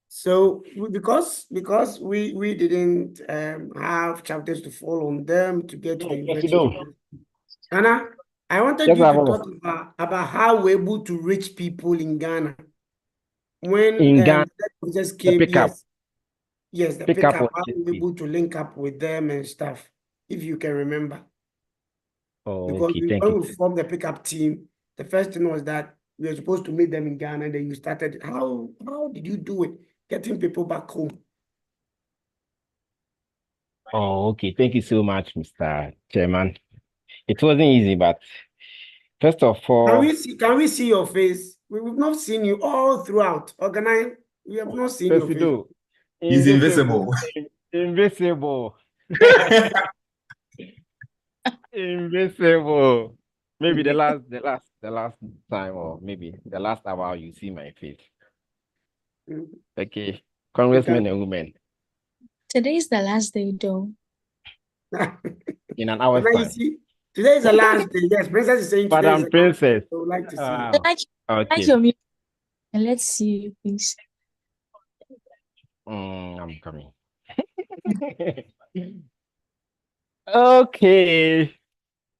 So because we didn't have chapters to follow on them to get to the university. Anna, I wanted you to talk about how we're able to reach people in Ghana. When Ghana just came, the pickup. Yes, the pickup. How we're able to link up with them and stuff, if you can remember. Oh, because okay, when we formed the pickup team, The first thing was that we were supposed to meet them in Ghana, and then you started. How did you do it? Getting people back home. Oh, okay. Thank you so much, Mr. Chairman. It wasn't easy, but first of all, Can we see your face? We've not seen you all throughout. Organize. We have not seen your face. He's invisible. Invisible. Invisible. Maybe the last time, or maybe the last hour you see my face. Okay, congressmen and women. Today is the last day, though. In an hour's time. Today is the last day. Yes, Princess is saying today is the Princess. I would like to see. Okay. Your music. And let's see you, please. I'm coming. Okay.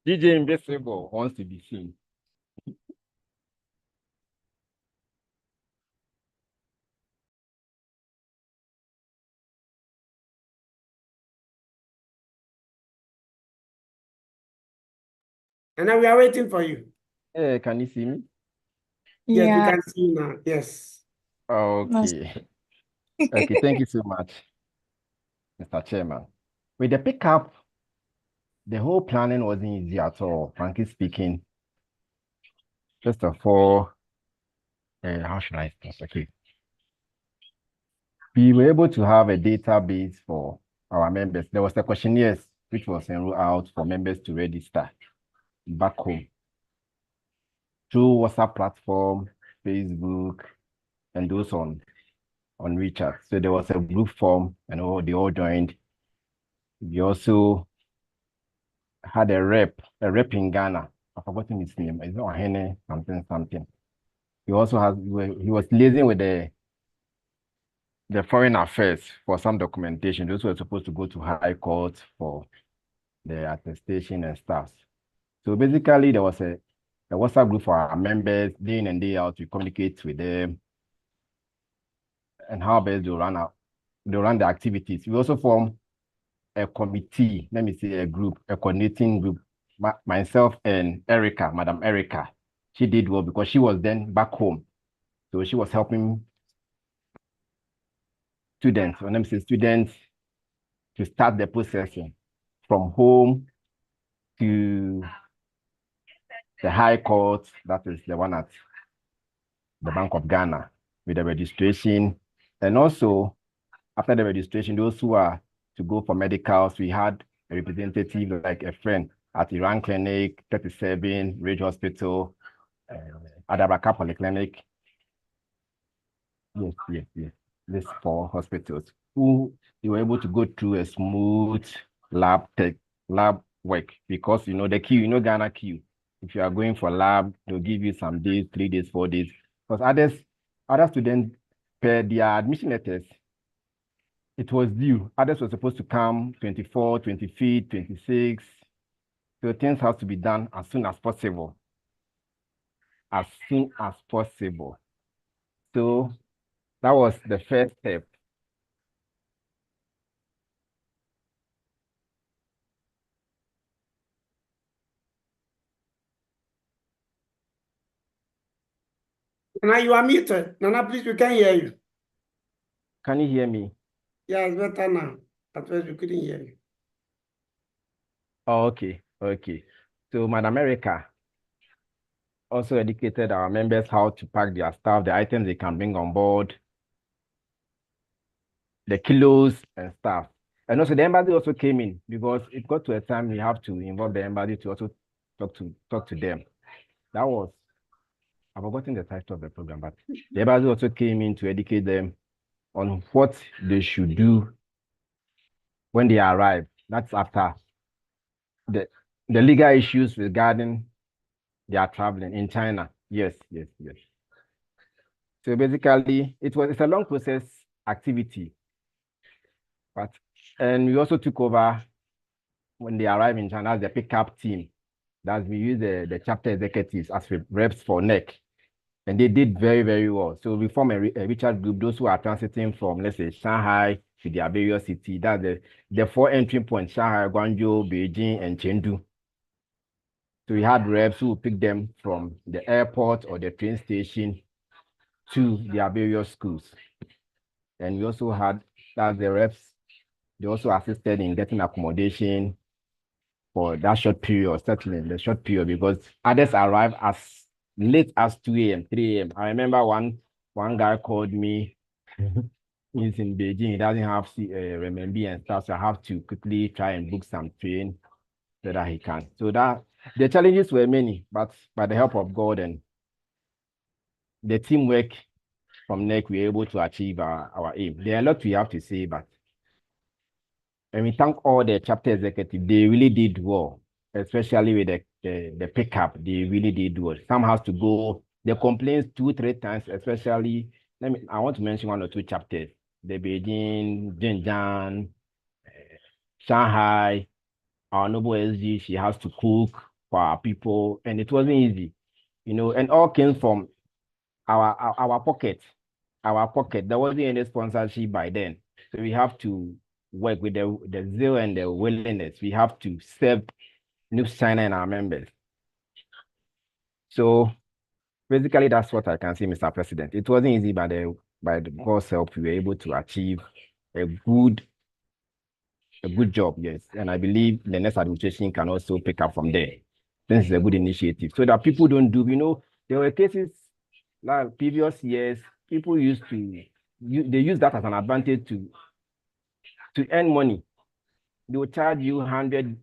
DJ Invisible wants to be seen. And now we are waiting for you. Can you see me? Yes, we can see you now. Yes. Okay. Okay, thank you so much, Mr. Chairman. With the pickup, the whole planning wasn't easy at all, frankly speaking. First of all, how should I start? Okay. We were able to have a database for our members. There was a questionnaire which was enrolled out for members to register back home through WhatsApp platform, Facebook, and those on WeChat. So there was a group form, and they all joined. We also had a rep in Ghana. I've forgotten his name. It's not Hene something. He also he was liaising with the foreign affairs for some documentation. Those were supposed to go to high court for the attestation and stuff. So basically, there was a WhatsApp group for our members, day in and day out. We communicate with them and how best they run the activities. We also form a committee, let me say a group, a coordinating group. Myself and Erica, Madam Erica, she did well because she was then back home. So she was helping students, when I say students, to start the processing from home to the High Court, that is the one at the Bank of Ghana, with the registration. And also, after the registration, those who are to go for medicals, we had a representative, like a friend, at Iran Clinic, 37, Ridge Hospital, Adabraka Polyclinic. Yes. These 4 hospitals, who they were able to go through a smooth lab work, because the queue, Ghana queue. If you are going for lab, they'll give you some days, 3 days, 4 days. Because other students, per their admission letters, it was due. Others were supposed to come 24, 25, 26. So things have to be done as soon as possible. As soon as possible. So that was the first step. Nana, you are muted. Nana, please, we can't hear you. Can you hear me? Yeah, it's better now. At first, we couldn't hear you. Oh, okay. So Madam Erica also educated our members how to pack their stuff, the items they can bring on board, the kilos and stuff. And also the embassy also came in, because it got to a time we have to involve the embassy to also talk to them. That was, I've forgotten the title of the program, but the embassy also came in to educate them on what they should do when they arrive. That's after the legal issues regarding their traveling in China. Yes. So basically, it's a long process activity. And we also took over when they arrive in China as the pickup team. That we use the chapter executives as reps for NEC. And they did very, very well. So we form a Richard group, those who are transiting from, let's say, Shanghai to their various cities. That's the 4 entry points: Shanghai, Guangzhou, Beijing, and Chengdu. So we had reps who would pick them from the airport or the train station to their various schools. And we also had that the reps, they also assisted in getting accommodation for that short period, settling the short period, because others arrived as late as 2 a.m., 3 a.m. I remember one guy called me. He's in Beijing. He doesn't have renminbi and stuff, so I have to quickly try and book some train so that he can. So that the challenges were many, but by the help of God and the teamwork from NEC, we were able to achieve our aim. There are a lot we have to say, but and we thank all the chapter executives. They really did well, especially with the pickup. They really did well. Some has to go. The complaints 2-3 times, especially. I want to mention 1 or 2 chapters. The Beijing, Zhenjiang, Shanghai, our noble SG, she has to cook for our people, and it wasn't easy, and all came from our pocket. Our pocket. There wasn't any sponsorship by then, so we have to work with the zeal and the willingness. We have to serve Nugs-China and our members. So basically, that's what I can say, Mr. President. It wasn't easy, but by God's help, we were able to achieve a good job, yes. And I believe the next administration can also pick up from there. This is a good initiative, so that people don't do. There were cases like previous years. People used to they use that as an advantage to earn money. They will charge you $100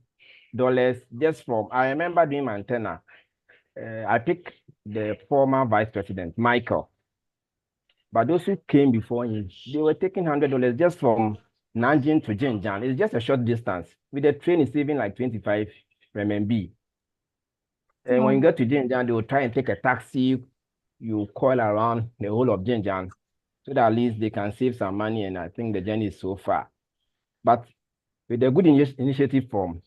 just from. I remember doing my antenna. I picked the former vice president, Michael. But those who came before him, they were taking $100 just from Nanjing to Zhenjiang. It's just a short distance. With the train, it's saving like 25 RMB. And when you get to Zhenjiang, they will try and take a taxi. You call around the whole of Zhenjiang so that at least they can save some money. And I think the journey is so far. But with a good initiative from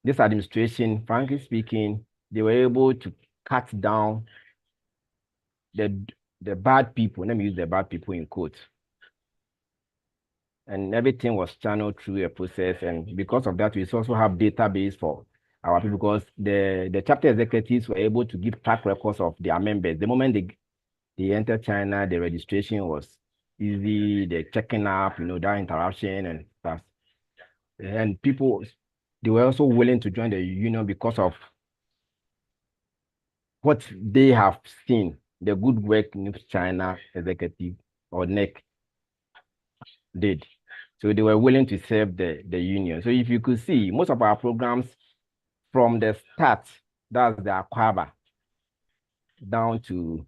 this administration, frankly speaking, they were able to cut down the bad people. Let me use the bad people in quotes. And everything was channeled through a process. And because of that, we also have database for our people, because the chapter executives were able to give track records of their members. The moment they entered China, the registration was easy, the checking up, that interaction and stuff. And people, they were also willing to join the union because of what they have seen, the good work Nugs-China executive or NEC did. So they were willing to serve the union. So if you could see, most of our programs from the start, that's the Akwaba, down to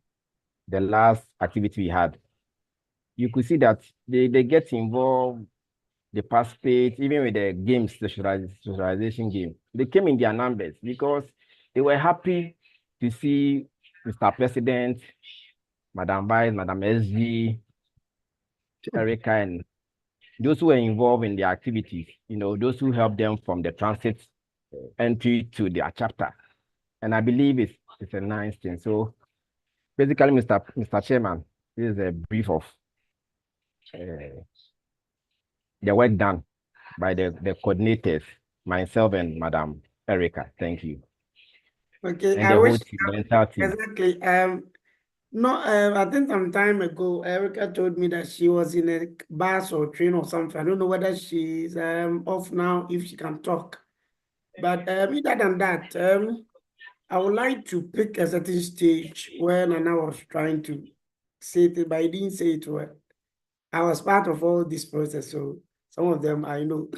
the last activity we had, you could see that they get involved, they participate, even with the games, the socialization game. They came in their numbers because they were happy to see Mr. President, Madam Vice, Madam SG, Erica, and those who were involved in the activities, those who helped them from the transit entry to their chapter. And I believe it's a nice thing. So basically, Mr. Chairman, this is a brief of the work done by the coordinators, myself and Madam Erica. Thank you. Okay, And I the wish whole team, the entire team. exactly. No, I think some time ago, Erica told me that she was in a bus or train or something. I don't know whether she's off now, if she can talk. But other than that, I would like to pick a certain stage when Nana was trying to say it, but I didn't say it well. I was part of all this process, so some of them I know.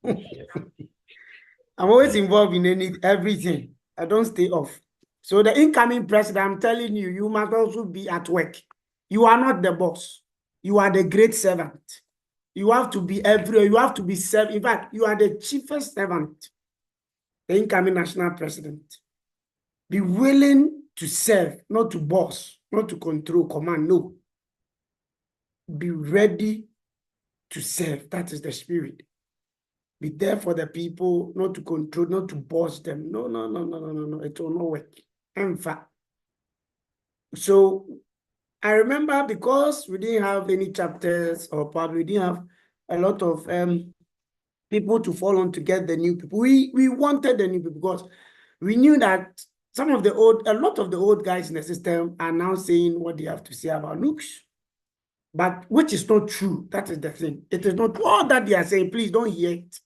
I'm always involved in everything. I don't stay off. So the incoming president, I'm telling you, you must also be at work. You are not the boss. You are the great servant. You have to be everywhere. You have to be served. In fact, you are the chiefest servant, the incoming national president. Be willing to serve, not to boss, not to control, command. No. Be ready to serve. That is the spirit. Be there for the people, not to control, not to boss them. No. It will not work. In fact. So I remember, because we didn't have any chapters, or probably we didn't have a lot of people to fall on to get the new people. We wanted the new people because we knew that a lot of the old guys in the system are now saying what they have to say about Nooks. But which is not true. That is the thing. It is not all that they are saying. Please don't hear it.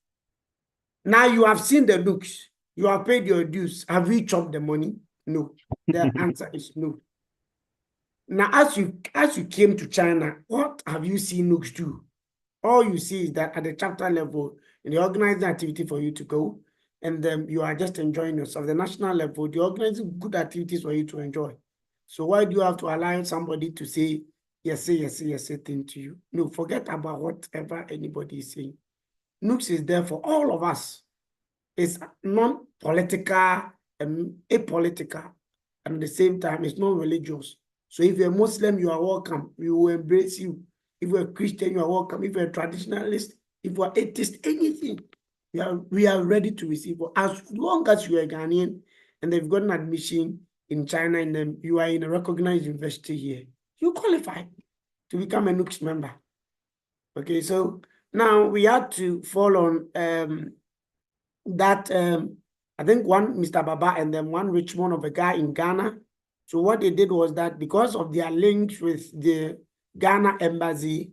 Now you have seen the Nooks. You have paid your dues. Have we chopped the money? No. The answer is no. Now, as you came to China, what have you seen Nooks do? All you see is that at the chapter level, in the organizing activity for you to go, and then you are just enjoying yourself. The national level, the organizing good activities for you to enjoy. So why do you have to allow somebody to say yes thing to you? No, forget about whatever anybody is saying. Nooks is there for all of us. It's non-political and apolitical. And at the same time, it's non-religious. So if you're a Muslim, you are welcome. We will embrace you. If you're a Christian, you are welcome. If you're a traditionalist, if you're atheist, anything, we are ready to receive. As long as you are Ghanaian and they've got an admission in China and then you are in a recognized university here, you qualify to become a Nooks member. Okay, so now we had to fall on that I think one Mr. Baba and then one Richmond of a guy in Ghana. So what they did was that because of their links with the Ghana embassy,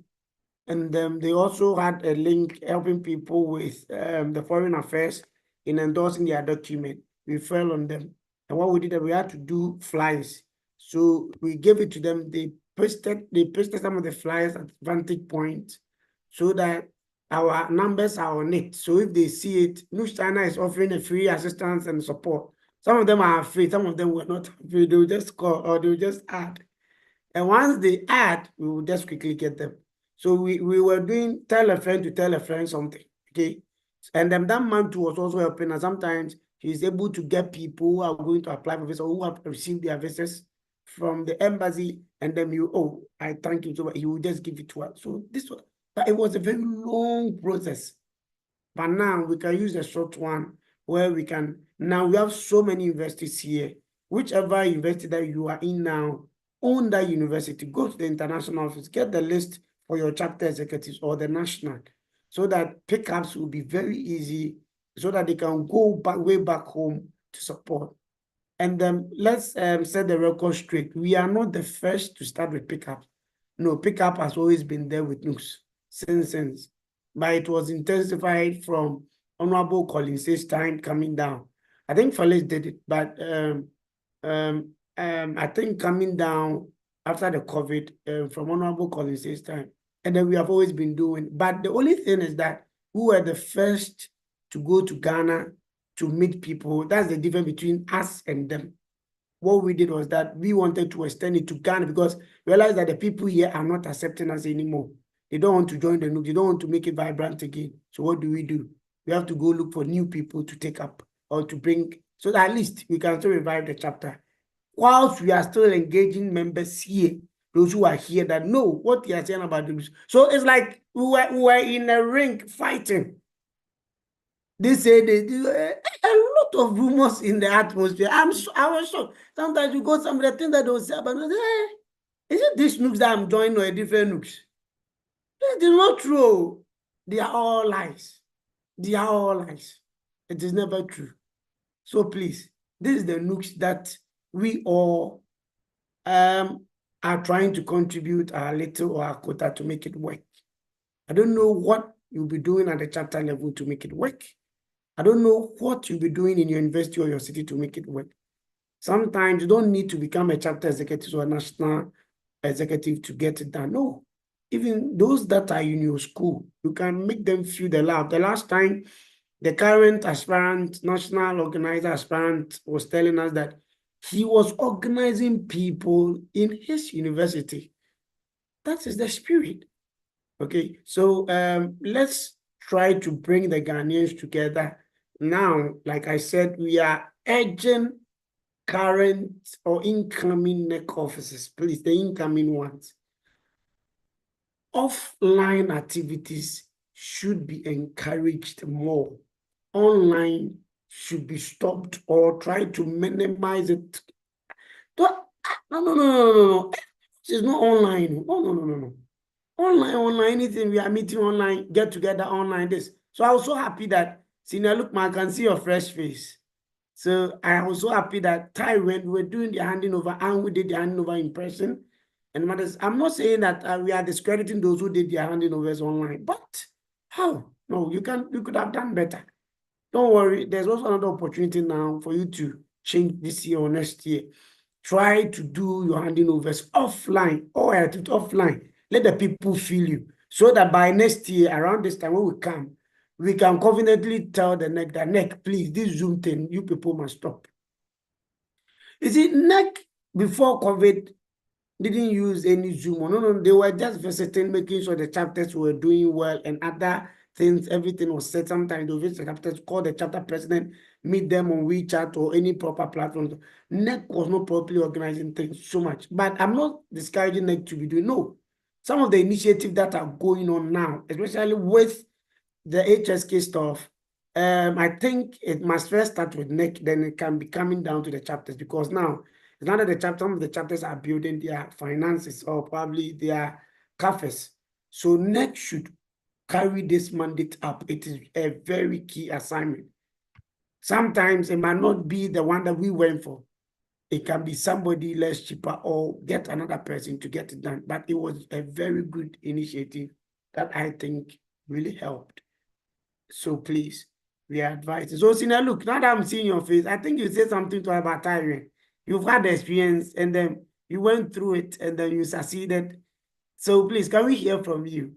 and they also had a link helping people with the foreign affairs in endorsing their document. We fell on them. And what we did, we had to do flyers. So we gave it to them. They pasted some of the flyers at vantage point so that our numbers are on it. So if they see it, Nugs-China is offering a free assistance and support. Some of them are free, some of them were not free. They will just call or they will just add. And once they add, we will just quickly get them. So we were doing tell a friend to tell a friend something, okay? And then that man too was also helping us. Sometimes he's able to get people who are going to apply for visa or who have received their visas from the embassy, and then I thank you so much. He will just give it to us. So but it was a very long process. But now we can use a short one where we have so many universities here. Whichever university that you are in now, own that university, go to the international office, get the list for your chapter executives or the national, so that pickups will be very easy, so that they can go way back home to support. And then let's set the record straight. We are not the first to start with pickups. No, pickup has always been there with Nooks since. But it was intensified from Honorable Collins's time coming down. I think Felix did it, but I think coming down after the COVID from Honorable Collins's time. And then we have always been doing. But the only thing is that we were the first to go to Ghana to meet people. That's the difference between us and them. What we did was that we wanted to extend it to Ghana because we realized that the people here are not accepting us anymore. They don't want to join the Nooks. They don't want to make it vibrant again. So what do? We have to go look for new people to take up or to bring, so that at least we can still revive the chapter. Whilst we are still engaging members here, those who are here that know what they are saying about the Nooks. So it's like we were in a ring fighting. They say they do a lot of rumors in the atmosphere. I was shocked. Sometimes you go some of the things that they will say about, is it this Nooks that I'm joining or a different Nooks? It is not true. They are all lies. They are all lies. It is never true. So please, this is the Nooks that we all are trying to contribute our little or our quota to make it work. I don't know what you'll be doing at the chapter level to make it work. I don't know what you'll be doing in your university or your city to make it work. Sometimes you don't need to become a chapter executive or a national executive to get it done. No. Even those that are in your school, you can make them feel the love. The last time the current aspirant, national organizer aspirant was telling us that he was organizing people in his university. That is the spirit. Okay, so let's try to bring the Ghanaians together. Now, like I said, we are urging current or incoming NEC officers, please, the incoming ones. Offline activities should be encouraged more. Online should be stopped or try to minimize it. No. It's not online. No. Online, anything, we are meeting online, get together online, this. So I was so happy that, Senior, look, man, I can see your fresh face. So I was so happy that when we were doing the handing over and we did the handing over in person. And matters, I'm not saying that we are discrediting those who did their handing overs online, but how? No, you could have done better. Don't worry, there's also another opportunity now for you to change this year or next year. Try to do your handing overs offline or offline. Let the people feel you so that by next year, around this time when we come, we can confidently tell the NEC, please, this Zoom thing, you people must stop. You see, NEC before COVID didn't use any Zoom. No, they were just visiting, making sure the chapters were doing well and other things, everything was set. Sometimes they visit the chapters, call the chapter president, meet them on WeChat or any proper platform. NEC was not properly organizing things so much. But I'm not discouraging NEC to be doing. No. Some of the initiatives that are going on now, especially with the HSK stuff, I think it must first start with NEC, then it can be coming down to the chapters, because now it's not that some of the chapters are building their finances or probably their coffers. So NEC should carry this mandate up. It is a very key assignment. Sometimes it might not be the one that we went for. It can be somebody less cheaper or get another person to get it done. But it was a very good initiative that I think really helped. So please, we are advising. So Sina, look, now that I'm seeing your face, I think you said something to about Tyrion. You've had the experience and then you went through it and then you succeeded. So please, can we hear from you?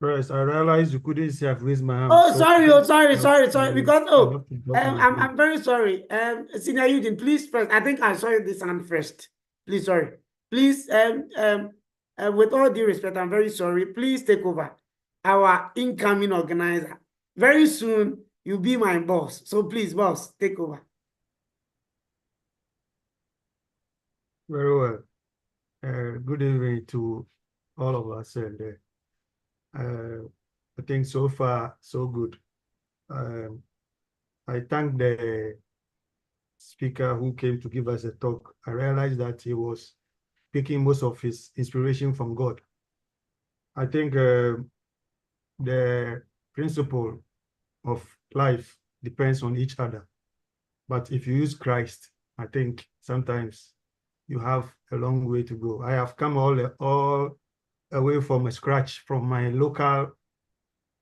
First, I realized you couldn't see I've raised my hand. Oh, so sorry, please sorry. Because I'm very sorry. Senior Eugene, please first. I think I saw this hand first. Please, sorry. Please, with all due respect, I'm very sorry. Please take over. Our incoming organizer. Very soon, you'll be my boss. So please, boss, take over. Very well. Good evening to all of us. And I think so far, so good. I thank the speaker who came to give us a talk. I realized that he was taking most of his inspiration from God. I think the principle of life depends on each other. But if you use Christ, I think sometimes you have a long way to go. I have come all away from scratch from my local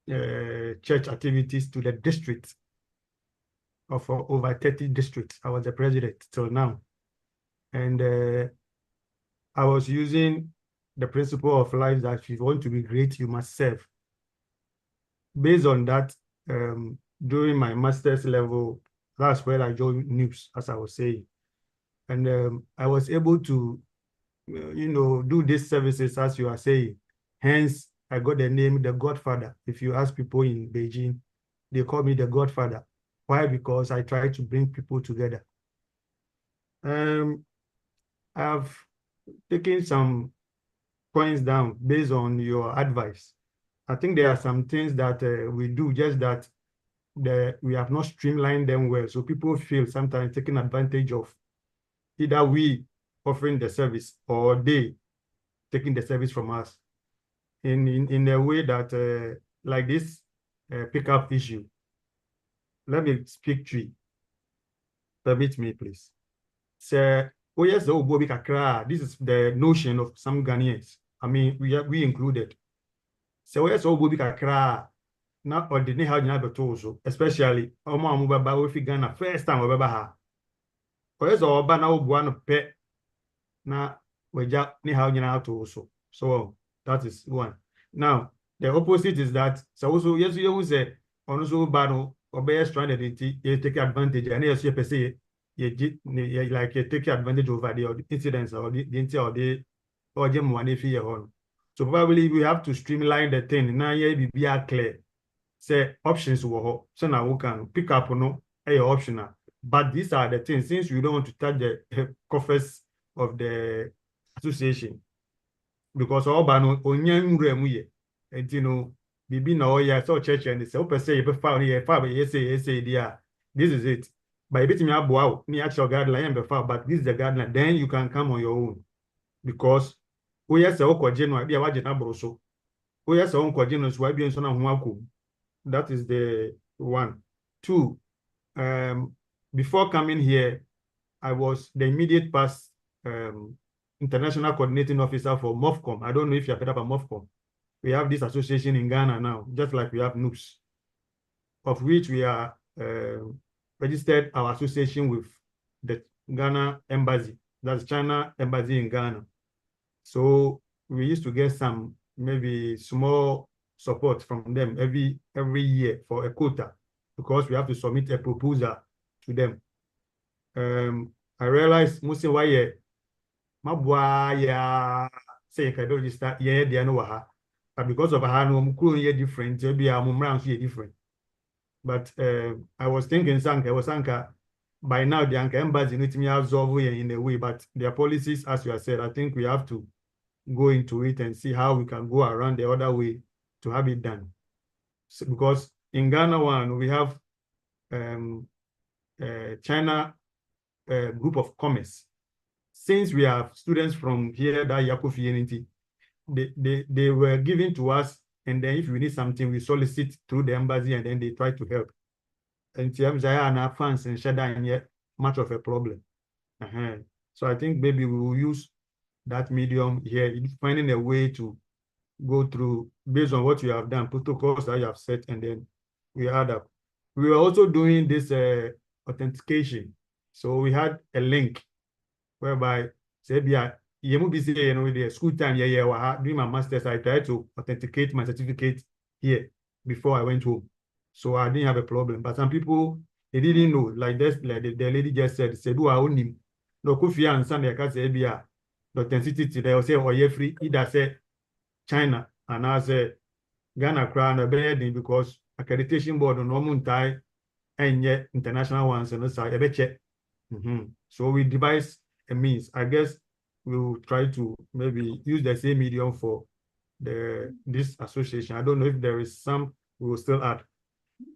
church activities to the district of over 30 districts. I was the president till now. And I was using the principle of life that if you want to be great, you must serve. Based on that, during my master's level, that's where I joined Nugs, as I was saying. And I was able to, do these services, as you are saying. Hence, I got the name, the Godfather. If you ask people in Beijing, they call me the Godfather. Why? Because I try to bring people together. I've taken some points down based on your advice. I think there are some things that we do, just that we have not streamlined them well. So people feel sometimes taking advantage of either we offering the service or they taking the service from us in a way that, like this pickup issue. Let me speak to you. Permit me, please. So, oh yes, this is the notion of some Ghanaians. I mean, we included. So yes, not ordinary how you have to, especially if Ghana first time we ever yes, or now one pet na weja ni how you have to also. So that is one. Now the opposite is that so also yes, you say on so bano or stranded you take advantage and yes, you per se you like you take advantage over the incidents or the or them one if you on. So probably we have to streamline the thing. Now yeah, be clear. Say options will so now we can pick up no optional. But these are the things, since we don't want to touch the coffers of the association, because all bano onyan remuye, and bibi na oya so church and say open say you file here say there. This is it. By bit me abo ni actual guideline be file, but this is the guideline. Then you can come on your own, because oya say okwaje no bia waje na broso. Oya say onkwaje no so bia nso na ho akom. That is the one. Two, before coming here, I was the immediate past international coordinating officer for MOFCOM. I don't know if you have heard about MOFCOM. We have this association in Ghana now, just like we have NUPS, of which we are registered our association with the Ghana embassy, that's China embassy in Ghana. So we used to get some maybe small support from them every year for a quota, because we have to submit a proposal to them. I realized mostly why my boy say I can register but because of how no different, maybe I'm around different. But I was thinking Sanka by now the embassy need to me absorb in a way, but their policies, as you have said, I think we have to go into it and see how we can go around the other way to have it done. So, because in Ghana one, we have China group of commerce. Since we have students from here that Yakufi Unity, they were given to us, and then if we need something, we solicit through the embassy, and then they try to help. And TMZI funds and shut down yet much of a problem. So I think maybe we will use that medium here, finding a way to go through based on what you have done, protocols that you have set, and then we add up. We were also doing this authentication. So we had a link whereby say the school time during my master's, I tried to authenticate my certificate here before I went home. So I didn't have a problem. But some people, they didn't know, like this, like the lady just said, do I own him? No, Kofi and Sunday, I can say, the authenticity, they will say, oh, yeah, free, either say China, and I say Ghana crown a bed because accreditation board on normal tie and yet international ones and also a check. So we devise a means. I guess we will try to maybe use the same medium for this association. I don't know if there is some we will still add.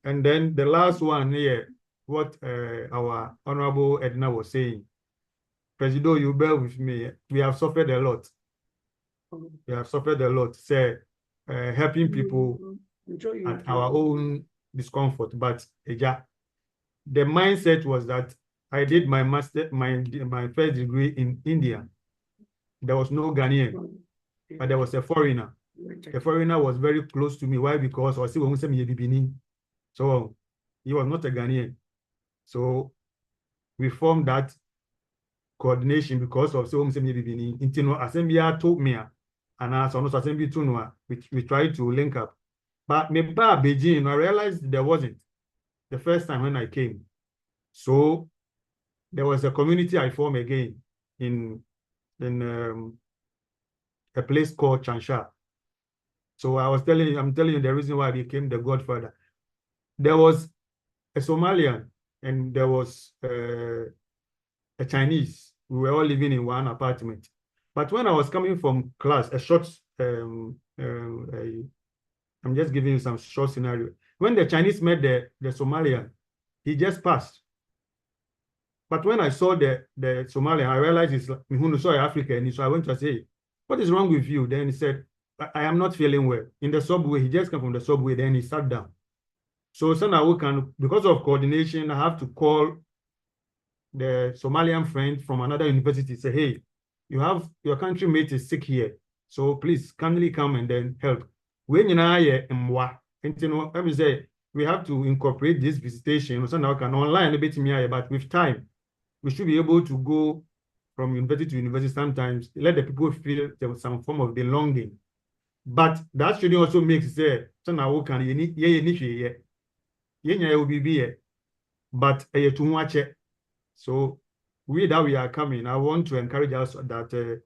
And then the last one here, what our Honorable Edna was saying. Presido, you bear with me. We have suffered a lot. We have suffered a lot. Say, helping people at our own discomfort. But the mindset was that I did my master, my first degree in India. There was no Ghanaian, but there was a foreigner. The foreigner was very close to me. Why? Because I see when we say me so he was not a Ghanaian. So we formed that coordination because of so Assembly told me and as also Assembly to we tried to link up. But me by Beijing, I realized there wasn't the first time when I came. So there was a community I formed again in a place called Changsha. So I'm telling you the reason why I became the godfather. There was a Somalian and there was a Chinese. We were all living in one apartment. But when I was coming from class, a short, I'm just giving you some short scenario. When the Chinese met the Somalian, he just passed. But when I saw the Somalian, I realized it's African. So I went to say, what is wrong with you? Then he said, I am not feeling well. In the subway, he just came from the subway, then he sat down. So now we can, because of coordination, I have to call the Somalian friend from another university, say, hey, you have your country mate is sick here. So please kindly come and then help. When you know, let me say, we have to incorporate this visitation. So now we can online a bit more, but with time, we should be able to go from university to university sometimes, let the people feel there was some form of belonging. But that shouldn't also make sense. So now we can but too much. So we are coming. I want to encourage us that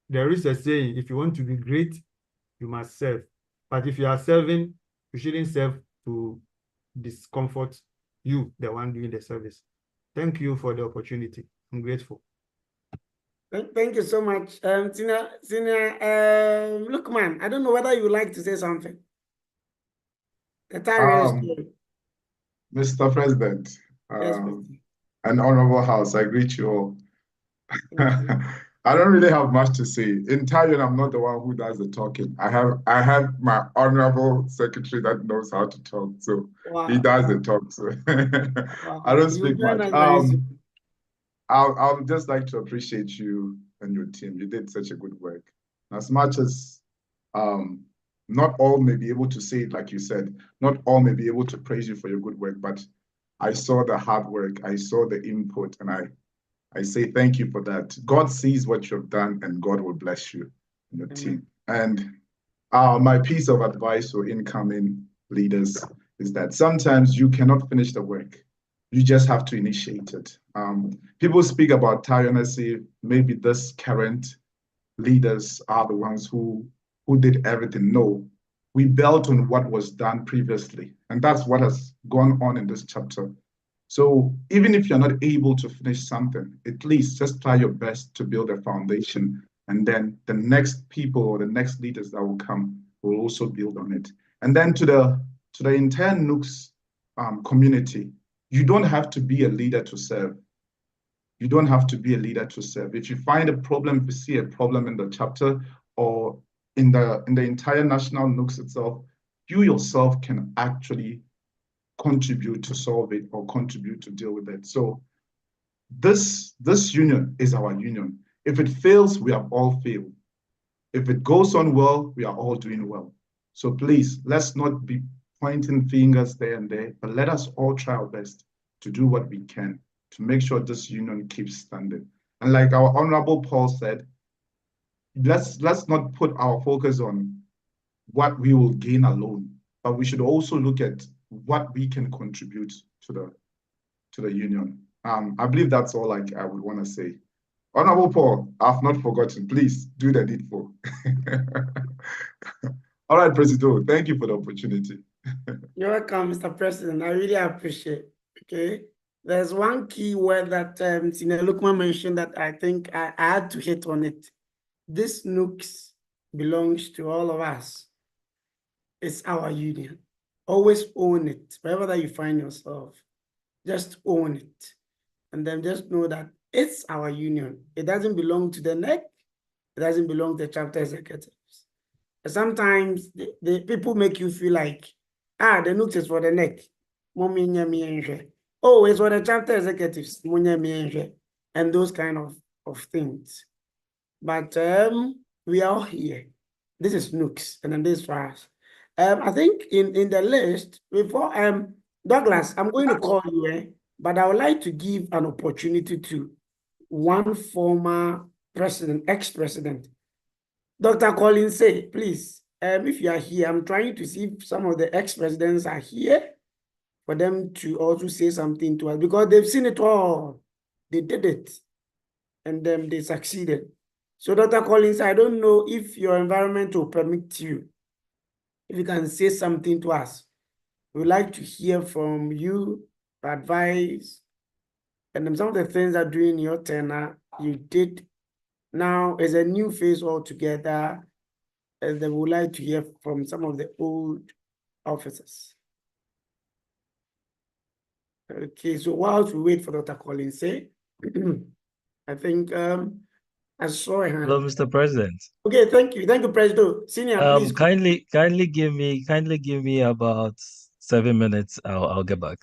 there is a saying: if you want to be great, you must serve. But if you are serving, you shouldn't serve to discomfort you, the one doing the service. Thank you for the opportunity. I'm grateful. Thank you so much, Tina. Look, man, I don't know whether you would like to say something. The time is Mr. President, yes, and Honorable House, I greet you all. I don't really have much to say. In Thailand, I'm not the one who does the talking. I have my honorable secretary that knows how to talk, so he does the talk. So I don't speak much. I'll just like to appreciate you and your team. You did such a good work. As much as not all may be able to say it like you said, not all may be able to praise you for your good work, but I saw the hard work, I saw the input, and I say thank you for that. God sees what you've done, and God will bless you and your team. And my piece of advice for incoming leaders is that sometimes you cannot finish the work. You just have to initiate it. People speak about tirelessly. Maybe this current leaders are the ones who did everything. No, we built on what was done previously, and that's what has gone on in this chapter. So even if you're not able to finish something, at least just try your best to build a foundation, and then the next people or the next leaders that will come will also build on it. And then to the entire Nooks community, you don't have to be a leader to serve. You don't have to be a leader to serve. If you find a problem, if you see a problem in the chapter or in the entire national Nooks itself, you yourself can actually contribute to solve it or contribute to deal with it. So this union is our union. If it fails, we have all failed. If it goes on well, we are all doing well. So please, let's not be pointing fingers there and there, but let us all try our best to do what we can to make sure this union keeps standing. And like our Honorable Paul said, let's not put our focus on what we will gain alone, but we should also look at what we can contribute to the union. I believe that's all I would want to say. Honorable Paul, I've not forgotten. Please do the needful. All right, President, thank you for the opportunity. You're welcome, Mr. President. I really appreciate it. Okay. There's one key word that Sina Lukman mentioned that I think I had to hit on it. This Nooks belongs to all of us. It's our union. Always own it. Wherever that you find yourself, just own it. And then just know that it's our union. It doesn't belong to the NEC. It doesn't belong to the chapter executives. Sometimes the people make you feel like, the Nooks is for the NEC. Oh, it's for the chapter executives. And those kind of things. But we are all here. This is Nooks, and then this for us. I think in the list, before Douglas, I'm going to call you, but I would like to give an opportunity to one former president, ex-president. Dr. Collins, say, please, if you are here, I'm trying to see if some of the ex-presidents are here for them to also say something to us, because they've seen it all. They did it, and then they succeeded. So, Dr. Collins, I don't know if your environment will permit you, if you can say something to us. We'd like to hear from you, advice, and then some of the things that during your tenure you did. Now is a new phase altogether, and then we'd like to hear from some of the old officers. Okay, so whilst we wait for Dr. Collins, I think I saw a hand. Hello, Mr. President. Okay, thank you, President. Senior, please. Kindly give me about 7 minutes. I'll get back.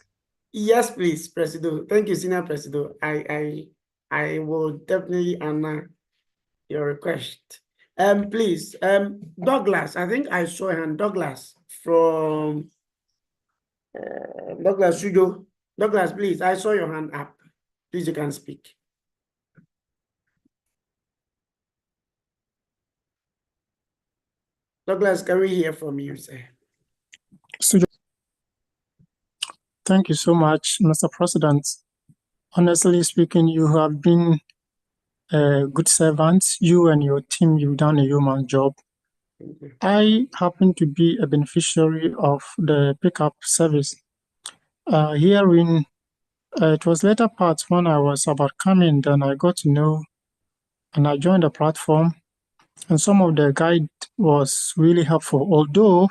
Yes, please, President. Thank you, Senior President. I will definitely honor your request. Please, Douglas. I think I saw a hand. Douglas from Douglas Sujo. Douglas, please. I saw your hand up. Please, you can speak. Douglas, can we hear from you, sir? Thank you so much, Mr. President. Honestly speaking, you have been a good servant. You and your team, you've done a human job. I happen to be a beneficiary of the pickup service. Herein, it was later part when I was about coming, then I got to know and I joined the platform, and some of the guide was really helpful. Although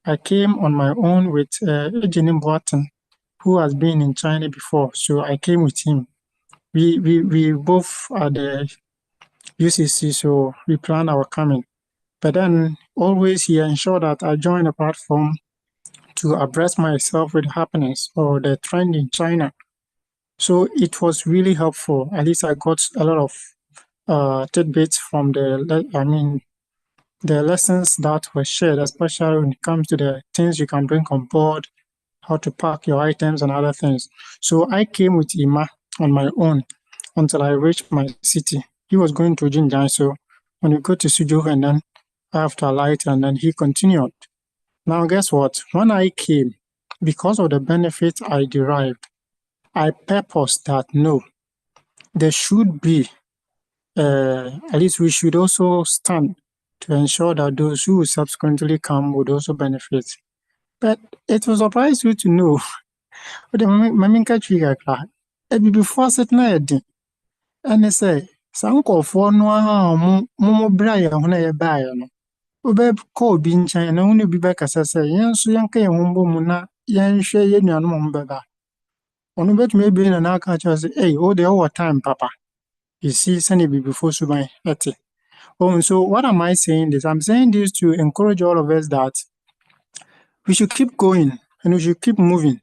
I came on my own with Eugene Boateng, who has been in China before, so I came with him. We both are the UCC, so we plan our coming. But then always he ensured that I join a platform to abreast myself with happenings or the trend in China. So it was really helpful. At least I got a lot of tidbits from the lessons that were shared, especially when it comes to the things you can bring on board, how to pack your items and other things. So I came with Ima on my own until I reached my city. He was going to Jinjiang, so when we go to Suzhou and then I have to alight and then he continued. Now guess what? When I came, because of the benefits I derived, I purposed that no, there should be, at least we should also stand to ensure that those who subsequently come would also benefit. But it will surprise you to know, the maminka trigger cry, before sitting at and they say, some call for no more briar when I buy. Ube call being China only be back as I say, yan so yanka muna yan share yan beba. On bet maybe in an alcatraz say, hey, oh, the over time, papa. You see, Sunny be before Subai. Oh, so what am I saying this? I'm saying this to encourage all of us that we should keep going and we should keep moving.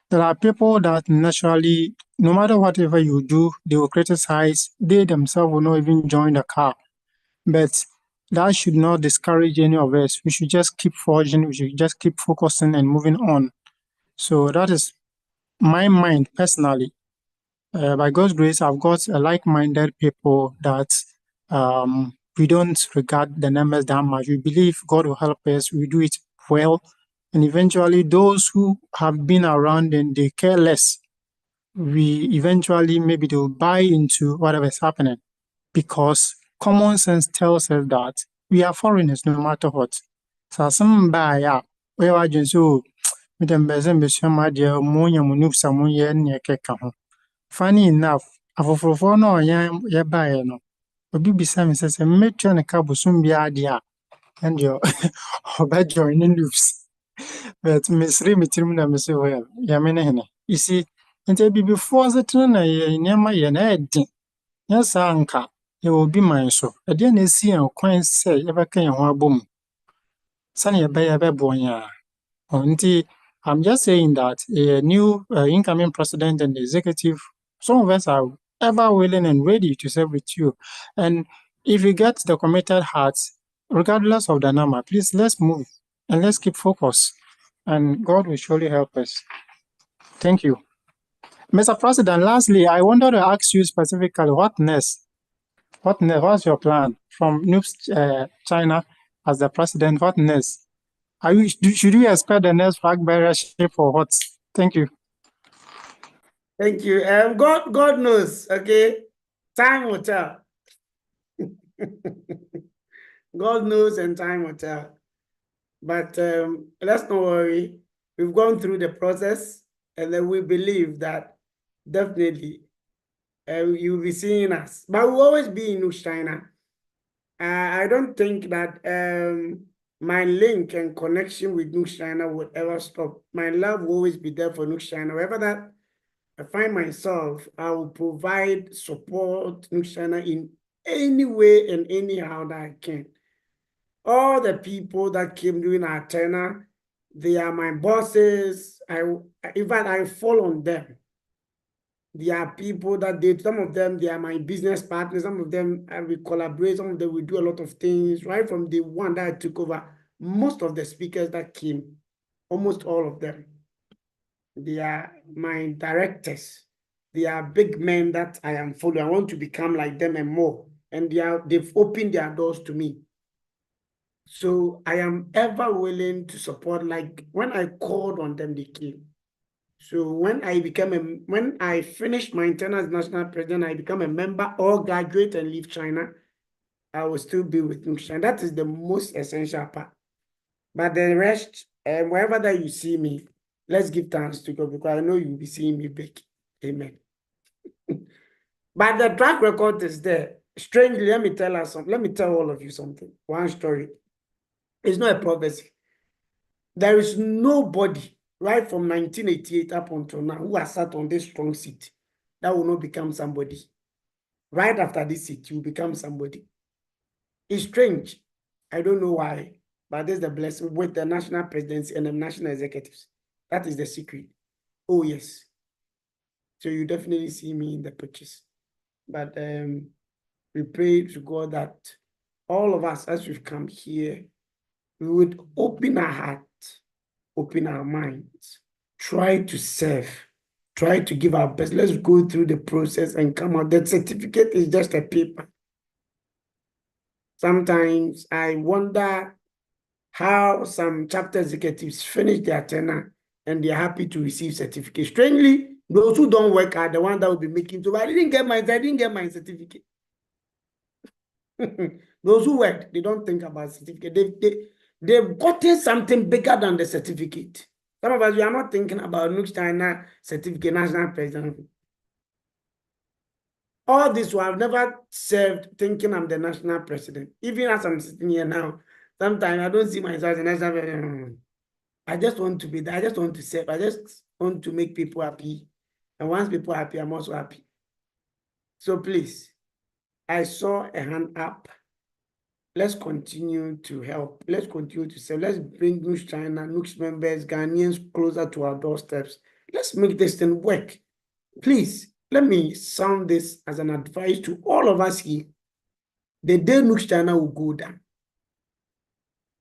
There are people that naturally, no matter whatever you do, they will criticize. They themselves will not even join the car. But that should not discourage any of us. We should just keep forging. We should just keep focusing and moving on. So that is my mind personally. By God's grace, I've got like-minded people that we don't regard the numbers that much. We believe God will help us. We do it well. And eventually, those who have been around and they care less, we eventually maybe they will buy into whatever is happening, because common sense tells us that we are foreigners no matter what. So some buy up where I just so with them my dear monya munuk samuye keka. Funny enough, afofofo no ya buy no. Obi bisa me say metwa ne ka bosom bia de a and your oba join in loops. But Misri mitrim na me say well, ya me ne hene. You see, nti bi before setting na ye nyama ye na edi. Yes, anka, ye will be mine so. A dear Nessie and Quine say, ever can one boom. Sunny a bay a baboya. I'm just saying that a new incoming president and executive, some of us are ever willing and ready to serve with you. And if you get the committed hearts, regardless of the number, please let's move and let's keep focused. And God will surely help us. Thank you. Mr. President, lastly, I wanted to ask you specifically what next? What's your plan from Nugs-China as the president? What next? Should we expect the next flag bearership or what? Thank you. Thank you. God knows. Okay, time will tell. God knows and time will tell. But let's not worry. We've gone through the process, and then we believe that definitely you'll be seeing us. But we'll always be in Nugs-China. I don't think that my link and connection with Nugs-China would ever stop. My love will always be there for Nugs-China. Wherever that I find myself, I will provide support Nugs-China in any way and anyhow that I can. All the people that came during our tenure, they are my bosses. In fact, I fall on them. There are people that some of them, they are my business partners. Some of them, we collaborate. Some of them, we do a lot of things. Right from the one that I took over, most of the speakers that came, almost all of them, they are my directors. They are big men that I am following. I want to become like them and more. And they've opened their doors to me. So I am ever willing to support. Like when I called on them, they came. So when I finished my internal as national president, I become a member or graduate and leave China, I will still be with Nugs-China. That is the most essential part. But the rest, wherever that you see me, let's give thanks to God, because I know you'll be seeing me back. Amen. But the track record is there. Strangely, let me tell all of you something. One story. It's not a prophecy. There is nobody right from 1988 up until now who has sat on this strong seat that will not become somebody. right after this seat, you become somebody. It's strange. I don't know why, but there's the blessing with the national presidency and the national executives. That is the secret. Oh, yes. So you definitely see me in the pictures. But we pray to God that all of us, as we've come here, we would open our hearts, open our minds, try to serve, try to give our best. Let's go through the process and come out. That certificate is just a paper. Sometimes I wonder how some chapter executives finish their tenure and they're happy to receive certificate. Strangely, those who don't work are the ones that will be making. So I didn't get my certificate. Those who work, they don't think about certificate. They've gotten something bigger than the certificate. Some of us, we are not thinking about Nugs-China certificate, national president. All this, I've never served thinking I'm the national president. Even as I'm sitting here now, sometimes I don't see myself as a national president. I just want to be there. I just want to serve. I just want to make people happy. And once people are happy, I'm also happy. So please, I saw a hand up. Let's continue to help. Let's continue to serve. Let's bring Nugs-China, Nugs members, Ghanaians closer to our doorsteps. Let's make this thing work. Please, let me sound this as an advice to all of us here. The day Nugs-China will go down,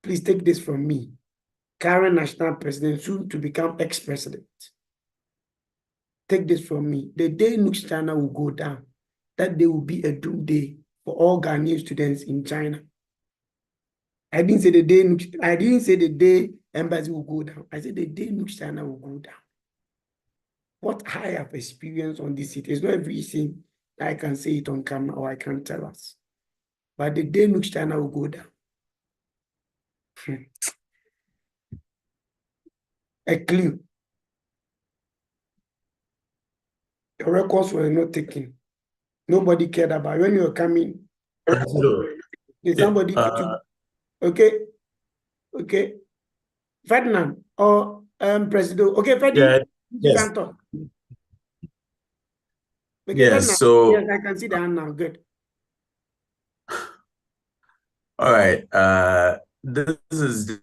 please take this from me. Current national president, soon to become ex-president. Take this from me. The day Nugs-China will go down, that day will be a doom day for all Ghanaian students in China. I didn't say the day embassy will go down. I said the day Nugs-China will go down. What I have experienced on this city is not everything I can say it on camera or I can tell us. But the day Nugs-China will go down. A clue. The records were not taken. Nobody cared about when you were coming. Did somebody okay? Okay. Ferdinand or President. Okay, Ferdinand, you can talk. Okay, Yeah, so yes, I can see the hand now. Good. All right. This is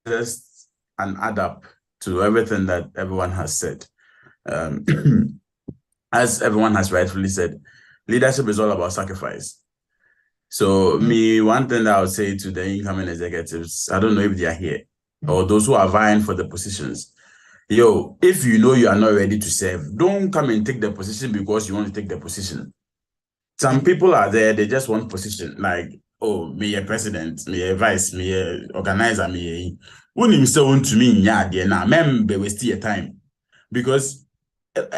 just an add-up to everything that everyone has said. As everyone has rightfully said, leadership is all about sacrifice. So one thing that I would say to the incoming executives, I don't know if they are here, or those who are vying for the positions. Yo, if you know you are not ready to serve, don't come and take the position because you want to take the position. Some people are there, they just want position, like, oh, me a president, me a vice, me a organizer, me a... When you say to me, yeah, now, member waste your time. Because, like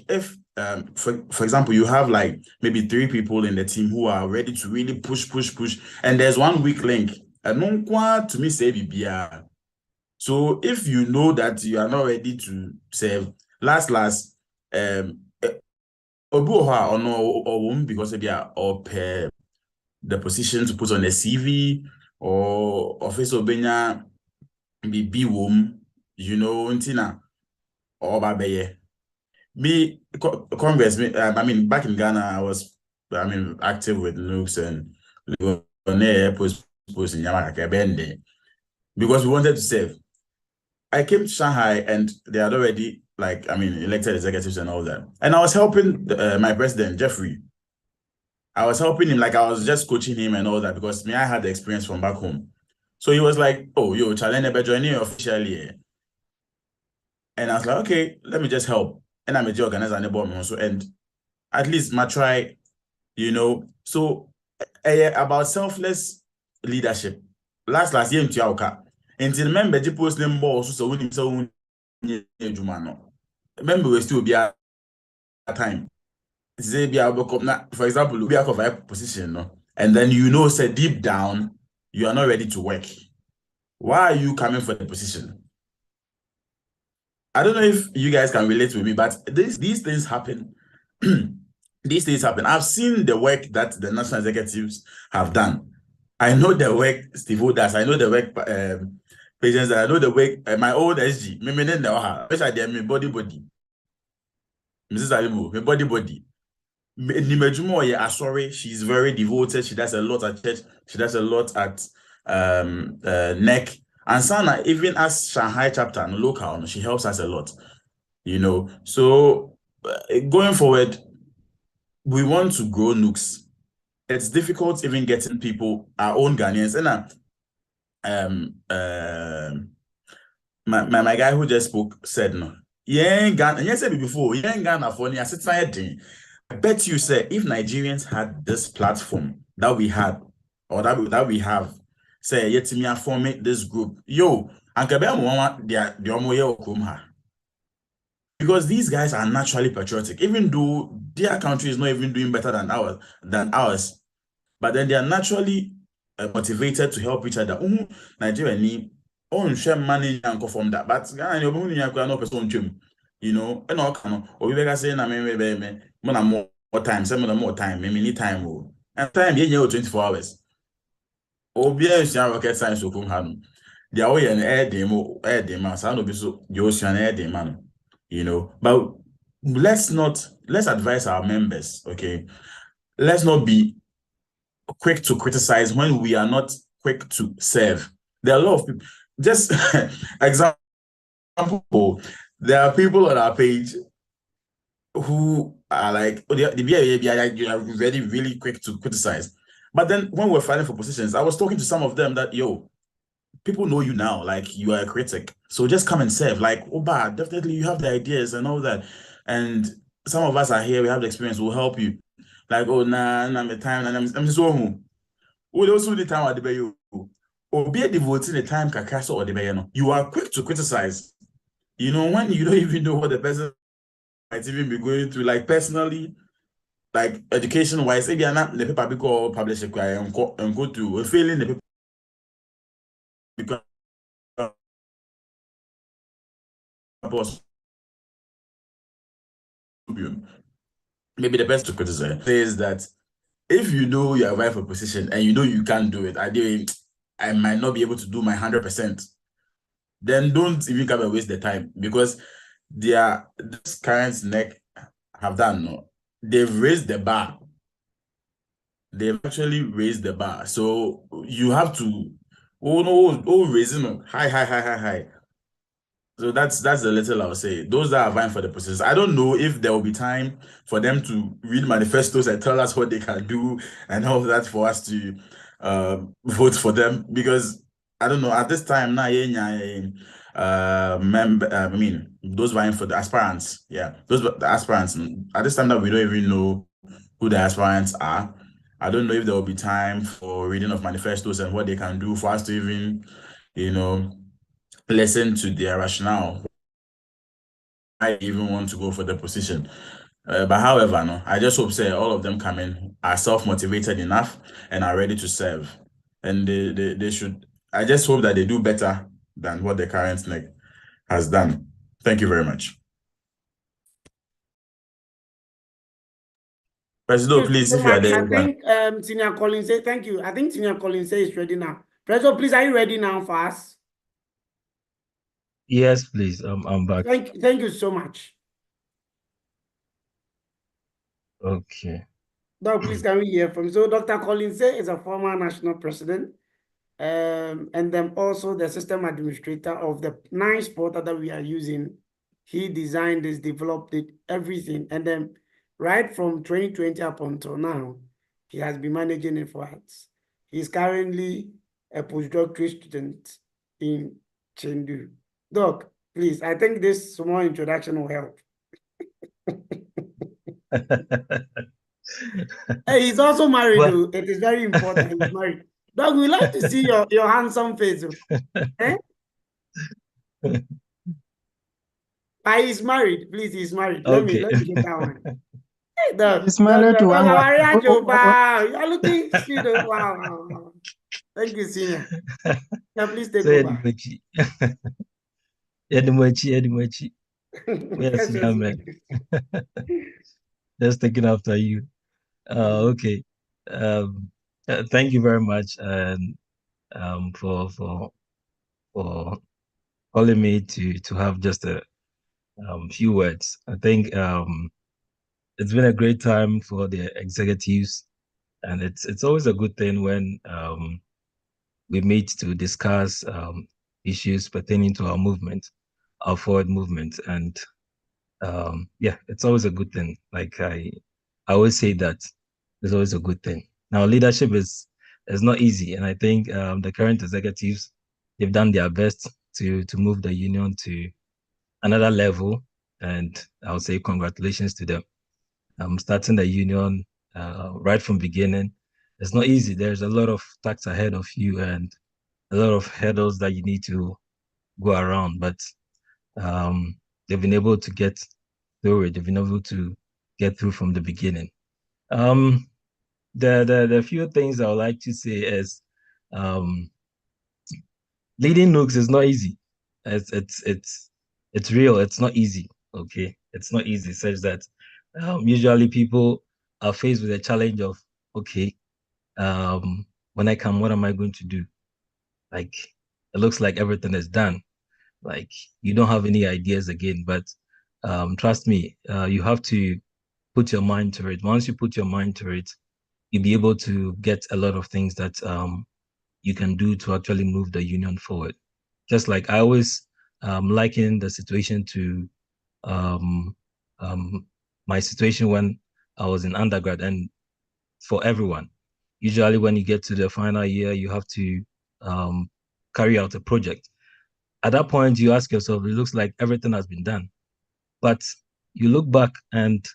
if, for example, you have like maybe 3 people in the team who are ready to really push, and there's one weak link. And no one to me say, so if you know that you are not ready to serve, last, because they are up the position to put on the CV or office obenya be womb, you know, untina or babeye. Me Congress, I mean, back in Ghana, I was active with Nugs and post in Yamaka because we wanted to serve. I came to Shanghai and they had already, elected executives and all that. And I was helping my president, Jeffrey. I was helping him, like I was just coaching him and all that because I had the experience from back home. So he was like, oh, yo, challenge joining officially. And I was like, okay, let me just help. And I'm a organizer and a board also. And at least my try, you know. So about selfless leadership. Last year in Tiaoka. Until remember the post name boss so when so remember we still be at time. For example, be a position, no? And then say deep down you are not ready to work. Why are you coming for the position? I don't know if you guys can relate with me, but these things happen. These things happen. I've seen the work that the national executives have done. I know the work Steve does. I know the work patients. I know the work my old SG. Body. Mrs. Alibu, my body. Sorry, she's very devoted. She does a lot at church. She does a lot at NEC. And Sana, even as Shanghai chapter and local, she helps us a lot. So going forward, we want to grow Nugs. It's difficult even getting people, our own Ghanaians. And my guy who just spoke said no. Yeah, Ghana. Yes, said before. Yeah, Ghana for I bet you say if Nigerians had this platform that we had or that we have, say yet me forming this group, because these guys are naturally patriotic, even though their country is not even doing better than ours, but then they are naturally motivated to help each other. Nigeria need share money and from that, but no person and all kind or we better say na me more time, some more time, me need time and time 24 hours. Obia is rocket science okum hanu. They are an air demo, so I know so Joshua air demo, but let's advise our members, okay? Let's not be quick to criticize when we are not quick to serve. There are a lot of people, just example, there are people on our page who are like, they are really, really quick to criticize. But then when we're fighting for positions, I was talking to some of them that, people know you now, like you are a critic. So just come and serve. Like, Oba, definitely you have the ideas and all that. And some of us are here, we have the experience, we'll help you. Like, oh, I'm the time, and I'm just home. Also the time at the bay, or be devoting the time kakaso or the bay. You are quick to criticize. When you don't even know what the person might even be going through, like personally, like education wise, maybe I'm not the paper because publish and go to failing the paper because maybe the best to criticize is that if you know you are right for a position and you know you can't do it, I might not be able to do my 100%. Then don't even come and waste the time, because this current NEC have done, no, they've raised the bar. They've actually raised the bar. So you have to, raising high. So that's the little I'll say. Those that are vying for the positions, I don't know if there will be time for them to read manifestos and tell us what they can do and all that for us to vote for them, because I don't know at this time now. Those vying for the aspirants, the aspirants at this time that we don't even know who the aspirants are. I don't know if there will be time for reading of manifestos and what they can do for us to even, listen to their rationale. I even want to go for the position. But however, no, I just hope say all of them come in are self-motivated enough and are ready to serve. And they should, I just hope that they do better than what the current NEC has done. Thank you very much. President, please, if you are there. I think Senior Collins say thank you. I think Senior Collins is ready now. President, please, are you ready now for us? Yes, please. I'm back. Thank you so much. Okay. Doc, please can we hear from you? So Dr. Collins is a former national president, and then also the system administrator of the nice portal that we are using. He designed this, developed it, everything, and then right from 2020 up until now, he has been managing it for us. He's currently a postdoctoral student in Chengdu. Doc, please, I think this small introduction will help. Hey, he's also married, though. It is very important. He's married. Doc, we like to see your handsome face. Eh? He's married. Please, he's married. Okay. Let me get that one. Hey, Doc. He's married to one wife. Wow, you're looking sweet. Wow. Thank you, Senior. Yeah, please take over. Yes, man. Just thinking after you. Okay. Thank you very much, and for calling me to have just a few words. I think it's been a great time for the executives, and it's always a good thing when we meet to discuss issues pertaining to our movement, our forward movement, and yeah, it's always a good thing. Like I always say that it's always a good thing. Now, leadership is not easy, and I think the current executives, they've done their best to move the union to another level, and I would say congratulations to them. Starting the union right from beginning, it's not easy. There's a lot of tasks ahead of you and a lot of hurdles that you need to go around, but they've been able to get through it. They've been able to get through from the beginning. The few things I would like to say is leading Nooks is not easy. It's real. It's not easy. Okay, it's not easy. Such that usually people are faced with a challenge of, okay, when I come, what am I going to do? Like, it looks like everything is done. Like, you don't have any ideas again. But trust me, you have to put your mind to it. Once you put your mind to it, you'll be able to get a lot of things that you can do to actually move the union forward. Just like I always liken the situation to my situation when I was in undergrad, and for everyone, usually when you get to the final year, you have to carry out a project. At that point, you ask yourself, it looks like everything has been done. But you look back and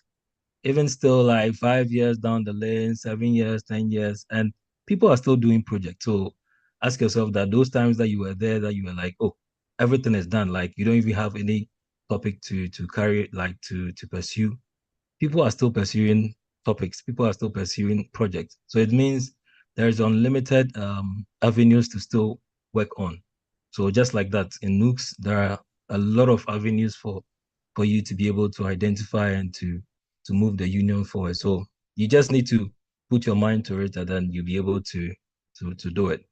even still, like 5 years down the lane, 7 years, 10 years, and people are still doing projects. So ask yourself that those times that you were there, that you were like, oh, everything is done. Like you don't even have any topic to carry, like to pursue. People are still pursuing topics. People are still pursuing projects. So it means there's unlimited avenues to still work on. So just like that, in Nooks, there are a lot of avenues for you to be able to identify and to move the union forward. So you just need to put your mind to it, and then you'll be able to do it.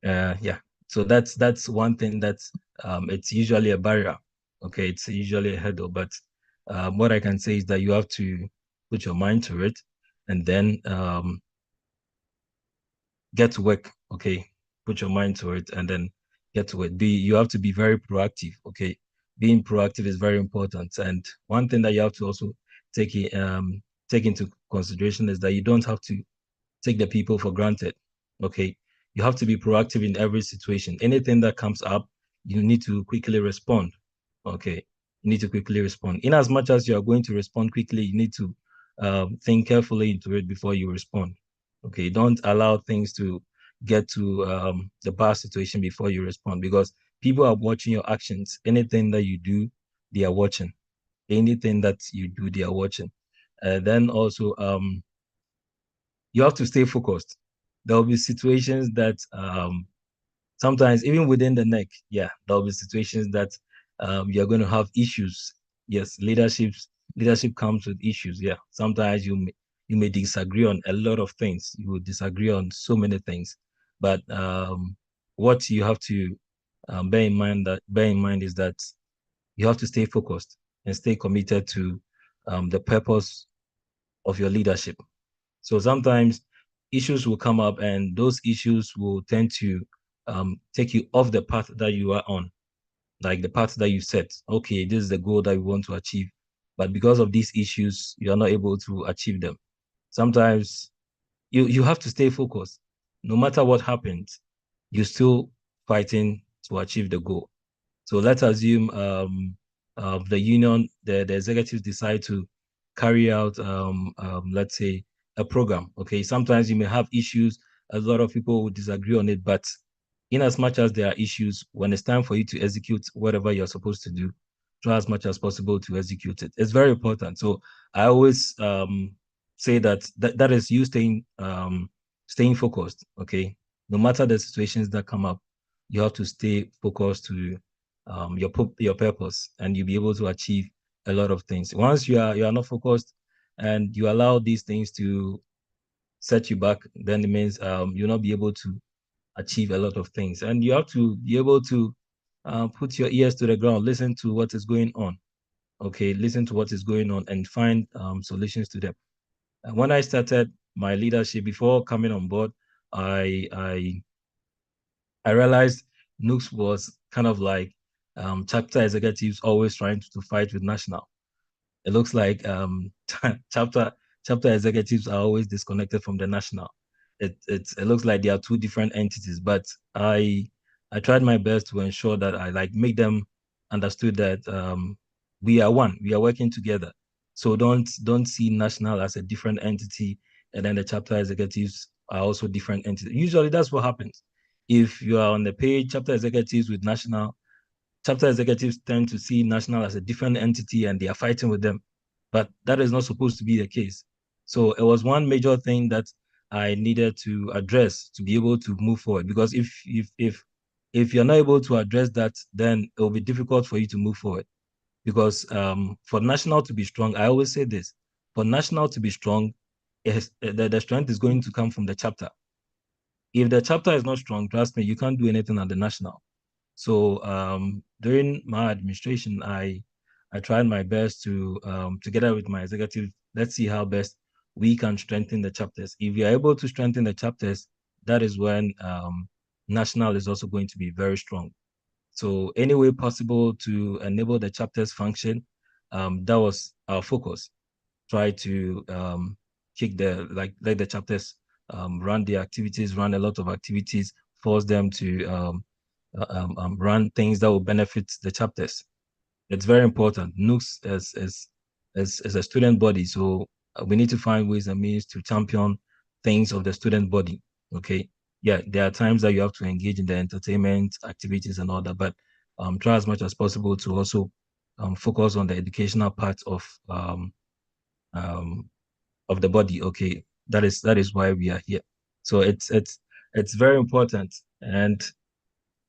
Yeah. So that's one thing that's it's usually a barrier. Okay, it's usually a hurdle, but what I can say is that you have to put your mind to it, and then get to work. Okay, put your mind to it, and then get to it. You have to be very proactive. Okay, being proactive is very important. And one thing that you have to also take into consideration is that you don't have to take the people for granted. Okay, you have to be proactive in every situation. Anything that comes up, you need to quickly respond. Okay, you need to quickly respond. In as much as you are going to respond quickly, you need to think carefully into it before you respond. Okay, don't allow things to get to the bad situation before you respond, because people are watching your actions. Anything that you do, they are watching. Anything that you do, they are watching. Then also, you have to stay focused. There will be situations that sometimes even within the neck, yeah, there will be situations that you're going to have issues. Yes, leadership comes with issues. Yeah, sometimes you may disagree on a lot of things. You will disagree on so many things, but what you have to bear in mind is that you have to stay focused and stay committed to the purpose of your leadership. So sometimes issues will come up, and those issues will tend to take you off the path that you are on, like the path that you set. Okay, this is the goal that we want to achieve, but because of these issues, you are not able to achieve them. Sometimes you have to stay focused. No matter what happens, you're still fighting to achieve the goal. So let's assume the union, the executives decide to carry out, let's say, a program. Okay, sometimes you may have issues. A lot of people will disagree on it, but in as much as there are issues, when it's time for you to execute whatever you're supposed to do, try as much as possible to execute it. It's very important. So I always say that is you staying focused. Okay, no matter the situations that come up, you have to stay focused to your purpose, and you'll be able to achieve a lot of things. Once you are not focused and you allow these things to set you back, then it means you'll not be able to achieve a lot of things. And you have to be able to put your ears to the ground, listen to what is going on. okay, listen to what is going on and find solutions to them. And when I started my leadership before coming on board, I realized Nooks was kind of like chapter executives always trying to fight with national. It looks like chapter executives are always disconnected from the national. It looks like they are two different entities, but I tried my best to ensure that I like make them understood that we are one, we are working together. So don't see national as a different entity, and then the chapter executives are also different entities. Usually that's what happens. If you are on the page, chapter executives with national, chapter executives tend to see national as a different entity and they are fighting with them. But that is not supposed to be the case. So it was one major thing that I needed to address to be able to move forward. Because if you're not able to address that, then it will be difficult for you to move forward. Because for national to be strong, I always say this, for national to be strong, the strength is going to come from the chapter. If the chapter is not strong, trust me, you can't do anything at the national. So during my administration, I tried my best to together with my executive, let's see how best we can strengthen the chapters. If we are able to strengthen the chapters, that is when national is also going to be very strong. So any way possible to enable the chapters function, that was our focus. Try to let the chapters run the activities, run a lot of activities, force them to run things that will benefit the chapters. It's very important. Nooks is a student body, so we need to find ways and means to champion things of the student body. Okay, yeah, there are times that you have to engage in the entertainment activities and all that, but try as much as possible to also focus on the educational part of the body. Okay, that is why we are here. So it's very important. And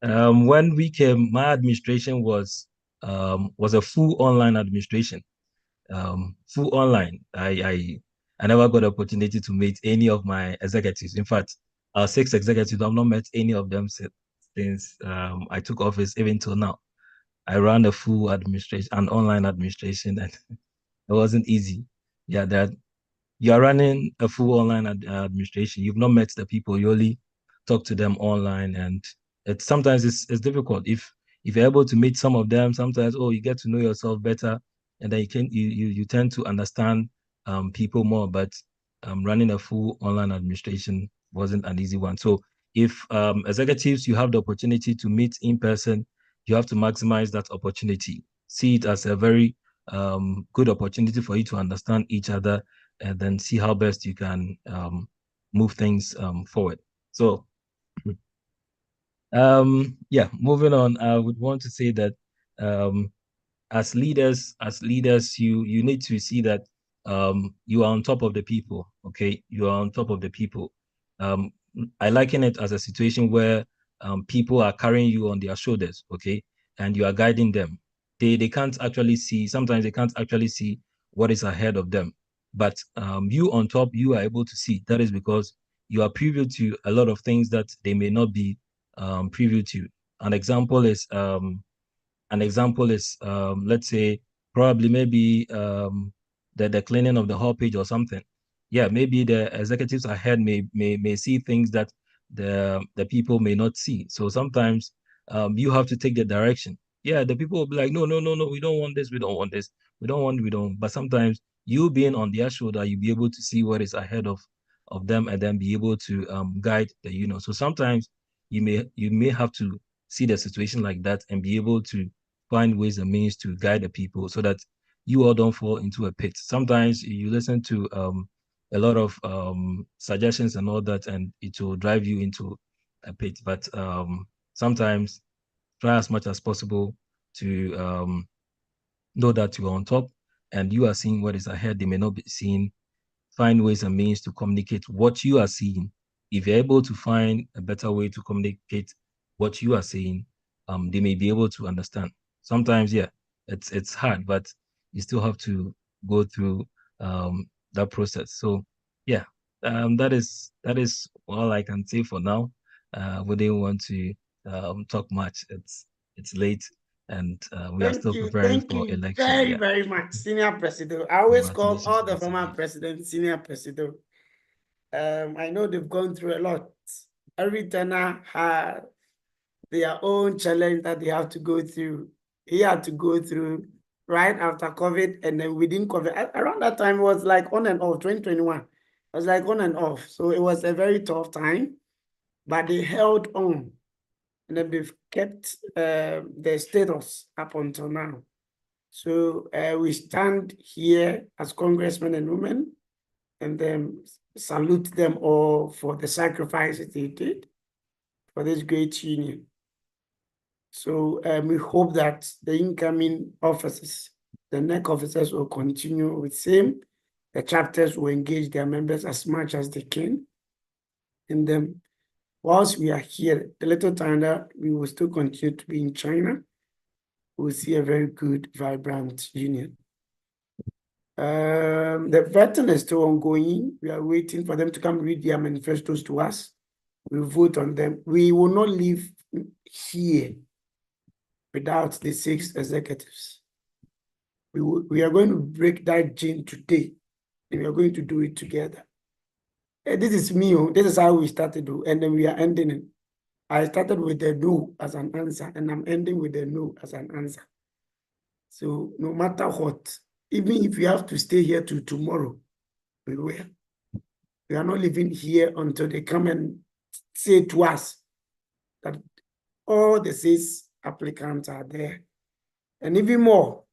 when we came, my administration was a full online administration. Full online. I never got the opportunity to meet any of my executives. In fact, our 6 executives, I've not met any of them since I took office, even till now. I ran a full administration, an online administration, and it wasn't easy. Yeah, that you are running a full online administration. You've not met the people. You only talk to them online, and sometimes it's difficult. If you're able to meet some of them, sometimes you get to know yourself better, and then you tend to understand people more. But running a full online administration wasn't an easy one. So if executives, you have the opportunity to meet in person, you have to maximize that opportunity. See it as a very good opportunity for you to understand each other, and then see how best you can move things forward. So yeah, moving on, I would want to say that as leaders, you need to see that you are on top of the people. Okay, you are on top of the people. I liken it as a situation where people are carrying you on their shoulders. Okay, and you are guiding them. They can't actually see. Sometimes they can't actually see what is ahead of them. But you on top, you are able to see. That is because you are privy to a lot of things that they may not be privy to. An example is let's say probably maybe the cleaning of the whole page or something. Yeah, maybe the executives ahead may see things that the people may not see. So sometimes you have to take the direction. Yeah, the people will be like, no, we don't want this, we don't want this, we don't. But sometimes you being on their shoulder, you'll be able to see what is ahead of them, and then be able to guide the. So sometimes you may have to see the situation like that and be able to find ways and means to guide the people so that you all don't fall into a pit. Sometimes you listen to a lot of suggestions and all that, and it will drive you into a pit. But sometimes try as much as possible to know that you are on top and you are seeing what is ahead. They may not be seeing. Find ways and means to communicate what you are seeing. If you're able to find a better way to communicate what you are seeing, they may be able to understand. Sometimes, yeah, it's hard, but you still have to go through that process. So, yeah, that is all I can say for now. We didn't want to talk much. It's late, and we are still preparing for election. Very, Yeah. very much, Senior President. I always call Congratulations all the once former again. presidents Senior President. I know they've gone through a lot. Every tenor has their own challenge that they have to go through. He had to go through right after COVID, and then within COVID. Around that time, it was like on and off, 2021. It was like on and off. So it was a very tough time, but they held on, and then they've kept their status up until now. So we stand here as congressmen and women, and then salute them all for the sacrifices they did for this great union. So we hope that the incoming officers, the next officers will continue with same. The chapters will engage their members as much as they can. And then whilst we are here, the little time that we will still continue to be in China, we'll see a very good, vibrant union. The vetting is still ongoing. We are waiting for them to come read their manifestos to us. We'll vote on them. We will not leave here without the 6 executives. We are going to break that gene today, and we are going to do it together. This is me. This is how we started, and then we are ending it. I started with the no as an answer, and I'm ending with the no as an answer. So no matter what, even if we have to stay here till tomorrow, we will. We are not living here until they come and say to us that all the 6 applicants are there. And even more,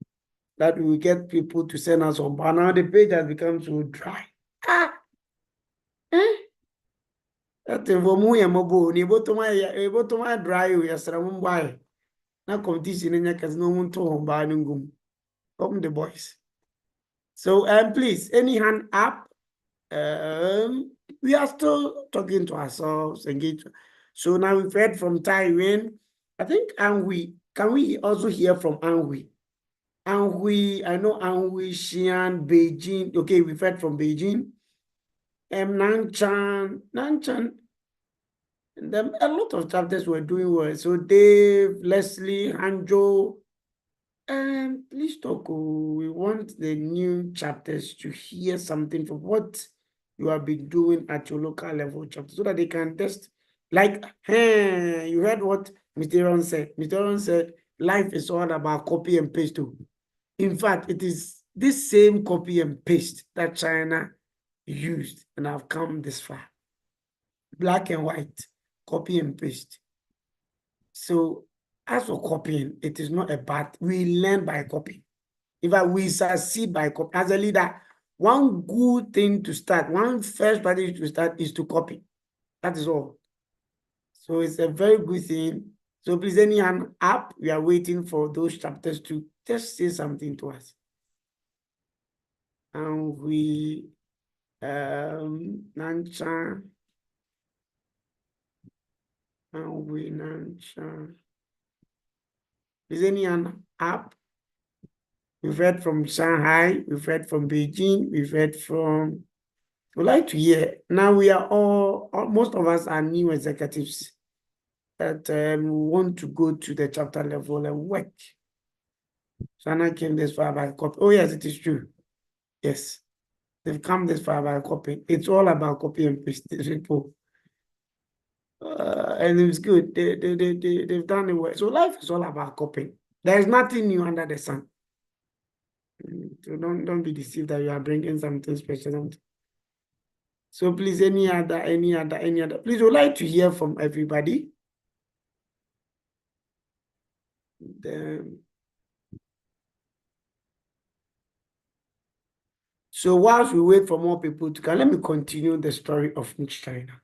that we will get people to send us on. But now the page has become so dry. That dry, we are now competition in because no one told him come the boys. So please, any hand up? We are still talking to ourselves, engage. So now we've heard from Taiwan. I think Angui. Can we also hear from Angui? Angui, I know Angui, Xi'an, Beijing. Okay, we've heard from Beijing. Nanchan, and then a lot of chapters were doing well. So Dave, Leslie, Hanjo, please talk. We want the new chapters to hear something from what you have been doing at your local level chapter, so that they can test. Like, hey, you heard what Mr. Aaron said. Mr. Aaron said, life is all about copy and paste too. In fact, it is this same copy and paste that China used, and I've come this far. Black and white, copy and paste. So as for copying, it is not a bad. We learn by copying. In fact, we succeed by copying. As a leader, one good thing to start, one first strategy to start is to copy. That is all. So it's a very good thing. So please, any hand up, we are waiting for those chapters to just say something to us. And we, Nancha, and we, Nancha. Is any hand up? We've heard from Shanghai, we've heard from Beijing, we've heard from, we'd like to hear. Now we are all most of us are new executives that want to go to the chapter level and work. China came this far by copy. Oh yes, it is true. Yes, they've come this far by copy. It's all about copy and paste. And it's good. They've done it well. So life is all about copying. There is nothing new under the sun. So don't be deceived that you are bringing something special. So please, any other. Please, we'd like to hear from everybody. So whilst we wait for more people to come, let me continue the story of Nugs-China.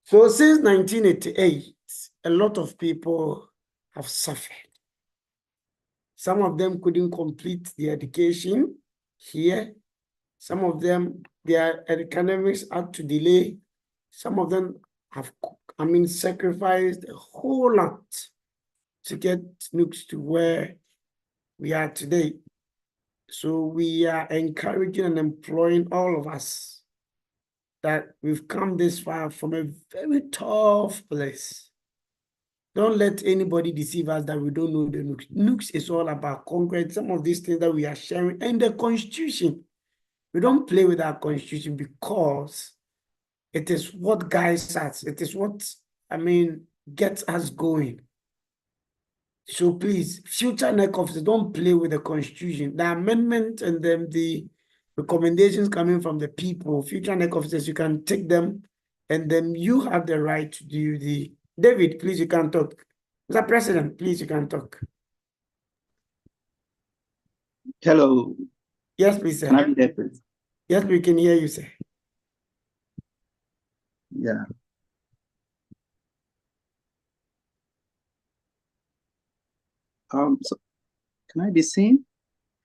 So since 1988, a lot of people have suffered. Some of them couldn't complete their education here. Some of them, their academics had to delay. Some of them have, sacrificed a whole lot to get Nugs to where we are today. So we are encouraging and employing all of us that we've come this far from a very tough place. Don't let anybody deceive us that we don't know the Nugs. Nugs is all about concrete, some of these things that we are sharing, and the Constitution. We don't play with our Constitution because it is what guides us. It is what, gets us going. So please, future NEC officers, don't play with the Constitution. The amendment and then the recommendations coming from the people, future NEC officers, you can take them, and then you have the right to do the... David, please, you can talk. Mr. President, please, you can talk. Hello. Yes, please, sir. Can I be there, please? Yes, we can hear you, sir. Yeah. So can I be seen?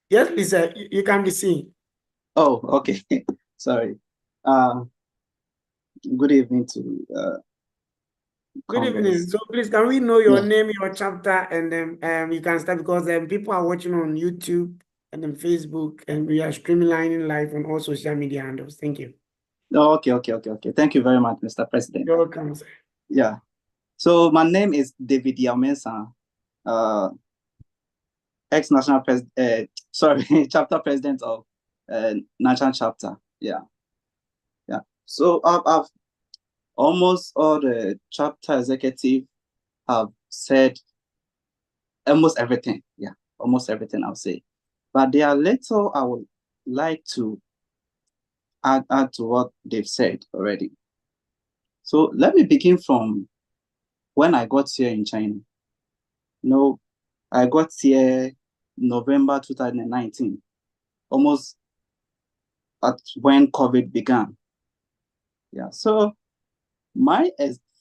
Yes, please, sir. You can be seen. Oh, okay. Sorry. Good evening to Good evening. Congress. So please, can we know your Yeah. name, your chapter, and then you can start, because people are watching on YouTube and then Facebook, and we are streamlining live on all social media handles. Thank you. Oh, okay. Thank you very much, Mr. President. You're welcome, sir. Yeah. So my name is David Yamensa, ex-national president, chapter president of National chapter. Yeah. So I've almost all the chapter executive have said almost everything. Yeah, almost everything I'll say. But there are little I would like to add to what they've said already. So let me begin from when I got here in China. I got here November 2019, almost at when COVID began. Yeah, so my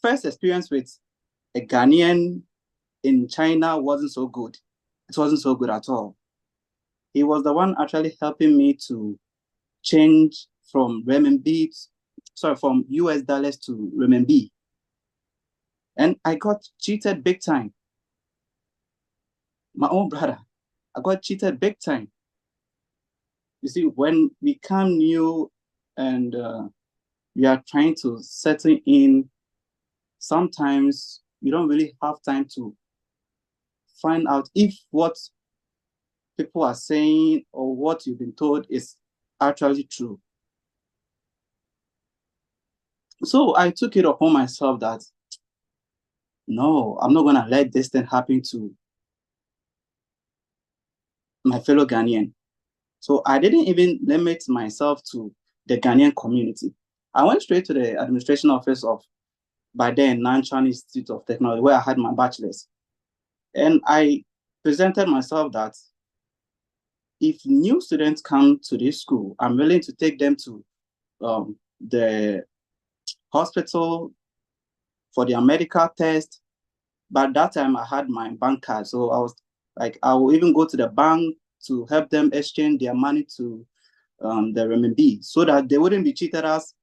first experience with a Ghanaian in China wasn't so good. It wasn't so good at all. He was the one actually helping me to change from from US dollars to renminbi. And I got cheated big time. My own brother, I got cheated big time. You see, when we come new and we are trying to settle in, sometimes you don't really have time to find out if what people are saying or what you've been told is actually true. So I took it upon myself that, no, I'm not going to let this thing happen to my fellow Ghanaian. So I didn't even limit myself to the Ghanaian community. I went straight to the administration office of, by then, Nugs-China Institute of Technology, where I had my bachelor's. And I presented myself that if new students come to this school, I'm willing to take them to the hospital for their medical test. But that time I had my bank card. So I was like, I will even go to the bank to help them exchange their money to the renminbi so that they wouldn't be cheated as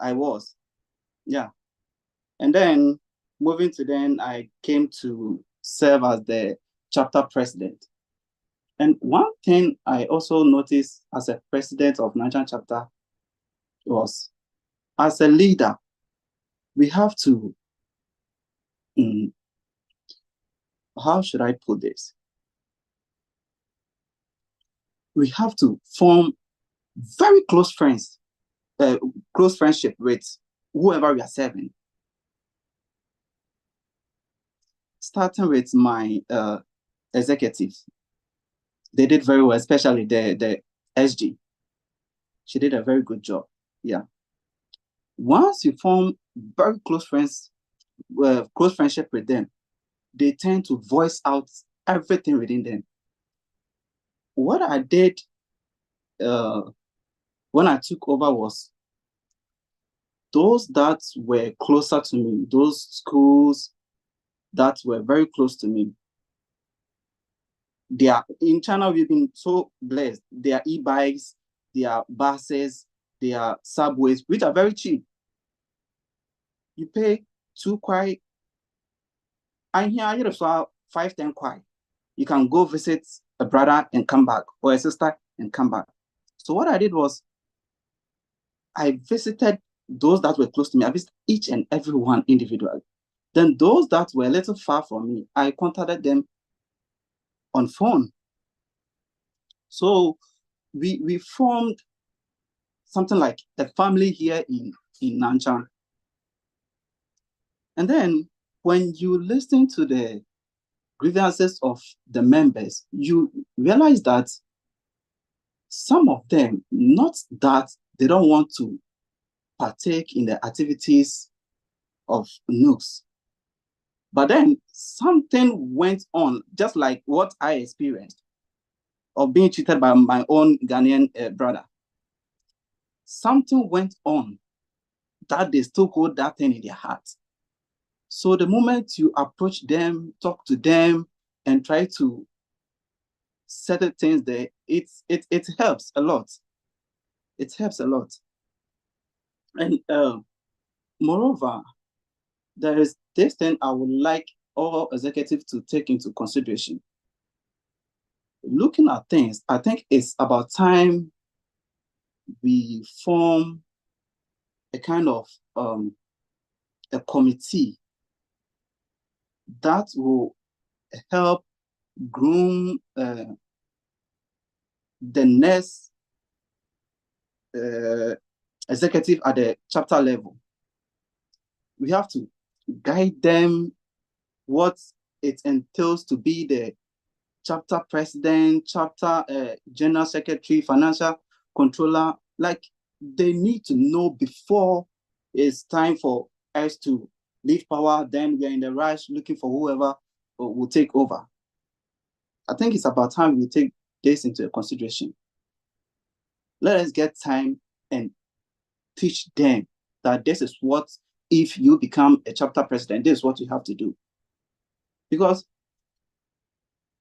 I was. Yeah. And then moving to then, I came to serve as the chapter president. And one thing I also noticed as a president of Nigerian chapter was, as a leader, we have to, how should I put this? We have to form very close friendship with whoever we are serving. Starting with my executives. They did very well, especially the SG. She did a very good job. Yeah. Once you form very close friendship with them, they tend to voice out everything within them. What I did when I took over was, those that were closer to me, those schools that were very close to me, they are in China. We've been so blessed. There are e-bikes, there are buses, there are subways, which are very cheap. You pay 2 kwai, and here you have 5-10 kwai. You can go visit a brother and come back, or a sister and come back. So what I did was, I visited those that were close to me. I visited each and every one individually. Then those that were a little far from me, I contacted them on phone. So we formed something like a family here in Nanchang. And then when you listen to the grievances of the members, you realize that some of them, not that they don't want to partake in the activities of Nugs, but then something went on, just like what I experienced of being treated by my own Ghanaian brother. Something went on that they still hold that thing in their heart. So the moment you approach them, talk to them, and try to settle things there, it helps a lot. It helps a lot. And moreover, there is this thing I would like all executives to take into consideration. Looking at things, I think it's about time we form a kind of a committee that will help groom the next executive at the chapter level. We have to guide them what it entails to be the chapter president, chapter general secretary, financial controller. Like, they need to know before it's time for us to leave power, then we're in the rush looking for whoever will take over. I think it's about time we take this into consideration. Let us get time and teach them that this is what, if you become a chapter president, this is what you have to do. Because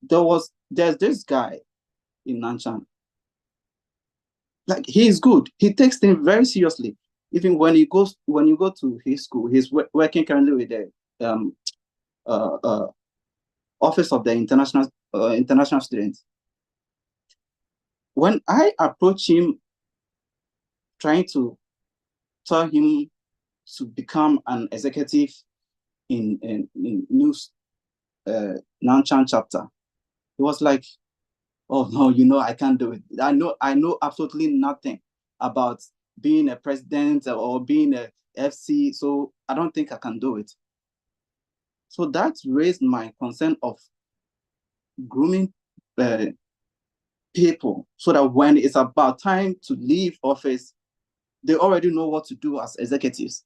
there's this guy in Nanchang. Like, he is good. He takes things very seriously. Even when you go to his school, he's working currently with the Office of the International Students. When I approach him, trying to tell him to become an executive in News Nanchang chapter, he was like, "Oh no, I can't do it. I know absolutely nothing about being a president or being a FC, so I don't think I can do it." So that raised my concern of grooming people, so that when it's about time to leave office, they already know what to do as executives,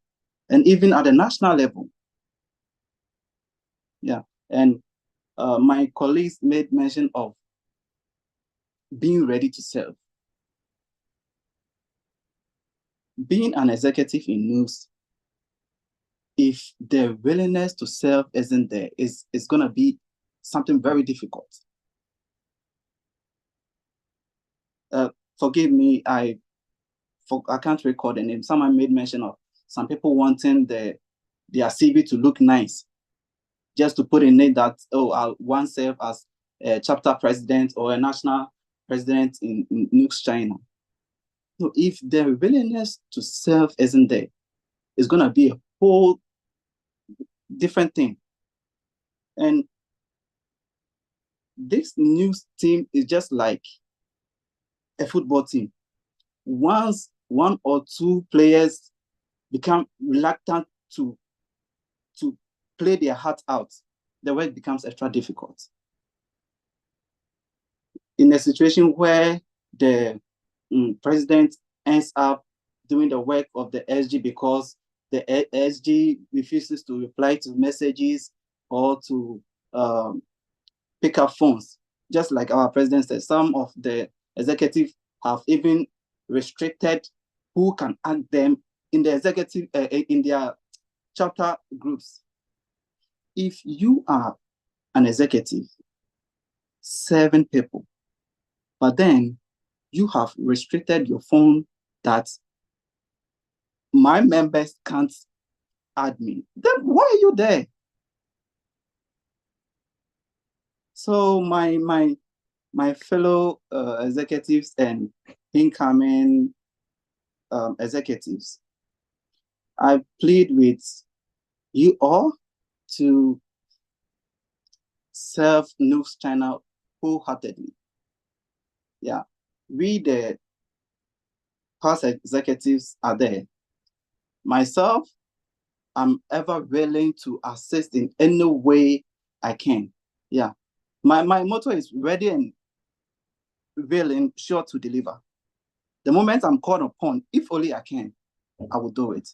and even at the national level. Yeah, and my colleagues made mention of being ready to serve. Being an executive in news, if the willingness to serve isn't there, it's going to be something very difficult. Forgive me, I can't recall the name. Someone made mention of some people wanting their CV to look nice, just to put in it that, oh, I once served as a chapter president or a national president in Nugs-China. So if the willingness to serve isn't there, it's going to be a whole different thing. And this news team is just like a football team. Once one or two players become reluctant to play their heart out, the work becomes extra difficult. In a situation where the president ends up doing the work of the SG because the SG refuses to reply to messages or to pick up phones, just like our president said, some of the executives have even restricted who can add them in the executive in their chapter groups. If you are an executive serving people, but then you have restricted your phone that my members can't add me, then why are you there? So my fellow executives and incoming executives, I plead with you all to serve Nugs-China wholeheartedly. Yeah, we the past executives are there. Myself, I'm ever willing to assist in any way I can. Yeah, my motto is ready and willing, sure to deliver. The moment I'm called upon, if only I can, I will do it.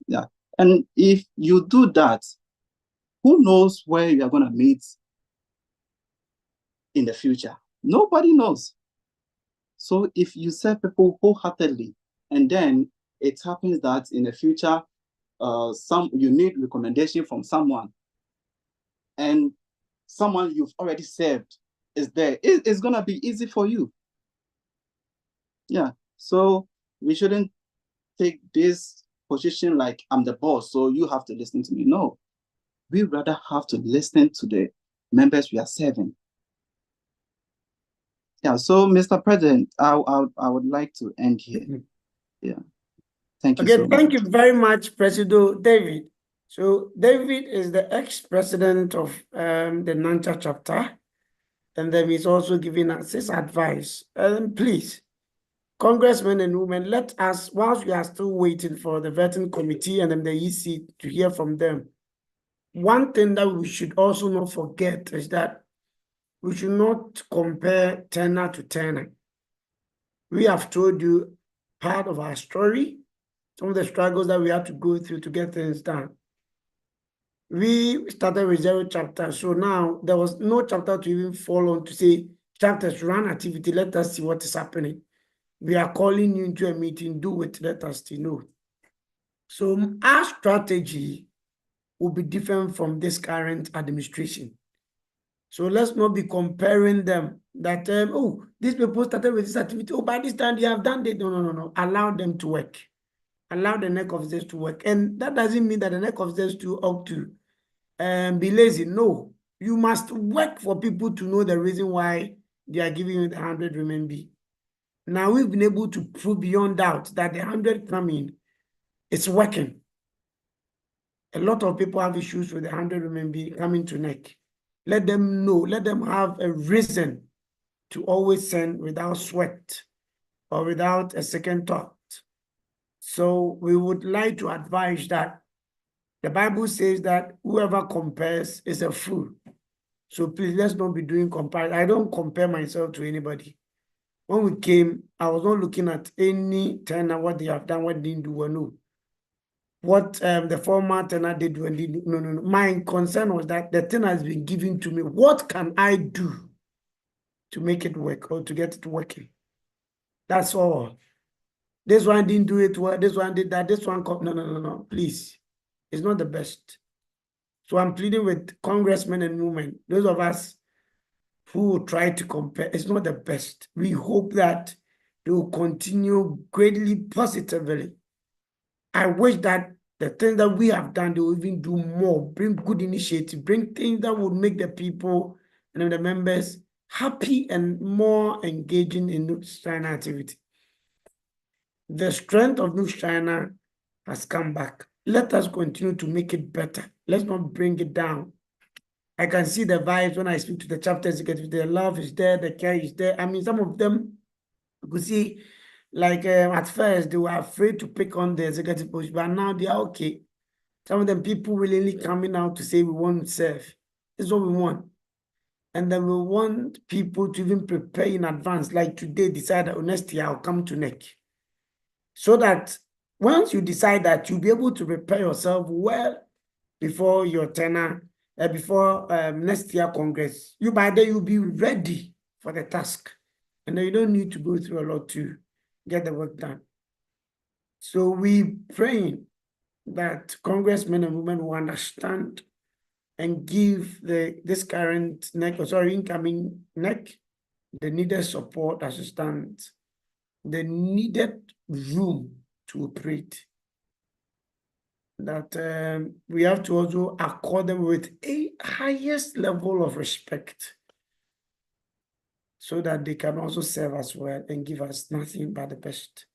Yeah, and if you do that, who knows where you are going to meet in the future? Nobody knows. So if you serve people wholeheartedly, and then it happens that in the future, you need recommendation from someone, and someone you've already served is there, it's gonna be easy for you. Yeah. So we shouldn't take this position like I'm the boss, so you have to listen to me. No, we rather have to listen to the members we are serving. Yeah, so Mr. President, I would like to end here. Yeah, thank you so much. Thank you very much, Presido David. So David is the ex-president of the Nancha chapter, and then he's also giving us his advice. Please, congressmen and women, let us, whilst we are still waiting for the vetting committee and then the EC to hear from them, one thing that we should also not forget is that we should not compare tenor to tenor. We have told you part of our story, some of the struggles that we had to go through to get things done. We started with 0 chapters, so now there was no chapter to even fall on to say, chapters, run activity, let us see what is happening. We are calling you into a meeting, do it, let us know. So our strategy will be different from this current administration. So let's not be comparing them that, oh, these people started with this activity, oh, by this time they have done it. No. Allow them to work. Allow the neck of this to work. And that doesn't mean that the neck of this to ought to be lazy. No, you must work for people to know the reason why they are giving you the 100 RMB. Now we've been able to prove beyond doubt that the 100 coming, it's working. A lot of people have issues with the 100 RMB coming to neck. Let them know, let them have a reason to always send without sweat or without a second thought. So we would like to advise that the Bible says that whoever compares is a fool. So please, let's not be doing comparison. I don't compare myself to anybody. When we came, I was not looking at any tenor, what they have done, what they didn't do, or no. What the former tenor did when they did. No. My concern was that the tenor has been given to me. What can I do to make it work or to get it working? That's all. This one didn't do it well. This one did that. This one, no. Please, it's not the best. So I'm pleading with congressmen and women, those of us who try to compare, it's not the best. We hope that they will continue greatly positively. I wish that the things that we have done, they will even do more, bring good initiative, bring things that would make the people and the members happy and more engaging in Nugs-China activity. The strength of Nugs-China has come back. Let us continue to make it better. Let's not bring it down. I can see the vibes when I speak to the chapter executive. The love is there, the care is there. I mean, some of them, you could see, like at first, they were afraid to pick on the executive position, but now they are okay. Some of them, people willingly coming out to say, we want to serve. This is what we want. And then we want people to even prepare in advance, like today, decide that next year I'll come to NEC. So that once you decide that, you'll be able to prepare yourself well before your tenure, before next year Congress. You by then you'll be ready for the task. And then you don't need to go through a lot to get the work done. So we praying that congressmen and women will understand and give this current incoming NEC the needed support, assistance, the needed room to operate. That we have to also accord them with a highest level of respect so that they can also serve us well and give us nothing but the best.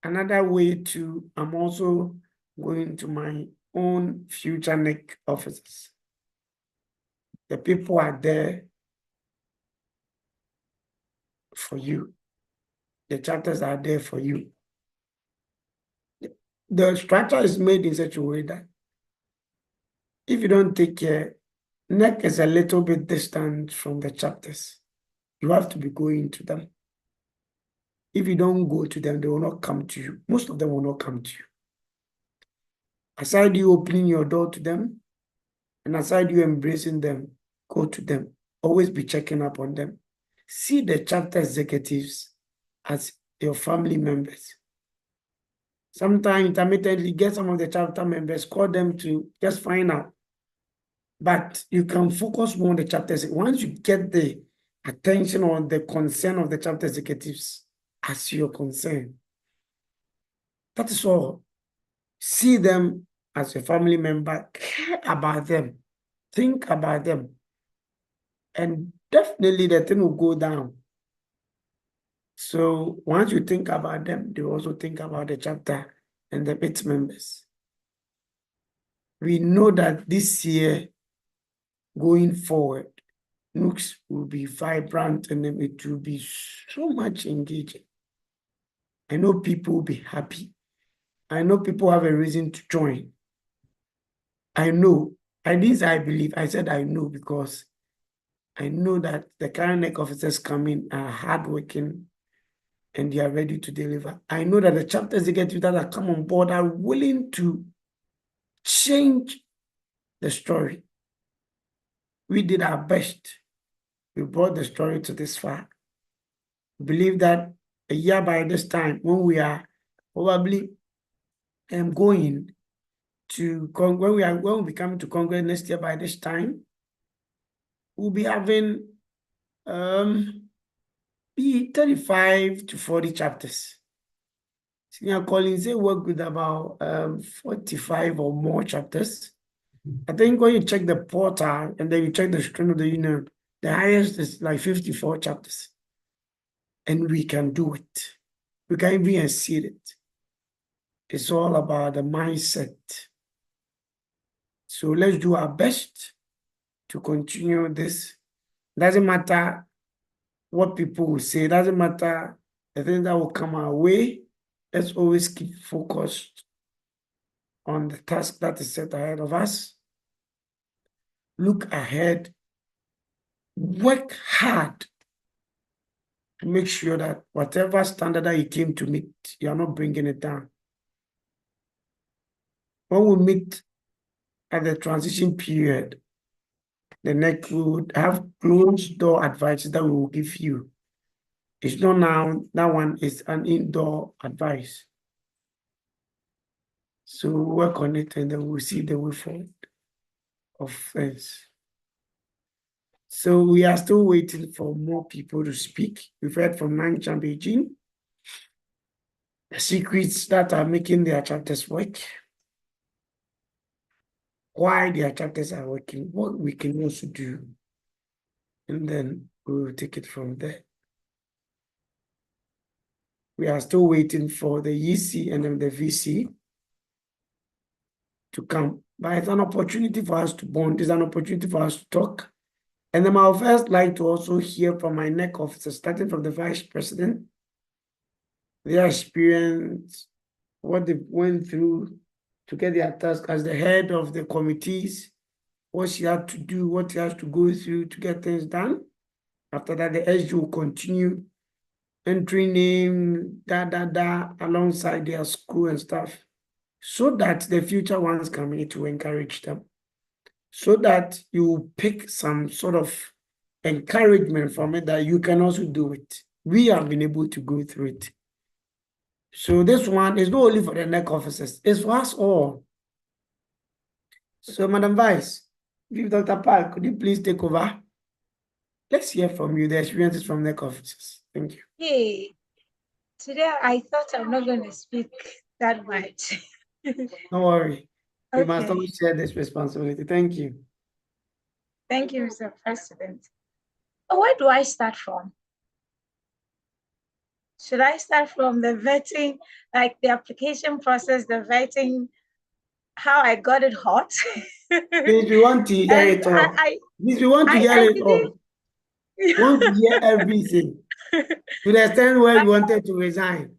Another way to, I'm also going to my own future NEC officers. The people are there for you. The chapters are there for you. The structure is made in such a way that if you don't take care, NEC is a little bit distant from the chapters. You have to be going to them. If you don't go to them, they will not come to you. Most of them will not come to you. Aside you opening your door to them, and aside you embracing them, go to them. Always be checking up on them. See the chapter executives as your family members. Sometimes intermittently get some of the chapter members, call them to just find out. But you can focus more on the chapters. Once you get the attention or the concern of the chapter executives as your concern, that is all. See them as a family member, care about them, think about them, and definitely the thing will go down. So once you think about them, they also think about the chapter and the its members. We know that this year, going forward, Nugs will be vibrant and then it will be so much engaging. I know people will be happy. I know people have a reason to join. I know. And this I believe. I said I know because I know that the current NEC officers coming are hardworking and they are ready to deliver. I know that the chapter executives that have come on board are willing to change the story. We did our best. We brought the story to this far. I believe that a year by this time, when we are probably going to when we come to Congress next year by this time, we'll be having be 35 to 40 chapters. Senior Collins, they work with about 45 or more chapters. I think when you check the portal and then you check the strength of the union, the highest is like 54 chapters. And we can do it. We can even exceed it. It's all about the mindset. So let's do our best to continue this. Doesn't matter what people will say, doesn't matter the things that will come our way. Let's always keep focused on the task that is set ahead of us. Look ahead, work hard to make sure that whatever standard that you came to meet, you are not bringing it down. When we meet at the transition period, the next we would have closed door advice that we will give you. It's not now, that one is an indoor advice. So we'll work on it and then we'll see the way forward of things. So we are still waiting for more people to speak. We've heard from Nangshan Beijing, the secrets that are making their chapters work, why their chapters are working, what we can also do, and then we will take it from there. We are still waiting for the EC and then the VC to come, but it's an opportunity for us to bond, it's an opportunity for us to talk. And then I'll first like to also hear from my NEC officers, starting from the Vice President, their experience, what they went through to get their task as the head of the committees, what she had to do, what she has to go through to get things done. After that, the SG will continue entering name, alongside their school and stuff, so that the future ones come in to encourage them, so that you pick some sort of encouragement from it that you can also do it. We have been able to go through it. So this one is not only for the NEC officers, it's for us all. So Madam Vice, if Dr. Park, could you please take over? Let's hear from you, the experiences from NEC officers. Thank you. Hey, today I thought I'm not going to speak that much. Don't worry. We must Okay. all share this responsibility. Thank you. Thank you, Mr. President. Where do I start from? Should I start from the vetting, like the application process, the vetting, how I got it hot. Since we want to hear And it all. Since we want to hear I it all. We want to hear everything. To the extent where we wanted to resign.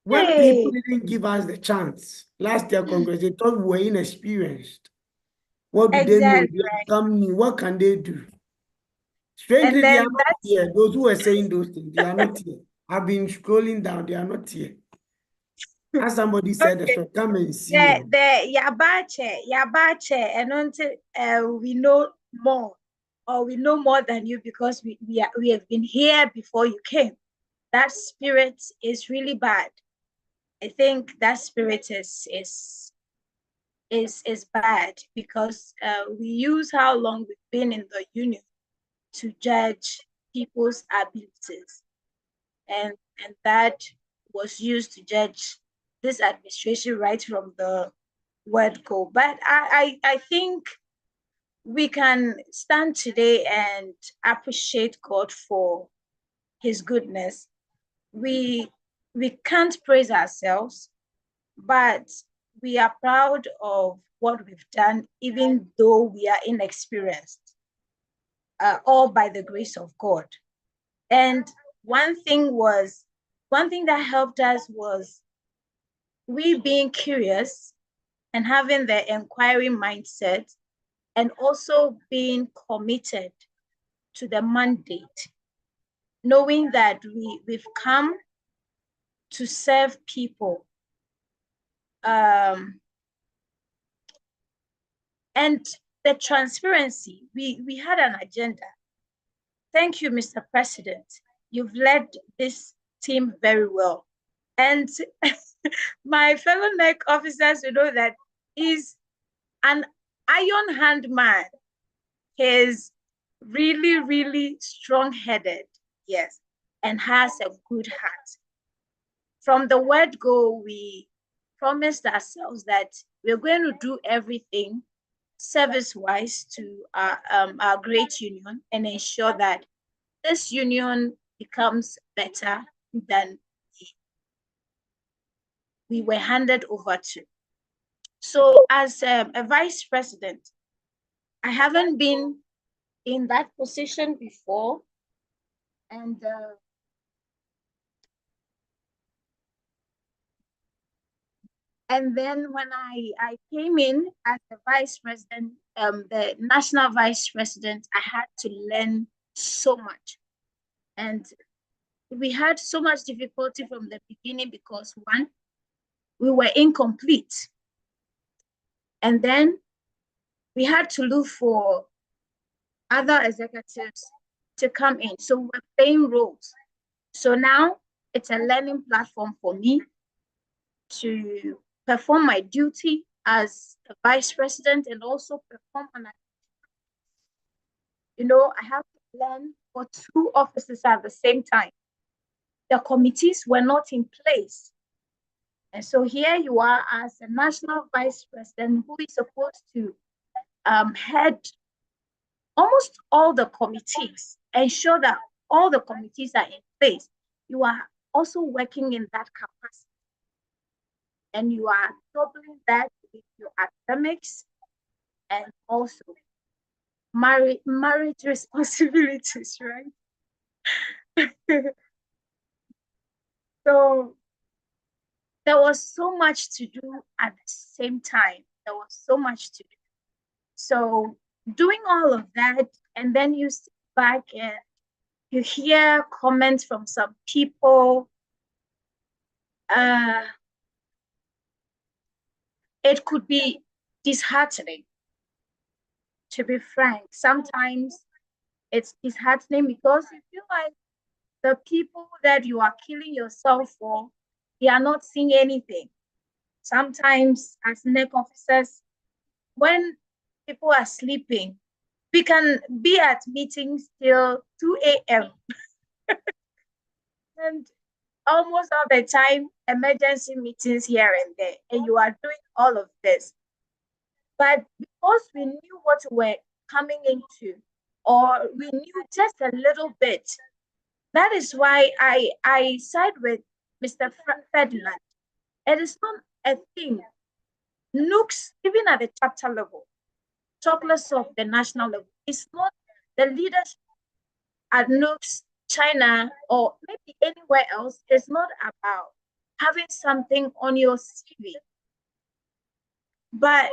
When people didn't give us the chance, last year Congress, they thought we were inexperienced. What do they know? Exactly. They have come new. What can they do? Strangely, And they then are not here. Those who are saying those things, they are not here. I've been scrolling down, they are not here. As somebody said, okay. come and see them. The Yabache, and until we know more, or we know more than you because we have been here before you came. That spirit is really bad. I think that spirit is bad because we use how long we've been in the union to judge people's abilities, and that was used to judge this administration right from the word go. But I think we can stand today and appreciate God for his goodness. We can't praise ourselves, but we are proud of what we've done, even though we are inexperienced, all by the grace of God. And one thing that helped us was we being curious and having the inquiry mindset, and also being committed to the mandate, knowing that we've come to serve people. And the transparency, we had an agenda. Thank you, Mr. President. You've led this team very well. And my fellow NEC officers will know that he's an iron hand man. He's really, really strong-headed, yes, and has a good heart. From the word go, we promised ourselves that we're going to do everything service-wise to our great union and ensure that this union becomes better than we were handed over to. So as a vice president, I haven't been in that position before. And then when I came in as the vice president, the national vice president, I had to learn so much. And we had so much difficulty from the beginning because one, we were incomplete. And then we had to look for other executives to come in. So we're playing roles. So now it's a learning platform for me to perform my duty as a vice president and also perform on a, I have to learn for two offices at the same time. The committees were not in place. And so here you are as a national vice president who is supposed to head almost all the committees, ensure that all the committees are in place. You are also working in that capacity. And you are doubling that with your academics and also marriage responsibilities, right? So there was so much to do at the same time. There was so much to do. So doing all of that, and then you sit back and you hear comments from some people. It could be disheartening, to be frank. Sometimes it's disheartening because you feel like the people that you are killing yourself for, they are not seeing anything. Sometimes as NEC officers, when people are sleeping, we can be at meetings till 2 a.m. and almost all the time, emergency meetings here and there, and you are doing all of this. But because we knew what we were coming into, or we knew just a little bit, that is why I side with Mr. Ferdinand. It is not a thing Nooks, even at the chapter level, talk less of the national level. It's not the leaders at Nugs-China or maybe anywhere else. It's not about having something on your CV, but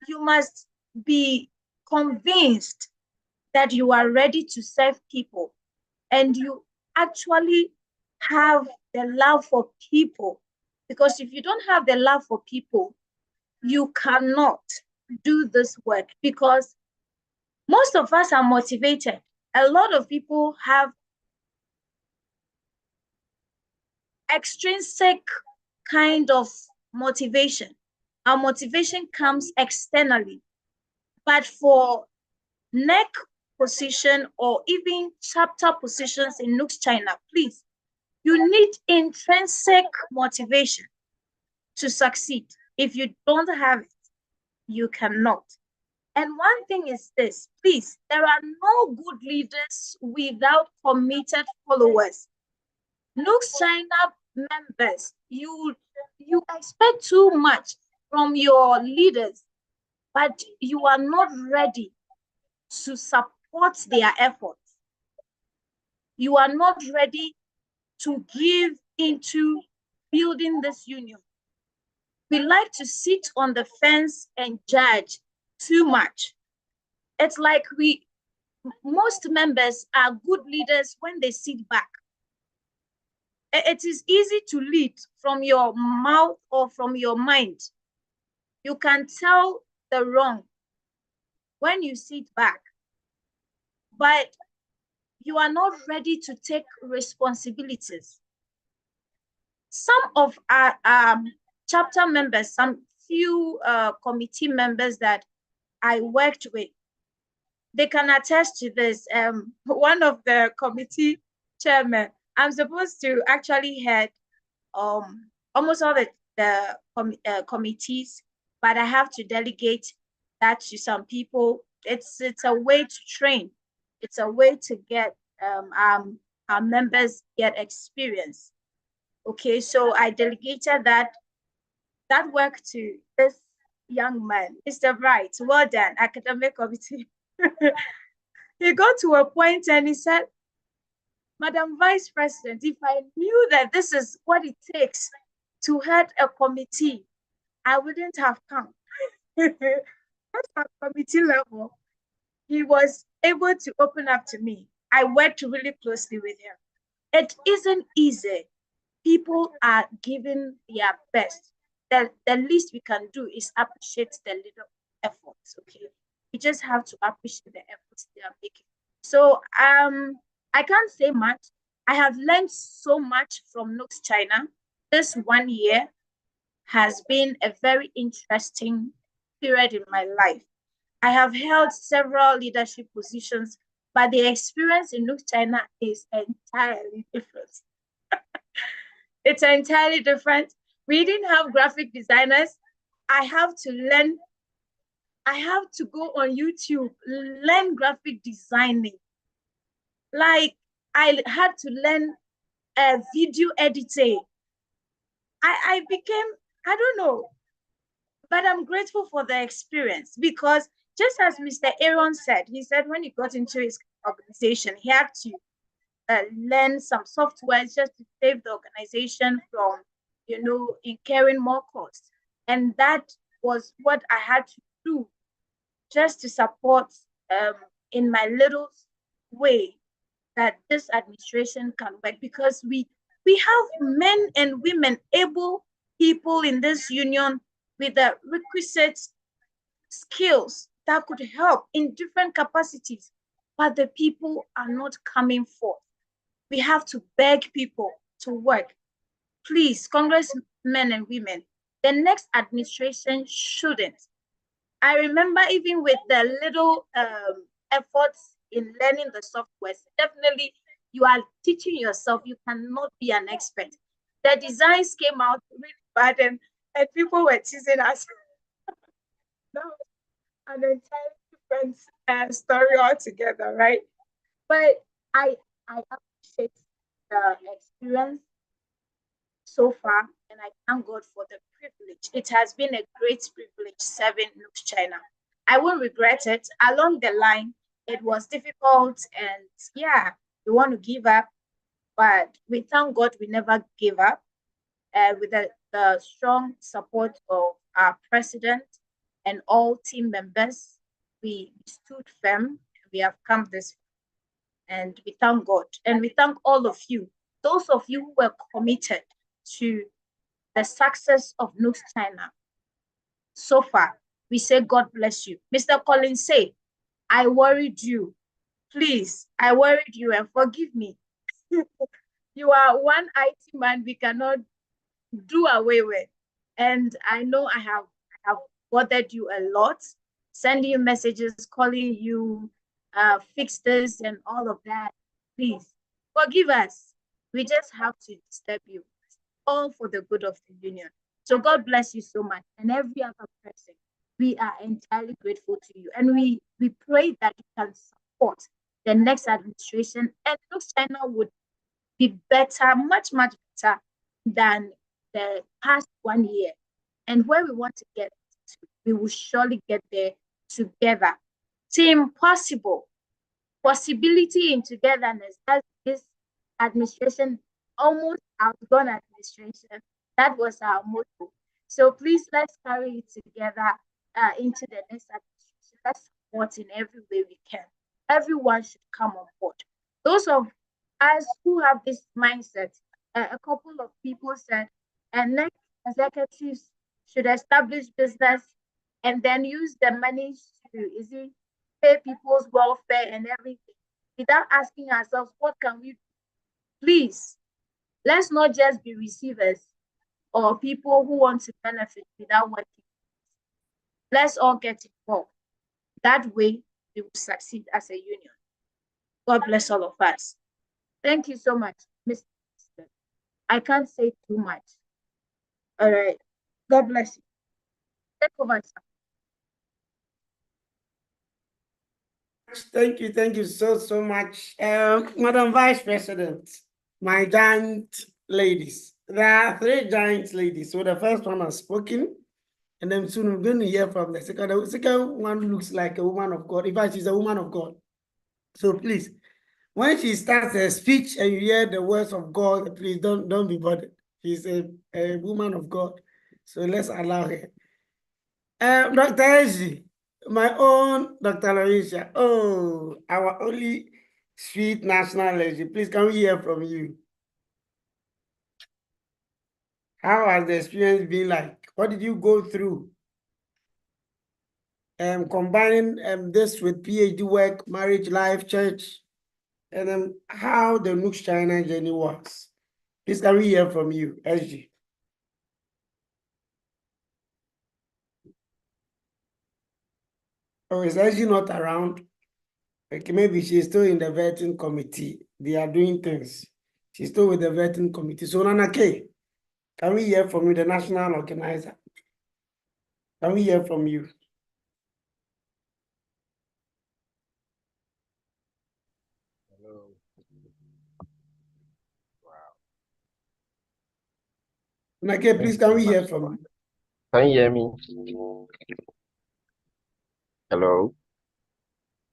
you must be convinced that you are ready to serve people and you actually have the love for people. Because if you don't have the love for people, you cannot do this work, because most of us are motivated. A lot of people have extrinsic kind of motivation. Our motivation comes externally. But for neck position or even chapter positions in Nugs-China, please, you need intrinsic motivation to succeed. If you don't have it, you cannot. And one thing is this, please, there are no good leaders without committed followers. Nugs-China members, you expect too much from your leaders, but you are not ready to support their efforts. You are not ready to give into building this union. We like to sit on the fence and judge too much. It's like most members are good leaders when they sit back. It is easy to lead from your mouth or from your mind. You can tell the wrong when you sit back, but you are not ready to take responsibilities. Some of our chapter members, some few committee members that I worked with, they can attest to this. One of the committee chairmen, I'm supposed to actually head almost all the committees, but I have to delegate that to some people. It's a way to train. It's a way to get our members get experience. Okay, so I delegated that work to this young man, Mr. Bright. Well done, academic committee. He got to a point and he said, Madam Vice President, if I knew that this is what it takes to head a committee, I wouldn't have come. That's at committee level. He was able to open up to me. I worked really closely with him. It isn't easy. People are giving their best. The least we can do is appreciate the little efforts, okay? We just have to appreciate the efforts they are making. So I can't say much. I have learned so much from Nugs-China. This 1 year has been a very interesting period in my life. I have held several leadership positions, but the experience in Nugs-China is entirely different. It's entirely different. We didn't have graphic designers. I have to learn. I have to go on YouTube, learn graphic designing. Like I had to learn video editing. I became, I don't know, but I'm grateful for the experience, because just as Mr. Aaron said, he said when he got into his organization, he had to learn some software just to save the organization from, incurring more costs. And that was what I had to do just to support in my little way that this administration can work, because we have men and women, able people in this union with the requisite skills that could help in different capacities, but the people are not coming forth. We have to beg people to work. Please, congressmen and women, the next administration shouldn't. I remember even with the little efforts in learning the software, definitely you are teaching yourself. You cannot be an expert. The designs came out really bad and people were teasing us. That was an entirely different story altogether, right? But I appreciate the experience so far. and I thank God for the privilege. It has been a great privilege serving Nugs-China. I won't regret it. Along the line, it was difficult, and yeah, we want to give up, but we thank God we never gave up. With the strong support of our president and all team members, we stood firm. We have come this far, and we thank God. And we thank all of you, those of you who were committed to the success of Nugs-China. So far, we say God bless you. Mr. Collins say, I worried you. Please, I worried you and forgive me. You are one IT man we cannot do away with. And I know I have bothered you a lot, sending you messages, calling you, fix this and all of that. Please forgive us. We just have to disturb you, all for the good of the union. So God bless you so much. And every other person, we are entirely grateful to you. And we pray that you can support the next administration, and Nugs-China would be better, much, much better than the past 1 year. And where we want to get to, we will surely get there together. Team possible, possibility in togetherness. That's this administration, almost outgone administration. That was our motto. So please, let's carry it together into the next administration. Let's support in every way we can. Everyone should come on board. Those of us who have this mindset, a couple of people said, and next executives should establish business and then use the money to pay people's welfare and everything, without asking ourselves, what can we do? Please, let's not just be receivers or people who want to benefit without working. Let's all get involved. That way, we will succeed as a union. God bless all of us. Thank you so much, Mr. President. I can't say too much. All right. God bless you. Take over, sir. Thank you so much. Madam Vice President, my giant ladies. There are 3 giant ladies. So the first one has spoken, and then soon we're going to hear from the second. The second one looks like a woman of God. In fact, she's a woman of God. So please, when she starts her speech and you hear the words of God, please don't be bothered. She's a woman of God. So let's allow her. Dr. Eji, my own Dr. Larisha. Oh, our only sweet national lady. Please, can we hear from you? How has the experience been like? What did you go through? Combining this with PhD work, marriage life, church, and then how the Nugs-China journey works. Please, can we hear from you, SG? Oh, is SG not around? Okay, maybe she's still in the vetting committee. They are doing things. She's still with the vetting committee. So, Nana K, can we hear from you, the national organizer? Can we hear from you? Hello. Wow. Nana K, please, can we hear from you? Can you hear me? Hello.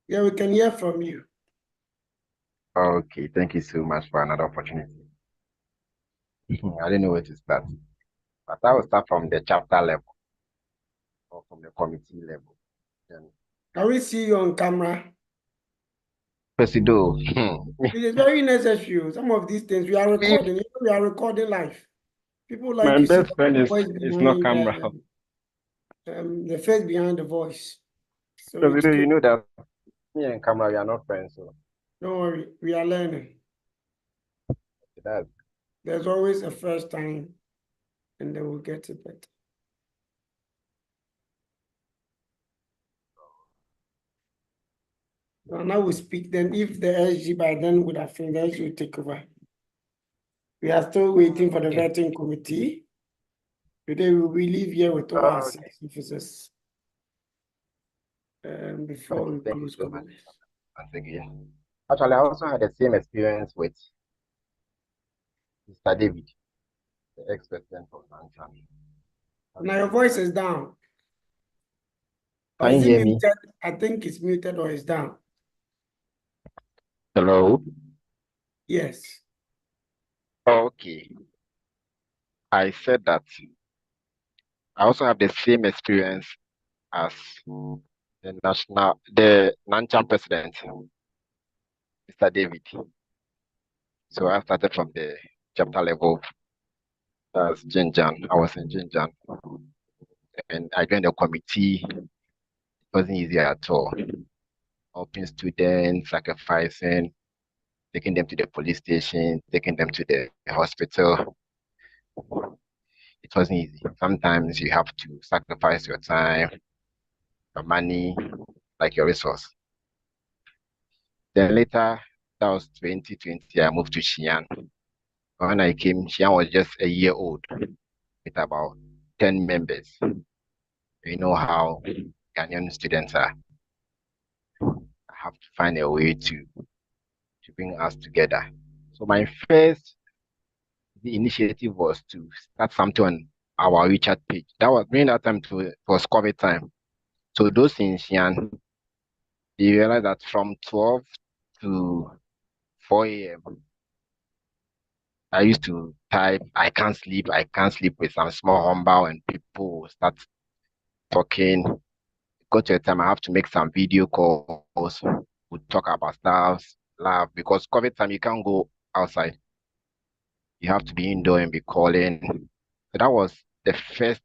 Yeah, we can hear from you. Okay, thank you so much for another opportunity. I don't know where to start, but I will start from the chapter level or from the committee level. Then, Can we see you on camera? Presido. It is very necessary. Some of these things we are recording. We are recording live. People like My to see best friend the voice is not behind camera. the face behind the voice. So it's Presido, you good. know that me and camera we are not friends, so Don't worry, we are learning. that's There's always a first time, and then we'll get it better. So now we speak. Then, if the SG by then would have finished, the SG will take over. We are still waiting for the vetting committee. Today we will leave here with all our 6 officers. Before we thank you close. so much once again. Actually, I also had the same experience with Mr. David. the ex-president of Nanchang. Now your voice is down. Or Can is you it hear me? muted? I think it's muted or it's down. Hello? Yes. Okay. I said that I also have the same experience as the Nanchang president, Mr. David. So I started from the chapter level as Jinjan. I was in Jinjan. And I joined the committee. It wasn't easy at all. Helping students, sacrificing, taking them to the police station, taking them to the hospital. It wasn't easy. Sometimes you have to sacrifice your time, your money, like your resource. Then later, that was 2020, I moved to Xi'an. When I came, Xi'an was just a year old with about 10 members. You know how Ghanaian students are. I have to find a way to bring us together. So my first initiative was to start something on our WeChat page. That was during that time it was COVID time. So those in Xi'an, they realized that from 12 to 4 a.m. I used to type, I can't sleep with some small humble, and people start talking. Got to a time I have to make some video calls. We talk about stuff, laugh, because COVID time you can't go outside. You have to be indoor and be calling. So that was the first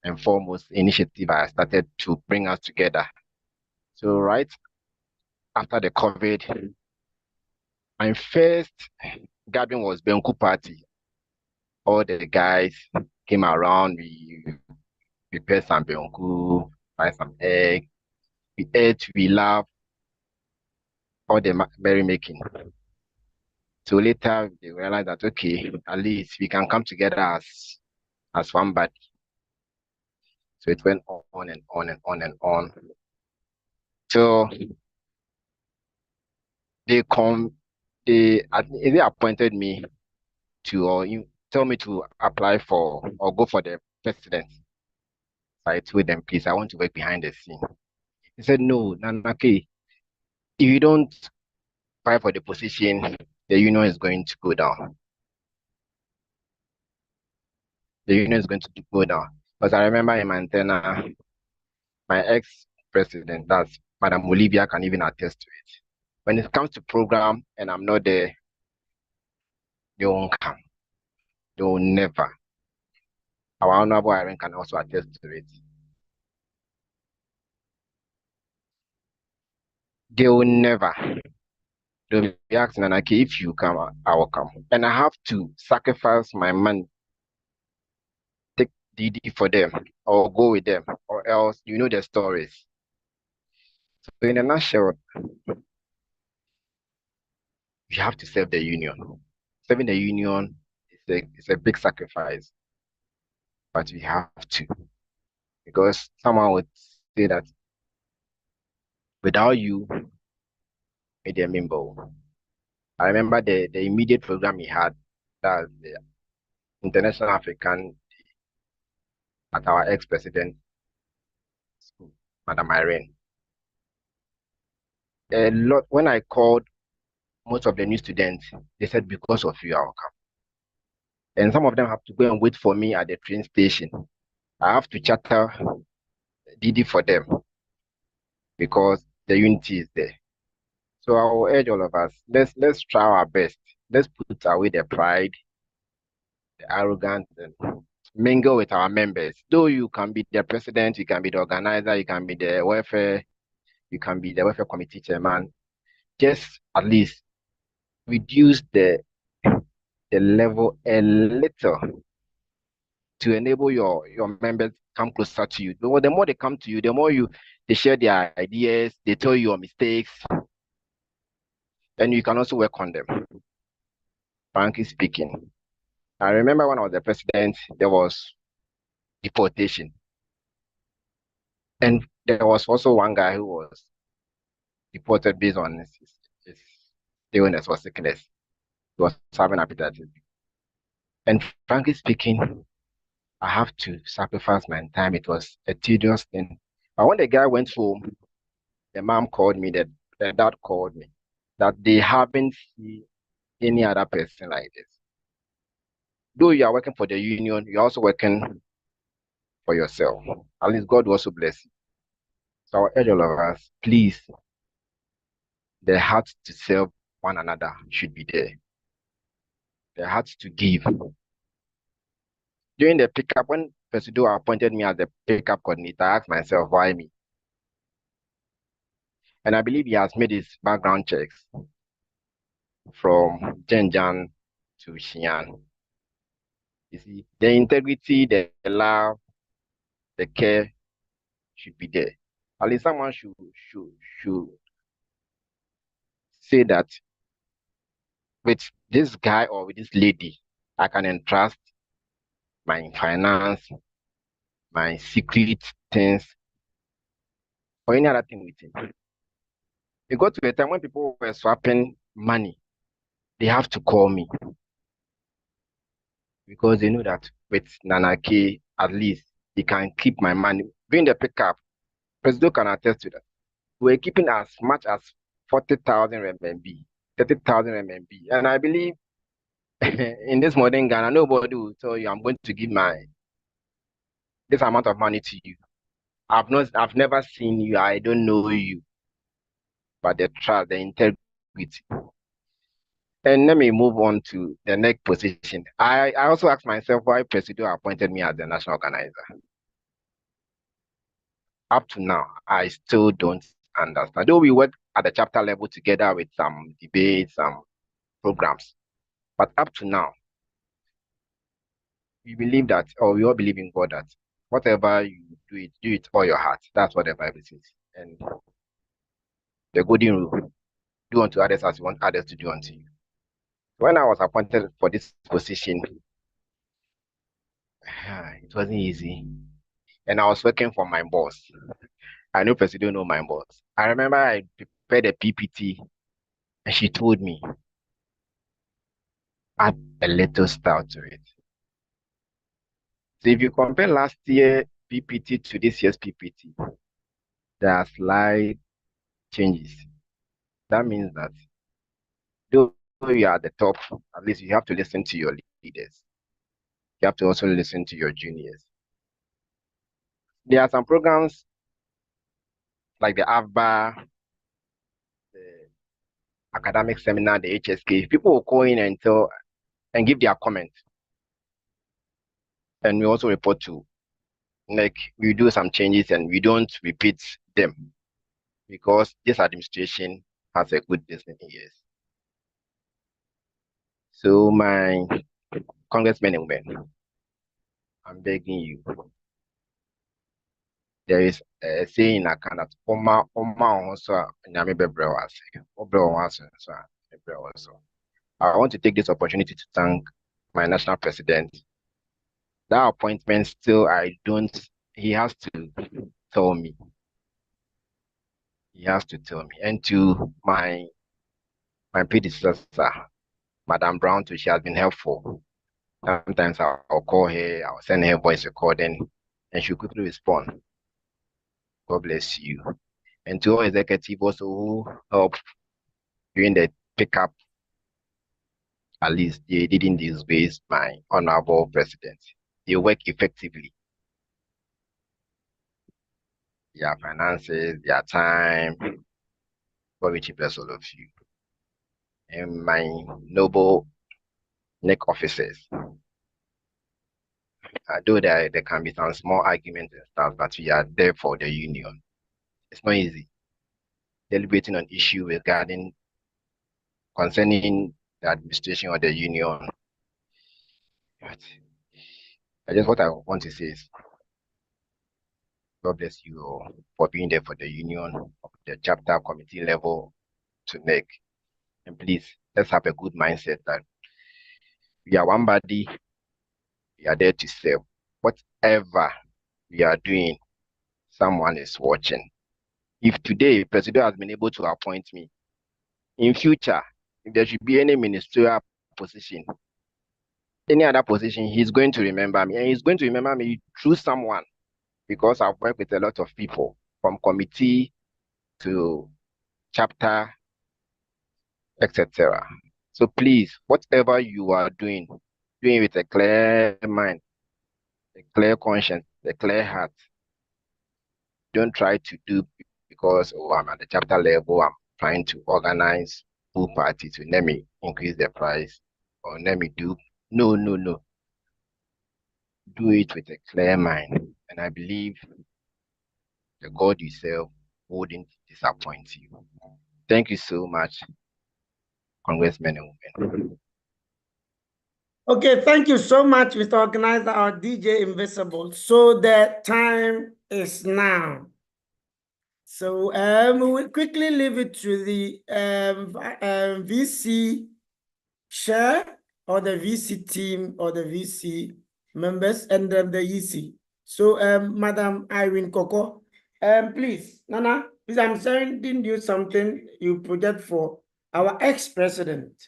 and foremost initiative I started to bring us together. So right after the COVID, my first gathering was Benku party. All the guys came around, we prepared some Benku, buy some egg, we ate, we laughed, all the merrymaking. So later they realized that okay, at least we can come together as one body. So it went on and on and on and on. So they appointed me to, or you tell me to apply for or go for the president. So I told them, please, I want to work behind the scene. He said, no, Nanake, if you don't apply for the position, the union is going to go down. The union is going to go down. Because I remember in Montana, my ex-president, that's Madam Olivia, can even attest to it. When it comes to program and I'm not there, they won't come. They will never. Our honorable Irene can also attest to it. They will never. They'll be asking, Nanaki, if you come, I will come. And I have to sacrifice my money, take DD for them, or go with them, or else you know the stories. So in a nutshell, you have to serve the union. Serving the union is a big sacrifice, but we have to. Because someone would say that without you, made a member. I remember the immediate program he had, that's the International African at our ex-president school, Madam Irene. A lot, when I called most of the new students, they said, because of you, I'll come. And some of them have to go and wait for me at the train station. I have to charter DD for them because the unity is there. So I will urge all of us, let's try our best. Let's put away the pride, the arrogance, and mingle with our members. Though you can be the president, you can be the organizer, you can be the welfare, you can be the welfare committee chairman. Just at least reduce the level a little to enable your members come closer to you. The more they come to you, the more they share their ideas, they tell you your mistakes, and you can also work on them. Frankly speaking, I remember when I was the president, there was deportation. And there was also one guy who was deported based on his illness or sickness. He was having hepatitis B. And frankly speaking, I have to sacrifice my time. It was a tedious thing. But when the guy went home, the mom called me, the dad called me, that they haven't seen any other person like this. Though you are working for the union, you're also working for yourself. At least God will also bless you. So I urge all of us, please, the heart to serve one another should be there. The heart to give. During the pickup, when Presido appointed me as the pickup coordinator, I asked myself, why me? And I believe he has made his background checks from Jenjan to Xi'an. You see, the integrity, the love, the care should be there. At least someone should say that with this guy or with this lady, I can entrust my finance, my secret things, or any other thing with him. It got to a time when people were swapping money, they have to call me because they know that with Nana K, at least he can keep my money. During the pickup, President can attest to that. We're keeping as much as 40,000 RMB, 30,000 RMB. And I believe in this modern Ghana, nobody will tell you, I'm going to give this amount of money to you. I've never seen you. I don't know you. But the trust, the integrity. And let me move on to the next position. I also asked myself why Presido appointed me as the national organizer. Up to now, I still don't understand. Though we work at the chapter level together with some debates, some programs, but up to now, we believe that, or we all believe in God that whatever you do it all your heart. That's what the Bible says. And the golden rule, do unto others as you want others to do unto you. When I was appointed for this position, it wasn't easy. And I was working for my boss. I know President know my boss. I remember I prepared a PPT and she told me, add a little style to it. So if you compare last year PPT to this year's PPT, there are slight changes. That means that though you are at the top, at least you have to listen to your leaders. You have to also listen to your juniors. There are some programs like the AVBA, the academic seminar, the HSK. People will call in and give their comment. And we also report to, like, we do some changes and we don't repeat them because this administration has a good business years. So my congressmen and women, I'm begging you. There is a saying in Canada, I want to take this opportunity to thank my national president. That appointment still, he has to tell me. He has to tell me. And to my predecessor, Madam Brown, too, she has been helpful. Sometimes I'll call her, I'll send her a voice recording, and she'll quickly respond. God bless you. And to all executives also who helped during the pickup, at least they didn't disgrace my honorable president. They work effectively. Their finances, their time, God will bless all of you. And my noble neck officers. Though there can be some small arguments and stuff, but we are there for the union. It's not easy. Deliberating on issues concerning the administration or the union. But what I want to say is, God bless you all for being there for the union, the chapter committee level to NEC. And please, let's have a good mindset that we are one body, we are there to serve. Whatever we are doing, someone is watching. If today President has been able to appoint me, in future, if there should be any ministerial position, any other position, he's going to remember me, and he's going to remember me through someone, because I've worked with a lot of people from committee to chapter, etc. So please, whatever you are doing with a clear mind, a clear conscience, a clear heart. Don't try to do because, oh, I'm at the chapter level, I'm trying to organize pool party to let me increase the price or let me do. No, no, no. Do it with a clear mind. And I believe the God you serve wouldn't disappoint you. Thank you so much, Congressmen and women. Okay, thank you so much, Mr. Organizer, our DJ Invisible. So the time is now. So we will quickly leave it to the VC chair or the VC team or the VC members and then the EC. So Madam Irene Coco, please, Nana, please, I'm sending you something you project for our ex-president,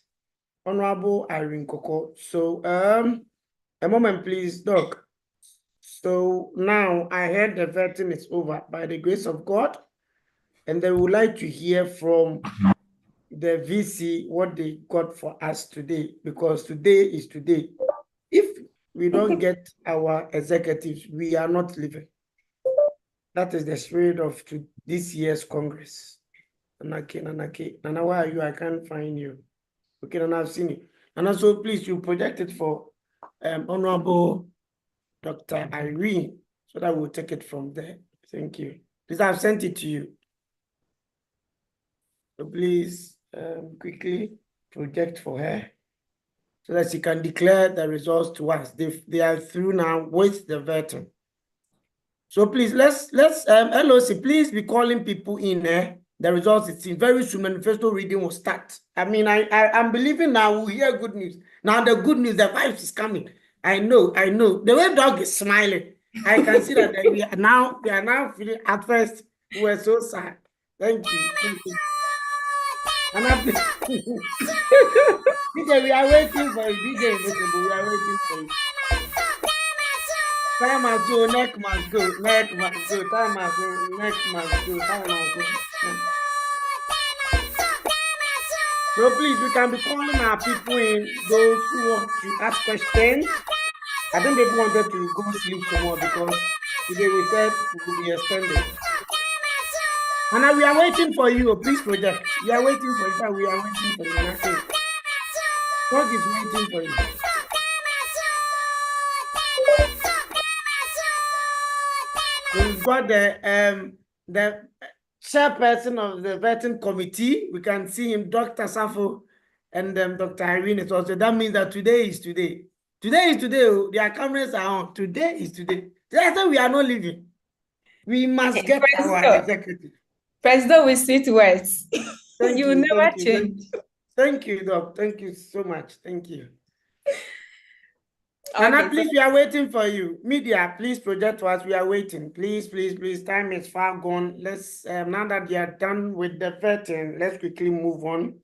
Honorable Irene Coco. So a moment, please, Doc. So now I heard the vetting is over by the grace of God, and they would like to hear from the VC what they got for us today, because today is today. If we don't get our executives, we are not living. That is the spirit of this year's Congress. Nana, where are you? I can't find you. Okay, Nana, I've seen you. And also, please, you project it for Honorable Dr. Irene, so that we'll take it from there. Thank you. Please, I've sent it to you. So please quickly project for her so that she can declare the results to us. They are through now with the veteran. So please, let's LOC, please be calling people in there. The results, it's in very soon. Manifesto reading will start. I mean, I'm believing now we'll hear good news. Now the good news, the vibes is coming. I know. The way Dog is smiling, I can see that we are now feeling. At first, we were so sad. Thank you. And DJ, we are waiting for you. DJ Invisible, we are waiting for you. Time must go, neck must go, neck must go, time must go, neck must go, time must go. So please, we can be calling our people in, those who want to ask questions. I think people wanted to go sleep tomorrow because today we said we will be extended. And we are waiting for you. Please project. We are waiting for you. We are waiting for you. Nothing. Dog is waiting for you. So we've got the chairperson of the vetting committee. We can see him, Dr. Safo, and Dr. Irene is also. That means that today is today. Today is today. Their cameras are on. Today is today. That's why we are not leaving. We must get our executive. President will sit words. You will never change. Thank you, Doc. Thank you so much. Thank you. Okay, Anna, please, we are waiting for you. Media, please project to us. We are waiting. Please, please, please. Time is far gone. Let's, now that we are done with the vetting, let's quickly move on.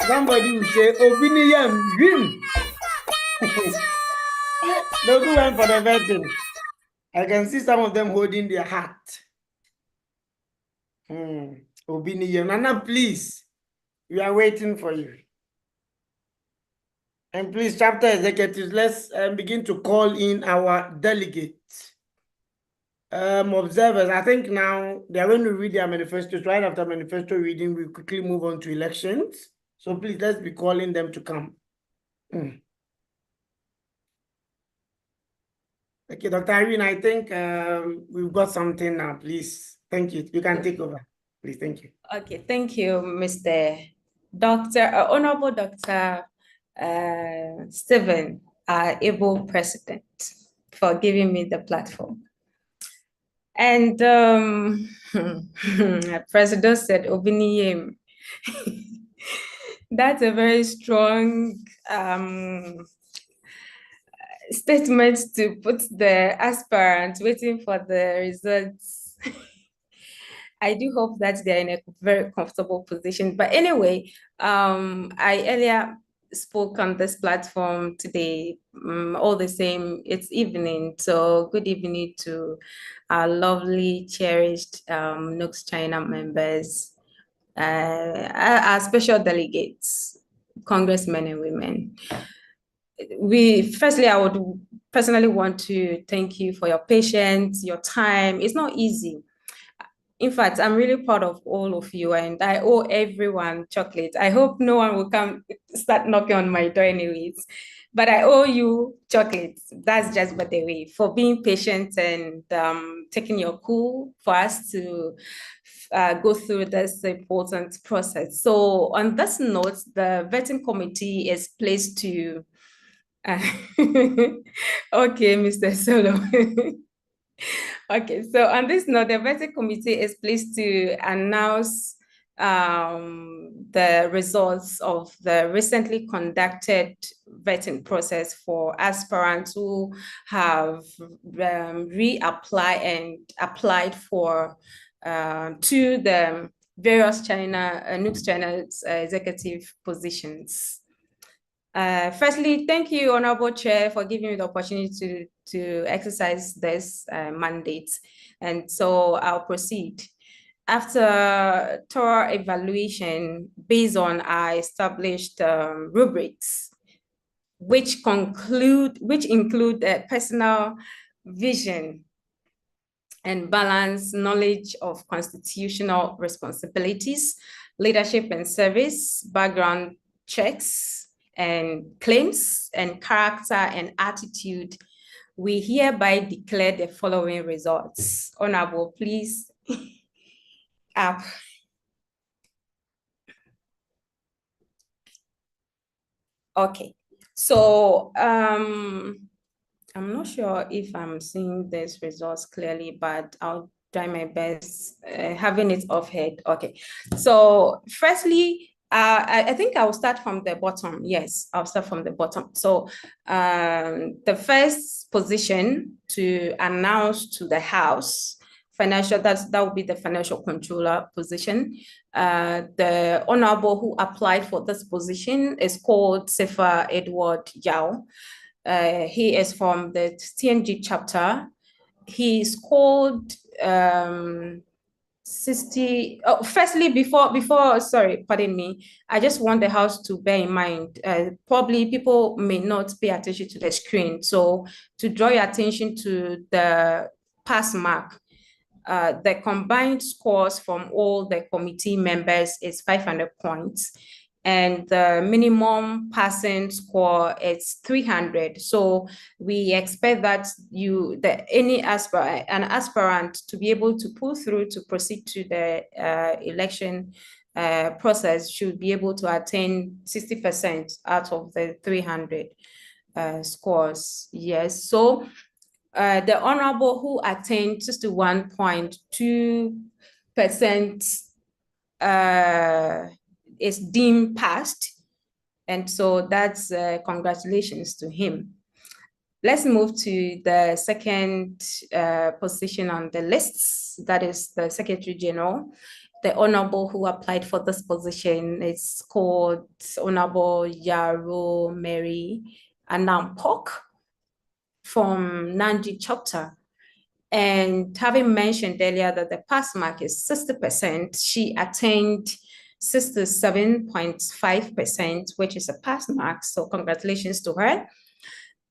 Somebody will say, Obiniyam, Jim. Those who went for the vetting, I can see some of them holding their hat. Obiniyam, Nana, please, we are waiting for you. And please, chapter executives, let's begin to call in our delegates. Observers, I think now they are going to read their manifestos. Right after manifesto reading, we quickly move on to elections. So please, let's be calling them to come. Okay, Dr. Irene, I think we've got something now. Please, thank you. You can take over. Please, thank you. Okay, thank you, Mr. Honorable Dr. Stephen, able president, for giving me the platform. And President said, Obiniyem. That's a very strong statement to put the aspirants waiting for the results. I do hope that they're in a very comfortable position. But anyway, I earlier spoke on this platform today. All the same, it's evening. So good evening to our lovely, cherished Nugs-China members, our special delegates, congressmen and women. Firstly, I would personally want to thank you for your patience, your time. It's not easy. In fact, I'm really proud of all of you, and I owe everyone chocolate. I hope no one will come start knocking on my door anyways, but I owe you chocolates. That's just by the way, for being patient and taking your cool for us to go through this important process. So on this note, the vetting committee is placed to okay, Mr. Solo. Okay, so on this note, the vetting committee is pleased to announce the results of the recently conducted vetting process for aspirants who have reapplied and applied for to the various Nugs-China's executive positions. Firstly, thank you, Honorable Chair, for giving me the opportunity to exercise this mandate. And so I'll proceed. After thorough evaluation based on our established rubrics, which include personal vision and balanced knowledge of constitutional responsibilities, leadership and service, background checks, and claims, and character and attitude, we hereby declare the following results. Honorable, please. Up. Okay, so I'm not sure if I'm seeing these results clearly, but I'll try my best having it off head. Okay, so firstly, I think I will start from the bottom. Yes, I'll start from the bottom. So the first position to announce to the House, that would be the financial controller position. The honorable who applied for this position is called Sefa Edward Yao. He is from the TNG chapter. He scored 60. Oh, firstly, sorry, pardon me. I just want the House to bear in mind, probably people may not pay attention to the screen. So to draw your attention to the pass mark, the combined scores from all the committee members is 500 points. And the minimum passing score is 300. So we expect that an aspirant to be able to pull through to proceed to the election process should be able to attain 60% out of the 300 scores. Yes, so the honorable who attained 61.2% is deemed passed. And so that's congratulations to him. Let's move to the second position on the lists. That is the Secretary General. The honorable who applied for this position is called Honorable Yaro Mary Anampok from Nanji chapter. And having mentioned earlier that the pass mark is 60%, she attained 67.5%, which is a pass mark. So congratulations to her.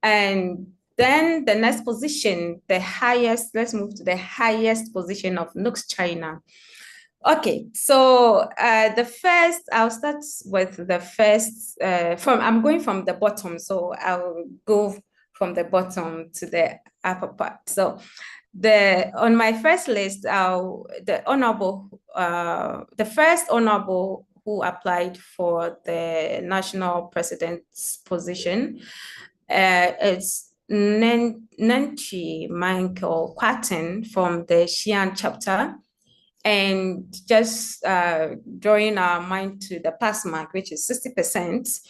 And Then the next position, the highest, let's move to the highest position of Nugs-China. Okay, so I'll start with the first, I'm going from the bottom, so I'll go from the bottom to the upper part. So on my first list, the first honorable who applied for the national president's position, it's Nanchi Michael Quatten from the Xi'an chapter. And just drawing our mind to the pass mark, which is 60%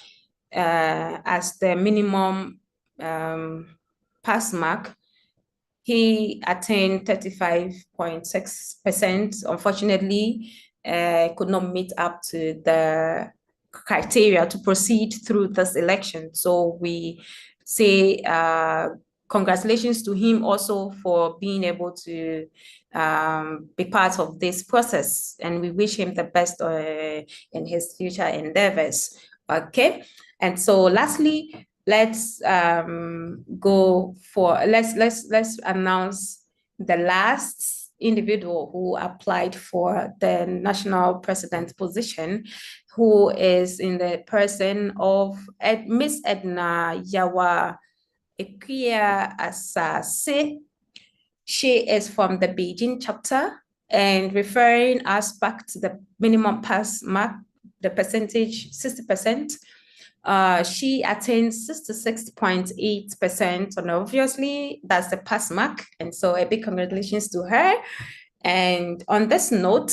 as the minimum pass mark, he attained 35.6%. Unfortunately, could not meet up to the criteria to proceed through this election. So we say congratulations to him also for being able to be part of this process, and we wish him the best in his future endeavors. Okay, and so lastly, let's announce the last individual who applied for the national president position, who is in the person of Miss Edna Yawa Ekuya Asase. She is from the Beijing chapter, and referring us back to the minimum pass mark, the percentage, 60%. She attains 66.8%, and obviously that's the pass mark. And so a big congratulations to her. And on this note,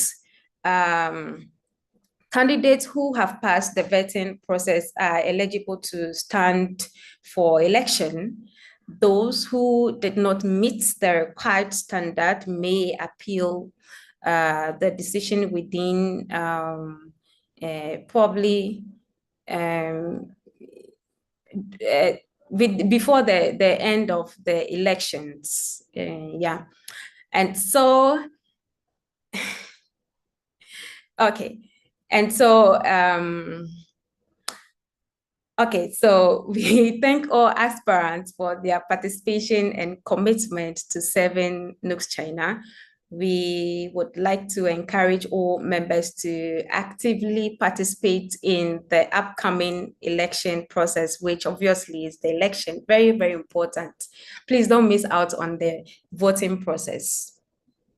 candidates who have passed the vetting process are eligible to stand for election. Those who did not meet the required standard may appeal the decision within probably before the end of the elections. Yeah. And so, okay. And so, okay, so we thank all aspirants for their participation and commitment to serving Nugs-China. We would like to encourage all members to actively participate in the upcoming election process, which obviously is the election, very, very important. Please don't miss out on the voting process.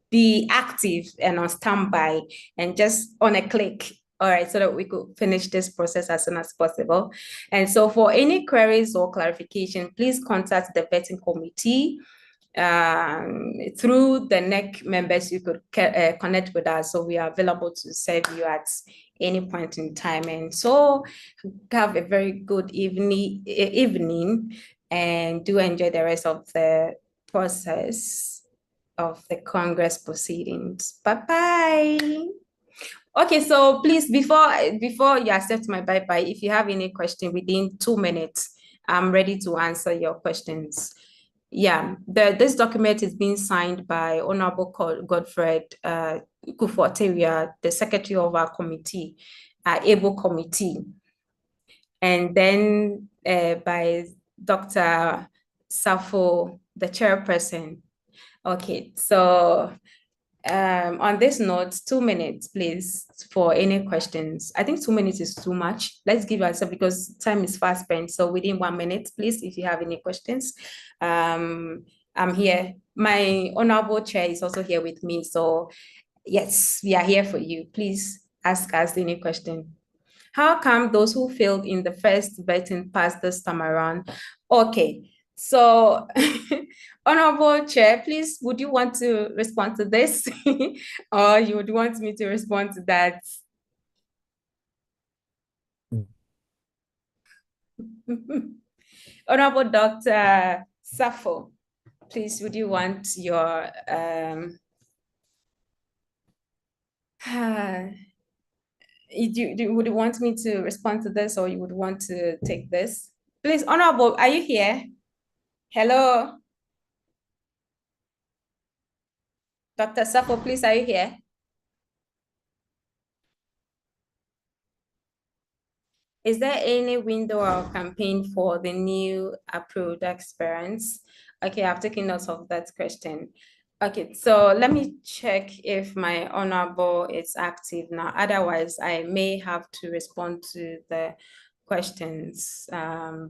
Be active and on standby and just on a click. All right, so that we could finish this process as soon as possible. And so for any queries or clarification, please contact the vetting committee. Through the NEC members, you could connect with us. So we are available to serve you at any point in time. And so have a very good evening and do enjoy the rest of the process of the Congress proceedings. Bye-bye. Okay, so please, before you accept my bye-bye, if you have any question within 2 minutes, I'm ready to answer your questions. Yeah, this document is being signed by Honorable Godfred Kufuor-Teria, the secretary of our committee, ABLE committee, and then by Dr. Safo, the chairperson. Okay, so on this note, 2 minutes, please, for any questions. I think 2 minutes is too much. Let's give ourselves, because time is fast spent. So within 1 minute, please, if you have any questions. I'm here. My honorable chair is also here with me. So yes, we are here for you. Please ask us any question. How come those who failed in the first vetting passed this time around? Okay. So, Honorable Chair, please, would you want to respond to this? Or you would want me to respond to that? Honorable Dr. Safo, please, would you want your would you want me to respond to this, or you would want to take this? Please, Honorable, are you here? Hello? Dr. Safo, please, are you here? Is there any window or campaign for the new approved aspirants? Okay, I've taken notes of that question. Okay, so let me check if my honorable is active now. Otherwise, I may have to respond to the questions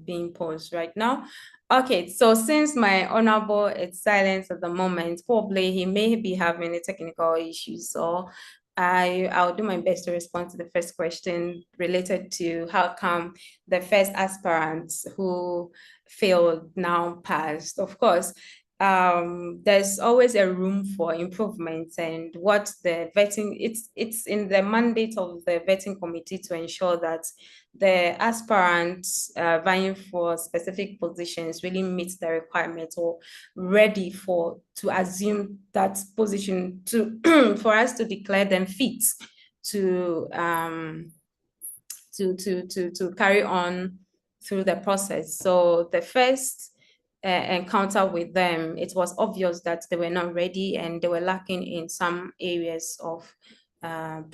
being posed right now. Okay, so since my honorable is silent at the moment, probably he may be having a technical issues, so I'll do my best to respond to the first question related to how come the first aspirants who failed now passed. Of course, there's always a room for improvement, and what the vetting, it's in the mandate of the vetting committee to ensure that the aspirants vying for specific positions really meet the requirements or ready to assume that position to for us to declare them fit to carry on through the process. So the first encounter with them, it was obvious that they were not ready and they were lacking in some areas of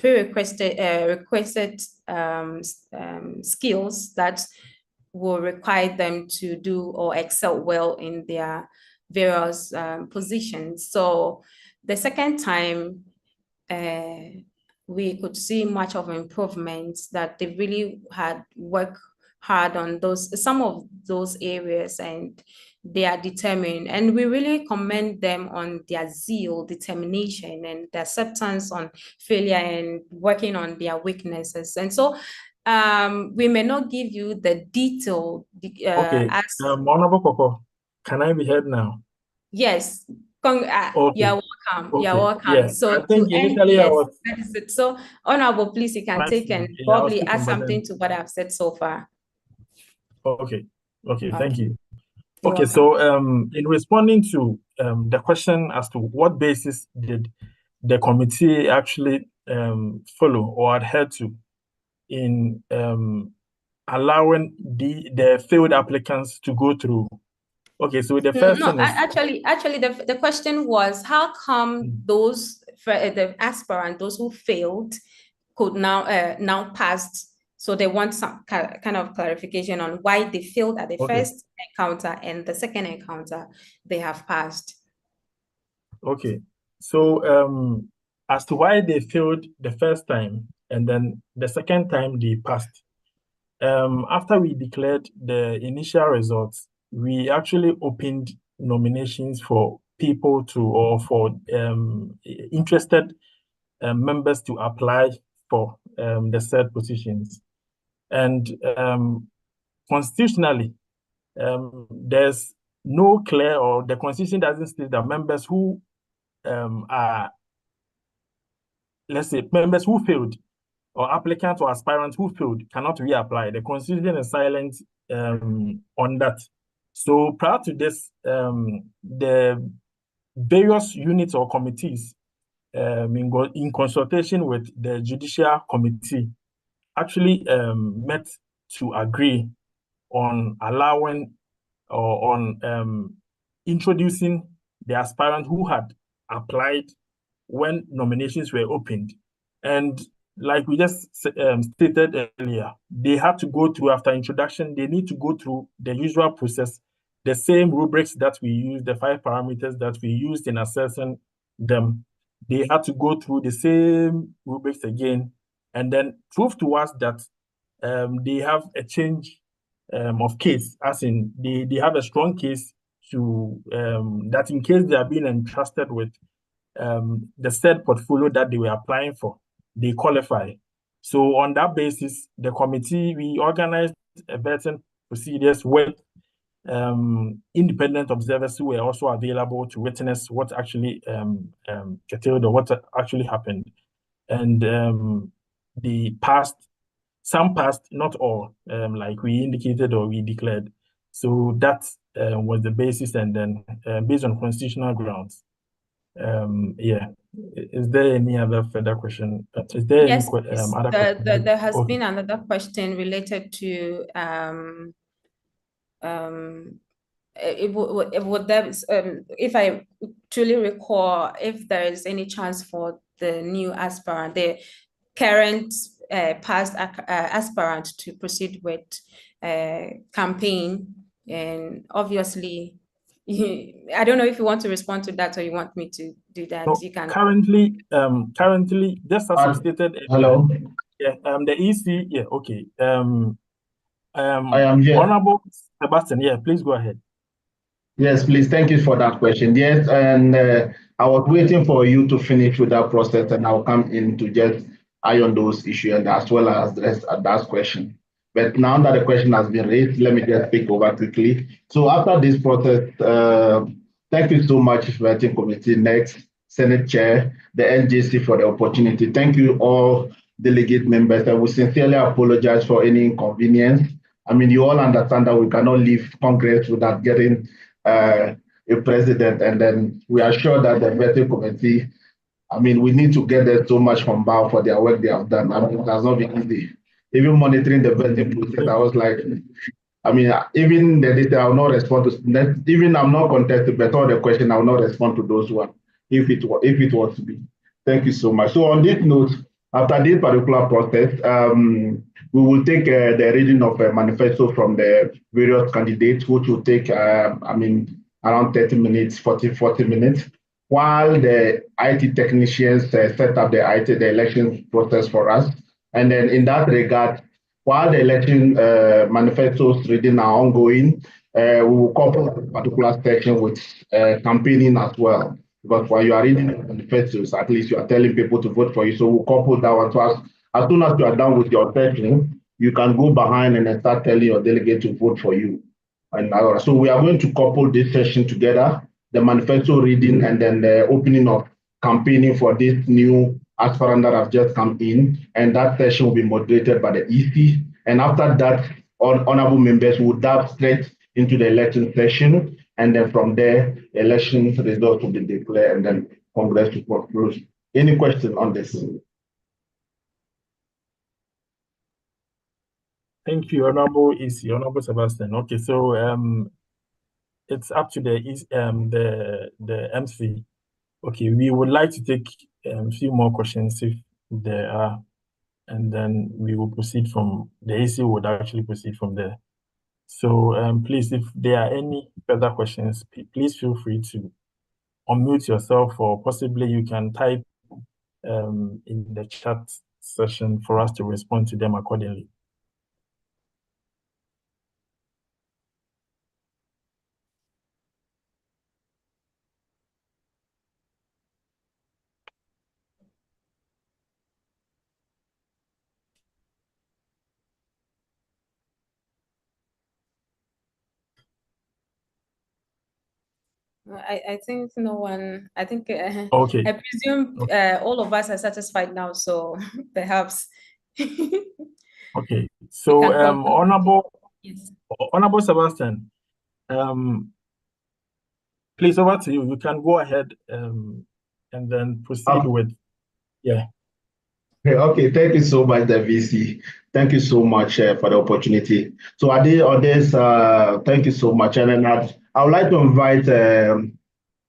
requested skills that will require them to do or excel well in their various positions. So the second time, we could see much of improvements that they really had worked hard on some of those areas, and they are determined, and we really commend them on their zeal, determination, and the acceptance on failure and working on their weaknesses. And so we may not give you the detail Okay, Honorable Koko, can I be heard now? Yes. Okay. You're welcome. You're Okay. welcome. Yeah, So I think to end, initially I yes, was that is it. So honorable, please, you can take and yeah, I was probably add speaking, but then something to what I've said so far. okay. Okay, thank Okay. you. You're Okay, welcome. so in responding to the question as to what basis did the committee actually follow or adhere to in allowing the failed applicants to go through. Okay, so the first No, thing is actually, the question was how come those the aspirant, those who failed, could now passed. So they want some kind of clarification on why they failed at the okay. first encounter and the second encounter they have passed. Okay, so as to why they failed the first time and then the second time they passed, after we declared the initial results, we actually opened nominations for people for interested members to apply for the said positions. And constitutionally, there's no clear, or the constitution doesn't state that members who are, let's say, members who failed or applicants or aspirants who failed cannot reapply. The constitution is silent on that. So prior to this, the various units or committees in consultation with the Judicial Committee actually met to agree on allowing or on introducing the aspirant who had applied when nominations were opened. And like we just stated earlier, they had to go through, after introduction, they need to go through the usual process, the same rubrics that we use, the 5 parameters that we used in assessing them. They had to go through the same rubrics again, and then prove to us that they have a change of case, as in they have a strong case to that in case they are being entrusted with the said portfolio that they were applying for, they qualify. So on that basis, the committee, we organized a vetting procedures with independent observers who were also available to witness what actually curtailed or what actually happened. And they passed, some passed, not all, like we indicated or we declared. So that was the basis, and then based on constitutional grounds. Yeah. Is there any other further question? Is there Yes, any other question? there has Okay. been another question related to if I truly recall, if there is any chance for the new aspirant, the current past aspirant to proceed with campaign. And obviously, I don't know if you want to respond to that or you want me to do that. No, You can. currently, just as you stated, hello. The EC, yeah, okay. I am here. Honorable Sebastian, yeah, please go ahead. Yes, please. Thank you for that question. Yes, and I was waiting for you to finish with that process, and I'll come in to just iron those issues and as well as address that question. But now that the question has been raised, let me just speak over quickly. So after this process, thank you so much, Vetting Committee, next Senate Chair, the NJC for the opportunity. Thank you all delegate members. I will sincerely apologize for any inconvenience. I mean, you all understand that we cannot leave Congress without getting a president, and then we are sure that the vetting committee, I mean, we need to get them so much from Bao for their work they have done. I mean, it has not been easy. Even monitoring the vetting process, I was like, I mean, even the data, I will not respond to that. Even I'm not contested, but all the question, I will not respond to those one if it was to be. Thank you so much. So on this note, after this particular process, we will take the reading of a manifesto from the various candidates, which will take, around 30 minutes, 40 minutes, while the IT technicians set up the election process for us. And then in that regard, while the election manifestos reading are ongoing, we will couple a particular section with campaigning as well. Because while you are reading the manifestos, at least you are telling people to vote for you. So we'll couple that one. So as soon as you are done with your section, you can go behind and then start telling your delegate to vote for you. And so we are going to couple this session together, the manifesto reading and then the opening of campaigning for this new aspirant that have just come in. And that session will be moderated by the EC. And after that, honorable members will dive straight into the election session. And then from there, election results will be declared and then Congress will conclude. Any question on this? Thank you, Honorable EC, Honorable Sebastian. Okay, so it's up to the MC. Okay, we would like to take a few more questions if there are, and then we will proceed from the AC would actually proceed from there. So please, if there are any further questions, please feel free to unmute yourself, or possibly you can type in the chat session for us to respond to them accordingly. I think no one, I think, okay. I presume all of us are satisfied now, so perhaps. Okay, so Honorable Sebastian, please, over to you. You can go ahead and then proceed with, yeah. Okay, thank you so much, the VC. Thank you so much for the opportunity. So thank you so much. And then I would like to invite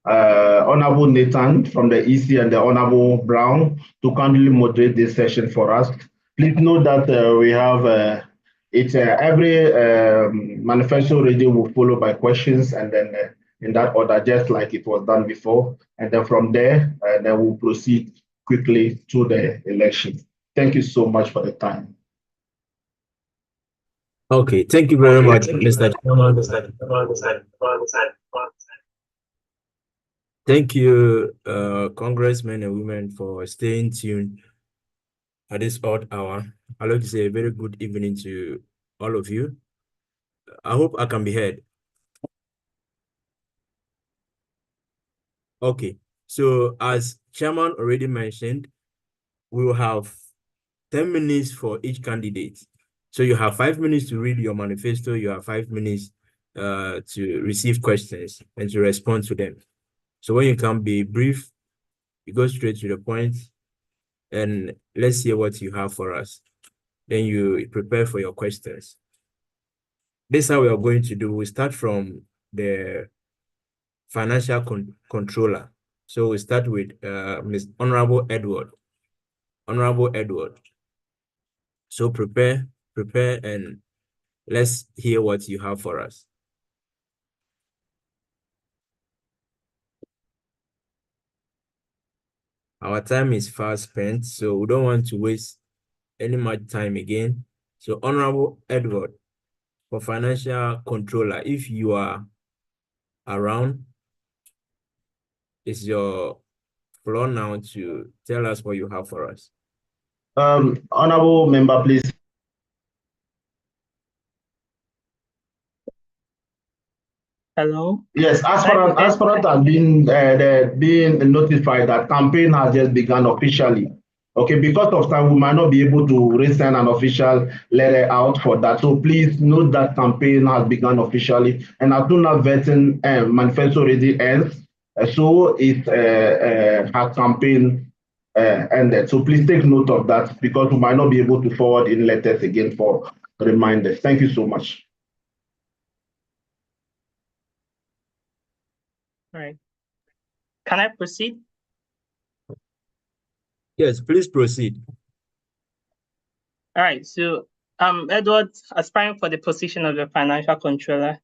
Honorable Nathan from the EC and the Honorable Brown to kindly moderate this session for us. Please note that we have every manifesto reading will follow by questions, and then in that order, just like it was done before. And then from there, then we'll proceed quickly to the election. Thank you so much for the time. Okay, thank you very much, Mr. Chairman. Thank you, congressmen and women, for staying tuned at this odd hour. I'd like to say a very good evening to all of you. I hope I can be heard. Okay, so as Chairman already mentioned, we will have 10 minutes for each candidate. So you have 5 minutes to read your manifesto, you have 5 minutes to receive questions and to respond to them. So when you can be brief, you go straight to the point, and let's hear what you have for us. Then you prepare for your questions. This is how we are going to do. We start from the financial controller. So we start with Honorable Edward. Honorable Edward. So prepare, and let's hear what you have for us. Our time is fast spent, so we don't want to waste any much time again. So Honorable Edward, for financial controller, if you are around, it's your floor now to tell us what you have for us. Honorable member, please. Hello. Yes, aspirant have been being notified that campaign has just begun officially. Okay, because of time, we might not be able to resend an official letter out for that. So please note that campaign has begun officially, and as soon as vetting manifesto already ends, so it has campaign ended. So please take note of that because we might not be able to forward in letters again for reminders. Thank you so much. All right. Can I proceed? Yes, please proceed. All right. So, Edward, aspiring for the position of the financial controller.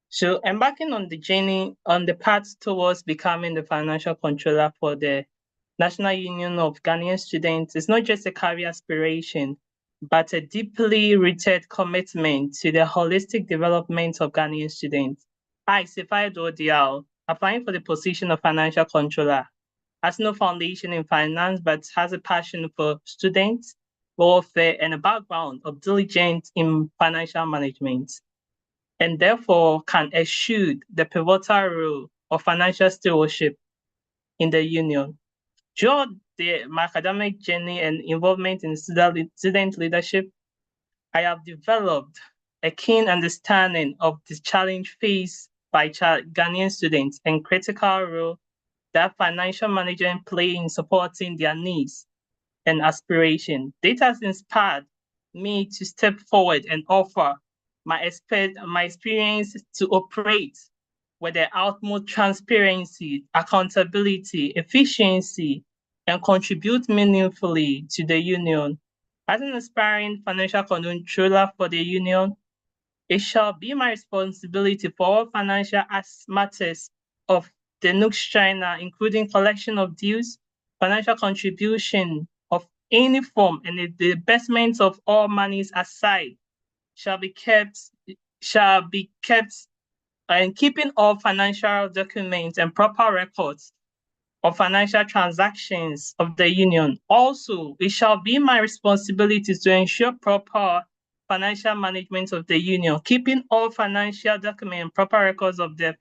So, embarking on the journey on the path towards becoming the financial controller for the National Union of Ghanaian Students is not just a career aspiration, but a deeply rooted commitment to the holistic development of Ghanaian students. I, Sifai Dodial, applying for the position of financial controller, has no foundation in finance, but has a passion for students, welfare, and a background of diligence in financial management, and therefore can eschew the pivotal role of financial stewardship in the union. Throughout my academic journey and involvement in student leadership, I have developed a keen understanding of the challenge faced by Ghanaian students and critical role that financial management play in supporting their needs and aspiration. Data has inspired me to step forward and offer my experience to operate with the utmost transparency, accountability, efficiency, and contribute meaningfully to the union. As an aspiring financial controller for the union, it shall be my responsibility for all financial matters of the Nugs-China, including collection of dues, financial contribution of any form, and the disbursement of all monies aside shall be kept, and keeping all financial documents and proper records of financial transactions of the union. Also, it shall be my responsibility to ensure proper financial management of the union, keeping all financial documents and proper records of the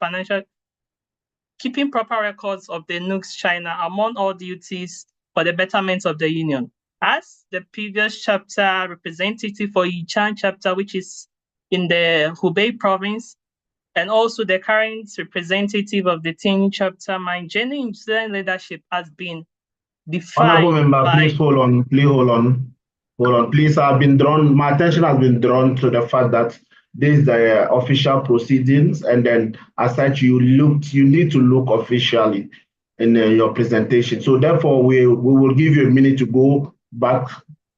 Nugs-China among all duties for the betterment of the union. As the previous chapter representative for Yichan chapter, which is in the Hubei province, and also the current representative of the Tini chapter, my journey in student leadership has been defined. Honorable member, please hold on. Please hold on. Hold on. Please, my attention has been drawn to the fact that these are official proceedings, and then as such, you need to look officially in your presentation. So therefore, we will give you a minute to go back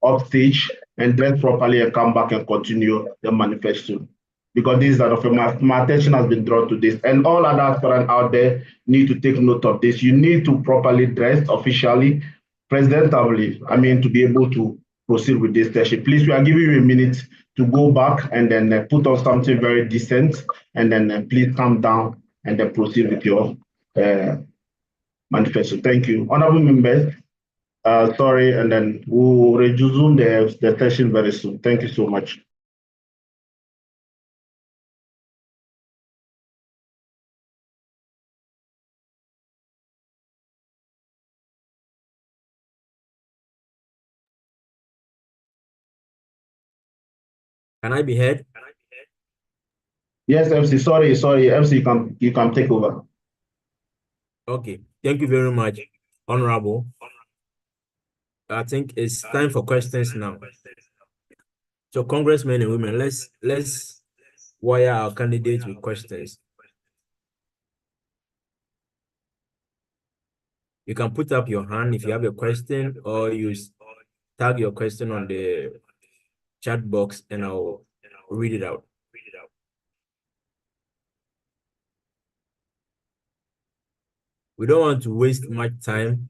up stage and dress properly and come back and continue the manifesto. Because this is my attention has been drawn to this, and all other aspirants out there need to take note of this. You need to properly dress officially, presentably, to be able to proceed with this session. Please, we are giving you a minute to go back and then put on something very decent, and then please come down and then proceed with your manifesto. Thank you. Honorable members, sorry, and then we'll resume the session very soon. Thank you so much. Can I be heard? Yes, MC. Sorry, MC. You can take over. Okay. Thank you very much, Honorable. I think it's time for questions now. So, congressmen and women, let's wire our candidates with questions. You can put up your hand if you have a question, or you tag your question on the chat box and I'll read it out. We don't want to waste much time.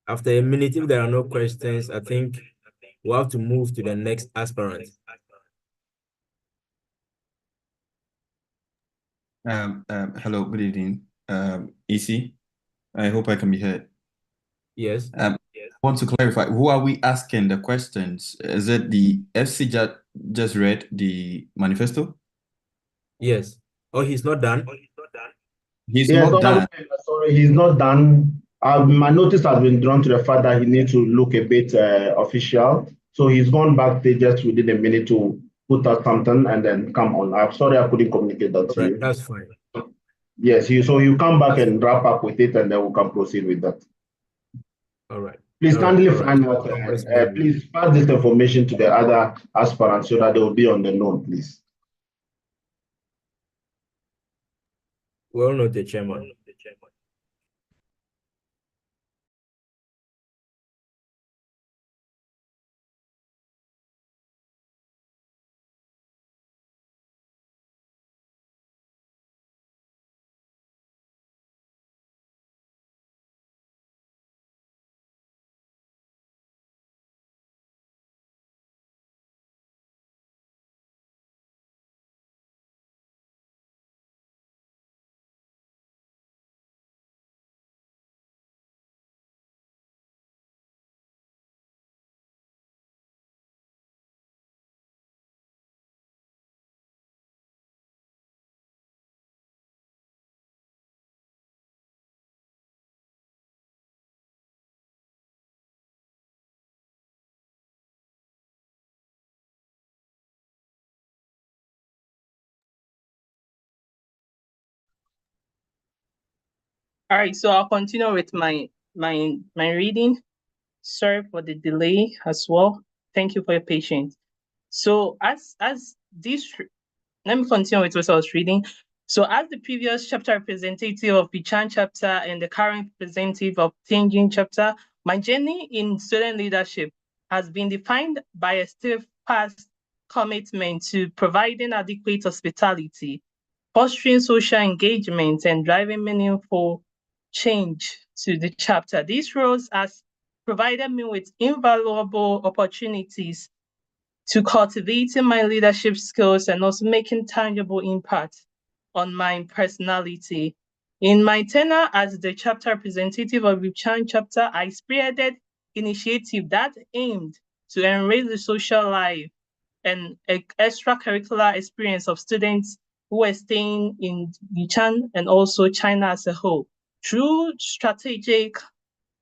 After a minute, if there are no questions, I think we'll have to move to the next aspirant. Hello, good evening. EC, I hope I can be heard. Yes. I want to clarify, who are we asking the questions? Is it the FC just read the manifesto? Yes. Oh, he's not done? He's Yes, not done. sorry, he's not done. My notice has been drawn to the fact that he needs to look a bit official. So he's gone back there just within a minute to put out something and then come on. I'm sorry I couldn't communicate that to you. That's fine. Yes, so you come back and wrap up with it and then we can proceed with that. All right. Please kindly find out, Right. please pass this information to the other aspirants so that they will be on the note, please. Well noted, Chairman. All right, so I'll continue with my reading. Sorry for the delay as well. Thank you for your patience. So as this, let me continue with what I was reading. So as the previous chapter representative of Bichan chapter and the current representative of Tianjin chapter, my journey in student leadership has been defined by a steadfast commitment to providing adequate hospitality, fostering social engagement, and driving meaningful change to the chapter. These roles has provided me with invaluable opportunities to cultivating my leadership skills and also making tangible impact on my personality. In my tenure as the chapter representative of Bichan chapter, I spearheaded initiative that aimed to enrich the social life and extracurricular experience of students who were staying in Bichan and also China as a whole. Through strategic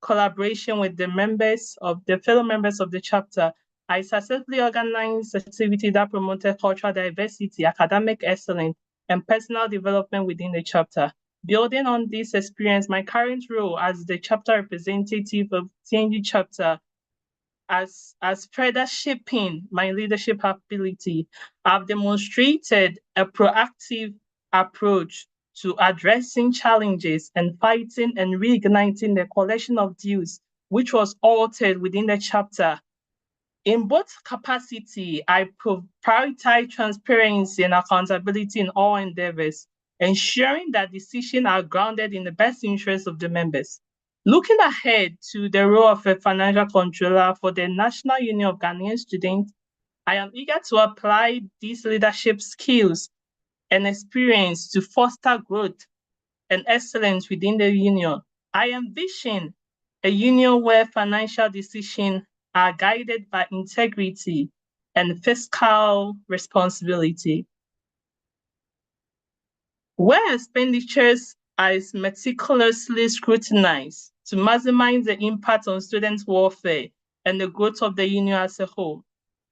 collaboration with the fellow members of the chapter, I successfully organized activities that promoted cultural diversity, academic excellence, and personal development within the chapter. Building on this experience, my current role as the chapter representative of Tianjin chapter as further shaping my leadership ability, I've demonstrated a proactive approach to addressing challenges and fighting and reigniting the collection of dues, which was altered within the chapter. In both capacity, I prioritize transparency and accountability in all endeavors, ensuring that decisions are grounded in the best interests of the members. Looking ahead to the role of a financial controller for the National Union of Ghanaian Students, I am eager to apply these leadership skills and experience to foster growth and excellence within the union. I envision a union where financial decisions are guided by integrity and fiscal responsibility, where expenditures are meticulously scrutinized to maximize the impact on students' welfare and the growth of the union as a whole.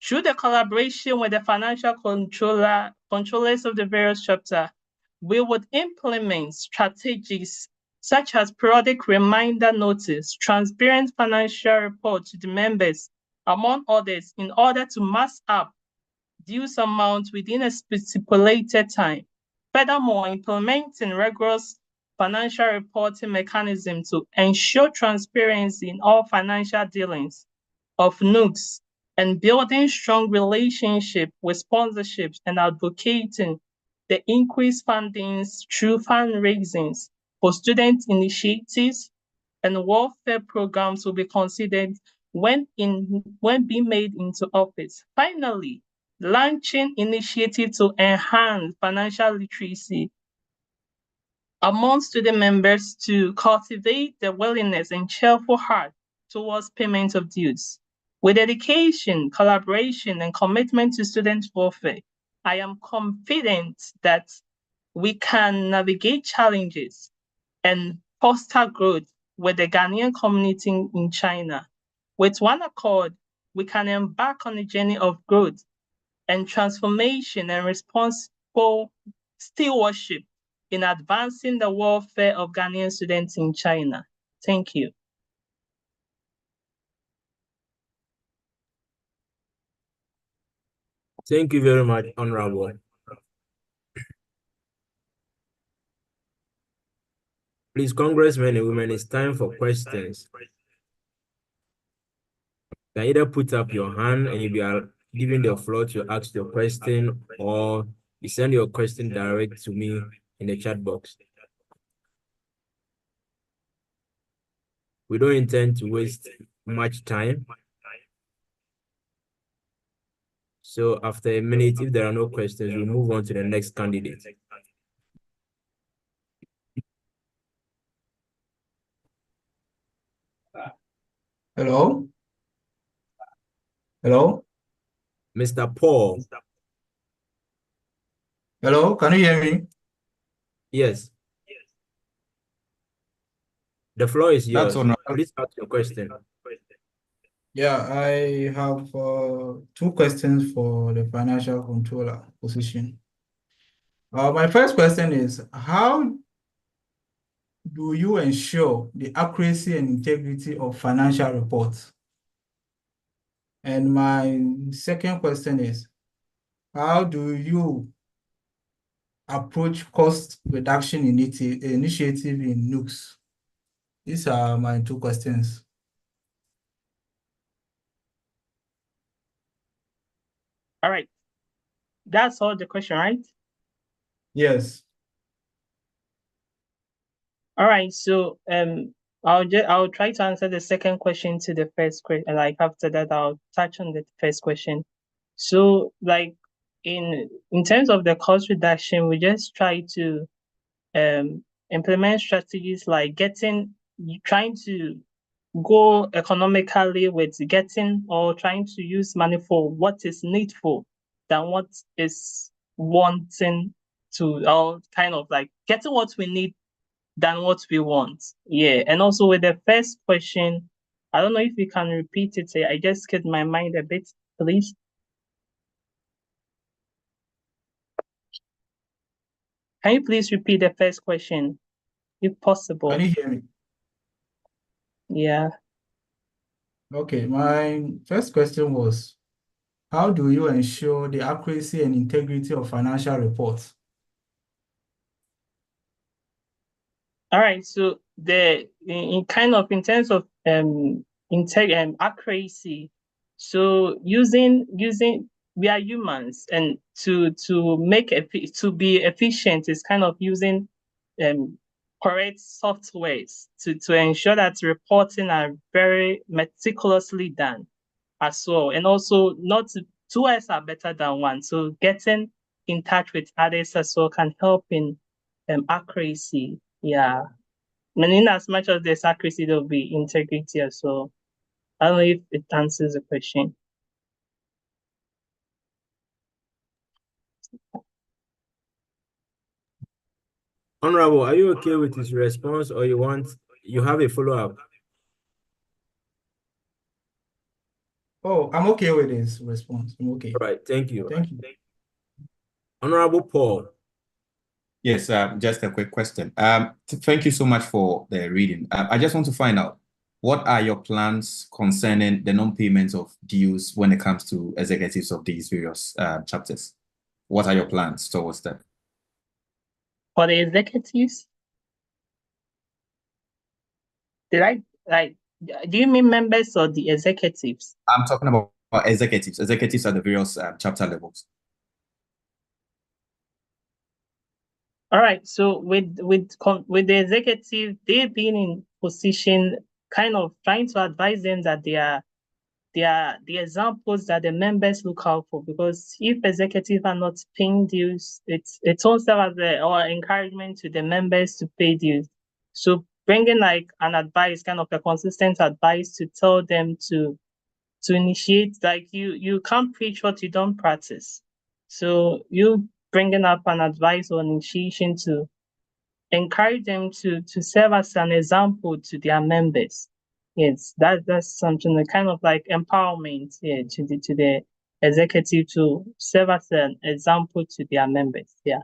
Through the collaboration with the financial controllers of the various chapters, we would implement strategies such as periodic reminder notice, transparent financial report to the members, among others, in order to mass up dues amount within a stipulated time. Furthermore, implementing rigorous financial reporting mechanism to ensure transparency in all financial dealings of Nugs and building strong relationship with sponsorships and advocating the increased fundings through fundraisings for student initiatives and welfare programs will be considered when being made into office. Finally, launching initiative to enhance financial literacy among student members to cultivate the willingness and cheerful heart towards payment of dues. With dedication, collaboration, and commitment to student welfare, I am confident that we can navigate challenges and foster growth with the Ghanaian community in China. With one accord, we can embark on a journey of growth and transformation and responsible stewardship in advancing the welfare of Ghanaian students in China. Thank you. Thank you very much, Honorable. Please, congressmen and women, it's time for questions. You can either put up your hand and you are given the floor to ask your question, or you send your question direct to me in the chat box. We don't intend to waste much time. So after a minute, if there are no questions, we'll move on to the next candidate. Hello? Hello? Mr. Paul. Hello, can you hear me? Yes. The floor is yours. That's Please ask your question. Yeah, I have two questions for the financial controller position. My first question is, how do you ensure the accuracy and integrity of financial reports? And my second question is, how do you approach cost reduction initiative in Nugs? These are my two questions. All right. That's all the question, right? Yes. All right. So I'll try to answer the second question to the first question. Like after that, I'll touch on the first question. So like in terms of the cost reduction, we just try to implement strategies like trying to go economically with getting or trying to use money for what is needful than what is wanting to, or kind of like getting what we need than what we want. Yeah. And also with the first question, I don't know if you can repeat it. I just skipped my mind a bit, please. Can you please repeat the first question, if possible? Can you hear me? Yeah. Okay, my first question was, how do you ensure the accuracy and integrity of financial reports? All right. So in terms of accuracy, so using we are humans, and to be efficient is kind of using correct softwares to ensure that reporting are very meticulously done as well. And also not two eyes are better than one. So getting in touch with others as well can help in accuracy. Yeah. And in as much as there's accuracy, there'll be integrity as well. I don't know if it answers the question. Honorable, are you okay with his response, or you have a follow-up? Oh, I'm okay with his response. I'm okay. All right, thank you. Thank you. Honorable Paul. Yes, just a quick question. Thank you so much for the reading. I just want to find out, what are your plans concerning the non-payment of dues when it comes to executives of these various chapters? What are your plans towards that? For the executives? Do you mean members or the executives? I'm talking about executives. Executives at the various chapter levels. All right. So with the executive, they've been in position, kind of trying to advise them that they are the examples that the members look out for. Because if executives are not paying dues, it's also as or encouragement to the members to pay dues. So bringing like an advice, kind of a consistent advice to tell them to initiate, like you can't preach what you don't practice. So you bringing up an advice or initiation to encourage them to serve as an example to their members. Yes, that's something that kind of like empowerment, yeah, to the executive to serve as an example to their members. Yeah.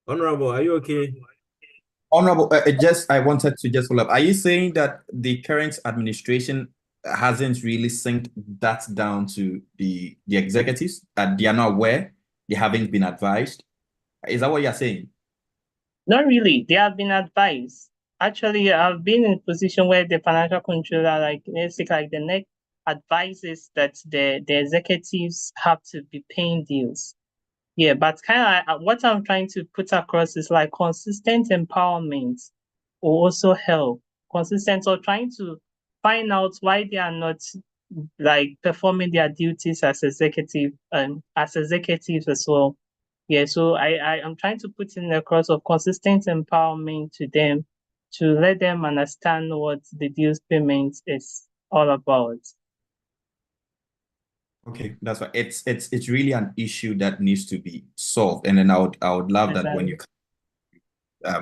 Honorable, are you okay? Honorable, I wanted to just follow up. Are you saying that the current administration hasn't really synced that down to the executives, that they are not aware, they haven't been advised? Is that what you're saying? Not really. They have been advised. Actually, I've been in a position where the financial controller, like let's take like the NEC, advises that the executives have to be paying deals. Yeah, but kind of what I'm trying to put across is like consistent empowerment will also help. Consistent or trying to find out why they are not like performing their duties as executives as well. Yeah, so I'm trying to put in a cross of consistent empowerment to them to let them understand what the dues payment is all about. Okay, that's right. It's really an issue that needs to be solved, and then I would love that when you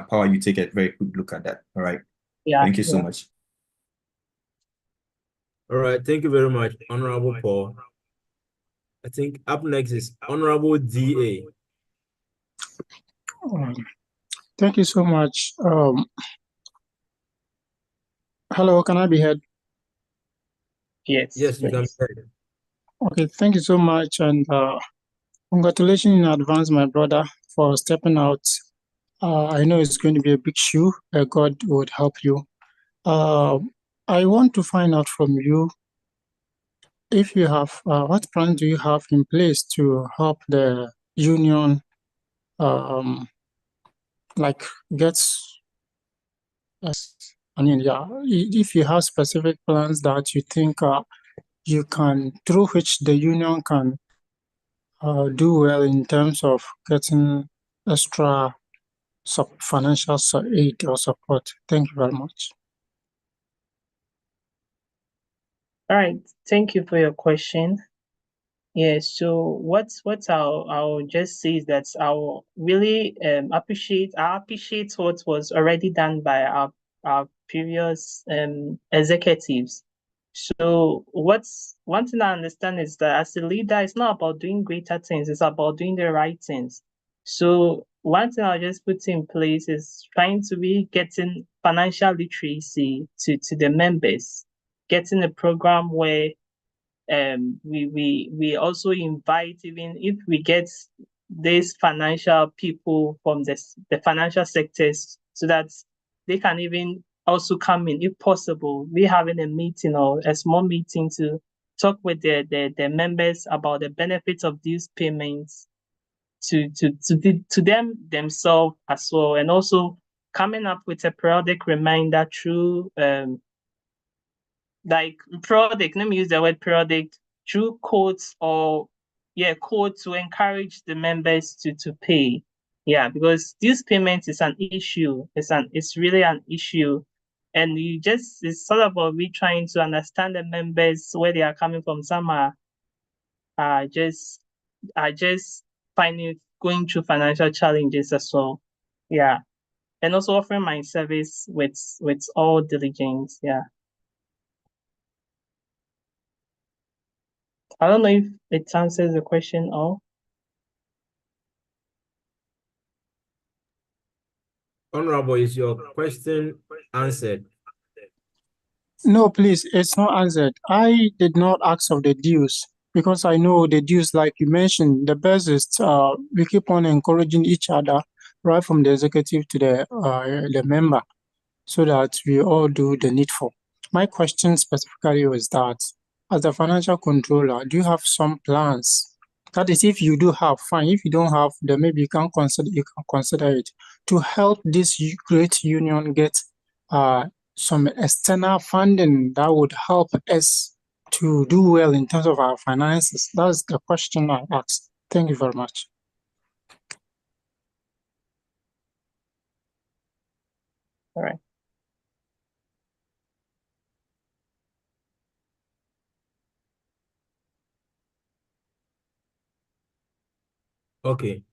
Power, you take a very quick look at that. All right. Yeah. Thank you so much. All right. Thank you very much, Honorable Paul. I think up next is Honorable DA. Thank you so much. Hello, can I be heard? Yes. Yes, you can be heard. Okay, thank you so much, and congratulations in advance, my brother, for stepping out. I know it's going to be a big shoe. God would help you. I want to find out from you if you have what plans do you have in place to help the union, like gets. I mean, yeah, if you have specific plans that you think you can, through which the union can do well in terms of getting extra financial aid or support. Thank you very much. All right. Thank you for your question. Yeah, so what I'll just say is that I'll really appreciate what was already done by our previous executives. So what's one thing I understand is that as a leader, it's not about doing greater things, it's about doing the right things. So one thing I'll just put in place is trying to be getting financial literacy to the members, getting a program where we also invite, even if we get these financial people from the financial sectors, so that they can even also come in if possible. We having a meeting or a small meeting to talk with the members about the benefits of these payments to them themselves as well, and also coming up with a periodic reminder through like periodic, let me use the word periodic, through quotes or quotes to encourage the members to pay. Yeah, because this payment is an issue. It's really an issue. And it's sort of about we trying to understand the members where they are coming from. Some are just finding going through financial challenges as well. Yeah. And also offering my service with all diligence. Yeah. I don't know if it answers the question or. Honorable, is your question answered? No, please, it's not answered. I did not ask of the dues. because I know the dues, like you mentioned, the best is we keep on encouraging each other, right from the executive to the member, so that we all do the needful. My question specifically was that, as the financial controller, do you have some plans? That is, if you do have, fine. If you don't have, then maybe you can consider it to help this great union get some external funding that would help us to do well in terms of our finances. That's the question I asked. Thank you very much. All right. Okay.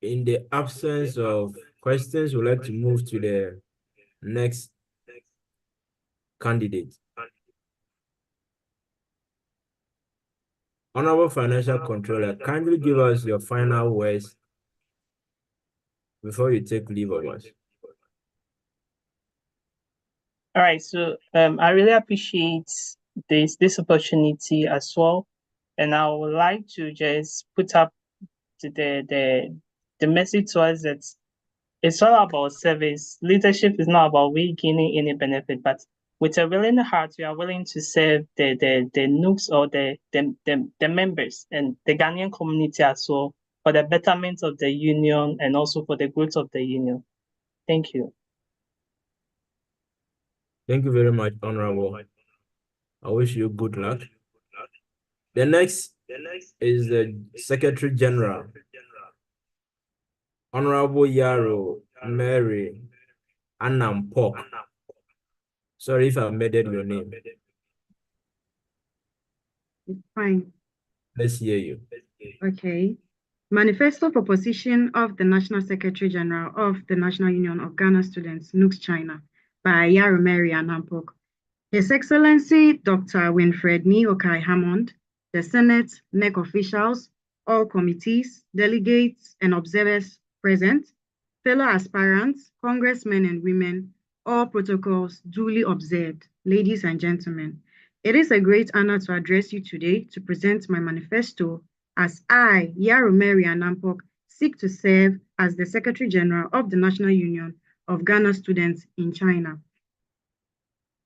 In the absence of questions, we'd like to move to the next candidate. Honorable Financial Controller, kindly give us your final words before you take leave of us. All right, so I really appreciate this opportunity as well, and I would like to just put up the message to us that it's all about service. Leadership is not about we gaining any benefit, but with a willing heart, we are willing to serve the Nugs or the members and the Ghanaian community as well for the betterment of the union and also for the growth of the union. Thank you. Thank you very much, Honorable. I wish you good luck. The next is the Secretary General, Honorable Yaro Mary Anampok. Sorry if I murdered your name. Fine. Let's hear you. Okay. Manifesto Proposition of the National Secretary General of the National Union of Ghana Students, Nugs-China, by Yaro Mary Anampok. His Excellency Dr. Winfred Niokai Hammond, the Senate, NEC officials, all committees, delegates, and observers present, fellow aspirants, congressmen and women, all protocols duly observed. Ladies and gentlemen, it is a great honor to address you today to present my manifesto as I, Yaro Mary Anampok, seek to serve as the Secretary General of the National Union of Ghana Students in China.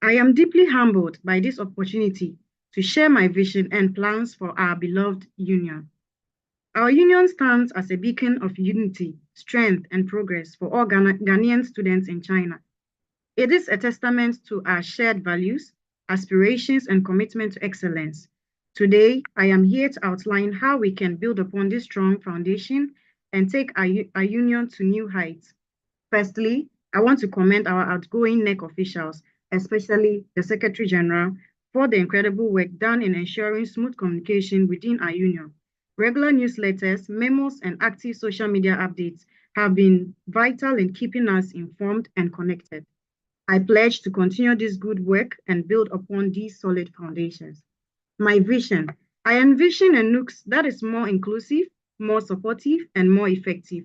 I am deeply humbled by this opportunity to share my vision and plans for our beloved union. Our union stands as a beacon of unity, strength, and progress for all Ghanaian students in China. It is a testament to our shared values, aspirations, and commitment to excellence. Today, I am here to outline how we can build upon this strong foundation and take our union to new heights. Firstly, I want to commend our outgoing NEC officials, especially the Secretary General, for the incredible work done in ensuring smooth communication within our union. Regular newsletters, memos, and active social media updates have been vital in keeping us informed and connected. I pledge to continue this good work and build upon these solid foundations. My vision: I envision a NUCS that is more inclusive, more supportive, and more effective.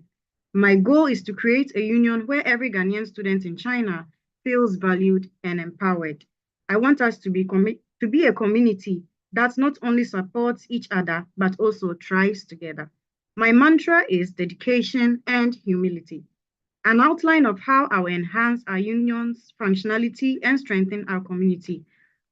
My goal is to create a union where every Ghanaian student in China feels valued and empowered. I want us to be a community that not only supports each other, but also thrives together. My mantra is dedication and humility. An outline of how I will enhance our union's functionality and strengthen our community.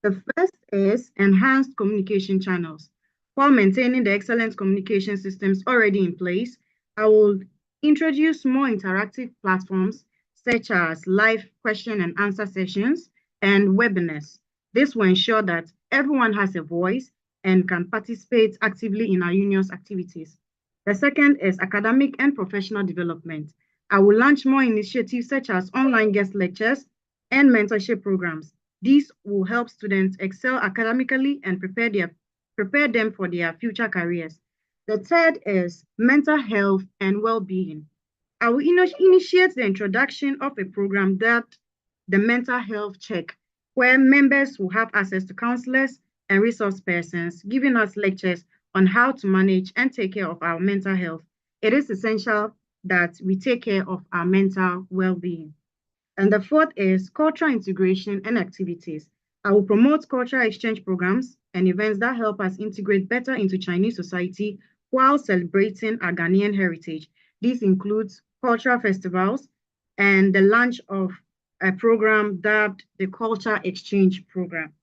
The first is enhanced communication channels. While maintaining the excellent communication systems already in place, I will introduce more interactive platforms such as live question and answer sessions and webinars. This will ensure that everyone has a voice and can participate actively in our union's activities. The second is academic and professional development. I will launch more initiatives such as online guest lectures and mentorship programs. These will help students excel academically and prepare them for their future careers. The third is mental health and well-being. I will initiate the introduction of a program that the mental health check, where members will have access to counselors and resource persons, giving us lectures on how to manage and take care of our mental health. It is essential that we take care of our mental well-being. And the fourth is cultural integration and activities. I will promote cultural exchange programs and events that help us integrate better into Chinese society while celebrating our Ghanaian heritage. This includes cultural festivals and the launch of a program dubbed the Culture Exchange Program.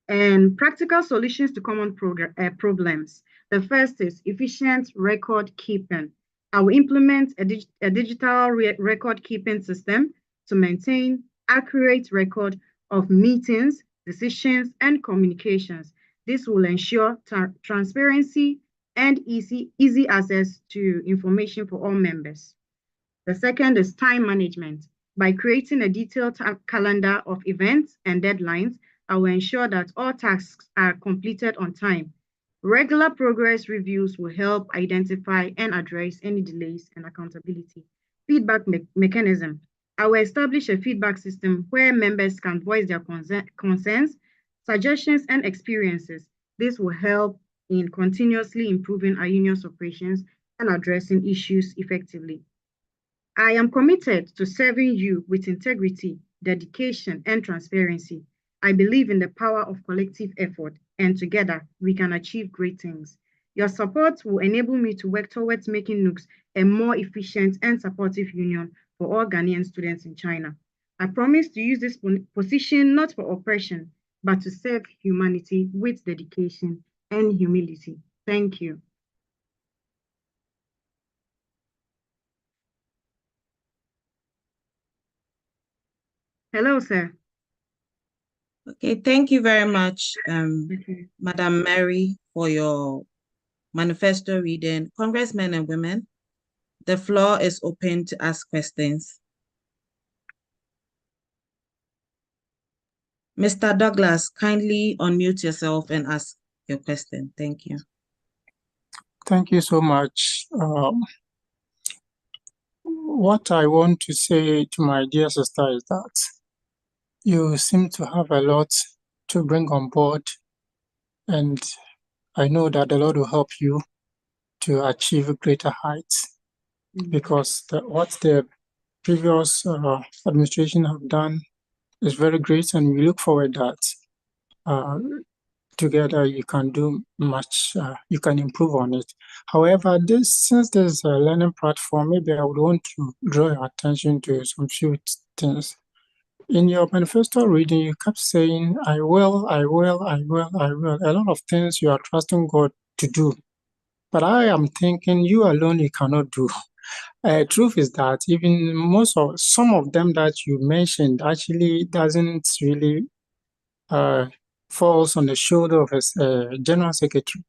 And practical solutions to common problems. The first is efficient record keeping. I will implement a digital record keeping system to maintain accurate record of meetings, decisions, and communications. This will ensure transparency and easy access to information for all members. The second is time management. By creating a detailed calendar of events and deadlines, I will ensure that all tasks are completed on time. Regular progress reviews will help identify and address any delays and accountability. Feedback mechanism. I will establish a feedback system where members can voice their concerns, suggestions, and experiences. This will help in continuously improving our union's operations and addressing issues effectively. I am committed to serving you with integrity, dedication, and transparency. I believe in the power of collective effort, and together we can achieve great things. Your support will enable me to work towards making Nugs a more efficient and supportive union for all Ghanaian students in China. I promise to use this position not for oppression, but to serve humanity with dedication and humility. Thank you. Hello, sir. Okay, thank you very much, Madam Mary, for your manifesto reading. Congressmen and women, the floor is open to ask questions. Mr. Douglas, kindly unmute yourself and ask your question. Thank you. Thank you so much. What I want to say to my dear sister is that you seem to have a lot to bring on board, and I know that the Lord will help you to achieve greater heights, because what the previous administration have done is very great, and we look forward that together you can do much, you can improve on it. However, since there's a learning platform, maybe I would want to draw your attention to some few things. In your manifesto reading, you kept saying, I will. A lot of things you are trusting God to do. But I am thinking you alone you cannot do. Truth is that even some of them that you mentioned actually doesn't really falls on the shoulder of a general secretary.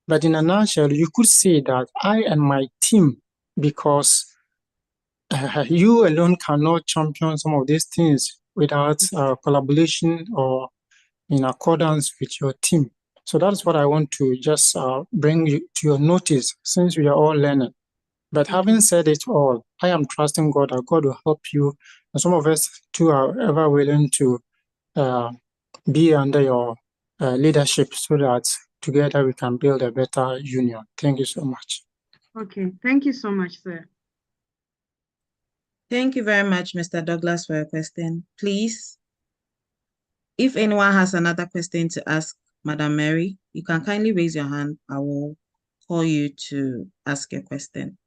But in a nutshell, you could say that I and my team, because you alone cannot champion some of these things without collaboration or in accordance with your team. So that's what I want to just bring you to your notice, since we are all learning. But having said it all, I am trusting God that God will help you. And some of us too are ever willing to be under your leadership so that together we can build a better union. Thank you so much. Okay, thank you so much, sir. Thank you very much, Mr. Douglas, for your question. Please, if anyone has another question to ask Madam Mary, you can kindly raise your hand. I will call you to ask your question.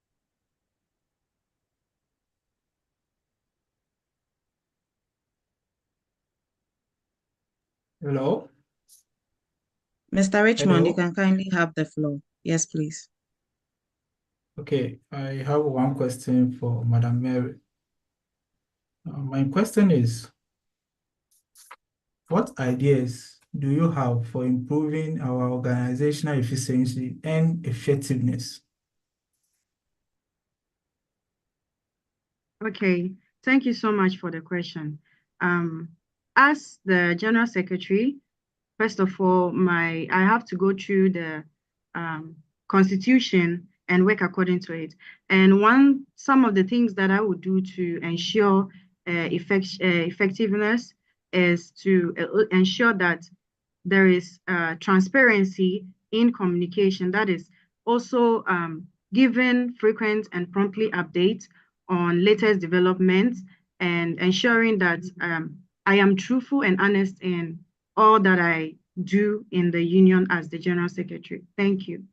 Hello? Mr. Richmond, you Hello? can kindly have the floor. Yes, please. Okay, I have one question for Madam Mary. My question is, what ideas do you have for improving our organizational efficiency and effectiveness? Okay, thank you so much for the question. As the General Secretary, first of all, I have to go through the Constitution and work according to it. And some of the things that I would do to ensure effectiveness is to ensure that there is transparency in communication. That is also giving frequent and promptly updates on latest developments and ensuring that I am truthful and honest in all that I do in the union as the General Secretary. Thank you.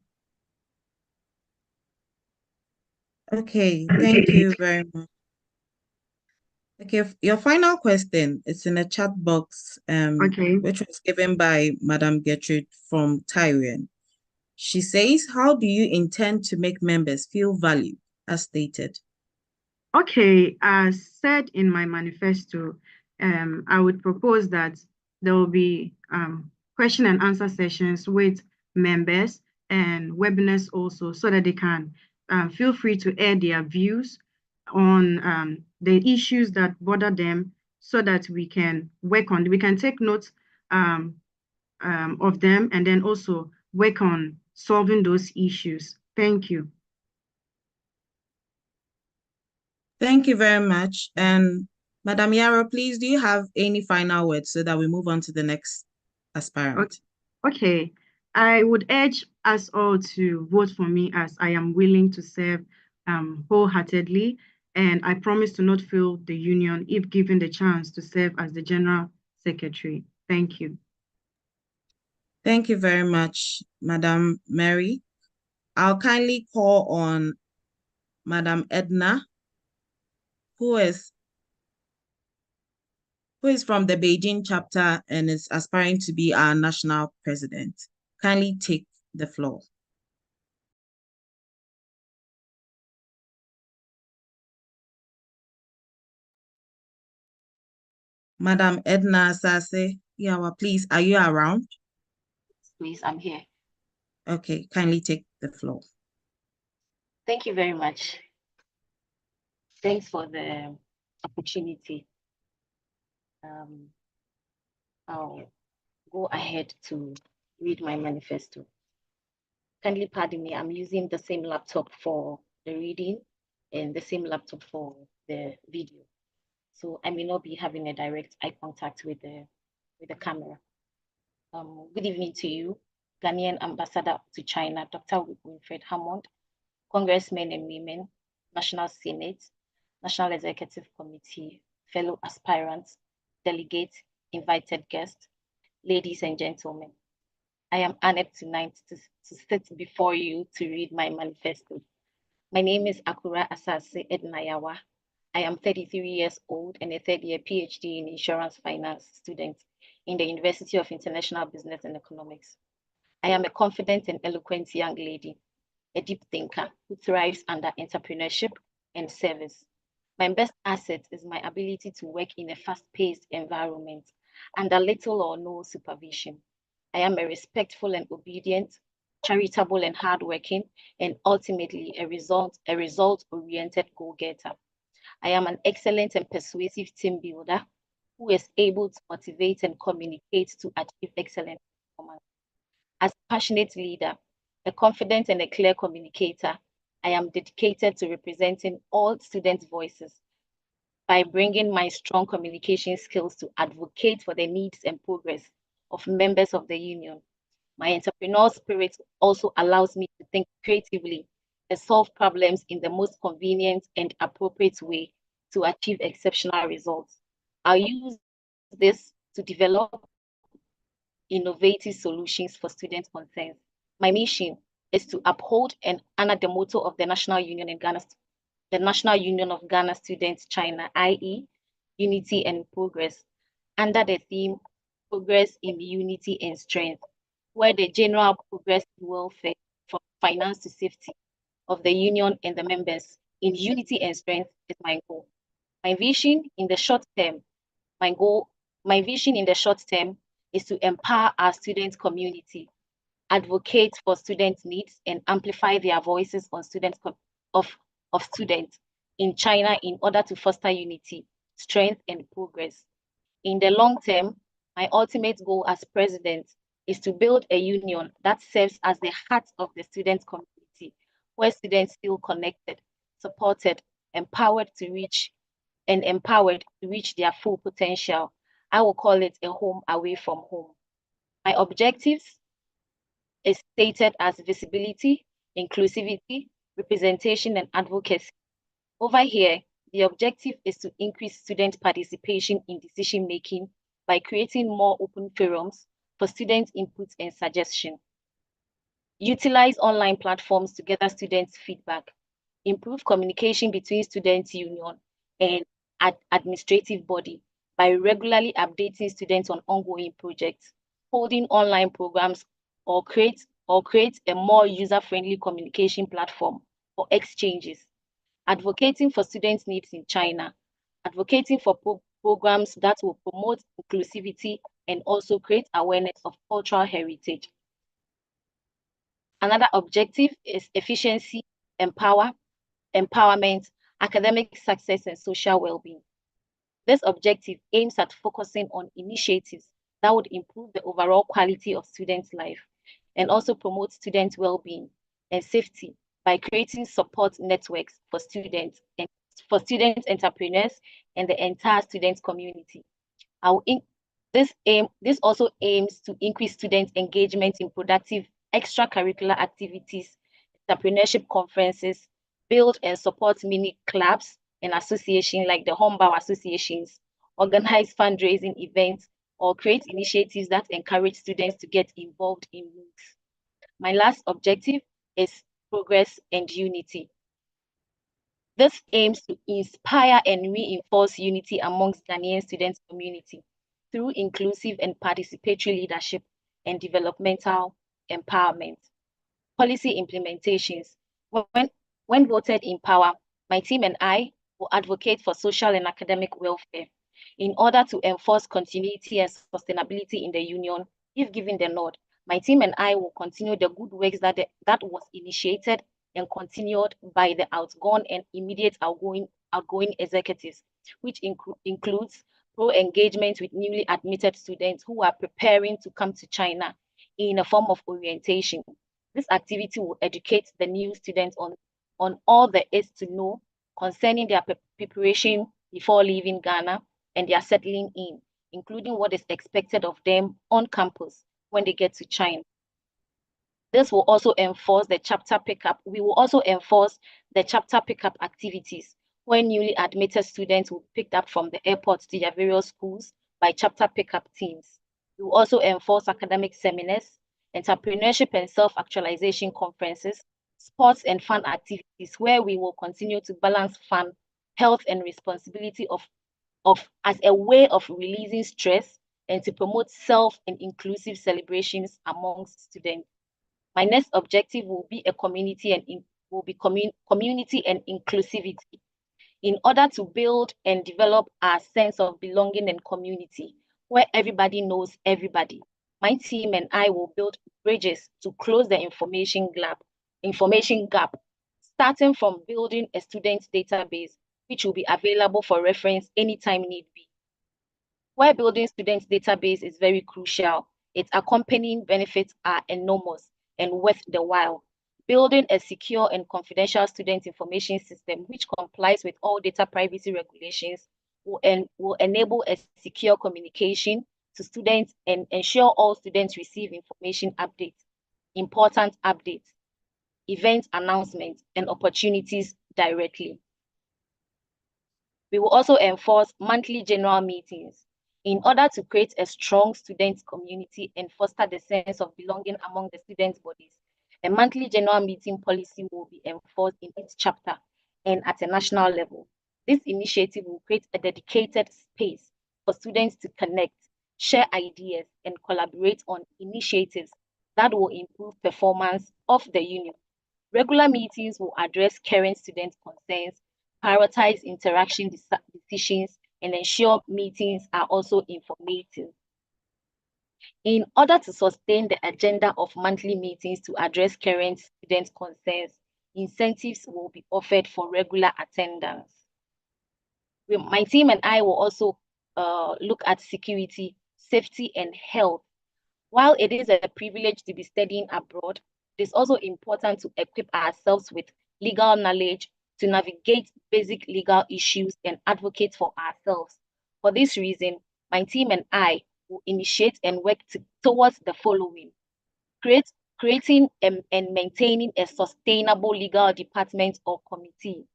Okay, thank you very much. Okay, your final question is in a chat box, Okay. which was given by Madam Gertrude from Taiwan. She says, how do you intend to make members feel valued, as stated? Okay, as said in my manifesto, I would propose that there will be question and answer sessions with members and webinars also, so that they can feel free to air their views on the issues that bother them, so that we can take notes of them, and then also work on solving those issues. Thank you. Thank you very much. And Madam Yaro, please, do you have any final words so that we move on to the next aspirant? Okay, I would urge us all to vote for me, as I am willing to serve wholeheartedly, and I promise to not fail the union if given the chance to serve as the General Secretary. Thank you. Thank you very much, Madam Mary. I'll kindly call on Madam Edna, who is from the Beijing chapter and is aspiring to be our national president. Kindly take the floor. Madam Edna Sase, please, are you around? Please, I'm here. Okay, kindly take the floor. Thank you very much. Thanks for the opportunity. I'll go ahead to read my manifesto. Kindly pardon me, I'm using the same laptop for the reading and the same laptop for the video. So I may not be having a direct eye contact with the camera. Good evening to you, Ghanaian Ambassador to China, Dr. Winfred Hammond, Congressmen and women, National Senate, National Executive Committee, fellow aspirants, delegates, invited guests, ladies and gentlemen. I am honored tonight to sit before you to read my manifesto. My name is Akura Asase Ednayawa. I am 33 years old and a third-year PhD in insurance finance student in the University of International Business and Economics. I am a confident and eloquent young lady, a deep thinker who thrives under entrepreneurship and service. My best asset is my ability to work in a fast-paced environment under little or no supervision. I am a respectful and obedient, charitable and hardworking, and ultimately a result-oriented goal-getter. I am an excellent and persuasive team builder who is able to motivate and communicate to achieve excellent performance. As a passionate leader, a confident and a clear communicator, I am dedicated to representing all students' voices by bringing my strong communication skills to advocate for the needs and progress of members of the union. My entrepreneurial spirit also allows me to think creatively and solve problems in the most convenient and appropriate way to achieve exceptional results. I'll use this to develop innovative solutions for student concerns. My mission is to uphold and honor the motto of the National Union in Ghana, the National Union of Ghana Students China, i.e., Unity and Progress, under the theme Progress in Unity and Strength, where the general progress and welfare from finance to safety of the union and the members in unity and strength is my goal. My vision in the short term is to empower our student community, advocate for student needs, and amplify their voices on students of students in China in order to foster unity, strength, and progress. In the long term, my ultimate goal as president is to build a union that serves as the heart of the student community, where students feel connected, supported, empowered to reach their full potential. I will call it a home away from home. My objectives is stated as visibility, inclusivity, representation, and advocacy. Over here, the objective is to increase student participation in decision-making by creating more open forums for student input and suggestion. Utilize online platforms to gather students' feedback. Improve communication between students' union and administrative body by regularly updating students on ongoing projects, holding online programs, or create a more user-friendly communication platform for exchanges. Advocating for students' needs in China. Advocating for programs that will promote inclusivity and also create awareness of cultural heritage. Another objective is efficiency, empowerment, academic success, and social well-being. This objective aims at focusing on initiatives that would improve the overall quality of students' life and also promote student well-being and safety by creating support networks for students and for student entrepreneurs and the entire student community. This also aims to increase student engagement in productive extracurricular activities, entrepreneurship conferences, build and support mini clubs and associations like the Homebao associations, organize fundraising events, or create initiatives that encourage students to get involved in MOOCs. My last objective is progress and unity. This aims to inspire and reinforce unity amongst Ghanaian student community through inclusive and participatory leadership and developmental empowerment. Policy implementations. When voted in power, my team and I will advocate for social and academic welfare in order to enforce continuity and sustainability in the union. If given the nod, my team and I will continue the good works that was initiated and continued by the outgone and immediate outgoing executives, which includes pro-engagement with newly admitted students who are preparing to come to China in a form of orientation. This activity will educate the new students on all there is to know concerning their preparation before leaving Ghana and their settling in, including what is expected of them on campus when they get to China. This will also enforce the chapter pickup. We will also enforce the chapter pickup activities when newly admitted students will be picked up from the airport to their various schools by chapter pickup teams. We will also enforce academic seminars, entrepreneurship and self-actualization conferences, sports and fun activities where we will continue to balance fun, health, and responsibility as a way of releasing stress and to promote self and inclusive celebrations amongst students. My next objective will be community and inclusivity. In order to build and develop our sense of belonging and community, where everybody knows everybody, my team and I will build bridges to close the information gap, starting from building a student database, which will be available for reference anytime need be. Where building students database is very crucial, its accompanying benefits are enormous and worth the while. Building a secure and confidential student information system which complies with all data privacy regulations will enable a secure communication to students and ensure all students receive information updates, important updates, event announcements, and opportunities directly. We will also enforce monthly general meetings in order to create a strong student community and foster the sense of belonging among the student bodies. A monthly general meeting policy will be enforced in each chapter and at a national level. This initiative will create a dedicated space for students to connect, share ideas, and collaborate on initiatives that will improve performance of the union. Regular meetings will address current student concerns, prioritize interaction decisions, and ensure meetings are also informative. In order to sustain the agenda of monthly meetings to address current student concerns, incentives will be offered for regular attendance. My team and I will also look at security, safety, and health. While it is a privilege to be studying abroad, it is also important to equip ourselves with legal knowledge to navigate basic legal issues and advocate for ourselves. For this reason, my team and I will initiate and work towards the following: creating and maintaining a sustainable legal department or committee.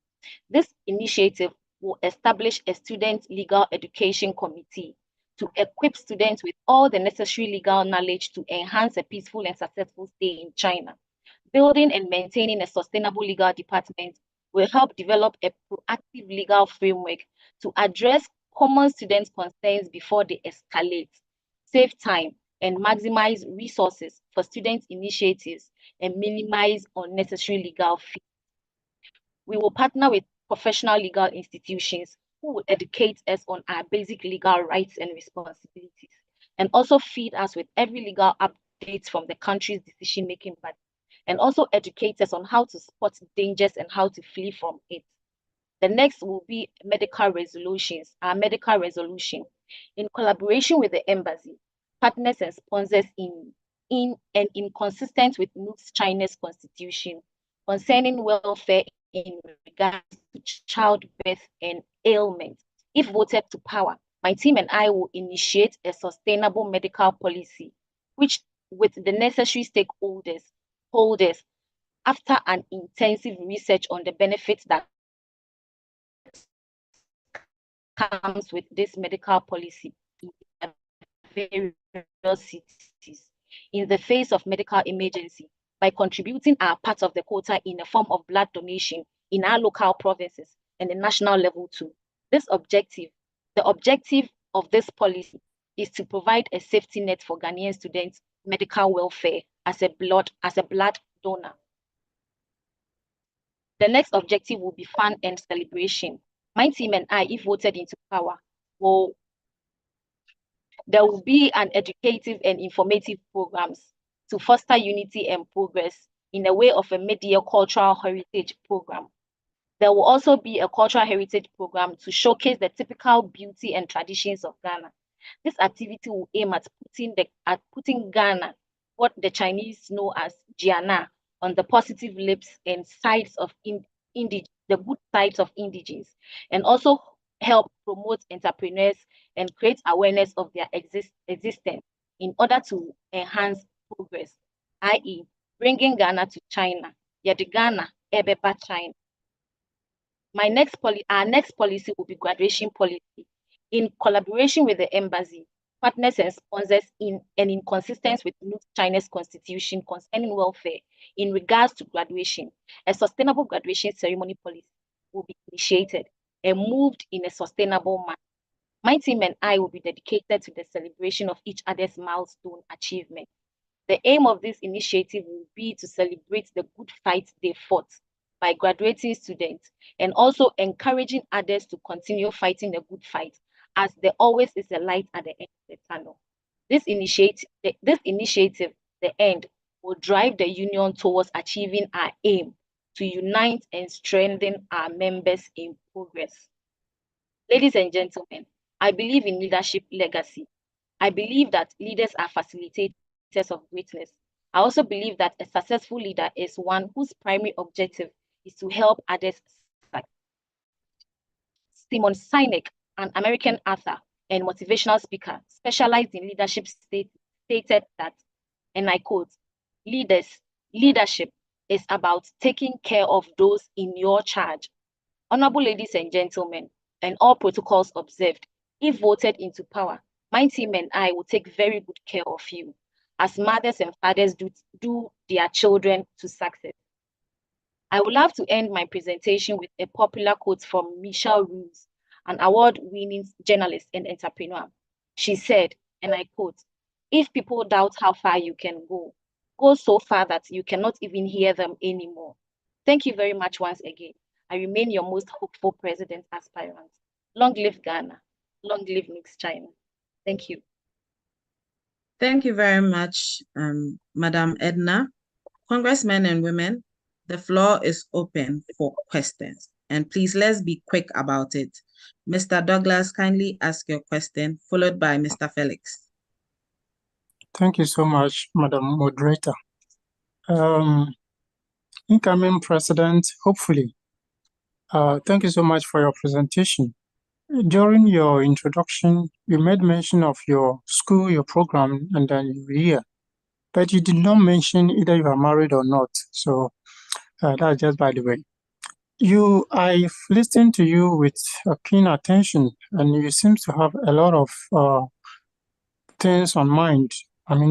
This initiative will establish a student legal education committee to equip students with all the necessary legal knowledge to enhance a peaceful and successful stay in China. Building and maintaining a sustainable legal department will help develop a proactive legal framework to address common student concerns before they escalate, save time, and maximize resources for student initiatives and minimize unnecessary legal fees. We will partner with professional legal institutions who will educate us on our basic legal rights and responsibilities, and also feed us with every legal update from the country's decision-making body, and also educate us on how to spot dangers and how to flee from it. The next will be medical resolutions, our medical resolution. In collaboration with the embassy, partners and sponsors in consistent with Nugs-China's constitution concerning welfare in regards to childbirth and ailment. If voted to power, my team and I will initiate a sustainable medical policy, which with the necessary stakeholders, after an intensive research on the benefits that comes with this medical policy in various cities in the face of medical emergency by contributing our part of the quota in the form of blood donation in our local provinces and the national level too. The objective of this policy is to provide a safety net for Ghanaian students' medical welfare as a blood donor. The next objective will be fun and celebration. My team and I, if voted into power, there will be an educative and informative programs to foster unity and progress in the way of a mid-year cultural heritage program. There will also be a cultural heritage program to showcase the typical beauty and traditions of Ghana. This activity will aim at putting Ghana, what the Chinese know as Giana, on the positive lips and sides of the good sides of indigenes, and also help promote entrepreneurs and create awareness of their existence in order to enhance progress, i.e., bringing Ghana to China. Yet Ghana, Ebeba China. Our next policy will be graduation policy. In collaboration with the embassy, partners and sponsors in consistency with China's constitution concerning welfare in regards to graduation, a sustainable graduation ceremony policy will be initiated and moved in a sustainable manner. My team and I will be dedicated to the celebration of each other's milestone achievement. The aim of this initiative will be to celebrate the good fight they fought by graduating students and also encouraging others to continue fighting the good fight, as there always is a light at the end of the tunnel. This initiative, the end, will drive the union towards achieving our aim to unite and strengthen our members in progress. Ladies and gentlemen, I believe in leadership legacy. I believe that leaders are facilitators of greatness. I also believe that a successful leader is one whose primary objective is to help others succeed. Simon Sinek, an American author and motivational speaker specialized in leadership, stated that, and I quote, leadership is about taking care of those in your charge. Honorable ladies and gentlemen, and all protocols observed, if voted into power, my team and I will take very good care of you, as mothers and fathers do their children to success. I would love to end my presentation with a popular quote from Michelle Roos, an award-winning journalist and entrepreneur. She said, and I quote, "If people doubt how far you can go so far that you cannot even hear them anymore." Thank you very much once again. I remain your most hopeful president aspirant. Long live Ghana. Long live Nugs-China. Thank you. Thank you very much, Madam Edna. Congressmen and women, the floor is open for questions. And please, let's be quick about it. Mr. Douglas, kindly ask your question, followed by Mr. Felix. Thank you so much, Madam Moderator. Incoming President, hopefully. Thank you so much for your presentation. During your introduction, you made mention of your school, your program, and then your year. But you did not mention either you are married or not. So that's just by the way. I've listened to you with keen attention, and you seem to have a lot of things on mind,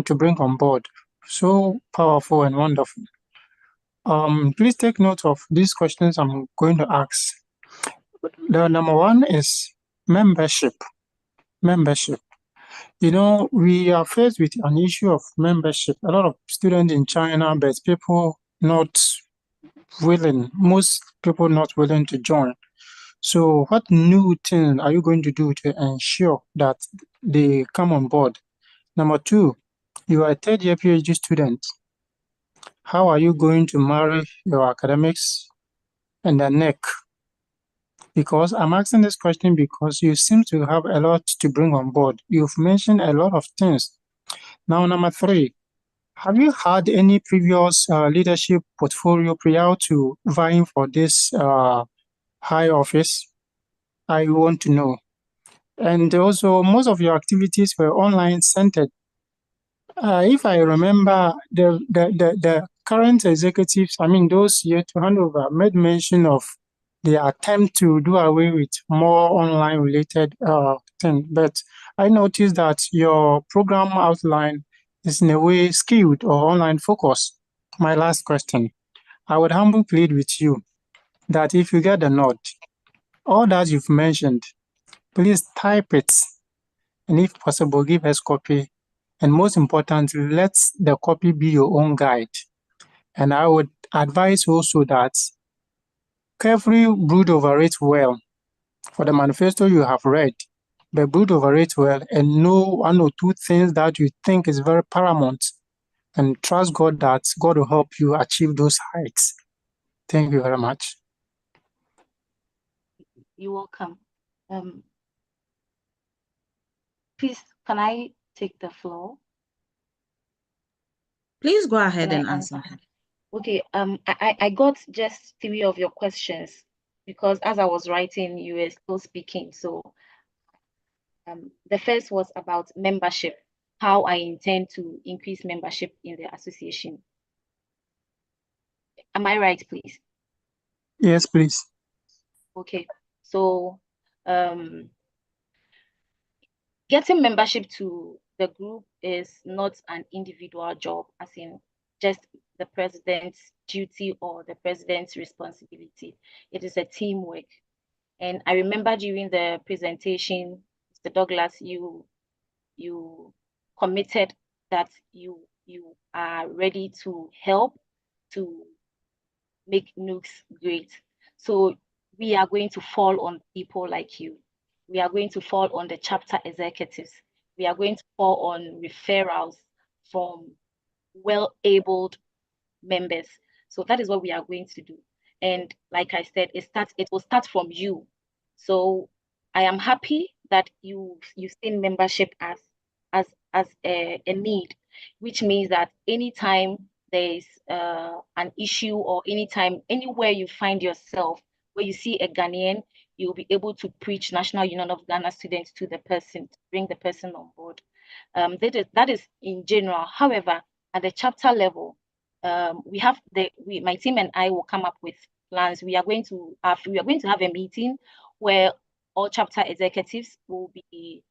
to bring on board. So powerful and wonderful. Please take note of these questions I'm going to ask. The number one is membership. Membership. We are faced with an issue of membership. A lot of students in China, but people not willing, most people not willing to join. So what new thing are you going to do to ensure that they come on board? Number two, you are a third year PhD student. How are you going to marry your academics and the neck? Because I'm asking this question because you seem to have a lot to bring on board. You've mentioned a lot of things. Now, number three, have you had any previous leadership portfolio prior to vying for this high office? I want to know. And also, most of your activities were online centered. If I remember, the current executives, those yet to hand over, made mention of the attempt to do away with more online related thing. But I noticed that your program outline is in a way skewed or online focused. My last question, I would humbly plead with you that if you get the nod, all that you've mentioned, please type it, and if possible, give us copy. And most importantly, let the copy be your own guide. And I would advise also that carefully brood over it well. For the manifesto you have read, but brood over it well and know one or two things that you think is very paramount, and trust God that God will help you achieve those heights. Thank you very much. You're welcome. Please, can I take the floor? Please go ahead and answer. Okay, I got just 3 of your questions because as I was writing, you were still speaking. So the first was about membership, how I intend to increase membership in the association. Am I right, please? Yes, please. Okay, so getting membership to the group is not an individual job, as in just the president's duty or the president's responsibility. It is a teamwork. And I remember during the presentation, Mr. Douglas, you committed that you are ready to help to make Nugs great. So we are going to fall on people like you. We are going to fall on the chapter executives. We are going to fall on referrals from well-abled members. So that is what we are going to do. And like I said, it will start from you. So I am happy that you've seen membership as a need, which means that anytime there's an issue or anytime, anywhere you find yourself, where you see a Ghanaian, you'll be able to preach National Union of Ghana students to the person, to bring the person on board. That is in general. However, at the chapter level, my team and I will come up with plans. We are going to have a meeting where all chapter executives will be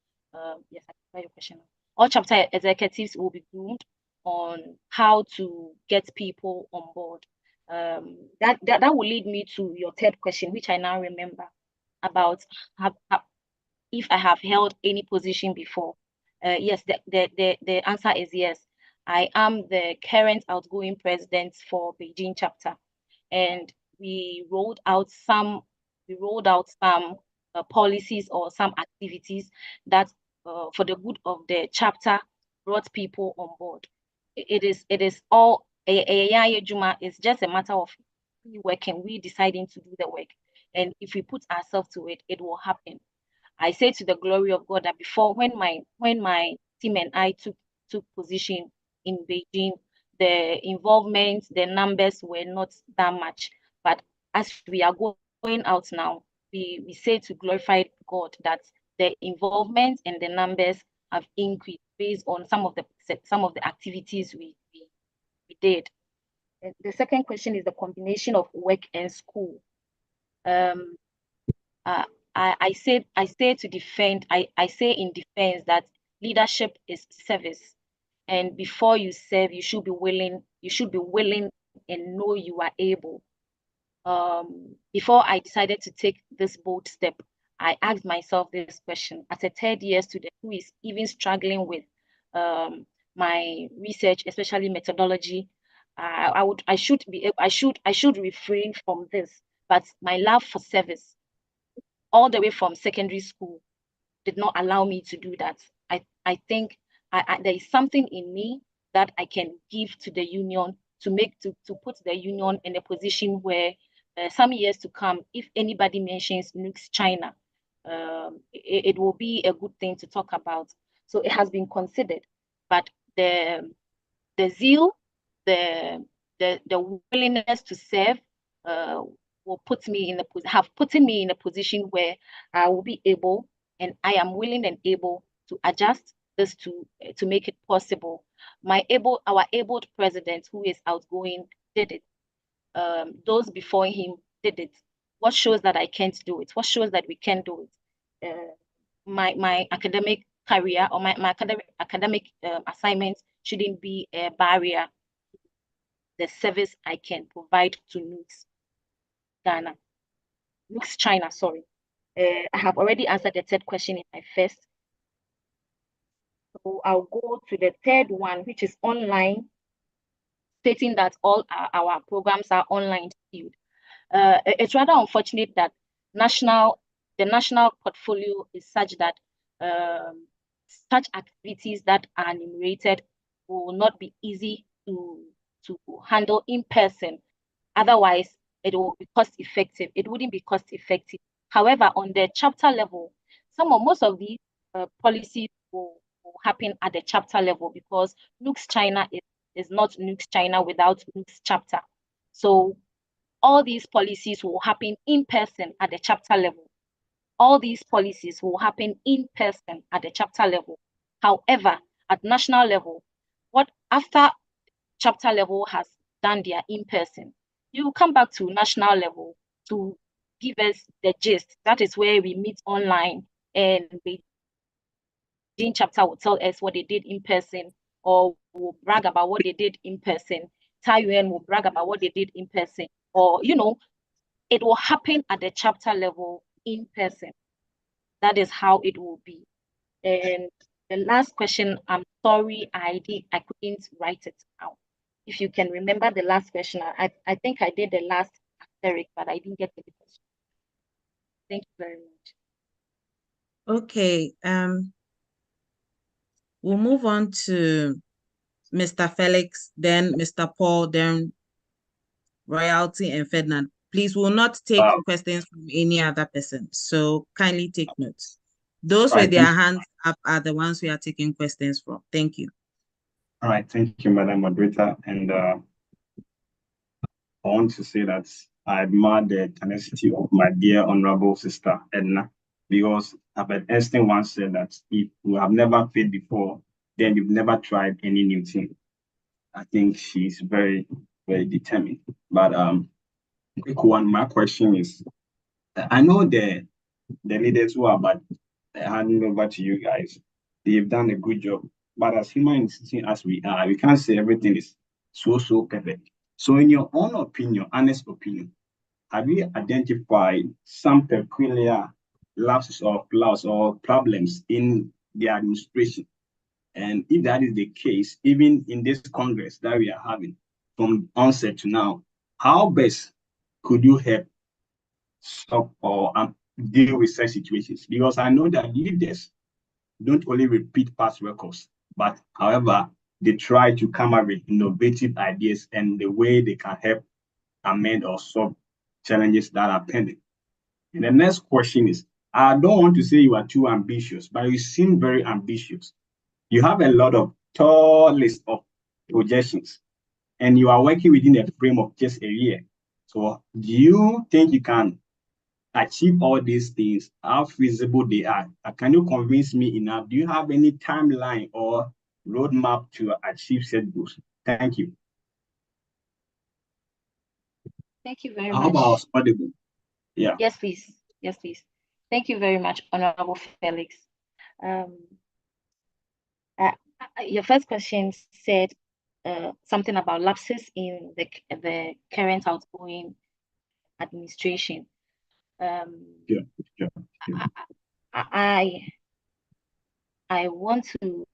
yes, I can your question. All chapter executives will be groomed on how to get people on board. That will lead me to your third question, which I now remember, about if I have held any position before. Yes, the answer is yes. I am the current outgoing president for Beijing chapter, and we rolled out some policies or some activities that, for the good of the chapter, brought people on board. It is all Juma is just a matter of we working, we deciding to do the work, and if we put ourselves to it, it will happen. I say to the glory of God that before, when my team and I took position in Beijing, the involvement, the numbers were not that much. But as we are going out now, we say to glorify God that the involvement and the numbers have increased based on some of the activities we did. And the second question is the combination of work and school. I say in defense that leadership is service. And before you serve, you should be willing and know you are able. Before I decided to take this bold step, I asked myself this question. As a third year student who is even struggling with my research, especially methodology, I should refrain from this. But my love for service, all the way from secondary school, did not allow me to do that. I think there is something in me that I can give to the union to put the union in a position where some years to come, if anybody mentions Nugs-China, it will be a good thing to talk about. So it has been considered, but the zeal, the willingness to serve will put me in a position where I will be able, and I am willing and able to adjust this to make it possible. Our able president, who is outgoing, did it. Those before him did it. What shows that I can't do it? What shows that we can do it? My academic career or my academic assignments shouldn't be a barrier to the service I can provide to Nugs-China, sorry. I have already answered the third question in my first. So I'll go to the third one, which is online, stating that all our programs are online skewed. It's rather unfortunate that the national portfolio is such that such activities that are enumerated will not be easy to handle in person. Otherwise, it will be cost effective. It wouldn't be cost effective. However, on the chapter level, most of these policies will happen at the chapter level because Nugs-China is not Nugs-China without Nugs chapter. So all these policies will happen in person at the chapter level. All these policies will happen in person at the chapter level. However, at national level, after chapter level has done their in person, you will come back to national level to give us the gist. That is where we meet online, and Beijing chapter will tell us what they did in person, or will brag about what they did in person. Taiyuan will brag about what they did in person, or it will happen at the chapter level in person. That is how it will be. And the last question, I'm sorry, I couldn't write it down. If you can remember the last question, I think I did the last asterisk, but I didn't get the question. Thank you very much. Okay, we'll move on to Mr. Felix, then Mr. Paul, then Royalty and Ferdinand. Please, will not take questions from any other person, so kindly take notes. Those with their hands up are the ones we are taking questions from. Thank you. All right, thank you, Madam Moderator. And I want to say that I admire the tenacity of my dear honorable sister, Edna, because Albert Einstein once said that if you have never failed before, then you've never tried any new thing. I think she's very, very determined. But quick one, my question is, I know the leaders who are about handing over to you guys, they've done a good job. But as human institution as we are, we can't say everything is so perfect. So in your own opinion, honest opinion, have you identified some peculiar lapses or flaws or problems in the administration? And if that is the case, even in this Congress that we are having from onset to now, how best could you help stop or deal with such situations? Because I know that leaders don't only repeat past records, but however, they try to come up with innovative ideas and the way they can help amend or solve challenges that are pending. And the next question is, I don't want to say you are too ambitious, but you seem very ambitious. You have a lot of tall list of projections, and you are working within a frame of just a year. So do you think you can achieve all these things, how feasible they are? Can you convince me enough? Do you have any timeline or roadmap to achieve said goals? Thank you. Thank you very much. How about audible? Yeah. Yes, please. Yes, please. Thank you very much, Honorable Felix. Your first question said something about lapses in the current outgoing administration. I want to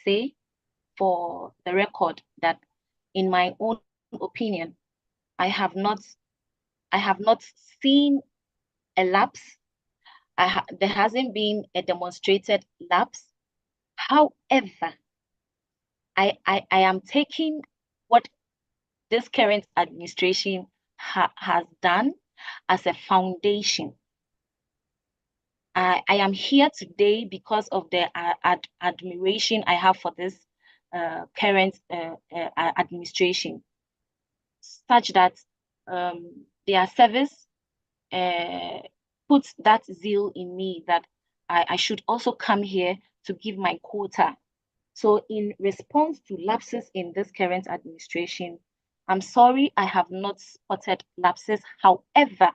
say for the record that in my own opinion, I have not seen a lapse. There hasn't been a demonstrated lapse. However, I am taking what this current administration has done as a foundation. I am here today because of the admiration I have for this current administration, such that their service puts that zeal in me that I should also come here to give my quota. So in response to lapses in this current administration, I'm sorry I have not spotted lapses. However,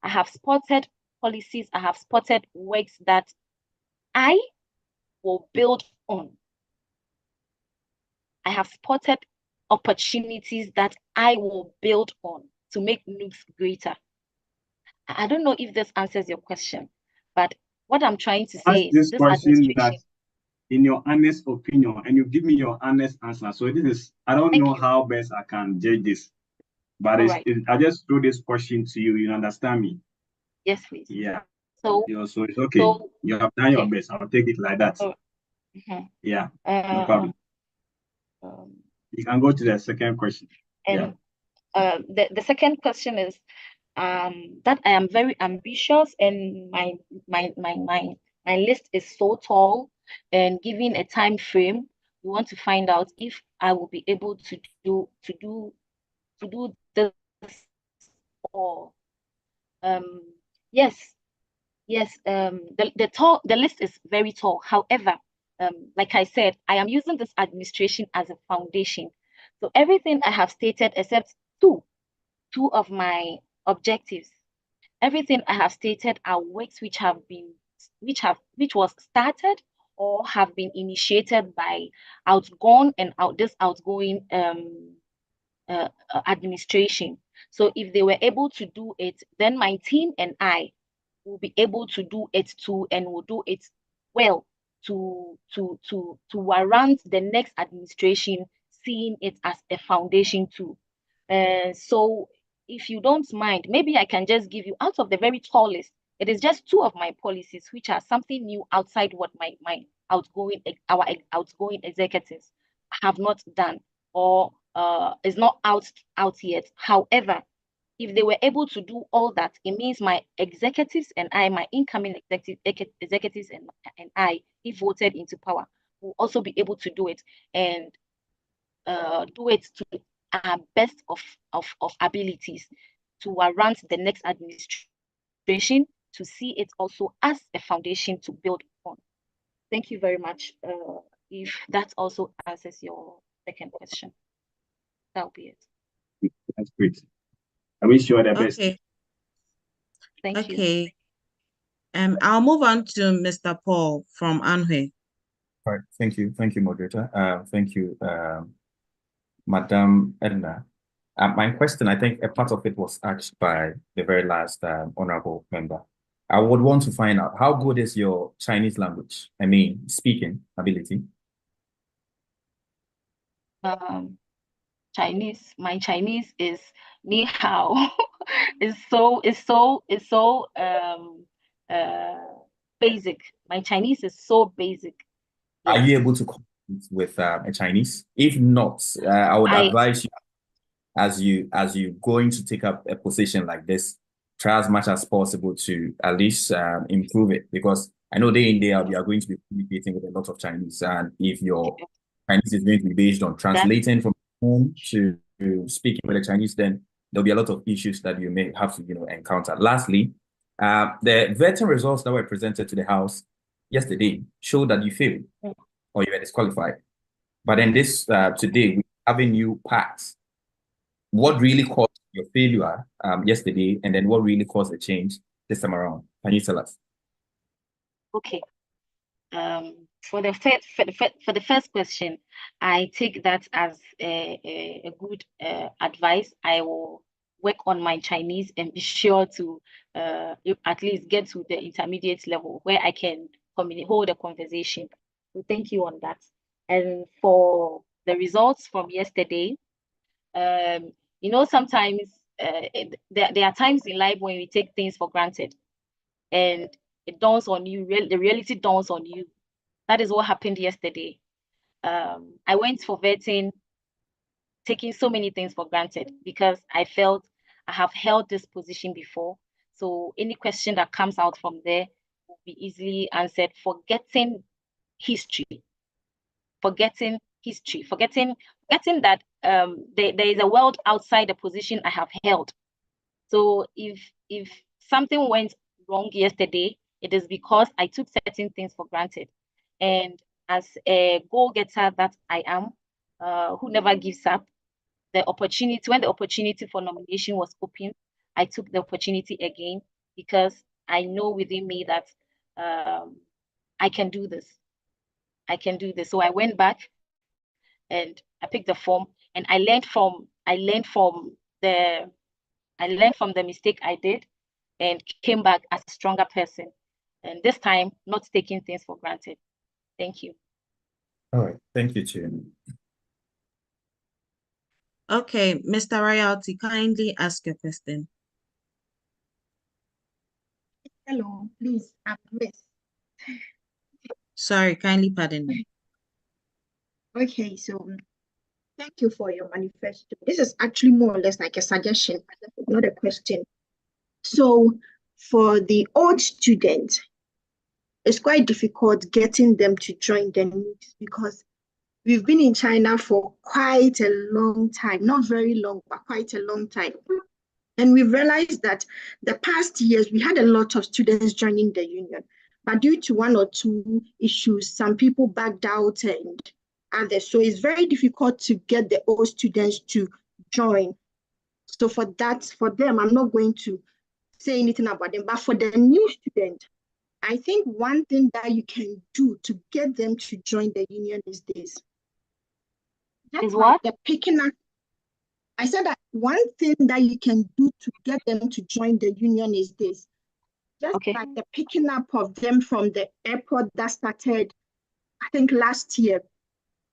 I have spotted policies, I have spotted works that I will build on. I have spotted opportunities that I will build on to make Nugs greater. I don't know if this answers your question, but what I'm trying to say is this question that, administration, in your honest opinion, and you give me your honest answer. So this is, I don't know how best I can judge this, but I just throw this question to you. You understand me? Yes, please. Yeah. So it's okay. So, you have done your best. I'll take it like that. Yeah. No problem. You can go to the second question. And the second question is that I am very ambitious, and my list is so tall, and given a time frame, we want to find out if I will be able to do this or yes, the list is very tall. However, like I said, I am using this administration as a foundation. So everything I have stated except two of my objectives, everything I have stated are works which was started or have been initiated by outgoing administration. So if they were able to do it, then my team and I will be able to do it too, and will do it well to warrant the next administration seeing it as a foundation too. So if you don't mind, maybe I can just give you, out of the very tall list, it is just two of my policies which are something new outside what our outgoing executives have not done or is not out yet. However, if they were able to do all that, it means my executives and I, my incoming executives and I, if voted into power, will also be able to do it, and do it to our best of abilities to warrant the next administration to see it also as a foundation to build on. Thank you very much. If that also answers your second question, that'll be it. That's great. I wish you all the best. Thank you. Okay. I'll move on to Mr. Paul from Anhui. All right. Thank you, moderator. Thank you, Madam Edna. My question, I think a part of it was asked by the very last honorable member. I would want to find out, how good is your Chinese language? I mean, speaking ability. My Chinese is ni hao. It's so basic. My Chinese is so basic. Yes. Are you able to compete with a Chinese? If not, I would advise you, as you going to take up a position like this, try as much as possible to at least improve it, because I know day in, day out, you are going to be communicating with a lot of Chinese, and if your Chinese is going to be based on translating from home to speaking with the Chinese, then there'll be a lot of issues that you may have to encounter. Lastly, the vetting results that were presented to the House yesterday showed that you failed or you were disqualified. But in this today, we're having you pass. What really caused your failure yesterday, and then what really caused the change this time around? Can you tell us? Okay. for the first question, I take that as a good advice. I will work on my Chinese and be sure to at least get to the intermediate level where I can hold a conversation. So thank you on that. And for the results from yesterday, sometimes there are times in life when we take things for granted, and it dawns on you. The reality dawns on you. That is what happened yesterday. I went for vetting, taking so many things for granted because I felt I have held this position before. So any question that comes out from there will be easily answered, forgetting history, forgetting that there is a world outside the position I have held. So if something went wrong yesterday, it is because I took certain things for granted. And as a goal-getter that I am, who never gives up, when the opportunity for nomination was open, I took the opportunity again because I know within me that I can do this. So I went back and I picked the form, and I learned from the mistake I did and came back as a stronger person. And this time, not taking things for granted. Thank you. All right. Thank you, Chair. Okay, Mr. Royalty, kindly ask your question. Hello, please, I'm Miss. Sorry, kindly pardon me. Okay, so thank you for your manifesto. This is actually more or less like a suggestion, not a question. So for the old students, it's quite difficult getting them to join the Nugs because we've been in China for quite a long time, not very long, but quite a long time. And we've realized that the past years, we had a lot of students joining the union, but due to one or two issues, some people backed out and others. So it's very difficult to get the old students to join. So for them, I'm not going to say anything about them, but for the new student, I think one thing that you can do to get them to join the union is this. That's what? The picking up. I said that one thing that you can do to get them to join the union is this. Just like the picking up of them from the airport that started, I think, last year.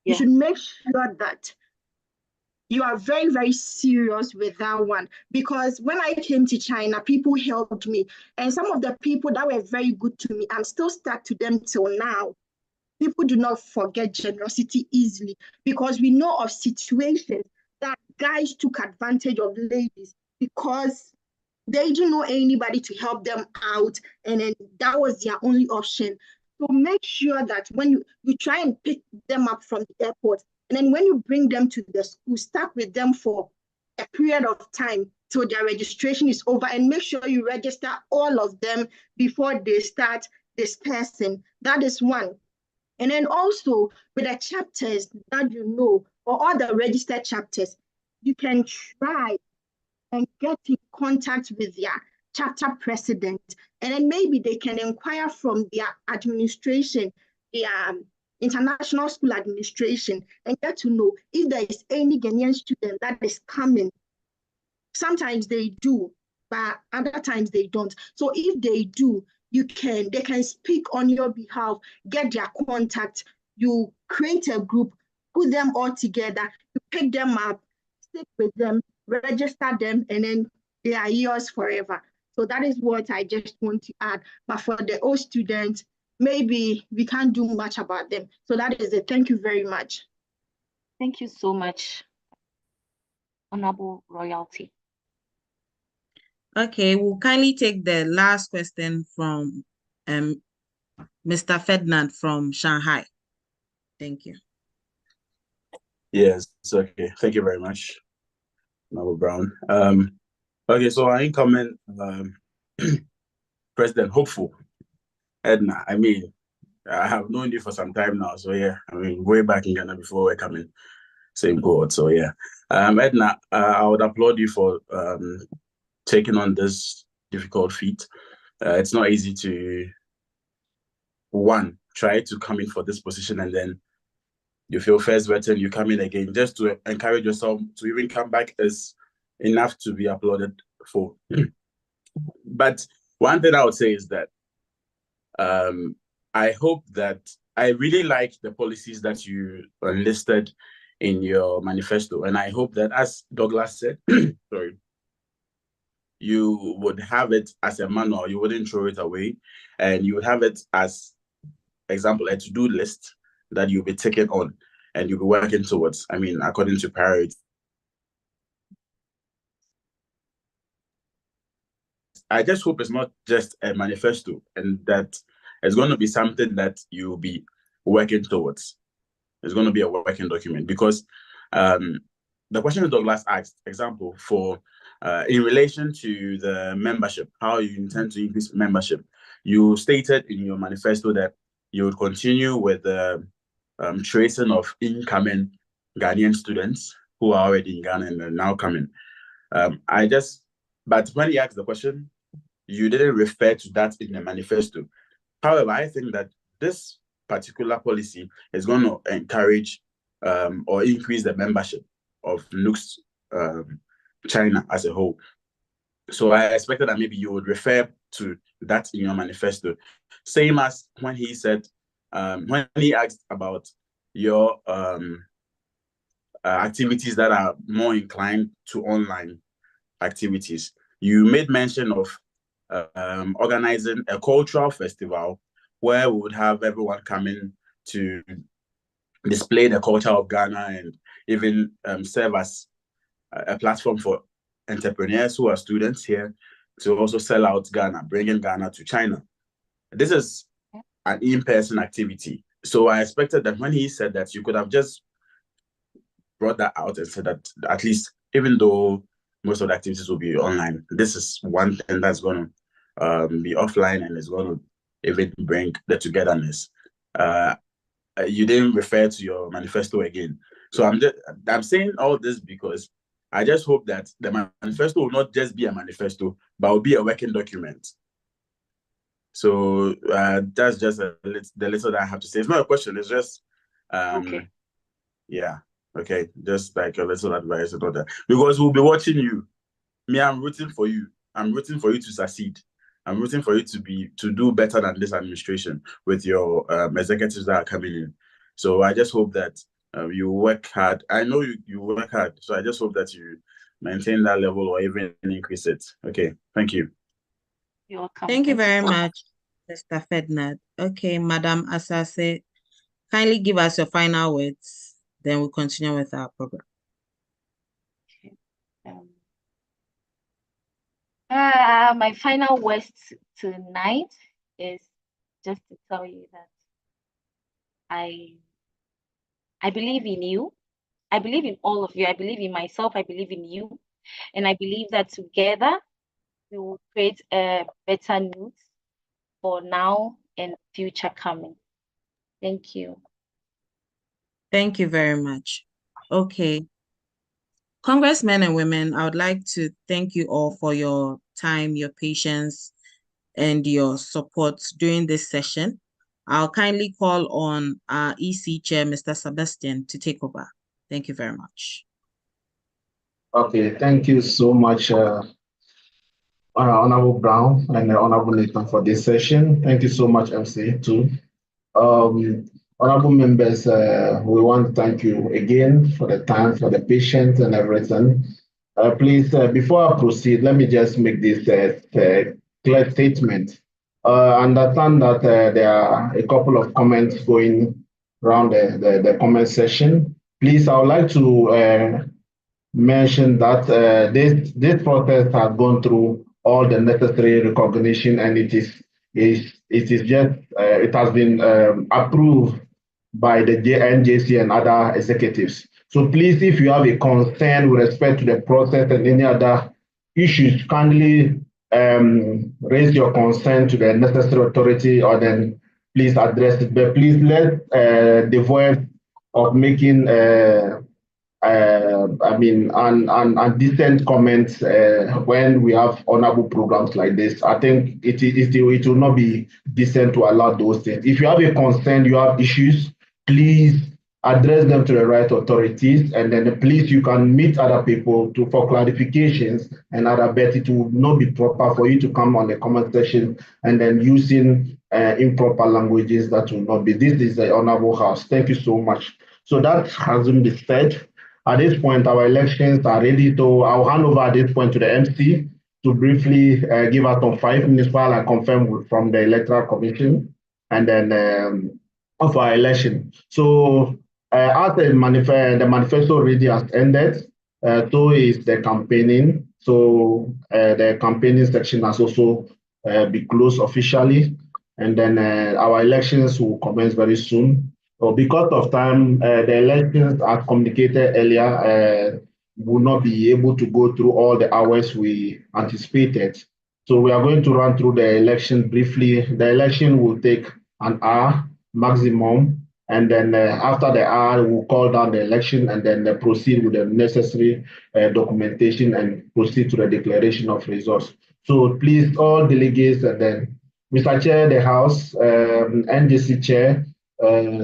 You should make sure that you are very, very serious with that one. Because when I came to China, people helped me. And some of the people that were very good to me, I'm still stuck to them till now. People do not forget generosity easily because we know of situations that guys took advantage of ladies because they didn't know anybody to help them out, and then that was their only option. So make sure that when you try and pick them up from the airport, and then when you bring them to the school, start with them for a period of time till their registration is over, and make sure you register all of them before they start dispersing. That is one. And then also with the chapters that you know, or all the registered chapters, you can try and get in contact with their chapter president. And then maybe they can inquire from their administration, their international school administration, and get to know if there is any Ghanaian student that is coming. Sometimes they do, but other times they don't. So if they do, they can speak on your behalf, get their contact, you create a group, put them all together, you pick them up, stick with them, register them, and then they are yours forever. So that is what I just want to add. But for the old students, maybe we can't do much about them. So that is it. Thank you very much. Thank you so much, Honorable Royalty. Okay, we'll kindly take the last question from Mr. Ferdinand from Shanghai. Thank you. Yes, okay. Thank you very much, Honorable Brown. Okay, so our incoming President Hopeful, Edna. I mean, I have known you for some time now, so yeah. I mean, way back in Ghana before we're coming, same cohort. So yeah, Edna, I would applaud you for taking on this difficult feat. It's not easy to try to come in for this position and then you feel first vetted, you come in again, just to encourage yourself to even come back is enough to be applauded for. But one thing I would say is that I hope that I really like the policies that you listed in your manifesto. And I hope that, as Douglas said, sorry, you would have it as a manual, you wouldn't throw it away, and you would have it as, example, a to-do list that you'll be taking on and you'll be working towards, I mean, according to priority. I just hope it's not just a manifesto and that it's going to be something that you'll be working towards. It's going to be a working document, because the question Douglas asked, example, for in relation to the membership, how you intend to increase membership, you stated in your manifesto that you would continue with the tracing of incoming Ghanaian students who are already in Ghana and are now coming. But when he asked the question, you didn't refer to that in the manifesto. However, I think that this particular policy is going to encourage or increase the membership of Nugs-China as a whole. So I expected that maybe you would refer to that in your manifesto. Same as when he said, when he asked about your activities that are more inclined to online activities, you made mention of organizing a cultural festival where we would have everyone coming to display the culture of Ghana and even serve as a platform for entrepreneurs who are students here to also sell out Ghana, bringing Ghana to China. This is an in-person activity. So I expected that when he said that, you could have just brought that out and said that at least, even though most of the activities will be online, this is one thing that's going to be offline and is going to even bring the togetherness. You didn't refer to your manifesto again. So I'm saying all this because I just hope that the manifesto will not just be a manifesto, but will be a working document. So that's just the little that I have to say. It's not a question, it's just, Okay. Yeah, okay, just like a little advice and all that. Because we'll be watching you. Me, I'm rooting for you. I'm rooting for you to succeed. I'm rooting for you to do better than this administration with your executives that are coming in. So I just hope that you work hard. I know you work hard, so I just hope that you maintain that level or even increase it. Okay, thank you. You're welcome. Thank you very much, Mr. Ferdinand. Okay, Madam Asase, kindly give us your final words, then we'll continue with our program. My final words tonight is just to tell you that I believe in you. I believe in all of you. I believe in myself. I believe in you. And I believe that together we will create a better news for now and future coming. Thank you. Thank you very much. Okay. Congressmen and women, I would like to thank you all for your time, your patience, and your support during this session. I'll kindly call on our EC Chair, Mr. Sebastian, to take over. Thank you very much. Okay, thank you so much, Honorable Brown and Honorable Nathan for this session. Thank you so much, MC, too. Honorable members, we want to thank you again for the time, for the patience and everything. Please, before I proceed, let me just make this clear statement. Understand that there are a couple of comments going around the comment section. Please, I would like to mention that this process has gone through all the necessary recognition, and it has been approved by the NJC and other executives. So please, if you have a concern with respect to the process and any other issues, kindly raise your concern to the necessary authority, or then please address it. But please let the voice of making I mean, and decent comments when we have honorable programs like this. I think it will not be decent to allow those things. If you have a concern, you have issues, please address them to the right authorities, and then please you can meet other people for clarifications and other, but it will not be proper for you to come on the comment section and then using improper languages. That will not be. This is the honorable house. Thank you so much. So that hasn't been said. At this point, our elections are ready. So I'll hand over at this point to the MC to briefly give us some 5 minutes while I confirm from the Electoral Commission and then of our election. So as the manifesto already has ended, so is the campaigning. So the campaigning section has also been closed officially, and then our elections will commence very soon. So because of time, the elections as communicated earlier will not be able to go through all the hours we anticipated. So we are going to run through the election briefly. The election will take an hour maximum. And then after the hour, we'll call down the election and then proceed with the necessary documentation and proceed to the declaration of results. So please, all delegates and then Mr. Chair, the House, NDC Chair,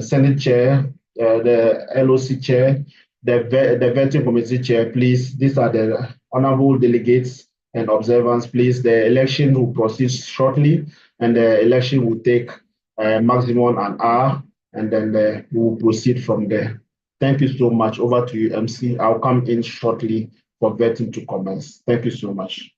Senate Chair, the LOC Chair, the Vetting Committee Chair, please, these are the honorable delegates and observers, please. The election will proceed shortly and the election will take maximum an hour, and then we will proceed from there. Thank you so much. Over to you, MC. I'll come in shortly for vetting to commence. Thank you so much.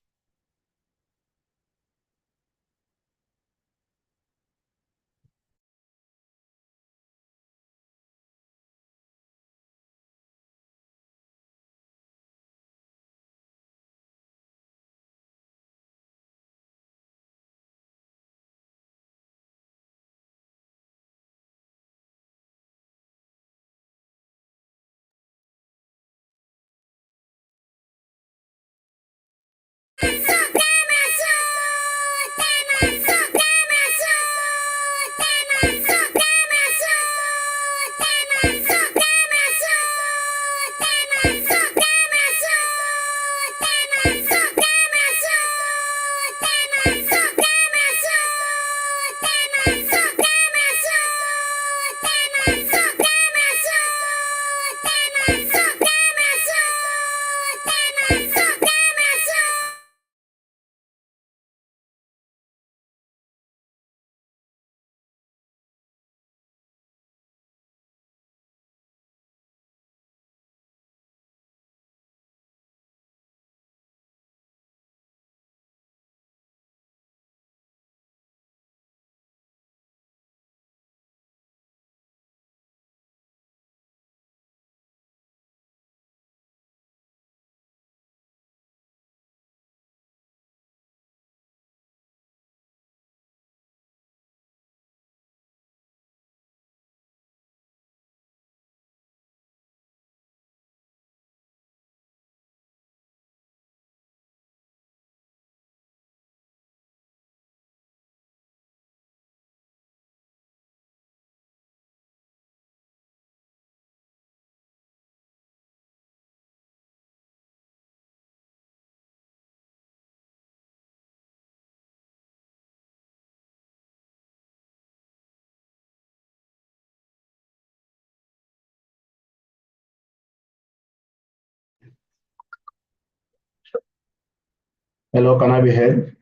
Hello, can I be heard?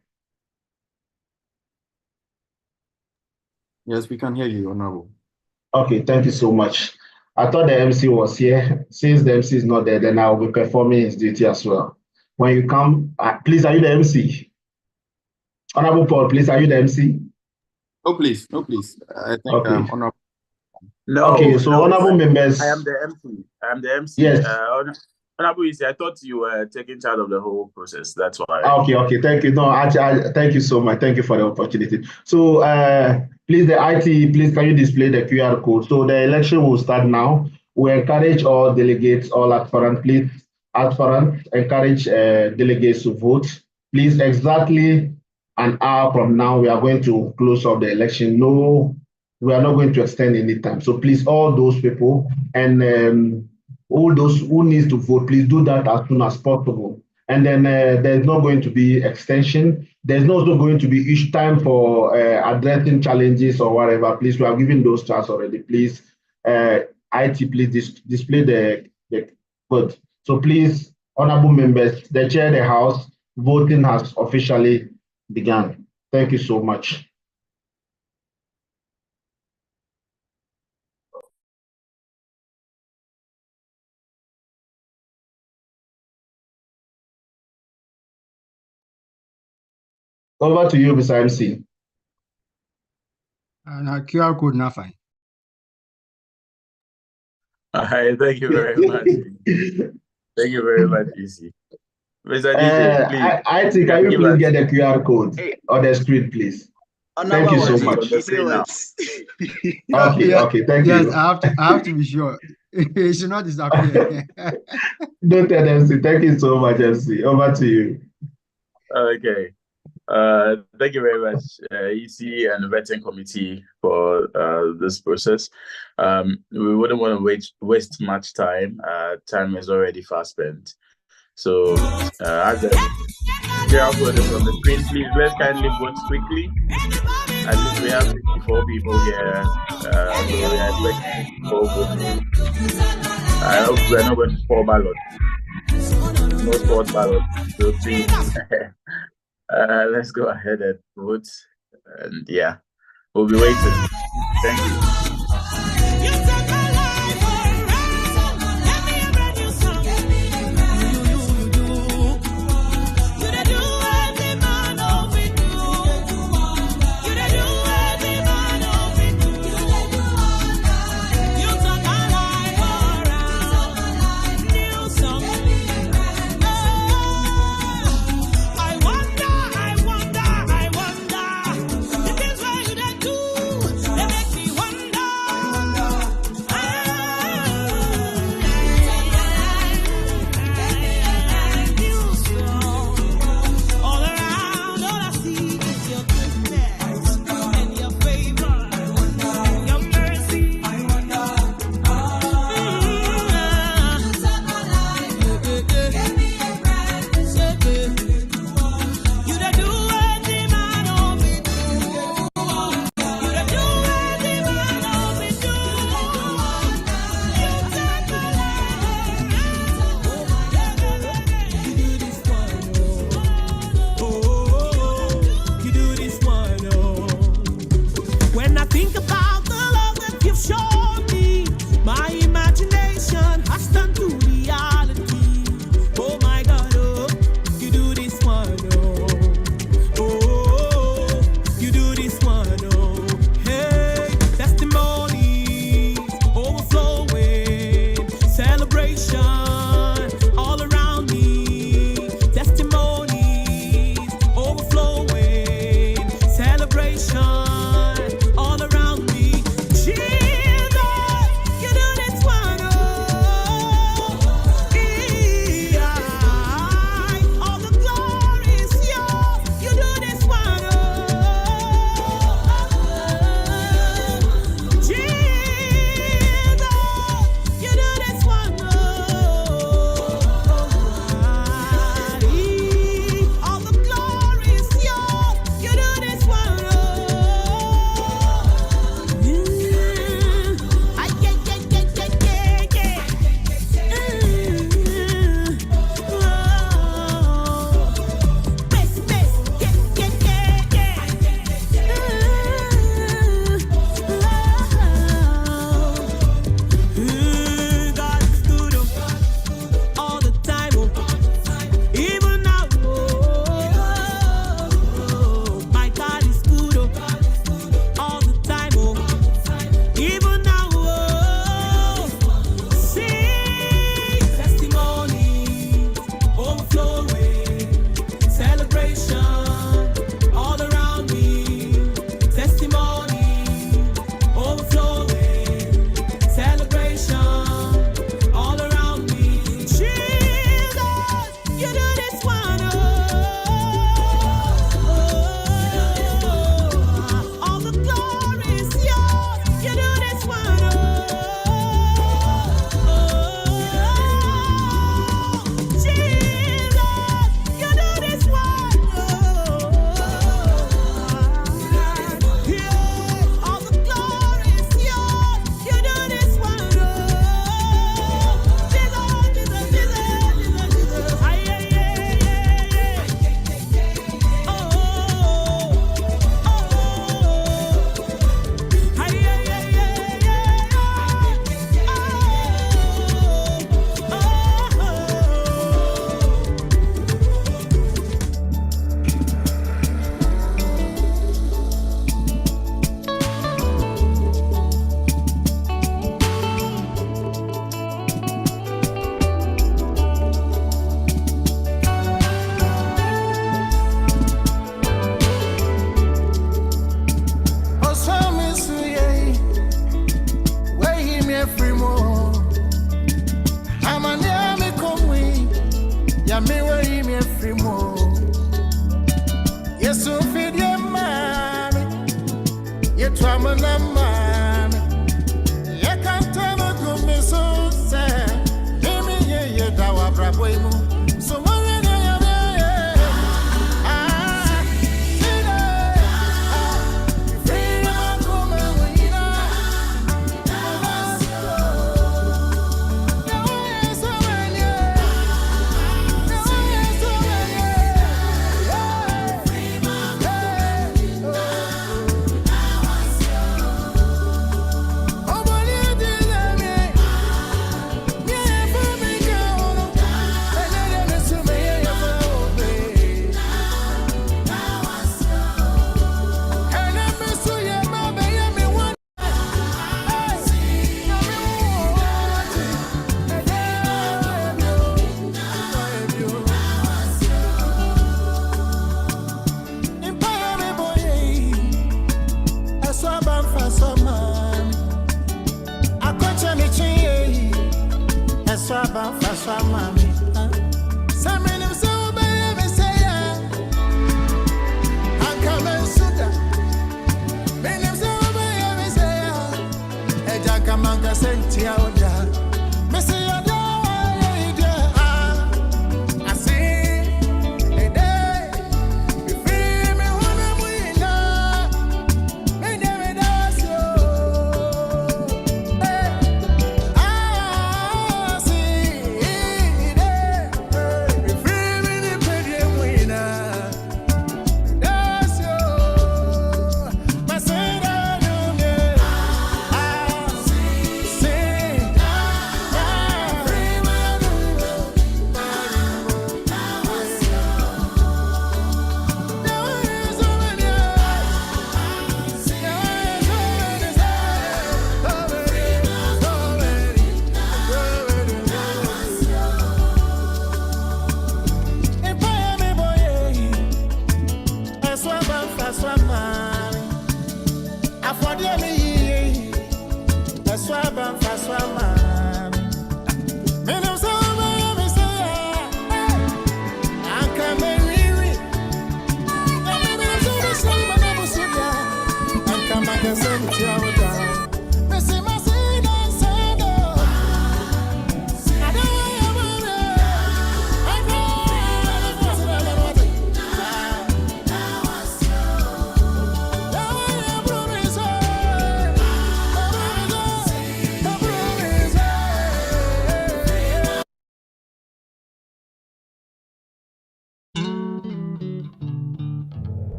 Yes, we can hear you, Honorable. Okay, thank you so much. I thought the MC was here. Since the MC is not there, then I'll be performing his duty as well. When you come, please, are you the MC? Honorable Paul, please, are you the MC? No, please, no, please. I think okay. Honorable. No, okay, so no, honorable members. I am the MC. I am the MC. Yes. Honorable Isi, I thought you were taking charge of the whole process. That's why. Okay, thank you. No, actually, thank you so much. Thank you for the opportunity. So, please, the IT, please, can you display the QR code? So the election will start now. We encourage all delegates, all aspirants, please, aspirants, encourage delegates to vote. Please, exactly an hour from now, we are going to close off the election. No, we are not going to extend any time. So please, all those people, and all those who needs to vote, please do that as soon as possible. And then there's not going to be extension. There's also going to be each time for addressing challenges or whatever. Please, we are giving those charts already. Please, IT, please display the vote. So please, honorable members, the chair of the House, voting has officially begun. Thank you so much. Over to you, Mr. MC. And QR code now fine. Hi, thank you very much. Thank you very much, DC. Mr. DJ, please. I think, can you please get the QR code on the screen, please? Thank you so much. Okay, thank you. Yes, I have to be sure. It should not disappear. Don't tell MC. Thank you so much, MC. Over to you. Okay. Thank you very much, EC and the vetting committee for this process. We wouldn't want to waste much time. Time is already fast spent. So as the QR code is on the screen, please let's kindly vote quickly. I think we have 54 people here. So we are expecting 4 votes. I hope we're not going to 4 ballots. No 4 ballots. So please. Let's go ahead and vote, and yeah, we'll be waiting. Thank you. Yami wa imi efrimo. Yesu fidi mami. Yetwama na mami. Yekantama kumiso se. Imi ye dawa brabo imu. So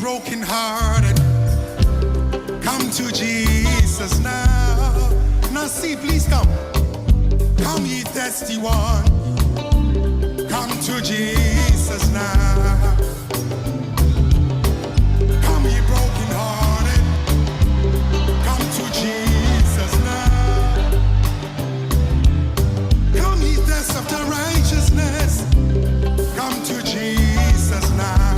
brokenhearted, come to Jesus now. Now see, please come. Come ye thirsty one, come to Jesus now. Come ye brokenhearted, come to Jesus now. Come ye thirst after righteousness, come to Jesus now.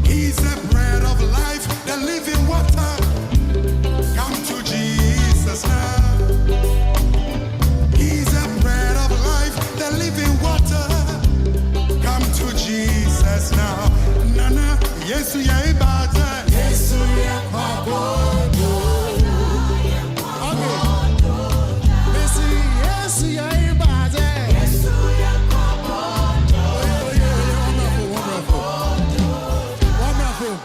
He's the bread of life, the living water. Come to Jesus now. He's the bread of life, the living water. Come to Jesus now. Nana, Yesu ya ibada. Yesu ya kwabodo. Okay. Yesu ya ibada. Yesu ya kwabodo. Wonderful.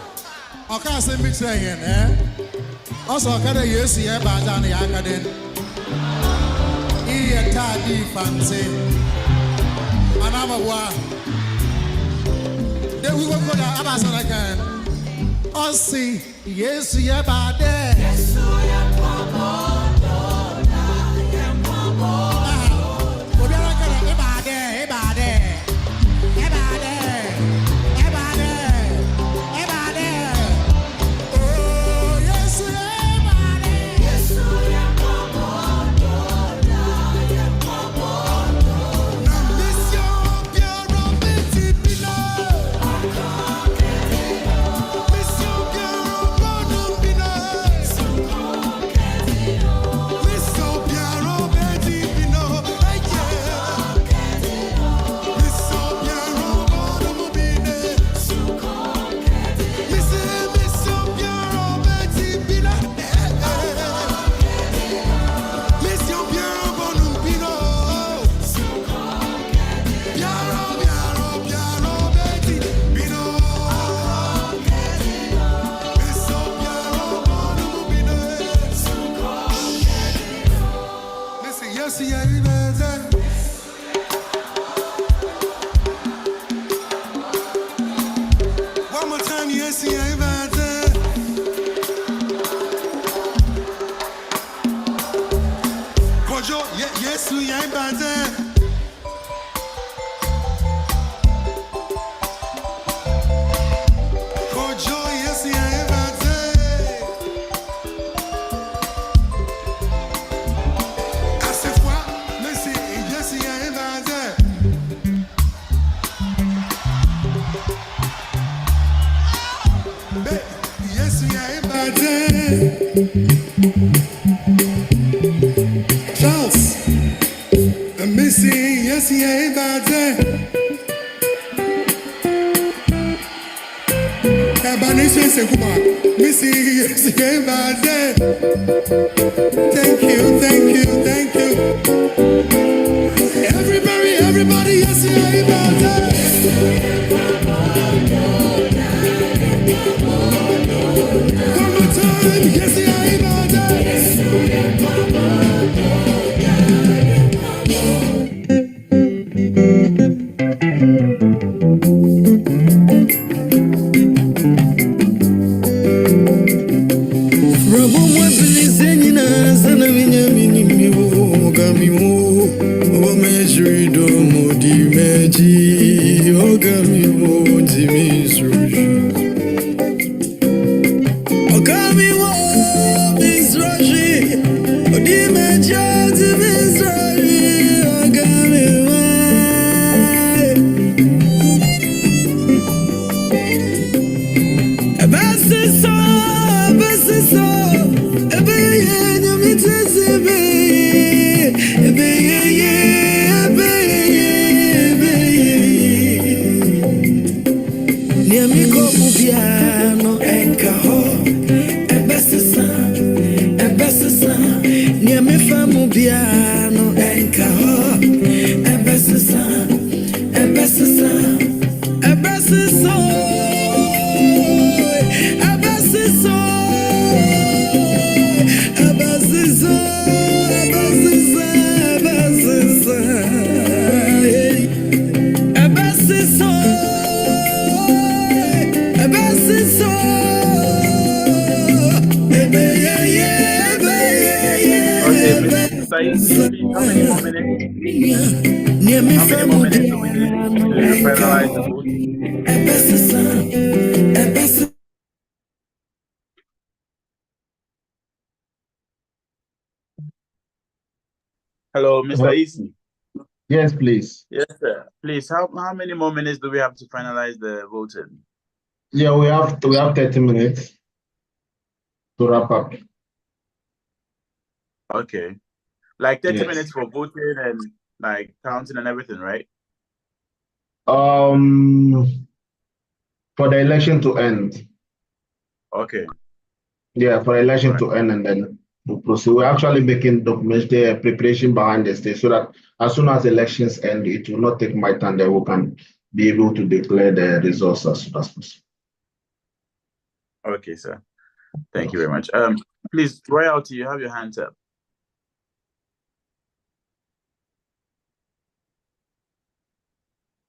Okay, say me saying, eh? Also, kada Yesu ya ibada ni akadin. Iye tadi fancy. Anama wa. Then we will go down Abasana again. Oh, see, Yesu ya bade. Yesu ya kwabodo. Obiara kada ibade, ibade. Ibade. Ibade. Ibade. Oh, Charles, I'm missing, yes, yeah, bad. Missing, yes, yeah, bad. Thank you, thank you, thank you. Everybody, yes, yeah, bad. One more time, yes, yeah, bad. How many more minutes? How many more minutes do we need to finalize the vote? Hello, Mr. Easy. Yes, please. Yes, sir. Please, how many more minutes do we have to finalize the voting? Yeah, we have 30 minutes to wrap up. Okay. Like 30 Yes. minutes for voting and like counting and everything, right? For the election to end. Okay. Yeah, for election to end, and then we'll proceed. We're actually making documentary preparation behind the stage so that as soon as elections end, it will not take my time that we can be able to declare the results as soon as possible. Okay, sir. Thank you very much. Please, royalty, you have your hands up.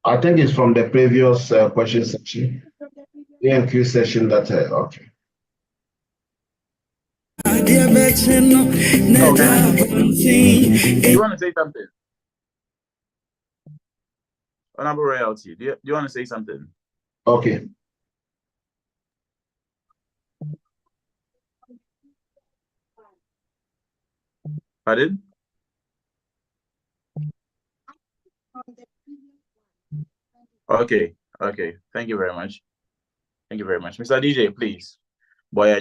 I think it's from the previous question section, ENQ session that, okay. Okay. You want to say something? Honorable royalty, do you want to say something? Okay. Pardon? Okay, okay. Thank you very much. Thank you very much. Mr. DJ, please. Boy,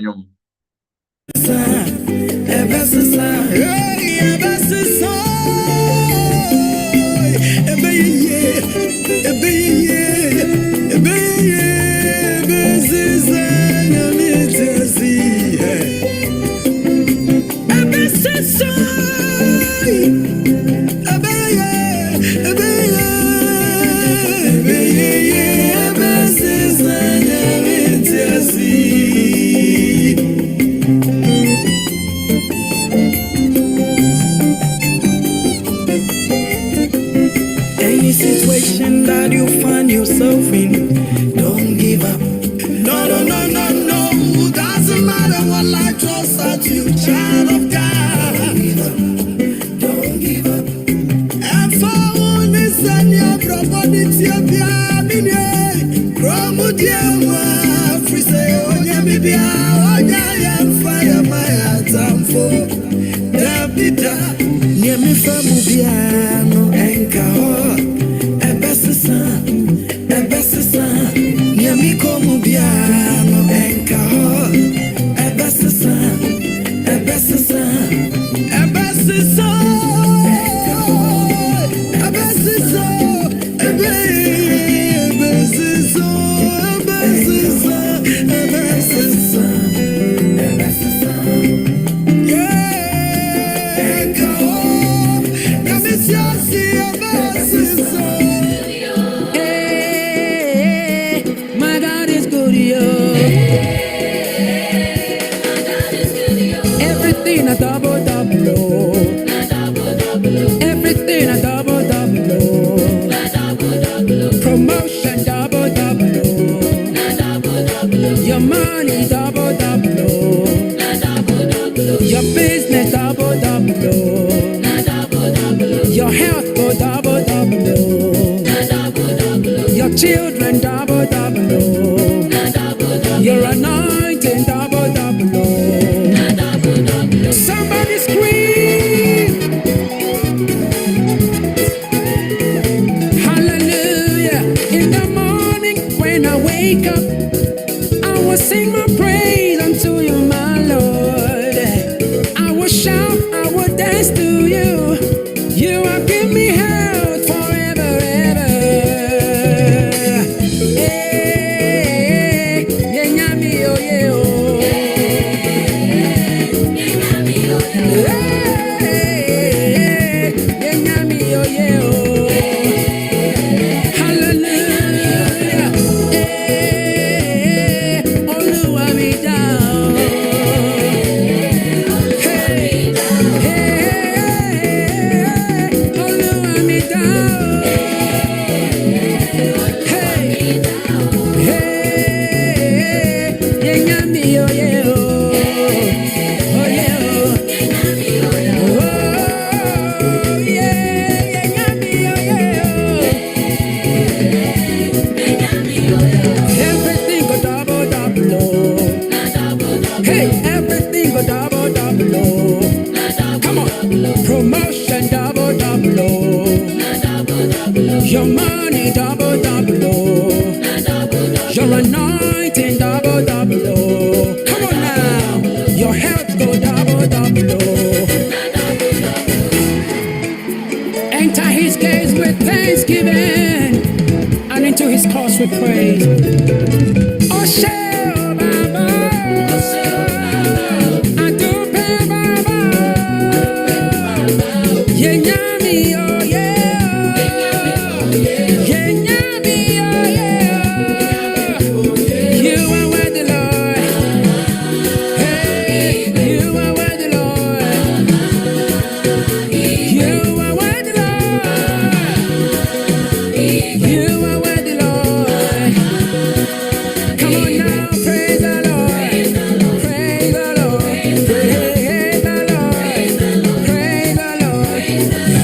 Any situation that you find yourself in, don't give up. No, no, no, no, no. Doesn't matter what life throws at you, child of God. Don't give up. And for one is and your property, your piamine, Cromudia, free say, oh, yeah, maybe I fire my heart and for Dabida, near me from Mubiano and Kao, a best son, near me come Mubiano and Kao, a best Everything a double double oh. Everything a double double oh. Promotion double double oh. Your money double double oh. Your business double double oh. Your health go double double oh. Your children double double oh. Your anointing double double oh. Somebody scream hallelujah. In the morning when I wake up, I will sing my praise unto you, my Lord. I will shout, I will dance to you. You have given me health forever, ever. Hey, yeah, nyami, oh, yeah, oh. Hey, yeah, nyami, oh, yeah, oh. Hallelujah. Hey, Olúwa mi dá o. Hey, Olúwa mi dá o. Hey, yeah, nyami, oh, yeah, oh. Oh, yeah, oh. Oh, yeah, nyami, oh, yeah, oh. Everything go double double oh. Hey, everything go double double oh. Come on, promotion double double oh. Your money double double oh. Your anointing double double oh. Come on now, your health go double double oh. Enter his gates with thanksgiving and into his courts with praise. Oh, shall Baba, Adupe Baba, Yenyami, oh yeah, Yenyami, oh yeah. You are worthy, Lord. Hey, you are worthy, Lord. You are worthy, Lord. You are worthy, Lord. Come on now, praise the Lord. Praise the Lord. Praise the Lord. Praise the Lord.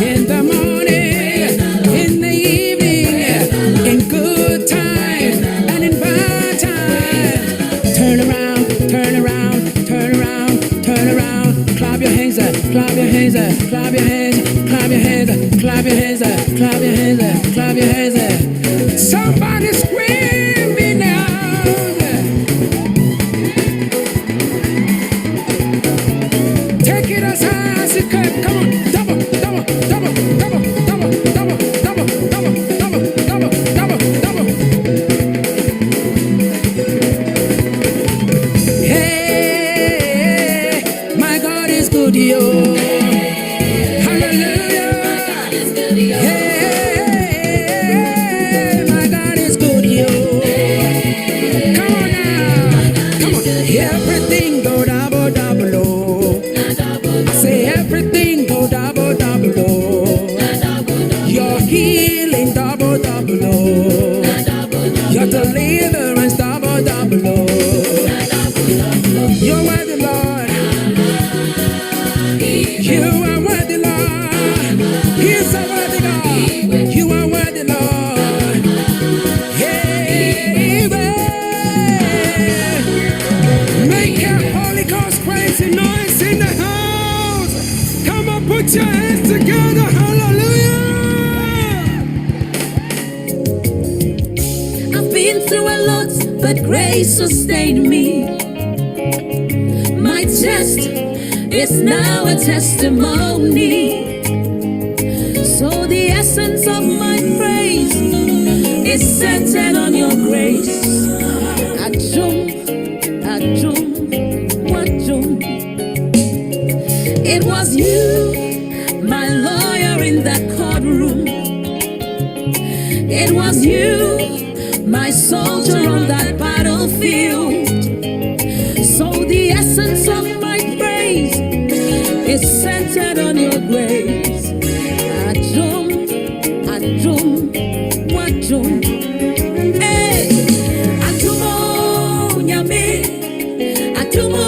In the morning, in the evening, in good time and in bad time. Turn around, turn around, turn around, turn around. Clap your hands up, clap your hands up, clap your hands, clap your hands up, clap your hands up, clap your hands up, clap your hands up. Somebody scream me now. Take it as high as you can. Come on, double, double, double, double, double, double, double, double, double, double, double, double. Hey, my God is good, yo. Hallelujah. Hey, my God is good, yo. Come on now, come on. Everything go double, double, oh. I say everything go double, double, oh. Your healing double, double, oh. Your deliverance double, double, oh. You're worthy, Lord. You are worthy, Lord. He's a worthy God. You are worthy, Lord. Hey, make a Holy Ghost crazy noise in the house. Come on, put your hands together. Hallelujah. I've been through a lot, but grace sustained me. My test is now a testimony. So the essence of my praise is centered on your grace. Ajum, ajum, wajum. It was you, my lawyer in that courtroom. It was you, my soldier on that battlefield. So the essence of my praise is centered on your grace. Adum, adum, wadum. Hey, adumo nyame, adumo,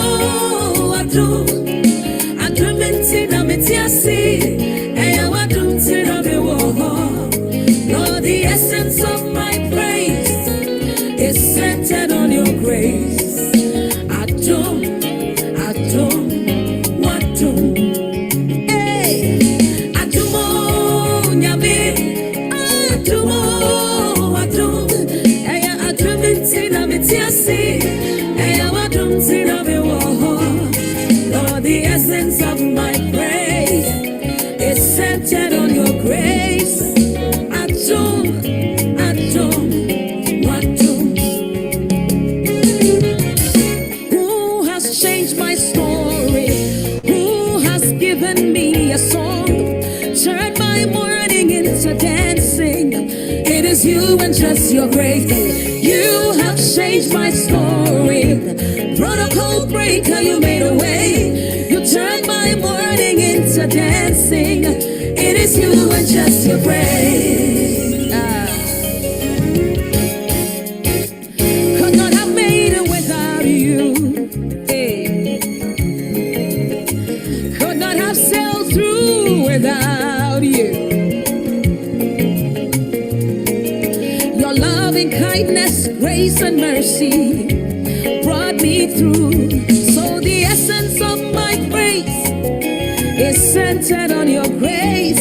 adum, adum intina metiasi, eya wadum tina mewoho. Lord, the essence of my praise is centered on your grace. Adum, adum, wadum. Hey, adumo nyame, adumo, adum. Eya adum intina metiasi, eya wadum tina mewoho. Lord, the essence of my praise is centered on your grace. Adum, adum, wadum. Who has changed my story? Who has given me a song? Turned my mourning into dancing. It is you and just your grace. You have changed my story. Protocol breaker, you made a way. You turned my mourning into dancing. It is you and just your grace. Could not have made it without you. Hey. Could not have sailed through without you. Your loving kindness, grace, and mercy brought me through. So the essence of my praise is centered on your grace.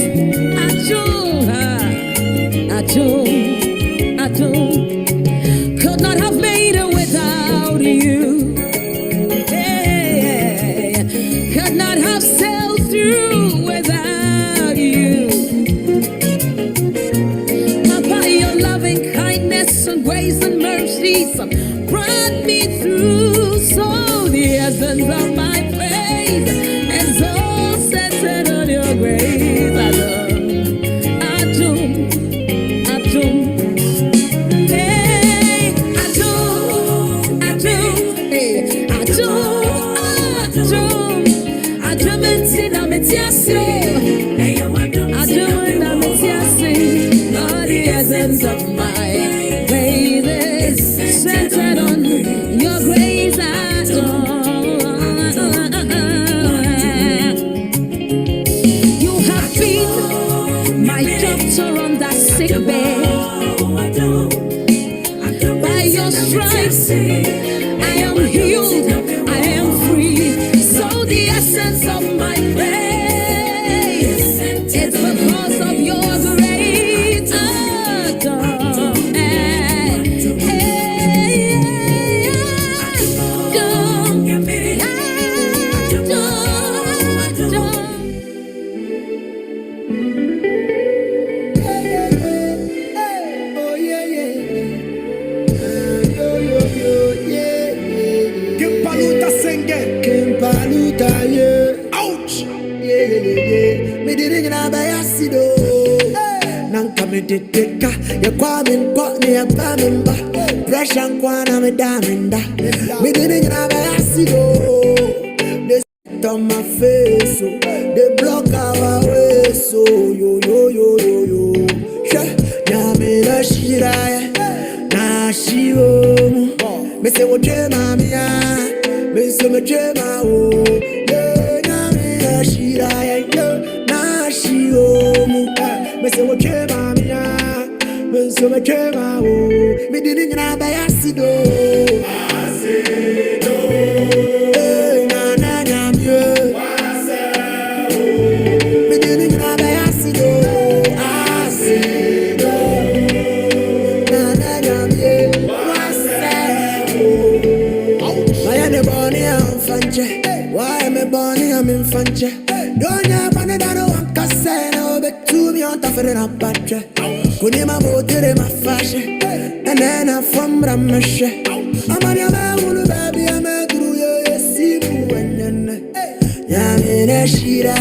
Adum, adum, adum. Could not have made it without you. Hey, could not have sailed through without you. Papa, your loving kindness and grace and mercies brought me through. So the essence of my praise is all centered on your grace. Adum, adum, hey, adum, adum, hey, adum, adum, adum intina metiasi, adum intina metiasi. Lord, the essence of my praise is centered on your grace. You have been my doctor on that sick bed. By your stripes, I am healed, I am free. So the essence of my praise is because of your grace. Adum, Oh yeah, yeah. Yo, yo, yo, yeah, yeah. Kimpaluta senge. Kimpaluta, yeah. Ouch. Yeah, yeah, yeah. Me didn't know by acido. Nanka me deteka. Ya kwa me nkwa ni ya pamemba. Pressure nkwa na me daminda. Me didn't know by acido. They sit on my face, so they block our way, so yo, yo, yo, yo, yo. Nyame na shiraya, na shiwo. Me say what dreama miya, me say me dreama o. Nyame na shiraya, na shiwo. Me say what dreama miya, me say me dreama o. Me didn't know by acido. Na na nyame. Me didn't know by acido. Why am I born here? I'm in Fanche. Don't you want to know what I'm saying? Oh, but to me, I'm tougher than a battery. Kunima motor my fashion, and then I'm from Ramashe. I'm on your man, baby. I'm a through your see you and then. Yamina Shira,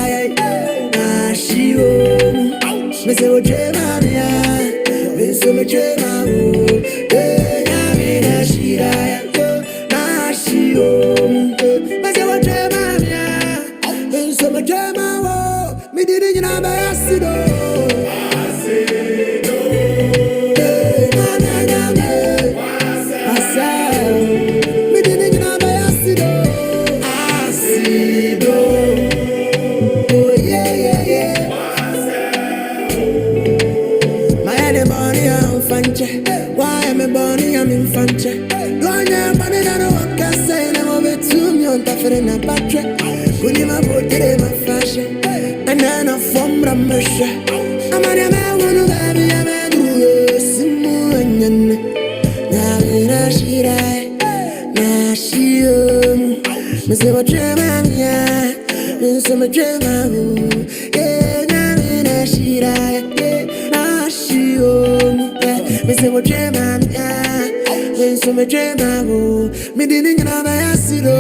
Nashio. Miss a Jemania, Miss a Jema. Yamina Shira, Nashio. Miss a Jemania, Miss a Jema. Unima botere ma fashe. Anana fombra mesha. Amara ma wunu babi amadu simu anyane. Na shirai na shiom. Mese wa drama ya. Mese ma drama bu. Na shirai na shiom. Mese wa drama ya. Mese ma drama bu. Me dini ngana ba yasiro.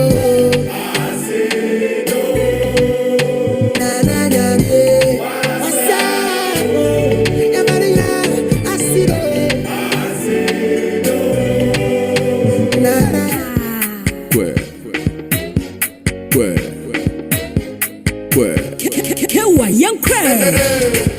Young crowd.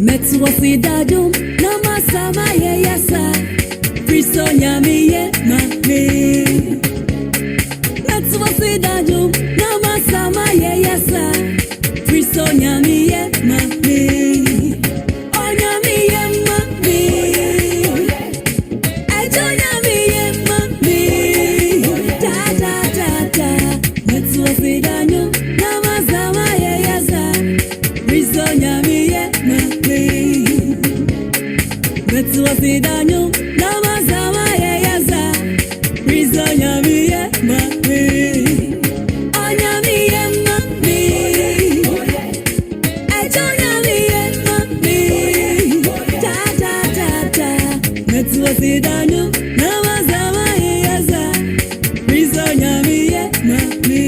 Metsu wasidadum nama sama ye yasa Priso nyami ye mami Metsu wasidadum nama sama ye yasa Priso nyami ye mami Oh nyami ye mami Ejo nyami ye mami Da da da da Metsu wasidadum nama sama ye yasa Priso nyami ye mami Metsu wasidadum nama sama ye yasa Priso nyami ye mami Oh nyami ye mami Ejo nyami ye mami Da da da da Metsu wasidadum nama sama ye yasa Priso nyami ye mami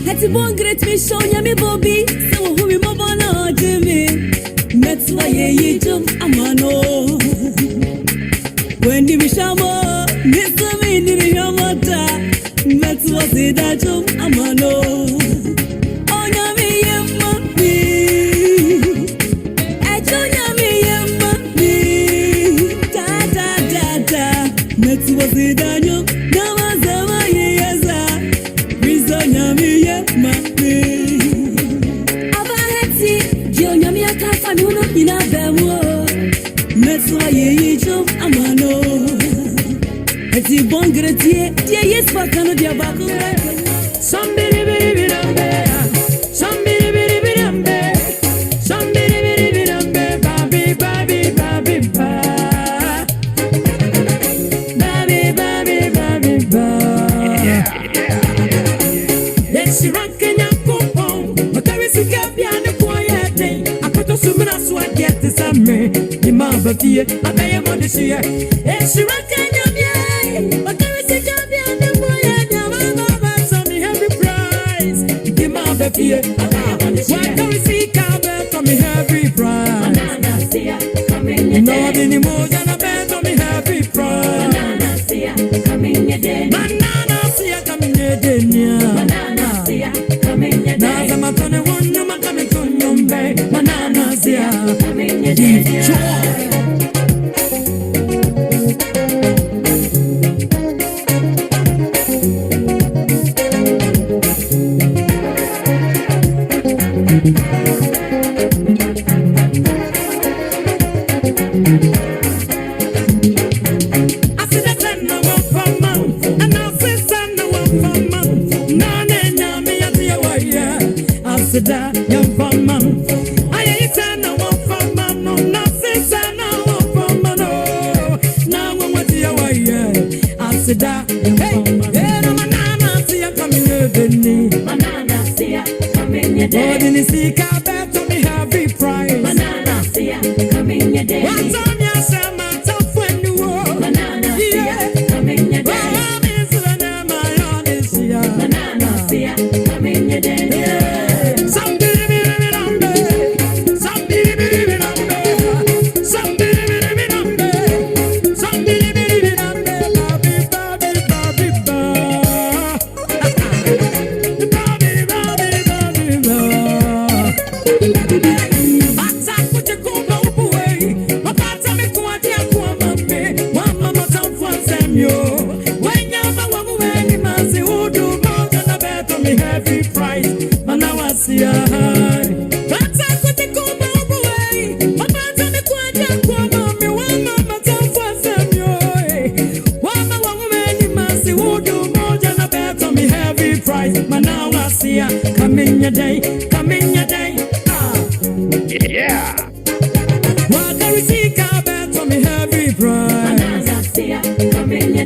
Hati bon great me show nyami bobi so who me mobana jimi Metsu wa ye yijum amano Wendi mishamo nisami nini yamata Metsu wa sidajum amano Oh nyami ye mami Ejo nyami ye mami Da da da da Metsu wa sidajum nama sama ye yasa Priso nyami ye mami Abaheti Dio nyami akafa mi uno ina bemo Metsu wa ye yijum amano Eti bon gretie Dia yes pakano dia baku Somebody bidi bidambe Somebody bidi bidambe Somebody bidi bidambe Babi babi babi ba Babi babi babi ba Let's rock and yanko Makari sikabi ane quiet Akoto sumina swa get this ame Nima babiye Abaye modishie Let's rock and yanko Makari sikabi ane quiet Yamama Sami every prize Nima babiye Wakari sikabi Kami every prize Banana siya Kami nye Nobini moja na bendo mi every prize Banana siya Kami nye deni Banana siya Kami nye deni Banana siya Kami nye deni Naza matone wonyo makame kunyombe Banana siya Kami nye deni Sida young from man, I ain't no one from man, no nothing, no one from man. Now when what you are, I said, hey, no banana, see you coming here, banana, see ya coming here, didn't see car better me happy price, banana, see ya coming here, what's on your summer tough when you walk, banana, see ya coming here, banana, see ya coming here,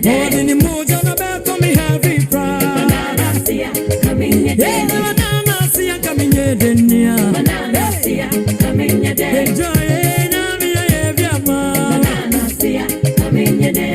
More than emotion about me heavy pride. Banana see coming your day. Banana see coming your day. Banana see coming your day. Enjoy na me every man. Banana see coming your day.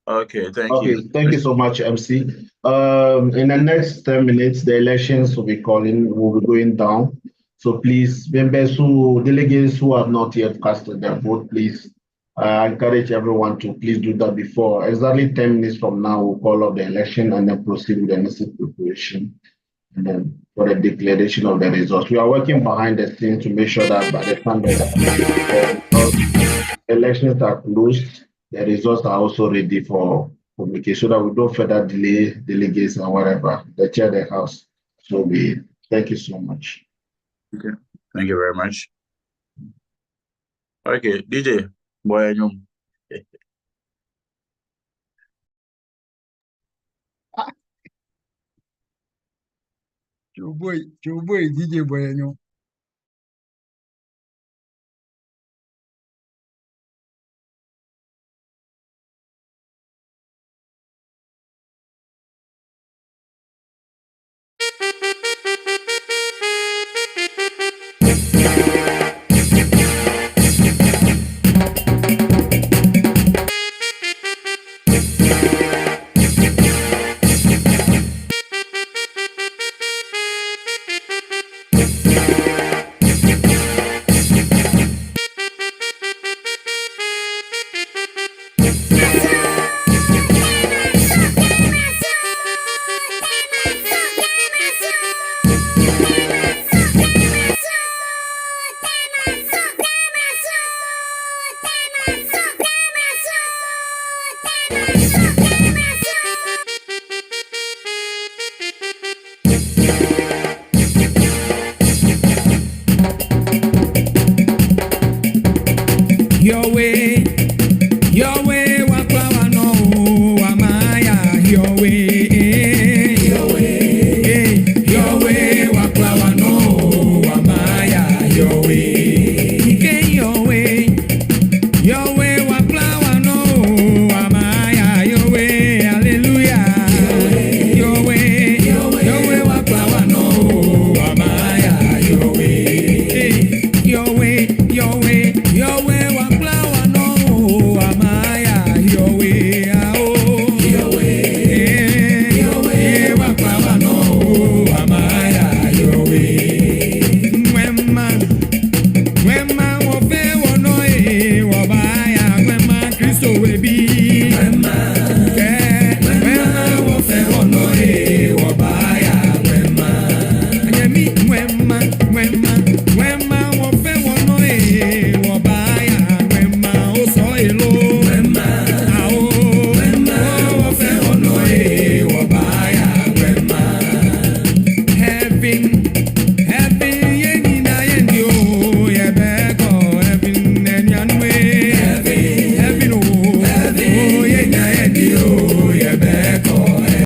Okay, thank Okay, you. thank you so much, MC. In the next 10 minutes, the elections will be going down. So please, members delegates who have not yet casted their vote, please, I encourage everyone to please do that before. Exactly 10 minutes from now, we'll call off the election and then proceed with the necessary preparation and then for the declaration of the results. We are working behind the scenes to make sure that by the time the elections are closed, the results are also ready for publication, so that we don't further delay delegates and whatever. The chair of the house. So thank you so much. Okay, thank you very much. Okay, DJ, boy, Boy, DJ Boy. Your way.